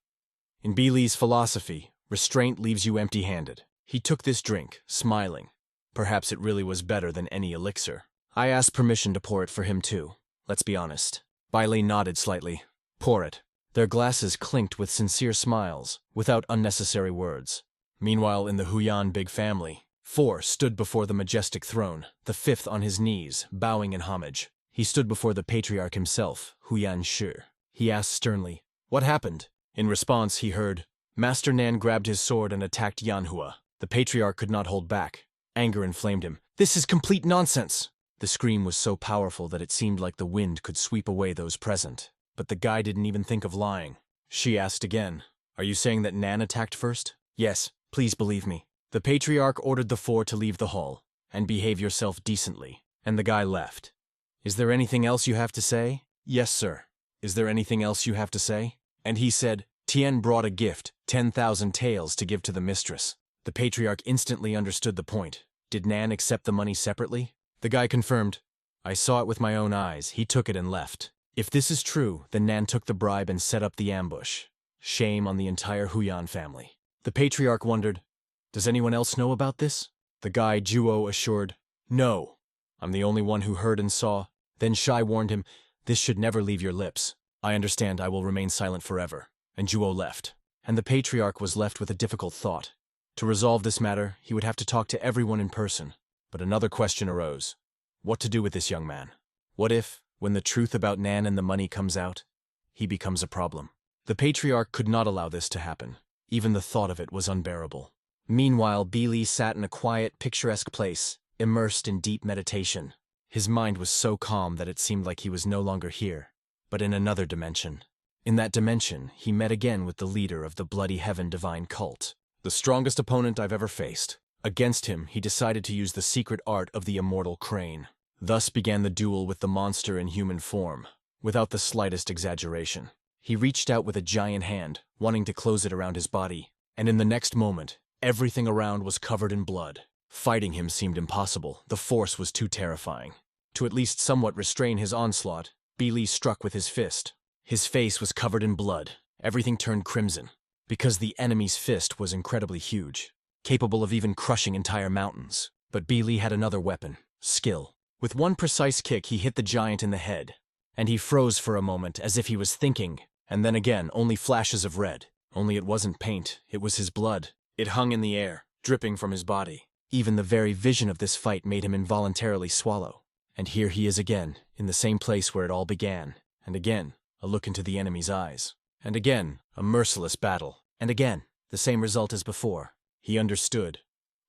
In Bi-Li's philosophy, restraint leaves you empty-handed. He took this drink, smiling. Perhaps it really was better than any elixir. I asked permission to pour it for him too. Let's be honest. Bi-Li nodded slightly. "Pour it." Their glasses clinked with sincere smiles, without unnecessary words. Meanwhile, in the Huyan big family, 4 stood before the majestic throne, the 5th on his knees, bowing in homage. He stood before the patriarch himself, Huyan Shi. He asked sternly, "What happened?" In response, he heard, Master Nan grabbed his sword and attacked Yanhua. The patriarch could not hold back. Anger inflamed him. "This is complete nonsense." The scream was so powerful that it seemed like the wind could sweep away those present. But the guy didn't even think of lying. She asked again, "Are you saying that Nan attacked first?" "Yes, please believe me." The patriarch ordered the four to leave the hall, and behave yourself decently, and the guy left. "Is there anything else you have to say?" "Yes, sir." "Is there anything else you have to say?" And he said, Tien brought a gift, 10,000 taels to give to the mistress. The patriarch instantly understood the point. Did Nan accept the money separately? The guy confirmed, "I saw it with my own eyes. He took it and left." If this is true, then Nan took the bribe and set up the ambush. Shame on the entire Huyan family. The patriarch wondered, "Does anyone else know about this?" The guy, Juo, assured, "No. I'm the only one who heard and saw." Then Shai warned him, "This should never leave your lips." "I understand. I will remain silent forever." And Juo left. And the patriarch was left with a difficult thought. To resolve this matter, he would have to talk to everyone in person. But another question arose. What to do with this young man? What if, when the truth about Nan and the money comes out, he becomes a problem? The patriarch could not allow this to happen. Even the thought of it was unbearable. Meanwhile, Beely sat in a quiet, picturesque place, immersed in deep meditation. His mind was so calm that it seemed like he was no longer here, but in another dimension. In that dimension, he met again with the leader of the Bloody Heaven Divine Cult, the strongest opponent I've ever faced. Against him, he decided to use the secret art of the immortal crane. Thus began the duel with the monster in human form, without the slightest exaggeration. He reached out with a giant hand, wanting to close it around his body, and in the next moment, everything around was covered in blood. Fighting him seemed impossible. The force was too terrifying. To at least somewhat restrain his onslaught, Beely struck with his fist. His face was covered in blood. Everything turned crimson, because the enemy's fist was incredibly huge, capable of even crushing entire mountains. But Beely had another weapon, skill. With one precise kick, he hit the giant in the head, and he froze for a moment as if he was thinking, and then again, only flashes of red. Only it wasn't paint, it was his blood. It hung in the air, dripping from his body. Even the very vision of this fight made him involuntarily swallow. And here he is again, in the same place where it all began. And again, a look into the enemy's eyes. And again, a merciless battle. And again, the same result as before. He understood.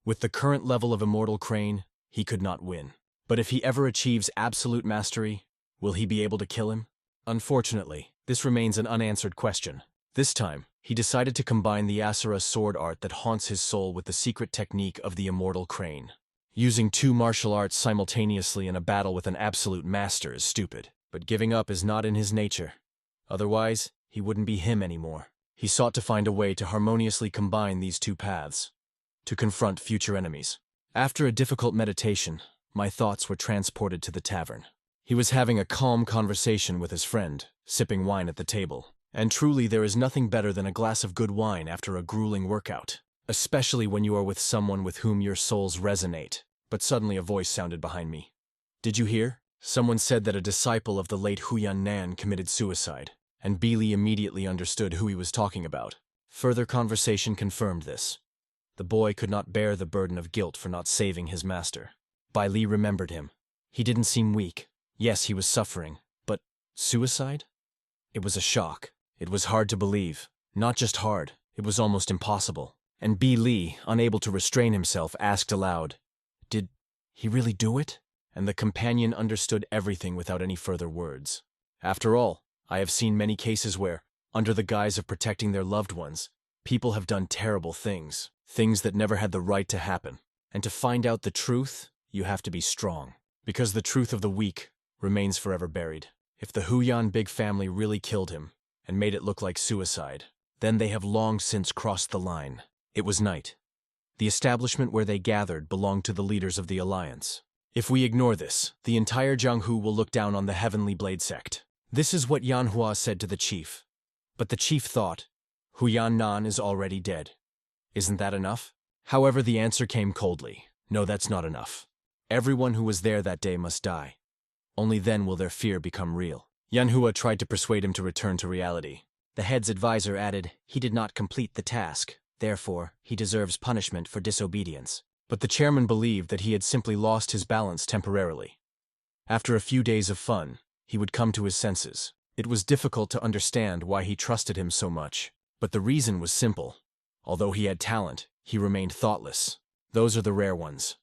With the current level of Immortal Crane, he could not win. But if he ever achieves absolute mastery, will he be able to kill him? Unfortunately, this remains an unanswered question. This time, he decided to combine the Asura sword art that haunts his soul with the secret technique of the Immortal Crane. Using two martial arts simultaneously in a battle with an absolute master is stupid, but giving up is not in his nature. Otherwise, he wouldn't be him anymore. He sought to find a way to harmoniously combine these two paths, to confront future enemies. After a difficult meditation, my thoughts were transported to the tavern. He was having a calm conversation with his friend, sipping wine at the table. And truly there is nothing better than a glass of good wine after a grueling workout, especially when you are with someone with whom your souls resonate. But suddenly a voice sounded behind me. "Did you hear?" Someone said that a disciple of the late Huyan Nan committed suicide, and Beely immediately understood who he was talking about. Further conversation confirmed this. The boy could not bear the burden of guilt for not saving his master. Bai Li remembered him. He didn't seem weak. Yes, he was suffering, but suicide? It was a shock. It was hard to believe. Not just hard, it was almost impossible. And Beely, unable to restrain himself, asked aloud, "Did he really do it?" And the companion understood everything without any further words. After all, I have seen many cases where, under the guise of protecting their loved ones, people have done terrible things, things that never had the right to happen. And to find out the truth, you have to be strong, because the truth of the weak remains forever buried. If the Huyan big family really killed him, and made it look like suicide, then they have long since crossed the line. It was night. The establishment where they gathered belonged to the leaders of the Alliance. If we ignore this, the entire Jianghu will look down on the Heavenly Blade sect. This is what Manhwa said to the chief. But the chief thought, Huyan Nan is already dead. Isn't that enough? However, the answer came coldly. No, that's not enough. Everyone who was there that day must die. Only then will their fear become real. Manhua tried to persuade him to return to reality. The head's advisor added, he did not complete the task. Therefore, he deserves punishment for disobedience. But the chairman believed that he had simply lost his balance temporarily. After a few days of fun, he would come to his senses. It was difficult to understand why he trusted him so much. But the reason was simple. Although he had talent, he remained thoughtless. Those are the rare ones.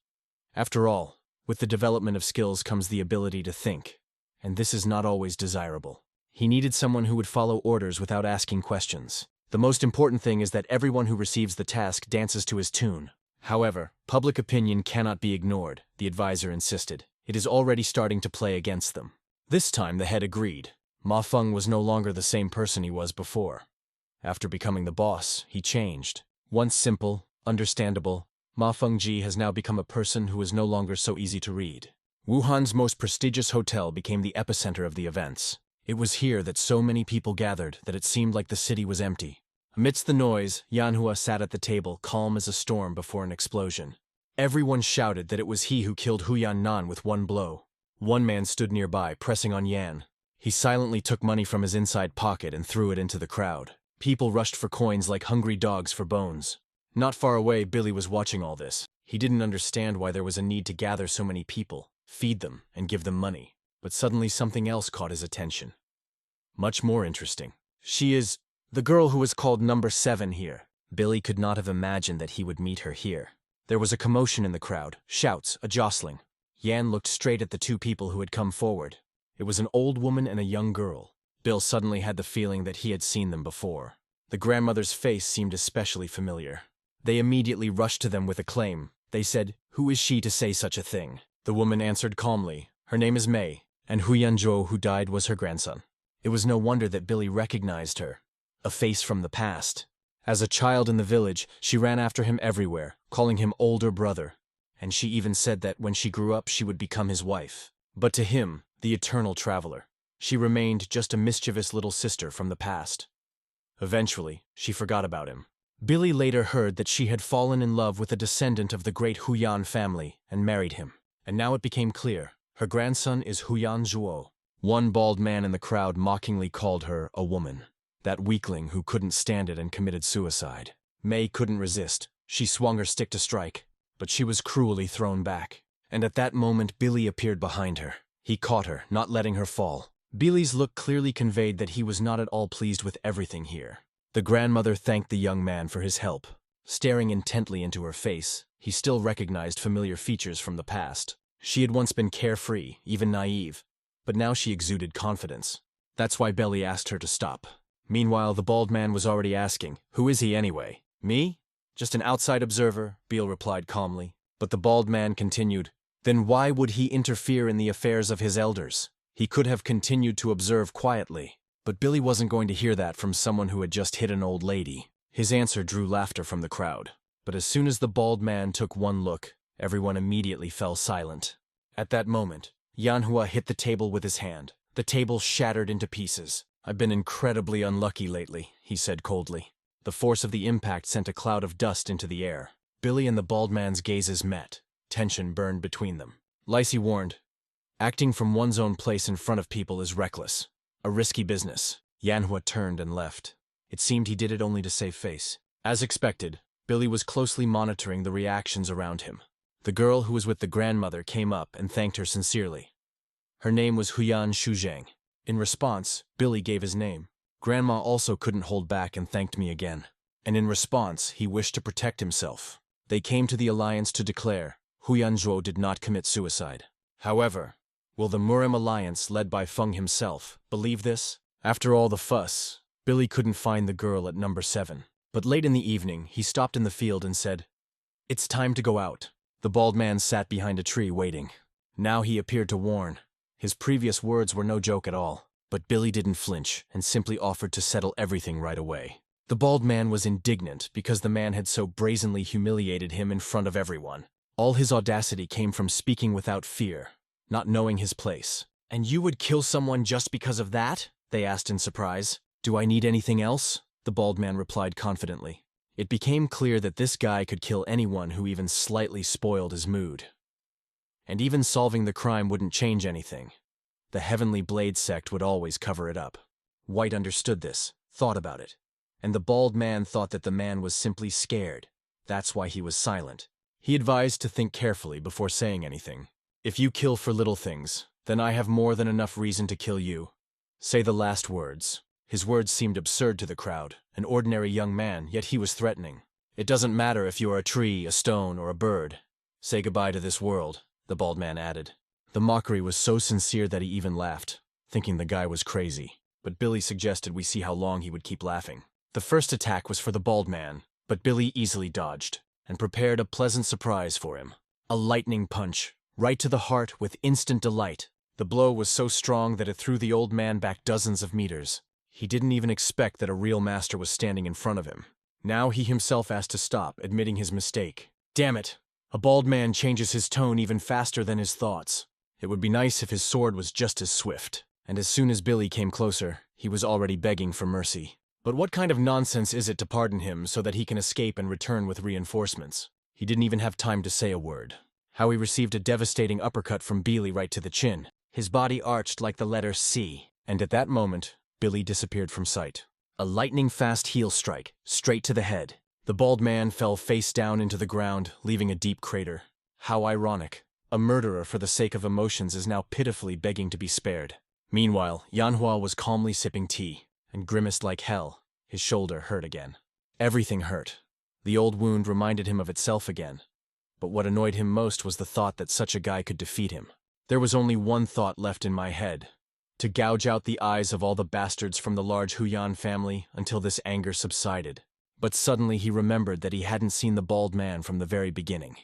After all, With the development of skills comes the ability to think, and this is not always desirable. He needed someone who would follow orders without asking questions. The most important thing is that everyone who receives the task dances to his tune. However, public opinion cannot be ignored, the advisor insisted. It is already starting to play against them. This time the head agreed. Ma Feng was no longer the same person he was before. After becoming the boss, he changed. Once simple, understandable, Ma Fengji has now become a person who is no longer so easy to read. Wuhan's most prestigious hotel became the epicenter of the events. It was here that so many people gathered that it seemed like the city was empty. Amidst the noise, Yanhua sat at the table, calm as a storm before an explosion. Everyone shouted that it was he who killed Huyan Nan with one blow. One man stood nearby, pressing on Yan. He silently took money from his inside pocket and threw it into the crowd. People rushed for coins like hungry dogs for bones. Not far away, Billy was watching all this. He didn't understand why there was a need to gather so many people, feed them, and give them money. But suddenly something else caught his attention. Much more interesting. She is the girl who was called number 7 here. Billy could not have imagined that he would meet her here. There was a commotion in the crowd, shouts, a jostling. Yan looked straight at the two people who had come forward. It was an old woman and a young girl. Bill suddenly had the feeling that he had seen them before. The grandmother's face seemed especially familiar. They immediately rushed to them with acclaim. They said, "Who is she to say such a thing?" The woman answered calmly, "Her name is Mei, and Huyanzhou who died was her grandson." It was no wonder that Billy recognized her. A face from the past. As a child in the village, she ran after him everywhere, calling him older brother. And she even said that when she grew up she would become his wife. But to him, the eternal traveler, she remained just a mischievous little sister from the past. Eventually, she forgot about him. Billy later heard that she had fallen in love with a descendant of the great Huyan family and married him. And now it became clear, her grandson is Huyan Zhuo. One bald man in the crowd mockingly called her a woman. That weakling who couldn't stand it and committed suicide. Mei couldn't resist. She swung her stick to strike, but she was cruelly thrown back. And at that moment, Billy appeared behind her. He caught her, not letting her fall. Billy's look clearly conveyed that he was not at all pleased with everything here. The grandmother thanked the young man for his help. Staring intently into her face, he still recognized familiar features from the past. She had once been carefree, even naive, but now she exuded confidence. That's why Billy asked her to stop. Meanwhile, the bald man was already asking, "Who is he anyway?" "Me? Just an outside observer," Beale replied calmly. But the bald man continued, "Then why would he interfere in the affairs of his elders? He could have continued to observe quietly." But Billy wasn't going to hear that from someone who had just hit an old lady. His answer drew laughter from the crowd. But as soon as the bald man took one look, everyone immediately fell silent. At that moment, Yanhua hit the table with his hand. The table shattered into pieces. "I've been incredibly unlucky lately," he said coldly. The force of the impact sent a cloud of dust into the air. Billy and the bald man's gazes met. Tension burned between them. Lacey warned, "Acting from one's own place in front of people is reckless. A risky business." Yanhua turned and left. It seemed he did it only to save face. As expected, Billy was closely monitoring the reactions around him. The girl who was with the grandmother came up and thanked her sincerely. Her name was Huyan Shuzhang. In response, Billy gave his name. Grandma also couldn't hold back and thanked me again. And in response, he wished to protect himself. They came to the alliance to declare Huyanzhou did not commit suicide. However, will the Murim alliance, led by Feng himself, believe this? After all the fuss, Billy couldn't find the girl at number 7. But late in the evening, he stopped in the field and said, "It's time to go out." The bald man sat behind a tree waiting. Now he appeared to warn. His previous words were no joke at all. But Billy didn't flinch and simply offered to settle everything right away. The bald man was indignant because the man had so brazenly humiliated him in front of everyone. All his audacity came from speaking without fear, not knowing his place. "And you would kill someone just because of that?" they asked in surprise. "Do I need anything else?" the bald man replied confidently. It became clear that this guy could kill anyone who even slightly spoiled his mood. And even solving the crime wouldn't change anything. The Heavenly Blade sect would always cover it up. White understood this, thought about it. And the bald man thought that the man was simply scared. That's why he was silent. He advised to think carefully before saying anything. "If you kill for little things, then I have more than enough reason to kill you. Say the last words." His words seemed absurd to the crowd, an ordinary young man, yet he was threatening. "It doesn't matter if you are a tree, a stone, or a bird. Say goodbye to this world, the bald man added. The mockery was so sincere that he even laughed, thinking the guy was crazy. But Billy suggested we see how long he would keep laughing. The first attack was for the bald man, but Billy easily dodged and prepared a pleasant surprise for him. A lightning punch, right to the heart with instant delight. The blow was so strong that it threw the old man back dozens of meters. He didn't even expect that a real master was standing in front of him. Now he himself asked to stop, admitting his mistake. Damn it! A bald man changes his tone even faster than his thoughts. It would be nice if his sword was just as swift. And as soon as Billy came closer, he was already begging for mercy. But what kind of nonsense is it to pardon him so that he can escape and return with reinforcements? He didn't even have time to say a word. How he received a devastating uppercut from Billy right to the chin. His body arched like the letter C, and at that moment, Billy disappeared from sight. A lightning-fast heel strike, straight to the head. The bald man fell face down into the ground, leaving a deep crater. How ironic. A murderer for the sake of emotions is now pitifully begging to be spared. Meanwhile, Manhwa was calmly sipping tea, and grimaced like hell. His shoulder hurt again. Everything hurt. The old wound reminded him of itself again. But what annoyed him most was the thought that such a guy could defeat him. There was only one thought left in my head. To gouge out the eyes of all the bastards from the large Huyan family until this anger subsided. But suddenly he remembered that he hadn't seen the bald man from the very beginning.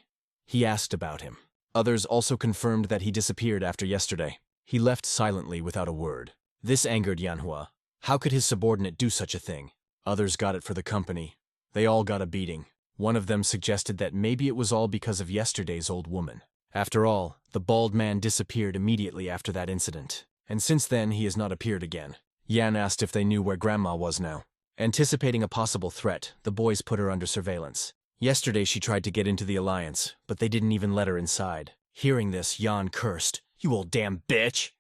He asked about him. Others also confirmed that he disappeared after yesterday. He left silently without a word. This angered Manhwa. How could his subordinate do such a thing? Others got it for the company. They all got a beating. One of them suggested that maybe it was all because of yesterday's old woman. After all, the bald man disappeared immediately after that incident. And since then, he has not appeared again. Yan asked if they knew where Grandma was now. Anticipating a possible threat, the boys put her under surveillance. Yesterday she tried to get into the alliance, but they didn't even let her inside. Hearing this, Yan cursed. You old damn bitch!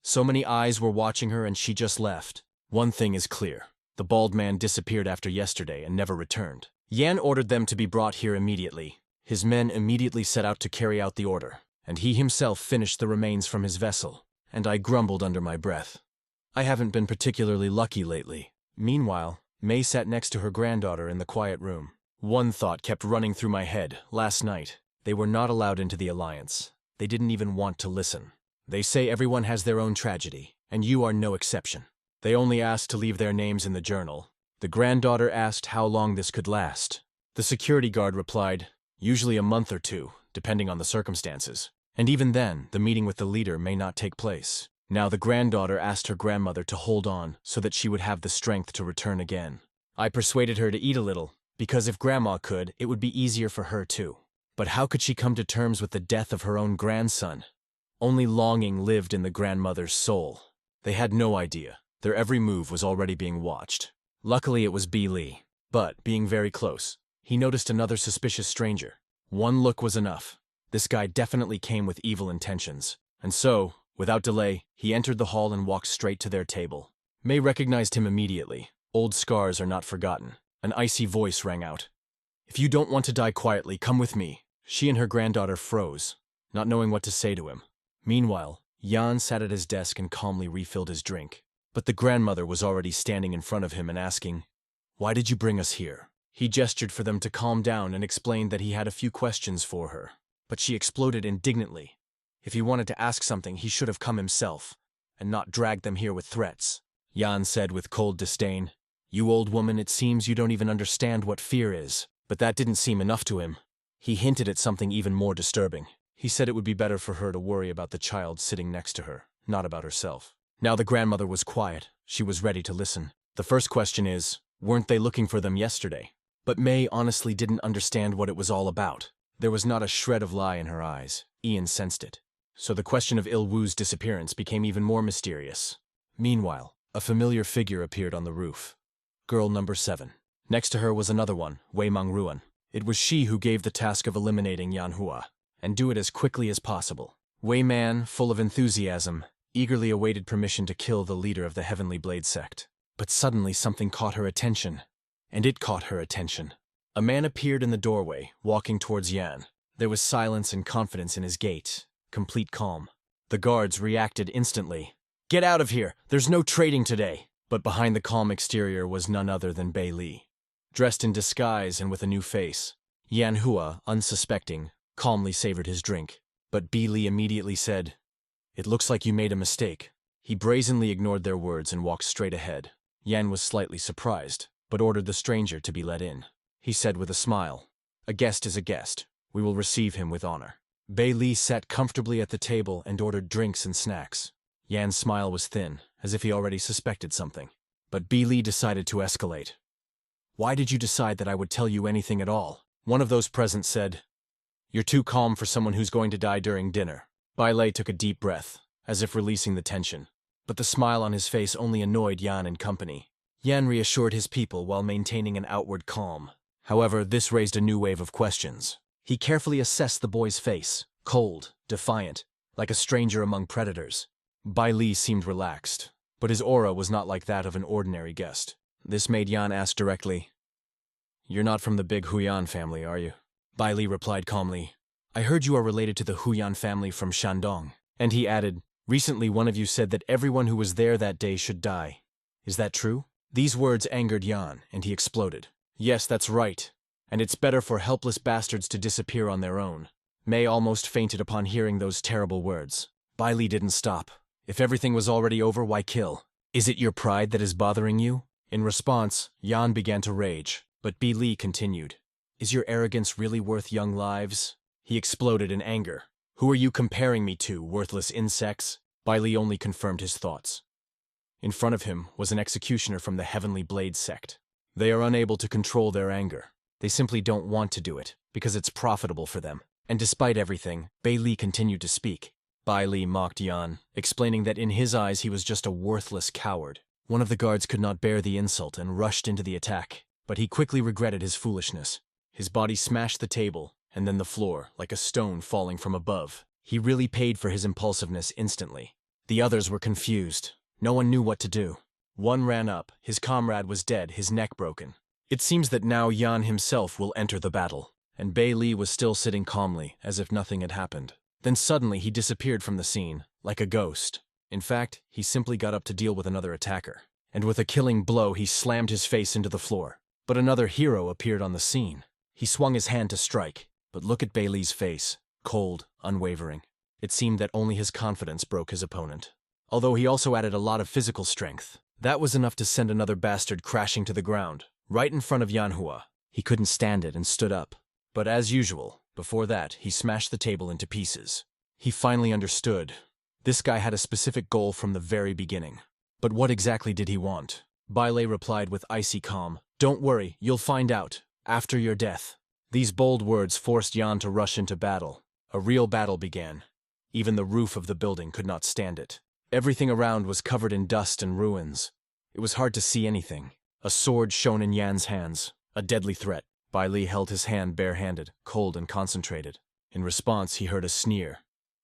So many eyes were watching her and she just left. One thing is clear. The bald man disappeared after yesterday and never returned. Yan ordered them to be brought here immediately. His men immediately set out to carry out the order, and he himself finished the remains from his vessel, and I grumbled under my breath. I haven't been particularly lucky lately. Meanwhile, May sat next to her granddaughter in the quiet room. One thought kept running through my head. Last night, they were not allowed into the alliance. They didn't even want to listen. They say everyone has their own tragedy, and you are no exception. They only asked to leave their names in the journal. The granddaughter asked how long this could last. The security guard replied, usually a month or two, depending on the circumstances. And even then, the meeting with the leader may not take place. Now the granddaughter asked her grandmother to hold on so that she would have the strength to return again. I persuaded her to eat a little, because if Grandma could, it would be easier for her too. But how could she come to terms with the death of her own grandson? Only longing lived in the grandmother's soul. They had no idea. Their every move was already being watched. Luckily it was Billy, but, being very close, he noticed another suspicious stranger. One look was enough. This guy definitely came with evil intentions. And so, without delay, he entered the hall and walked straight to their table. May recognized him immediately. Old scars are not forgotten. An icy voice rang out. If you don't want to die quietly, come with me. She and her granddaughter froze, not knowing what to say to him. Meanwhile, Jan sat at his desk and calmly refilled his drink. But the grandmother was already standing in front of him and asking, "Why did you bring us here?" He gestured for them to calm down and explained that he had a few questions for her. But she exploded indignantly. If he wanted to ask something, he should have come himself, and not dragged them here with threats. Jan said with cold disdain, "You old woman, it seems you don't even understand what fear is." But that didn't seem enough to him. He hinted at something even more disturbing. He said it would be better for her to worry about the child sitting next to her, not about herself. Now the grandmother was quiet. She was ready to listen. The first question is, weren't they looking for them yesterday? But May honestly didn't understand what it was all about. There was not a shred of lie in her eyes. Ian sensed it. So the question of Il-Wu's disappearance became even more mysterious. Meanwhile, a familiar figure appeared on the roof. Girl number 7. Next to her was another one, Wei Mangruan. It was she who gave the task of eliminating Manhua, and do it as quickly as possible. Wei Man, full of enthusiasm, eagerly awaited permission to kill the leader of the Heavenly Blade sect. But suddenly something caught her attention. And it caught her attention. A man appeared in the doorway, walking towards Yan. There was silence and confidence in his gait, complete calm. The guards reacted instantly. "Get out of here! There's no trading today!" But behind the calm exterior was none other than Bei Li. Dressed in disguise and with a new face, Manhua, unsuspecting, calmly savored his drink. But Bi Li immediately said, "It looks like you made a mistake." He brazenly ignored their words and walked straight ahead. Yan was slightly surprised, but ordered the stranger to be let in. He said with a smile, "A guest is a guest. We will receive him with honor." Bei Li sat comfortably at the table and ordered drinks and snacks. Yan's smile was thin, as if he already suspected something. But Bi Li decided to escalate. "Why did you decide that I would tell you anything at all?" One of those present said, "You're too calm for someone who's going to die during dinner." Bai Lei took a deep breath, as if releasing the tension. But the smile on his face only annoyed Yan and company. Yan reassured his people while maintaining an outward calm. However, this raised a new wave of questions. He carefully assessed the boy's face, cold, defiant, like a stranger among predators. Bai Li seemed relaxed, but his aura was not like that of an ordinary guest. This made Yan ask directly, "You're not from the big Huyan family, are you?" Bai Li replied calmly, "I heard you are related to the Huyan family from Shandong." And he added, "Recently one of you said that everyone who was there that day should die. Is that true?" These words angered Yan, and he exploded. "Yes, that's right. And it's better for helpless bastards to disappear on their own." Mei almost fainted upon hearing those terrible words. Bai Li didn't stop. If everything was already over, why kill? "Is it your pride that is bothering you?" In response, Yan began to rage, but Bi Li continued, "Is your arrogance really worth young lives?" He exploded in anger. "Who are you comparing me to, worthless insects?" Bai Li only confirmed his thoughts. In front of him was an executioner from the Heavenly Blade sect. They are unable to control their anger. They simply don't want to do it, because it's profitable for them. And despite everything, Bei Li continued to speak. Bai Li mocked Yan, explaining that in his eyes he was just a worthless coward. One of the guards could not bear the insult and rushed into the attack, but he quickly regretted his foolishness. His body smashed the table, and then the floor, like a stone falling from above. He really paid for his impulsiveness instantly. The others were confused. No one knew what to do. One ran up, his comrade was dead, his neck broken. It seems that now Yan himself will enter the battle, and Bei Li was still sitting calmly, as if nothing had happened. Then suddenly he disappeared from the scene, like a ghost. In fact, he simply got up to deal with another attacker. And with a killing blow he slammed his face into the floor. But another hero appeared on the scene. He swung his hand to strike, but look at Bei Li's face, cold, unwavering. It seemed that only his confidence broke his opponent. Although he also added a lot of physical strength. That was enough to send another bastard crashing to the ground, right in front of Manhwa. He couldn't stand it and stood up. But as usual, before that, he smashed the table into pieces. He finally understood. This guy had a specific goal from the very beginning. But what exactly did he want? Bai Lei replied with icy calm, "Don't worry, you'll find out, after your death." These bold words forced Yan to rush into battle. A real battle began. Even the roof of the building could not stand it. Everything around was covered in dust and ruins. It was hard to see anything. A sword shone in Yan's hands, a deadly threat. Bai Li held his hand barehanded, cold and concentrated. In response, he heard a sneer.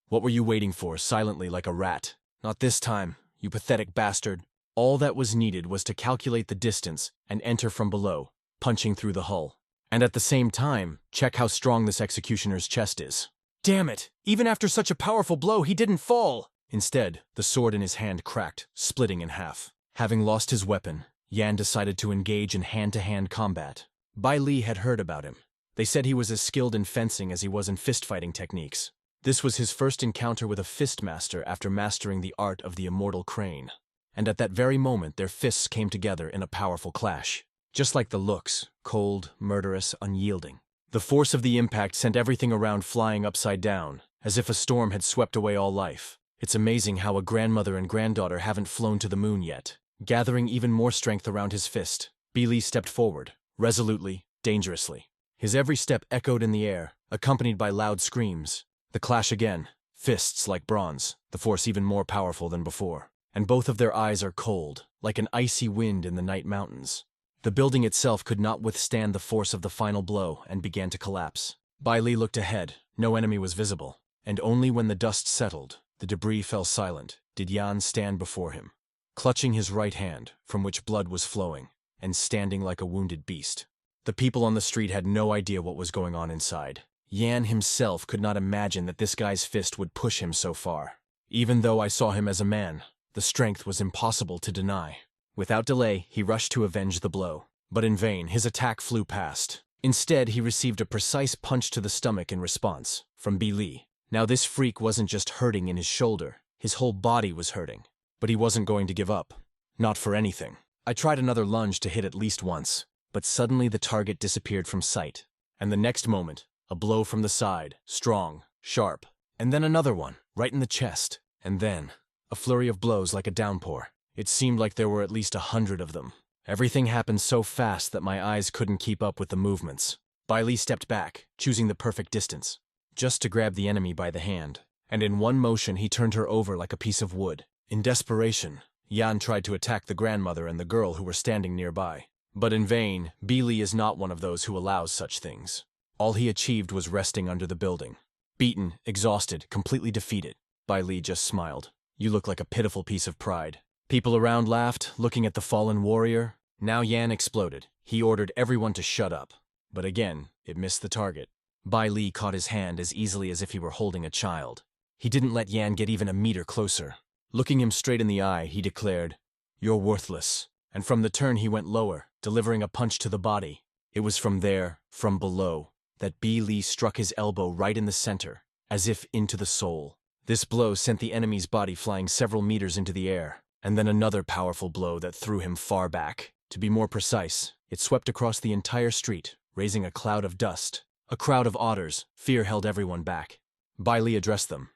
"What were you waiting for, silently like a rat? Not this time, you pathetic bastard." All that was needed was to calculate the distance and enter from below, punching through the hull. And at the same time, check how strong this executioner's chest is. Damn it! Even after such a powerful blow, he didn't fall! Instead, the sword in his hand cracked, splitting in half. Having lost his weapon, Yan decided to engage in hand-to-hand combat. Bai Li had heard about him. They said he was as skilled in fencing as he was in fist-fighting techniques. This was his first encounter with a fist master after mastering the art of the immortal crane. And at that very moment, their fists came together in a powerful clash. Just like the looks, cold, murderous, unyielding. The force of the impact sent everything around flying upside down, as if a storm had swept away all life. It's amazing how a grandmother and granddaughter haven't flown to the moon yet. Gathering even more strength around his fist, Bei Li stepped forward, resolutely, dangerously. His every step echoed in the air, accompanied by loud screams. The clash again, fists like bronze, the force even more powerful than before. And both of their eyes are cold, like an icy wind in the night mountains. The building itself could not withstand the force of the final blow and began to collapse. Bai Li looked ahead, no enemy was visible, and only when the dust settled, the debris fell silent, did Yan stand before him, clutching his right hand, from which blood was flowing, and standing like a wounded beast. The people on the street had no idea what was going on inside. Yan himself could not imagine that this guy's fist would push him so far. Even though I saw him as a man, the strength was impossible to deny. Without delay, he rushed to avenge the blow. But in vain, his attack flew past. Instead, he received a precise punch to the stomach in response, from Bei Li. Now this freak wasn't just hurting in his shoulder, his whole body was hurting. But he wasn't going to give up. Not for anything. I tried another lunge to hit at least once, but suddenly the target disappeared from sight. And the next moment, a blow from the side, strong, sharp, and then another one, right in the chest. And then, a flurry of blows like a downpour. It seemed like there were at least 100 of them. Everything happened so fast that my eyes couldn't keep up with the movements. Bai Li stepped back, choosing the perfect distance, just to grab the enemy by the hand. And in one motion he turned her over like a piece of wood. In desperation, Yan tried to attack the grandmother and the girl who were standing nearby. But in vain, Bai Li is not one of those who allows such things. All he achieved was resting under the building. Beaten, exhausted, completely defeated, Bai Li just smiled. You look like a pitiful piece of pride. People around laughed, looking at the fallen warrior. Now Yan exploded. He ordered everyone to shut up. But again, it missed the target. Bai Li caught his hand as easily as if he were holding a child. He didn't let Yan get even a meter closer. Looking him straight in the eye, he declared, "You're worthless." And from the turn he went lower, delivering a punch to the body. It was from there, from below, that Bai Li struck his elbow right in the center, as if into the soul. This blow sent the enemy's body flying several meters into the air, and then another powerful blow that threw him far back. To be more precise, it swept across the entire street, raising a cloud of dust. A crowd of otters, fear held everyone back. Bai Li addressed them.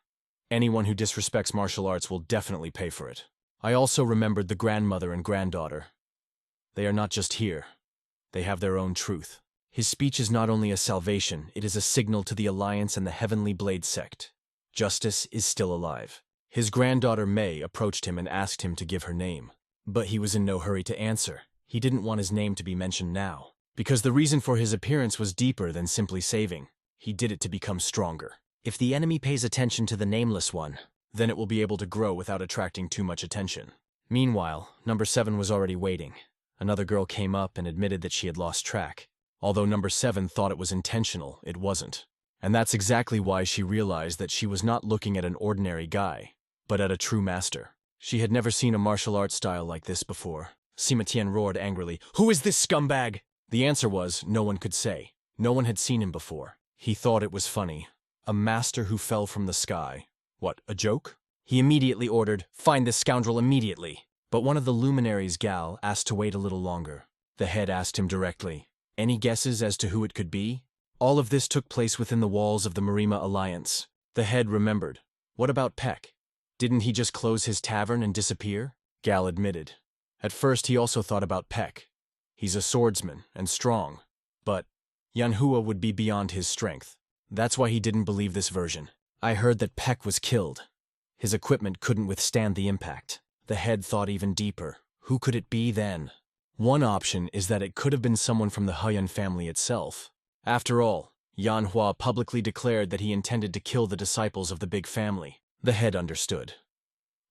Anyone who disrespects martial arts will definitely pay for it. I also remembered the grandmother and granddaughter. They are not just here. They have their own truth. His speech is not only a salvation, it is a signal to the Alliance and the Heavenly Blade sect. Justice is still alive. His granddaughter Mei approached him and asked him to give her name. But he was in no hurry to answer. He didn't want his name to be mentioned now, because the reason for his appearance was deeper than simply saving. He did it to become stronger. If the enemy pays attention to the nameless one, then it will be able to grow without attracting too much attention. Meanwhile, number 7 was already waiting. Another girl came up and admitted that she had lost track. Although number 7 thought it was intentional, it wasn't. And that's exactly why she realized that she was not looking at an ordinary guy, but at a true master. She had never seen a martial arts style like this before. Sima Tian roared angrily, "Who is this scumbag?" The answer was, no one could say. No one had seen him before. He thought it was funny. A master who fell from the sky. What, a joke? He immediately ordered, "Find this scoundrel immediately." But one of the luminaries, Gal, asked to wait a little longer. The head asked him directly, "Any guesses as to who it could be?" All of this took place within the walls of the Marima Alliance. The head remembered. What about Peck? Didn't he just close his tavern and disappear? Gal admitted. At first he also thought about Peck. He's a swordsman and strong. But Yanhua would be beyond his strength. That's why he didn't believe this version. I heard that Peck was killed. His equipment couldn't withstand the impact. The head thought even deeper. Who could it be then? One option is that it could have been someone from the Huyan family itself. After all, Yanhua publicly declared that he intended to kill the disciples of the big family. The head understood.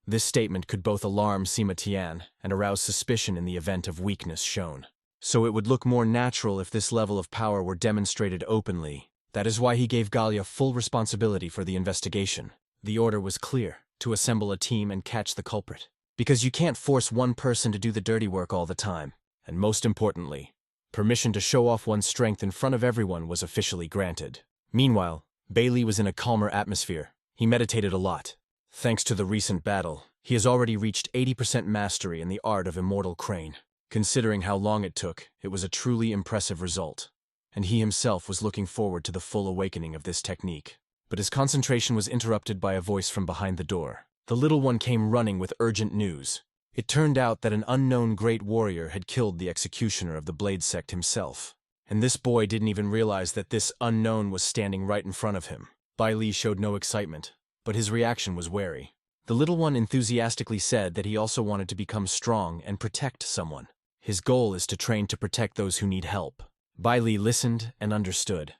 This statement could both alarm Sima Tian and arouse suspicion in the event of weakness shown. So it would look more natural if this level of power were demonstrated openly. That is why he gave Galia full responsibility for the investigation. The order was clear, to assemble a team and catch the culprit. Because you can't force one person to do the dirty work all the time. And most importantly, permission to show off one's strength in front of everyone was officially granted. Meanwhile, Bai Li was in a calmer atmosphere. He meditated a lot. Thanks to the recent battle, he has already reached 80% mastery in the art of Immortal Crane. Considering how long it took, it was a truly impressive result. And he himself was looking forward to the full awakening of this technique. But his concentration was interrupted by a voice from behind the door. The little one came running with urgent news. It turned out that an unknown great warrior had killed the executioner of the Blade sect himself. And this boy didn't even realize that this unknown was standing right in front of him. Bai Li showed no excitement, but his reaction was wary. The little one enthusiastically said that he also wanted to become strong and protect someone. His goal is to train to protect those who need help. Bai Li listened and understood.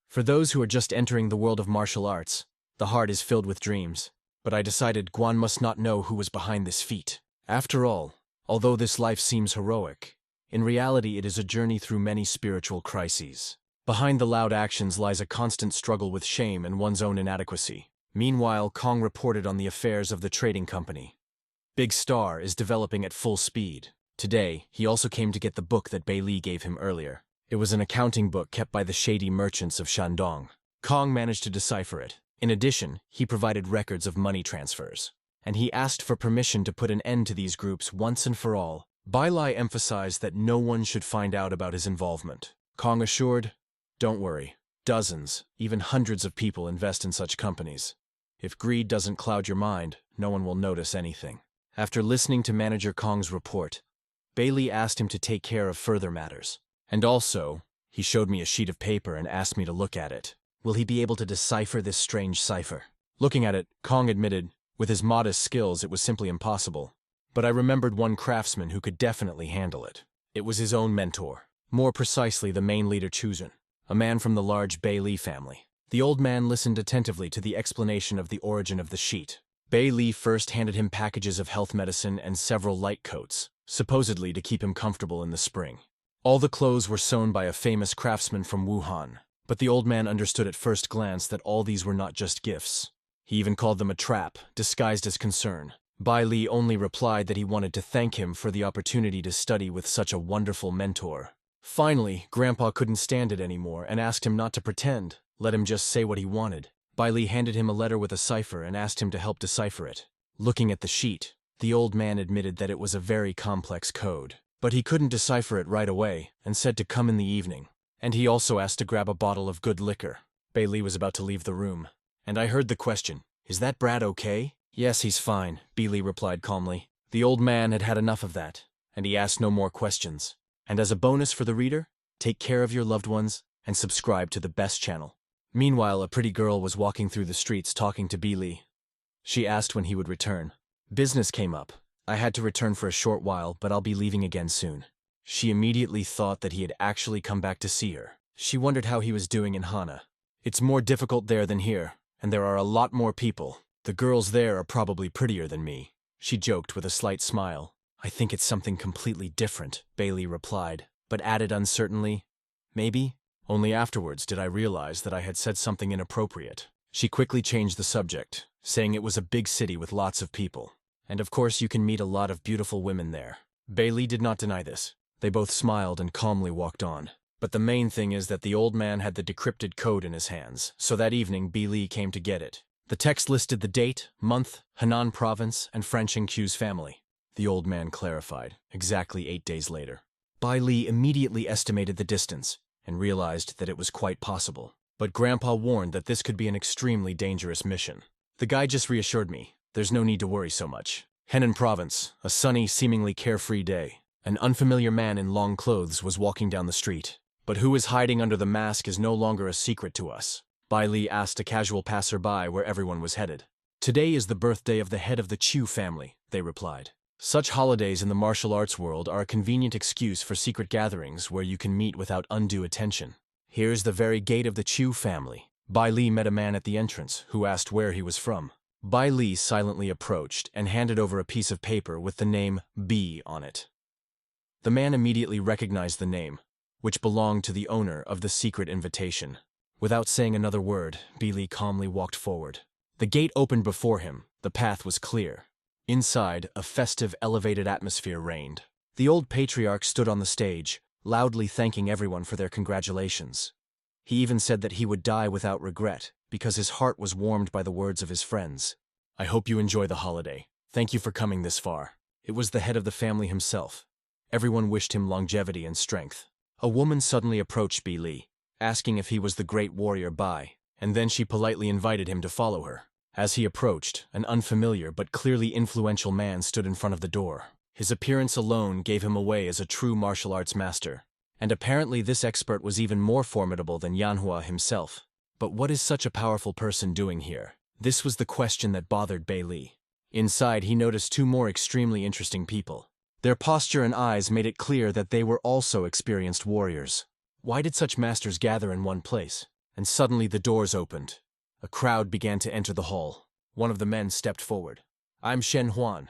For those who are just entering the world of martial arts, the heart is filled with dreams. But I decided Guan must not know who was behind this feat. After all, although this life seems heroic, in reality it is a journey through many spiritual crises. Behind the loud actions lies a constant struggle with shame and one's own inadequacy. Meanwhile, Kong reported on the affairs of the trading company. Big Star is developing at full speed. Today, he also came to get the book that Bai Li gave him earlier. It was an accounting book kept by the shady merchants of Shandong. Kong managed to decipher it. In addition, he provided records of money transfers, and he asked for permission to put an end to these groups once and for all. Bai Lai emphasized that no one should find out about his involvement. Kong assured, "Don't worry. Dozens, even hundreds of people invest in such companies. If greed doesn't cloud your mind, no one will notice anything." After listening to Manager Kong's report, Bailey asked him to take care of further matters. And also, he showed me a sheet of paper and asked me to look at it. Will he be able to decipher this strange cipher? Looking at it, Kong admitted, with his modest skills, it was simply impossible. But I remembered one craftsman who could definitely handle it. It was his own mentor, more precisely the main leader Chuzun, a man from the large Bailey family. The old man listened attentively to the explanation of the origin of the sheet. Bailey first handed him packages of health medicine and several light coats, supposedly to keep him comfortable in the spring. All the clothes were sewn by a famous craftsman from Wuhan, but the old man understood at first glance that all these were not just gifts. He even called them a trap, disguised as concern. Bai Li only replied that he wanted to thank him for the opportunity to study with such a wonderful mentor. Finally, Grandpa couldn't stand it anymore and asked him not to pretend, let him just say what he wanted. Bai Li handed him a letter with a cipher and asked him to help decipher it. Looking at the sheet, the old man admitted that it was a very complex code, but he couldn't decipher it right away and said to come in the evening. And he also asked to grab a bottle of good liquor. Bai Li was about to leave the room, and I heard the question, "Is that Brad okay?" "Yes, he's fine," Bailey replied calmly. The old man had had enough of that, and he asked no more questions. And as a bonus for the reader, take care of your loved ones and subscribe to the best channel. Meanwhile, a pretty girl was walking through the streets talking to Bailey. She asked when he would return. "Business came up. I had to return for a short while, but I'll be leaving again soon." She immediately thought that he had actually come back to see her. She wondered how he was doing in Hana. "It's more difficult there than here, and there are a lot more people. The girls there are probably prettier than me," she joked with a slight smile. "I think it's something completely different," Bailey replied, but added uncertainly, "Maybe?" Only afterwards did I realize that I had said something inappropriate. She quickly changed the subject, saying it was a big city with lots of people. And of course you can meet a lot of beautiful women there. Bailey did not deny this. They both smiled and calmly walked on. But the main thing is that the old man had the decrypted code in his hands, so that evening Bailey came to get it. The text listed the date, month, Henan province, and Franching-Q's family. The old man clarified, exactly 8 days later. Bai Li immediately estimated the distance and realized that it was quite possible. But Grandpa warned that this could be an extremely dangerous mission. The guy just reassured me, there's no need to worry so much. Henan province, a sunny, seemingly carefree day. An unfamiliar man in long clothes was walking down the street. But who is hiding under the mask is no longer a secret to us. Bai Li asked a casual passerby where everyone was headed. "Today is the birthday of the head of the Chu family," they replied. Such holidays in the martial arts world are a convenient excuse for secret gatherings where you can meet without undue attention. Here's the very gate of the Chu family. Bai Li met a man at the entrance who asked where he was from. Bai Li silently approached and handed over a piece of paper with the name B on it. The man immediately recognized the name, which belonged to the owner of the secret invitation. Without saying another word, Bailey calmly walked forward. The gate opened before him. The path was clear. Inside, a festive, elevated atmosphere reigned. The old patriarch stood on the stage, loudly thanking everyone for their congratulations. He even said that he would die without regret, because his heart was warmed by the words of his friends. "I hope you enjoy the holiday. Thank you for coming this far." It was the head of the family himself. Everyone wished him longevity and strength. A woman suddenly approached Bailey, asking if he was the great warrior Bai, and then she politely invited him to follow her. As he approached, an unfamiliar but clearly influential man stood in front of the door. His appearance alone gave him away as a true martial arts master, and apparently this expert was even more formidable than Manhwa himself. But what is such a powerful person doing here? This was the question that bothered Bailey. Inside, he noticed two more extremely interesting people. Their posture and eyes made it clear that they were also experienced warriors. Why did such masters gather in one place? And suddenly the doors opened. A crowd began to enter the hall. One of the men stepped forward. "I'm Shen Huan.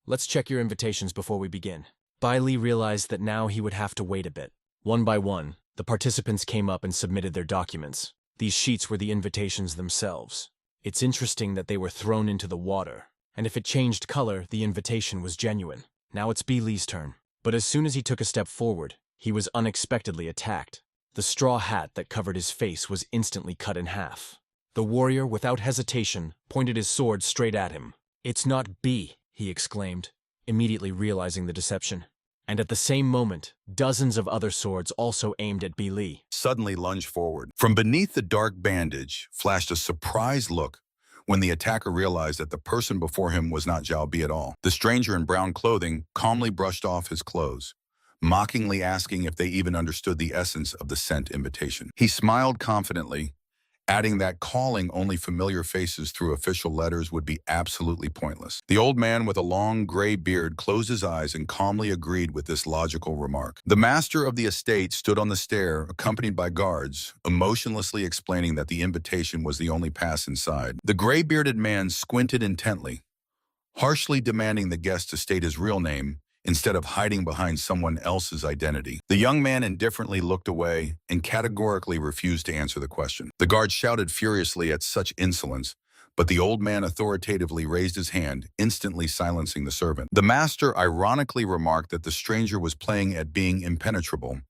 Let's check your invitations before we begin." Bai Li realized that now he would have to wait a bit. One by one, the participants came up and submitted their documents. These sheets were the invitations themselves. It's interesting that they were thrown into the water, and if it changed color, the invitation was genuine. Now it's Bai Li's turn. But as soon as he took a step forward, he was unexpectedly attacked. The straw hat that covered his face was instantly cut in half. The warrior, without hesitation, pointed his sword straight at him. "It's not B," he exclaimed, immediately realizing the deception. And at the same moment, dozens of other swords also aimed at B. Lee. Suddenly lunged forward. From beneath the dark bandage flashed a surprised look when the attacker realized that the person before him was not Zhao Bi at all. The stranger in brown clothing calmly brushed off his clothes, mockingly asking if they even understood the essence of the sent invitation. He smiled confidently, adding that calling only familiar faces through official letters would be absolutely pointless. The old man with a long gray beard closed his eyes and calmly agreed with this logical remark. The master of the estate stood on the stair, accompanied by guards, emotionlessly explaining that the invitation was the only pass inside. The gray-bearded man squinted intently, harshly demanding the guest to state his real name instead of hiding behind someone else's identity. The young man indifferently looked away and categorically refused to answer the question. The guard shouted furiously at such insolence, but the old man authoritatively raised his hand, instantly silencing the servant. The master ironically remarked that the stranger was playing at being impenetrable,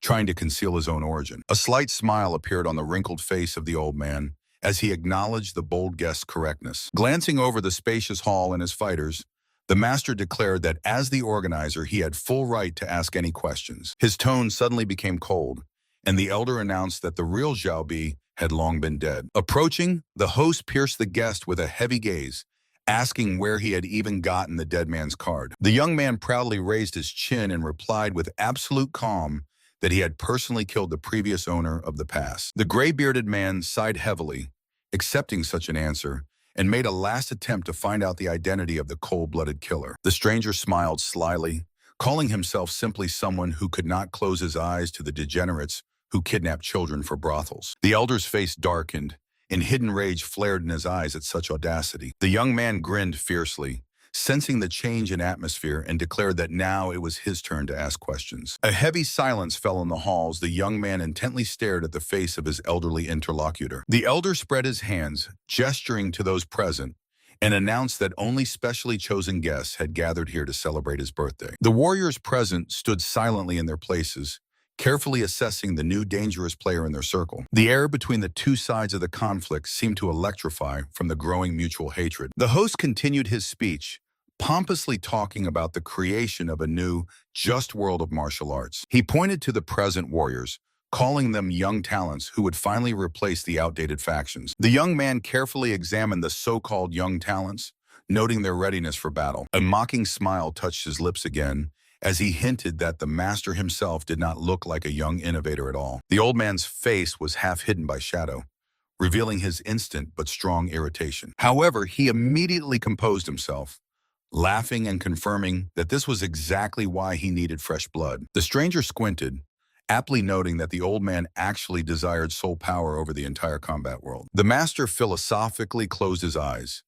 trying to conceal his own origin. A slight smile appeared on the wrinkled face of the old man as he acknowledged the bold guest's correctness. Glancing over the spacious hall and his fighters, the master declared that as the organizer, he had full right to ask any questions. His tone suddenly became cold, and the elder announced that the real Zhao Bi had long been dead. Approaching, the host pierced the guest with a heavy gaze, asking where he had even gotten the dead man's card. The young man proudly raised his chin and replied with absolute calm that he had personally killed the previous owner of the pass. The gray-bearded man sighed heavily, accepting such an answer, and made a last attempt to find out the identity of the cold-blooded killer. The stranger smiled slyly, calling himself simply someone who could not close his eyes to the degenerates who kidnapped children for brothels. The elder's face darkened, and hidden rage flared in his eyes at such audacity. The young man grinned fiercely, sensing the change in atmosphere, and declared that now it was his turn to ask questions. A heavy silence fell in the halls. The young man intently stared at the face of his elderly interlocutor. The elder spread his hands, gesturing to those present, and announced that only specially chosen guests had gathered here to celebrate his birthday. The warriors present stood silently in their places, carefully assessing the new dangerous player in their circle. The air between the two sides of the conflict seemed to electrify from the growing mutual hatred. The host continued his speech, pompously talking about the creation of a new, just world of martial arts. He pointed to the present warriors, calling them young talents who would finally replace the outdated factions. The young man carefully examined the so-called young talents, noting their readiness for battle. A mocking smile touched his lips again, as he hinted that the master himself did not look like a young innovator at all. The old man's face was half hidden by shadow, revealing his instant but strong irritation. However, he immediately composed himself, laughing and confirming that this was exactly why he needed fresh blood. The stranger squinted, aptly noting that the old man actually desired sole power over the entire combat world. The master philosophically closed his eyes,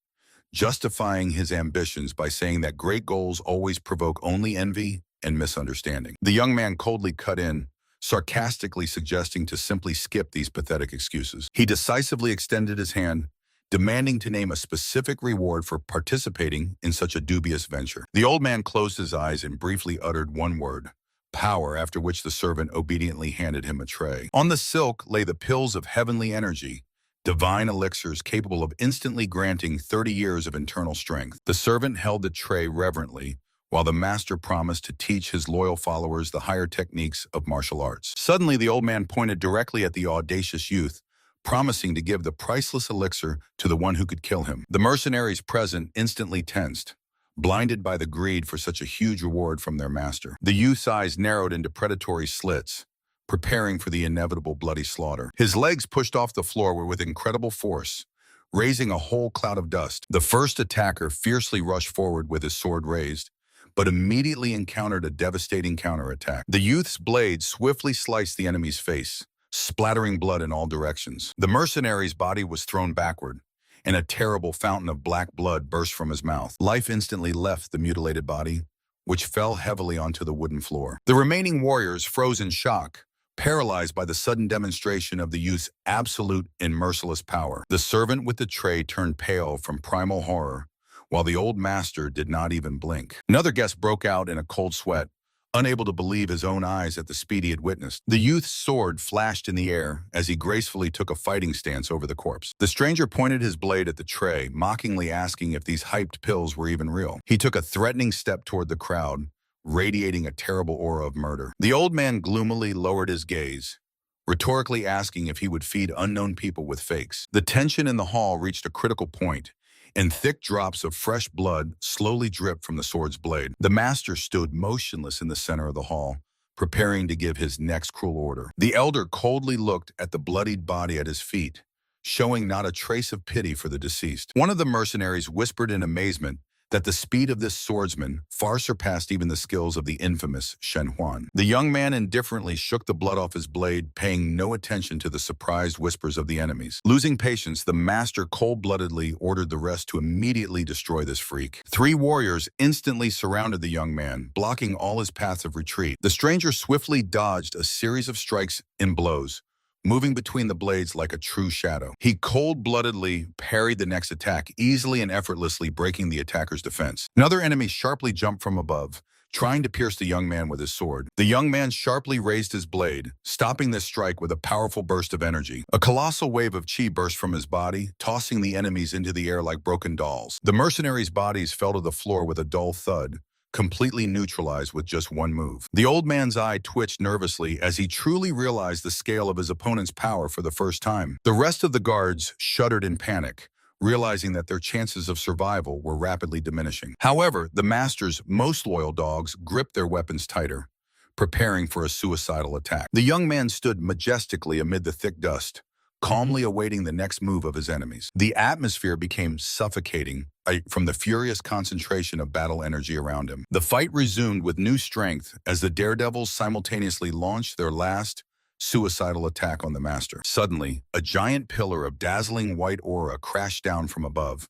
justifying his ambitions by saying that great goals always provoke only envy and misunderstanding. The young man coldly cut in, sarcastically suggesting to simply skip these pathetic excuses. He decisively extended his hand, demanding to name a specific reward for participating in such a dubious venture. The old man closed his eyes and briefly uttered one word, power, after which the servant obediently handed him a tray. On the silk lay the pills of heavenly energy, divine elixirs capable of instantly granting 30 years of internal strength. The servant held the tray reverently, while the master promised to teach his loyal followers the higher techniques of martial arts. Suddenly, the old man pointed directly at the audacious youth, promising to give the priceless elixir to the one who could kill him. The mercenaries present instantly tensed, blinded by the greed for such a huge reward from their master. The youth's eyes narrowed into predatory slits, preparing for the inevitable bloody slaughter. His legs pushed off the floor with incredible force, raising a whole cloud of dust. The first attacker fiercely rushed forward with his sword raised, but immediately encountered a devastating counterattack. The youth's blade swiftly sliced the enemy's face, splattering blood in all directions. The mercenary's body was thrown backward, and a terrible fountain of black blood burst from his mouth. Life instantly left the mutilated body, which fell heavily onto the wooden floor. The remaining warriors froze in shock, paralyzed by the sudden demonstration of the youth's absolute and merciless power. The servant with the tray turned pale from primal horror, while the old master did not even blink. Another guest broke out in a cold sweat, unable to believe his own eyes at the speed he had witnessed. The youth's sword flashed in the air as he gracefully took a fighting stance over the corpse. The stranger pointed his blade at the tray, mockingly asking if these hyped pills were even real. He took a threatening step toward the crowd, radiating a terrible aura of murder. The old man gloomily lowered his gaze, rhetorically asking if he would feed unknown people with fakes. The tension in the hall reached a critical point, and thick drops of fresh blood slowly dripped from the sword's blade. The master stood motionless in the center of the hall, preparing to give his next cruel order. The elder coldly looked at the bloodied body at his feet, showing not a trace of pity for the deceased. One of the mercenaries whispered in amazement that the speed of this swordsman far surpassed even the skills of the infamous Shen Huan. The young man indifferently shook the blood off his blade, paying no attention to the surprised whispers of the enemies. Losing patience, the master cold-bloodedly ordered the rest to immediately destroy this freak. 3 warriors instantly surrounded the young man, blocking all his paths of retreat. The stranger swiftly dodged a series of strikes and blows, moving between the blades like a true shadow. He cold-bloodedly parried the next attack, easily and effortlessly breaking the attacker's defense. Another enemy sharply jumped from above, trying to pierce the young man with his sword. The young man sharply raised his blade, stopping this strike with a powerful burst of energy. A colossal wave of chi burst from his body, tossing the enemies into the air like broken dolls. The mercenaries' bodies fell to the floor with a dull thud, completely neutralized with just one move. The old man's eye twitched nervously as he truly realized the scale of his opponent's power for the first time. The rest of the guards shuddered in panic, realizing that their chances of survival were rapidly diminishing. However, the master's most loyal dogs gripped their weapons tighter, preparing for a suicidal attack. The young man stood majestically amid the thick dust, calmly awaiting the next move of his enemies. The atmosphere became suffocating from the furious concentration of battle energy around him. The fight resumed with new strength as the daredevils simultaneously launched their last suicidal attack on the master. Suddenly, a giant pillar of dazzling white aura crashed down from above,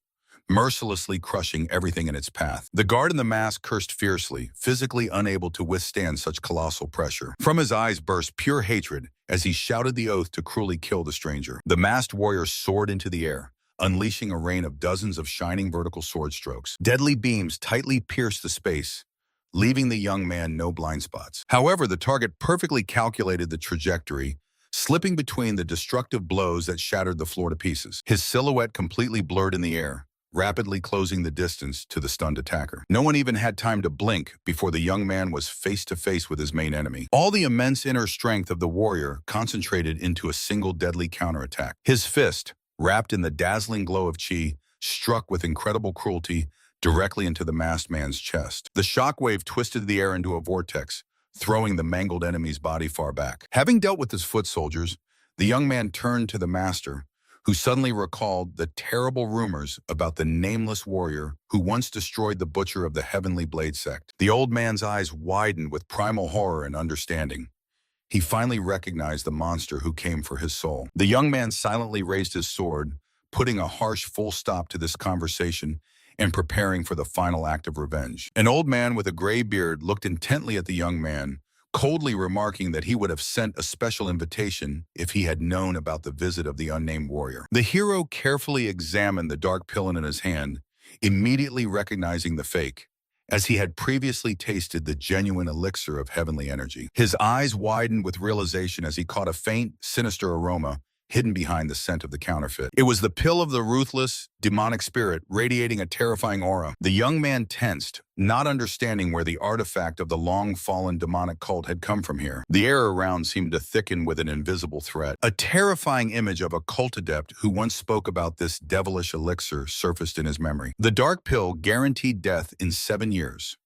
mercilessly crushing everything in its path. The guard in the mask cursed fiercely, physically unable to withstand such colossal pressure. From his eyes burst pure hatred as he shouted the oath to cruelly kill the stranger. The masked warrior soared into the air, unleashing a rain of dozens of shining vertical sword strokes. Deadly beams tightly pierced the space, leaving the young man no blind spots. However, the target perfectly calculated the trajectory, slipping between the destructive blows that shattered the floor to pieces. His silhouette completely blurred in the air, rapidly closing the distance to the stunned attacker. No one even had time to blink before the young man was face to face with his main enemy. All the immense inner strength of the warrior concentrated into a single deadly counterattack. His fist, wrapped in the dazzling glow of chi, struck with incredible cruelty directly into the masked man's chest. The shockwave twisted the air into a vortex, throwing the mangled enemy's body far back. Having dealt with his foot soldiers, the young man turned to the master, who suddenly recalled the terrible rumors about the nameless warrior who once destroyed the butcher of the Heavenly Blade sect. The old man's eyes widened with primal horror and understanding. He finally recognized the monster who came for his soul. The young man silently raised his sword, putting a harsh full stop to this conversation and preparing for the final act of revenge. An old man with a gray beard looked intently at the young man, coldly remarking that he would have sent a special invitation if he had known about the visit of the unnamed warrior. The hero carefully examined the dark pill in his hand, immediately recognizing the fake, as he had previously tasted the genuine elixir of heavenly energy. His eyes widened with realization as he caught a faint, sinister aroma hidden behind the scent of the counterfeit. It was the pill of the ruthless, demonic spirit, radiating a terrifying aura. The young man tensed, not understanding where the artifact of the long-fallen demonic cult had come from here. The air around seemed to thicken with an invisible threat. A terrifying image of a cult adept who once spoke about this devilish elixir surfaced in his memory. The dark pill guaranteed death in 7 years.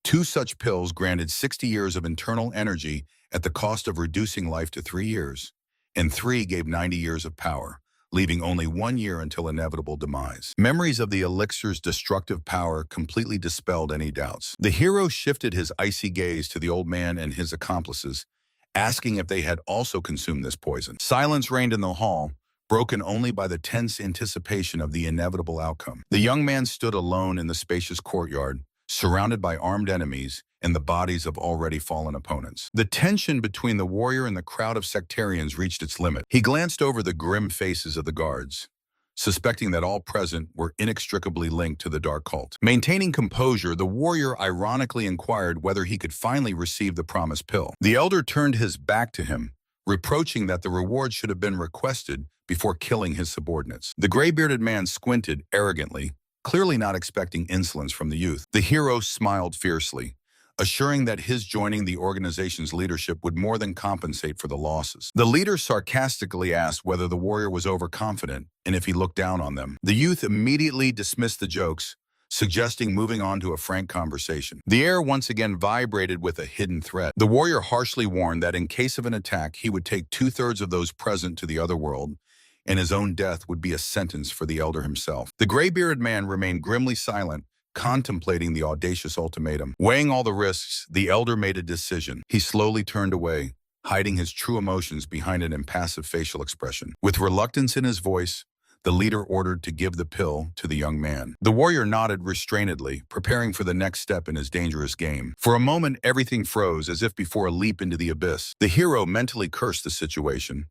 2 such pills granted 60 years of internal energy at the cost of reducing life to 3 years. And 3 gave 90 years of power, leaving only 1 year until inevitable demise. Memories of the elixir's destructive power completely dispelled any doubts. The hero shifted his icy gaze to the old man and his accomplices, asking if they had also consumed this poison. Silence reigned in the hall, broken only by the tense anticipation of the inevitable outcome. The young man stood alone in the spacious courtyard, surrounded by armed enemies and the bodies of already fallen opponents. The tension between the warrior and the crowd of sectarians reached its limit. He glanced over the grim faces of the guards, suspecting that all present were inextricably linked to the dark cult. Maintaining composure, the warrior ironically inquired whether he could finally receive the promised pill. The elder turned his back to him, reproaching that the reward should have been requested before killing his subordinates. The gray-bearded man squinted arrogantly, clearly not expecting insolence from the youth. The hero smiled fiercely, assuring that his joining the organization's leadership would more than compensate for the losses. The leader sarcastically asked whether the warrior was overconfident and if he looked down on them. The youth immediately dismissed the jokes, suggesting moving on to a frank conversation. The air once again vibrated with a hidden threat. The warrior harshly warned that in case of an attack, he would take 2/3 of those present to the other world, and his own death would be a sentence for the elder himself. The gray-bearded man remained grimly silent, contemplating the audacious ultimatum. Weighing all the risks, the elder made a decision. He slowly turned away, hiding his true emotions behind an impassive facial expression. With reluctance in his voice, the leader ordered to give the pill to the young man. The warrior nodded restrainedly, preparing for the next step in his dangerous game. For a moment, everything froze as if before a leap into the abyss. The hero mentally cursed the situation,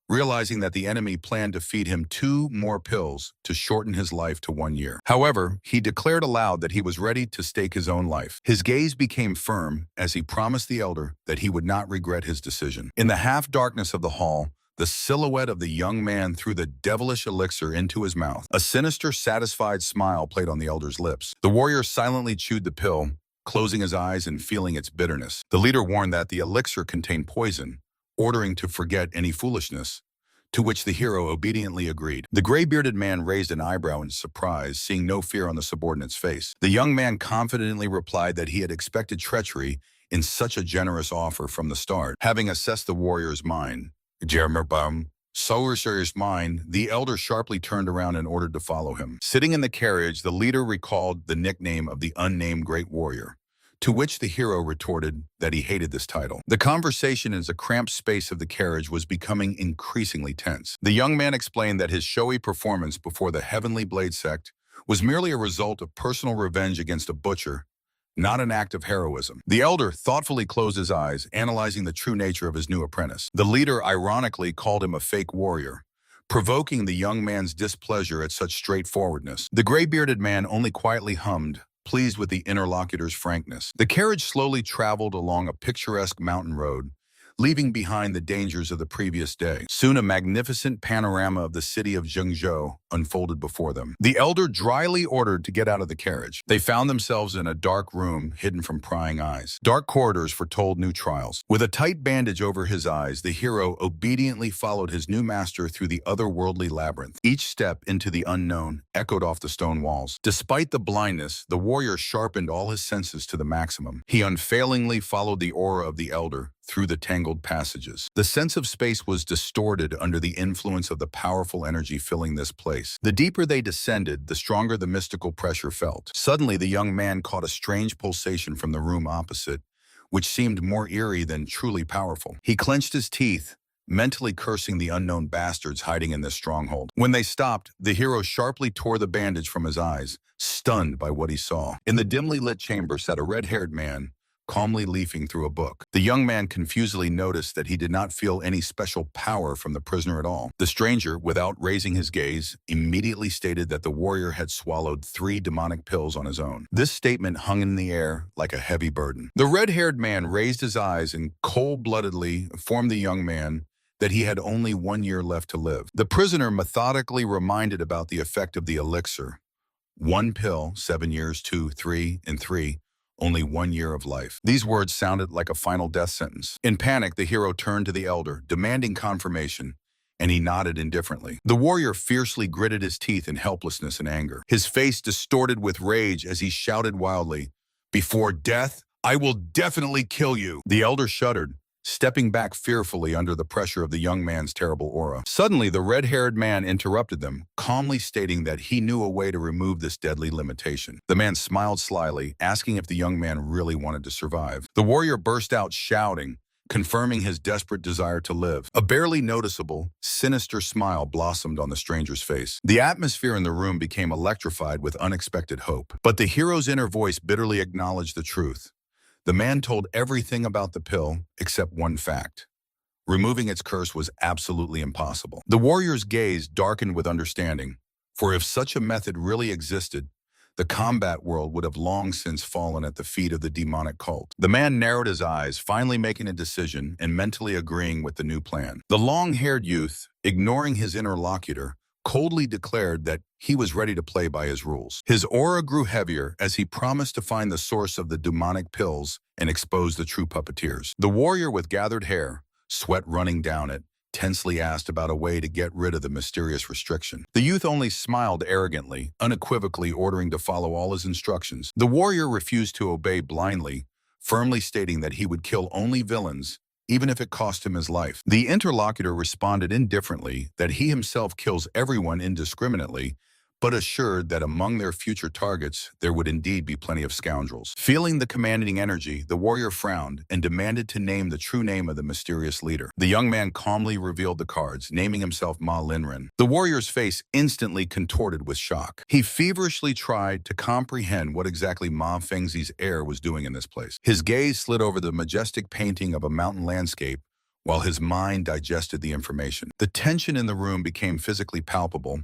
realizing that the enemy planned to feed him 2 more pills to shorten his life to 1 year. However, he declared aloud that he was ready to stake his own life. His gaze became firm as he promised the elder that he would not regret his decision. In the half-darkness of the hall, the silhouette of the young man threw the devilish elixir into his mouth. A sinister, satisfied smile played on the elder's lips. The warrior silently chewed the pill, closing his eyes and feeling its bitterness. The leader warned that the elixir contained poison, ordering to forget any foolishness, to which the hero obediently agreed. The gray-bearded man raised an eyebrow in surprise, seeing no fear on the subordinate's face. The young man confidently replied that he had expected treachery in such a generous offer from the start. Having assessed the warrior's mind, the elder sharply turned around and ordered to follow him. Sitting in the carriage, the leader recalled the nickname of the unnamed great warrior, to which the hero retorted that he hated this title. The conversation in the cramped space of the carriage was becoming increasingly tense. The young man explained that his showy performance before the Heavenly Blade sect was merely a result of personal revenge against a butcher, not an act of heroism. The elder thoughtfully closed his eyes, analyzing the true nature of his new apprentice. The leader ironically called him a fake warrior, provoking the young man's displeasure at such straightforwardness. The gray-bearded man only quietly hummed, pleased with the interlocutor's frankness. The carriage slowly traveled along a picturesque mountain road, leaving behind the dangers of the previous day. Soon a magnificent panorama of the city of Zhengzhou unfolded before them. The elder dryly ordered to get out of the carriage. They found themselves in a dark room hidden from prying eyes. Dark corridors foretold new trials. With a tight bandage over his eyes, the hero obediently followed his new master through the otherworldly labyrinth. Each step into the unknown echoed off the stone walls. Despite the blindness, the warrior sharpened all his senses to the maximum. He unfailingly followed the aura of the elder through the tangled passages. The sense of space was distorted under the influence of the powerful energy filling this place. The deeper they descended, the stronger the mystical pressure felt. Suddenly, the young man caught a strange pulsation from the room opposite, which seemed more eerie than truly powerful. He clenched his teeth, mentally cursing the unknown bastards hiding in this stronghold. When they stopped, the hero sharply tore the bandage from his eyes, stunned by what he saw. In the dimly lit chamber sat a red-haired man, calmly leafing through a book. The young man confusedly noticed that he did not feel any special power from the prisoner at all. The stranger, without raising his gaze, immediately stated that the warrior had swallowed 3 demonic pills on his own. This statement hung in the air like a heavy burden. The red-haired man raised his eyes and cold-bloodedly informed the young man that he had only 1 year left to live. The prisoner methodically reminded about the effect of the elixir. 1 pill, 7 years, 2, 3, and 3. Only 1 year of life. These words sounded like a final death sentence. In panic, the hero turned to the elder, demanding confirmation, and he nodded indifferently. The warrior fiercely gritted his teeth in helplessness and anger. His face distorted with rage as he shouted wildly, "Before death, I will definitely kill you." The elder shuddered, stepping back fearfully under the pressure of the young man's terrible aura. Suddenly, the red-haired man interrupted them, calmly stating that he knew a way to remove this deadly limitation. The man smiled slyly, asking if the young man really wanted to survive. The warrior burst out shouting, confirming his desperate desire to live. A barely noticeable, sinister smile blossomed on the stranger's face. The atmosphere in the room became electrified with unexpected hope. But the hero's inner voice bitterly acknowledged the truth. The man told everything about the pill except one fact. Removing its curse was absolutely impossible. The warrior's gaze darkened with understanding, for if such a method really existed, the combat world would have long since fallen at the feet of the demonic cult. The man narrowed his eyes, finally making a decision and mentally agreeing with the new plan. The long-haired youth, ignoring his interlocutor, coldly declared that he was ready to play by his rules. His aura grew heavier as he promised to find the source of the demonic pills and expose the true puppeteers. The warrior with gathered hair, sweat running down it, tensely asked about a way to get rid of the mysterious restriction. The youth only smiled arrogantly, unequivocally ordering to follow all his instructions. The warrior refused to obey blindly, firmly stating that he would kill only villains, even if it cost him his life. The interlocutor responded indifferently that he himself kills everyone indiscriminately, but assured that among their future targets, there would indeed be plenty of scoundrels. Feeling the commanding energy, the warrior frowned and demanded to name the true name of the mysterious leader. The young man calmly revealed the cards, naming himself Ma Linren. The warrior's face instantly contorted with shock. He feverishly tried to comprehend what exactly Ma Fengzi's heir was doing in this place. His gaze slid over the majestic painting of a mountain landscape, while his mind digested the information. The tension in the room became physically palpable,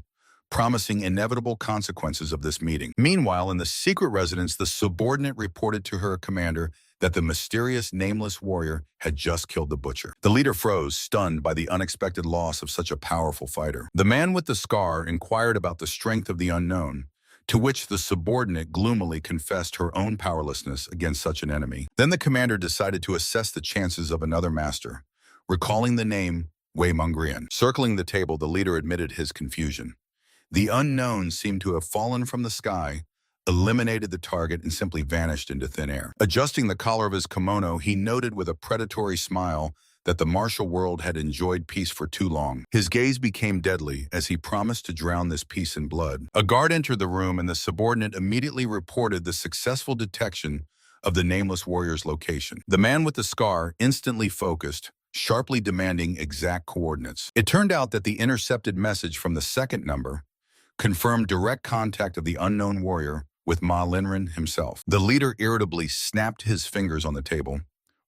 promising inevitable consequences of this meeting. Meanwhile, in the secret residence, the subordinate reported to her commander that the mysterious nameless warrior had just killed the butcher. The leader froze, stunned by the unexpected loss of such a powerful fighter. The man with the scar inquired about the strength of the unknown, to which the subordinate gloomily confessed her own powerlessness against such an enemy. Then the commander decided to assess the chances of another master, recalling the name Wei Mengrian. Circling the table, the leader admitted his confusion. The unknown seemed to have fallen from the sky, eliminated the target, and simply vanished into thin air. Adjusting the collar of his kimono, he noted with a predatory smile that the martial world had enjoyed peace for too long. His gaze became deadly as he promised to drown this peace in blood. A guard entered the room, and the subordinate immediately reported the successful detection of the nameless warrior's location. The man with the scar instantly focused, sharply demanding exact coordinates. It turned out that the intercepted message from the second number confirmed direct contact of the unknown warrior with Ma Linren himself. The leader irritably snapped his fingers on the table,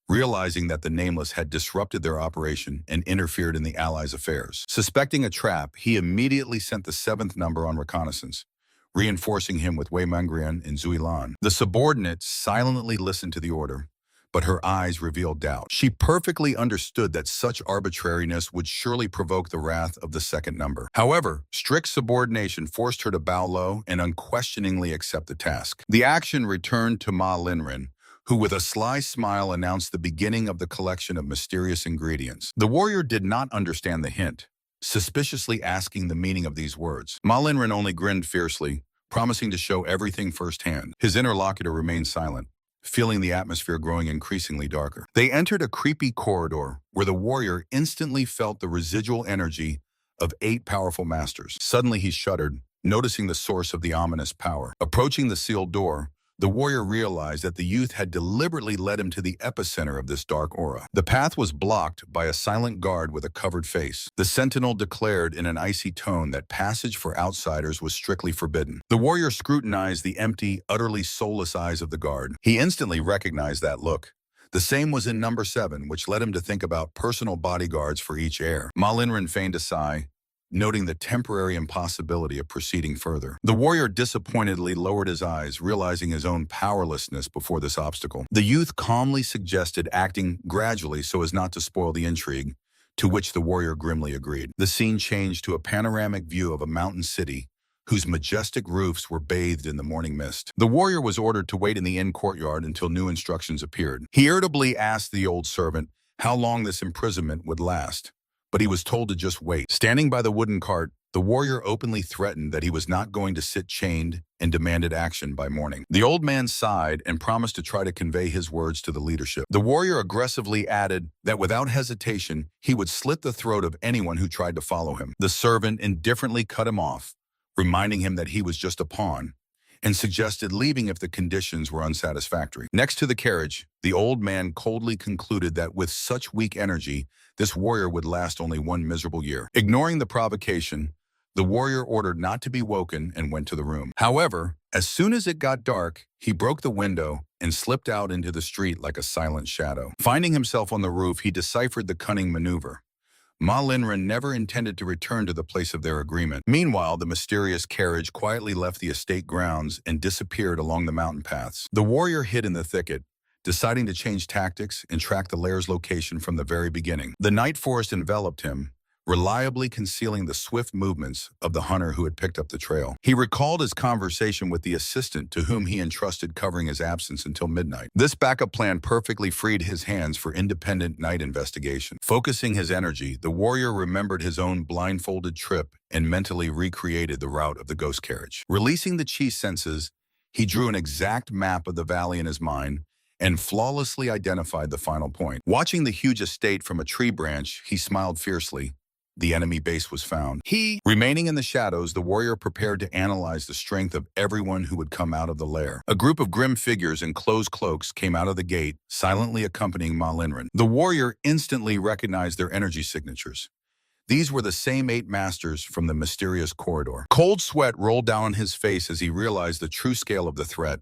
realizing that the nameless had disrupted their operation and interfered in the allies' affairs. Suspecting a trap, he immediately sent the seventh number on reconnaissance, reinforcing him with Wei Mengrian and Zui Lan. The subordinate silently listened to the order, but her eyes revealed doubt. She perfectly understood that such arbitrariness would surely provoke the wrath of the second number. However, strict subordination forced her to bow low and unquestioningly accept the task. The action returned to Ma Linren, who with a sly smile announced the beginning of the collection of mysterious ingredients. The warrior did not understand the hint, suspiciously asking the meaning of these words. Ma Linren only grinned fiercely, promising to show everything firsthand. His interlocutor remained silent, feeling the atmosphere growing increasingly darker. They entered a creepy corridor where the warrior instantly felt the residual energy of 8 powerful masters. Suddenly he shuddered, noticing the source of the ominous power. Approaching the sealed door, the warrior realized that the youth had deliberately led him to the epicenter of this dark aura. The path was blocked by a silent guard with a covered face. The sentinel declared in an icy tone that passage for outsiders was strictly forbidden. The warrior scrutinized the empty, utterly soulless eyes of the guard. He instantly recognized that look. The same was in number 7, which led him to think about personal bodyguards for each heir. Ma Linren feigned a sigh, noting the temporary impossibility of proceeding further. The warrior disappointedly lowered his eyes, realizing his own powerlessness before this obstacle. The youth calmly suggested acting gradually so as not to spoil the intrigue, to which the warrior grimly agreed. The scene changed to a panoramic view of a mountain city, whose majestic roofs were bathed in the morning mist. The warrior was ordered to wait in the inn courtyard until new instructions appeared. He irritably asked the old servant how long this imprisonment would last, but he was told to just wait. Standing by the wooden cart, the warrior openly threatened that he was not going to sit chained and demanded action by morning. The old man sighed and promised to try to convey his words to the leadership. The warrior aggressively added that without hesitation, he would slit the throat of anyone who tried to follow him. The servant indifferently cut him off, reminding him that he was just a pawn, and suggested leaving if the conditions were unsatisfactory. Next to the carriage, the old man coldly concluded that with such weak energy, this warrior would last only 1 miserable year. Ignoring the provocation, the warrior ordered not to be woken and went to the room. However, as soon as it got dark, he broke the window and slipped out into the street like a silent shadow. Finding himself on the roof, he deciphered the cunning maneuver. Ma Linren never intended to return to the place of their agreement. Meanwhile, the mysterious carriage quietly left the estate grounds and disappeared along the mountain paths. The warrior hid in the thicket, deciding to change tactics and track the lair's location from the very beginning. The night forest enveloped him, reliably concealing the swift movements of the hunter who had picked up the trail. He recalled his conversation with the assistant to whom he entrusted covering his absence until midnight. This backup plan perfectly freed his hands for independent night investigation. Focusing his energy, the warrior remembered his own blindfolded trip and mentally recreated the route of the ghost carriage. Releasing the chi senses, he drew an exact map of the valley in his mind and flawlessly identified the final point. Watching the huge estate from a tree branch, he smiled fiercely. The enemy base was found. Remaining in the shadows, the warrior prepared to analyze the strength of everyone who would come out of the lair. A group of grim figures in closed cloaks came out of the gate, silently accompanying Ma Linren. The warrior instantly recognized their energy signatures. These were the same 8 masters from the mysterious corridor. Cold sweat rolled down his face as he realized the true scale of the threat.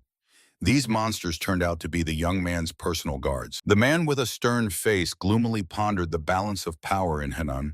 These monsters turned out to be the young man's personal guards. The man with a stern face gloomily pondered the balance of power in Henan,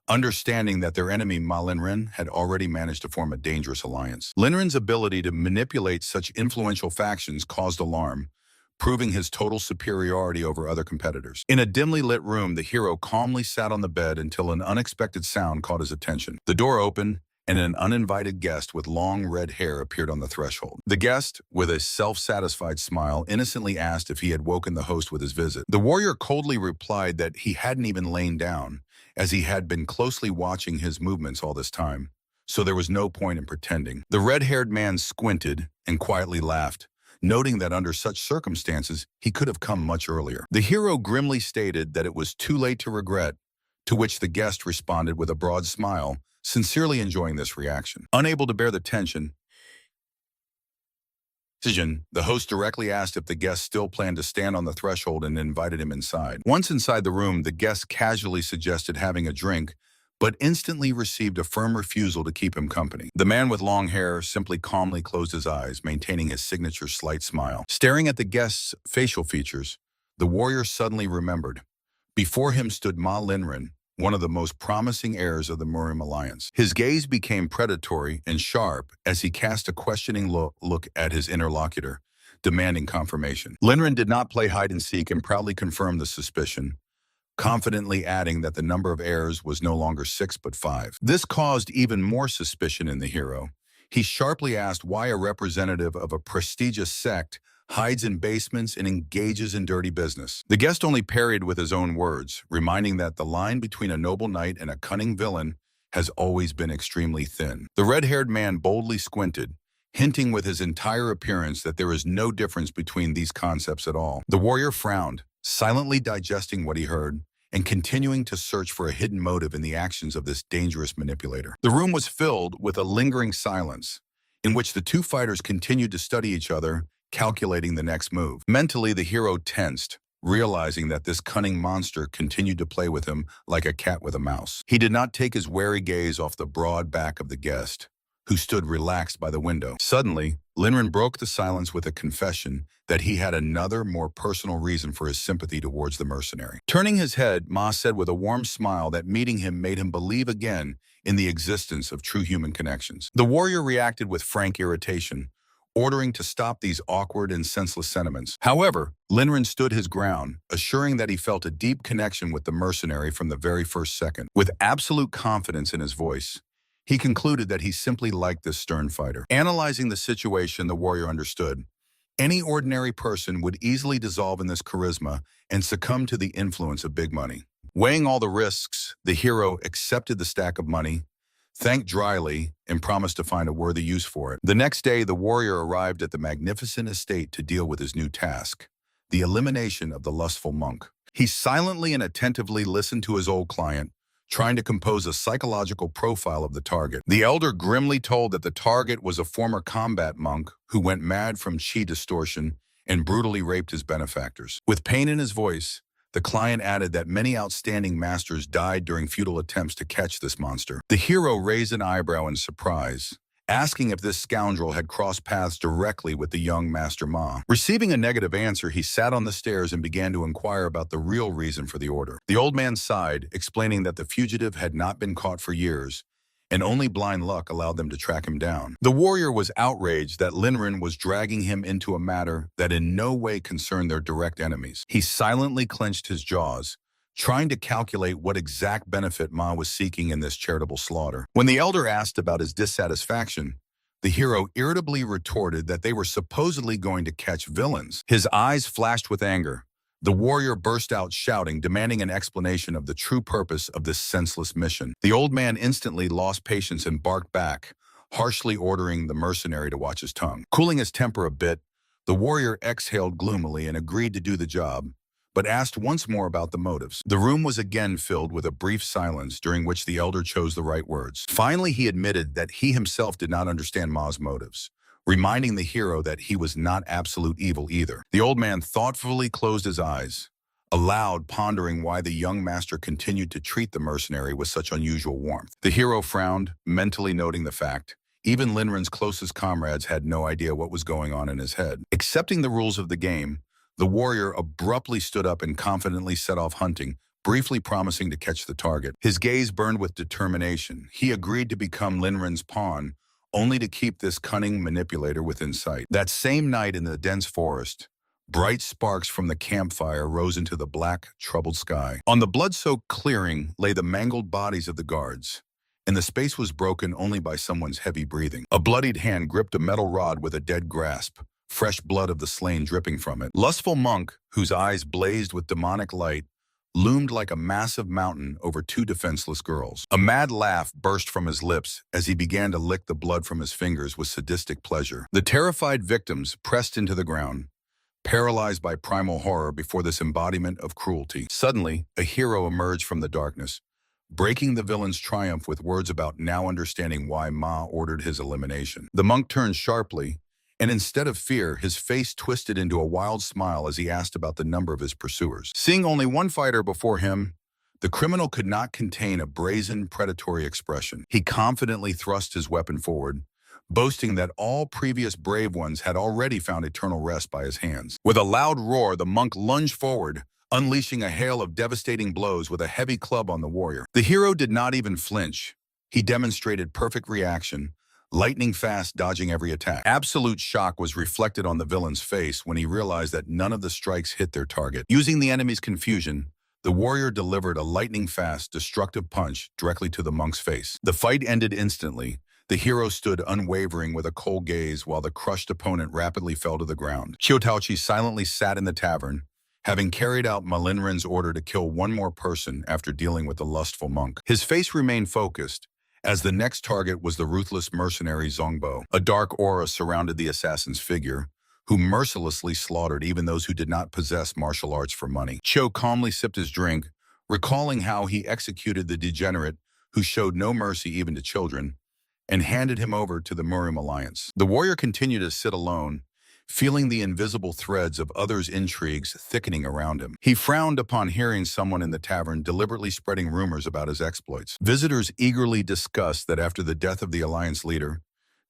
understanding that their enemy Ma Linren had already managed to form a dangerous alliance. Linren's ability to manipulate such influential factions caused alarm, proving his total superiority over other competitors. In a dimly lit room, the hero calmly sat on the bed until an unexpected sound caught his attention. The door opened, and an uninvited guest with long red hair appeared on the threshold. The guest, with a self-satisfied smile, innocently asked if he had woken the host with his visit. The warrior coldly replied that he hadn't even lain down, as he had been closely watching his movements all this time, so there was no point in pretending. The red-haired man squinted and quietly laughed, noting that under such circumstances, he could have come much earlier. The hero grimly stated that it was too late to regret, to which the guest responded with a broad smile, sincerely enjoying this reaction. Unable to bear the tension, the host directly asked if the guest still planned to stand on the threshold and invited him inside. Once inside the room, the guest casually suggested having a drink, but instantly received a firm refusal to keep him company. The man with long hair simply calmly closed his eyes, maintaining his signature slight smile. Staring at the guest's facial features, the warrior suddenly remembered. Before him stood Ma Linren, one of the most promising heirs of the Murim alliance. His gaze became predatory and sharp as he cast a questioning look at his interlocutor, demanding confirmation. Linren did not play hide-and-seek and proudly confirmed the suspicion, confidently adding that the number of heirs was no longer 6 but 5. This caused even more suspicion in the hero. He sharply asked why a representative of a prestigious sect hides in basements and engages in dirty business. The guest only parried with his own words, reminding that the line between a noble knight and a cunning villain has always been extremely thin. The red-haired man boldly squinted, hinting with his entire appearance that there is no difference between these concepts at all. The warrior frowned, silently digesting what he heard, and continuing to search for a hidden motive in the actions of this dangerous manipulator. The room was filled with a lingering silence, in which the two fighters continued to study each other, calculating the next move. Mentally, the hero tensed, realizing that this cunning monster continued to play with him like a cat with a mouse. He did not take his wary gaze off the broad back of the guest, who stood relaxed by the window. Suddenly, Linren broke the silence with a confession that he had another, more personal reason for his sympathy towards the mercenary. Turning his head, Ma said with a warm smile that meeting him made him believe again in the existence of true human connections. The warrior reacted with frank irritation, ordering to stop these awkward and senseless sentiments. However, Linren stood his ground, assuring that he felt a deep connection with the mercenary from the very first second. With absolute confidence in his voice, he concluded that he simply liked this stern fighter. Analyzing the situation, the warrior understood. Any ordinary person would easily dissolve in this charisma and succumb to the influence of big money. Weighing all the risks, the hero accepted the stack of money, thanked dryly, and promised to find a worthy use for it. The next day, the warrior arrived at the magnificent estate to deal with his new task, the elimination of the lustful monk. He silently and attentively listened to his old client, trying to compose a psychological profile of the target. The elder grimly told that the target was a former combat monk who went mad from chi distortion and brutally raped his benefactors. With pain in his voice, the client added that many outstanding masters died during futile attempts to catch this monster. The hero raised an eyebrow in surprise, asking if this scoundrel had crossed paths directly with the young Master Ma. Receiving a negative answer, he sat on the stairs and began to inquire about the real reason for the order. The old man sighed, explaining that the fugitive had not been caught for years, and only blind luck allowed them to track him down. The warrior was outraged that Linren was dragging him into a matter that in no way concerned their direct enemies. He silently clenched his jaws, trying to calculate what exact benefit Ma was seeking in this charitable slaughter. When the elder asked about his dissatisfaction, the hero irritably retorted that they were supposedly going to catch villains. His eyes flashed with anger. The warrior burst out shouting, demanding an explanation of the true purpose of this senseless mission. The old man instantly lost patience and barked back, harshly ordering the mercenary to watch his tongue. Cooling his temper a bit, the warrior exhaled gloomily and agreed to do the job, but asked once more about the motives. The room was again filled with a brief silence during which the elder chose the right words. Finally, he admitted that he himself did not understand Ma's motives, reminding the hero that he was not absolute evil either. The old man thoughtfully closed his eyes, aloud pondering why the young master continued to treat the mercenary with such unusual warmth. The hero frowned, mentally noting the fact even Linren's closest comrades had no idea what was going on in his head. Accepting the rules of the game, the warrior abruptly stood up and confidently set off hunting, briefly promising to catch the target. His gaze burned with determination. He agreed to become Linren's pawn, only to keep this cunning manipulator within sight. That same night in the dense forest, bright sparks from the campfire rose into the black, troubled sky. On the blood-soaked clearing lay the mangled bodies of the guards, and the space was broken only by someone's heavy breathing. A bloodied hand gripped a metal rod with a dead grasp, fresh blood of the slain dripping from it. Lustful monk, whose eyes blazed with demonic light, loomed like a massive mountain over two defenseless girls. A mad laugh burst from his lips as he began to lick the blood from his fingers with sadistic pleasure. The terrified victims pressed into the ground, paralyzed by primal horror before this embodiment of cruelty. Suddenly, a hero emerged from the darkness, breaking the villain's triumph with words about now understanding why Ma ordered his elimination. The monk turned sharply, and instead of fear, his face twisted into a wild smile as he asked about the number of his pursuers. Seeing only one fighter before him, the criminal could not contain a brazen, predatory expression. He confidently thrust his weapon forward, boasting that all previous brave ones had already found eternal rest by his hands. With a loud roar, the monk lunged forward, unleashing a hail of devastating blows with a heavy club on the warrior. The hero did not even flinch. He demonstrated perfect reaction, lightning fast dodging every attack. Absolute shock was reflected on the villain's face when he realized that none of the strikes hit their target. Using the enemy's confusion, the warrior delivered a lightning-fast, destructive punch directly to the monk's face. The fight ended instantly. The hero stood unwavering with a cold gaze while the crushed opponent rapidly fell to the ground. Qiutao silently sat in the tavern, having carried out Linren's order to kill one more person after dealing with the lustful monk. His face remained focused, as the next target was the ruthless mercenary Zongbo. A dark aura surrounded the assassin's figure, who mercilessly slaughtered even those who did not possess martial arts for money. Cho calmly sipped his drink, recalling how he executed the degenerate who showed no mercy even to children, and handed him over to the Murium Alliance. The warrior continued to sit alone, feeling the invisible threads of others' intrigues thickening around him. He frowned upon hearing someone in the tavern deliberately spreading rumors about his exploits. Visitors eagerly discussed that after the death of the Alliance leader,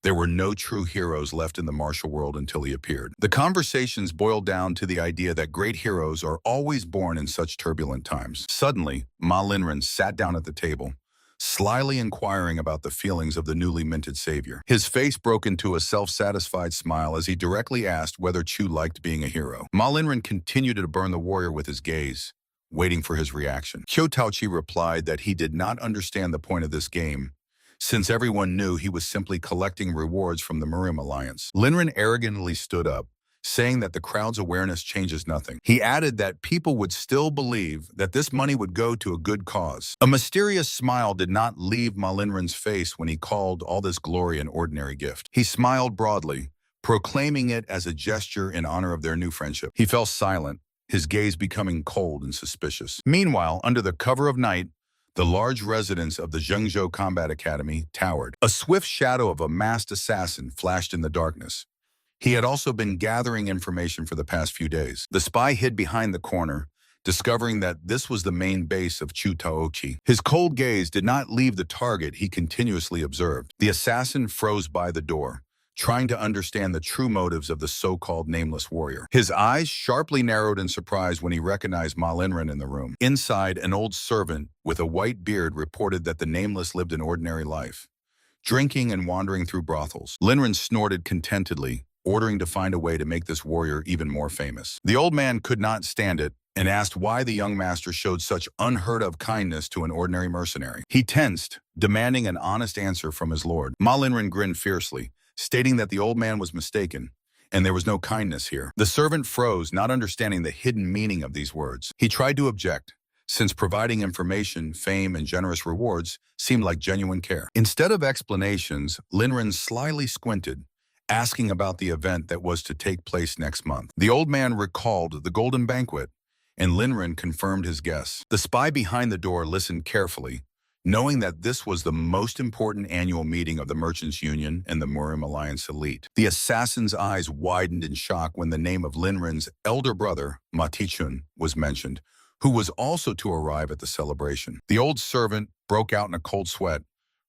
there were no true heroes left in the martial world until he appeared. The conversations boiled down to the idea that great heroes are always born in such turbulent times. Suddenly, Ma Linren sat down at the table, slyly inquiring about the feelings of the newly minted savior. His face broke into a self-satisfied smile as he directly asked whether Chu liked being a hero. Ma Linren continued to burn the warrior with his gaze, waiting for his reaction. Qiutao replied that he did not understand the point of this game, since everyone knew he was simply collecting rewards from the Murium Alliance. Linren arrogantly stood up, saying that the crowd's awareness changes nothing. He added that people would still believe that this money would go to a good cause. A mysterious smile did not leave Ma Linren's face when he called all this glory an ordinary gift. He smiled broadly, proclaiming it as a gesture in honor of their new friendship. He fell silent, his gaze becoming cold and suspicious. Meanwhile, under the cover of night, the large residence of the Zhengzhou Combat Academy towered. A swift shadow of a masked assassin flashed in the darkness. He had also been gathering information for the past few days. The spy hid behind the corner, discovering that this was the main base of Chu Taochi. His cold gaze did not leave the target he continuously observed. The assassin froze by the door, trying to understand the true motives of the so-called nameless warrior. His eyes sharply narrowed in surprise when he recognized Ma Linren in the room. Inside, an old servant with a white beard reported that the nameless lived an ordinary life, drinking and wandering through brothels. Linren snorted contentedly, ordering to find a way to make this warrior even more famous. The old man could not stand it and asked why the young master showed such unheard-of kindness to an ordinary mercenary. He tensed, demanding an honest answer from his lord. Ma Linren grinned fiercely, stating that the old man was mistaken, and there was no kindness here. The servant froze, not understanding the hidden meaning of these words. He tried to object, since providing information, fame, and generous rewards seemed like genuine care. Instead of explanations, Linren slyly squinted, asking about the event that was to take place next month. The old man recalled the golden banquet, and Linren confirmed his guess. The spy behind the door listened carefully, knowing that this was the most important annual meeting of the Merchants Union and the Murim Alliance elite. The assassin's eyes widened in shock when the name of Linren's elder brother, Ma Tichun, was mentioned, who was also to arrive at the celebration. The old servant broke out in a cold sweat,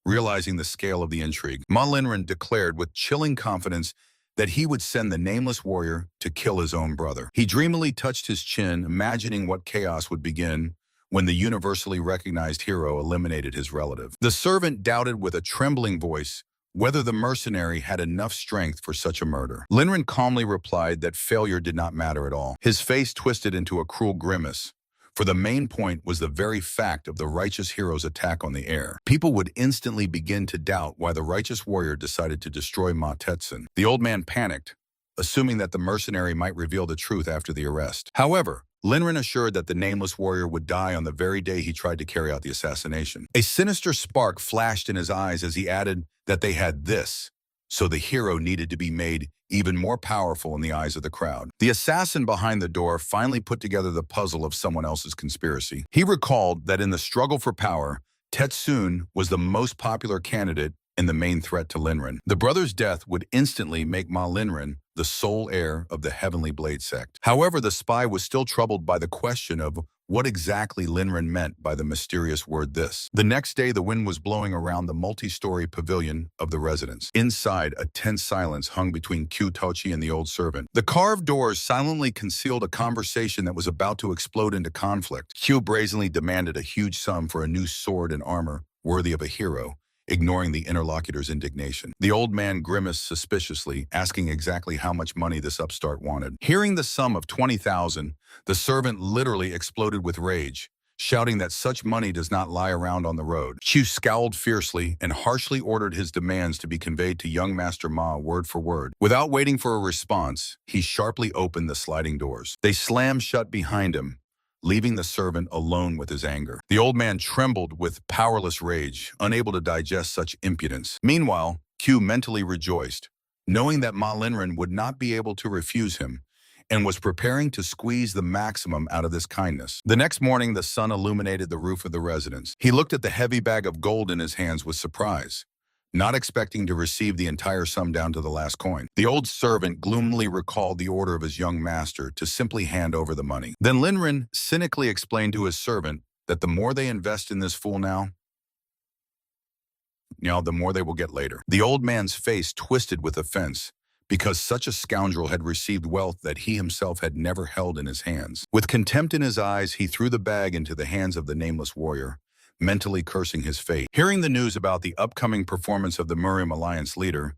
realizing the scale of the intrigue. Ma Linren declared with chilling confidence that he would send the nameless warrior to kill his own brother. He dreamily touched his chin, imagining what chaos would begin when the universally recognized hero eliminated his relative. The servant doubted with a trembling voice whether the mercenary had enough strength for such a murder. Linren calmly replied that failure did not matter at all. His face twisted into a cruel grimace, for the main point was the very fact of the righteous hero's attack on the heir. People would instantly begin to doubt why the righteous warrior decided to destroy Ma Tetsun. The old man panicked, assuming that the mercenary might reveal the truth after the arrest. However, Linren assured that the nameless warrior would die on the very day he tried to carry out the assassination. A sinister spark flashed in his eyes as he added that they had this, so the hero needed to be made even more powerful in the eyes of the crowd. The assassin behind the door finally put together the puzzle of someone else's conspiracy. He recalled that in the struggle for power, Tetsun was the most popular candidate and the main threat to Linren. The brother's death would instantly make Ma Linren the sole heir of the Heavenly Blade sect. However, the spy was still troubled by the question of what exactly Linren meant by the mysterious word this. The next day, the wind was blowing around the multi-story pavilion of the residence. Inside, a tense silence hung between Q Tochi and the old servant. The carved doors silently concealed a conversation that was about to explode into conflict. Q brazenly demanded a huge sum for a new sword and armor worthy of a hero, ignoring the interlocutor's indignation. The old man grimaced suspiciously, asking exactly how much money this upstart wanted. Hearing the sum of 20,000, the servant literally exploded with rage, shouting that such money does not lie around on the road. Qiu scowled fiercely and harshly ordered his demands to be conveyed to young Master Ma word for word. Without waiting for a response, he sharply opened the sliding doors. They slammed shut behind him, leaving the servant alone with his anger. The old man trembled with powerless rage, unable to digest such impudence. Meanwhile, Q mentally rejoiced, knowing that Ma Linren would not be able to refuse him, and was preparing to squeeze the maximum out of this kindness. The next morning, the sun illuminated the roof of the residence. He looked at the heavy bag of gold in his hands with surprise, not expecting to receive the entire sum down to the last coin. The old servant gloomily recalled the order of his young master to simply hand over the money. Then Linren cynically explained to his servant that the more they invest in this fool now, the more they will get later. The old man's face twisted with offense, because such a scoundrel had received wealth that he himself had never held in his hands. With contempt in his eyes, he threw the bag into the hands of the nameless warrior, mentally cursing his fate. Hearing the news about the upcoming performance of the Murim Alliance leader,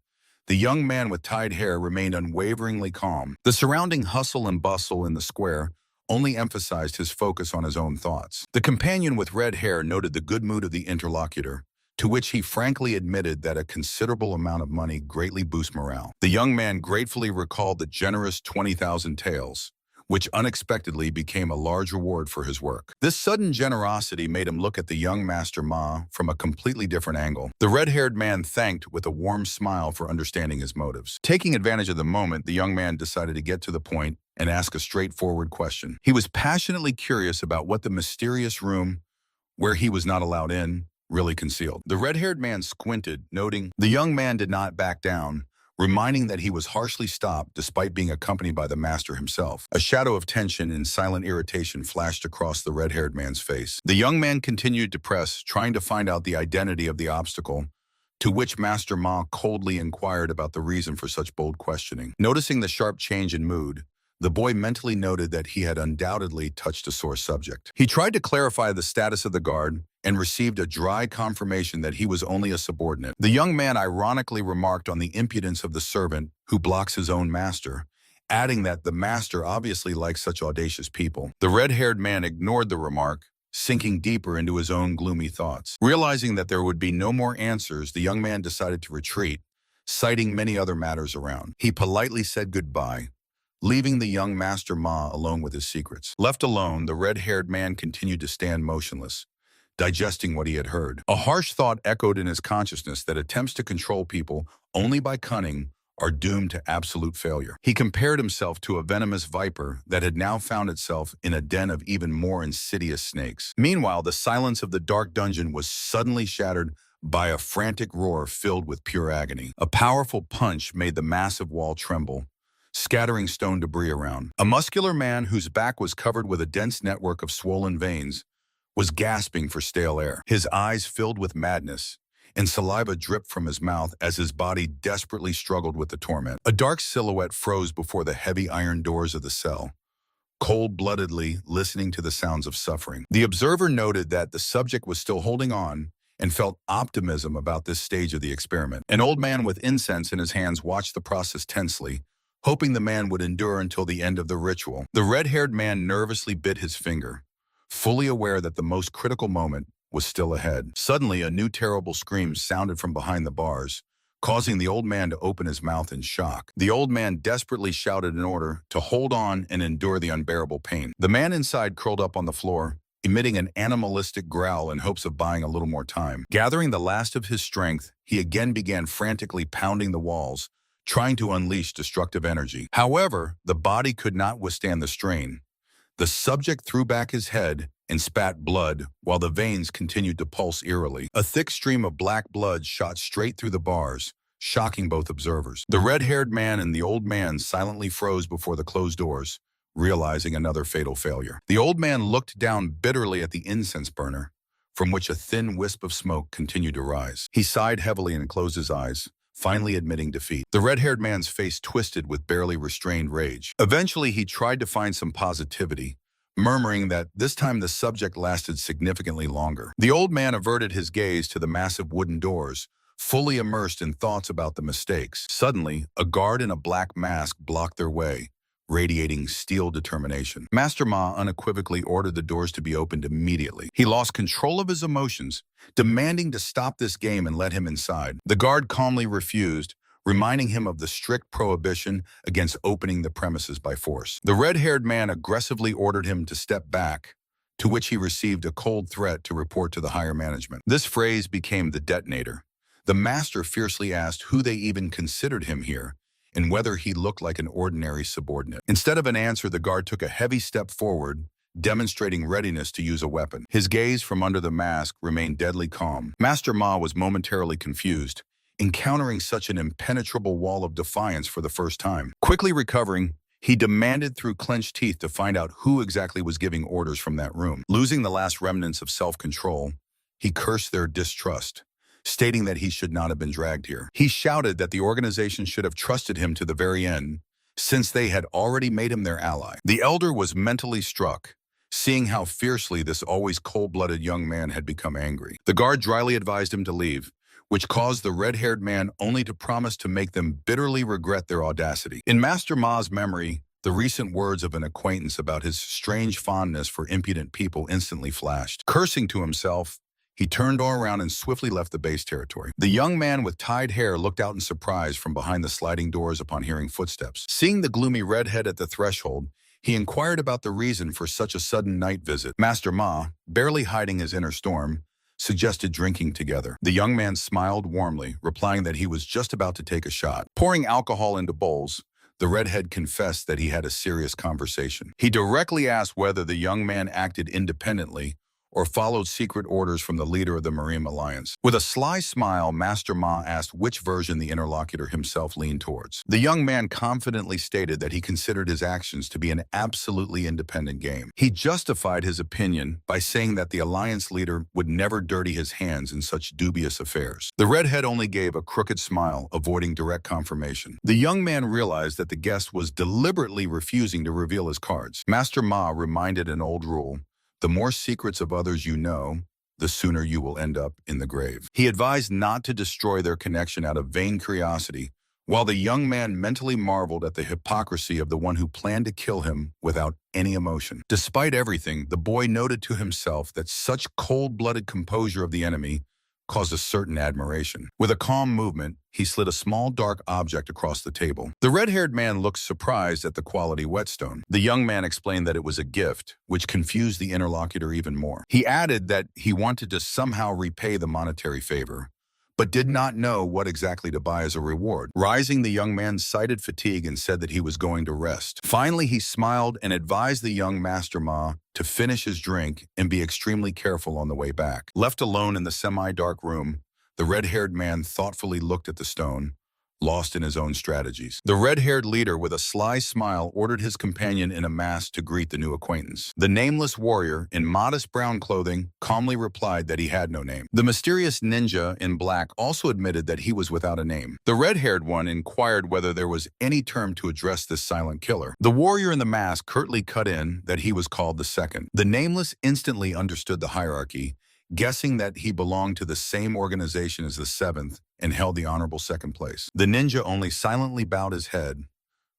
the young man with tied hair remained unwaveringly calm. The surrounding hustle and bustle in the square only emphasized his focus on his own thoughts. The companion with red hair noted the good mood of the interlocutor, to which he frankly admitted that a considerable amount of money greatly boosts morale. The young man gratefully recalled the generous 20,000 taels, which unexpectedly became a large reward for his work. This sudden generosity made him look at the young Master Ma from a completely different angle. The red-haired man thanked with a warm smile for understanding his motives. Taking advantage of the moment, the young man decided to get to the point and ask a straightforward question. He was passionately curious about what the mysterious room, where he was not allowed in, really concealed. The red-haired man squinted, noting the young man did not back down, reminding that he was harshly stopped despite being accompanied by the master himself. A shadow of tension and silent irritation flashed across the red-haired man's face. The young man continued to press, trying to find out the identity of the obstacle, to which Master Ma coldly inquired about the reason for such bold questioning. Noticing the sharp change in mood, the boy mentally noted that he had undoubtedly touched a sore subject. He tried to clarify the status of the guard and received a dry confirmation that he was only a subordinate. The young man ironically remarked on the impudence of the servant who blocks his own master, adding that the master obviously likes such audacious people. The red-haired man ignored the remark, sinking deeper into his own gloomy thoughts. Realizing that there would be no more answers, the young man decided to retreat, citing many other matters around. He politely said goodbye, leaving the young Master Ma alone with his secrets. Left alone, the red-haired man continued to stand motionless, digesting what he had heard. A harsh thought echoed in his consciousness that attempts to control people only by cunning are doomed to absolute failure. He compared himself to a venomous viper that had now found itself in a den of even more insidious snakes. Meanwhile, the silence of the dark dungeon was suddenly shattered by a frantic roar filled with pure agony. A powerful punch made the massive wall tremble, scattering stone debris around. A muscular man whose back was covered with a dense network of swollen veins was gasping for stale air. His eyes filled with madness, and saliva dripped from his mouth as his body desperately struggled with the torment. A dark silhouette froze before the heavy iron doors of the cell, cold-bloodedly listening to the sounds of suffering. The observer noted that the subject was still holding on and felt optimism about this stage of the experiment. An old man with incense in his hands watched the process tensely, hoping the man would endure until the end of the ritual. The red-haired man nervously bit his finger, fully aware that the most critical moment was still ahead. Suddenly, a new terrible scream sounded from behind the bars, causing the old man to open his mouth in shock. The old man desperately shouted in order to hold on and endure the unbearable pain. The man inside curled up on the floor, emitting an animalistic growl in hopes of buying a little more time. Gathering the last of his strength, he again began frantically pounding the walls, trying to unleash destructive energy. However, the body could not withstand the strain. The subject threw back his head and spat blood while the veins continued to pulse eerily. A thick stream of black blood shot straight through the bars, shocking both observers. The red-haired man and the old man silently froze before the closed doors, realizing another fatal failure. The old man looked down bitterly at the incense burner, from which a thin wisp of smoke continued to rise. He sighed heavily and closed his eyes, finally admitting defeat. The red-haired man's face twisted with barely restrained rage. Eventually, he tried to find some positivity, murmuring that this time the subject lasted significantly longer. The old man averted his gaze to the massive wooden doors, fully immersed in thoughts about the mistakes. Suddenly, a guard in a black mask blocked their way, radiating steel determination. Master Ma unequivocally ordered the doors to be opened immediately. He lost control of his emotions, demanding to stop this game and let him inside. The guard calmly refused, reminding him of the strict prohibition against opening the premises by force. The red-haired man aggressively ordered him to step back, to which he received a cold threat to report to the higher management. This phrase became the detonator. The master fiercely asked who they even considered him here, and whether he looked like an ordinary subordinate. Instead of an answer, the guard took a heavy step forward, demonstrating readiness to use a weapon. His gaze from under the mask remained deadly calm. Master Ma was momentarily confused, encountering such an impenetrable wall of defiance for the first time. Quickly recovering, he demanded through clenched teeth to find out who exactly was giving orders from that room. Losing the last remnants of self-control, he cursed their distrust, stating that he should not have been dragged here. He shouted that the organization should have trusted him to the very end, since they had already made him their ally. The elder was mentally struck, seeing how fiercely this always cold-blooded young man had become angry. The guard dryly advised him to leave, which caused the red-haired man only to promise to make them bitterly regret their audacity. In Master Ma's memory, the recent words of an acquaintance about his strange fondness for impudent people instantly flashed. Cursing to himself, he turned around and swiftly left the base territory. The young man with tied hair looked out in surprise from behind the sliding doors upon hearing footsteps. Seeing the gloomy redhead at the threshold, he inquired about the reason for such a sudden night visit. Master Ma, barely hiding his inner storm, suggested drinking together. The young man smiled warmly, replying that he was just about to take a shot. Pouring alcohol into bowls, the redhead confessed that he had a serious conversation. He directly asked whether the young man acted independently or followed secret orders from the leader of the Marine Alliance. With a sly smile, Master Ma asked which version the interlocutor himself leaned towards. The young man confidently stated that he considered his actions to be an absolutely independent game. He justified his opinion by saying that the Alliance leader would never dirty his hands in such dubious affairs. The redhead only gave a crooked smile, avoiding direct confirmation. The young man realized that the guest was deliberately refusing to reveal his cards. Master Ma reminded an old rule: the more secrets of others you know, the sooner you will end up in the grave. He advised not to destroy their connection out of vain curiosity, while the young man mentally marveled at the hypocrisy of the one who planned to kill him without any emotion. Despite everything, the boy noted to himself that such cold-blooded composure of the enemy caused a certain admiration. With a calm movement, he slid a small dark object across the table. The red-haired man looked surprised at the quality whetstone. The young man explained that it was a gift, which confused the interlocutor even more. He added that he wanted to somehow repay the monetary favor, but did not know what exactly to buy as a reward. Rising, the young man cited fatigue and said that he was going to rest. Finally, he smiled and advised the young Master Ma to finish his drink and be extremely careful on the way back. Left alone in the semi-dark room, the red-haired man thoughtfully looked at the stone, lost in his own strategies. The red-haired leader, with a sly smile, ordered his companion in a mask to greet the new acquaintance. The nameless warrior, in modest brown clothing, calmly replied that he had no name. The mysterious ninja in black also admitted that he was without a name. The red-haired one inquired whether there was any term to address this silent killer. The warrior in the mask curtly cut in that he was called the Second. The nameless instantly understood the hierarchy, guessing that he belonged to the same organization as the Seventh and held the honorable second place. The ninja only silently bowed his head,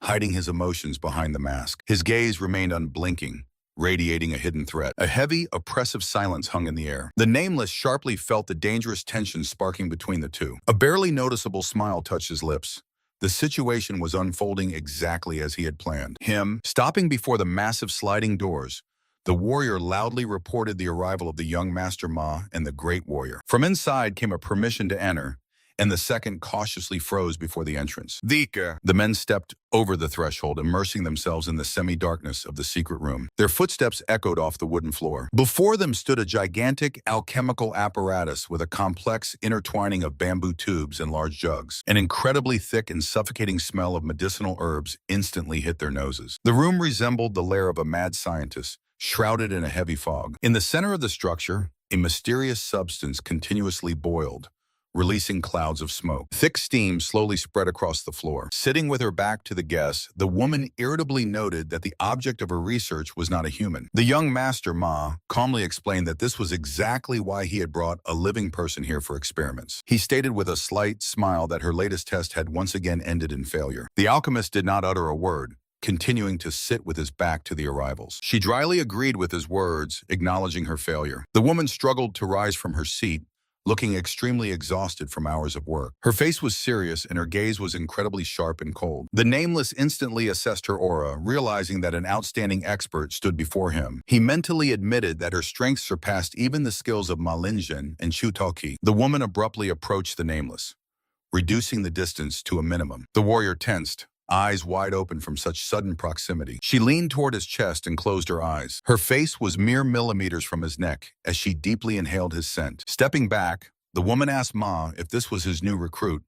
hiding his emotions behind the mask. His gaze remained unblinking, radiating a hidden threat. A heavy, oppressive silence hung in the air. The nameless sharply felt the dangerous tension sparking between the two. A barely noticeable smile touched his lips. The situation was unfolding exactly as he had planned. Stopping before the massive sliding doors, the warrior loudly reported the arrival of the young Master Ma and the great warrior. From inside came a permission to enter, and the second cautiously froze before the entrance. The men stepped over the threshold, immersing themselves in the semi-darkness of the secret room. Their footsteps echoed off the wooden floor. Before them stood a gigantic alchemical apparatus with a complex intertwining of bamboo tubes and large jugs. An incredibly thick and suffocating smell of medicinal herbs instantly hit their noses. The room resembled the lair of a mad scientist, shrouded in a heavy fog. In the center of the structure, a mysterious substance continuously boiled, releasing clouds of smoke. Thick steam slowly spread across the floor. Sitting with her back to the guests, the woman irritably noted that the object of her research was not a human. The young Master Ma calmly explained that this was exactly why he had brought a living person here for experiments. He stated with a slight smile that her latest test had once again ended in failure. The alchemist did not utter a word, continuing to sit with his back to the arrivals. She dryly agreed with his words, acknowledging her failure. The woman struggled to rise from her seat, looking extremely exhausted from hours of work. Her face was serious and her gaze was incredibly sharp and cold. The nameless instantly assessed her aura, realizing that an outstanding expert stood before him. He mentally admitted that her strength surpassed even the skills of Ma Linjin and Chu Toki. The woman abruptly approached the nameless, reducing the distance to a minimum. The warrior tensed, eyes wide open from such sudden proximity. She leaned toward his chest and closed her eyes. Her face was mere millimeters from his neck as she deeply inhaled his scent. Stepping back, the woman asked Ma if this was his new recruit,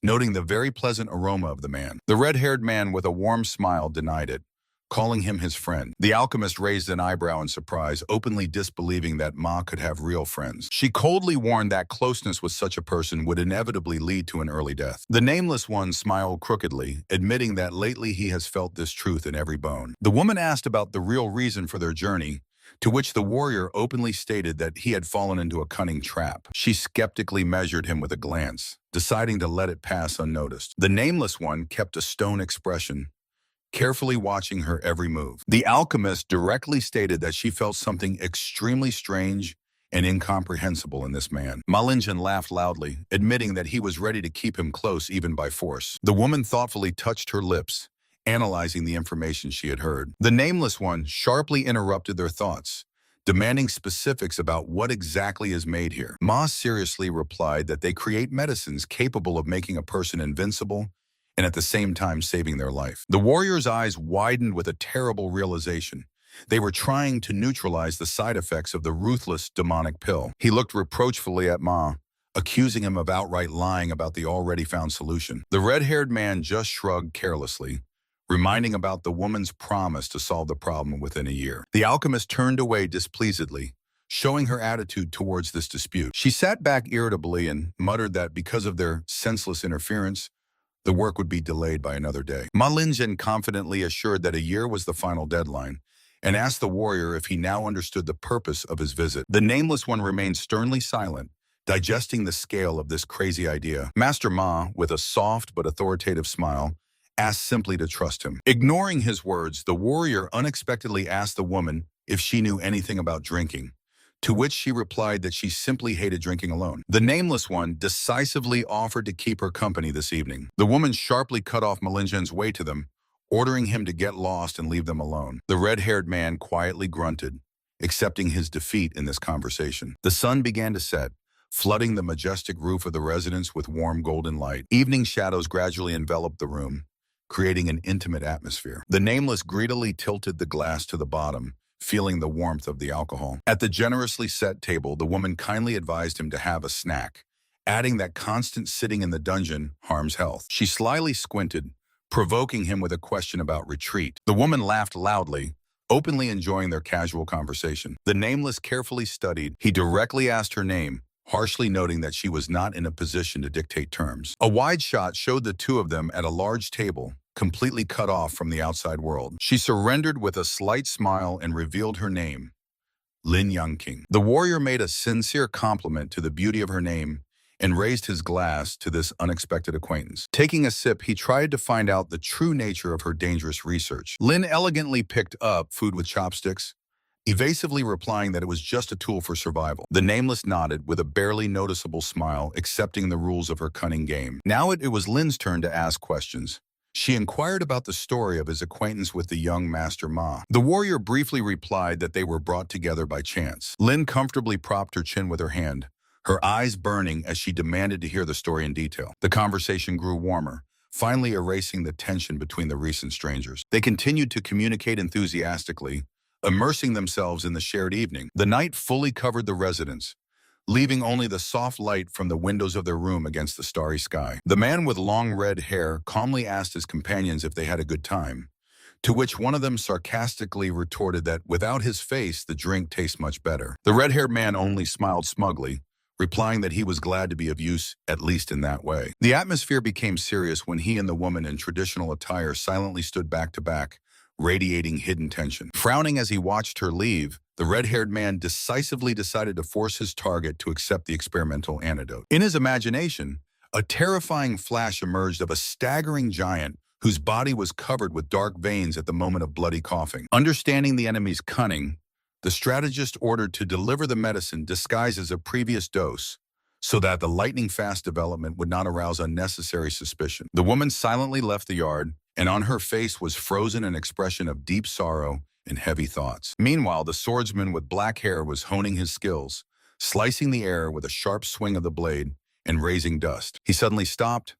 noting the very pleasant aroma of the man. The red-haired man with a warm smile denied it, calling him his friend. The alchemist raised an eyebrow in surprise, openly disbelieving that Ma could have real friends. She coldly warned that closeness with such a person would inevitably lead to an early death. The nameless one smiled crookedly, admitting that lately he has felt this truth in every bone. The woman asked about the real reason for their journey, to which the warrior openly stated that he had fallen into a cunning trap. She skeptically measured him with a glance, deciding to let it pass unnoticed. The nameless one kept a stone expression, carefully watching her every move. The alchemist directly stated that she felt something extremely strange and incomprehensible in this man. Ma Linjin laughed loudly, admitting that he was ready to keep him close even by force. The woman thoughtfully touched her lips, analyzing the information she had heard. The nameless one sharply interrupted their thoughts, demanding specifics about what exactly is made here. Ma seriously replied that they create medicines capable of making a person invincible and at the same time saving their life. The warrior's eyes widened with a terrible realization, They were trying to neutralize the side effects of the ruthless demonic pill. He looked reproachfully at Ma, accusing him of outright lying about the already found solution. The red-haired man just shrugged carelessly, reminding about the woman's promise to solve the problem within a year. The alchemist turned away displeasedly, showing her attitude towards this dispute. She sat back irritably and muttered that because of their senseless interference, the work would be delayed by another day. Ma Linjin confidently assured that a year was the final deadline, and asked the warrior if he now understood the purpose of his visit. The nameless one remained sternly silent, digesting the scale of this crazy idea. Master Ma, with a soft but authoritative smile, asked simply to trust him. Ignoring his words, the warrior unexpectedly asked the woman if she knew anything about drinking, to which she replied that she simply hated drinking alone. The nameless one decisively offered to keep her company this evening. The woman sharply cut off Malinjin's way to them, ordering him to get lost and leave them alone. The red-haired man quietly grunted, accepting his defeat in this conversation. The sun began to set, flooding the majestic roof of the residence with warm golden light. Evening shadows gradually enveloped the room, creating an intimate atmosphere. The nameless greedily tilted the glass to the bottom, feeling the warmth of the alcohol. At the generously set table, the woman kindly advised him to have a snack, adding that constant sitting in the dungeon harms health. She slyly squinted, provoking him with a question about retreat. The woman laughed loudly, openly enjoying their casual conversation. The nameless carefully studied. He directly asked her name, harshly noting that she was not in a position to dictate terms. A wide shot showed the two of them at a large table, completely cut off from the outside world. She surrendered with a slight smile and revealed her name, Lin Yangqing. The warrior made a sincere compliment to the beauty of her name and raised his glass to this unexpected acquaintance. Taking a sip, he tried to find out the true nature of her dangerous research. Lin elegantly picked up food with chopsticks, evasively replying that it was just a tool for survival. The nameless nodded with a barely noticeable smile, accepting the rules of her cunning game. Now it was Lin's turn to ask questions. She inquired about the story of his acquaintance with the young Master Ma. The warrior briefly replied that they were brought together by chance. Lin comfortably propped her chin with her hand, her eyes burning as she demanded to hear the story in detail. The conversation grew warmer, finally erasing the tension between the recent strangers. They continued to communicate enthusiastically, immersing themselves in the shared evening. The night fully covered the residence, leaving only the soft light from the windows of their room against the starry sky. The man with long red hair calmly asked his companions if they had a good time, to which one of them sarcastically retorted that without his face, the drink tastes much better. The red-haired man only smiled smugly, replying that he was glad to be of use, at least in that way. The atmosphere became serious when he and the woman in traditional attire silently stood back to back, radiating hidden tension. Frowning as he watched her leave, the red-haired man decisively decided to force his target to accept the experimental antidote. In his imagination, a terrifying flash emerged of a staggering giant whose body was covered with dark veins at the moment of bloody coughing. Understanding the enemy's cunning, the strategist ordered to deliver the medicine disguised as a previous dose, so that the lightning-fast development would not arouse unnecessary suspicion. The woman silently left the yard, and on her face was frozen an expression of deep sorrow and heavy thoughts. Meanwhile, the swordsman with black hair was honing his skills, slicing the air with a sharp swing of the blade and raising dust. He suddenly stopped,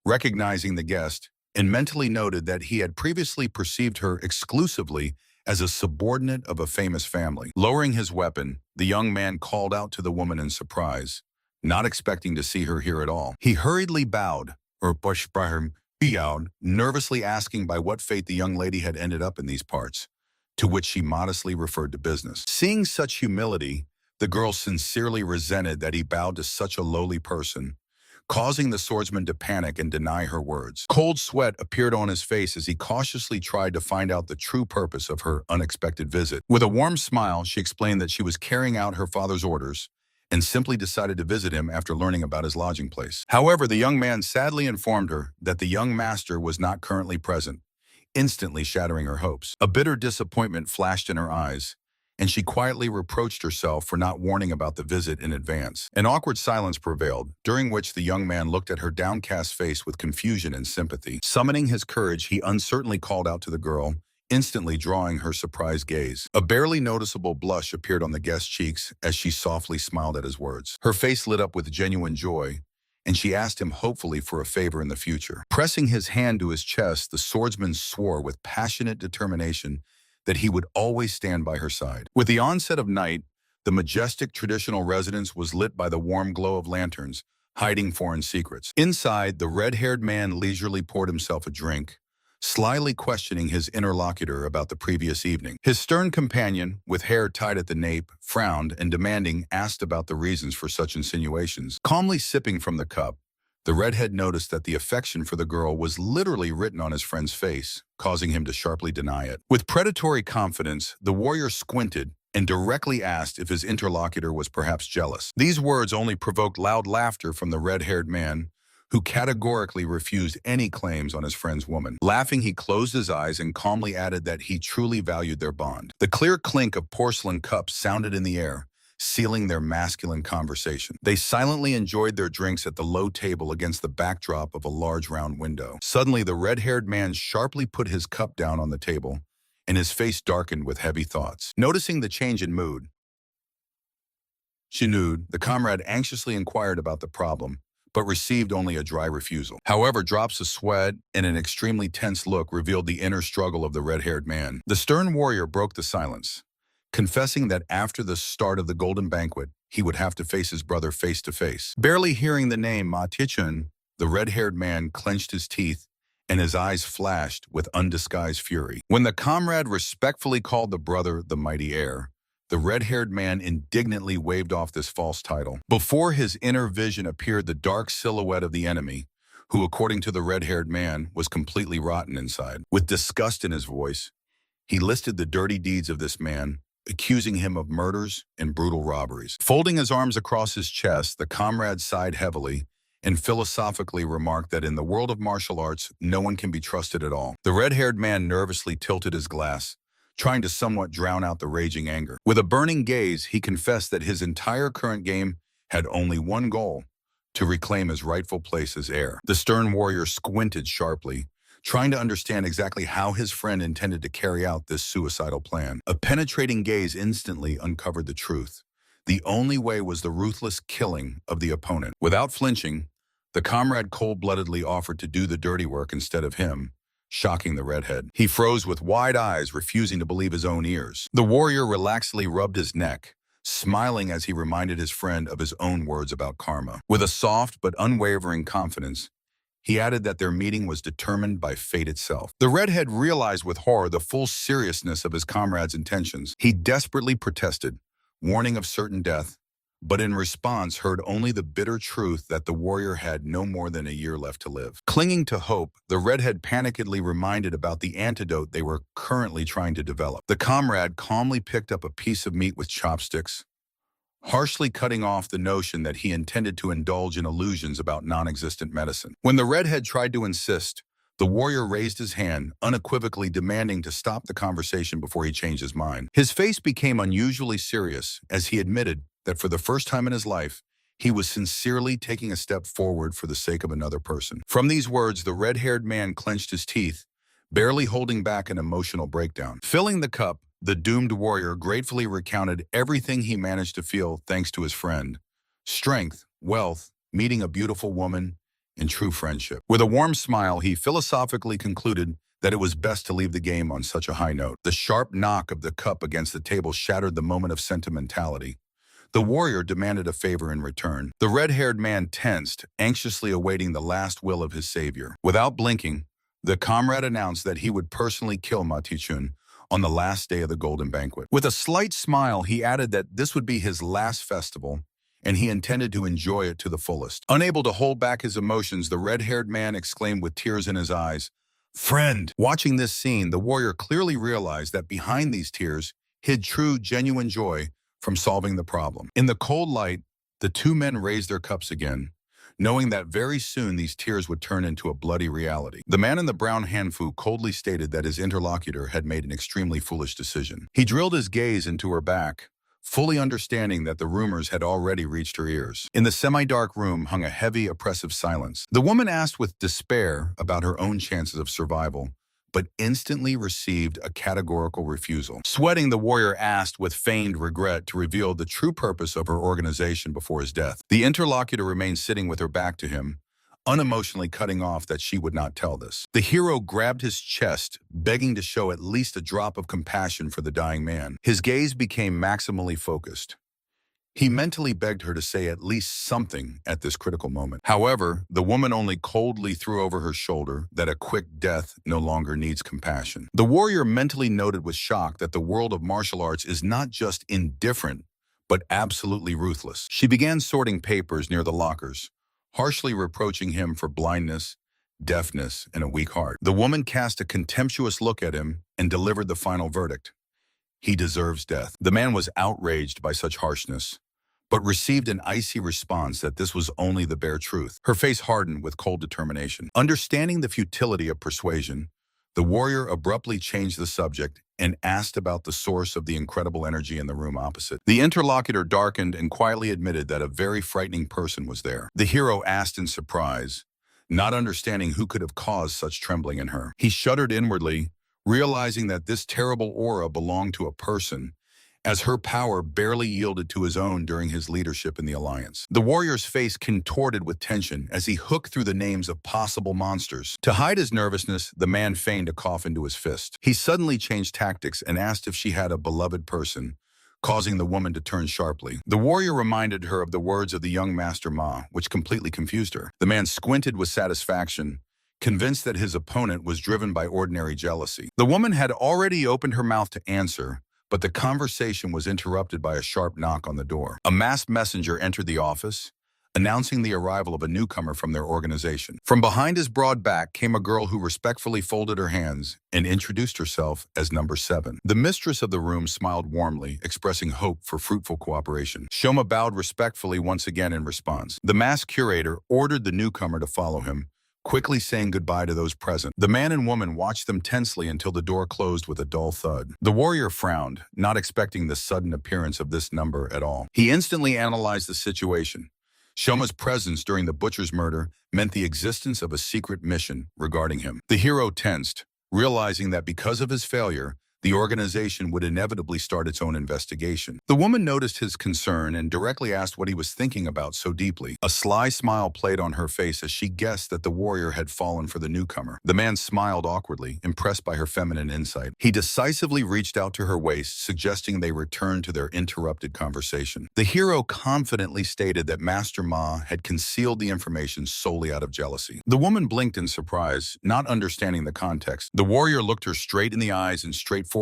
recognizing the guest, and mentally noted that he had previously perceived her exclusively as a subordinate of a famous family. Lowering his weapon, the young man called out to the woman in surprise, not expecting to see her here at all. He hurriedly bowed, nervously asking by what fate the young lady had ended up in these parts, to which she modestly referred to business. Seeing such humility, the girl sincerely resented that he bowed to such a lowly person, causing the swordsman to panic and deny her words. Cold sweat appeared on his face as he cautiously tried to find out the true purpose of her unexpected visit. With a warm smile, she explained that she was carrying out her father's orders and simply decided to visit him after learning about his lodging place. However, the young man sadly informed her that the young master was not currently present, instantly shattering her hopes. A bitter disappointment flashed in her eyes, and she quietly reproached herself for not warning about the visit in advance. An awkward silence prevailed, during which the young man looked at her downcast face with confusion and sympathy. Summoning his courage, he uncertainly called out to the girl, instantly drawing her surprised gaze. A barely noticeable blush appeared on the guest's cheeks as she softly smiled at his words. Her face lit up with genuine joy, and she asked him hopefully for a favor in the future. Pressing his hand to his chest, the swordsman swore with passionate determination that he would always stand by her side. With the onset of night, the majestic traditional residence was lit by the warm glow of lanterns, hiding foreign secrets. Inside, the red-haired man leisurely poured himself a drink, slyly questioning his interlocutor about the previous evening. His stern companion, with hair tied at the nape, frowned and demanding asked about the reasons for such insinuations. Calmly sipping from the cup, the redhead noticed that the affection for the girl was literally written on his friend's face, causing him to sharply deny it. With predatory confidence, the warrior squinted and directly asked if his interlocutor was perhaps jealous. These words only provoked loud laughter from the red-haired man, who categorically refused any claims on his friend's woman. Laughing, he closed his eyes and calmly added that he truly valued their bond. The clear clink of porcelain cups sounded in the air, sealing their masculine conversation. They silently enjoyed their drinks at the low table against the backdrop of a large round window. Suddenly, the red-haired man sharply put his cup down on the table, and his face darkened with heavy thoughts. Noticing the change in mood, Shinud, the comrade, anxiously inquired about the problem, but received only a dry refusal. However, drops of sweat and an extremely tense look revealed the inner struggle of the red-haired man. The stern warrior broke the silence, confessing that after the start of the golden banquet, he would have to face his brother face to face. Barely hearing the name Ma Tichun, the red-haired man clenched his teeth and his eyes flashed with undisguised fury. When the comrade respectfully called the brother the mighty heir, the red-haired man indignantly waved off this false title. Before his inner vision appeared the dark silhouette of the enemy, who, according to the red-haired man, was completely rotten inside. With disgust in his voice, he listed the dirty deeds of this man, accusing him of murders and brutal robberies. Folding his arms across his chest, the comrade sighed heavily and philosophically remarked that in the world of martial arts, no one can be trusted at all. The red-haired man nervously tilted his glass, trying to somewhat drown out the raging anger. With a burning gaze, he confessed that his entire current game had only one goal: to reclaim his rightful place as heir. The stern warrior squinted sharply, trying to understand exactly how his friend intended to carry out this suicidal plan. A penetrating gaze instantly uncovered the truth. The only way was the ruthless killing of the opponent. Without flinching, the comrade cold-bloodedly offered to do the dirty work instead of him, shocking the redhead. He froze with wide eyes, refusing to believe his own ears. The warrior relaxedly rubbed his neck, smiling as he reminded his friend of his own words about karma. With a soft but unwavering confidence, he added that their meeting was determined by fate itself. The redhead realized with horror the full seriousness of his comrade's intentions. He desperately protested, warning of certain death, but in response heard only the bitter truth that the warrior had no more than a year left to live. Clinging to hope, the redhead panikedly reminded about the antidote they were currently trying to develop. The comrade calmly picked up a piece of meat with chopsticks, harshly cutting off the notion that he intended to indulge in illusions about non-existent medicine. When the redhead tried to insist, the warrior raised his hand, unequivocally demanding to stop the conversation before he changed his mind. His face became unusually serious as he admitted that for the first time in his life, he was sincerely taking a step forward for the sake of another person. From these words, the red-haired man clenched his teeth, barely holding back an emotional breakdown. Filling the cup, the doomed warrior gratefully recounted everything he managed to feel thanks to his friend: strength, wealth, meeting a beautiful woman, and true friendship. With a warm smile, he philosophically concluded that it was best to leave the game on such a high note. The sharp knock of the cup against the table shattered the moment of sentimentality. The warrior demanded a favor in return. The red-haired man tensed, anxiously awaiting the last will of his savior. Without blinking, the comrade announced that he would personally kill Ma Tichun on the last day of the golden banquet. With a slight smile, he added that this would be his last festival, and he intended to enjoy it to the fullest. Unable to hold back his emotions, the red-haired man exclaimed with tears in his eyes, "Friend!" Watching this scene, the warrior clearly realized that behind these tears hid true, genuine joy from solving the problem. In the cold light, the two men raised their cups again, knowing that very soon these tears would turn into a bloody reality. The man in the brown hanfu coldly stated that his interlocutor had made an extremely foolish decision. He drilled his gaze into her back, fully understanding that the rumors had already reached her ears. In the semi-dark room hung a heavy, oppressive silence. The woman asked with despair about her own chances of survival, but instantly received a categorical refusal. Sweating, the warrior asked with feigned regret to reveal the true purpose of her organization before his death. The interlocutor remained sitting with her back to him, unemotionally cutting off that she would not tell this. The hero grabbed his chest, begging to show at least a drop of compassion for the dying man. His gaze became maximally focused. He mentally begged her to say at least something at this critical moment. However, the woman only coldly threw over her shoulder that a quick death no longer needs compassion. The warrior mentally noted with shock that the world of martial arts is not just indifferent, but absolutely ruthless. She began sorting papers near the lockers, harshly reproaching him for blindness, deafness, and a weak heart. The woman cast a contemptuous look at him and delivered the final verdict. He deserves death. The man was outraged by such harshness, but received an icy response that this was only the bare truth. Her face hardened with cold determination. Understanding the futility of persuasion, the warrior abruptly changed the subject and asked about the source of the incredible energy in the room opposite. The interlocutor darkened and quietly admitted that a very frightening person was there. The hero asked in surprise, not understanding who could have caused such trembling in her. He shuddered inwardly, realizing that this terrible aura belonged to a person, as her power barely yielded to his own during his leadership in the alliance. The warrior's face contorted with tension as he hooked through the names of possible monsters. To hide his nervousness, the man feigned a cough into his fist. He suddenly changed tactics and asked if she had a beloved person, causing the woman to turn sharply. The warrior reminded her of the words of the young Master Ma, which completely confused her. The man squinted with satisfaction, convinced that his opponent was driven by ordinary jealousy. The woman had already opened her mouth to answer, but the conversation was interrupted by a sharp knock on the door. A masked messenger entered the office, announcing the arrival of a newcomer from their organization. From behind his broad back came a girl who respectfully folded her hands and introduced herself as number 7. The mistress of the room smiled warmly, expressing hope for fruitful cooperation. Shoma bowed respectfully once again in response. The masked curator ordered the newcomer to follow him, quickly saying goodbye to those present. The man and woman watched them tensely until the door closed with a dull thud. The warrior frowned, not expecting the sudden appearance of this number at all. He instantly analyzed the situation. Shoma's presence during the butcher's murder meant the existence of a secret mission regarding him. The hero tensed, realizing that because of his failure, the organization would inevitably start its own investigation. The woman noticed his concern and directly asked what he was thinking about so deeply. A sly smile played on her face as she guessed that the warrior had fallen for the newcomer. The man smiled awkwardly, impressed by her feminine insight. He decisively reached out to her waist, suggesting they return to their interrupted conversation. The hero confidently stated that Master Ma had concealed the information solely out of jealousy. The woman blinked in surprise, not understanding the context. The warrior looked her straight in the eyes and straightforwardly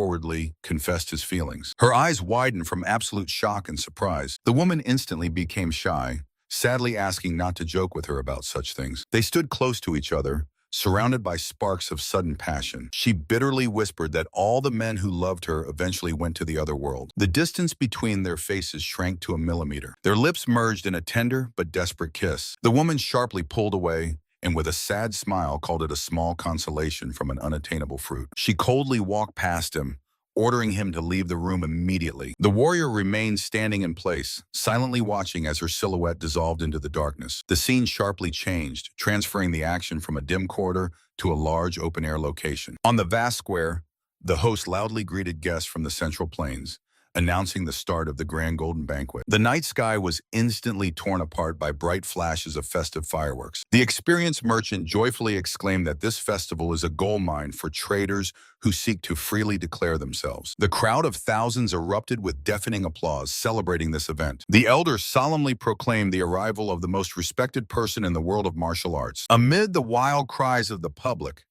confessed his feelings. Her eyes widened from absolute shock and surprise. The woman instantly became shy, sadly asking not to joke with her about such things. They stood close to each other, surrounded by sparks of sudden passion. She bitterly whispered that all the men who loved her eventually went to the other world. The distance between their faces shrank to a millimeter. Their lips merged in a tender but desperate kiss. The woman sharply pulled away, and with a sad smile called it a small consolation from an unattainable fruit. She coldly walked past him, ordering him to leave the room immediately. The warrior remained standing in place, silently watching as her silhouette dissolved into the darkness. The scene sharply changed, transferring the action from a dim corridor to a large open-air location. On the vast square, the host loudly greeted guests from the Central Plains, announcing the start of the Grand Golden Banquet. The night sky was instantly torn apart by bright flashes of festive fireworks. The experienced merchant joyfully exclaimed that this festival is a goldmine for traders who seek to freely declare themselves. The crowd of thousands erupted with deafening applause, celebrating this event. The elders solemnly proclaimed the arrival of the most respected person in the world of martial arts. Amid the wild cries of the public,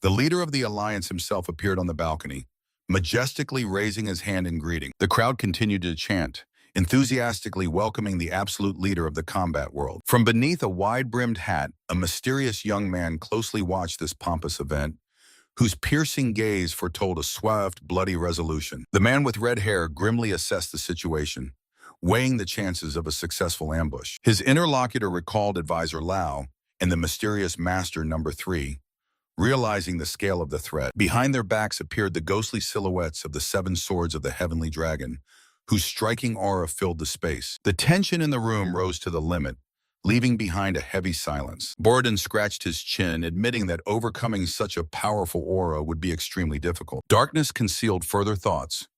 the leader of the alliance himself appeared on the balcony, majestically raising his hand in greeting. The crowd continued to chant, enthusiastically welcoming the absolute leader of the combat world. From beneath a wide-brimmed hat, a mysterious young man closely watched this pompous event, whose piercing gaze foretold a swift, bloody resolution. The man with red hair grimly assessed the situation, weighing the chances of a successful ambush. His interlocutor recalled Advisor Lao and the mysterious Master Number 3, realizing the scale of the threat. Behind their backs appeared the ghostly silhouettes of the 7 swords of the Heavenly Dragon, whose striking aura filled the space. The tension in the room rose to the limit, leaving behind a heavy silence. Borden scratched his chin, admitting that overcoming such a powerful aura would be extremely difficult. Darkness concealed further thoughts,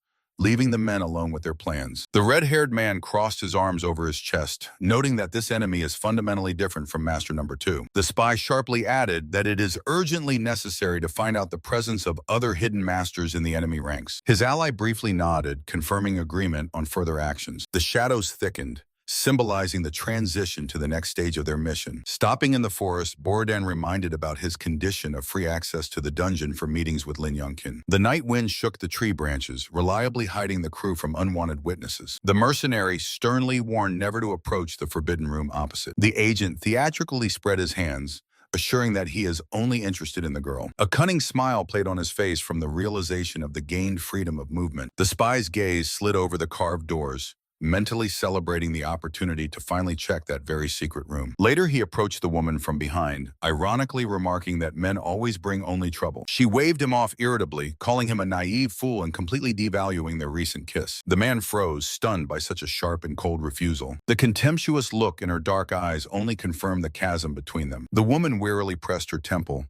leaving the men alone with their plans. The red-haired man crossed his arms over his chest, noting that this enemy is fundamentally different from Master Number 2. The spy sharply added that it is urgently necessary to find out the presence of other hidden masters in the enemy ranks. His ally briefly nodded, confirming agreement on further actions. The shadows thickened, symbolizing the transition to the next stage of their mission. Stopping in the forest, Borodan reminded about his condition of free access to the dungeon for meetings with Lin Yongqin. The night wind shook the tree branches, reliably hiding the crew from unwanted witnesses. The mercenary sternly warned never to approach the forbidden room opposite. The agent theatrically spread his hands, assuring that he is only interested in the girl. A cunning smile played on his face from the realization of the gained freedom of movement. The spy's gaze slid over the carved doors, mentally celebrating the opportunity to finally check that very secret room. Later, he approached the woman from behind, ironically remarking that men always bring only trouble. She waved him off irritably, calling him a naive fool and completely devaluing their recent kiss. The man froze, stunned by such a sharp and cold refusal. The contemptuous look in her dark eyes only confirmed the chasm between them. The woman wearily pressed her temple,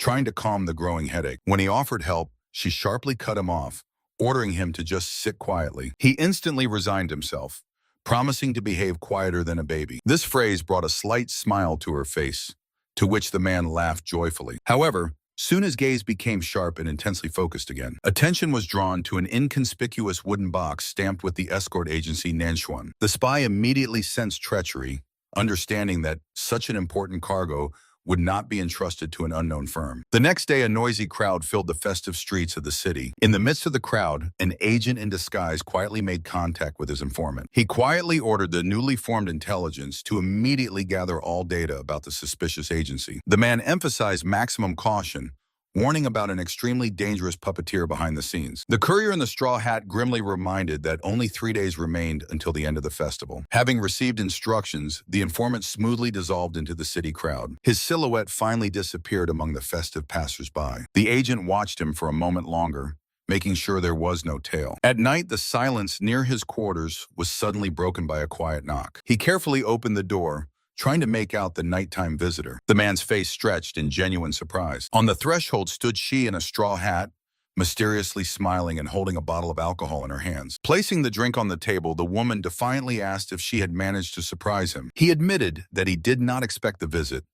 trying to calm the growing headache. When he offered help, she sharply cut him off, ordering him to just sit quietly. He instantly resigned himself, promising to behave quieter than a baby. This phrase brought a slight smile to her face, to which the man laughed joyfully. However, soon his gaze became sharp and intensely focused again. Attention was drawn to an inconspicuous wooden box stamped with the escort agency Nanshuan. The spy immediately sensed treachery, understanding that such an important cargo would not be entrusted to an unknown firm. The next day, a noisy crowd filled the festive streets of the city. In the midst of the crowd, an agent in disguise quietly made contact with his informant. He quietly ordered the newly formed intelligence to immediately gather all data about the suspicious agency. The man emphasized maximum caution, warning about an extremely dangerous puppeteer behind the scenes. The courier in the straw hat grimly reminded that only 3 days remained until the end of the festival. Having received instructions, the informant smoothly dissolved into the city crowd. His silhouette finally disappeared among the festive passers-by. The agent watched him for a moment longer, making sure there was no tail. At night, the silence near his quarters was suddenly broken by a quiet knock. He carefully opened the door, trying to make out the nighttime visitor. The man's face stretched in genuine surprise. On the threshold stood she in a straw hat, mysteriously smiling and holding a bottle of alcohol in her hands. Placing the drink on the table, the woman defiantly asked if she had managed to surprise him. He admitted that he did not expect the visit,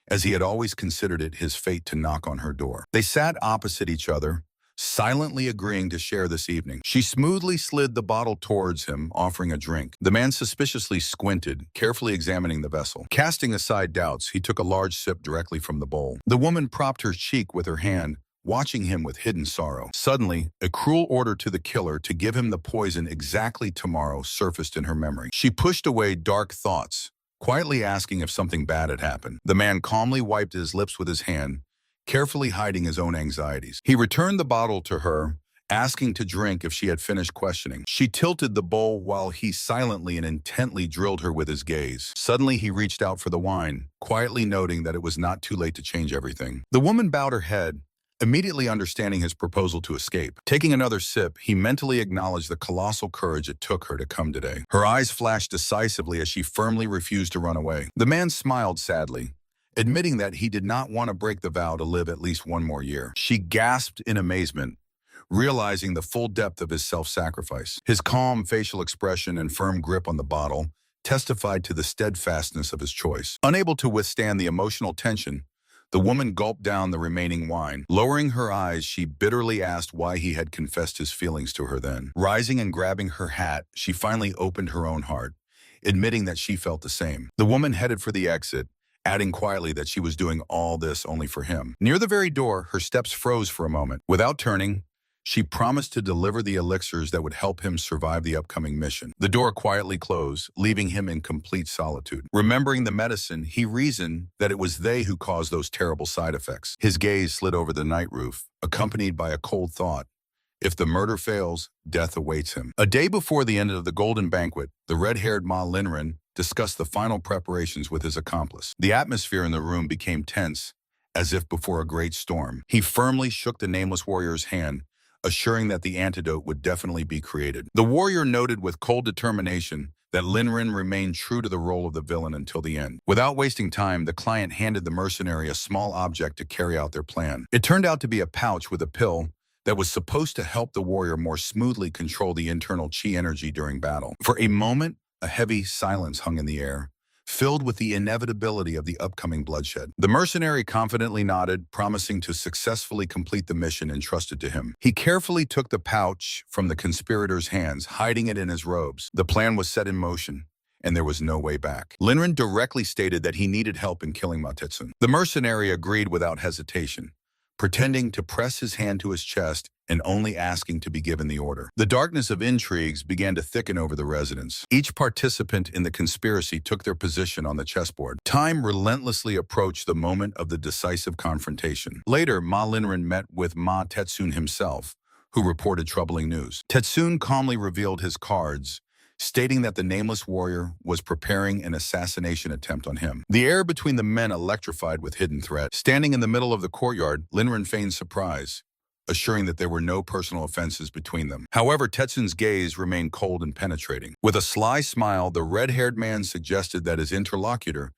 as he had always considered it his fate to knock on her door. They sat opposite each other, silently agreeing to share this evening. She smoothly slid the bottle towards him, offering a drink. The man suspiciously squinted, carefully examining the vessel. Casting aside doubts, he took a large sip directly from the bowl. The woman propped her cheek with her hand, watching him with hidden sorrow. Suddenly, a cruel order to the killer to give him the poison exactly tomorrow surfaced in her memory. She pushed away dark thoughts, quietly asking if something bad had happened. The man calmly wiped his lips with his hand, carefully hiding his own anxieties. He returned the bottle to her, asking to drink if she had finished questioning. She tilted the bowl while he silently and intently drilled her with his gaze. Suddenly, he reached out for the wine, quietly noting that it was not too late to change everything. The woman bowed her head, immediately understanding his proposal to escape. Taking another sip, he mentally acknowledged the colossal courage it took her to come today. Her eyes flashed decisively as she firmly refused to run away. The man smiled sadly, admitting that he did not want to break the vow to live at least one more year. She gasped in amazement, realizing the full depth of his self-sacrifice. His calm facial expression and firm grip on the bottle testified to the steadfastness of his choice. Unable to withstand the emotional tension, the woman gulped down the remaining wine. Lowering her eyes, she bitterly asked why he had confessed his feelings to her then. Rising and grabbing her hat, she finally opened her own heart, admitting that she felt the same. The woman headed for the exit, adding quietly that she was doing all this only for him. Near the very door, her steps froze for a moment. Without turning, she promised to deliver the elixirs that would help him survive the upcoming mission. The door quietly closed, leaving him in complete solitude. Remembering the medicine, he reasoned that it was they who caused those terrible side effects. His gaze slid over the night roof, accompanied by a cold thought. If the murder fails, death awaits him. A day before the end of the golden banquet, the red-haired Ma Linren discussed the final preparations with his accomplice. The atmosphere in the room became tense, as if before a great storm. He firmly shook the nameless warrior's hand, assuring that the antidote would definitely be created. The warrior noted with cold determination that Linren remained true to the role of the villain until the end. Without wasting time, the client handed the mercenary a small object to carry out their plan. It turned out to be a pouch with a pill that was supposed to help the warrior more smoothly control the internal chi energy during battle. For a moment, a heavy silence hung in the air, filled with the inevitability of the upcoming bloodshed. The mercenary confidently nodded, promising to successfully complete the mission entrusted to him. He carefully took the pouch from the conspirator's hands, hiding it in his robes. The plan was set in motion, and there was no way back. Linren directly stated that he needed help in killing Matetsun. The mercenary agreed without hesitation, pretending to press his hand to his chest and only asking to be given the order. The darkness of intrigues began to thicken over the residence. Each participant in the conspiracy took their position on the chessboard. Time relentlessly approached the moment of the decisive confrontation. Later, Ma Linren met with Ma Tetsun himself, who reported troubling news. Tetsun calmly revealed his cards, stating that the nameless warrior was preparing an assassination attempt on him. The air between the men electrified with hidden threat. Standing in the middle of the courtyard, Linren feigned surprise, assuring that there were no personal offenses between them. However, Tetsun's gaze remained cold and penetrating. With a sly smile, the red-haired man suggested that his interlocutor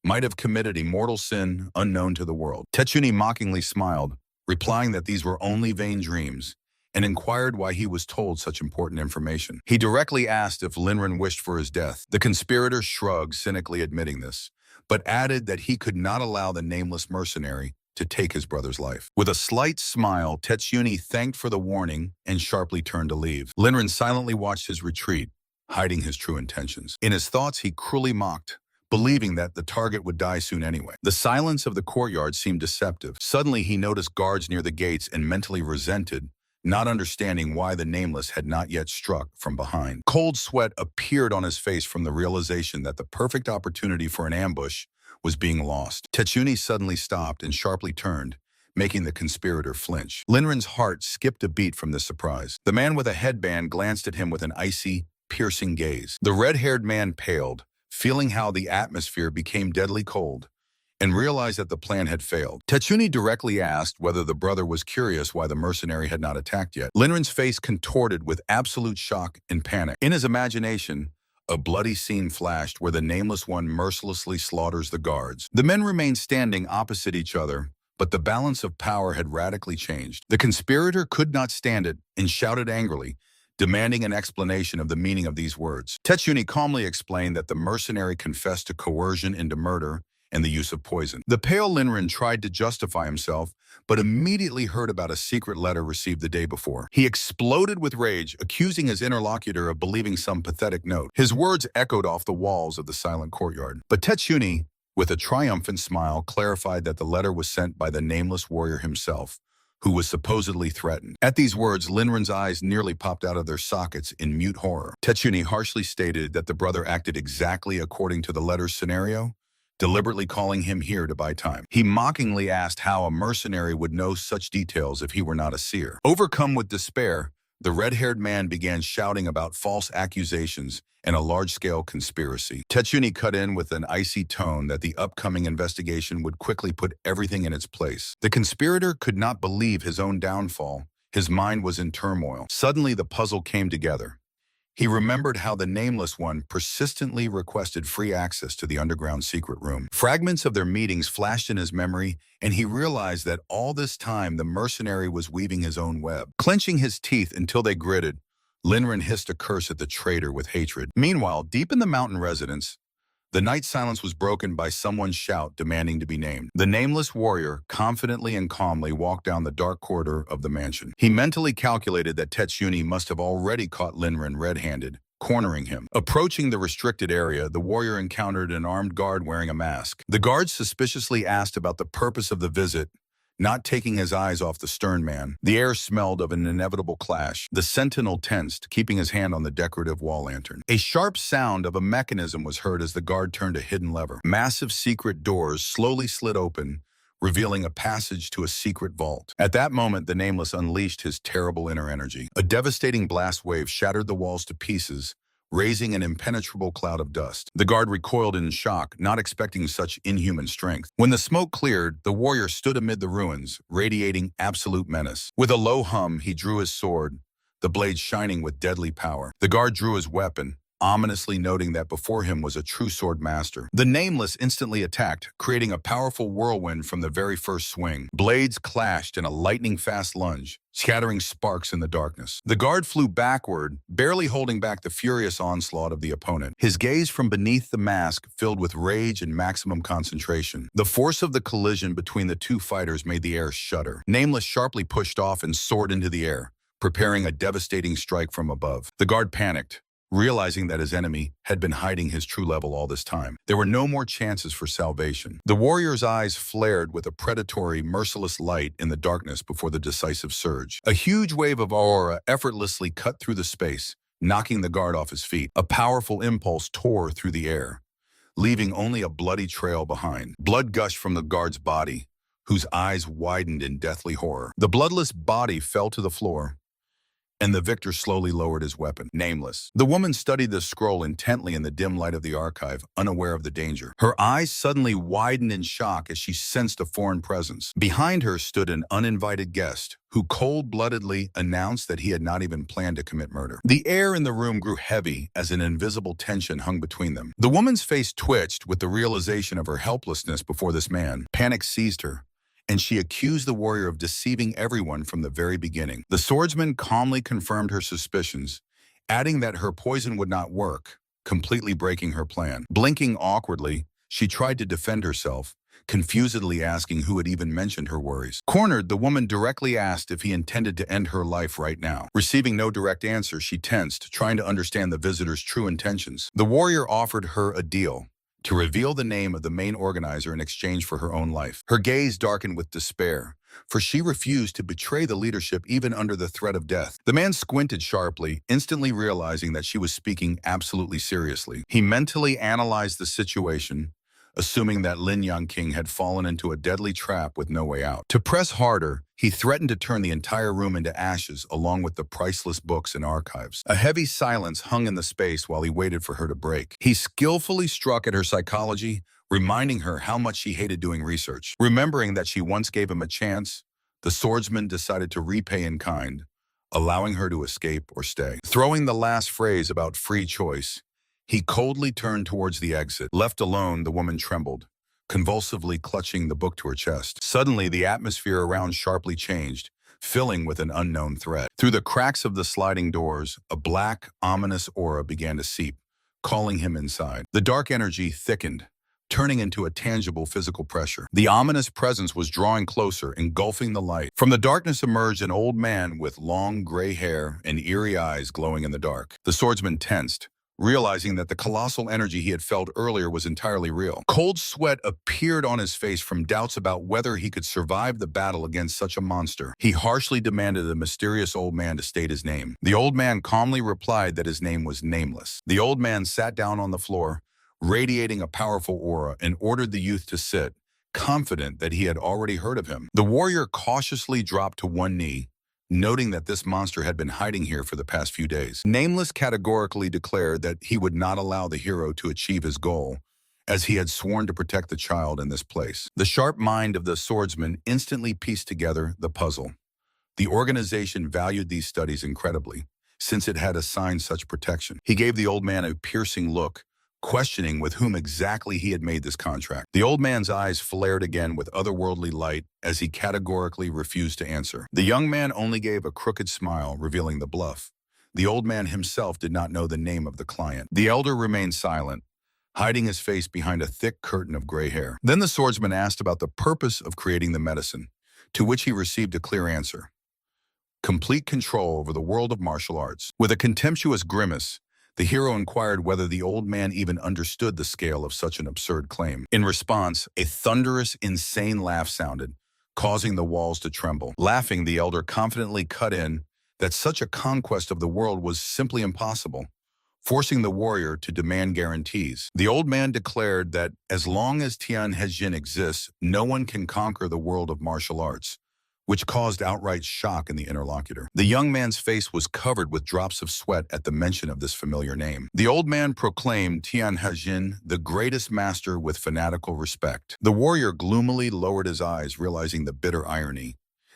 might have committed a mortal sin unknown to the world. Tetsuni mockingly smiled, replying that these were only vain dreams, and inquired why he was told such important information. He directly asked if Linren wished for his death. The conspirator shrugged, cynically admitting this, but added that he could not allow the nameless mercenary to take his brother's life. With a slight smile, Tetsuni thanked for the warning and sharply turned to leave. Linren silently watched his retreat, hiding his true intentions. In his thoughts, he cruelly mocked, believing that the target would die soon anyway. The silence of the courtyard seemed deceptive. Suddenly, he noticed guards near the gates and mentally resented, not understanding why the nameless had not yet struck from behind. Cold sweat appeared on his face from the realization that the perfect opportunity for an ambush was being lost. Tetsuni suddenly stopped and sharply turned, making the conspirator flinch. Linren's heart skipped a beat from this surprise. The man with a headband glanced at him with an icy, piercing gaze. The red-haired man paled, feeling how the atmosphere became deadly cold, and realized that the plan had failed. Tetsuni directly asked whether the brother was curious why the mercenary had not attacked yet. Linren's face contorted with absolute shock and panic. In his imagination, a bloody scene flashed where the nameless one mercilessly slaughters the guards. The men remained standing opposite each other, but the balance of power had radically changed. The conspirator could not stand it and shouted angrily, demanding an explanation of the meaning of these words. Tetsuni calmly explained that the mercenary confessed to coercion into murder and the use of poison. The pale Linren tried to justify himself, but immediately heard about a secret letter received the day before. He exploded with rage, accusing his interlocutor of believing some pathetic note. His words echoed off the walls of the silent courtyard. But Tetsuni, with a triumphant smile, clarified that the letter was sent by the nameless warrior himself, who was supposedly threatened. At these words, Linren's eyes nearly popped out of their sockets in mute horror. Tetsuni harshly stated that the brother acted exactly according to the letter's scenario, deliberately calling him here to buy time. He mockingly asked how a mercenary would know such details if he were not a seer. Overcome with despair, the red-haired man began shouting about false accusations and a large-scale conspiracy. Tetsuni cut in with an icy tone that the upcoming investigation would quickly put everything in its place. The conspirator could not believe his own downfall. His mind was in turmoil. Suddenly, the puzzle came together. He remembered how the nameless one persistently requested free access to the underground secret room. Fragments of their meetings flashed in his memory, and he realized that all this time the mercenary was weaving his own web. Clenching his teeth until they gritted, Linren hissed a curse at the traitor with hatred. Meanwhile, deep in the mountain residence, the night silence was broken by someone's shout demanding to be named. The nameless warrior confidently and calmly walked down the dark corridor of the mansion. He mentally calculated that Tetsuni must have already caught Linren red-handed, cornering him. Approaching the restricted area, the warrior encountered an armed guard wearing a mask. The guard suspiciously asked about the purpose of the visit, not taking his eyes off the stern man. The air smelled of an inevitable clash. The sentinel tensed, keeping his hand on the decorative wall lantern. A sharp sound of a mechanism was heard as the guard turned a hidden lever. Massive secret doors slowly slid open, revealing a passage to a secret vault. At that moment, the nameless unleashed his terrible inner energy. A devastating blast wave shattered the walls to pieces, raising an impenetrable cloud of dust. The guard recoiled in shock, not expecting such inhuman strength. When the smoke cleared, the warrior stood amid the ruins, radiating absolute menace. With a low hum, he drew his sword, the blade shining with deadly power. The guard drew his weapon, ominously noting that before him was a true sword master. The Nameless instantly attacked, creating a powerful whirlwind from the very first swing. Blades clashed in a lightning-fast lunge, scattering sparks in the darkness. The guard flew backward, barely holding back the furious onslaught of the opponent. His gaze from beneath the mask filled with rage and maximum concentration. The force of the collision between the two fighters made the air shudder. Nameless sharply pushed off and soared into the air, preparing a devastating strike from above. The guard panicked, realizing that his enemy had been hiding his true level all this time. There were no more chances for salvation. The warrior's eyes flared with a predatory, merciless light in the darkness before the decisive surge. A huge wave of aura effortlessly cut through the space, knocking the guard off his feet. A powerful impulse tore through the air, leaving only a bloody trail behind. Blood gushed from the guard's body, whose eyes widened in deathly horror. The bloodless body fell to the floor, and the victor slowly lowered his weapon. Nameless. The woman studied the scroll intently in the dim light of the archive, unaware of the danger. Her eyes suddenly widened in shock as she sensed a foreign presence. Behind her stood an uninvited guest, who cold-bloodedly announced that he had not even planned to commit murder. The air in the room grew heavy as an invisible tension hung between them. The woman's face twitched with the realization of her helplessness before this man. Panic seized her, and she accused the warrior of deceiving everyone from the very beginning. The swordsman calmly confirmed her suspicions, adding that her poison would not work, completely breaking her plan. Blinking awkwardly, she tried to defend herself, confusedly asking who had even mentioned her worries. Cornered, the woman directly asked if he intended to end her life right now. Receiving no direct answer, she tensed, trying to understand the visitor's true intentions. The warrior offered her a deal: to reveal the name of the main organizer in exchange for her own life. Her gaze darkened with despair, for she refused to betray the leadership even under the threat of death. The man squinted sharply, instantly realizing that she was speaking absolutely seriously. He mentally analyzed the situation, assuming that Lin Yangqing had fallen into a deadly trap with no way out. To press harder, he threatened to turn the entire room into ashes along with the priceless books and archives. A heavy silence hung in the space while he waited for her to break. He skillfully struck at her psychology, reminding her how much she hated doing research. Remembering that she once gave him a chance, the swordsman decided to repay in kind, allowing her to escape or stay. Throwing the last phrase about free choice, he coldly turned towards the exit. Left alone, the woman trembled, convulsively clutching the book to her chest. Suddenly, the atmosphere around sharply changed, filling with an unknown threat. Through the cracks of the sliding doors, a black, ominous aura began to seep, calling him inside. The dark energy thickened, turning into a tangible physical pressure. The ominous presence was drawing closer, engulfing the light. From the darkness emerged an old man with long gray hair and eerie eyes glowing in the dark. The swordsman tensed, realizing that the colossal energy he had felt earlier was entirely real. Cold sweat appeared on his face from doubts about whether he could survive the battle against such a monster. He harshly demanded the mysterious old man to state his name. The old man calmly replied that his name was Nameless. The old man sat down on the floor, radiating a powerful aura, and ordered the youth to sit, confident that he had already heard of him. The warrior cautiously dropped to one knee, noting that this monster had been hiding here for the past few days. Nameless categorically declared that he would not allow the hero to achieve his goal, as he had sworn to protect the child in this place. The sharp mind of the swordsman instantly pieced together the puzzle. The organization valued these studies incredibly, since it had assigned such protection. He gave the old man a piercing look, questioning with whom exactly he had made this contract. The old man's eyes flared again with otherworldly light as he categorically refused to answer. The young man only gave a crooked smile, revealing the bluff. The old man himself did not know the name of the client. The elder remained silent, hiding his face behind a thick curtain of gray hair. Then the swordsman asked about the purpose of creating the medicine, to which he received a clear answer: complete control over the world of martial arts. With a contemptuous grimace, the hero inquired whether the old man even understood the scale of such an absurd claim. In response, a thunderous, insane laugh sounded, causing the walls to tremble. Laughing, the elder confidently cut in that such a conquest of the world was simply impossible, forcing the warrior to demand guarantees. The old man declared that as long as Tian Hejin exists, no one can conquer the world of martial arts, which caused outright shock in the interlocutor. The young man's face was covered with drops of sweat at the mention of this familiar name. The old man proclaimed Tian Hejin the greatest master with fanatical respect. The warrior gloomily lowered his eyes, realizing the bitter irony.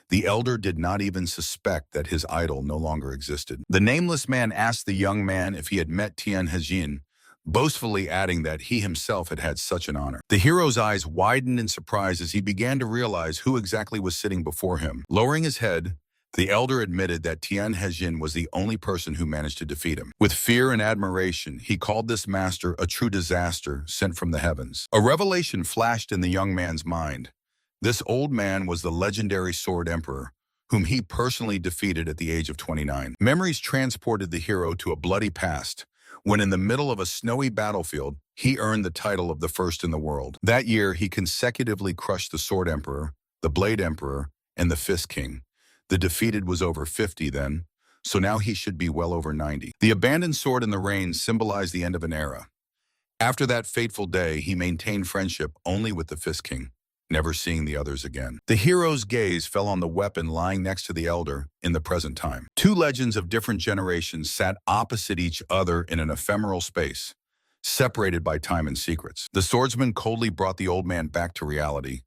The elder did not even suspect that his idol no longer existed. The nameless man asked the young man if he had met Tian Hejin, boastfully adding that he himself had had such an honor. The hero's eyes widened in surprise as he began to realize who exactly was sitting before him. Lowering his head, the elder admitted that Tian Hejin was the only person who managed to defeat him. With fear and admiration, he called this master a true disaster sent from the heavens. A revelation flashed in the young man's mind. This old man was the legendary Sword Emperor, whom he personally defeated at the age of 29. Memories transported the hero to a bloody past, when in the middle of a snowy battlefield, he earned the title of the first in the world. That year, he consecutively crushed the Sword Emperor, the Blade Emperor, and the Fist King. The defeated was over 50 then, so now he should be well over 90. The abandoned sword in the rain symbolized the end of an era. After that fateful day, he maintained friendship only with the Fist King, never seeing the others again. The hero's gaze fell on the weapon lying next to the elder in the present time. Two legends of different generations sat opposite each other in an ephemeral space, separated by time and secrets. The swordsman coldly brought the old man back to reality,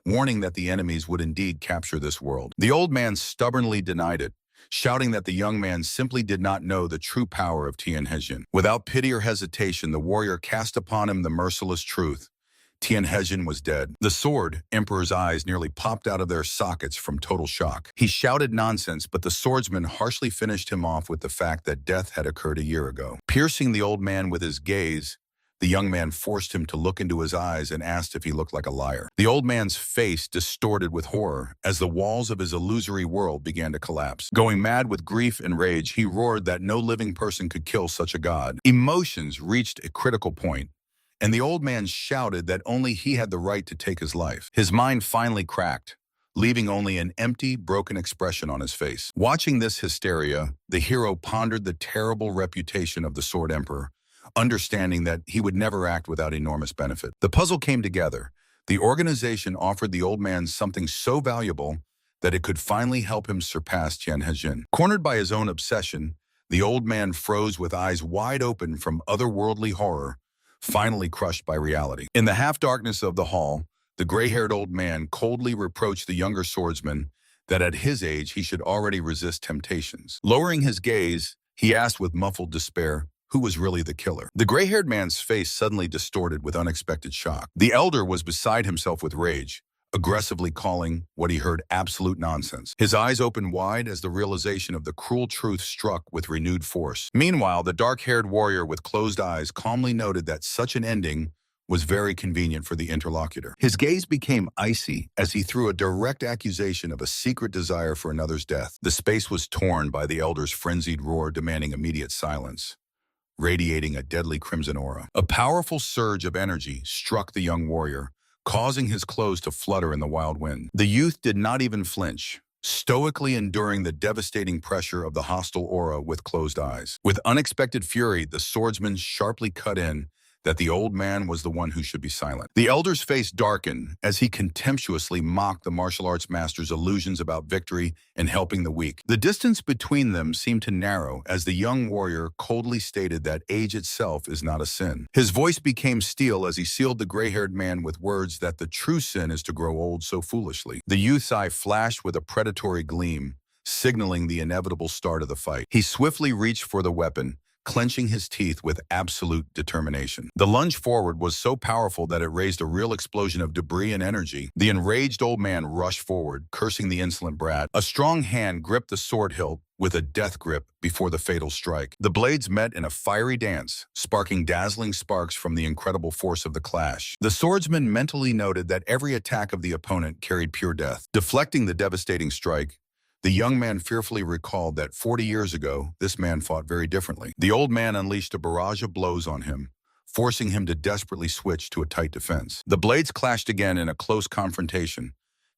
warning that the enemies would indeed capture this world. The old man stubbornly denied it, shouting that the young man simply did not know the true power of Tian Hejin. Without pity or hesitation, the warrior cast upon him the merciless truth. Tian Hejin was dead. The Sword Emperor's eyes nearly popped out of their sockets from total shock. He shouted nonsense, but the swordsman harshly finished him off with the fact that death had occurred a year ago. Piercing the old man with his gaze, the young man forced him to look into his eyes and asked if he looked like a liar. The old man's face distorted with horror as the walls of his illusory world began to collapse. Going mad with grief and rage, he roared that no living person could kill such a god. Emotions reached a critical point, and the old man shouted that only he had the right to take his life. His mind finally cracked, leaving only an empty, broken expression on his face. Watching this hysteria, the hero pondered the terrible reputation of the Sword Emperor, understanding that he would never act without enormous benefit. The puzzle came together. The organization offered the old man something so valuable that it could finally help him surpass Tian Hejin. Cornered by his own obsession, the old man froze with eyes wide open from otherworldly horror, finally crushed by reality. In the half-darkness of the hall, the gray-haired old man coldly reproached the younger swordsman that at his age he should already resist temptations. Lowering his gaze, he asked with muffled despair, who was really the killer? The gray-haired man's face suddenly distorted with unexpected shock. The elder was beside himself with rage, aggressively calling what he heard absolute nonsense. His eyes opened wide as the realization of the cruel truth struck with renewed force. Meanwhile, the dark-haired warrior with closed eyes calmly noted that such an ending was very convenient for the interlocutor. His gaze became icy as he threw a direct accusation of a secret desire for another's death. The space was torn by the elder's frenzied roar demanding immediate silence, radiating a deadly crimson aura. A powerful surge of energy struck the young warrior, causing his clothes to flutter in the wild wind. The youth did not even flinch, stoically enduring the devastating pressure of the hostile aura with closed eyes. With unexpected fury, the swordsman sharply cut in that the old man was the one who should be silent. The elder's face darkened as he contemptuously mocked the martial arts master's illusions about victory and helping the weak. The distance between them seemed to narrow as the young warrior coldly stated that age itself is not a sin. His voice became steel as he sealed the gray-haired man with words that the true sin is to grow old so foolishly. The youth's eye flashed with a predatory gleam, signaling the inevitable start of the fight. He swiftly reached for the weapon, clenching his teeth with absolute determination. The lunge forward was so powerful that it raised a real explosion of debris and energy. The enraged old man rushed forward, cursing the insolent brat. A strong hand gripped the sword hilt with a death grip before the fatal strike. The blades met in a fiery dance, sparking dazzling sparks from the incredible force of the clash. The swordsman mentally noted that every attack of the opponent carried pure death. Deflecting the devastating strike, the young man fearfully recalled that 40 years ago, this man fought very differently. The old man unleashed a barrage of blows on him, forcing him to desperately switch to a tight defense. The blades clashed again in a close confrontation,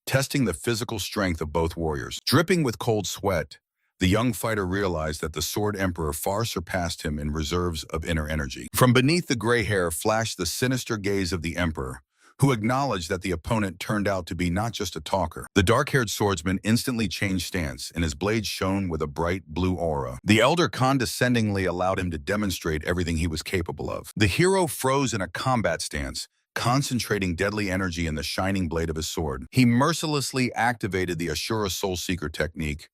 testing the physical strength of both warriors. Dripping with cold sweat, the young fighter realized that the Sword Emperor far surpassed him in reserves of inner energy. From beneath the gray hair flashed the sinister gaze of the Emperor, who acknowledged that the opponent turned out to be not just a talker. The dark-haired swordsman instantly changed stance, and his blade shone with a bright blue aura. The elder condescendingly allowed him to demonstrate everything he was capable of. The hero froze in a combat stance, concentrating deadly energy in the shining blade of his sword. He mercilessly activated the Asura Soul Seeker technique,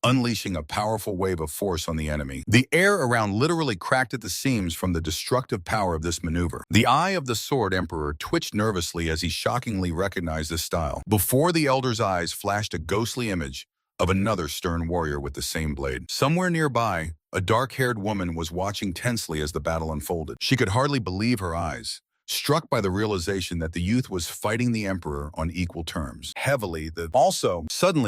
unleashing a powerful wave of force on the enemy. The air around literally cracked at the seams from the destructive power of this maneuver. The eye of the Sword Emperor twitched nervously as he shockingly recognized this style. Before the Elder's eyes flashed a ghostly image of another stern warrior with the same blade. Somewhere nearby, a dark-haired woman was watching tensely as the battle unfolded. She could hardly believe her eyes, struck by the realization that the youth was fighting the Emperor on equal terms. Suddenly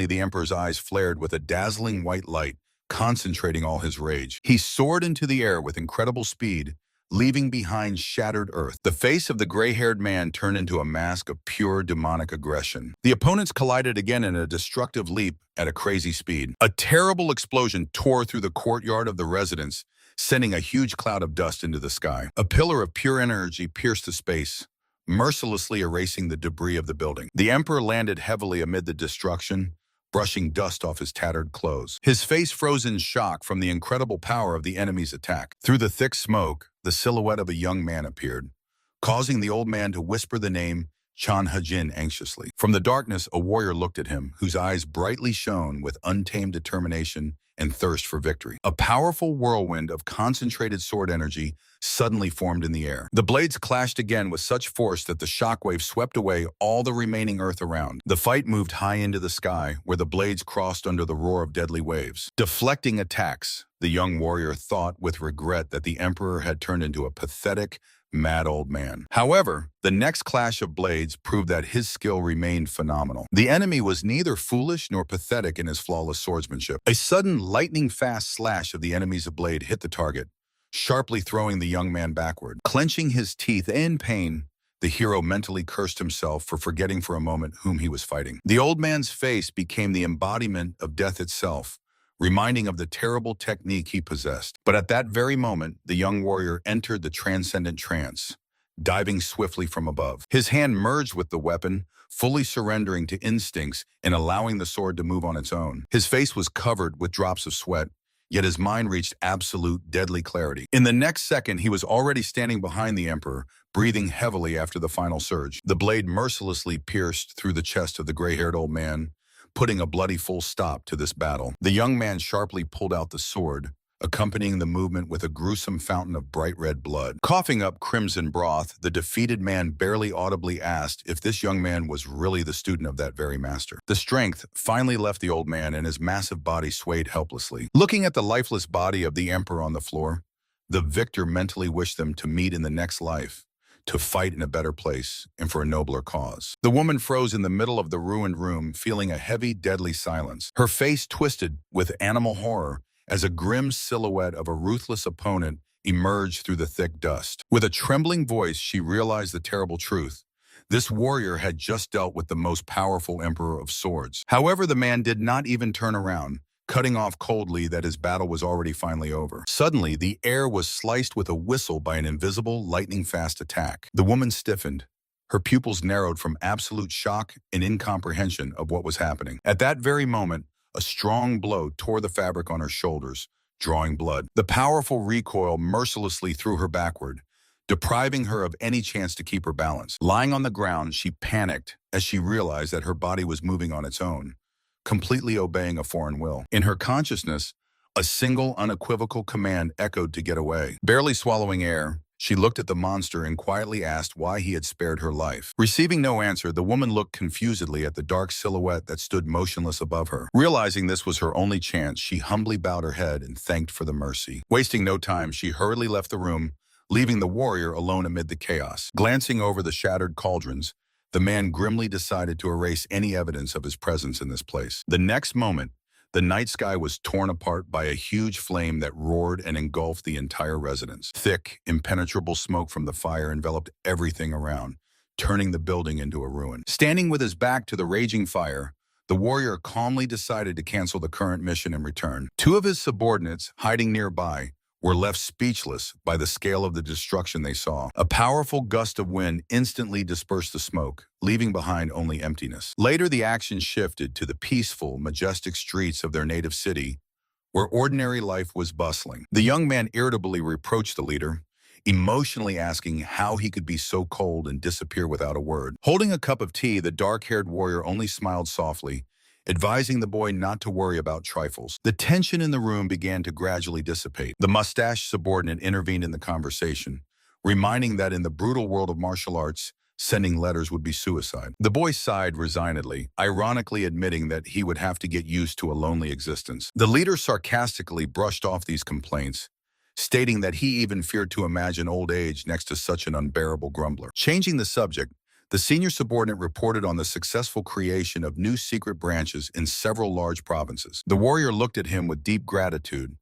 the Emperor's eyes flared with a dazzling white light, concentrating all his rage. He soared into the air with incredible speed, leaving behind shattered earth. The face of the gray-haired man turned into a mask of pure demonic aggression. The opponents collided again in a destructive leap at a crazy speed. A terrible explosion tore through the courtyard of the residence, sending a huge cloud of dust into the sky. A pillar of pure energy pierced the space, mercilessly erasing the debris of the building. The Emperor landed heavily amid the destruction, brushing dust off his tattered clothes. His face froze in shock from the incredible power of the enemy's attack. Through the thick smoke, the silhouette of a young man appeared, causing the old man to whisper the name Chan Hajin anxiously. From the darkness, a warrior looked at him, whose eyes brightly shone with untamed determination and thirst for victory. A powerful whirlwind of concentrated sword energy suddenly formed in the air. The blades clashed again with such force that the shockwave swept away all the remaining earth around. The fight moved high into the sky, where the blades crossed under the roar of deadly waves. Deflecting attacks, the young warrior thought with regret that the Emperor had turned into a pathetic, mad old man. However, the next clash of blades proved that his skill remained phenomenal. The enemy was neither foolish nor pathetic in his flawless swordsmanship. A sudden lightning-fast slash of the enemy's blade hit the target, sharply throwing the young man backward. Clenching his teeth in pain, the hero mentally cursed himself for forgetting for a moment whom he was fighting. The old man's face became the embodiment of death itself, reminding of the terrible technique he possessed. But at that very moment, the young warrior entered the transcendent trance, diving swiftly from above. His hand merged with the weapon, fully surrendering to instincts and allowing the sword to move on its own. His face was covered with drops of sweat, yet his mind reached absolute deadly clarity. In the next second, he was already standing behind the Emperor, breathing heavily after the final surge. The blade mercilessly pierced through the chest of the gray-haired old man, putting a bloody full stop to this battle. The young man sharply pulled out the sword, accompanying the movement with a gruesome fountain of bright red blood. Coughing up crimson broth, the defeated man barely audibly asked if this young man was really the student of that very master. The strength finally left the old man and his massive body swayed helplessly. Looking at the lifeless body of the Emperor on the floor, the victor mentally wished them to meet in the next life, to fight in a better place and for a nobler cause. The woman froze in the middle of the ruined room, feeling a heavy, deadly silence. Her face twisted with animal horror as a grim silhouette of a ruthless opponent emerged through the thick dust. With a trembling voice, she realized the terrible truth. This warrior had just dealt with the most powerful Emperor of Swords. However, the man did not even turn around, cutting off coldly that his battle was already finally over. Suddenly, the air was sliced with a whistle by an invisible, lightning-fast attack. The woman stiffened. Her pupils narrowed from absolute shock and incomprehension of what was happening. At that very moment, a strong blow tore the fabric on her shoulders, drawing blood. The powerful recoil mercilessly threw her backward, depriving her of any chance to keep her balance. Lying on the ground, she panicked as she realized that her body was moving on its own, completely obeying a foreign will. In her consciousness, a single unequivocal command echoed to get away. Barely swallowing air, she looked at the monster and quietly asked why he had spared her life. Receiving no answer, the woman looked confusedly at the dark silhouette that stood motionless above her. Realizing this was her only chance, she humbly bowed her head and thanked for the mercy. Wasting no time, she hurriedly left the room, leaving the warrior alone amid the chaos. Glancing over the shattered cauldrons, the man grimly decided to erase any evidence of his presence in this place. The next moment, the night sky was torn apart by a huge flame that roared and engulfed the entire residence. Thick, impenetrable smoke from the fire enveloped everything around, turning the building into a ruin. Standing with his back to the raging fire, the warrior calmly decided to cancel the current mission and return. Two of his subordinates, hiding nearby, were left speechless by the scale of the destruction they saw. A powerful gust of wind instantly dispersed the smoke, leaving behind only emptiness. Later, the action shifted to the peaceful, majestic streets of their native city, where ordinary life was bustling. The young man irritably reproached the leader, emotionally asking how he could be so cold and disappear without a word. Holding a cup of tea, the dark-haired warrior only smiled softly, advising the boy not to worry about trifles. The tension in the room began to gradually dissipate. The mustached subordinate intervened in the conversation, reminding that in the brutal world of martial arts, sending letters would be suicide. The boy sighed resignedly, ironically admitting that he would have to get used to a lonely existence. The leader sarcastically brushed off these complaints, stating that he even feared to imagine old age next to such an unbearable grumbler. Changing the subject, the senior subordinate reported on the successful creation of new secret branches in several large provinces. The warrior looked at him with deep gratitude,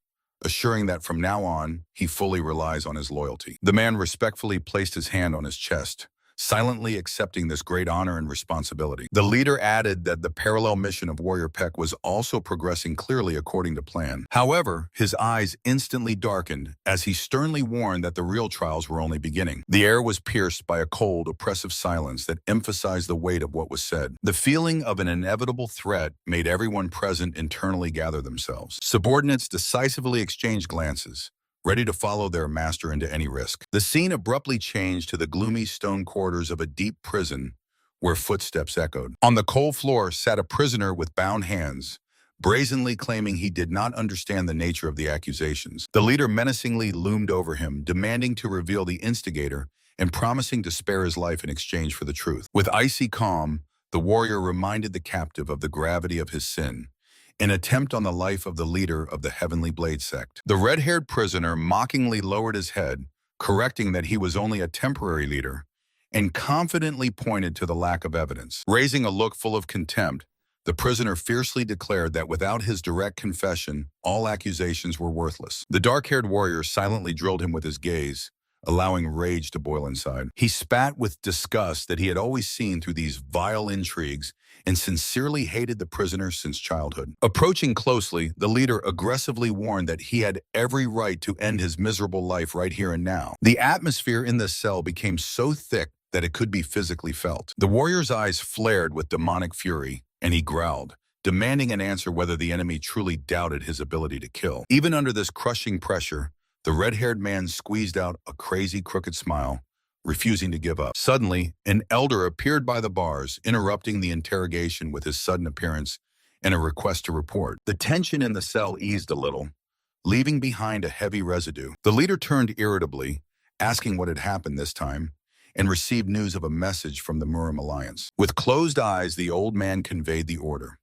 assuring that from now on, he fully relies on his loyalty. The man respectfully placed his hand on his chest, silently accepting this great honor and responsibility. The leader added that the parallel mission of Warrior Peck was also progressing clearly according to plan. However, his eyes instantly darkened as he sternly warned that the real trials were only beginning. The air was pierced by a cold, oppressive silence that emphasized the weight of what was said. The feeling of an inevitable threat made everyone present internally gather themselves. Subordinates decisively exchanged glances, ready to follow their master into any risk. The scene abruptly changed to the gloomy stone corridors of a deep prison where footsteps echoed. On the cold floor sat a prisoner with bound hands, brazenly claiming he did not understand the nature of the accusations. The leader menacingly loomed over him, demanding to reveal the instigator and promising to spare his life in exchange for the truth. With icy calm, the warrior reminded the captive of the gravity of his sin, an attempt on the life of the leader of the Heavenly Blade sect. The red-haired prisoner mockingly lowered his head, correcting that he was only a temporary leader, and confidently pointed to the lack of evidence. Raising a look full of contempt, the prisoner fiercely declared that without his direct confession, all accusations were worthless. The dark-haired warrior silently drilled him with his gaze, allowing rage to boil inside. He spat with disgust that he had always seen through these vile intrigues and sincerely hated the prisoner since childhood. Approaching closely, the leader aggressively warned that he had every right to end his miserable life right here and now. The atmosphere in the cell became so thick that it could be physically felt. The warrior's eyes flared with demonic fury, and he growled, demanding an answer whether the enemy truly doubted his ability to kill. Even under this crushing pressure, the red-haired man squeezed out a crazy, crooked smile, refusing to give up. Suddenly, an elder appeared by the bars, interrupting the interrogation with his sudden appearance and a request to report. The tension in the cell eased a little, leaving behind a heavy residue. The leader turned irritably, asking what had happened this time, and received news of a message from the Murim Alliance. With closed eyes, the old man conveyed the order.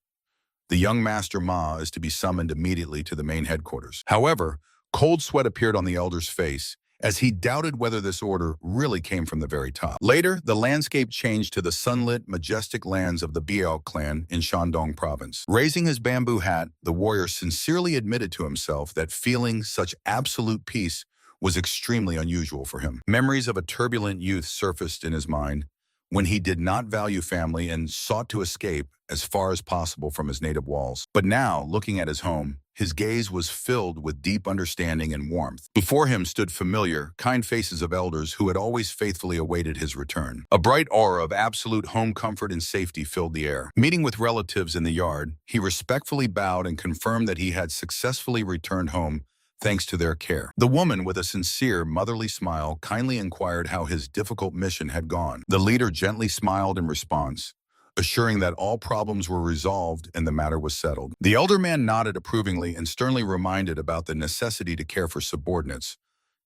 The young Master Ma is to be summoned immediately to the main headquarters. However, cold sweat appeared on the elder's face, as he doubted whether this order really came from the very top. Later, the landscape changed to the sunlit, majestic lands of the Biao clan in Shandong province. Raising his bamboo hat, the warrior sincerely admitted to himself that feeling such absolute peace was extremely unusual for him. Memories of a turbulent youth surfaced in his mind when he did not value family and sought to escape as far as possible from his native walls. But now, looking at his home, his gaze was filled with deep understanding and warmth. Before him stood familiar, kind faces of elders who had always faithfully awaited his return. A bright aura of absolute home comfort and safety filled the air. Meeting with relatives in the yard, he respectfully bowed and confirmed that he had successfully returned home thanks to their care. The woman, with a sincere, motherly smile, kindly inquired how his difficult mission had gone. The leader gently smiled in response, assuring that all problems were resolved and the matter was settled. The elder man nodded approvingly and sternly reminded about the necessity to care for subordinates,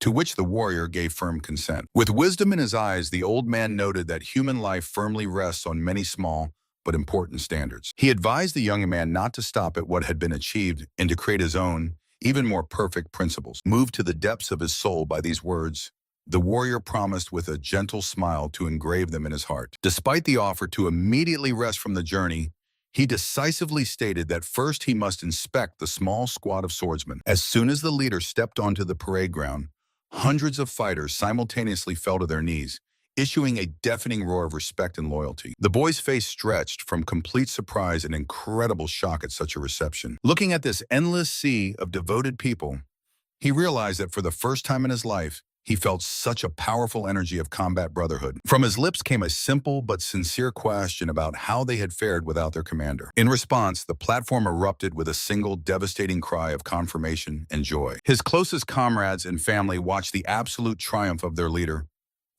to which the warrior gave firm consent. With wisdom in his eyes, the old man noted that human life firmly rests on many small but important standards. He advised the young man not to stop at what had been achieved and to create his own, even more perfect principles. Moved to the depths of his soul by these words, the warrior promised with a gentle smile to engrave them in his heart. Despite the offer to immediately rest from the journey, he decisively stated that first he must inspect the small squad of swordsmen. As soon as the leader stepped onto the parade ground, hundreds of fighters simultaneously fell to their knees, issuing a deafening roar of respect and loyalty. The boy's face stretched from complete surprise and incredible shock at such a reception. Looking at this endless sea of devoted people, he realized that for the first time in his life, He felt such a powerful energy of combat brotherhood. From his lips came a simple but sincere question about how they had fared without their commander. In response, the platform erupted with a single devastating cry of confirmation and joy. His closest comrades and family watched the absolute triumph of their leader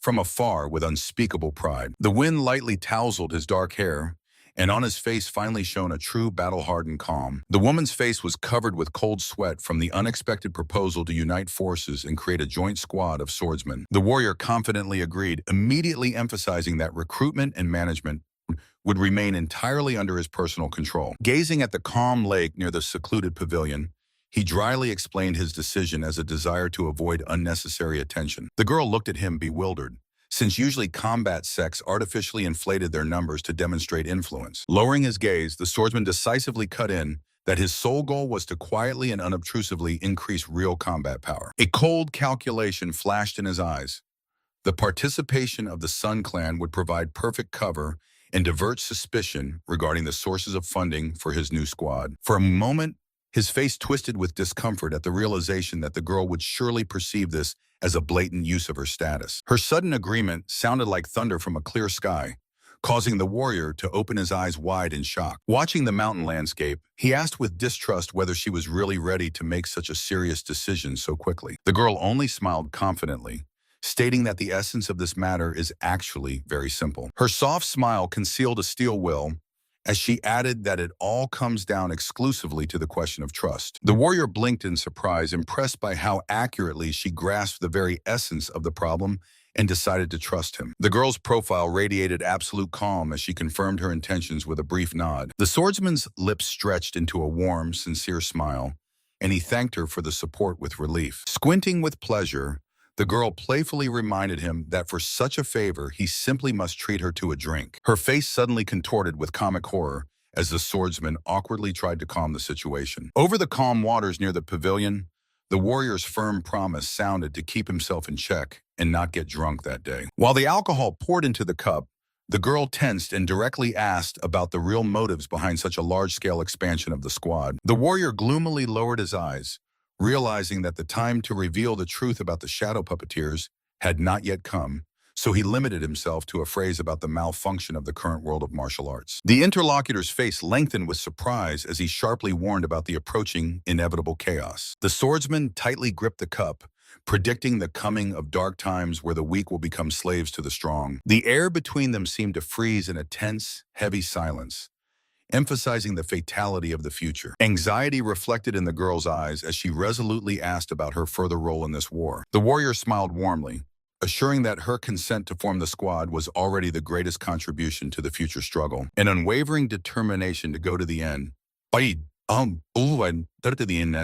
from afar with unspeakable pride. The wind lightly tousled his dark hair, and on his face finally shone a true battle-hardened calm. The woman's face was covered with cold sweat from the unexpected proposal to unite forces and create a joint squad of swordsmen. The warrior confidently agreed, immediately emphasizing that recruitment and management would remain entirely under his personal control. Gazing at the calm lake near the secluded pavilion, he dryly explained his decision as a desire to avoid unnecessary attention. The girl looked at him bewildered, since usually combat sects artificially inflated their numbers to demonstrate influence. Lowering his gaze, the swordsman decisively cut in that his sole goal was to quietly and unobtrusively increase real combat power. A cold calculation flashed in his eyes. The participation of the Sun Clan would provide perfect cover and divert suspicion regarding the sources of funding for his new squad. For a moment, his face twisted with discomfort at the realization that the girl would surely perceive this as a blatant use of her status. Her sudden agreement sounded like thunder from a clear sky, causing the warrior to open his eyes wide in shock. Watching the mountain landscape, he asked with distrust whether she was really ready to make such a serious decision so quickly. The girl only smiled confidently, stating that the essence of this matter is actually very simple. Her soft smile concealed a steel will, as she added that it all comes down exclusively to the question of trust. The warrior blinked in surprise, impressed by how accurately she grasped the very essence of the problem and decided to trust him. The girl's profile radiated absolute calm as she confirmed her intentions with a brief nod. The swordsman's lips stretched into a warm, sincere smile, and he thanked her for the support with relief. Squinting with pleasure, the girl playfully reminded him that for such a favor, he simply must treat her to a drink. Her face suddenly contorted with comic horror as the swordsman awkwardly tried to calm the situation. Over the calm waters near the pavilion, the warrior's firm promise sounded to keep himself in check and not get drunk that day. While the alcohol poured into the cup, the girl tensed and directly asked about the real motives behind such a large-scale expansion of the squad. The warrior gloomily lowered his eyes, realizing that the time to reveal the truth about the shadow puppeteers had not yet come, so he limited himself to a phrase about the malfunction of the current world of martial arts. The interlocutor's face lengthened with surprise as he sharply warned about the approaching inevitable chaos. The swordsman tightly gripped the cup, predicting the coming of dark times where the weak will become slaves to the strong. The air between them seemed to freeze in a tense, heavy silence, emphasizing the fatality of the future. Anxiety reflected in the girl's eyes as she resolutely asked about her further role in this war. The warrior smiled warmly, assuring that her consent to form the squad was already the greatest contribution to the future struggle. An unwavering determination to go to the end.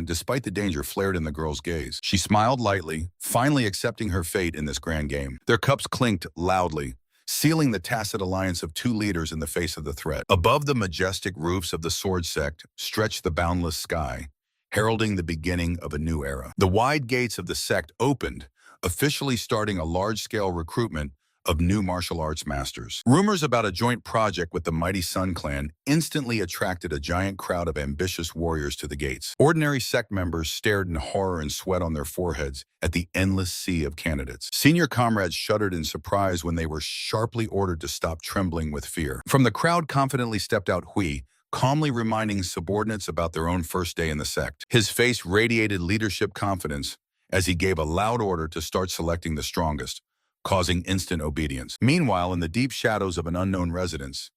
Despite the danger flared in the girl's gaze. She smiled lightly, finally accepting her fate in this grand game. Their cups clinked loudly, sealing the tacit alliance of two leaders in the face of the threat. Above the majestic roofs of the sword sect stretched the boundless sky, heralding the beginning of a new era. The wide gates of the sect opened, officially starting a large-scale recruitment of new martial arts masters. Rumors about a joint project with the mighty Sun Clan instantly attracted a giant crowd of ambitious warriors to the gates. Ordinary sect members stared in horror and sweat on their foreheads at the endless sea of candidates. Senior comrades shuddered in surprise when they were sharply ordered to stop trembling with fear. From the crowd confidently stepped out Hui, calmly reminding subordinates about their own first day in the sect. His face radiated leadership confidence as he gave a loud order to start selecting the strongest, causing instant obedience. Meanwhile, in the deep shadows of an unknown residence,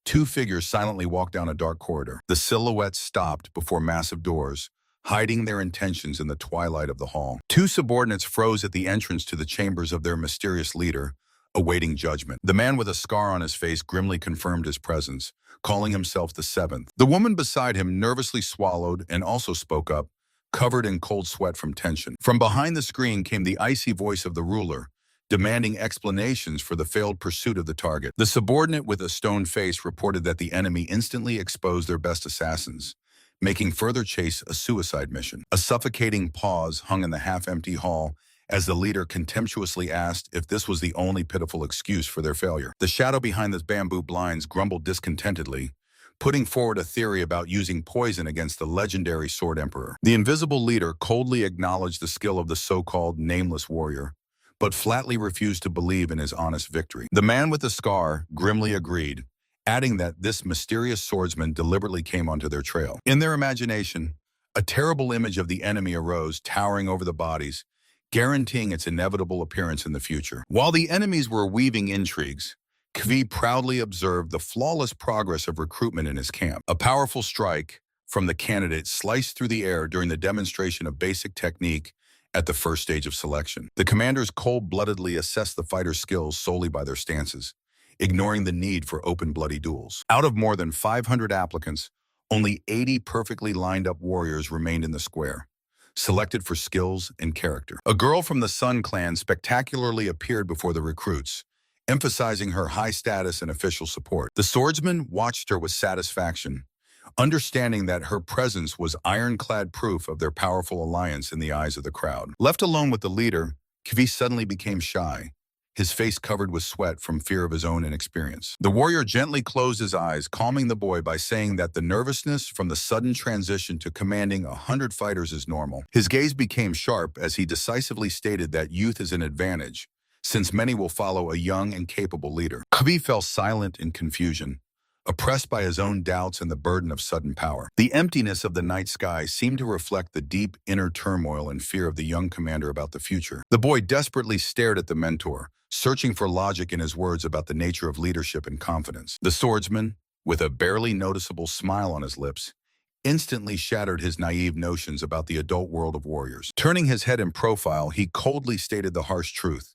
two figures silently walked down a dark corridor. The silhouettes stopped before massive doors, hiding their intentions in the twilight of the hall. Two subordinates froze at the entrance to the chambers of their mysterious leader, awaiting judgment. The man with a scar on his face grimly confirmed his presence, calling himself the Seventh. The woman beside him nervously swallowed and also spoke up, covered in cold sweat from tension. From behind the screen came the icy voice of the ruler, demanding explanations for the failed pursuit of the target. The subordinate with a stone face reported that the enemy instantly exposed their best assassins, making further chase a suicide mission. A suffocating pause hung in the half-empty hall as the leader contemptuously asked if this was the only pitiful excuse for their failure. The shadow behind the bamboo blinds grumbled discontentedly, putting forward a theory about using poison against the legendary Sword Emperor. The invisible leader coldly acknowledged the skill of the so-called nameless warrior, but flatly refused to believe in his honest victory. The man with the scar grimly agreed, adding that this mysterious swordsman deliberately came onto their trail. In their imagination, a terrible image of the enemy arose, towering over the bodies, guaranteeing its inevitable appearance in the future. While the enemies were weaving intrigues, Kvi proudly observed the flawless progress of recruitment in his camp. A powerful strike from the candidate sliced through the air during the demonstration of basic technique at the first stage of selection. The commanders cold-bloodedly assessed the fighters' skills solely by their stances, ignoring the need for open bloody duels. Out of more than 500 applicants, only 80 perfectly lined-up warriors remained in the square, selected for skills and character. A girl from the Sun clan spectacularly appeared before the recruits, emphasizing her high status and official support. The swordsman watched her with satisfaction, understanding that her presence was ironclad proof of their powerful alliance in the eyes of the crowd. Left alone with the leader, Kvi suddenly became shy, his face covered with sweat from fear of his own inexperience. The warrior gently closed his eyes, calming the boy by saying that the nervousness from the sudden transition to commanding 100 fighters is normal. His gaze became sharp as he decisively stated that youth is an advantage, since many will follow a young and capable leader. Kvi fell silent in confusion, oppressed by his own doubts and the burden of sudden power. The emptiness of the night sky seemed to reflect the deep inner turmoil and fear of the young commander about the future. The boy desperately stared at the mentor, searching for logic in his words about the nature of leadership and confidence. The swordsman, with a barely noticeable smile on his lips, instantly shattered his naive notions about the adult world of warriors. Turning his head in profile, he coldly stated the harsh truth.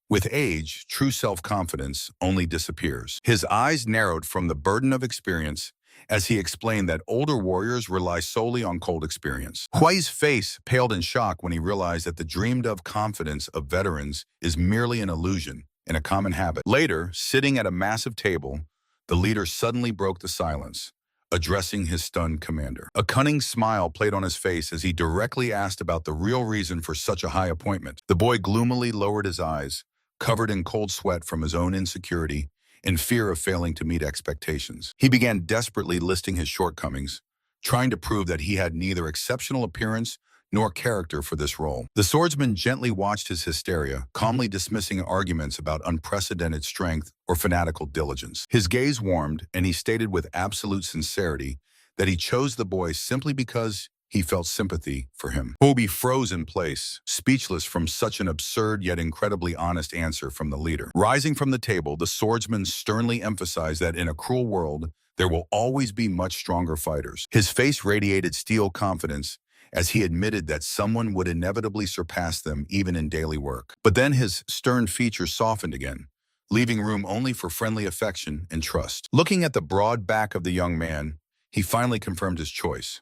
With age, true self-confidence only disappears. His eyes narrowed from the burden of experience as he explained that older warriors rely solely on cold experience. Huai's face paled in shock when he realized that the dreamed-of confidence of veterans is merely an illusion and a common habit. Later, sitting at a massive table, the leader suddenly broke the silence, addressing his stunned commander. A cunning smile played on his face as he directly asked about the real reason for such a high appointment. The boy gloomily lowered his eyes, covered in cold sweat from his own insecurity and fear of failing to meet expectations. He began desperately listing his shortcomings, trying to prove that he had neither exceptional appearance nor character for this role. The swordsman gently watched his hysteria, calmly dismissing arguments about unprecedented strength or fanatical diligence. His gaze warmed, and he stated with absolute sincerity that he chose the boy simply because he felt sympathy for him. Hobi froze in place, speechless from such an absurd yet incredibly honest answer from the leader. Rising from the table, the swordsman sternly emphasized that in a cruel world, there will always be much stronger fighters. His face radiated steel confidence as he admitted that someone would inevitably surpass them even in daily work. But then his stern features softened again, leaving room only for friendly affection and trust. Looking at the broad back of the young man, he finally confirmed his choice,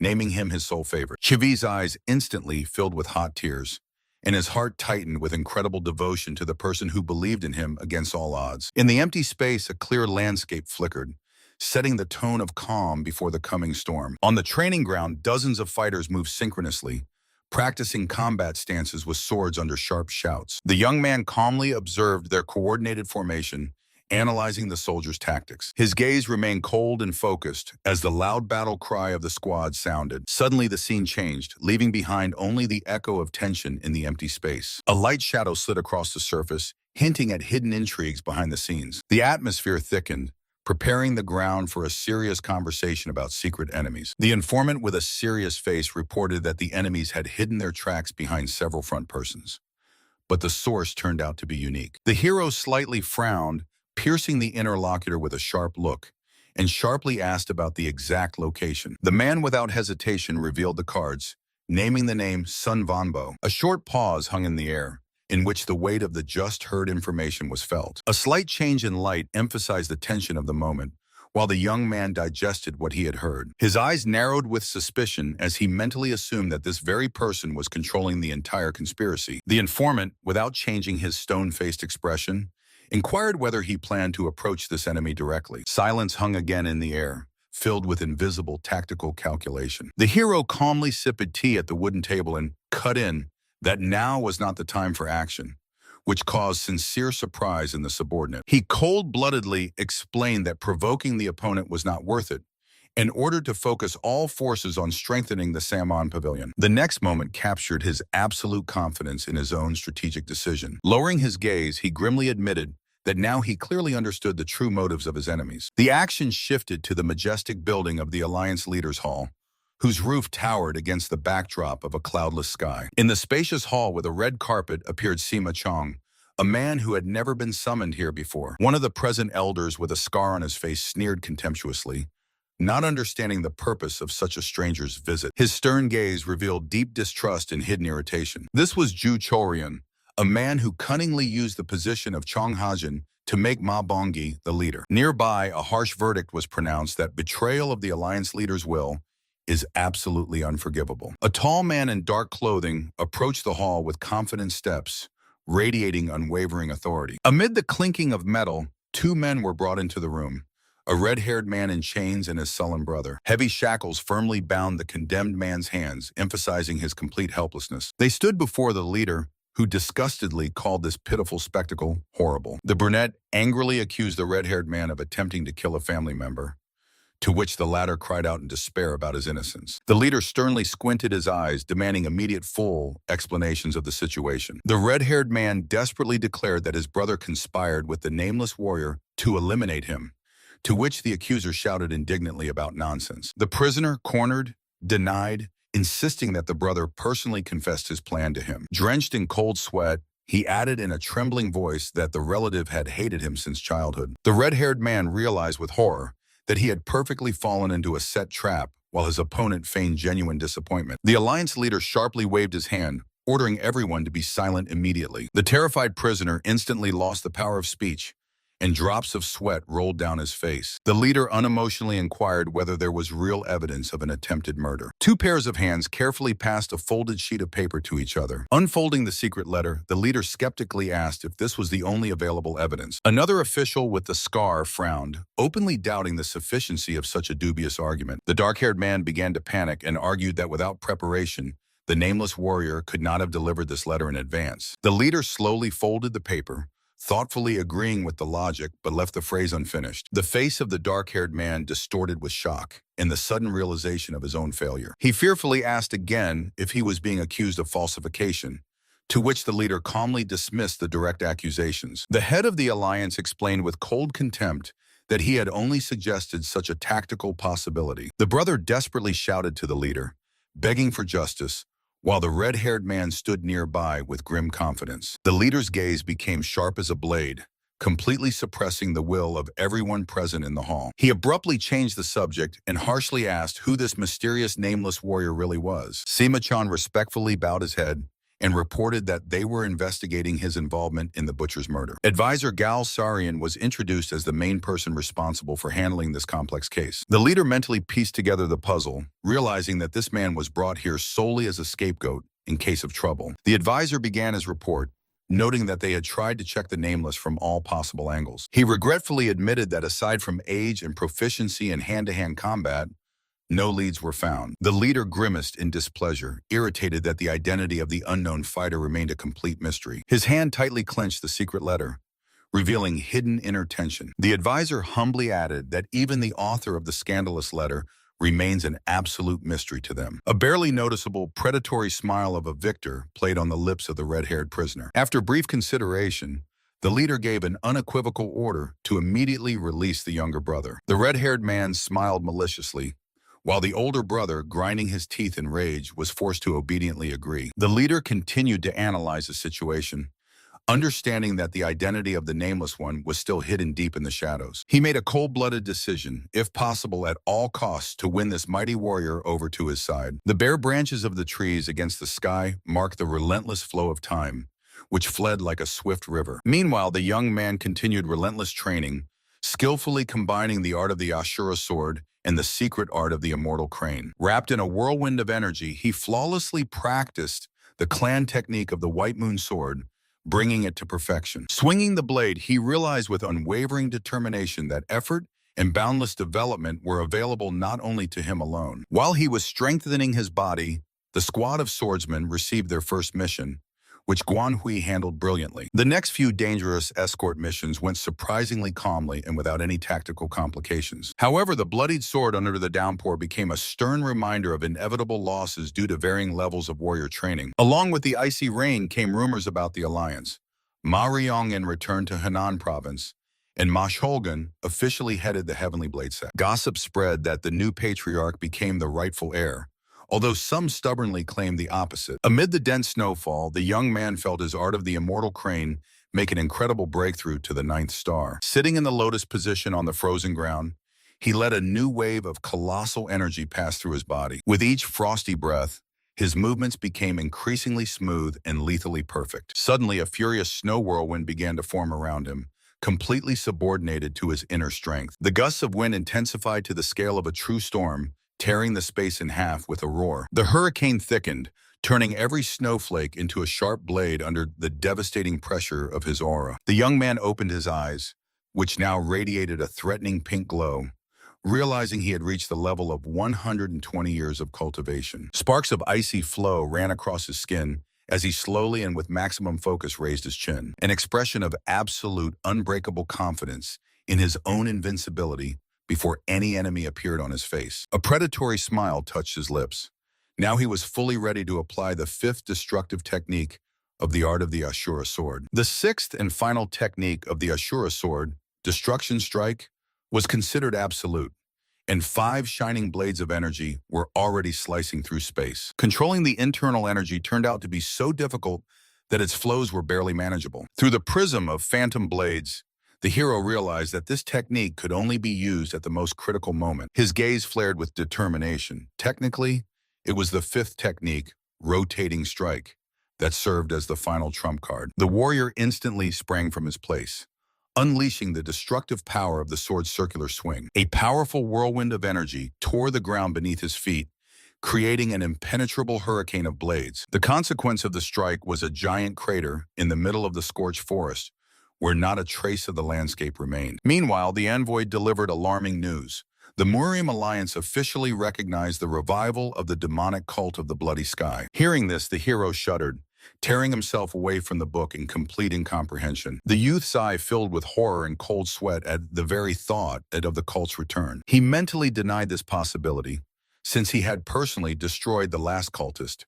naming him his sole favorite. Chivi's eyes instantly filled with hot tears, and his heart tightened with incredible devotion to the person who believed in him against all odds. In the empty space, a clear landscape flickered, setting the tone of calm before the coming storm. On the training ground, dozens of fighters moved synchronously, practicing combat stances with swords under sharp shouts. The young man calmly observed their coordinated formation, analyzing the soldiers' tactics. His gaze remained cold and focused as the loud battle cry of the squad sounded. Suddenly, the scene changed, leaving behind only the echo of tension in the empty space. A light shadow slid across the surface, hinting at hidden intrigues behind the scenes. The atmosphere thickened, preparing the ground for a serious conversation about secret enemies. The informant with a serious face reported that the enemies had hidden their tracks behind several front persons. But the source turned out to be unique. The hero slightly frowned, piercing the interlocutor with a sharp look, and sharply asked about the exact location. The man without hesitation revealed the cards, naming the name Sun Vanbo. A short pause hung in the air, in which the weight of the just heard information was felt. A slight change in light emphasized the tension of the moment, while the young man digested what he had heard. His eyes narrowed with suspicion as he mentally assumed that this very person was controlling the entire conspiracy. The informant, without changing his stone-faced expression, inquired whether he planned to approach this enemy directly. Silence hung again in the air, filled with invisible tactical calculation. The hero calmly sipped tea at the wooden table and cut in that now was not the time for action, which caused sincere surprise in the subordinate. He cold-bloodedly explained that provoking the opponent was not worth it, and ordered to focus all forces on strengthening the Samon Pavilion. The next moment captured his absolute confidence in his own strategic decision. Lowering his gaze, he grimly admitted that now he clearly understood the true motives of his enemies. The action shifted to the majestic building of the Alliance Leaders Hall, whose roof towered against the backdrop of a cloudless sky. In the spacious hall with a red carpet appeared Sima Chong, a man who had never been summoned here before. One of the present elders with a scar on his face sneered contemptuously, not understanding the purpose of such a stranger's visit. His stern gaze revealed deep distrust and hidden irritation. This was Ju Chorian, a man who cunningly used the position of Chong Hajin to make Ma Bongi the leader. Nearby, a harsh verdict was pronounced that betrayal of the Alliance leader's will is absolutely unforgivable. A tall man in dark clothing approached the hall with confident steps, radiating unwavering authority. Amid the clinking of metal, two men were brought into the room. A red-haired man in chains and his sullen brother. Heavy shackles firmly bound the condemned man's hands, emphasizing his complete helplessness. They stood before the leader, who disgustedly called this pitiful spectacle horrible. The brunette angrily accused the red-haired man of attempting to kill a family member, to which the latter cried out in despair about his innocence. The leader sternly squinted his eyes, demanding immediate full explanations of the situation. The red-haired man desperately declared that his brother conspired with the nameless warrior to eliminate him, to which the accuser shouted indignantly about nonsense. The prisoner, cornered, denied, insisting that the brother personally confessed his plan to him. Drenched in cold sweat, he added in a trembling voice that the relative had hated him since childhood. The red-haired man realized with horror that he had perfectly fallen into a set trap while his opponent feigned genuine disappointment. The Alliance leader sharply waved his hand, ordering everyone to be silent immediately. The terrified prisoner instantly lost the power of speech, and drops of sweat rolled down his face. The leader unemotionally inquired whether there was real evidence of an attempted murder. Two pairs of hands carefully passed a folded sheet of paper to each other. Unfolding the secret letter, the leader skeptically asked if this was the only available evidence. Another official with the scar frowned, openly doubting the sufficiency of such a dubious argument. The dark-haired man began to panic and argued that without preparation, the nameless warrior could not have delivered this letter in advance. The leader slowly folded the paper, thoughtfully agreeing with the logic, but left the phrase unfinished. The face of the dark-haired man distorted with shock and the sudden realization of his own failure. He fearfully asked again if he was being accused of falsification, to which the leader calmly dismissed the direct accusations. The head of the Alliance explained with cold contempt that he had only suggested such a tactical possibility. The brother desperately shouted to the leader, begging for justice, while the red-haired man stood nearby with grim confidence. The leader's gaze became sharp as a blade, completely suppressing the will of everyone present in the hall. He abruptly changed the subject and harshly asked who this mysterious nameless warrior really was. Sima-chan respectfully bowed his head and reported that they were investigating his involvement in the butcher's murder. Advisor Gal Sarian was introduced as the main person responsible for handling this complex case. The leader mentally pieced together the puzzle, realizing that this man was brought here solely as a scapegoat in case of trouble. The advisor began his report, noting that they had tried to check the nameless from all possible angles. He regretfully admitted that aside from age and proficiency in hand-to-hand combat, no leads were found. The leader grimaced in displeasure, irritated that the identity of the unknown fighter remained a complete mystery. His hand tightly clenched the secret letter, revealing hidden inner tension. The advisor humbly added that even the author of the scandalous letter remains an absolute mystery to them. A barely noticeable predatory smile of a victor played on the lips of the red-haired prisoner. After brief consideration, the leader gave an unequivocal order to immediately release the younger brother. The red-haired man smiled maliciously, while the older brother, grinding his teeth in rage, was forced to obediently agree. The leader continued to analyze the situation, understanding that the identity of the nameless one was still hidden deep in the shadows. He made a cold-blooded decision, if possible at all costs, to win this mighty warrior over to his side. The bare branches of the trees against the sky marked the relentless flow of time, which fled like a swift river. Meanwhile, the young man continued relentless training, skillfully combining the art of the Asura sword and the secret art of the immortal crane. Wrapped in a whirlwind of energy, he flawlessly practiced the clan technique of the White Moon sword, bringing it to perfection. Swinging the blade, he realized with unwavering determination that effort and boundless development were available not only to him alone. While he was strengthening his body, the squad of swordsmen received their first mission, which Guan Hui handled brilliantly. The next few dangerous escort missions went surprisingly calmly and without any tactical complications. However, the bloodied sword under the downpour became a stern reminder of inevitable losses due to varying levels of warrior training. Along with the icy rain came rumors about the alliance. Ma Riyongan returned to Henan province, and Ma Shulgan officially headed the Heavenly Blade sect. Gossip spread that the new patriarch became the rightful heir, although some stubbornly claimed the opposite. Amid the dense snowfall, the young man felt his art of the immortal crane make an incredible breakthrough to the 9th star. Sitting in the lotus position on the frozen ground, he let a new wave of colossal energy pass through his body. With each frosty breath, his movements became increasingly smooth and lethally perfect. Suddenly, a furious snow whirlwind began to form around him, completely subordinated to his inner strength. The gusts of wind intensified to the scale of a true storm, tearing the space in half with a roar. The hurricane thickened, turning every snowflake into a sharp blade under the devastating pressure of his aura. The young man opened his eyes, which now radiated a threatening pink glow, realizing he had reached the level of 120 years of cultivation. Sparks of icy flow ran across his skin as he slowly and with maximum focus raised his chin, an expression of absolute, unbreakable confidence in his own invincibility before any enemy appeared on his face. A predatory smile touched his lips. Now he was fully ready to apply the 5th destructive technique of the art of the Asura sword. The 6th and final technique of the Asura sword, Destruction Strike, was considered absolute, and 5 shining blades of energy were already slicing through space. Controlling the internal energy turned out to be so difficult that its flows were barely manageable. Through the prism of phantom blades, the hero realized that this technique could only be used at the most critical moment. His gaze flared with determination. Technically, it was the 5th technique, Rotating Strike, that served as the final trump card. The warrior instantly sprang from his place, unleashing the destructive power of the sword's circular swing. A powerful whirlwind of energy tore the ground beneath his feet, creating an impenetrable hurricane of blades. The consequence of the strike was a giant crater in the middle of the scorched forest, where not a trace of the landscape remained. Meanwhile, the envoy delivered alarming news. The Murium Alliance officially recognized the revival of the demonic cult of the Bloody Sky. Hearing this, the hero shuddered, tearing himself away from the book in complete incomprehension. The youth's eye filled with horror and cold sweat at the very thought of the cult's return. He mentally denied this possibility, since he had personally destroyed the last cultist,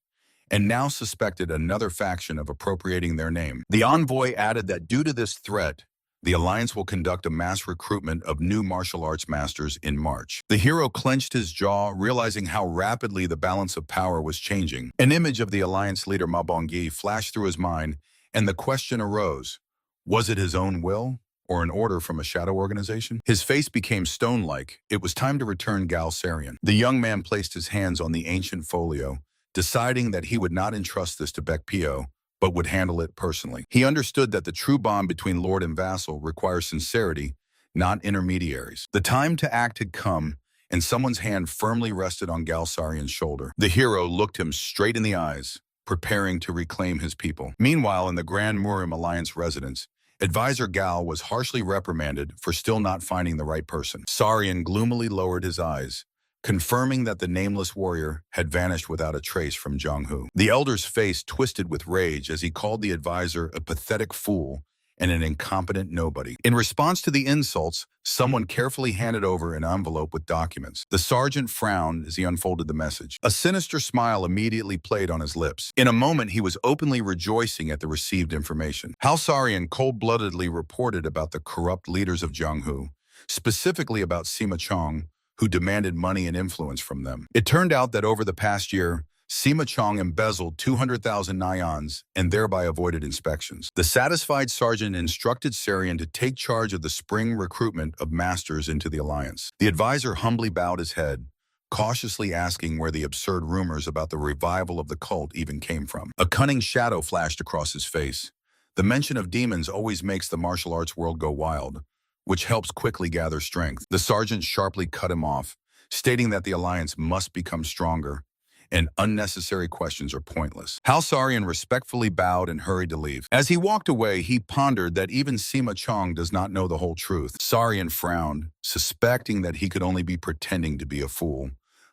and now suspected another faction of appropriating their name. The envoy added that due to this threat, the Alliance will conduct a mass recruitment of new martial arts masters in March. The hero clenched his jaw, realizing how rapidly the balance of power was changing. An image of the Alliance leader Ma Bongyi flashed through his mind, and the question arose, was it his own will, or an order from a shadow organization? His face became stone-like. It was time to return Gal Sarian. The young man placed his hands on the ancient folio, deciding that he would not entrust this to Bekpio, but would handle it personally. He understood that the true bond between lord and vassal requires sincerity, not intermediaries. The time to act had come, and someone's hand firmly rested on Galsarian's shoulder. The hero looked him straight in the eyes, preparing to reclaim his people. Meanwhile, in the Grand Murium Alliance residence, Advisor Gal was harshly reprimanded for still not finding the right person. Sarian gloomily lowered his eyes, confirming that the nameless warrior had vanished without a trace from Zhonghu. The elder's face twisted with rage as he called the advisor a pathetic fool and an incompetent nobody. In response to the insults, someone carefully handed over an envelope with documents. The sergeant frowned as he unfolded the message. A sinister smile immediately played on his lips. In a moment, he was openly rejoicing at the received information. Halsarian cold-bloodedly reported about the corrupt leaders of Zhonghu, specifically about Sima Chong, who demanded money and influence from them. It turned out that over the past year, Sima Chong embezzled 200,000 nyans and thereby avoided inspections. The satisfied sergeant instructed Sarian to take charge of the spring recruitment of masters into the alliance. The advisor humbly bowed his head, cautiously asking where the absurd rumors about the revival of the cult even came from. A cunning shadow flashed across his face. The mention of demons always makes the martial arts world go wild, which helps quickly gather strength. The sergeant sharply cut him off, stating that the alliance must become stronger, and unnecessary questions are pointless. Halsarian respectfully bowed and hurried to leave. As he walked away, he pondered that even Sima Chong does not know the whole truth. Sarian frowned, suspecting that he could only be pretending to be a fool,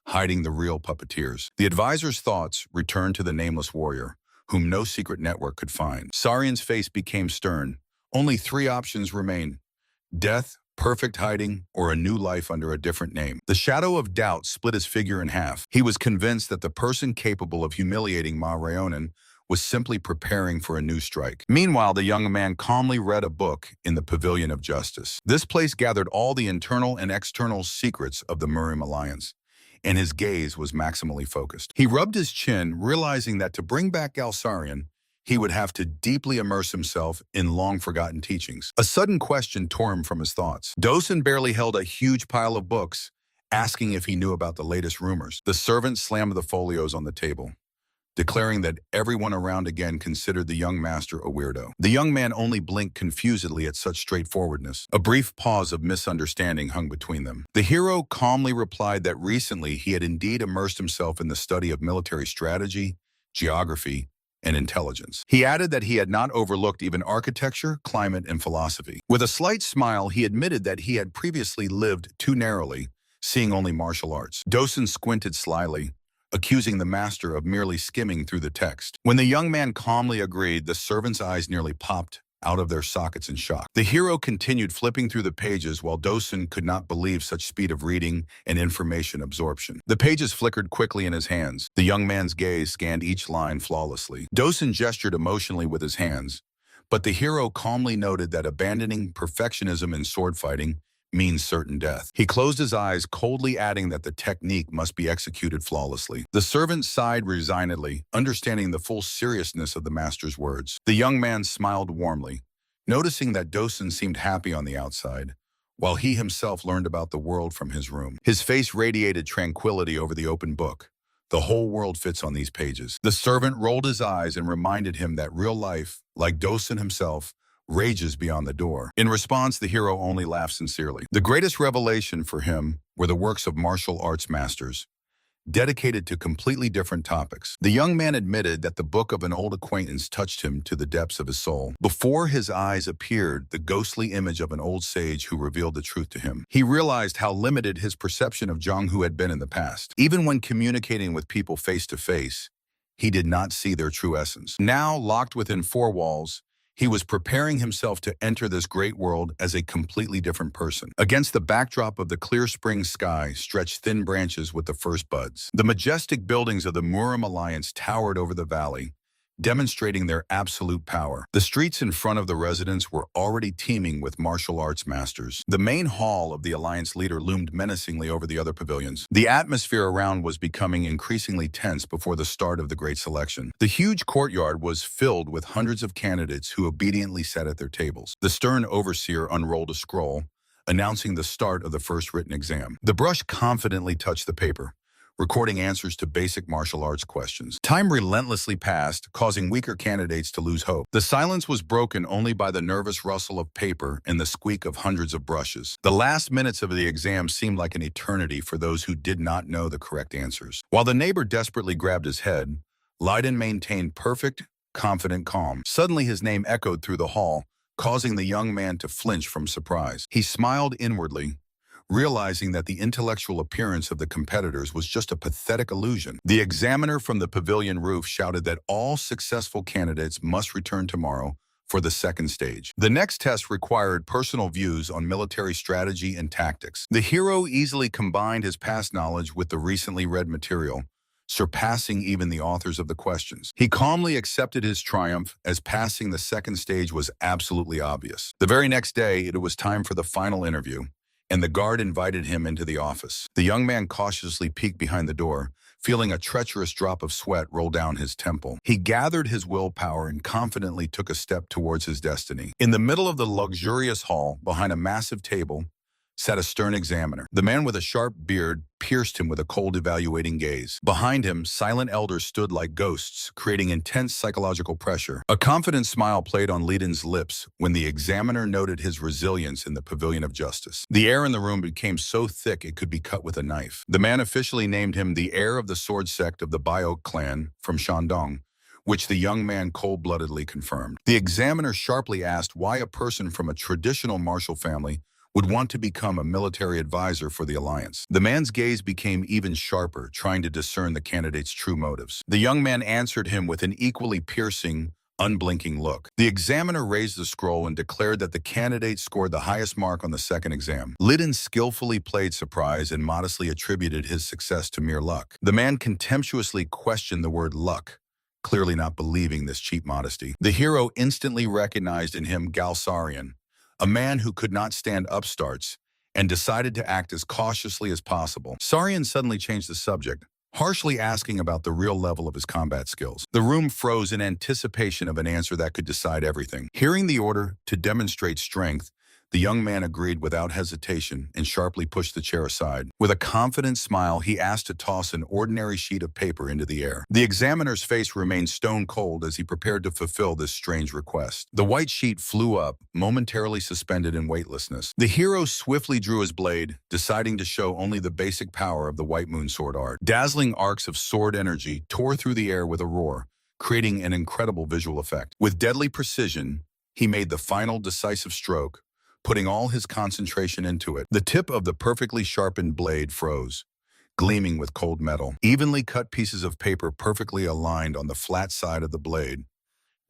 hiding the real puppeteers. The advisor's thoughts returned to the nameless warrior, whom no secret network could find. Sarian's face became stern. Only 3 options remain: death, perfect hiding, or a new life under a different name. The shadow of doubt split his figure in half. He was convinced that the person capable of humiliating Ma Raonan was simply preparing for a new strike. Meanwhile, the young man calmly read a book in the Pavilion of Justice. This place gathered all the internal and external secrets of the Murim Alliance, and his gaze was maximally focused. He rubbed his chin, realizing that to bring back Galsarian, he would have to deeply immerse himself in long-forgotten teachings. A sudden question tore him from his thoughts. Dosen barely held a huge pile of books, asking if he knew about the latest rumors. The servant slammed the folios on the table, declaring that everyone around again considered the young master a weirdo. The young man only blinked confusedly at such straightforwardness. A brief pause of misunderstanding hung between them. The hero calmly replied that recently he had indeed immersed himself in the study of military strategy, geography, and intelligence. He added that he had not overlooked even architecture, climate, and philosophy. With a slight smile, he admitted that he had previously lived too narrowly, seeing only martial arts. Dosen squinted slyly, accusing the master of merely skimming through the text. When the young man calmly agreed, the servant's eyes nearly popped out of their sockets in shock. The hero continued flipping through the pages while Dosen could not believe such speed of reading and information absorption. The pages flickered quickly in his hands. The young man's gaze scanned each line flawlessly. Dosen gestured emotionally with his hands, but the hero calmly noted that abandoning perfectionism in sword fighting means certain death. He closed his eyes, coldly adding that the technique must be executed flawlessly. The servant sighed resignedly, understanding the full seriousness of the master's words. The young man smiled warmly, noticing that Dosen seemed happy on the outside, while he himself learned about the world from his room. His face radiated tranquility over the open book. The whole world fits on these pages. The servant rolled his eyes and reminded him that real life, like Dosen himself, rages beyond the door. In response, the hero only laughed sincerely. The greatest revelation for him were the works of martial arts masters, dedicated to completely different topics. The young man admitted that the book of an old acquaintance touched him to the depths of his soul. Before his eyes appeared the ghostly image of an old sage who revealed the truth to him. He realized how limited his perception of Zhonghu had been in the past. Even when communicating with people face to face, he did not see their true essence. Now, locked within 4 walls, he was preparing himself to enter this great world as a completely different person. Against the backdrop of the clear spring sky stretched thin branches with the first buds. The majestic buildings of the Murim Alliance towered over the valley, demonstrating their absolute power. The streets in front of the residence were already teeming with martial arts masters. The main hall of the Alliance leader loomed menacingly over the other pavilions. The atmosphere around was becoming increasingly tense before the start of the Great Selection. The huge courtyard was filled with hundreds of candidates who obediently sat at their tables. The stern overseer unrolled a scroll, announcing the start of the first written exam. The brush confidently touched the paper, recording answers to basic martial arts questions. Time relentlessly passed, causing weaker candidates to lose hope. The silence was broken only by the nervous rustle of paper and the squeak of hundreds of brushes. The last minutes of the exam seemed like an eternity for those who did not know the correct answers. While the neighbor desperately grabbed his head, Leiden maintained perfect, confident calm. Suddenly his name echoed through the hall, causing the young man to flinch from surprise. He smiled inwardly, realizing that the intellectual appearance of the competitors was just a pathetic illusion. The examiner from the pavilion roof shouted that all successful candidates must return tomorrow for the second stage. The next test required personal views on military strategy and tactics. The hero easily combined his past knowledge with the recently read material, surpassing even the authors of the questions. He calmly accepted his triumph, as passing the second stage was absolutely obvious. The very next day, it was time for the final interview, and the guard invited him into the office. The young man cautiously peeked behind the door, feeling a treacherous drop of sweat roll down his temple. He gathered his willpower and confidently took a step towards his destiny. In the middle of the luxurious hall, behind a massive table, sat a stern examiner. The man with a sharp beard pierced him with a cold, evaluating gaze. Behind him, silent elders stood like ghosts, creating intense psychological pressure. A confident smile played on Leiden's lips when the examiner noted his resilience in the Pavilion of Justice. The air in the room became so thick it could be cut with a knife. The man officially named him the heir of the sword sect of the Biok clan from Shandong, which the young man cold-bloodedly confirmed. The examiner sharply asked why a person from a traditional martial family would want to become a military advisor for the alliance. The man's gaze became even sharper, trying to discern the candidate's true motives. The young man answered him with an equally piercing, unblinking look. The examiner raised the scroll and declared that the candidate scored the highest mark on the second exam. Lidin skillfully played surprise and modestly attributed his success to mere luck. The man contemptuously questioned the word luck, clearly not believing this cheap modesty. The hero instantly recognized in him Galsarian, a man who could not stand upstarts, and decided to act as cautiously as possible. Sarian suddenly changed the subject, harshly asking about the real level of his combat skills. The room froze in anticipation of an answer that could decide everything. Hearing the order to demonstrate strength, the young man agreed without hesitation and sharply pushed the chair aside. With a confident smile, he asked to toss an ordinary sheet of paper into the air. The examiner's face remained stone cold as he prepared to fulfill this strange request. The white sheet flew up, momentarily suspended in weightlessness. The hero swiftly drew his blade, deciding to show only the basic power of the White Moon sword art. Dazzling arcs of sword energy tore through the air with a roar, creating an incredible visual effect. With deadly precision, he made the final decisive stroke, putting all his concentration into it. The tip of the perfectly sharpened blade froze, gleaming with cold metal. Evenly cut pieces of paper perfectly aligned on the flat side of the blade,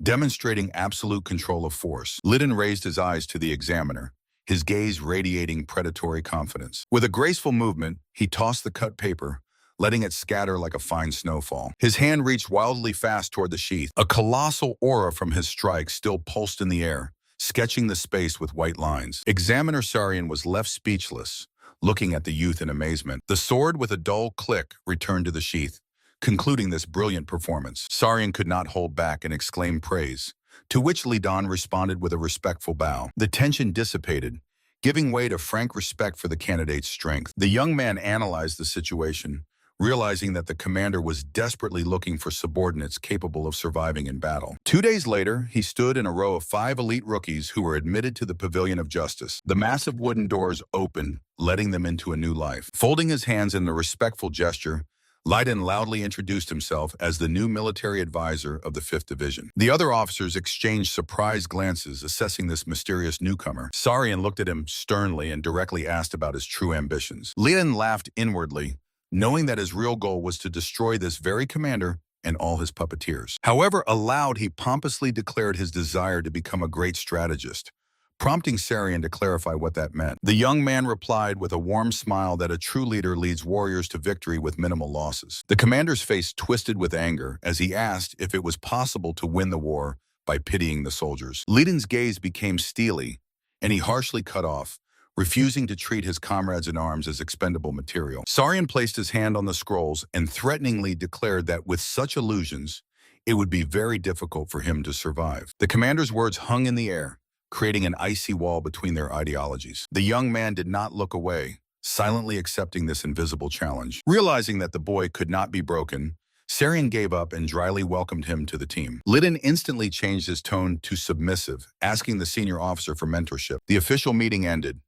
demonstrating absolute control of force. Lidin raised his eyes to the examiner, his gaze radiating predatory confidence. With a graceful movement, he tossed the cut paper, letting it scatter like a fine snowfall. His hand reached wildly fast toward the sheath. A colossal aura from his strike still pulsed in the air, sketching the space with white lines. Examiner Sarian was left speechless, looking at the youth in amazement. The sword, with a dull click, returned to the sheath, concluding this brilliant performance. Sarian could not hold back and exclaim praise, to which Lidin responded with a respectful bow. The tension dissipated, giving way to frank respect for the candidate's strength. The young man analyzed the situation, realizing that the commander was desperately looking for subordinates capable of surviving in battle. 2 days later, he stood in a row of 5 elite rookies who were admitted to the Pavilion of Justice. The massive wooden doors opened, letting them into a new life. Folding his hands in a respectful gesture, Lidin loudly introduced himself as the new military advisor of the 5th Division. The other officers exchanged surprised glances, assessing this mysterious newcomer. Sarian looked at him sternly and directly asked about his true ambitions. Lidin laughed inwardly, knowing that his real goal was to destroy this very commander and all his puppeteers. However, aloud he pompously declared his desire to become a great strategist, prompting Sarian to clarify what that meant. The young man replied with a warm smile that a true leader leads warriors to victory with minimal losses. The commander's face twisted with anger as he asked if it was possible to win the war by pitying the soldiers. Lidin's gaze became steely, and he harshly cut off, refusing to treat his comrades in arms as expendable material. Sarian placed his hand on the scrolls and threateningly declared that with such illusions, it would be very difficult for him to survive. The commander's words hung in the air, creating an icy wall between their ideologies. The young man did not look away, silently accepting this invisible challenge. Realizing that the boy could not be broken, Sarian gave up and dryly welcomed him to the team. Lidin instantly changed his tone to submissive, asking the senior officer for mentorship. The official meeting ended,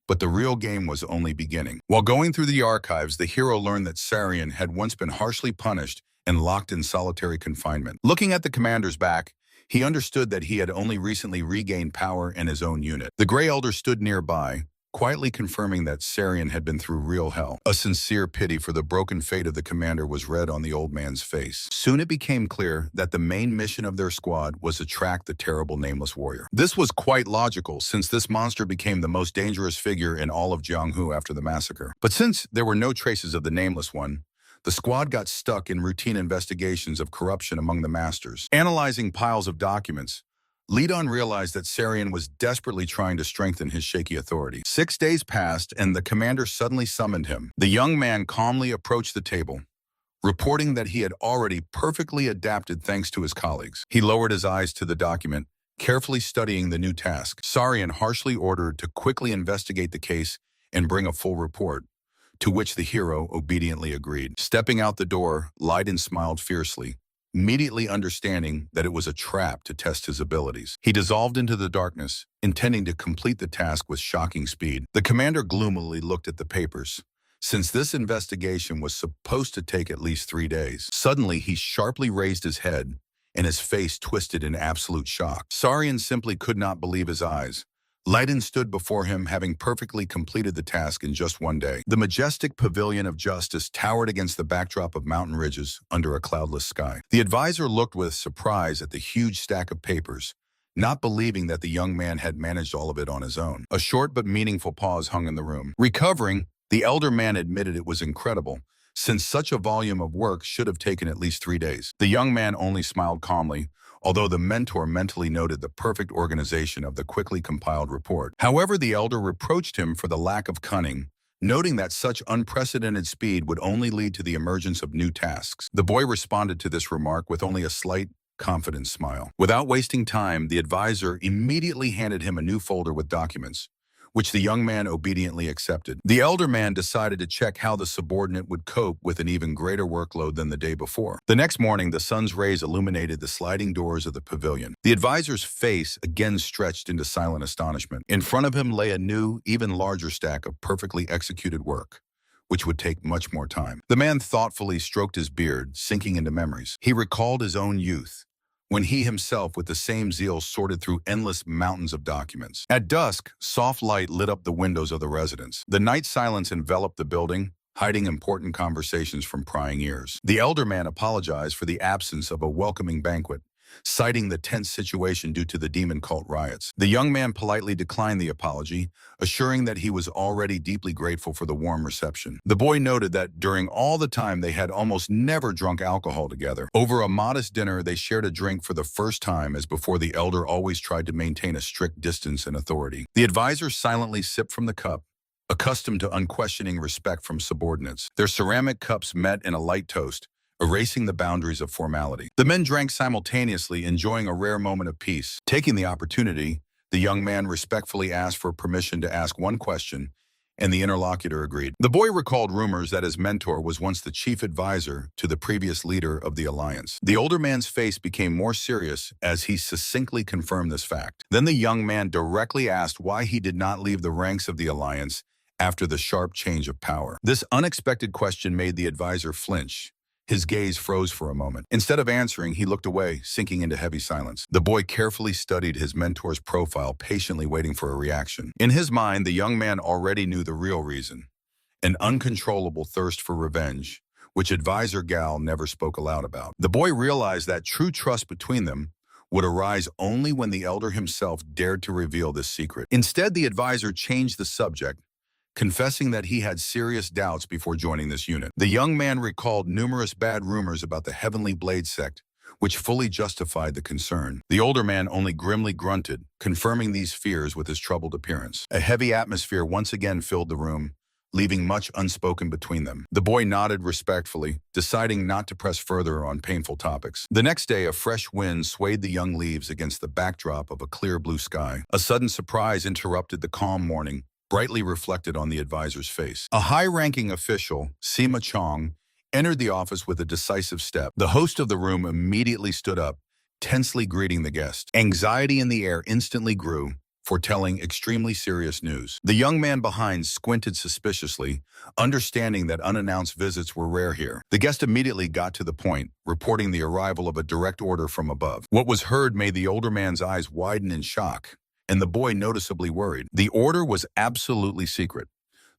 but the real game was only beginning. While going through the archives, the hero learned that Sarian had once been harshly punished and locked in solitary confinement. Looking at the commander's back, he understood that he had only recently regained power in his own unit. The Grey Elder stood nearby, quietly confirming that Sarian had been through real hell. A sincere pity for the broken fate of the commander was read on the old man's face. Soon it became clear that the main mission of their squad was to track the terrible Nameless Warrior. This was quite logical, since this monster became the most dangerous figure in all of Jianghu after the massacre. But since there were no traces of the Nameless One, the squad got stuck in routine investigations of corruption among the masters. Analyzing piles of documents, Lidin realized that Sarian was desperately trying to strengthen his shaky authority. 6 days passed, and the commander suddenly summoned him. The young man calmly approached the table, reporting that he had already perfectly adapted thanks to his colleagues. He lowered his eyes to the document, carefully studying the new task. Sarian harshly ordered to quickly investigate the case and bring a full report, to which the hero obediently agreed. Stepping out the door, Lidin smiled fiercely, immediately understanding that it was a trap to test his abilities. He dissolved into the darkness, intending to complete the task with shocking speed. The commander gloomily looked at the papers, since this investigation was supposed to take at least 3 days. Suddenly, he sharply raised his head, and his face twisted in absolute shock. Sarian simply could not believe his eyes, Leiden stood before him, having perfectly completed the task in just one day. The majestic pavilion of justice towered against the backdrop of mountain ridges under a cloudless sky. The advisor looked with surprise at the huge stack of papers, not believing that the young man had managed all of it on his own. A short but meaningful pause hung in the room. Recovering, the elder man admitted it was incredible, since such a volume of work should have taken at least 3 days. The young man only smiled calmly, although the mentor mentally noted the perfect organization of the quickly compiled report. However, the elder reproached him for the lack of cunning, noting that such unprecedented speed would only lead to the emergence of new tasks. The boy responded to this remark with only a slight, confident smile. Without wasting time, the advisor immediately handed him a new folder with documents, which the young man obediently accepted. The elder man decided to check how the subordinate would cope with an even greater workload than the day before. The next morning, the sun's rays illuminated the sliding doors of the pavilion. The advisor's face again stretched into silent astonishment. In front of him lay a new, even larger stack of perfectly executed work, which would take much more time. The man thoughtfully stroked his beard, sinking into memories. He recalled his own youth, when he himself with the same zeal sorted through endless mountains of documents. At dusk, soft light lit up the windows of the residence. The night silence enveloped the building, hiding important conversations from prying ears. The elder man apologized for the absence of a welcoming banquet, citing the tense situation due to the demon cult riots. The young man politely declined the apology, assuring that he was already deeply grateful for the warm reception. The boy noted that during all the time they had almost never drunk alcohol together. Over a modest dinner, they shared a drink for the first time, as before the elder always tried to maintain a strict distance and authority. The advisor silently sipped from the cup, accustomed to unquestioning respect from subordinates. Their ceramic cups met in a light toast, erasing the boundaries of formality. The men drank simultaneously, enjoying a rare moment of peace. Taking the opportunity, the young man respectfully asked for permission to ask one question, and the interlocutor agreed. The boy recalled rumors that his mentor was once the chief advisor to the previous leader of the alliance. The older man's face became more serious as he succinctly confirmed this fact. Then the young man directly asked why he did not leave the ranks of the alliance after the sharp change of power. This unexpected question made the advisor flinch. His gaze froze for a moment. Instead of answering, he looked away, sinking into heavy silence. The boy carefully studied his mentor's profile, patiently waiting for a reaction. In his mind, the young man already knew the real reason: an uncontrollable thirst for revenge, which advisor Gal never spoke aloud about. The boy realized that true trust between them would arise only when the elder himself dared to reveal this secret. Instead, the advisor changed the subject, confessing that he had serious doubts before joining this unit. The young man recalled numerous bad rumors about the Heavenly Blade sect, which fully justified the concern. The older man only grimly grunted, confirming these fears with his troubled appearance. A heavy atmosphere once again filled the room, leaving much unspoken between them. The boy nodded respectfully, deciding not to press further on painful topics. The next day, a fresh wind swayed the young leaves against the backdrop of a clear blue sky. A sudden surprise interrupted the calm morning, brightly reflected on the advisor's face. A high-ranking official, Sima Chong, entered the office with a decisive step. The host of the room immediately stood up, tensely greeting the guest. Anxiety in the air instantly grew, foretelling extremely serious news. The young man behind squinted suspiciously, understanding that unannounced visits were rare here. The guest immediately got to the point, reporting the arrival of a direct order from above. What was heard made the older man's eyes widen in shock, and the boy noticeably worried. The order was absolutely secret.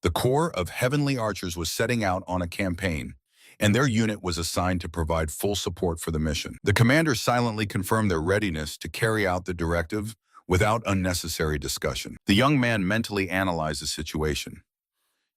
The Corps of Heavenly Archers was setting out on a campaign, and their unit was assigned to provide full support for the mission. The commander silently confirmed their readiness to carry out the directive without unnecessary discussion. The young man mentally analyzed the situation.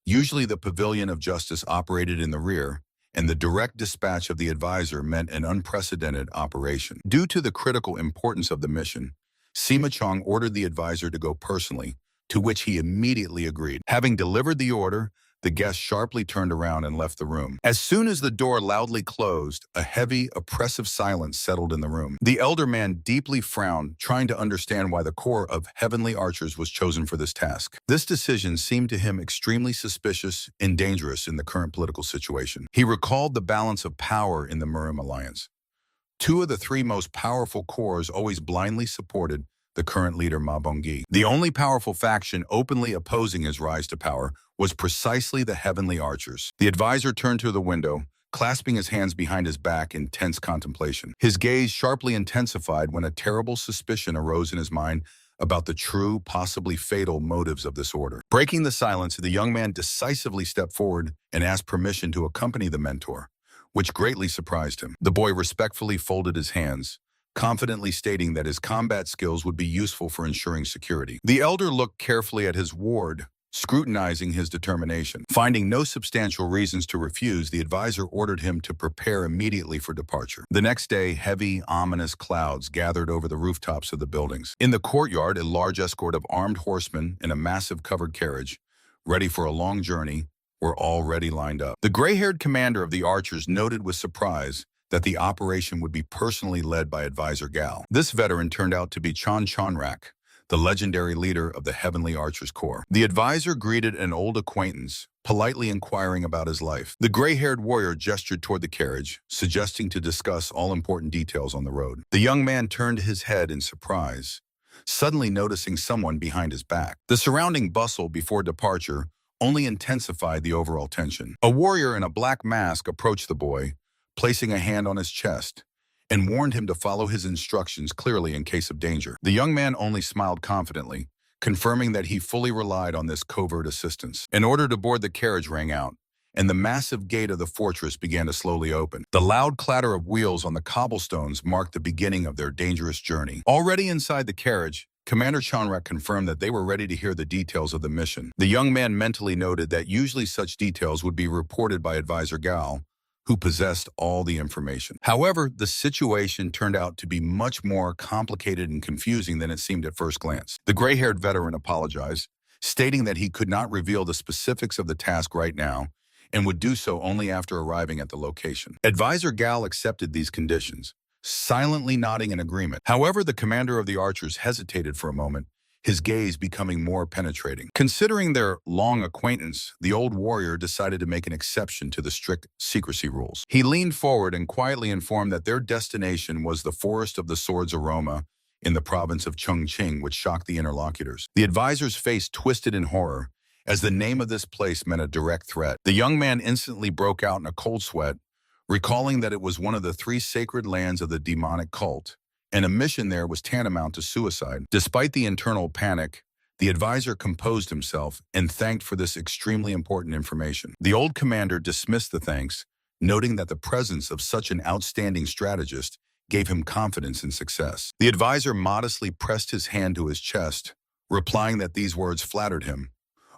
Usually the Pavilion of Justice operated in the rear, and the direct dispatch of the advisor meant an unprecedented operation. Due to the critical importance of the mission, Sima Chong ordered the advisor to go personally, to which he immediately agreed. Having delivered the order, the guest sharply turned around and left the room. As soon as the door loudly closed, a heavy, oppressive silence settled in the room. The elder man deeply frowned, trying to understand why the Corps of Heavenly Archers was chosen for this task. This decision seemed to him extremely suspicious and dangerous in the current political situation. He recalled the balance of power in the Murim alliance. Two of the three most powerful corps always blindly supported the current leader Ma Bongyi. The only powerful faction openly opposing his rise to power was precisely the Heavenly Archers. The advisor turned to the window, clasping his hands behind his back in tense contemplation. His gaze sharply intensified when a terrible suspicion arose in his mind about the true, possibly fatal motives of this order. Breaking the silence, the young man decisively stepped forward and asked permission to accompany the mentor, which greatly surprised him. The boy respectfully folded his hands, confidently stating that his combat skills would be useful for ensuring security. The elder looked carefully at his ward, scrutinizing his determination. Finding no substantial reasons to refuse, the advisor ordered him to prepare immediately for departure. The next day, heavy, ominous clouds gathered over the rooftops of the buildings. In the courtyard, a large escort of armed horsemen in a massive covered carriage, ready for a long journey, were already lined up. The gray-haired commander of the archers noted with surprise that the operation would be personally led by Advisor Gal. This veteran turned out to be Chanrak, the legendary leader of the Heavenly Archers Corps. The advisor greeted an old acquaintance, politely inquiring about his life. The gray-haired warrior gestured toward the carriage, suggesting to discuss all important details on the road. The young man turned his head in surprise, suddenly noticing someone behind his back. The surrounding bustle before departure only intensified the overall tension. A warrior in a black mask approached the boy, placing a hand on his chest, and warned him to follow his instructions clearly in case of danger. The young man only smiled confidently, confirming that he fully relied on this covert assistance. An order to board the carriage rang out, and the massive gate of the fortress began to slowly open. The loud clatter of wheels on the cobblestones marked the beginning of their dangerous journey. Already inside the carriage, Commander Chanrak confirmed that they were ready to hear the details of the mission. The young man mentally noted that usually such details would be reported by Advisor Gal, who possessed all the information. However, the situation turned out to be much more complicated and confusing than it seemed at first glance. The gray-haired veteran apologized, stating that he could not reveal the specifics of the task right now and would do so only after arriving at the location. Advisor Gal accepted these conditions, silently nodding in agreement. However, the commander of the archers hesitated for a moment, his gaze becoming more penetrating. Considering their long acquaintance, the old warrior decided to make an exception to the strict secrecy rules. He leaned forward and quietly informed that their destination was the Forest of the Swords Aroma in the province of Chongqing, which shocked the interlocutors. The advisor's face twisted in horror, as the name of this place meant a direct threat. The young man instantly broke out in a cold sweat, recalling that it was one of the 3 sacred lands of the demonic cult, and a mission there was tantamount to suicide. Despite the internal panic, the advisor composed himself and thanked for this extremely important information. The old commander dismissed the thanks, noting that the presence of such an outstanding strategist gave him confidence in success. The advisor modestly pressed his hand to his chest, replying that these words flattered him,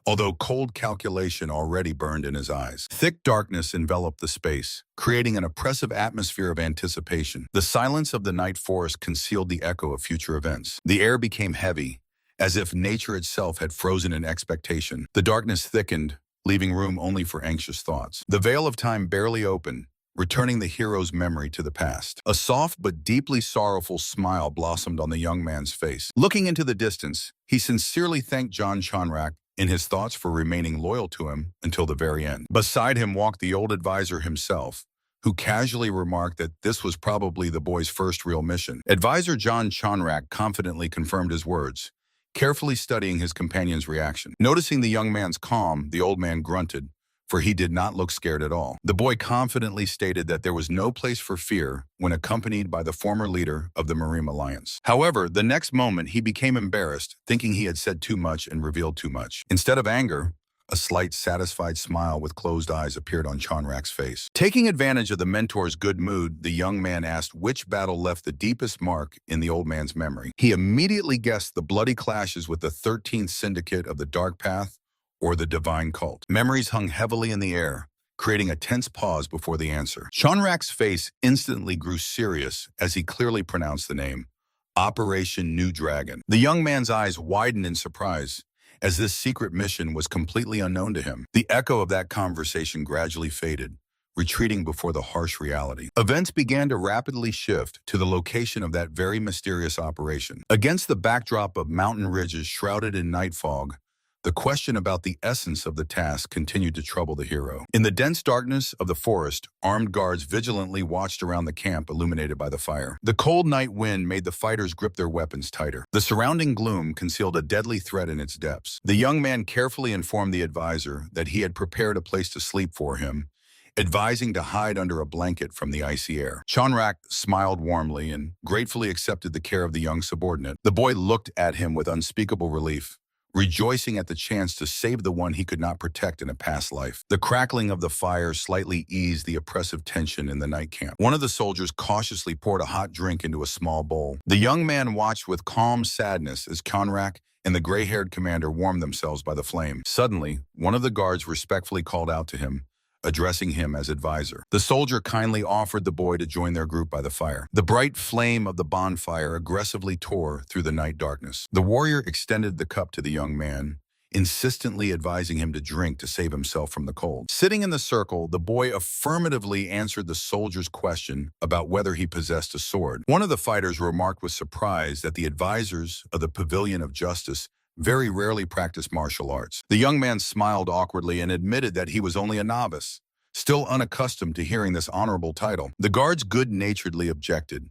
although cold calculation already burned in his eyes. Thick darkness enveloped the space, creating an oppressive atmosphere of anticipation. The silence of the night forest concealed the echo of future events. The air became heavy, as if nature itself had frozen in expectation. The darkness thickened, leaving room only for anxious thoughts. The veil of time barely opened, returning the hero's memory to the past. A soft but deeply sorrowful smile blossomed on the young man's face. Looking into the distance, he sincerely thanked John Chanrak in his thoughts for remaining loyal to him until the very end. Beside him walked the old advisor himself, who casually remarked that this was probably the boy's first real mission. Advisor John Chanrak confidently confirmed his words, carefully studying his companion's reaction. Noticing the young man's calm, the old man grunted, for he did not look scared at all. The boy confidently stated that there was no place for fear when accompanied by the former leader of the Marine Alliance. However, the next moment he became embarrassed, thinking he had said too much and revealed too much. Instead of anger, a slight satisfied smile with closed eyes appeared on Chanrak's face. Taking advantage of the mentor's good mood, the young man asked which battle left the deepest mark in the old man's memory. He immediately guessed the bloody clashes with the 13th Syndicate of the Dark Path or the Divine Cult. Memories hung heavily in the air, creating a tense pause before the answer. Chanrak's face instantly grew serious as he clearly pronounced the name, Operation New Dragon. The young man's eyes widened in surprise, as this secret mission was completely unknown to him. The echo of that conversation gradually faded, retreating before the harsh reality. Events began to rapidly shift to the location of that very mysterious operation. Against the backdrop of mountain ridges shrouded in night fog, the question about the essence of the task continued to trouble the hero. In the dense darkness of the forest, armed guards vigilantly watched around the camp illuminated by the fire. The cold night wind made the fighters grip their weapons tighter. The surrounding gloom concealed a deadly threat in its depths. The young man carefully informed the advisor that he had prepared a place to sleep for him, advising to hide under a blanket from the icy air. Chanrak smiled warmly and gratefully accepted the care of the young subordinate. The boy looked at him with unspeakable relief, rejoicing at the chance to save the one he could not protect in a past life. The crackling of the fire slightly eased the oppressive tension in the night camp. One of the soldiers cautiously poured a hot drink into a small bowl. The young man watched with calm sadness as Chanrak and the gray-haired commander warmed themselves by the flame. Suddenly, one of the guards respectfully called out to him, addressing him as advisor. The soldier kindly offered the boy to join their group by the fire. The bright flame of the bonfire aggressively tore through the night darkness. The warrior extended the cup to the young man, insistently advising him to drink to save himself from the cold. Sitting in the circle, the boy affirmatively answered the soldier's question about whether he possessed a sword. One of the fighters remarked with surprise that the advisors of the Pavilion of Justice very rarely practiced martial arts. The young man smiled awkwardly and admitted that he was only a novice, still unaccustomed to hearing this honorable title. The guards good-naturedly objected,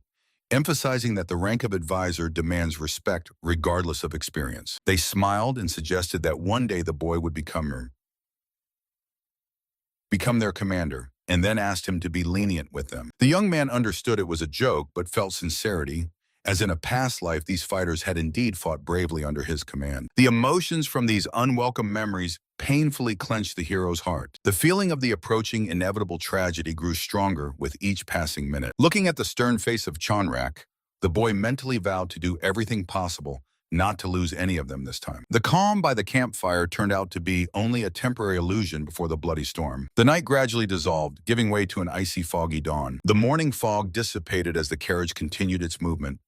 emphasizing that the rank of advisor demands respect regardless of experience. They smiled and suggested that one day the boy would become their commander, and then asked him to be lenient with them. The young man understood it was a joke, but felt sincerity, as in a past life these fighters had indeed fought bravely under his command. The emotions from these unwelcome memories painfully clenched the hero's heart. The feeling of the approaching inevitable tragedy grew stronger with each passing minute. Looking at the stern face of Chanrak, the boy mentally vowed to do everything possible not to lose any of them this time. The calm by the campfire turned out to be only a temporary illusion before the bloody storm. The night gradually dissolved, giving way to an icy, foggy dawn. The morning fog dissipated as the carriage continued its movement,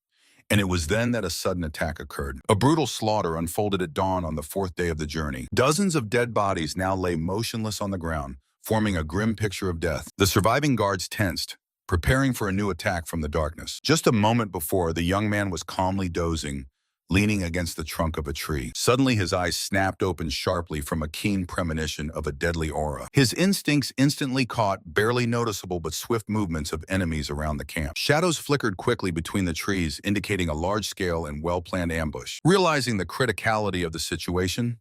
and it was then that a sudden attack occurred. A brutal slaughter unfolded at dawn on the fourth day of the journey. Dozens of dead bodies now lay motionless on the ground, forming a grim picture of death. The surviving guards tensed, preparing for a new attack from the darkness. Just a moment before, the young man was calmly dozing, leaning against the trunk of a tree. Suddenly, his eyes snapped open sharply from a keen premonition of a deadly aura. His instincts instantly caught barely noticeable but swift movements of enemies around the camp. Shadows flickered quickly between the trees, indicating a large-scale and well-planned ambush. Realizing the criticality of the situation,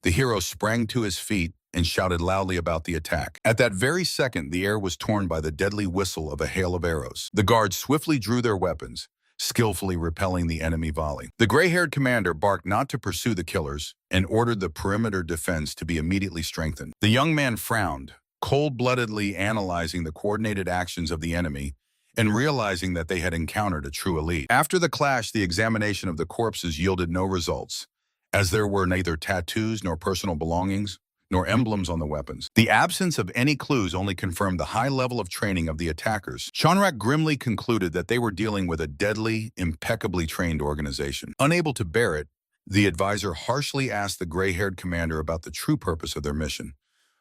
the hero sprang to his feet and shouted loudly about the attack. At that very second, the air was torn by the deadly whistle of a hail of arrows. The guards swiftly drew their weapons, skillfully repelling the enemy volley. The gray-haired commander barked not to pursue the killers and ordered the perimeter defense to be immediately strengthened. The young man frowned, cold-bloodedly analyzing the coordinated actions of the enemy and realizing that they had encountered a true elite. After the clash, the examination of the corpses yielded no results, as there were neither tattoos nor personal belongings, nor emblems on the weapons. The absence of any clues only confirmed the high level of training of the attackers. Chanrak grimly concluded that they were dealing with a deadly, impeccably trained organization. Unable to bear it, the advisor harshly asked the gray-haired commander about the true purpose of their mission,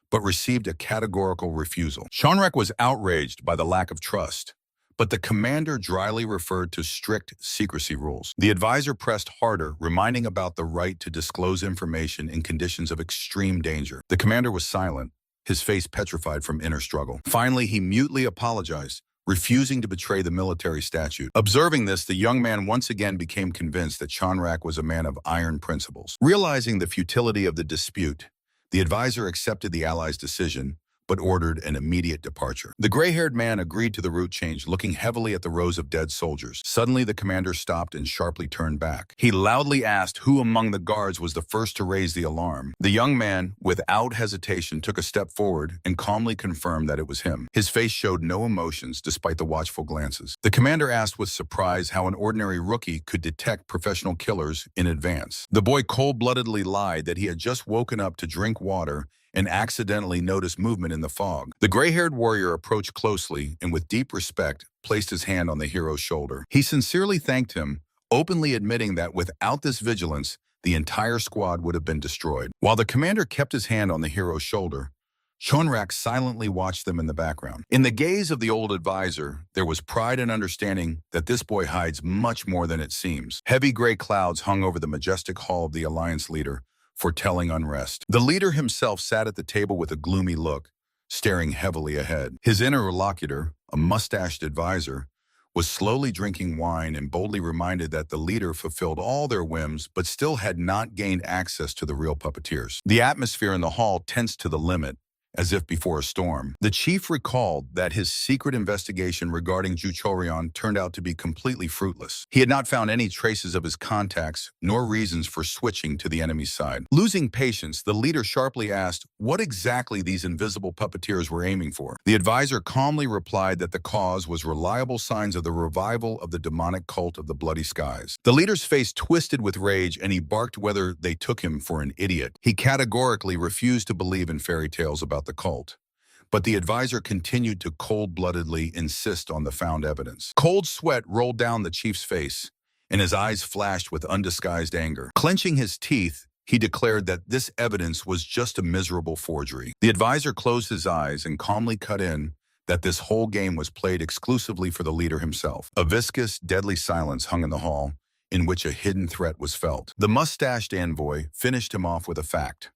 but received a categorical refusal. Chanrak was outraged by the lack of trust, but the commander dryly referred to strict secrecy rules. The advisor pressed harder, reminding about the right to disclose information in conditions of extreme danger. The commander was silent, his face petrified from inner struggle. Finally, he mutely apologized, refusing to betray the military statute. Observing this, the young man once again became convinced that Chanrak was a man of iron principles. Realizing the futility of the dispute, the advisor accepted the allies' decision, but ordered an immediate departure. The gray-haired man agreed to the route change, looking heavily at the rows of dead soldiers. Suddenly, the commander stopped and sharply turned back. He loudly asked who among the guards was the first to raise the alarm. The young man, without hesitation, took a step forward and calmly confirmed that it was him. His face showed no emotions despite the watchful glances. The commander asked with surprise how an ordinary rookie could detect professional killers in advance. The boy cold-bloodedly lied that he had just woken up to drink water and accidentally noticed movement in the fog. The gray-haired warrior approached closely and with deep respect placed his hand on the hero's shoulder. He sincerely thanked him, openly admitting that without this vigilance, the entire squad would have been destroyed. While the commander kept his hand on the hero's shoulder, Chanrak silently watched them in the background. In the gaze of the old advisor, there was pride and understanding that this boy hides much more than it seems. Heavy gray clouds hung over the majestic hall of the Alliance leader, foretelling unrest. The leader himself sat at the table with a gloomy look, staring heavily ahead. His interlocutor, a mustached advisor, was slowly drinking wine and boldly reminded that the leader fulfilled all their whims but still had not gained access to the real puppeteers. The atmosphere in the hall tensed to the limit as if before a storm. The chief recalled that his secret investigation regarding Juchorion turned out to be completely fruitless. He had not found any traces of his contacts, nor reasons for switching to the enemy's side. Losing patience, the leader sharply asked what exactly these invisible puppeteers were aiming for. The advisor calmly replied that the cause was reliable signs of the revival of the demonic cult of the Bloody Skies. The leader's face twisted with rage, and he barked whether they took him for an idiot. He categorically refused to believe in fairy tales about the cult. But the advisor continued to cold-bloodedly insist on the found evidence. Cold sweat rolled down the chief's face, and his eyes flashed with undisguised anger. Clenching his teeth, he declared that this evidence was just a miserable forgery. The advisor closed his eyes and calmly cut in that this whole game was played exclusively for the leader himself. A viscous, deadly silence hung in the hall, in which a hidden threat was felt. The mustached envoy finished him off with a fact.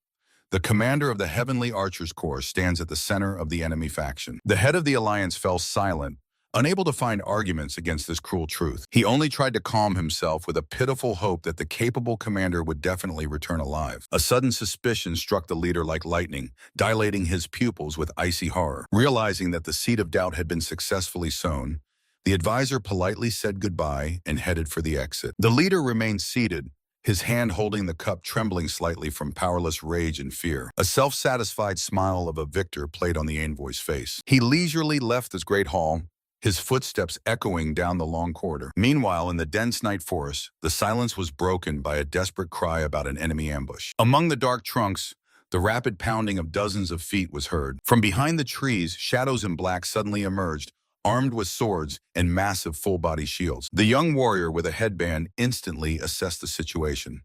The commander of the Heavenly Archers Corps stands at the center of the enemy faction. The head of the alliance fell silent, unable to find arguments against this cruel truth. He only tried to calm himself with a pitiful hope that the capable commander would definitely return alive. A sudden suspicion struck the leader like lightning, dilating his pupils with icy horror. Realizing that the seed of doubt had been successfully sown, the advisor politely said goodbye and headed for the exit. The leader remained seated, his hand holding the cup trembling slightly from powerless rage and fear. A self-satisfied smile of a victor played on the envoy's face. He leisurely left this great hall, his footsteps echoing down the long corridor. Meanwhile, in the dense night forest, the silence was broken by a desperate cry about an enemy ambush. Among the dark trunks, the rapid pounding of dozens of feet was heard. From behind the trees, shadows in black suddenly emerged, armed with swords and massive full-body shields. The young warrior with a headband instantly assessed the situation.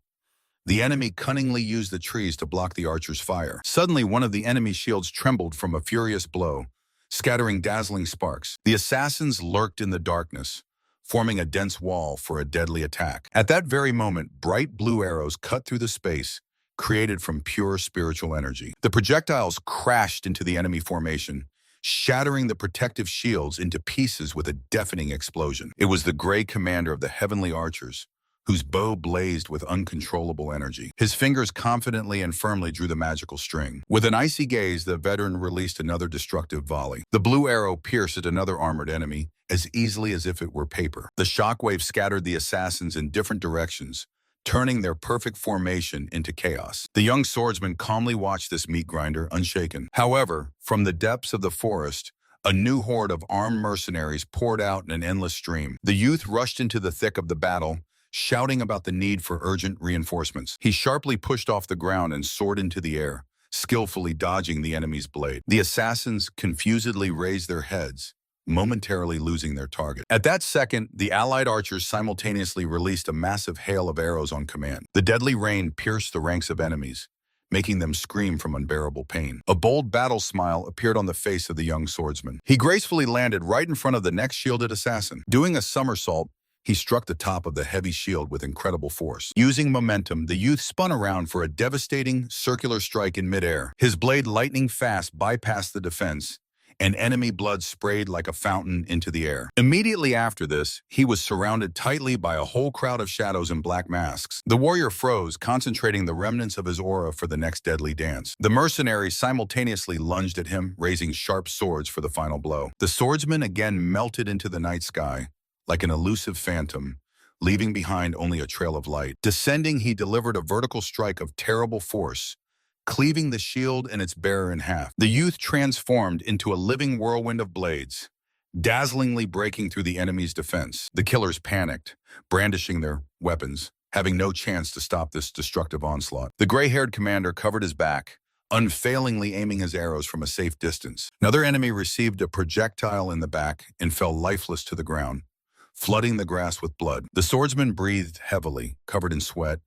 The enemy cunningly used the trees to block the archer's fire. Suddenly, one of the enemy shields trembled from a furious blow, scattering dazzling sparks. The assassins lurked in the darkness, forming a dense wall for a deadly attack. At that very moment, bright blue arrows cut through the space, created from pure spiritual energy. The projectiles crashed into the enemy formation, shattering the protective shields into pieces with a deafening explosion. It was the gray commander of the Heavenly Archers, whose bow blazed with uncontrollable energy. His fingers confidently and firmly drew the magical string. With an icy gaze, the veteran released another destructive volley. The blue arrow pierced another armored enemy as easily as if it were paper. The shockwave scattered the assassins in different directions, turning their perfect formation into chaos. The young swordsman calmly watched this meat grinder, unshaken. However, from the depths of the forest, a new horde of armed mercenaries poured out in an endless stream. The youth rushed into the thick of the battle, shouting about the need for urgent reinforcements. He sharply pushed off the ground and soared into the air, skillfully dodging the enemy's blade. The assassins confusedly raised their heads, momentarily losing their target. At that second, the allied archers simultaneously released a massive hail of arrows on command. The deadly rain pierced the ranks of enemies, making them scream from unbearable pain. A bold battle smile appeared on the face of the young swordsman. He gracefully landed right in front of the next shielded assassin. Doing a somersault, he struck the top of the heavy shield with incredible force. Using momentum, the youth spun around for a devastating circular strike in midair. His blade lightning fast bypassed the defense, and enemy blood sprayed like a fountain into the air. Immediately after this, he was surrounded tightly by a whole crowd of shadows in black masks. The warrior froze, concentrating the remnants of his aura for the next deadly dance. The mercenaries simultaneously lunged at him, raising sharp swords for the final blow. The swordsman again melted into the night sky, like an elusive phantom, leaving behind only a trail of light. Descending, he delivered a vertical strike of terrible force, cleaving the shield and its bearer in half. The youth transformed into a living whirlwind of blades, dazzlingly breaking through the enemy's defense. The killers panicked, brandishing their weapons, having no chance to stop this destructive onslaught. The gray-haired commander covered his back, unfailingly aiming his arrows from a safe distance. Another enemy received a projectile in the back and fell lifeless to the ground, flooding the grass with blood. The swordsman breathed heavily, covered in sweat,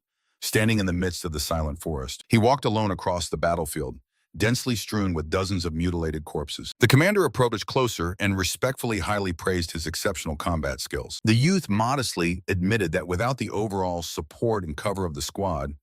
standing in the midst of the silent forest. He walked alone across the battlefield, densely strewn with dozens of mutilated corpses. The commander approached closer and respectfully highly praised his exceptional combat skills. The youth modestly admitted that without the overall support and cover of the squad,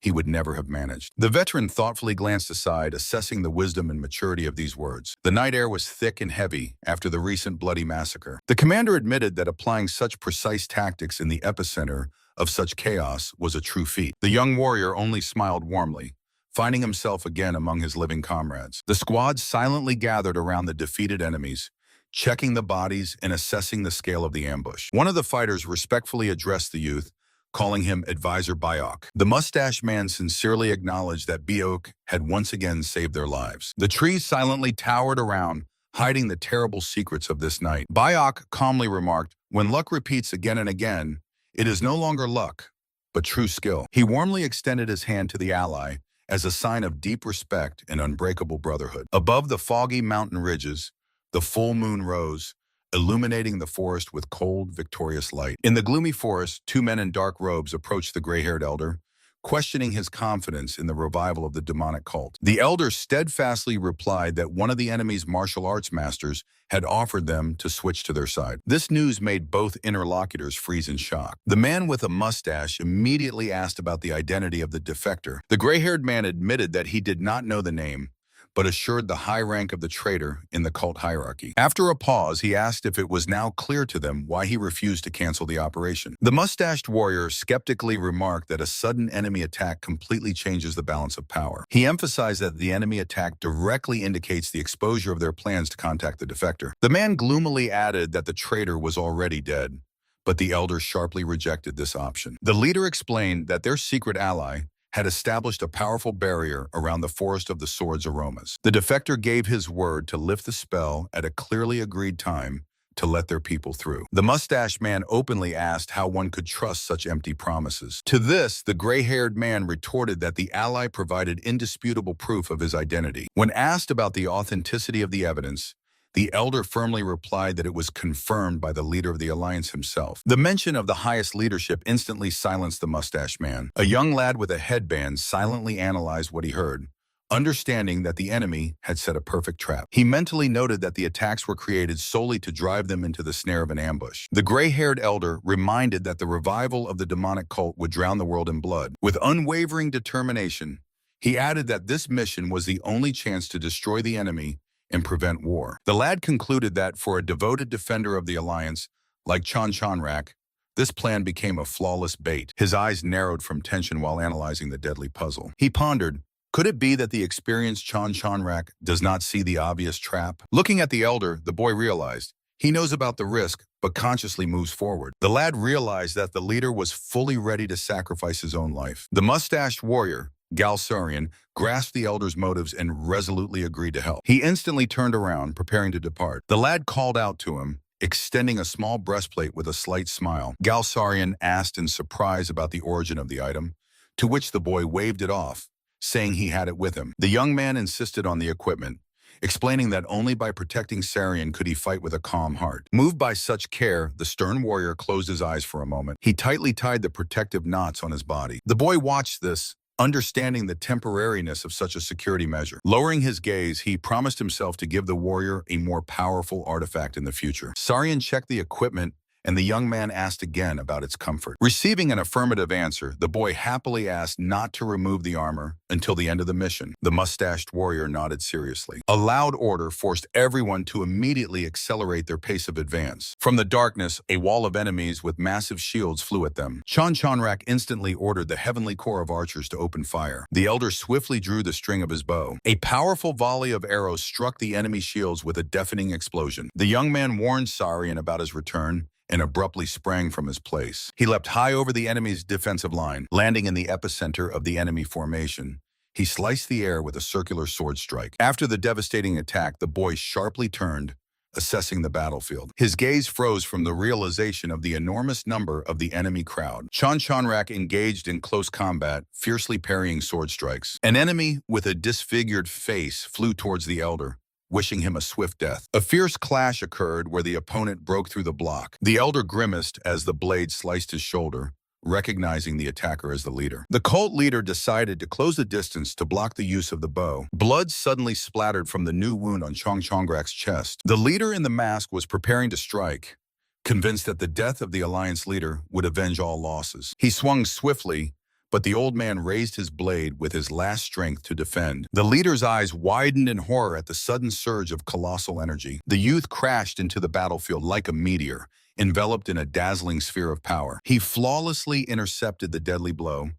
he would never have managed. The veteran thoughtfully glanced aside, assessing the wisdom and maturity of these words. The night air was thick and heavy after the recent bloody massacre. The commander admitted that applying such precise tactics in the epicenter of such chaos was a true feat. The young warrior only smiled warmly, finding himself again among his living comrades. The squad silently gathered around the defeated enemies, checking the bodies and assessing the scale of the ambush. One of the fighters respectfully addressed the youth, calling him Advisor Bayok. The mustached man sincerely acknowledged that Bayok had once again saved their lives. The trees silently towered around, hiding the terrible secrets of this night. Bayok calmly remarked, "When luck repeats again and again, it is no longer luck, but true skill." He warmly extended his hand to the ally as a sign of deep respect and unbreakable brotherhood. Above the foggy mountain ridges, the full moon rose, illuminating the forest with cold, victorious light. In the gloomy forest, two men in dark robes approached the gray-haired elder, questioning his confidence in the revival of the demonic cult. The elder steadfastly replied that one of the enemy's martial arts masters had offered them to switch to their side. This news made both interlocutors freeze in shock. The man with a mustache immediately asked about the identity of the defector. The gray-haired man admitted that he did not know the name, but assured the high rank of the traitor in the cult hierarchy. After a pause, he asked if it was now clear to them why he refused to cancel the operation. The mustached warrior skeptically remarked that a sudden enemy attack completely changes the balance of power. He emphasized that the enemy attack directly indicates the exposure of their plans to contact the defector. The man gloomily added that the traitor was already dead, but the elder sharply rejected this option. The leader explained that their secret ally had established a powerful barrier around the forest of the sword's aromas. The defector gave his word to lift the spell at a clearly agreed time to let their people through. The mustached man openly asked how one could trust such empty promises. To this, the gray-haired man retorted that the ally provided indisputable proof of his identity. When asked about the authenticity of the evidence, the elder firmly replied that it was confirmed by the leader of the alliance himself. The mention of the highest leadership instantly silenced the mustached man. A young lad with a headband silently analyzed what he heard, understanding that the enemy had set a perfect trap. He mentally noted that the attacks were created solely to drive them into the snare of an ambush. The gray-haired elder reminded that the revival of the demonic cult would drown the world in blood. With unwavering determination, he added that this mission was the only chance to destroy the enemy and prevent war. The lad concluded that for a devoted defender of the alliance, like Chanrak, this plan became a flawless bait. His eyes narrowed from tension while analyzing the deadly puzzle. He pondered, could it be that the experienced Chanrak does not see the obvious trap? Looking at the elder, the boy realized he knows about the risk, but consciously moves forward. The lad realized that the leader was fully ready to sacrifice his own life. The mustached warrior, Galsarian, grasped the elder's motives and resolutely agreed to help. He instantly turned around, preparing to depart. The lad called out to him, extending a small breastplate with a slight smile. Galsarian asked in surprise about the origin of the item, to which the boy waved it off, saying he had it with him. The young man insisted on the equipment, explaining that only by protecting Sarian could he fight with a calm heart. Moved by such care, the stern warrior closed his eyes for a moment. He tightly tied the protective knots on his body. The boy watched this, understanding the temporariness of such a security measure. Lowering his gaze, he promised himself to give the warrior a more powerful artifact in the future. Sarian checked the equipment, and the young man asked again about its comfort. Receiving an affirmative answer, the boy happily asked not to remove the armor until the end of the mission. The mustached warrior nodded seriously. A loud order forced everyone to immediately accelerate their pace of advance. From the darkness, a wall of enemies with massive shields flew at them. Chanrak instantly ordered the heavenly corps of archers to open fire. The elder swiftly drew the string of his bow. A powerful volley of arrows struck the enemy shields with a deafening explosion. The young man warned Sarian about his return and abruptly sprang from his place. He leapt high over the enemy's defensive line, landing in the epicenter of the enemy formation. He sliced the air with a circular sword strike. After the devastating attack, the boy sharply turned, assessing the battlefield. His gaze froze from the realization of the enormous number of the enemy crowd. Chanrak engaged in close combat, fiercely parrying sword strikes. An enemy with a disfigured face flew towards the elder, wishing him a swift death. A fierce clash occurred where the opponent broke through the block. The elder grimaced as the blade sliced his shoulder, recognizing the attacker as the leader. The cult leader decided to close the distance to block the use of the bow. Blood suddenly splattered from the new wound on Changrak's chest. The leader in the mask was preparing to strike, convinced that the death of the alliance leader would avenge all losses. He swung swiftly, but the old man raised his blade with his last strength to defend. The leader's eyes widened in horror at the sudden surge of colossal energy. The youth crashed into the battlefield like a meteor, enveloped in a dazzling sphere of power. He flawlessly intercepted the deadly blow,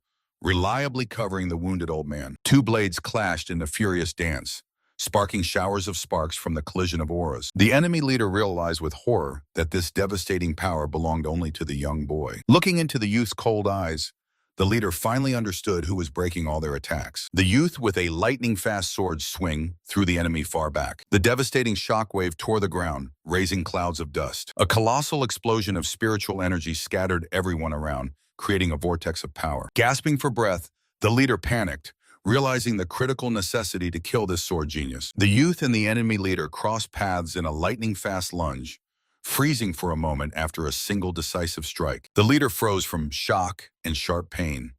reliably covering the wounded old man. Two blades clashed in a furious dance, sparking showers of sparks from the collision of auras. The enemy leader realized with horror that this devastating power belonged only to the young boy. Looking into the youth's cold eyes, the leader finally understood who was breaking all their attacks. The youth with a lightning-fast sword swing threw the enemy far back. The devastating shockwave tore the ground, raising clouds of dust. A colossal explosion of spiritual energy scattered everyone around, creating a vortex of power. Gasping for breath, the leader panicked, realizing the critical necessity to kill this sword genius. The youth and the enemy leader crossed paths in a lightning-fast lunge, freezing for a moment after a single decisive strike. The leader froze from shock and sharp pain,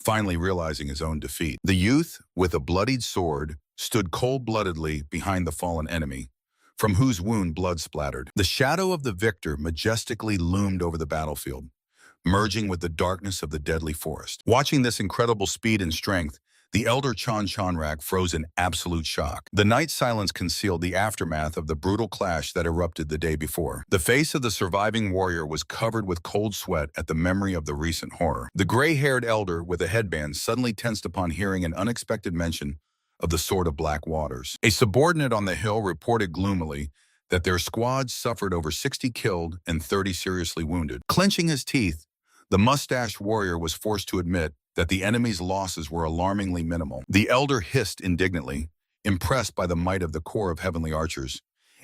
finally realizing his own defeat. The youth, with a bloodied sword, stood cold-bloodedly behind the fallen enemy, from whose wound blood splattered. The shadow of the victor majestically loomed over the battlefield, merging with the darkness of the deadly forest. Watching this incredible speed and strength, the elder Chanrak froze in absolute shock. The night silence concealed the aftermath of the brutal clash that erupted the day before. The face of the surviving warrior was covered with cold sweat at the memory of the recent horror. The gray-haired elder with a headband suddenly tensed upon hearing an unexpected mention of the Sword of Black Waters. A subordinate on the hill reported gloomily that their squad suffered over 60 killed and 30 seriously wounded. Clenching his teeth, the mustached warrior was forced to admit that the enemy's losses were alarmingly minimal. The elder hissed indignantly, impressed by the might of the corps of heavenly archers,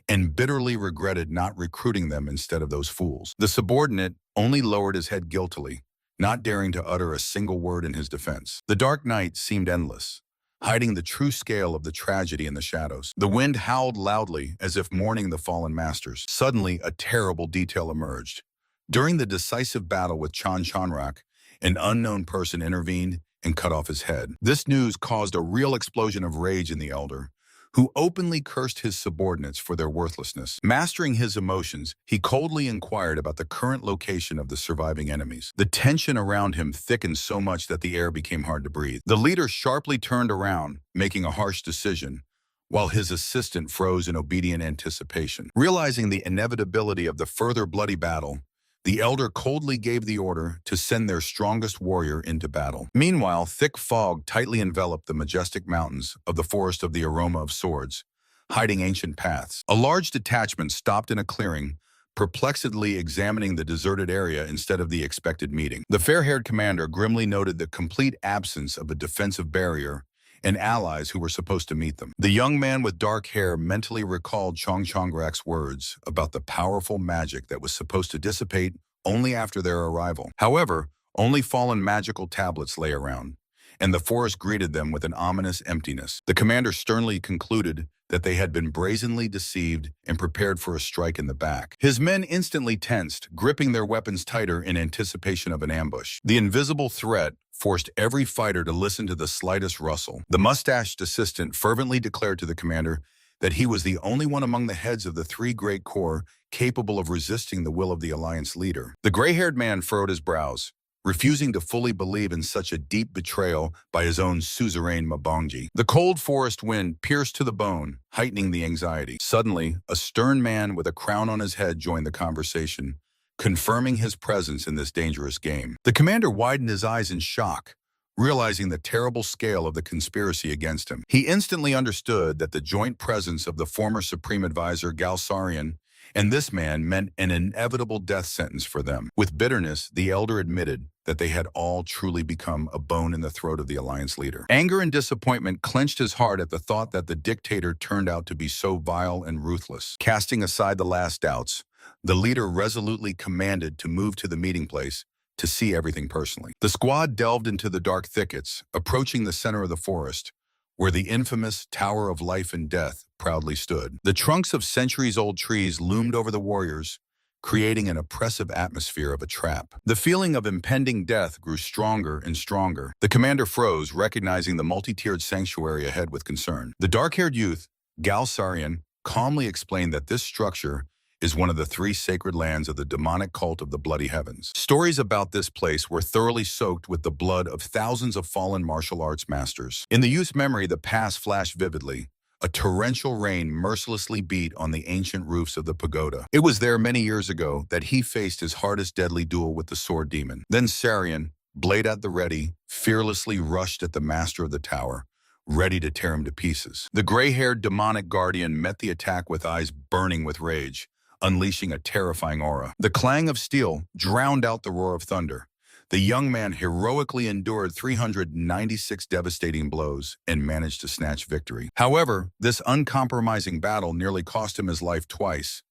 and bitterly regretted not recruiting them instead of those fools. The subordinate only lowered his head guiltily, not daring to utter a single word in his defense. The dark night seemed endless, hiding the true scale of the tragedy in the shadows. The wind howled loudly as if mourning the fallen masters. Suddenly, a terrible detail emerged. During the decisive battle with Chanrak, an unknown person intervened and cut off his head. This news caused a real explosion of rage in the elder, who openly cursed his subordinates for their worthlessness. Mastering his emotions, he coldly inquired about the current location of the surviving enemies. The tension around him thickened so much that the air became hard to breathe. The leader sharply turned around, making a harsh decision, while his assistant froze in obedient anticipation. Realizing the inevitability of the further bloody battle, the elder coldly gave the order to send their strongest warrior into battle. Meanwhile, thick fog tightly enveloped the majestic mountains of the Forest of the Aroma of Swords, hiding ancient paths. A large detachment stopped in a clearing, perplexedly examining the deserted area instead of the expected meeting. The fair-haired commander grimly noted the complete absence of a defensive barrier and allies who were supposed to meet them. The young man with dark hair mentally recalled Changrak's words about the powerful magic that was supposed to dissipate only after their arrival. However, only fallen magical tablets lay around, and the forest greeted them with an ominous emptiness. The commander sternly concluded that they had been brazenly deceived and prepared for a strike in the back. His men instantly tensed, gripping their weapons tighter in anticipation of an ambush. The invisible threat forced every fighter to listen to the slightest rustle. The mustached assistant fervently declared to the commander that he was the only one among the heads of the three great corps capable of resisting the will of the alliance leader. The gray-haired man furrowed his brows, refusing to fully believe in such a deep betrayal by his own suzerain Mabongji. The cold forest wind pierced to the bone, heightening the anxiety. Suddenly, a stern man with a crown on his head joined the conversation, confirming his presence in this dangerous game. The commander widened his eyes in shock, realizing the terrible scale of the conspiracy against him. He instantly understood that the joint presence of the former Supreme Advisor Galsarian and this man meant an inevitable death sentence for them. With bitterness, the elder admitted that they had all truly become a bone in the throat of the alliance leader. Anger and disappointment clenched his heart at the thought that the dictator turned out to be so vile and ruthless. Casting aside the last doubts, the leader resolutely commanded to move to the meeting place to see everything personally. The squad delved into the dark thickets, approaching the center of the forest, where the infamous Tower of Life and Death proudly stood. The trunks of centuries-old trees loomed over the warriors, creating an oppressive atmosphere of a trap. The feeling of impending death grew stronger and stronger. The commander froze, recognizing the multi-tiered sanctuary ahead with concern. The dark-haired youth, Galsarian, calmly explained that this structure is one of the three sacred lands of the demonic cult of the Bloody Heavens. Stories about this place were thoroughly soaked with the blood of thousands of fallen martial arts masters. In the youth's memory, the past flashed vividly. A torrential rain mercilessly beat on the ancient roofs of the pagoda. It was there many years ago that he faced his hardest deadly duel with the sword demon. Then Sarian, blade at the ready, fearlessly rushed at the master of the tower, ready to tear him to pieces. The gray-haired demonic guardian met the attack with eyes burning with rage, unleashing a terrifying aura. The clang of steel drowned out the roar of thunder. The young man heroically endured 396 devastating blows and managed to snatch victory. However, this uncompromising battle nearly cost him his life twice,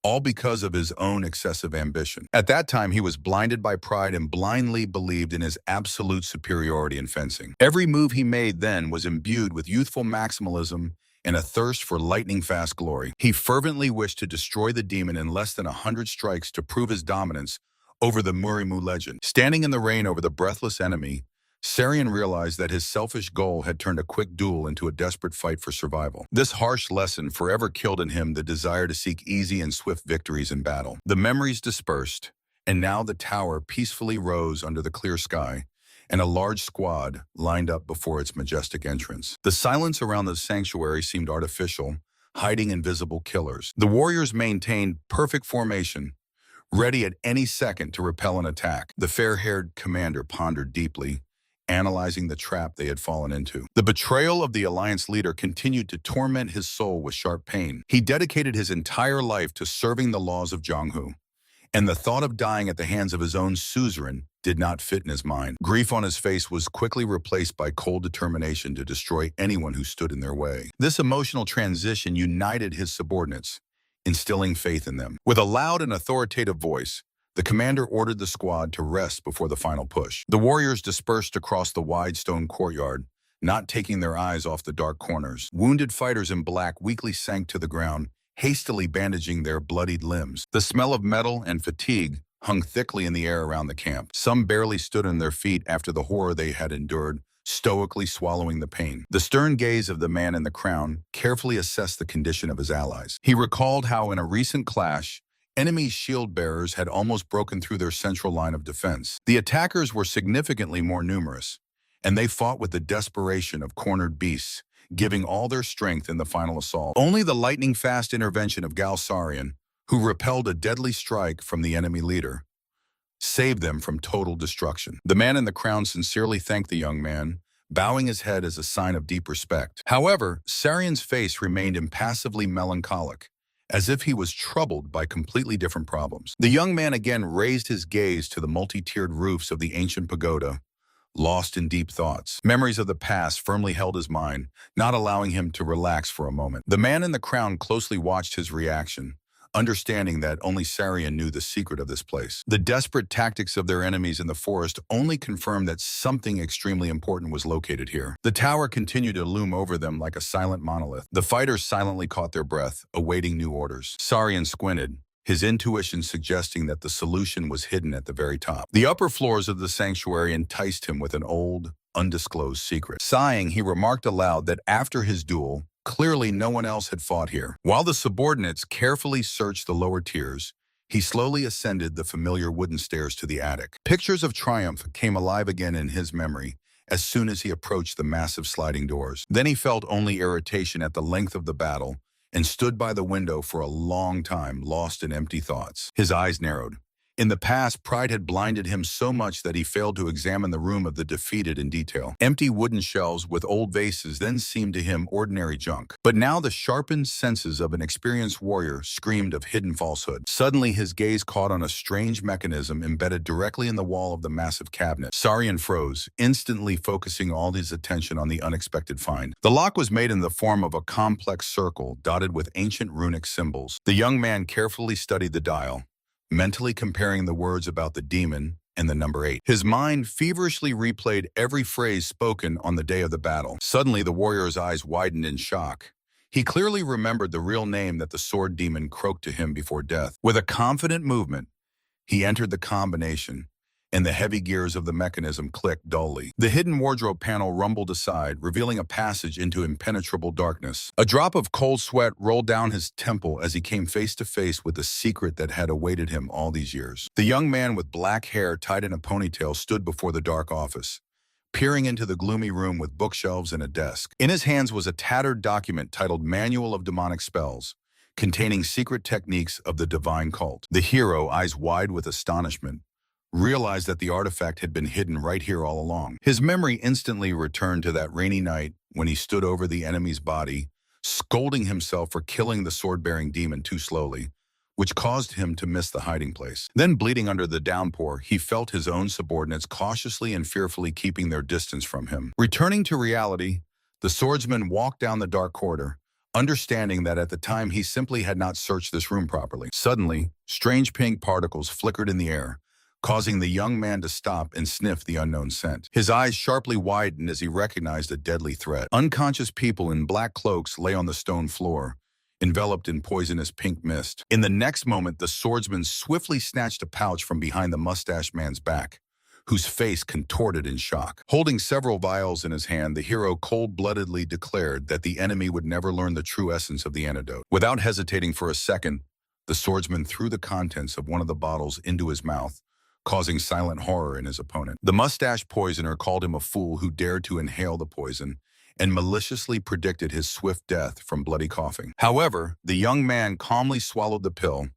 all because of his own excessive ambition. At that time, he was blinded by pride and blindly believed in his absolute superiority in fencing. Every move he made then was imbued with youthful maximalism and a thirst for lightning-fast glory. He fervently wished to destroy the demon in less than 100 strikes to prove his dominance over the Murimu legend. Standing in the rain over the breathless enemy, Sarian realized that his selfish goal had turned a quick duel into a desperate fight for survival. This harsh lesson forever killed in him the desire to seek easy and swift victories in battle. The memories dispersed, and now the tower peacefully rose under the clear sky, and a large squad lined up before its majestic entrance. The silence around the sanctuary seemed artificial, hiding invisible killers. The warriors maintained perfect formation, ready at any second to repel an attack. The fair-haired commander pondered deeply, analyzing the trap they had fallen into. The betrayal of the Alliance leader continued to torment his soul with sharp pain. He dedicated his entire life to serving the laws of Jianghu, and the thought of dying at the hands of his own suzerain did not fit in his mind. Grief on his face was quickly replaced by cold determination to destroy anyone who stood in their way. This emotional transition united his subordinates, instilling faith in them. With a loud and authoritative voice, the commander ordered the squad to rest before the final push. The warriors dispersed across the wide stone courtyard, not taking their eyes off the dark corners. Wounded fighters in black weakly sank to the ground, hastily bandaging their bloodied limbs. The smell of metal and fatigue hung thickly in the air around the camp. Some barely stood on their feet after the horror they had endured, stoically swallowing the pain. The stern gaze of the man in the crown carefully assessed the condition of his allies. He recalled how in a recent clash, enemy shield-bearers had almost broken through their central line of defense. The attackers were significantly more numerous, and they fought with the desperation of cornered beasts, giving all their strength in the final assault. Only the lightning-fast intervention of Gal Sarian, who repelled a deadly strike from the enemy leader, saved them from total destruction. The man in the crown sincerely thanked the young man, bowing his head as a sign of deep respect. However, Sarian's face remained impassively melancholic, as if he was troubled by completely different problems. The young man again raised his gaze to the multi-tiered roofs of the ancient pagoda, lost in deep thoughts. Memories of the past firmly held his mind, not allowing him to relax for a moment. The man in the crown closely watched his reaction, understanding that only Sarian knew the secret of this place. The desperate tactics of their enemies in the forest only confirmed that something extremely important was located here. The tower continued to loom over them like a silent monolith. The fighters silently caught their breath, awaiting new orders. Sarian squinted, his intuition suggesting that the solution was hidden at the very top. The upper floors of the sanctuary enticed him with an old, undisclosed secret. Sighing, he remarked aloud that after his duel, clearly no one else had fought here. While the subordinates carefully searched the lower tiers, he slowly ascended the familiar wooden stairs to the attic. Pictures of triumph came alive again in his memory as soon as he approached the massive sliding doors. Then he felt only irritation at the length of the battle and stood by the window for a long time, lost in empty thoughts. His eyes narrowed. In the past, pride had blinded him so much that he failed to examine the room of the defeated in detail. Empty wooden shelves with old vases then seemed to him ordinary junk. But now the sharpened senses of an experienced warrior screamed of hidden falsehood. Suddenly, his gaze caught on a strange mechanism embedded directly in the wall of the massive cabinet. Sarian froze, instantly focusing all his attention on the unexpected find. The lock was made in the form of a complex circle dotted with ancient runic symbols. The young man carefully studied the dial, mentally comparing the words about the demon and the number 8. His mind feverishly replayed every phrase spoken on the day of the battle. Suddenly, the warrior's eyes widened in shock. He clearly remembered the real name that the sword demon croaked to him before death. With a confident movement, he entered the combination, and the heavy gears of the mechanism clicked dully. The hidden wardrobe panel rumbled aside, revealing a passage into impenetrable darkness. A drop of cold sweat rolled down his temple as he came face to face with the secret that had awaited him all these years. The young man with black hair tied in a ponytail stood before the dark office, peering into the gloomy room with bookshelves and a desk. In his hands was a tattered document titled Manual of Demonic Spells, containing secret techniques of the divine cult. The hero, eyes wide with astonishment, realized that the artifact had been hidden right here all along. His memory instantly returned to that rainy night when he stood over the enemy's body, scolding himself for killing the sword-bearing demon too slowly, which caused him to miss the hiding place. Then, bleeding under the downpour, he felt his own subordinates cautiously and fearfully keeping their distance from him. Returning to reality, the swordsman walked down the dark corridor, understanding that at the time he simply had not searched this room properly. Suddenly, strange pink particles flickered in the air, causing the young man to stop and sniff the unknown scent. His eyes sharply widened as he recognized a deadly threat. Unconscious people in black cloaks lay on the stone floor, enveloped in poisonous pink mist. In the next moment, the swordsman swiftly snatched a pouch from behind the mustached man's back, whose face contorted in shock. Holding several vials in his hand, the hero cold-bloodedly declared that the enemy would never learn the true essence of the antidote. Without hesitating for a second, the swordsman threw the contents of one of the bottles into his mouth, causing silent horror in his opponent. The mustache poisoner called him a fool who dared to inhale the poison, and maliciously predicted his swift death from bloody coughing. However, the young man calmly swallowed the pill,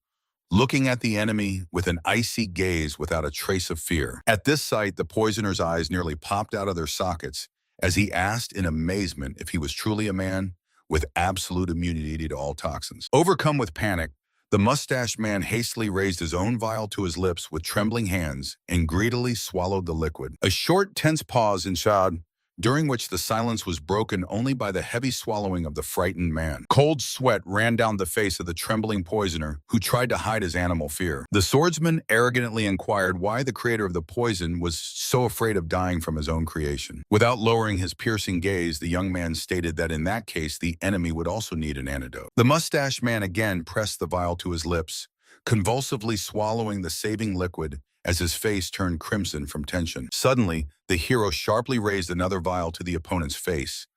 looking at the enemy with an icy gaze without a trace of fear. At this sight, the poisoner's eyes nearly popped out of their sockets as he asked in amazement if he was truly a man with absolute immunity to all toxins. Overcome with panic, the mustached man hastily raised his own vial to his lips with trembling hands and greedily swallowed the liquid. A short, tense pause ensued, during which the silence was broken only by the heavy swallowing of the frightened man. Cold sweat ran down the face of the trembling poisoner, who tried to hide his animal fear. The swordsman arrogantly inquired why the creator of the poison was so afraid of dying from his own creation. Without lowering his piercing gaze, the young man stated that in that case, the enemy would also need an antidote. The mustached man again pressed the vial to his lips, convulsively swallowing the saving liquid as his face turned crimson from tension. Suddenly, the hero sharply raised another vial to the opponent's face,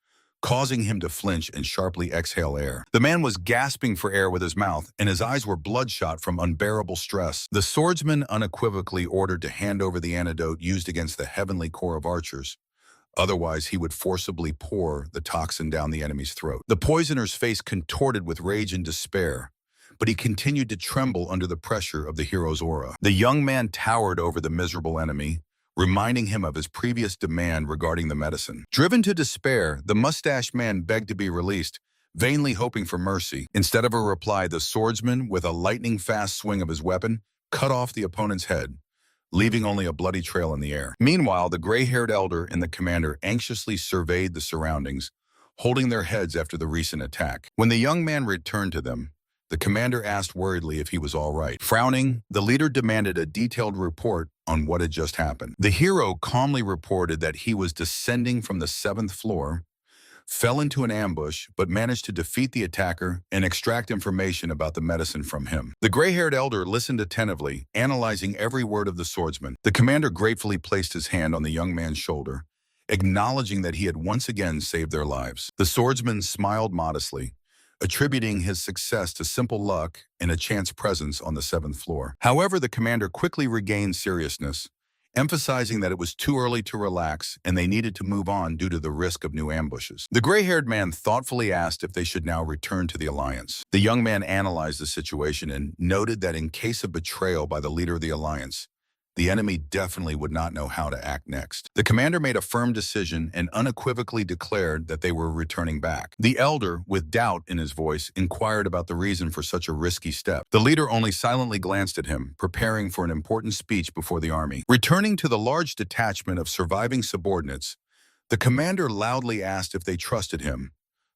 causing him to flinch and sharply exhale air. The man was gasping for air with his mouth, and his eyes were bloodshot from unbearable stress. The swordsman unequivocally ordered to hand over the antidote used against the heavenly corps of archers. Otherwise, he would forcibly pour the toxin down the enemy's throat. The poisoner's face contorted with rage and despair, but he continued to tremble under the pressure of the hero's aura. The young man towered over the miserable enemy, reminding him of his previous demand regarding the medicine. Driven to despair, the mustached man begged to be released, vainly hoping for mercy. Instead of a reply, the swordsman, with a lightning-fast swing of his weapon, cut off the opponent's head, leaving only a bloody trail in the air. Meanwhile, the gray-haired elder and the commander anxiously surveyed the surroundings, holding their heads after the recent attack. When the young man returned to them, the commander asked worriedly if he was all right. Frowning, the leader demanded a detailed report on what had just happened. The hero calmly reported that he was descending from the 7th floor, fell into an ambush, but managed to defeat the attacker and extract information about the medicine from him. The gray-haired elder listened attentively, analyzing every word of the swordsman. The commander gratefully placed his hand on the young man's shoulder, acknowledging that he had once again saved their lives. The swordsman smiled modestly, attributing his success to simple luck and a chance presence on the 7th floor. However, the commander quickly regained seriousness, emphasizing that it was too early to relax and they needed to move on due to the risk of new ambushes. The gray-haired man thoughtfully asked if they should now return to the Alliance. The young man analyzed the situation and noted that in case of betrayal by the leader of the Alliance, the enemy definitely would not know how to act next. The commander made a firm decision and unequivocally declared that they were returning back. The elder, with doubt in his voice, inquired about the reason for such a risky step. The leader only silently glanced at him, preparing for an important speech before the army. Returning to the large detachment of surviving subordinates, the commander loudly asked if they trusted him,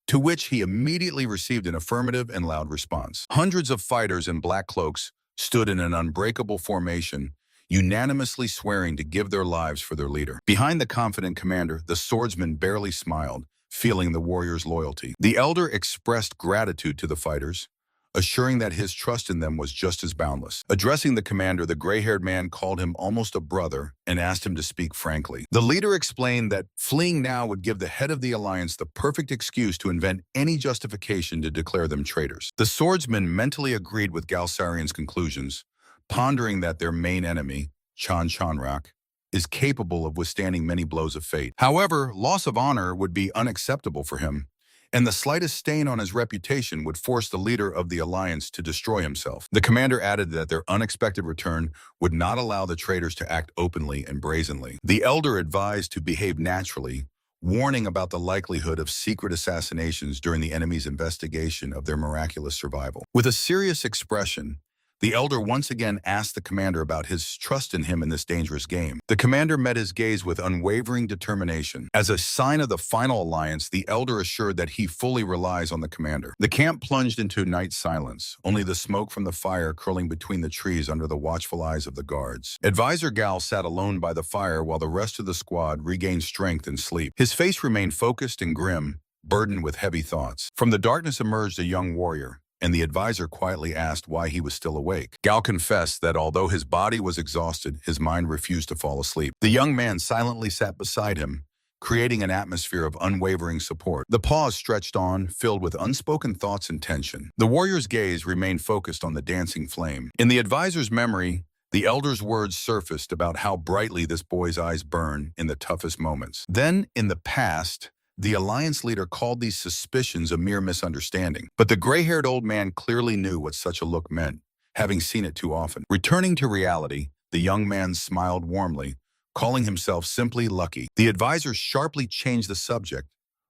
to which he immediately received an affirmative and loud response. Hundreds of fighters in black cloaks stood in an unbreakable formation, unanimously swearing to give their lives for their leader. Behind the confident commander, the swordsman barely smiled, feeling the warrior's loyalty. The elder expressed gratitude to the fighters, assuring that his trust in them was just as boundless. Addressing the commander, the gray-haired man called him almost a brother and asked him to speak frankly. The leader explained that fleeing now would give the head of the alliance the perfect excuse to invent any justification to declare them traitors. The swordsman mentally agreed with Galsarian's conclusions, pondering that their main enemy, Chan Chanrak, is capable of withstanding many blows of fate. However, loss of honor would be unacceptable for him, and the slightest stain on his reputation would force the leader of the alliance to destroy himself. The commander added that their unexpected return would not allow the traitors to act openly and brazenly. The elder advised to behave naturally, warning about the likelihood of secret assassinations during the enemy's investigation of their miraculous survival. With a serious expression, the elder once again asked the commander about his trust in him in this dangerous game. The commander met his gaze with unwavering determination. As a sign of the final alliance, the elder assured that he fully relies on the commander. The camp plunged into night silence, only the smoke from the fire curling between the trees under the watchful eyes of the guards. Advisor Gal sat alone by the fire while the rest of the squad regained strength and sleep. His face remained focused and grim, burdened with heavy thoughts. From the darkness emerged a young warrior, and the advisor quietly asked why he was still awake. Gal confessed that although his body was exhausted, his mind refused to fall asleep. The young man silently sat beside him, creating an atmosphere of unwavering support. The pause stretched on, filled with unspoken thoughts and tension. The warrior's gaze remained focused on the dancing flame. In the advisor's memory, the elder's words surfaced about how brightly this boy's eyes burn in the toughest moments. Then, in the past, the alliance leader called these suspicions a mere misunderstanding. But the gray-haired old man clearly knew what such a look meant, having seen it too often. Returning to reality, the young man smiled warmly, calling himself simply lucky. The advisor sharply changed the subject,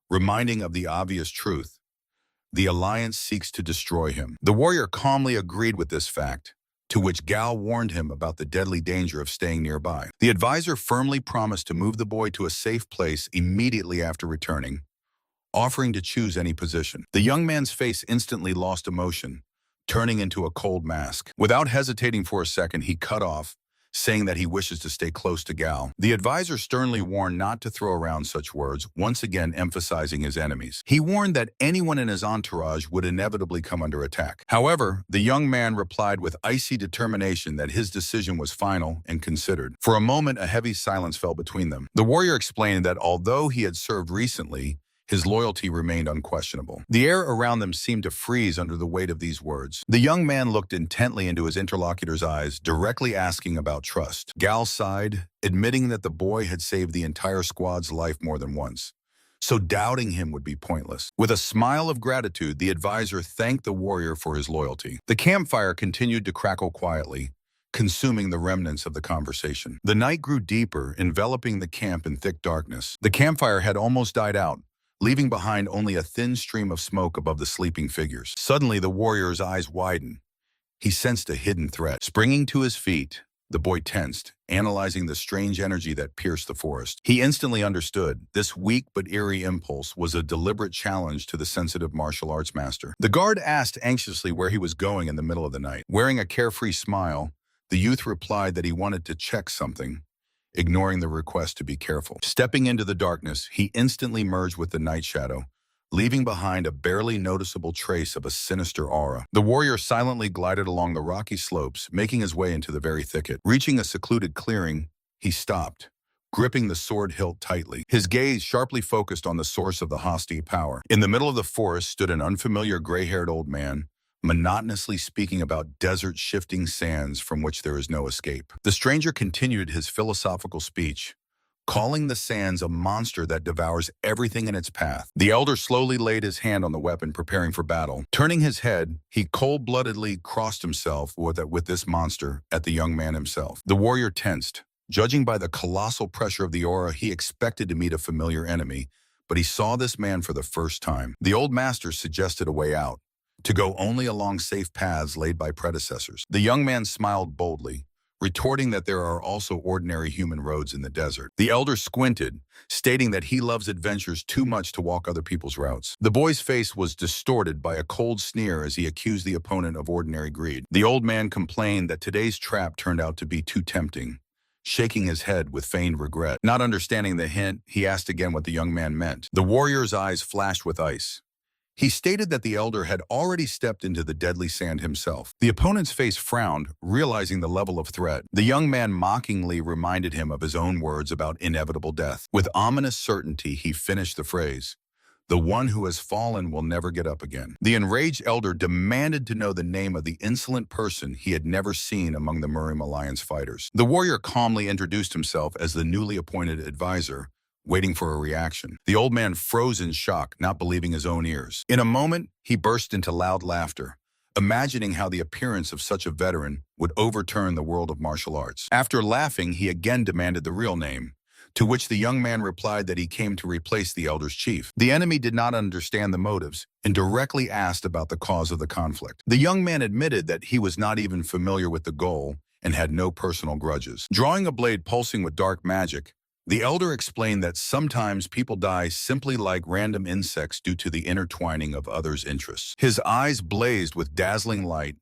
reminding of the obvious truth. The alliance seeks to destroy him. The warrior calmly agreed with this fact, to which Gal warned him about the deadly danger of staying nearby. The advisor firmly promised to move the boy to a safe place immediately after returning, offering to choose any position. The young man's face instantly lost emotion, turning into a cold mask. Without hesitating for a second, he cut off, saying that he wishes to stay close to Gal. The advisor sternly warned not to throw around such words, once again emphasizing his enemies. He warned that anyone in his entourage would inevitably come under attack. However, the young man replied with icy determination that his decision was final and considered. For a moment, a heavy silence fell between them. The warrior explained that although he had served recently, his loyalty remained unquestionable. The air around them seemed to freeze under the weight of these words. The young man looked intently into his interlocutor's eyes, directly asking about trust. Gal sighed, admitting that the boy had saved the entire squad's life more than once, so doubting him would be pointless. With a smile of gratitude, the advisor thanked the warrior for his loyalty. The campfire continued to crackle quietly, consuming the remnants of the conversation. The night grew deeper, enveloping the camp in thick darkness. The campfire had almost died out, leaving behind only a thin stream of smoke above the sleeping figures. Suddenly, the warrior's eyes widened. He sensed a hidden threat. Springing to his feet, the boy tensed, analyzing the strange energy that pierced the forest. He instantly understood. This weak but eerie impulse was a deliberate challenge to the sensitive martial arts master. The guard asked anxiously where he was going in the middle of the night. Wearing a carefree smile, the youth replied that he wanted to check something, ignoring the request to be careful. Stepping into the darkness, he instantly merged with the night shadow, leaving behind a barely noticeable trace of a sinister aura. The warrior silently glided along the rocky slopes, making his way into the very thicket. Reaching a secluded clearing, he stopped, gripping the sword hilt tightly. His gaze sharply focused on the source of the hostile power. In the middle of the forest stood an unfamiliar gray-haired old man, monotonously speaking about desert shifting sands from which there is no escape. The stranger continued his philosophical speech, calling the sands a monster that devours everything in its path. The elder slowly laid his hand on the weapon, preparing for battle. Turning his head, he cold-bloodedly crossed himself with this monster at the young man himself. The warrior tensed. Judging by the colossal pressure of the aura, he expected to meet a familiar enemy, but he saw this man for the first time. The old master suggested a way out, to go only along safe paths laid by predecessors. The young man smiled boldly, retorting that there are also ordinary human roads in the desert. The elder squinted, stating that he loves adventures too much to walk other people's routes. The boy's face was distorted by a cold sneer as he accused the opponent of ordinary greed. The old man complained that today's trap turned out to be too tempting, shaking his head with feigned regret. Not understanding the hint, he asked again what the young man meant. The warrior's eyes flashed with ice. He stated that the elder had already stepped into the deadly sand himself. The opponent's face frowned, realizing the level of threat. The young man mockingly reminded him of his own words about inevitable death. With ominous certainty, he finished the phrase, "The one who has fallen will never get up again." The enraged elder demanded to know the name of the insolent person he had never seen among the Murim Alliance fighters. The warrior calmly introduced himself as the newly appointed advisor, waiting for a reaction. The old man froze in shock, not believing his own ears. In a moment, he burst into loud laughter, imagining how the appearance of such a veteran would overturn the world of martial arts. After laughing, he again demanded the real name, to which the young man replied that he came to replace the elder's chief. The enemy did not understand the motives and directly asked about the cause of the conflict. The young man admitted that he was not even familiar with the goal and had no personal grudges. Drawing a blade pulsing with dark magic, the elder explained that sometimes people die simply like random insects due to the intertwining of others' interests. His eyes blazed with dazzling light,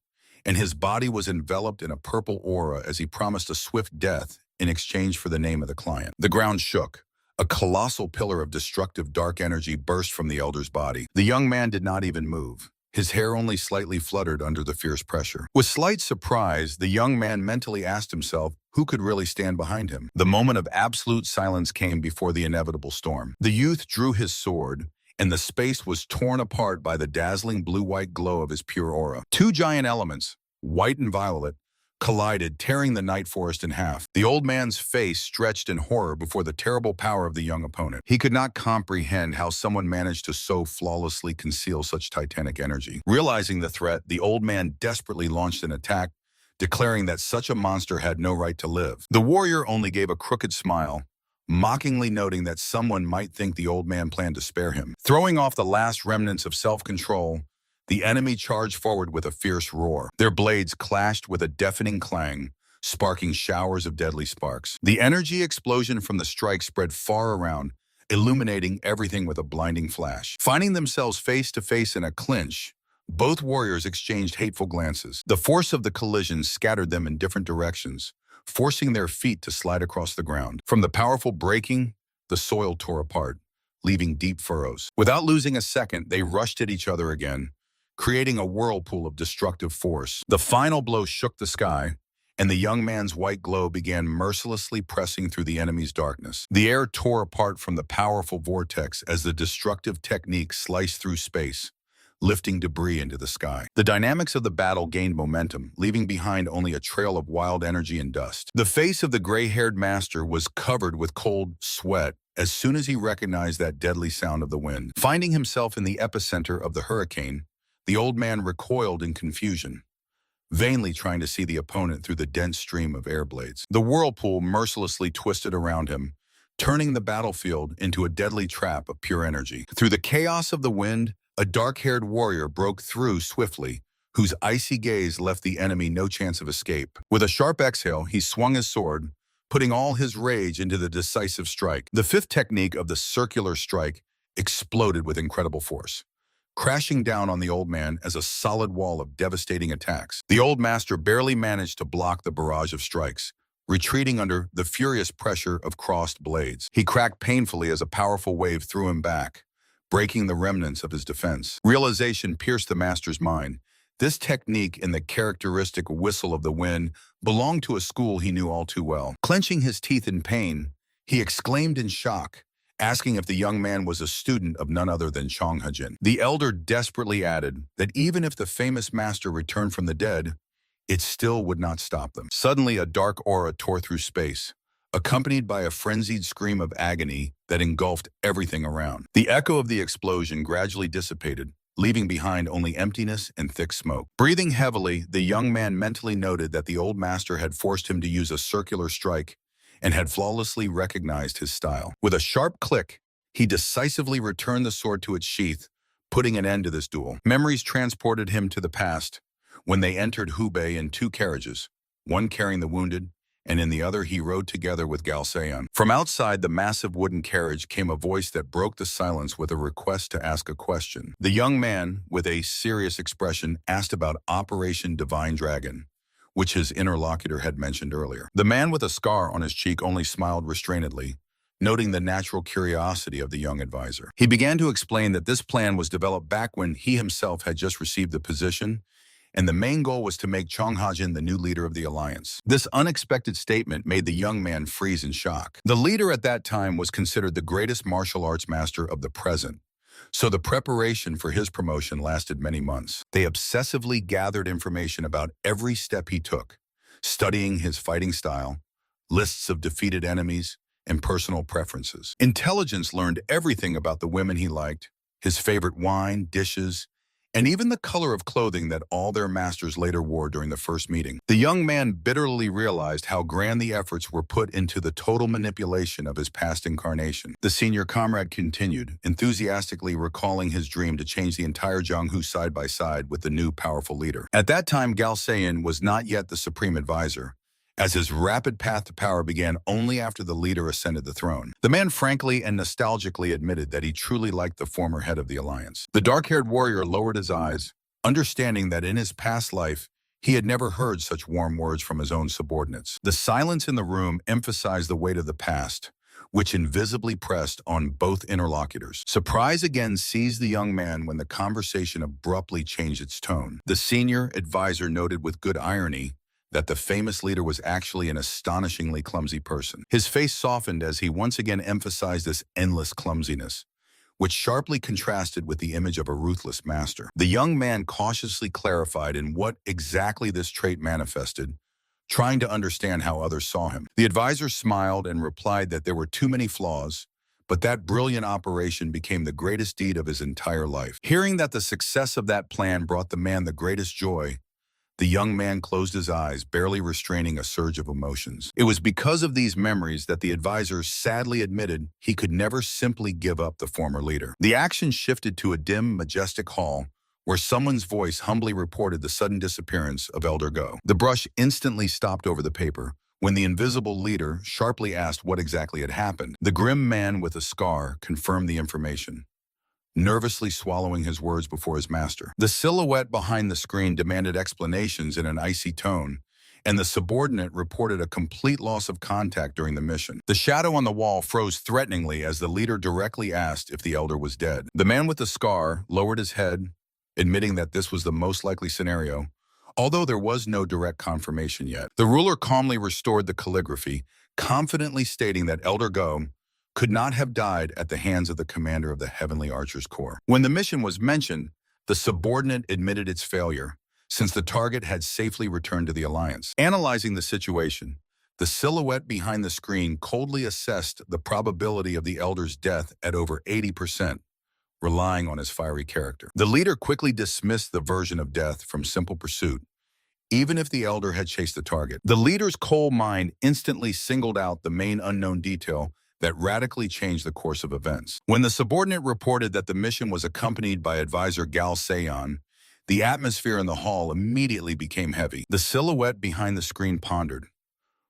and his body was enveloped in a purple aura as he promised a swift death in exchange for the name of the client. The ground shook. A colossal pillar of destructive dark energy burst from the elder's body. The young man did not even move. His hair only slightly fluttered under the fierce pressure. With slight surprise, the young man mentally asked himself who could really stand behind him. The moment of absolute silence came before the inevitable storm. The youth drew his sword, and the space was torn apart by the dazzling blue-white glow of his pure aura. Two giant elements, white and violet, collided, tearing the night forest in half. The old man's face stretched in horror before the terrible power of the young opponent. He could not comprehend how someone managed to so flawlessly conceal such titanic energy. Realizing the threat, the old man desperately launched an attack, declaring that such a monster had no right to live. The warrior only gave a crooked smile, mockingly noting that someone might think the old man planned to spare him. Throwing off the last remnants of self-control, the enemy charged forward with a fierce roar. Their blades clashed with a deafening clang, sparking showers of deadly sparks. The energy explosion from the strike spread far around, illuminating everything with a blinding flash. Finding themselves face to face in a clinch, both warriors exchanged hateful glances. The force of the collision scattered them in different directions, forcing their feet to slide across the ground. From the powerful breaking, the soil tore apart, leaving deep furrows. Without losing a second, they rushed at each other again, creating a whirlpool of destructive force. The final blow shook the sky, and the young man's white glow began mercilessly pressing through the enemy's darkness. The air tore apart from the powerful vortex as the destructive technique sliced through space, lifting debris into the sky. The dynamics of the battle gained momentum, leaving behind only a trail of wild energy and dust. The face of the gray-haired master was covered with cold sweat as soon as he recognized that deadly sound of the wind. Finding himself in the epicenter of the hurricane, the old man recoiled in confusion, vainly trying to see the opponent through the dense stream of air blades. The whirlpool mercilessly twisted around him, turning the battlefield into a deadly trap of pure energy. Through the chaos of the wind, a dark-haired warrior broke through swiftly, whose icy gaze left the enemy no chance of escape. With a sharp exhale, he swung his sword, putting all his rage into the decisive strike. The fifth technique of the circular strike exploded with incredible force, crashing down on the old man as a solid wall of devastating attacks. The old master barely managed to block the barrage of strikes, retreating under the furious pressure of crossed blades. He cracked painfully as a powerful wave threw him back, breaking the remnants of his defense. Realization pierced the master's mind. This technique and the characteristic whistle of the wind belonged to a school he knew all too well. Clenching his teeth in pain, he exclaimed in shock, asking if the young man was a student of none other than Chong Hajin. The elder desperately added that even if the famous master returned from the dead, it still would not stop them. Suddenly, a dark aura tore through space, accompanied by a frenzied scream of agony that engulfed everything around. The echo of the explosion gradually dissipated, leaving behind only emptiness and thick smoke. Breathing heavily, the young man mentally noted that the old master had forced him to use a circular strike and had flawlessly recognized his style. With a sharp click, he decisively returned the sword to its sheath, putting an end to this duel. Memories transported him to the past, when they entered Hubei in two carriages, one carrying the wounded, and in the other he rode together with Gal Seon. From outside the massive wooden carriage came a voice that broke the silence with a request to ask a question. The young man, with a serious expression, asked about Operation Divine Dragon, which his interlocutor had mentioned earlier. The man with a scar on his cheek only smiled restrainedly, noting the natural curiosity of the young advisor. He began to explain that this plan was developed back when he himself had just received the position, and the main goal was to make Chong Hajin the new leader of the alliance. This unexpected statement made the young man freeze in shock. The leader at that time was considered the greatest martial arts master of the present, so the preparation for his promotion lasted many months. They obsessively gathered information about every step he took, studying his fighting style, lists of defeated enemies, and personal preferences. Intelligence learned everything about the women he liked, his favorite wine, dishes, and even the color of clothing that all their masters later wore during the first meeting. The young man bitterly realized how grand the efforts were put into the total manipulation of his past incarnation. The senior comrade continued, enthusiastically recalling his dream to change the entire Jianghu side by side with the new powerful leader. At that time, Gao Seiyan was not yet the supreme advisor, as his rapid path to power began only after the leader ascended the throne. The man frankly and nostalgically admitted that he truly liked the former head of the alliance. The dark-haired warrior lowered his eyes, understanding that in his past life, he had never heard such warm words from his own subordinates. The silence in the room emphasized the weight of the past, which invisibly pressed on both interlocutors. Surprise again seized the young man when the conversation abruptly changed its tone. The senior advisor noted with good irony that the famous leader was actually an astonishingly clumsy person. His face softened as he once again emphasized this endless clumsiness, which sharply contrasted with the image of a ruthless master. The young man cautiously clarified in what exactly this trait manifested, trying to understand how others saw him. The advisor smiled and replied that there were too many flaws, but that brilliant operation became the greatest deed of his entire life. Hearing that the success of that plan brought the man the greatest joy, the young man closed his eyes, barely restraining a surge of emotions. It was because of these memories that the advisor sadly admitted he could never simply give up the former leader. The action shifted to a dim, majestic hall where someone's voice humbly reported the sudden disappearance of Elder Go. The brush instantly stopped over the paper when the invisible leader sharply asked what exactly had happened. The grim man with a scar confirmed the information, nervously swallowing his words before his master. The silhouette behind the screen demanded explanations in an icy tone, and the subordinate reported a complete loss of contact during the mission. The shadow on the wall froze threateningly as the leader directly asked if the elder was dead. The man with the scar lowered his head, admitting that this was the most likely scenario, although there was no direct confirmation yet. The ruler calmly restored the calligraphy, confidently stating that Elder Go could not have died at the hands of the commander of the Heavenly Archers Corps. When the mission was mentioned, the subordinate admitted its failure, since the target had safely returned to the Alliance. Analyzing the situation, the silhouette behind the screen coldly assessed the probability of the Elder's death at over 80%, relying on his fiery character. The leader quickly dismissed the version of death from simple pursuit, even if the Elder had chased the target. The leader's cold mind instantly singled out the main unknown detail that radically changed the course of events. When the subordinate reported that the mission was accompanied by advisor Gao Seiyan, the atmosphere in the hall immediately became heavy. The silhouette behind the screen pondered,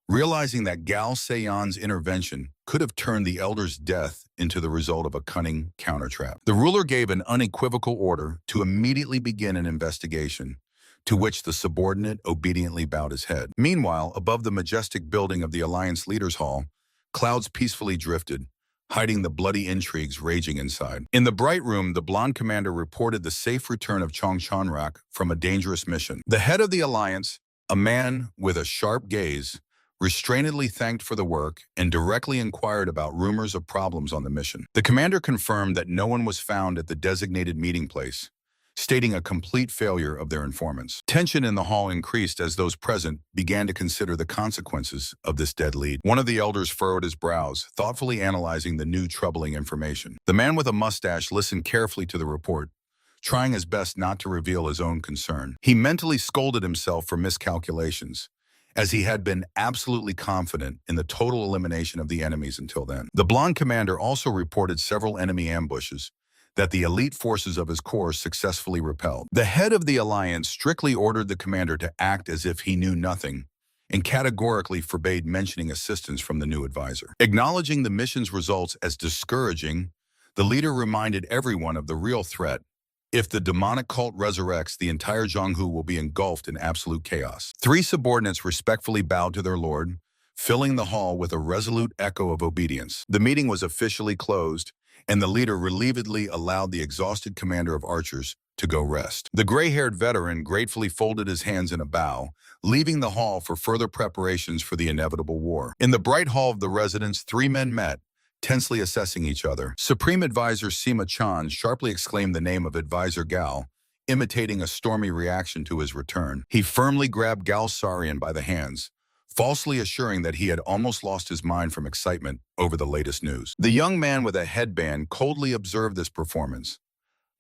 realizing that Gao Seiyan's intervention could have turned the Elder's death into the result of a cunning countertrap. The ruler gave an unequivocal order to immediately begin an investigation, to which the subordinate obediently bowed his head. Meanwhile, above the majestic building of the Alliance Leaders Hall, clouds peacefully drifted, hiding the bloody intrigues raging inside. In the bright room, the blonde commander reported the safe return of Chong Chanrak from a dangerous mission. The head of the Alliance, a man with a sharp gaze, restrainedly thanked for the work and directly inquired about rumors of problems on the mission. The commander confirmed that no one was found at the designated meeting place, stating a complete failure of their informants. Tension in the hall increased as those present began to consider the consequences of this dead lead. One of the elders furrowed his brows, thoughtfully analyzing the new troubling information. The man with a mustache listened carefully to the report, trying his best not to reveal his own concern. He mentally scolded himself for miscalculations, as he had been absolutely confident in the total elimination of the enemies until then. The blonde commander also reported several enemy ambushes that the elite forces of his corps successfully repelled. The head of the alliance strictly ordered the commander to act as if he knew nothing and categorically forbade mentioning assistance from the new advisor. Acknowledging the mission's results as discouraging, the leader reminded everyone of the real threat. If the demonic cult resurrects, the entire Jianghu will be engulfed in absolute chaos. 3 subordinates respectfully bowed to their lord, filling the hall with a resolute echo of obedience. The meeting was officially closed, and the leader relievedly allowed the exhausted commander of archers to go rest. The gray-haired veteran gratefully folded his hands in a bow, leaving the hall for further preparations for the inevitable war. In the bright hall of the residence, 3 men met, tensely assessing each other. Supreme Advisor Sima Chan sharply exclaimed the name of Advisor Gao, imitating a stormy reaction to his return. He firmly grabbed Gao Sarian by the hands, falsely assuring that he had almost lost his mind from excitement over the latest news. The young man with a headband coldly observed this performance,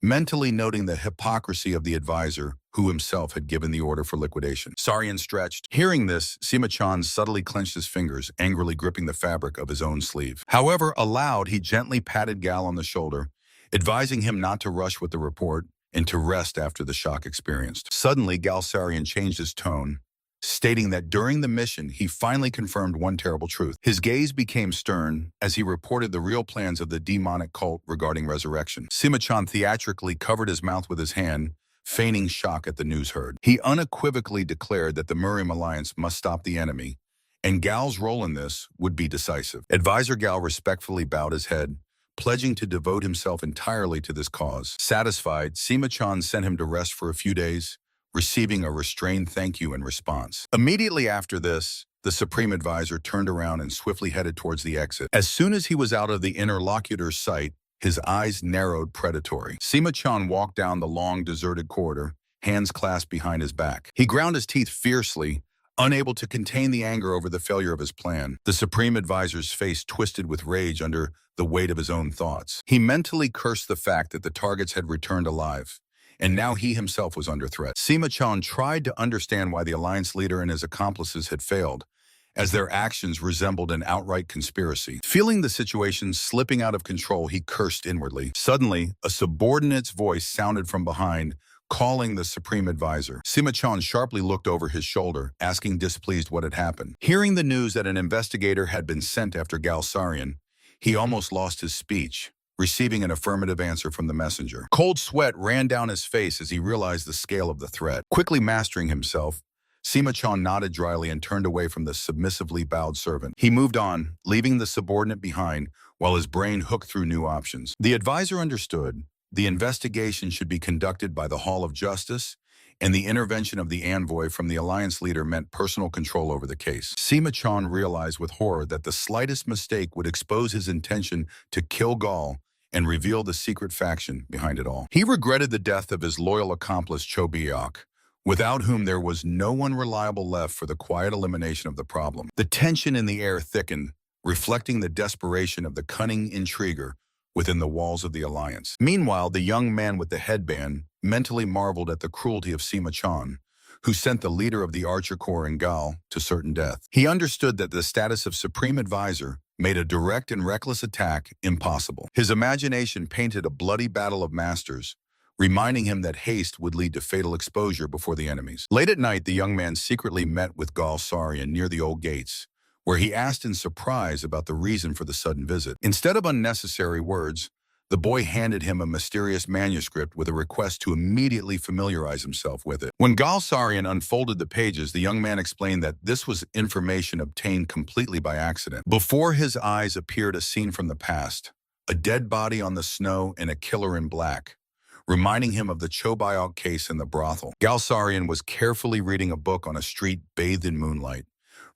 mentally noting the hypocrisy of the advisor who himself had given the order for liquidation. Sarian stretched. Hearing this, Sima-chan subtly clenched his fingers, angrily gripping the fabric of his own sleeve. However, aloud, he gently patted Gal on the shoulder, advising him not to rush with the report and to rest after the shock experienced. Suddenly, Gal Sarian changed his tone, stating that during the mission, he finally confirmed one terrible truth. His gaze became stern as he reported the real plans of the demonic cult regarding resurrection. Sima-chan theatrically covered his mouth with his hand, feigning shock at the news heard. He unequivocally declared that the Murium Alliance must stop the enemy, and Gal's role in this would be decisive. Advisor Gal respectfully bowed his head, pledging to devote himself entirely to this cause. Satisfied, Sima-chan sent him to rest for a few days, receiving a restrained thank you in response. Immediately after this, the Supreme Advisor turned around and swiftly headed towards the exit. As soon as he was out of the interlocutor's sight, his eyes narrowed predatory. Sima-chan walked down the long, deserted corridor, hands clasped behind his back. He ground his teeth fiercely, unable to contain the anger over the failure of his plan. The Supreme Advisor's face twisted with rage under the weight of his own thoughts. He mentally cursed the fact that the targets had returned alive, and now he himself was under threat. Sima-chan tried to understand why the Alliance leader and his accomplices had failed, as their actions resembled an outright conspiracy. Feeling the situation slipping out of control, he cursed inwardly. Suddenly, a subordinate's voice sounded from behind, calling the Supreme Advisor. Sima-chan sharply looked over his shoulder, asking displeased what had happened. Hearing the news that an investigator had been sent after Gal Sarian, he almost lost his speech, receiving an affirmative answer from the messenger. Cold sweat ran down his face as he realized the scale of the threat. Quickly mastering himself, Sima-chan nodded dryly and turned away from the submissively bowed servant. He moved on, leaving the subordinate behind, while his brain hooked through new options. The advisor understood the investigation should be conducted by the Hall of Justice, and the intervention of the envoy from the Alliance leader meant personal control over the case. Sima-chan realized with horror that the slightest mistake would expose his intention to kill Gal and reveal the secret faction behind it all. He regretted the death of his loyal accomplice Cho Biak, without whom there was no one reliable left for the quiet elimination of the problem. The tension in the air thickened, reflecting the desperation of the cunning intriguer within the walls of the Alliance. Meanwhile, the young man with the headband mentally marveled at the cruelty of Sima-chan, who sent the leader of the Archer Corps in Gal to certain death. He understood that the status of Supreme Advisor made a direct and reckless attack impossible. His imagination painted a bloody battle of masters, reminding him that haste would lead to fatal exposure before the enemies. Late at night, the young man secretly met with Gal Sarian near the old gates, where he asked in surprise about the reason for the sudden visit. Instead of unnecessary words, the boy handed him a mysterious manuscript with a request to immediately familiarize himself with it. When Gal Sarian unfolded the pages, the young man explained that this was information obtained completely by accident. Before his eyes appeared a scene from the past, a dead body on the snow and a killer in black, reminding him of the Chobayok case in the brothel. Gal Sarian was carefully reading a book on a street bathed in moonlight,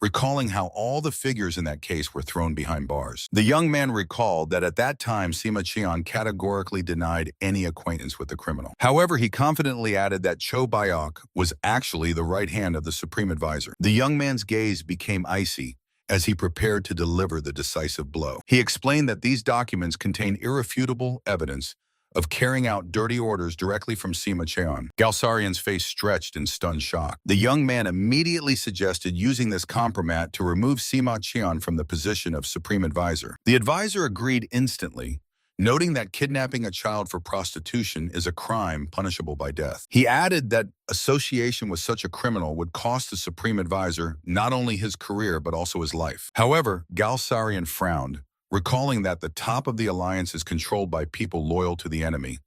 recalling how all the figures in that case were thrown behind bars. The young man recalled that at that time, Sima-chan categorically denied any acquaintance with the criminal. However, he confidently added that Cho Bayok was actually the right hand of the Supreme Advisor. The young man's gaze became icy as he prepared to deliver the decisive blow. He explained that these documents contain irrefutable evidence of carrying out dirty orders directly from Sima-chan. Gal Sarian's face stretched in stunned shock. The young man immediately suggested using this compromat to remove Sima-chan from the position of Supreme Advisor. The advisor agreed instantly, noting that kidnapping a child for prostitution is a crime punishable by death. He added that association with such a criminal would cost the Supreme Advisor not only his career but also his life. However, Gal Sarian frowned, recalling that the top of the Alliance is controlled by people loyal to the enemy,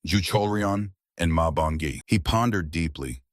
Jucholrion and Ma Bongi. He pondered deeply,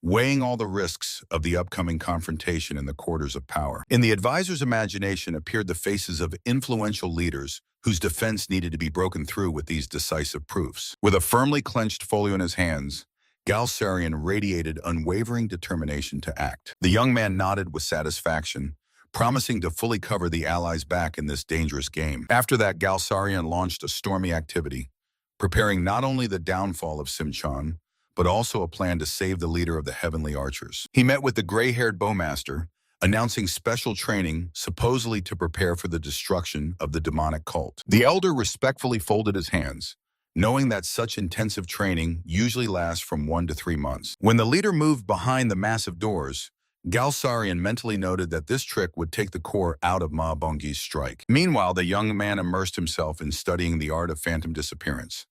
weighing all the risks of the upcoming confrontation in the quarters of power. In the advisor's imagination appeared the faces of influential leaders whose defense needed to be broken through with these decisive proofs. With a firmly clenched folio in his hands, Gal Sarian radiated unwavering determination to act. The young man nodded with satisfaction, promising to fully cover the Allies' back in this dangerous game. After that, Gal Sarian launched a stormy activity, preparing not only the downfall of Sim-chan, but also a plan to save the leader of the Heavenly Archers. He met with the gray-haired bowmaster, announcing special training supposedly to prepare for the destruction of the demonic cult. The elder respectfully folded his hands, knowing that such intensive training usually lasts from 1 to 3 months. When the leader moved behind the massive doors, Galsarian mentally noted that this trick would take the core out of Ma Bongi's strike. Meanwhile, the young man immersed himself in studying the art of phantom disappearance,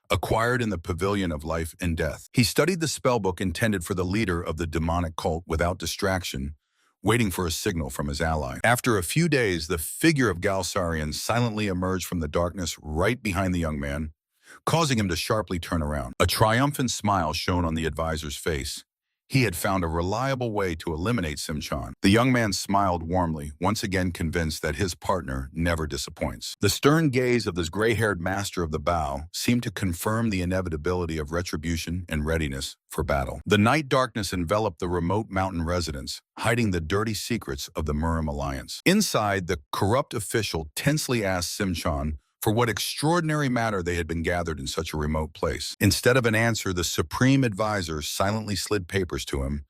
acquired in the Pavilion of Life and Death. He studied the spellbook intended for the leader of the demonic cult without distraction, waiting for a signal from his ally. After a few days, the figure of Galsarian silently emerged from the darkness right behind the young man, causing him to sharply turn around. A triumphant smile shone on the advisor's face. He had found a reliable way to eliminate Simchan. The young man smiled warmly, once again convinced that his partner never disappoints. The stern gaze of this gray-haired master of the bow seemed to confirm the inevitability of retribution and readiness for battle. The night darkness enveloped the remote mountain residence, hiding the dirty secrets of the Murim alliance. Inside, the corrupt official tensely asked Simchan for what extraordinary matter they had been gathered in such a remote place. Instead of an answer, the supreme advisor silently slid papers to him,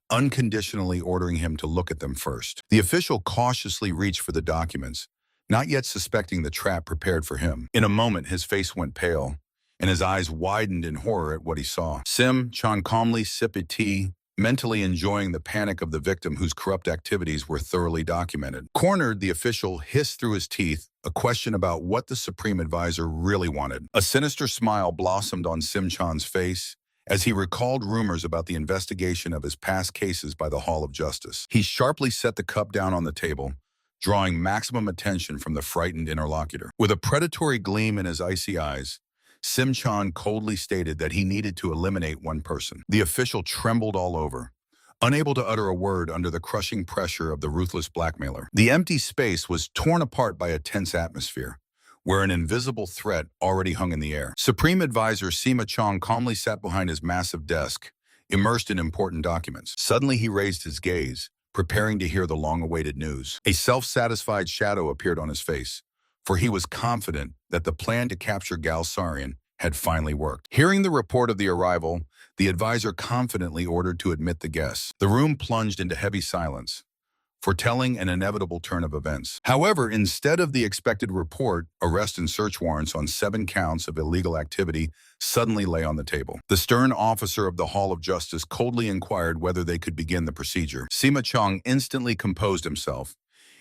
unconditionally ordering him to look at them first. The official cautiously reached for the documents, not yet suspecting the trap prepared for him. In a moment, his face went pale, and his eyes widened in horror at what he saw. Simchan calmly sipped tea, mentally enjoying the panic of the victim whose corrupt activities were thoroughly documented. Cornered, the official hissed through his teeth a question about what the Supreme Advisor really wanted. A sinister smile blossomed on Simchan's face as he recalled rumors about the investigation of his past cases by the Hall of Justice. He sharply set the cup down on the table, drawing maximum attention from the frightened interlocutor. With a predatory gleam in his icy eyes, Simchan coldly stated that he needed to eliminate one person. The official trembled all over, unable to utter a word under the crushing pressure of the ruthless blackmailer. The empty space was torn apart by a tense atmosphere, where an invisible threat already hung in the air. Supreme Advisor Sima Chong calmly sat behind his massive desk, immersed in important documents. Suddenly he raised his gaze, preparing to hear the long-awaited news. A self-satisfied shadow appeared on his face, for he was confident that the plan to capture Galsarian had finally worked. Hearing the report of the arrival, the advisor confidently ordered to admit the guests. The room plunged into heavy silence, foretelling an inevitable turn of events. However, instead of the expected report, arrest and search warrants on 7 counts of illegal activity suddenly lay on the table. The stern officer of the Hall of Justice coldly inquired whether they could begin the procedure. Sima Chong instantly composed himself,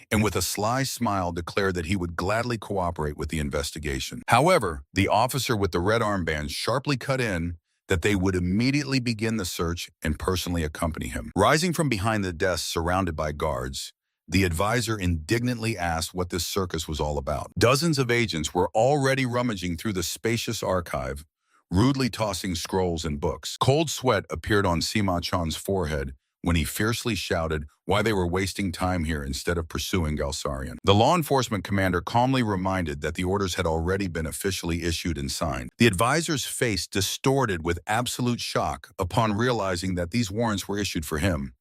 and with a sly smile declared that he would gladly cooperate with the investigation. However, the officer with the red armband sharply cut in that they would immediately begin the search and personally accompany him. Rising from behind the desk surrounded by guards, the advisor indignantly asked what this circus was all about. Dozens of agents were already rummaging through the spacious archive, rudely tossing scrolls and books. Cold sweat appeared on Sima Chan's forehead when he fiercely shouted why they were wasting time here instead of pursuing Galsarian. The law enforcement commander calmly reminded that the orders had already been officially issued and signed. The advisor's face distorted with absolute shock upon realizing that these warrants were issued for him,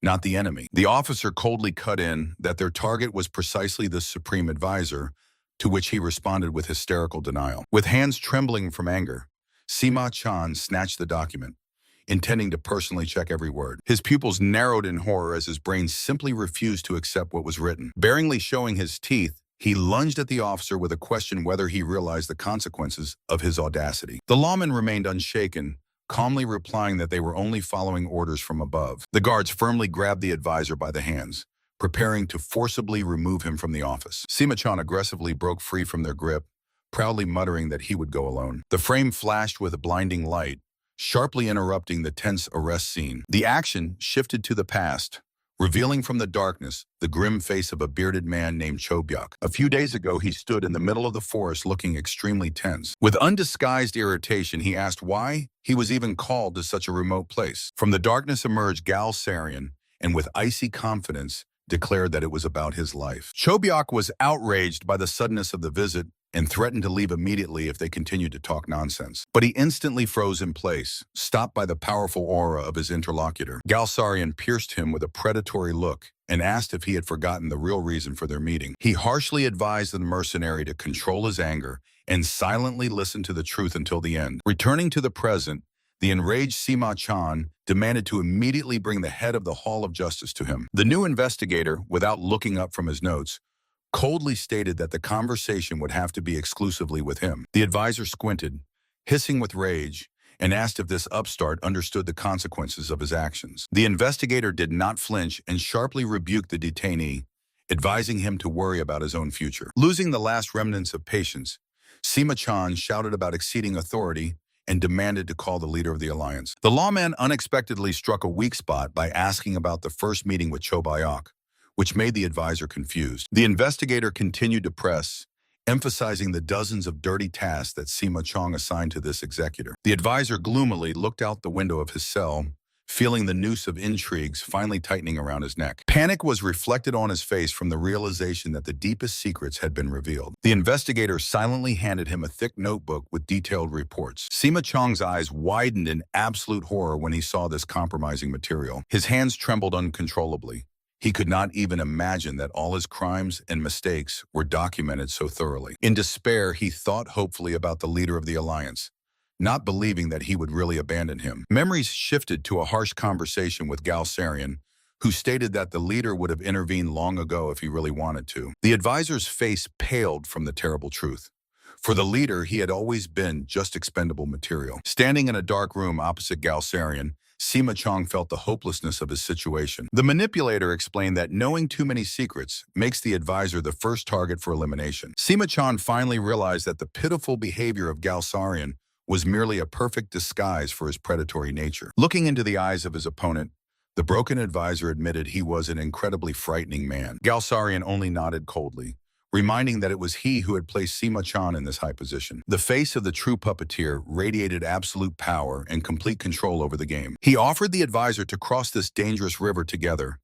not the enemy. The officer coldly cut in that their target was precisely the Supreme Advisor, to which he responded with hysterical denial. With hands trembling from anger, Sima Chan snatched the document, intending to personally check every word. His pupils narrowed in horror as his brain simply refused to accept what was written. Barely showing his teeth, he lunged at the officer with a question whether he realized the consequences of his audacity. The lawman remained unshaken, calmly replying that they were only following orders from above. The guards firmly grabbed the advisor by the hands, preparing to forcibly remove him from the office. Sima-chan aggressively broke free from their grip, proudly muttering that he would go alone. The frame flashed with a blinding light, sharply interrupting the tense arrest scene. The action shifted to the past, revealing from the darkness the grim face of a bearded man named Chobyuk. A few days ago, he stood in the middle of the forest looking extremely tense. With undisguised irritation, he asked why he was even called to such a remote place. From the darkness emerged Galsarian, and with icy confidence, declared that it was about his life. Chobyuk was outraged by the suddenness of the visit and threatened to leave immediately if they continued to talk nonsense. But he instantly froze in place, stopped by the powerful aura of his interlocutor. Galsarian pierced him with a predatory look and asked if he had forgotten the real reason for their meeting. He harshly advised the mercenary to control his anger and silently listen to the truth until the end. Returning to the present, The enraged Sima Chan demanded to immediately bring the head of the Hall of Justice to him. The new investigator, without looking up from his notes, coldly stated that the conversation would have to be exclusively with him. The advisor squinted, hissing with rage, and asked if this upstart understood the consequences of his actions. The investigator did not flinch and sharply rebuked the detainee, advising him to worry about his own future. Losing the last remnants of patience, Sima Chan shouted about exceeding authority and demanded to call the leader of the alliance. The lawman unexpectedly struck a weak spot by asking about the first meeting with Cho Bayok, which made the advisor confused. The investigator continued to press, emphasizing the dozens of dirty tasks that Sima Chong assigned to this executor. The advisor gloomily looked out the window of his cell, feeling the noose of intrigues finally tightening around his neck. Panic was reflected on his face from the realization that the deepest secrets had been revealed. The investigator silently handed him a thick notebook with detailed reports. Sima Chong's eyes widened in absolute horror when he saw this compromising material. His hands trembled uncontrollably. He could not even imagine that all his crimes and mistakes were documented so thoroughly. In despair, he thought hopefully about the leader of the alliance, not believing that he would really abandon him. Memories shifted to a harsh conversation with Gal Sarian, who stated that the leader would have intervened long ago if he really wanted to. The advisor's face paled from the terrible truth. For the leader, he had always been just expendable material. Standing in a dark room opposite Gal Sarian, Sima Chong felt the hopelessness of his situation. The manipulator explained that knowing too many secrets makes the advisor the first target for elimination. Sima Chong finally realized that the pitiful behavior of Gal Sarian was merely a perfect disguise for his predatory nature. Looking into the eyes of his opponent, the broken advisor admitted he was an incredibly frightening man. Gal Sarian only nodded coldly, reminding that it was he who had placed Sima Chan in this high position. The face of the true puppeteer radiated absolute power and complete control over the game. He offered the advisor to cross this dangerous river together,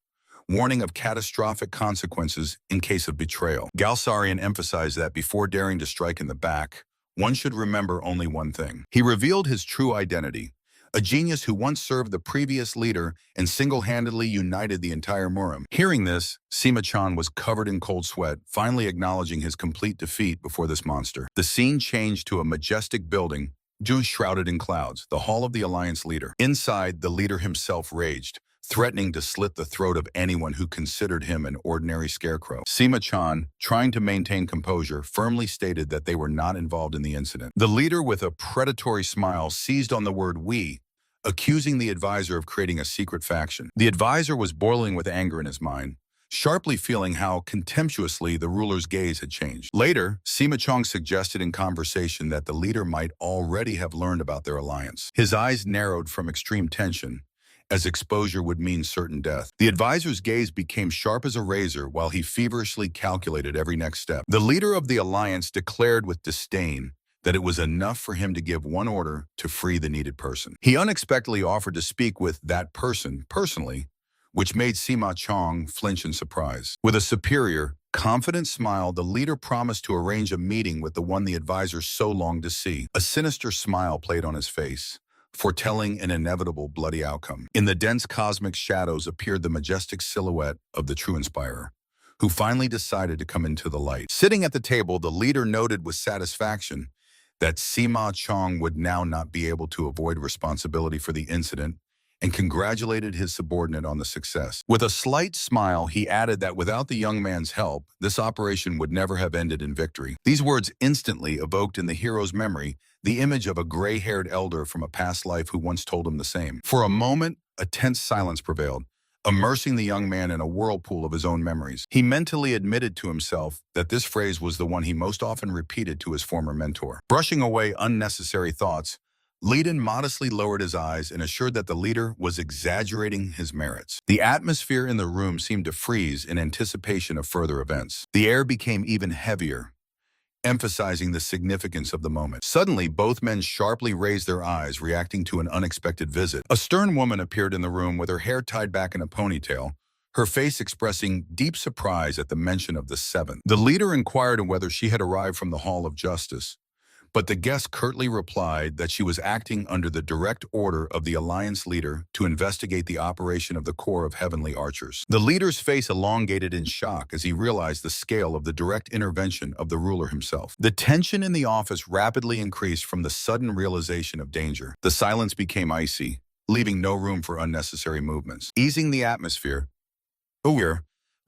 warning of catastrophic consequences in case of betrayal. Gal Sarian emphasized that before daring to strike in the back, one should remember only one thing. He revealed his true identity, a genius who once served the previous leader and single-handedly united the entire Murim. Hearing this, Sima Chan was covered in cold sweat, finally acknowledging his complete defeat before this monster. The scene changed to a majestic building, just shrouded in clouds, the hall of the Alliance leader. Inside, the leader himself raged, threatening to slit the throat of anyone who considered him an ordinary scarecrow. Sima Chan, trying to maintain composure, firmly stated that they were not involved in the incident. The leader, with a predatory smile, seized on the word "we," accusing the advisor of creating a secret faction. The advisor was boiling with anger in his mind, sharply feeling how contemptuously the ruler's gaze had changed. Later, Sima Chong suggested in conversation that the leader might already have learned about their alliance. His eyes narrowed from extreme tension, as exposure would mean certain death. The advisor's gaze became sharp as a razor while he feverishly calculated every next step. The leader of the alliance declared with disdain that it was enough for him to give one order to free the needed person. He unexpectedly offered to speak with that person personally, which made Sima Chong flinch in surprise. With a superior, confident smile, the leader promised to arrange a meeting with the one the advisor so longed to see. A sinister smile played on his face, foretelling an inevitable bloody outcome. In the dense cosmic shadows appeared the majestic silhouette of the true inspirer, who finally decided to come into the light. Sitting at the table, the leader noted with satisfaction that Sima Chong would now not be able to avoid responsibility for the incident and congratulated his subordinate on the success. With a slight smile, he added that without the young man's help, this operation would never have ended in victory. These words instantly evoked in the hero's memory the image of a gray-haired elder from a past life who once told him the same. For a moment, a tense silence prevailed, immersing the young man in a whirlpool of his own memories. He mentally admitted to himself that this phrase was the one he most often repeated to his former mentor. Brushing away unnecessary thoughts, Leiden modestly lowered his eyes and assured that the leader was exaggerating his merits. The atmosphere in the room seemed to freeze in anticipation of further events. The air became even heavier, emphasizing the significance of the moment. Suddenly, both men sharply raised their eyes, reacting to an unexpected visit. A stern woman appeared in the room with her hair tied back in a ponytail, her face expressing deep surprise at the mention of the seventh. The leader inquired whether she had arrived from the Hall of Justice, but the guest curtly replied that she was acting under the direct order of the Alliance leader to investigate the operation of the Corps of Heavenly Archers. The leader's face elongated in shock as he realized the scale of the direct intervention of the ruler himself. The tension in the office rapidly increased from the sudden realization of danger. The silence became icy, leaving no room for unnecessary movements. Easing the atmosphere,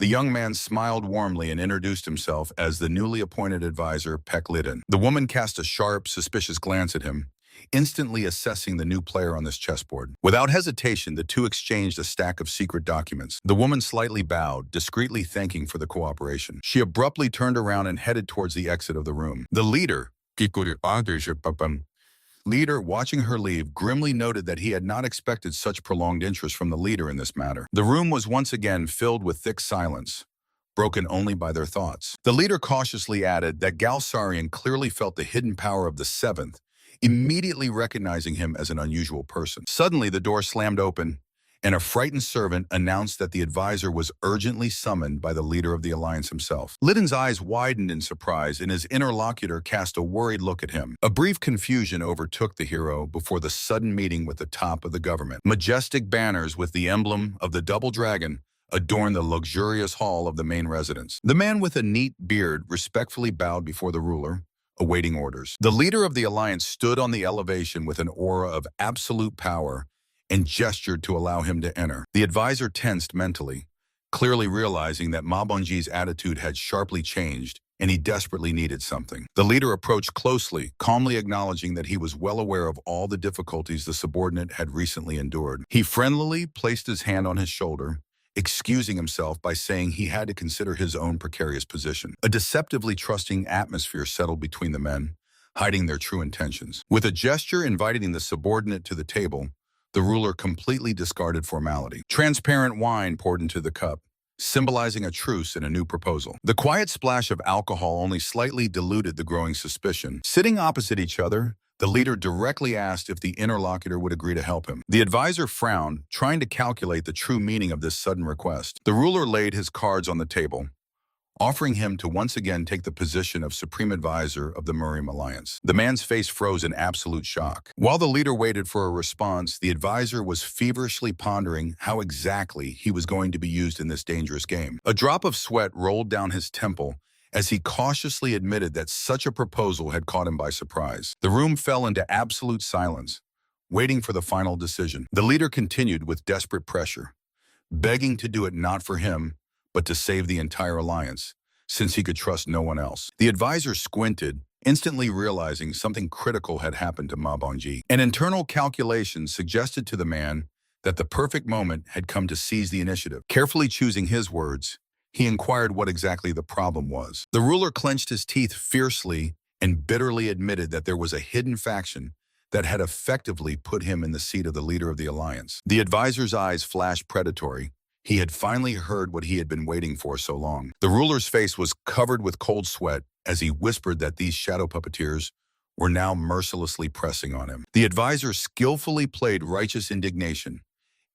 the young man smiled warmly and introduced himself as the newly appointed advisor, Pek Liden. The woman cast a sharp, suspicious glance at him, instantly assessing the new player on this chessboard. Without hesitation, the two exchanged a stack of secret documents. The woman slightly bowed, discreetly thanking for the cooperation. She abruptly turned around and headed towards the exit of the room. The leader, watching her leave, grimly noted that he had not expected such prolonged interest from the leader in this matter. The room was once again filled with thick silence, broken only by their thoughts. The leader cautiously added that Galsarian clearly felt the hidden power of the seventh, immediately recognizing him as an unusual person. Suddenly, the door slammed open, and a frightened servant announced that the advisor was urgently summoned by the leader of the Alliance himself. Liden's eyes widened in surprise, and his interlocutor cast a worried look at him. A brief confusion overtook the hero before the sudden meeting with the top of the government. Majestic banners with the emblem of the double dragon adorned the luxurious hall of the main residence. The man with a neat beard respectfully bowed before the ruler, awaiting orders. The leader of the Alliance stood on the elevation with an aura of absolute power and gestured to allow him to enter. The advisor tensed mentally, clearly realizing that Mabonji's attitude had sharply changed and he desperately needed something. The leader approached closely, calmly acknowledging that he was well aware of all the difficulties the subordinate had recently endured. He friendlily placed his hand on his shoulder, excusing himself by saying he had to consider his own precarious position. A deceptively trusting atmosphere settled between the men, hiding their true intentions. With a gesture inviting the subordinate to the table, the ruler completely discarded formality. Transparent wine poured into the cup, symbolizing a truce and a new proposal. The quiet splash of alcohol only slightly diluted the growing suspicion. Sitting opposite each other, the leader directly asked if the interlocutor would agree to help him. The advisor frowned, trying to calculate the true meaning of this sudden request. The ruler laid his cards on the table, offering him to once again take the position of Supreme Advisor of the Murium Alliance. The man's face froze in absolute shock. While the leader waited for a response, the advisor was feverishly pondering how exactly he was going to be used in this dangerous game. A drop of sweat rolled down his temple as he cautiously admitted that such a proposal had caught him by surprise. The room fell into absolute silence, waiting for the final decision. The leader continued with desperate pressure, begging to do it not for him, but to save the entire alliance, since he could trust no one else. The advisor squinted, instantly realizing something critical had happened to Mabonji. An internal calculation suggested to the man that the perfect moment had come to seize the initiative. Carefully choosing his words, he inquired what exactly the problem was. The ruler clenched his teeth fiercely and bitterly admitted that there was a hidden faction that had effectively put him in the seat of the leader of the alliance. The advisor's eyes flashed predatory. He had finally heard what he had been waiting for so long. The ruler's face was covered with cold sweat as he whispered that these shadow puppeteers were now mercilessly pressing on him. The advisor skillfully played righteous indignation,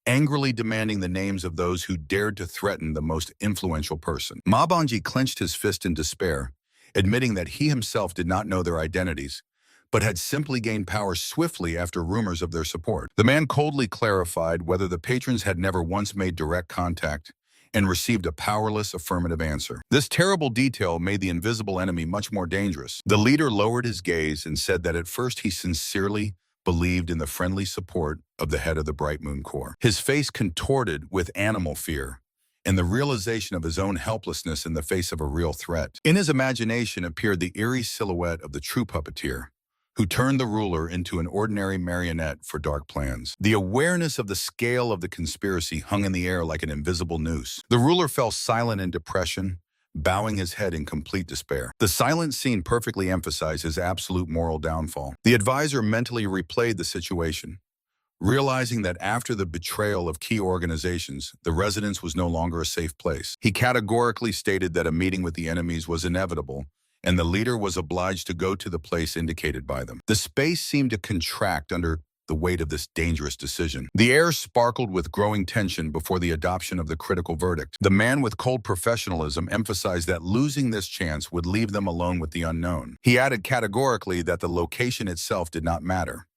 angrily demanding the names of those who dared to threaten the most influential person. Mabonji clenched his fist in despair, admitting that he himself did not know their identities, but had simply gained power swiftly after rumors of their support. The man coldly clarified whether the patrons had never once made direct contact and received a powerless affirmative answer. This terrible detail made the invisible enemy much more dangerous. The leader lowered his gaze and said that at first he sincerely believed in the friendly support of the head of the Bright Moon Corps. His face contorted with animal fear and the realization of his own helplessness in the face of a real threat. In his imagination appeared the eerie silhouette of the true puppeteer, who turned the ruler into an ordinary marionette for dark plans. The awareness of the scale of the conspiracy hung in the air like an invisible noose. The ruler fell silent in depression, bowing his head in complete despair. The silent scene perfectly emphasized his absolute moral downfall. The advisor mentally replayed the situation, realizing that after the betrayal of key organizations, the residence was no longer a safe place. He categorically stated that a meeting with the enemies was inevitable, and the leader was obliged to go to the place indicated by them. The space seemed to contract under the weight of this dangerous decision. The air sparkled with growing tension before the adoption of the critical verdict. The man with cold professionalism emphasized that losing this chance would leave them alone with the unknown. He added categorically that the location itself did not matter,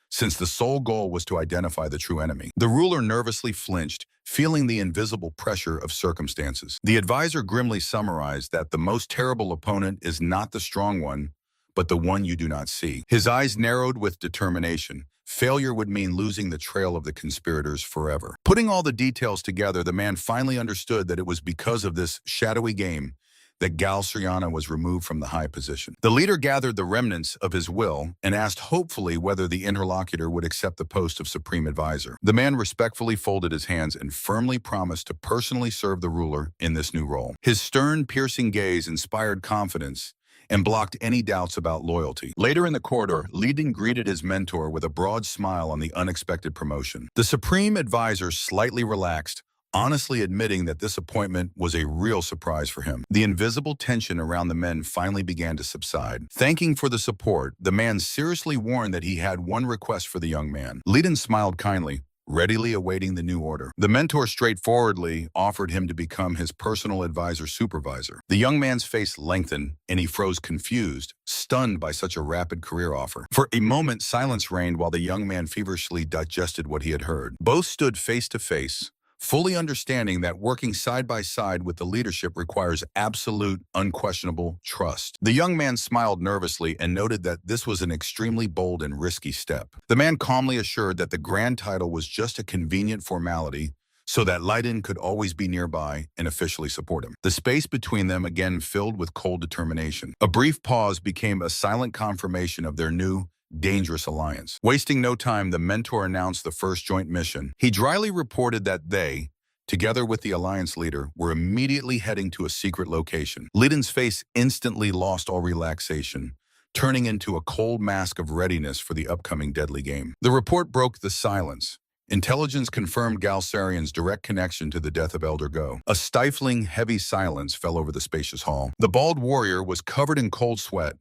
since the sole goal was to identify the true enemy. The ruler nervously flinched, feeling the invisible pressure of circumstances. The advisor grimly summarized that the most terrible opponent is not the strong one, but the one you do not see. His eyes narrowed with determination. Failure would mean losing the trail of the conspirators forever. Putting all the details together, the man finally understood that it was because of this shadowy game that Gal Soriana was removed from the high position. The leader gathered the remnants of his will and asked hopefully whether the interlocutor would accept the post of supreme advisor. The man respectfully folded his hands and firmly promised to personally serve the ruler in this new role. His stern, piercing gaze inspired confidence and blocked any doubts about loyalty. Later in the corridor, Liden greeted his mentor with a broad smile on the unexpected promotion. The supreme advisor slightly relaxed, honestly admitting that this appointment was a real surprise for him. The invisible tension around the men finally began to subside. Thanking for the support, the man seriously warned that he had one request for the young man. Liden smiled kindly, readily awaiting the new order. The mentor straightforwardly offered him to become his personal advisor-supervisor. The young man's face lengthened, and he froze confused, stunned by such a rapid career offer. For a moment, silence reigned while the young man feverishly digested what he had heard. Both stood face to face, fully understanding that working side by side with the leadership requires absolute, unquestionable trust. The young man smiled nervously and noted that this was an extremely bold and risky step. The man calmly assured that the grand title was just a convenient formality so that Liden could always be nearby and officially support him. The space between them again filled with cold determination. A brief pause became a silent confirmation of their new, dangerous alliance. Wasting no time, the mentor announced the first joint mission. He dryly reported that they, together with the alliance leader, were immediately heading to a secret location. Liden's face instantly lost all relaxation, turning into a cold mask of readiness for the upcoming deadly game. The report broke the silence. Intelligence confirmed Galsarian's direct connection to the death of Elder Go. A stifling, heavy silence fell over the spacious hall. The bald warrior was covered in cold sweat,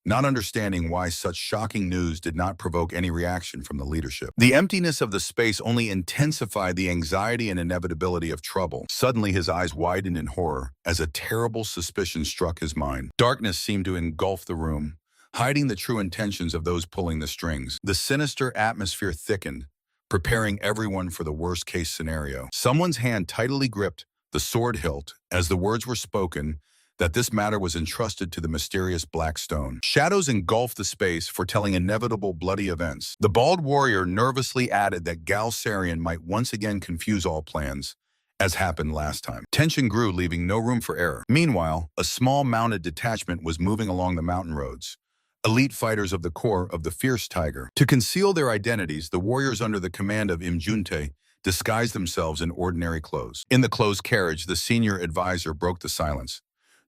not understanding why such shocking news did not provoke any reaction from the leadership. The emptiness of the space only intensified the anxiety and inevitability of trouble. Suddenly, his eyes widened in horror as a terrible suspicion struck his mind. Darkness seemed to engulf the room, hiding the true intentions of those pulling the strings. The sinister atmosphere thickened, preparing everyone for the worst-case scenario. Someone's hand tightly gripped the sword hilt as the words were spoken that this matter was entrusted to the mysterious Black Stone. Shadows engulfed the space, foretelling inevitable bloody events. The bald warrior nervously added that Galsarian might once again confuse all plans, as happened last time. Tension grew, leaving no room for error. Meanwhile, a small mounted detachment was moving along the mountain roads, elite fighters of the Corps of the Fierce Tiger. To conceal their identities, the warriors under the command of Imjunte disguised themselves in ordinary clothes. In the closed carriage, the senior advisor broke the silence,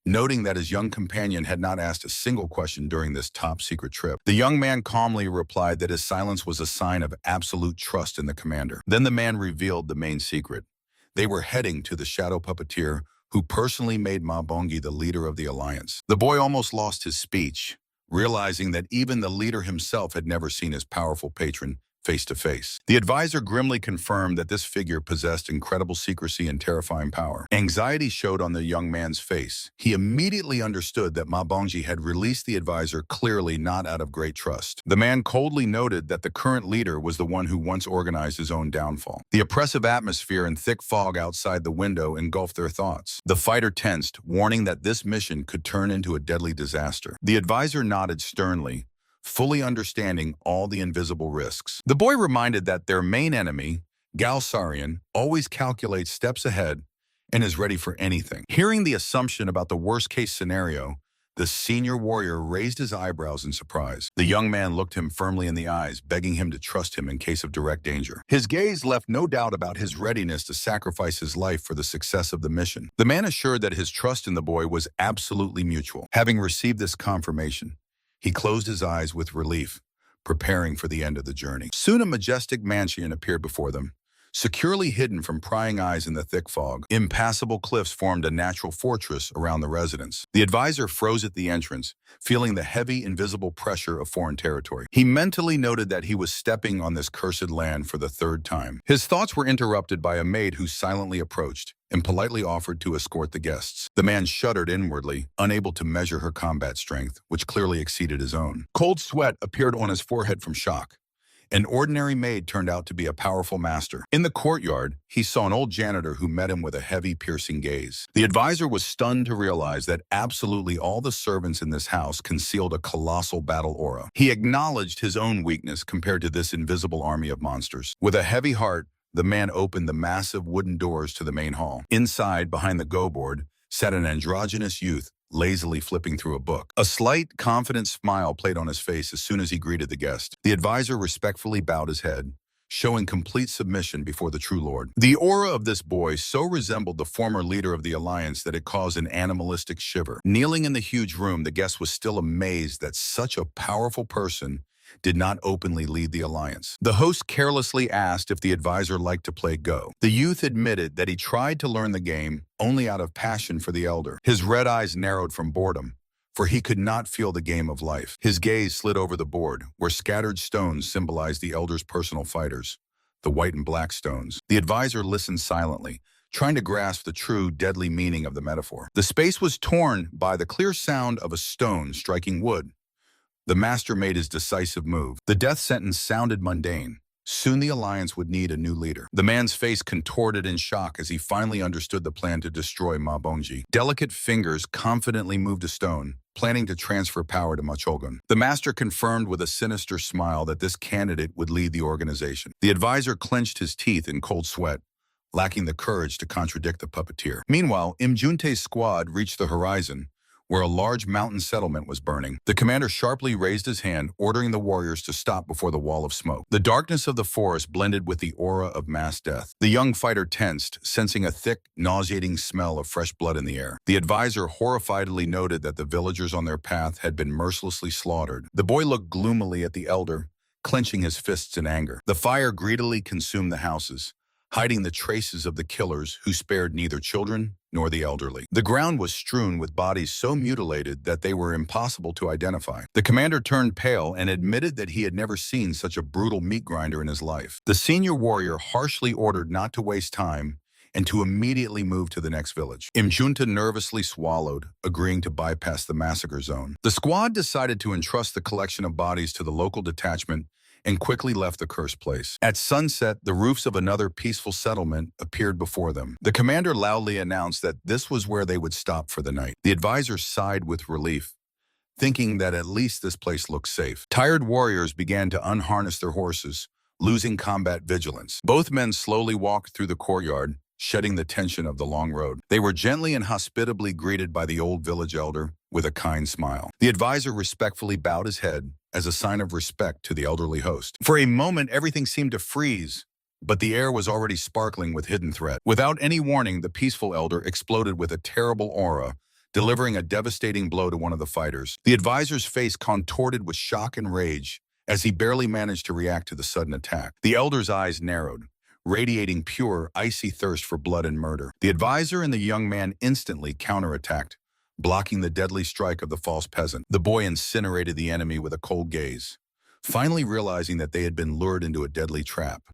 noting that his young companion had not asked a single question during this top-secret trip. The young man calmly replied that his silence was a sign of absolute trust in the commander. Then the man revealed the main secret. They were heading to the shadow puppeteer who personally made Mabongi the leader of the alliance. The boy almost lost his speech, realizing that even the leader himself had never seen his powerful patron face to face. The advisor grimly confirmed that this figure possessed incredible secrecy and terrifying power. Anxiety showed on the young man's face. He immediately understood that Mabongi had released the advisor, clearly not out of great trust. The man coldly noted that the current leader was the one who once organized his own downfall. The oppressive atmosphere and thick fog outside the window engulfed their thoughts. The fighter tensed, warning that this mission could turn into a deadly disaster. The advisor nodded sternly, fully understanding all the invisible risks. The boy reminded that their main enemy, Galsarian, always calculates steps ahead and is ready for anything. Hearing the assumption about the worst-case scenario, the senior warrior raised his eyebrows in surprise. The young man looked him firmly in the eyes, begging him to trust him in case of direct danger. His gaze left no doubt about his readiness to sacrifice his life for the success of the mission. The man assured that his trust in the boy was absolutely mutual. Having received this confirmation, he closed his eyes with relief, preparing for the end of the journey. Soon a majestic mansion appeared before them, securely hidden from prying eyes in the thick fog. Impassable cliffs formed a natural fortress around the residence. The advisor froze at the entrance, feeling the heavy, invisible pressure of foreign territory. He mentally noted that he was stepping on this cursed land for the third time. His thoughts were interrupted by a maid who silently approached and politely offered to escort the guests. The man shuddered inwardly, unable to measure her combat strength, which clearly exceeded his own. Cold sweat appeared on his forehead from shock. An ordinary maid turned out to be a powerful master. In the courtyard, he saw an old janitor who met him with a heavy, piercing gaze. The advisor was stunned to realize that absolutely all the servants in this house concealed a colossal battle aura. He acknowledged his own weakness compared to this invisible army of monsters. With a heavy heart, the man opened the massive wooden doors to the main hall. Inside, behind the go-board, sat an androgynous youth, lazily flipping through a book. A slight, confident smile played on his face as soon as he greeted the guest. The advisor respectfully bowed his head, showing complete submission before the true lord. The aura of this boy so resembled the former leader of the alliance that it caused an animalistic shiver. Kneeling in the huge room, the guest was still amazed that such a powerful person did not openly lead the alliance. The host carelessly asked if the advisor liked to play Go. The youth admitted that he tried to learn the game only out of passion for the elder. His red eyes narrowed from boredom, for he could not feel the game of life. His gaze slid over the board, where scattered stones symbolized the elder's personal fighters, the white and black stones. The advisor listened silently, trying to grasp the true, deadly meaning of the metaphor. The space was torn by the clear sound of a stone striking wood. The master made his decisive move. The death sentence sounded mundane. Soon the alliance would need a new leader. The man's face contorted in shock as he finally understood the plan to destroy Ma Bongji. Delicate fingers confidently moved a stone, planning to transfer power to Macholgun. The master confirmed with a sinister smile that this candidate would lead the organization. The advisor clenched his teeth in cold sweat, lacking the courage to contradict the puppeteer. Meanwhile, Imjunte's squad reached the horizon, where a large mountain settlement was burning. The commander sharply raised his hand, ordering the warriors to stop before the wall of smoke. The darkness of the forest blended with the aura of mass death. The young fighter tensed, sensing a thick, nauseating smell of fresh blood in the air. The advisor horrifiedly noted that the villagers on their path had been mercilessly slaughtered. The boy looked gloomily at the elder, clenching his fists in anger. The fire greedily consumed the houses, hiding the traces of the killers who spared neither children nor the elderly. The ground was strewn with bodies so mutilated that they were impossible to identify. The commander turned pale and admitted that he had never seen such a brutal meat grinder in his life. The senior warrior harshly ordered not to waste time and to immediately move to the next village. Imjunta nervously swallowed, agreeing to bypass the massacre zone. The squad decided to entrust the collection of bodies to the local detachment and quickly left the cursed place. At sunset, the roofs of another peaceful settlement appeared before them. The commander loudly announced that this was where they would stop for the night. The advisor sighed with relief, thinking that at least this place looked safe. Tired warriors began to unharness their horses, losing combat vigilance. Both men slowly walked through the courtyard, shedding the tension of the long road. They were gently and hospitably greeted by the old village elder with a kind smile. The advisor respectfully bowed his head as a sign of respect to the elderly host. For a moment, everything seemed to freeze, but the air was already sparkling with hidden threat. Without any warning, the peaceful elder exploded with a terrible aura, delivering a devastating blow to one of the fighters. The advisor's face contorted with shock and rage as he barely managed to react to the sudden attack. The elder's eyes narrowed, radiating pure, icy thirst for blood and murder. The advisor and the young man instantly counterattacked, blocking the deadly strike of the false peasant. The boy incinerated the enemy with a cold gaze, finally realizing that they had been lured into a deadly trap.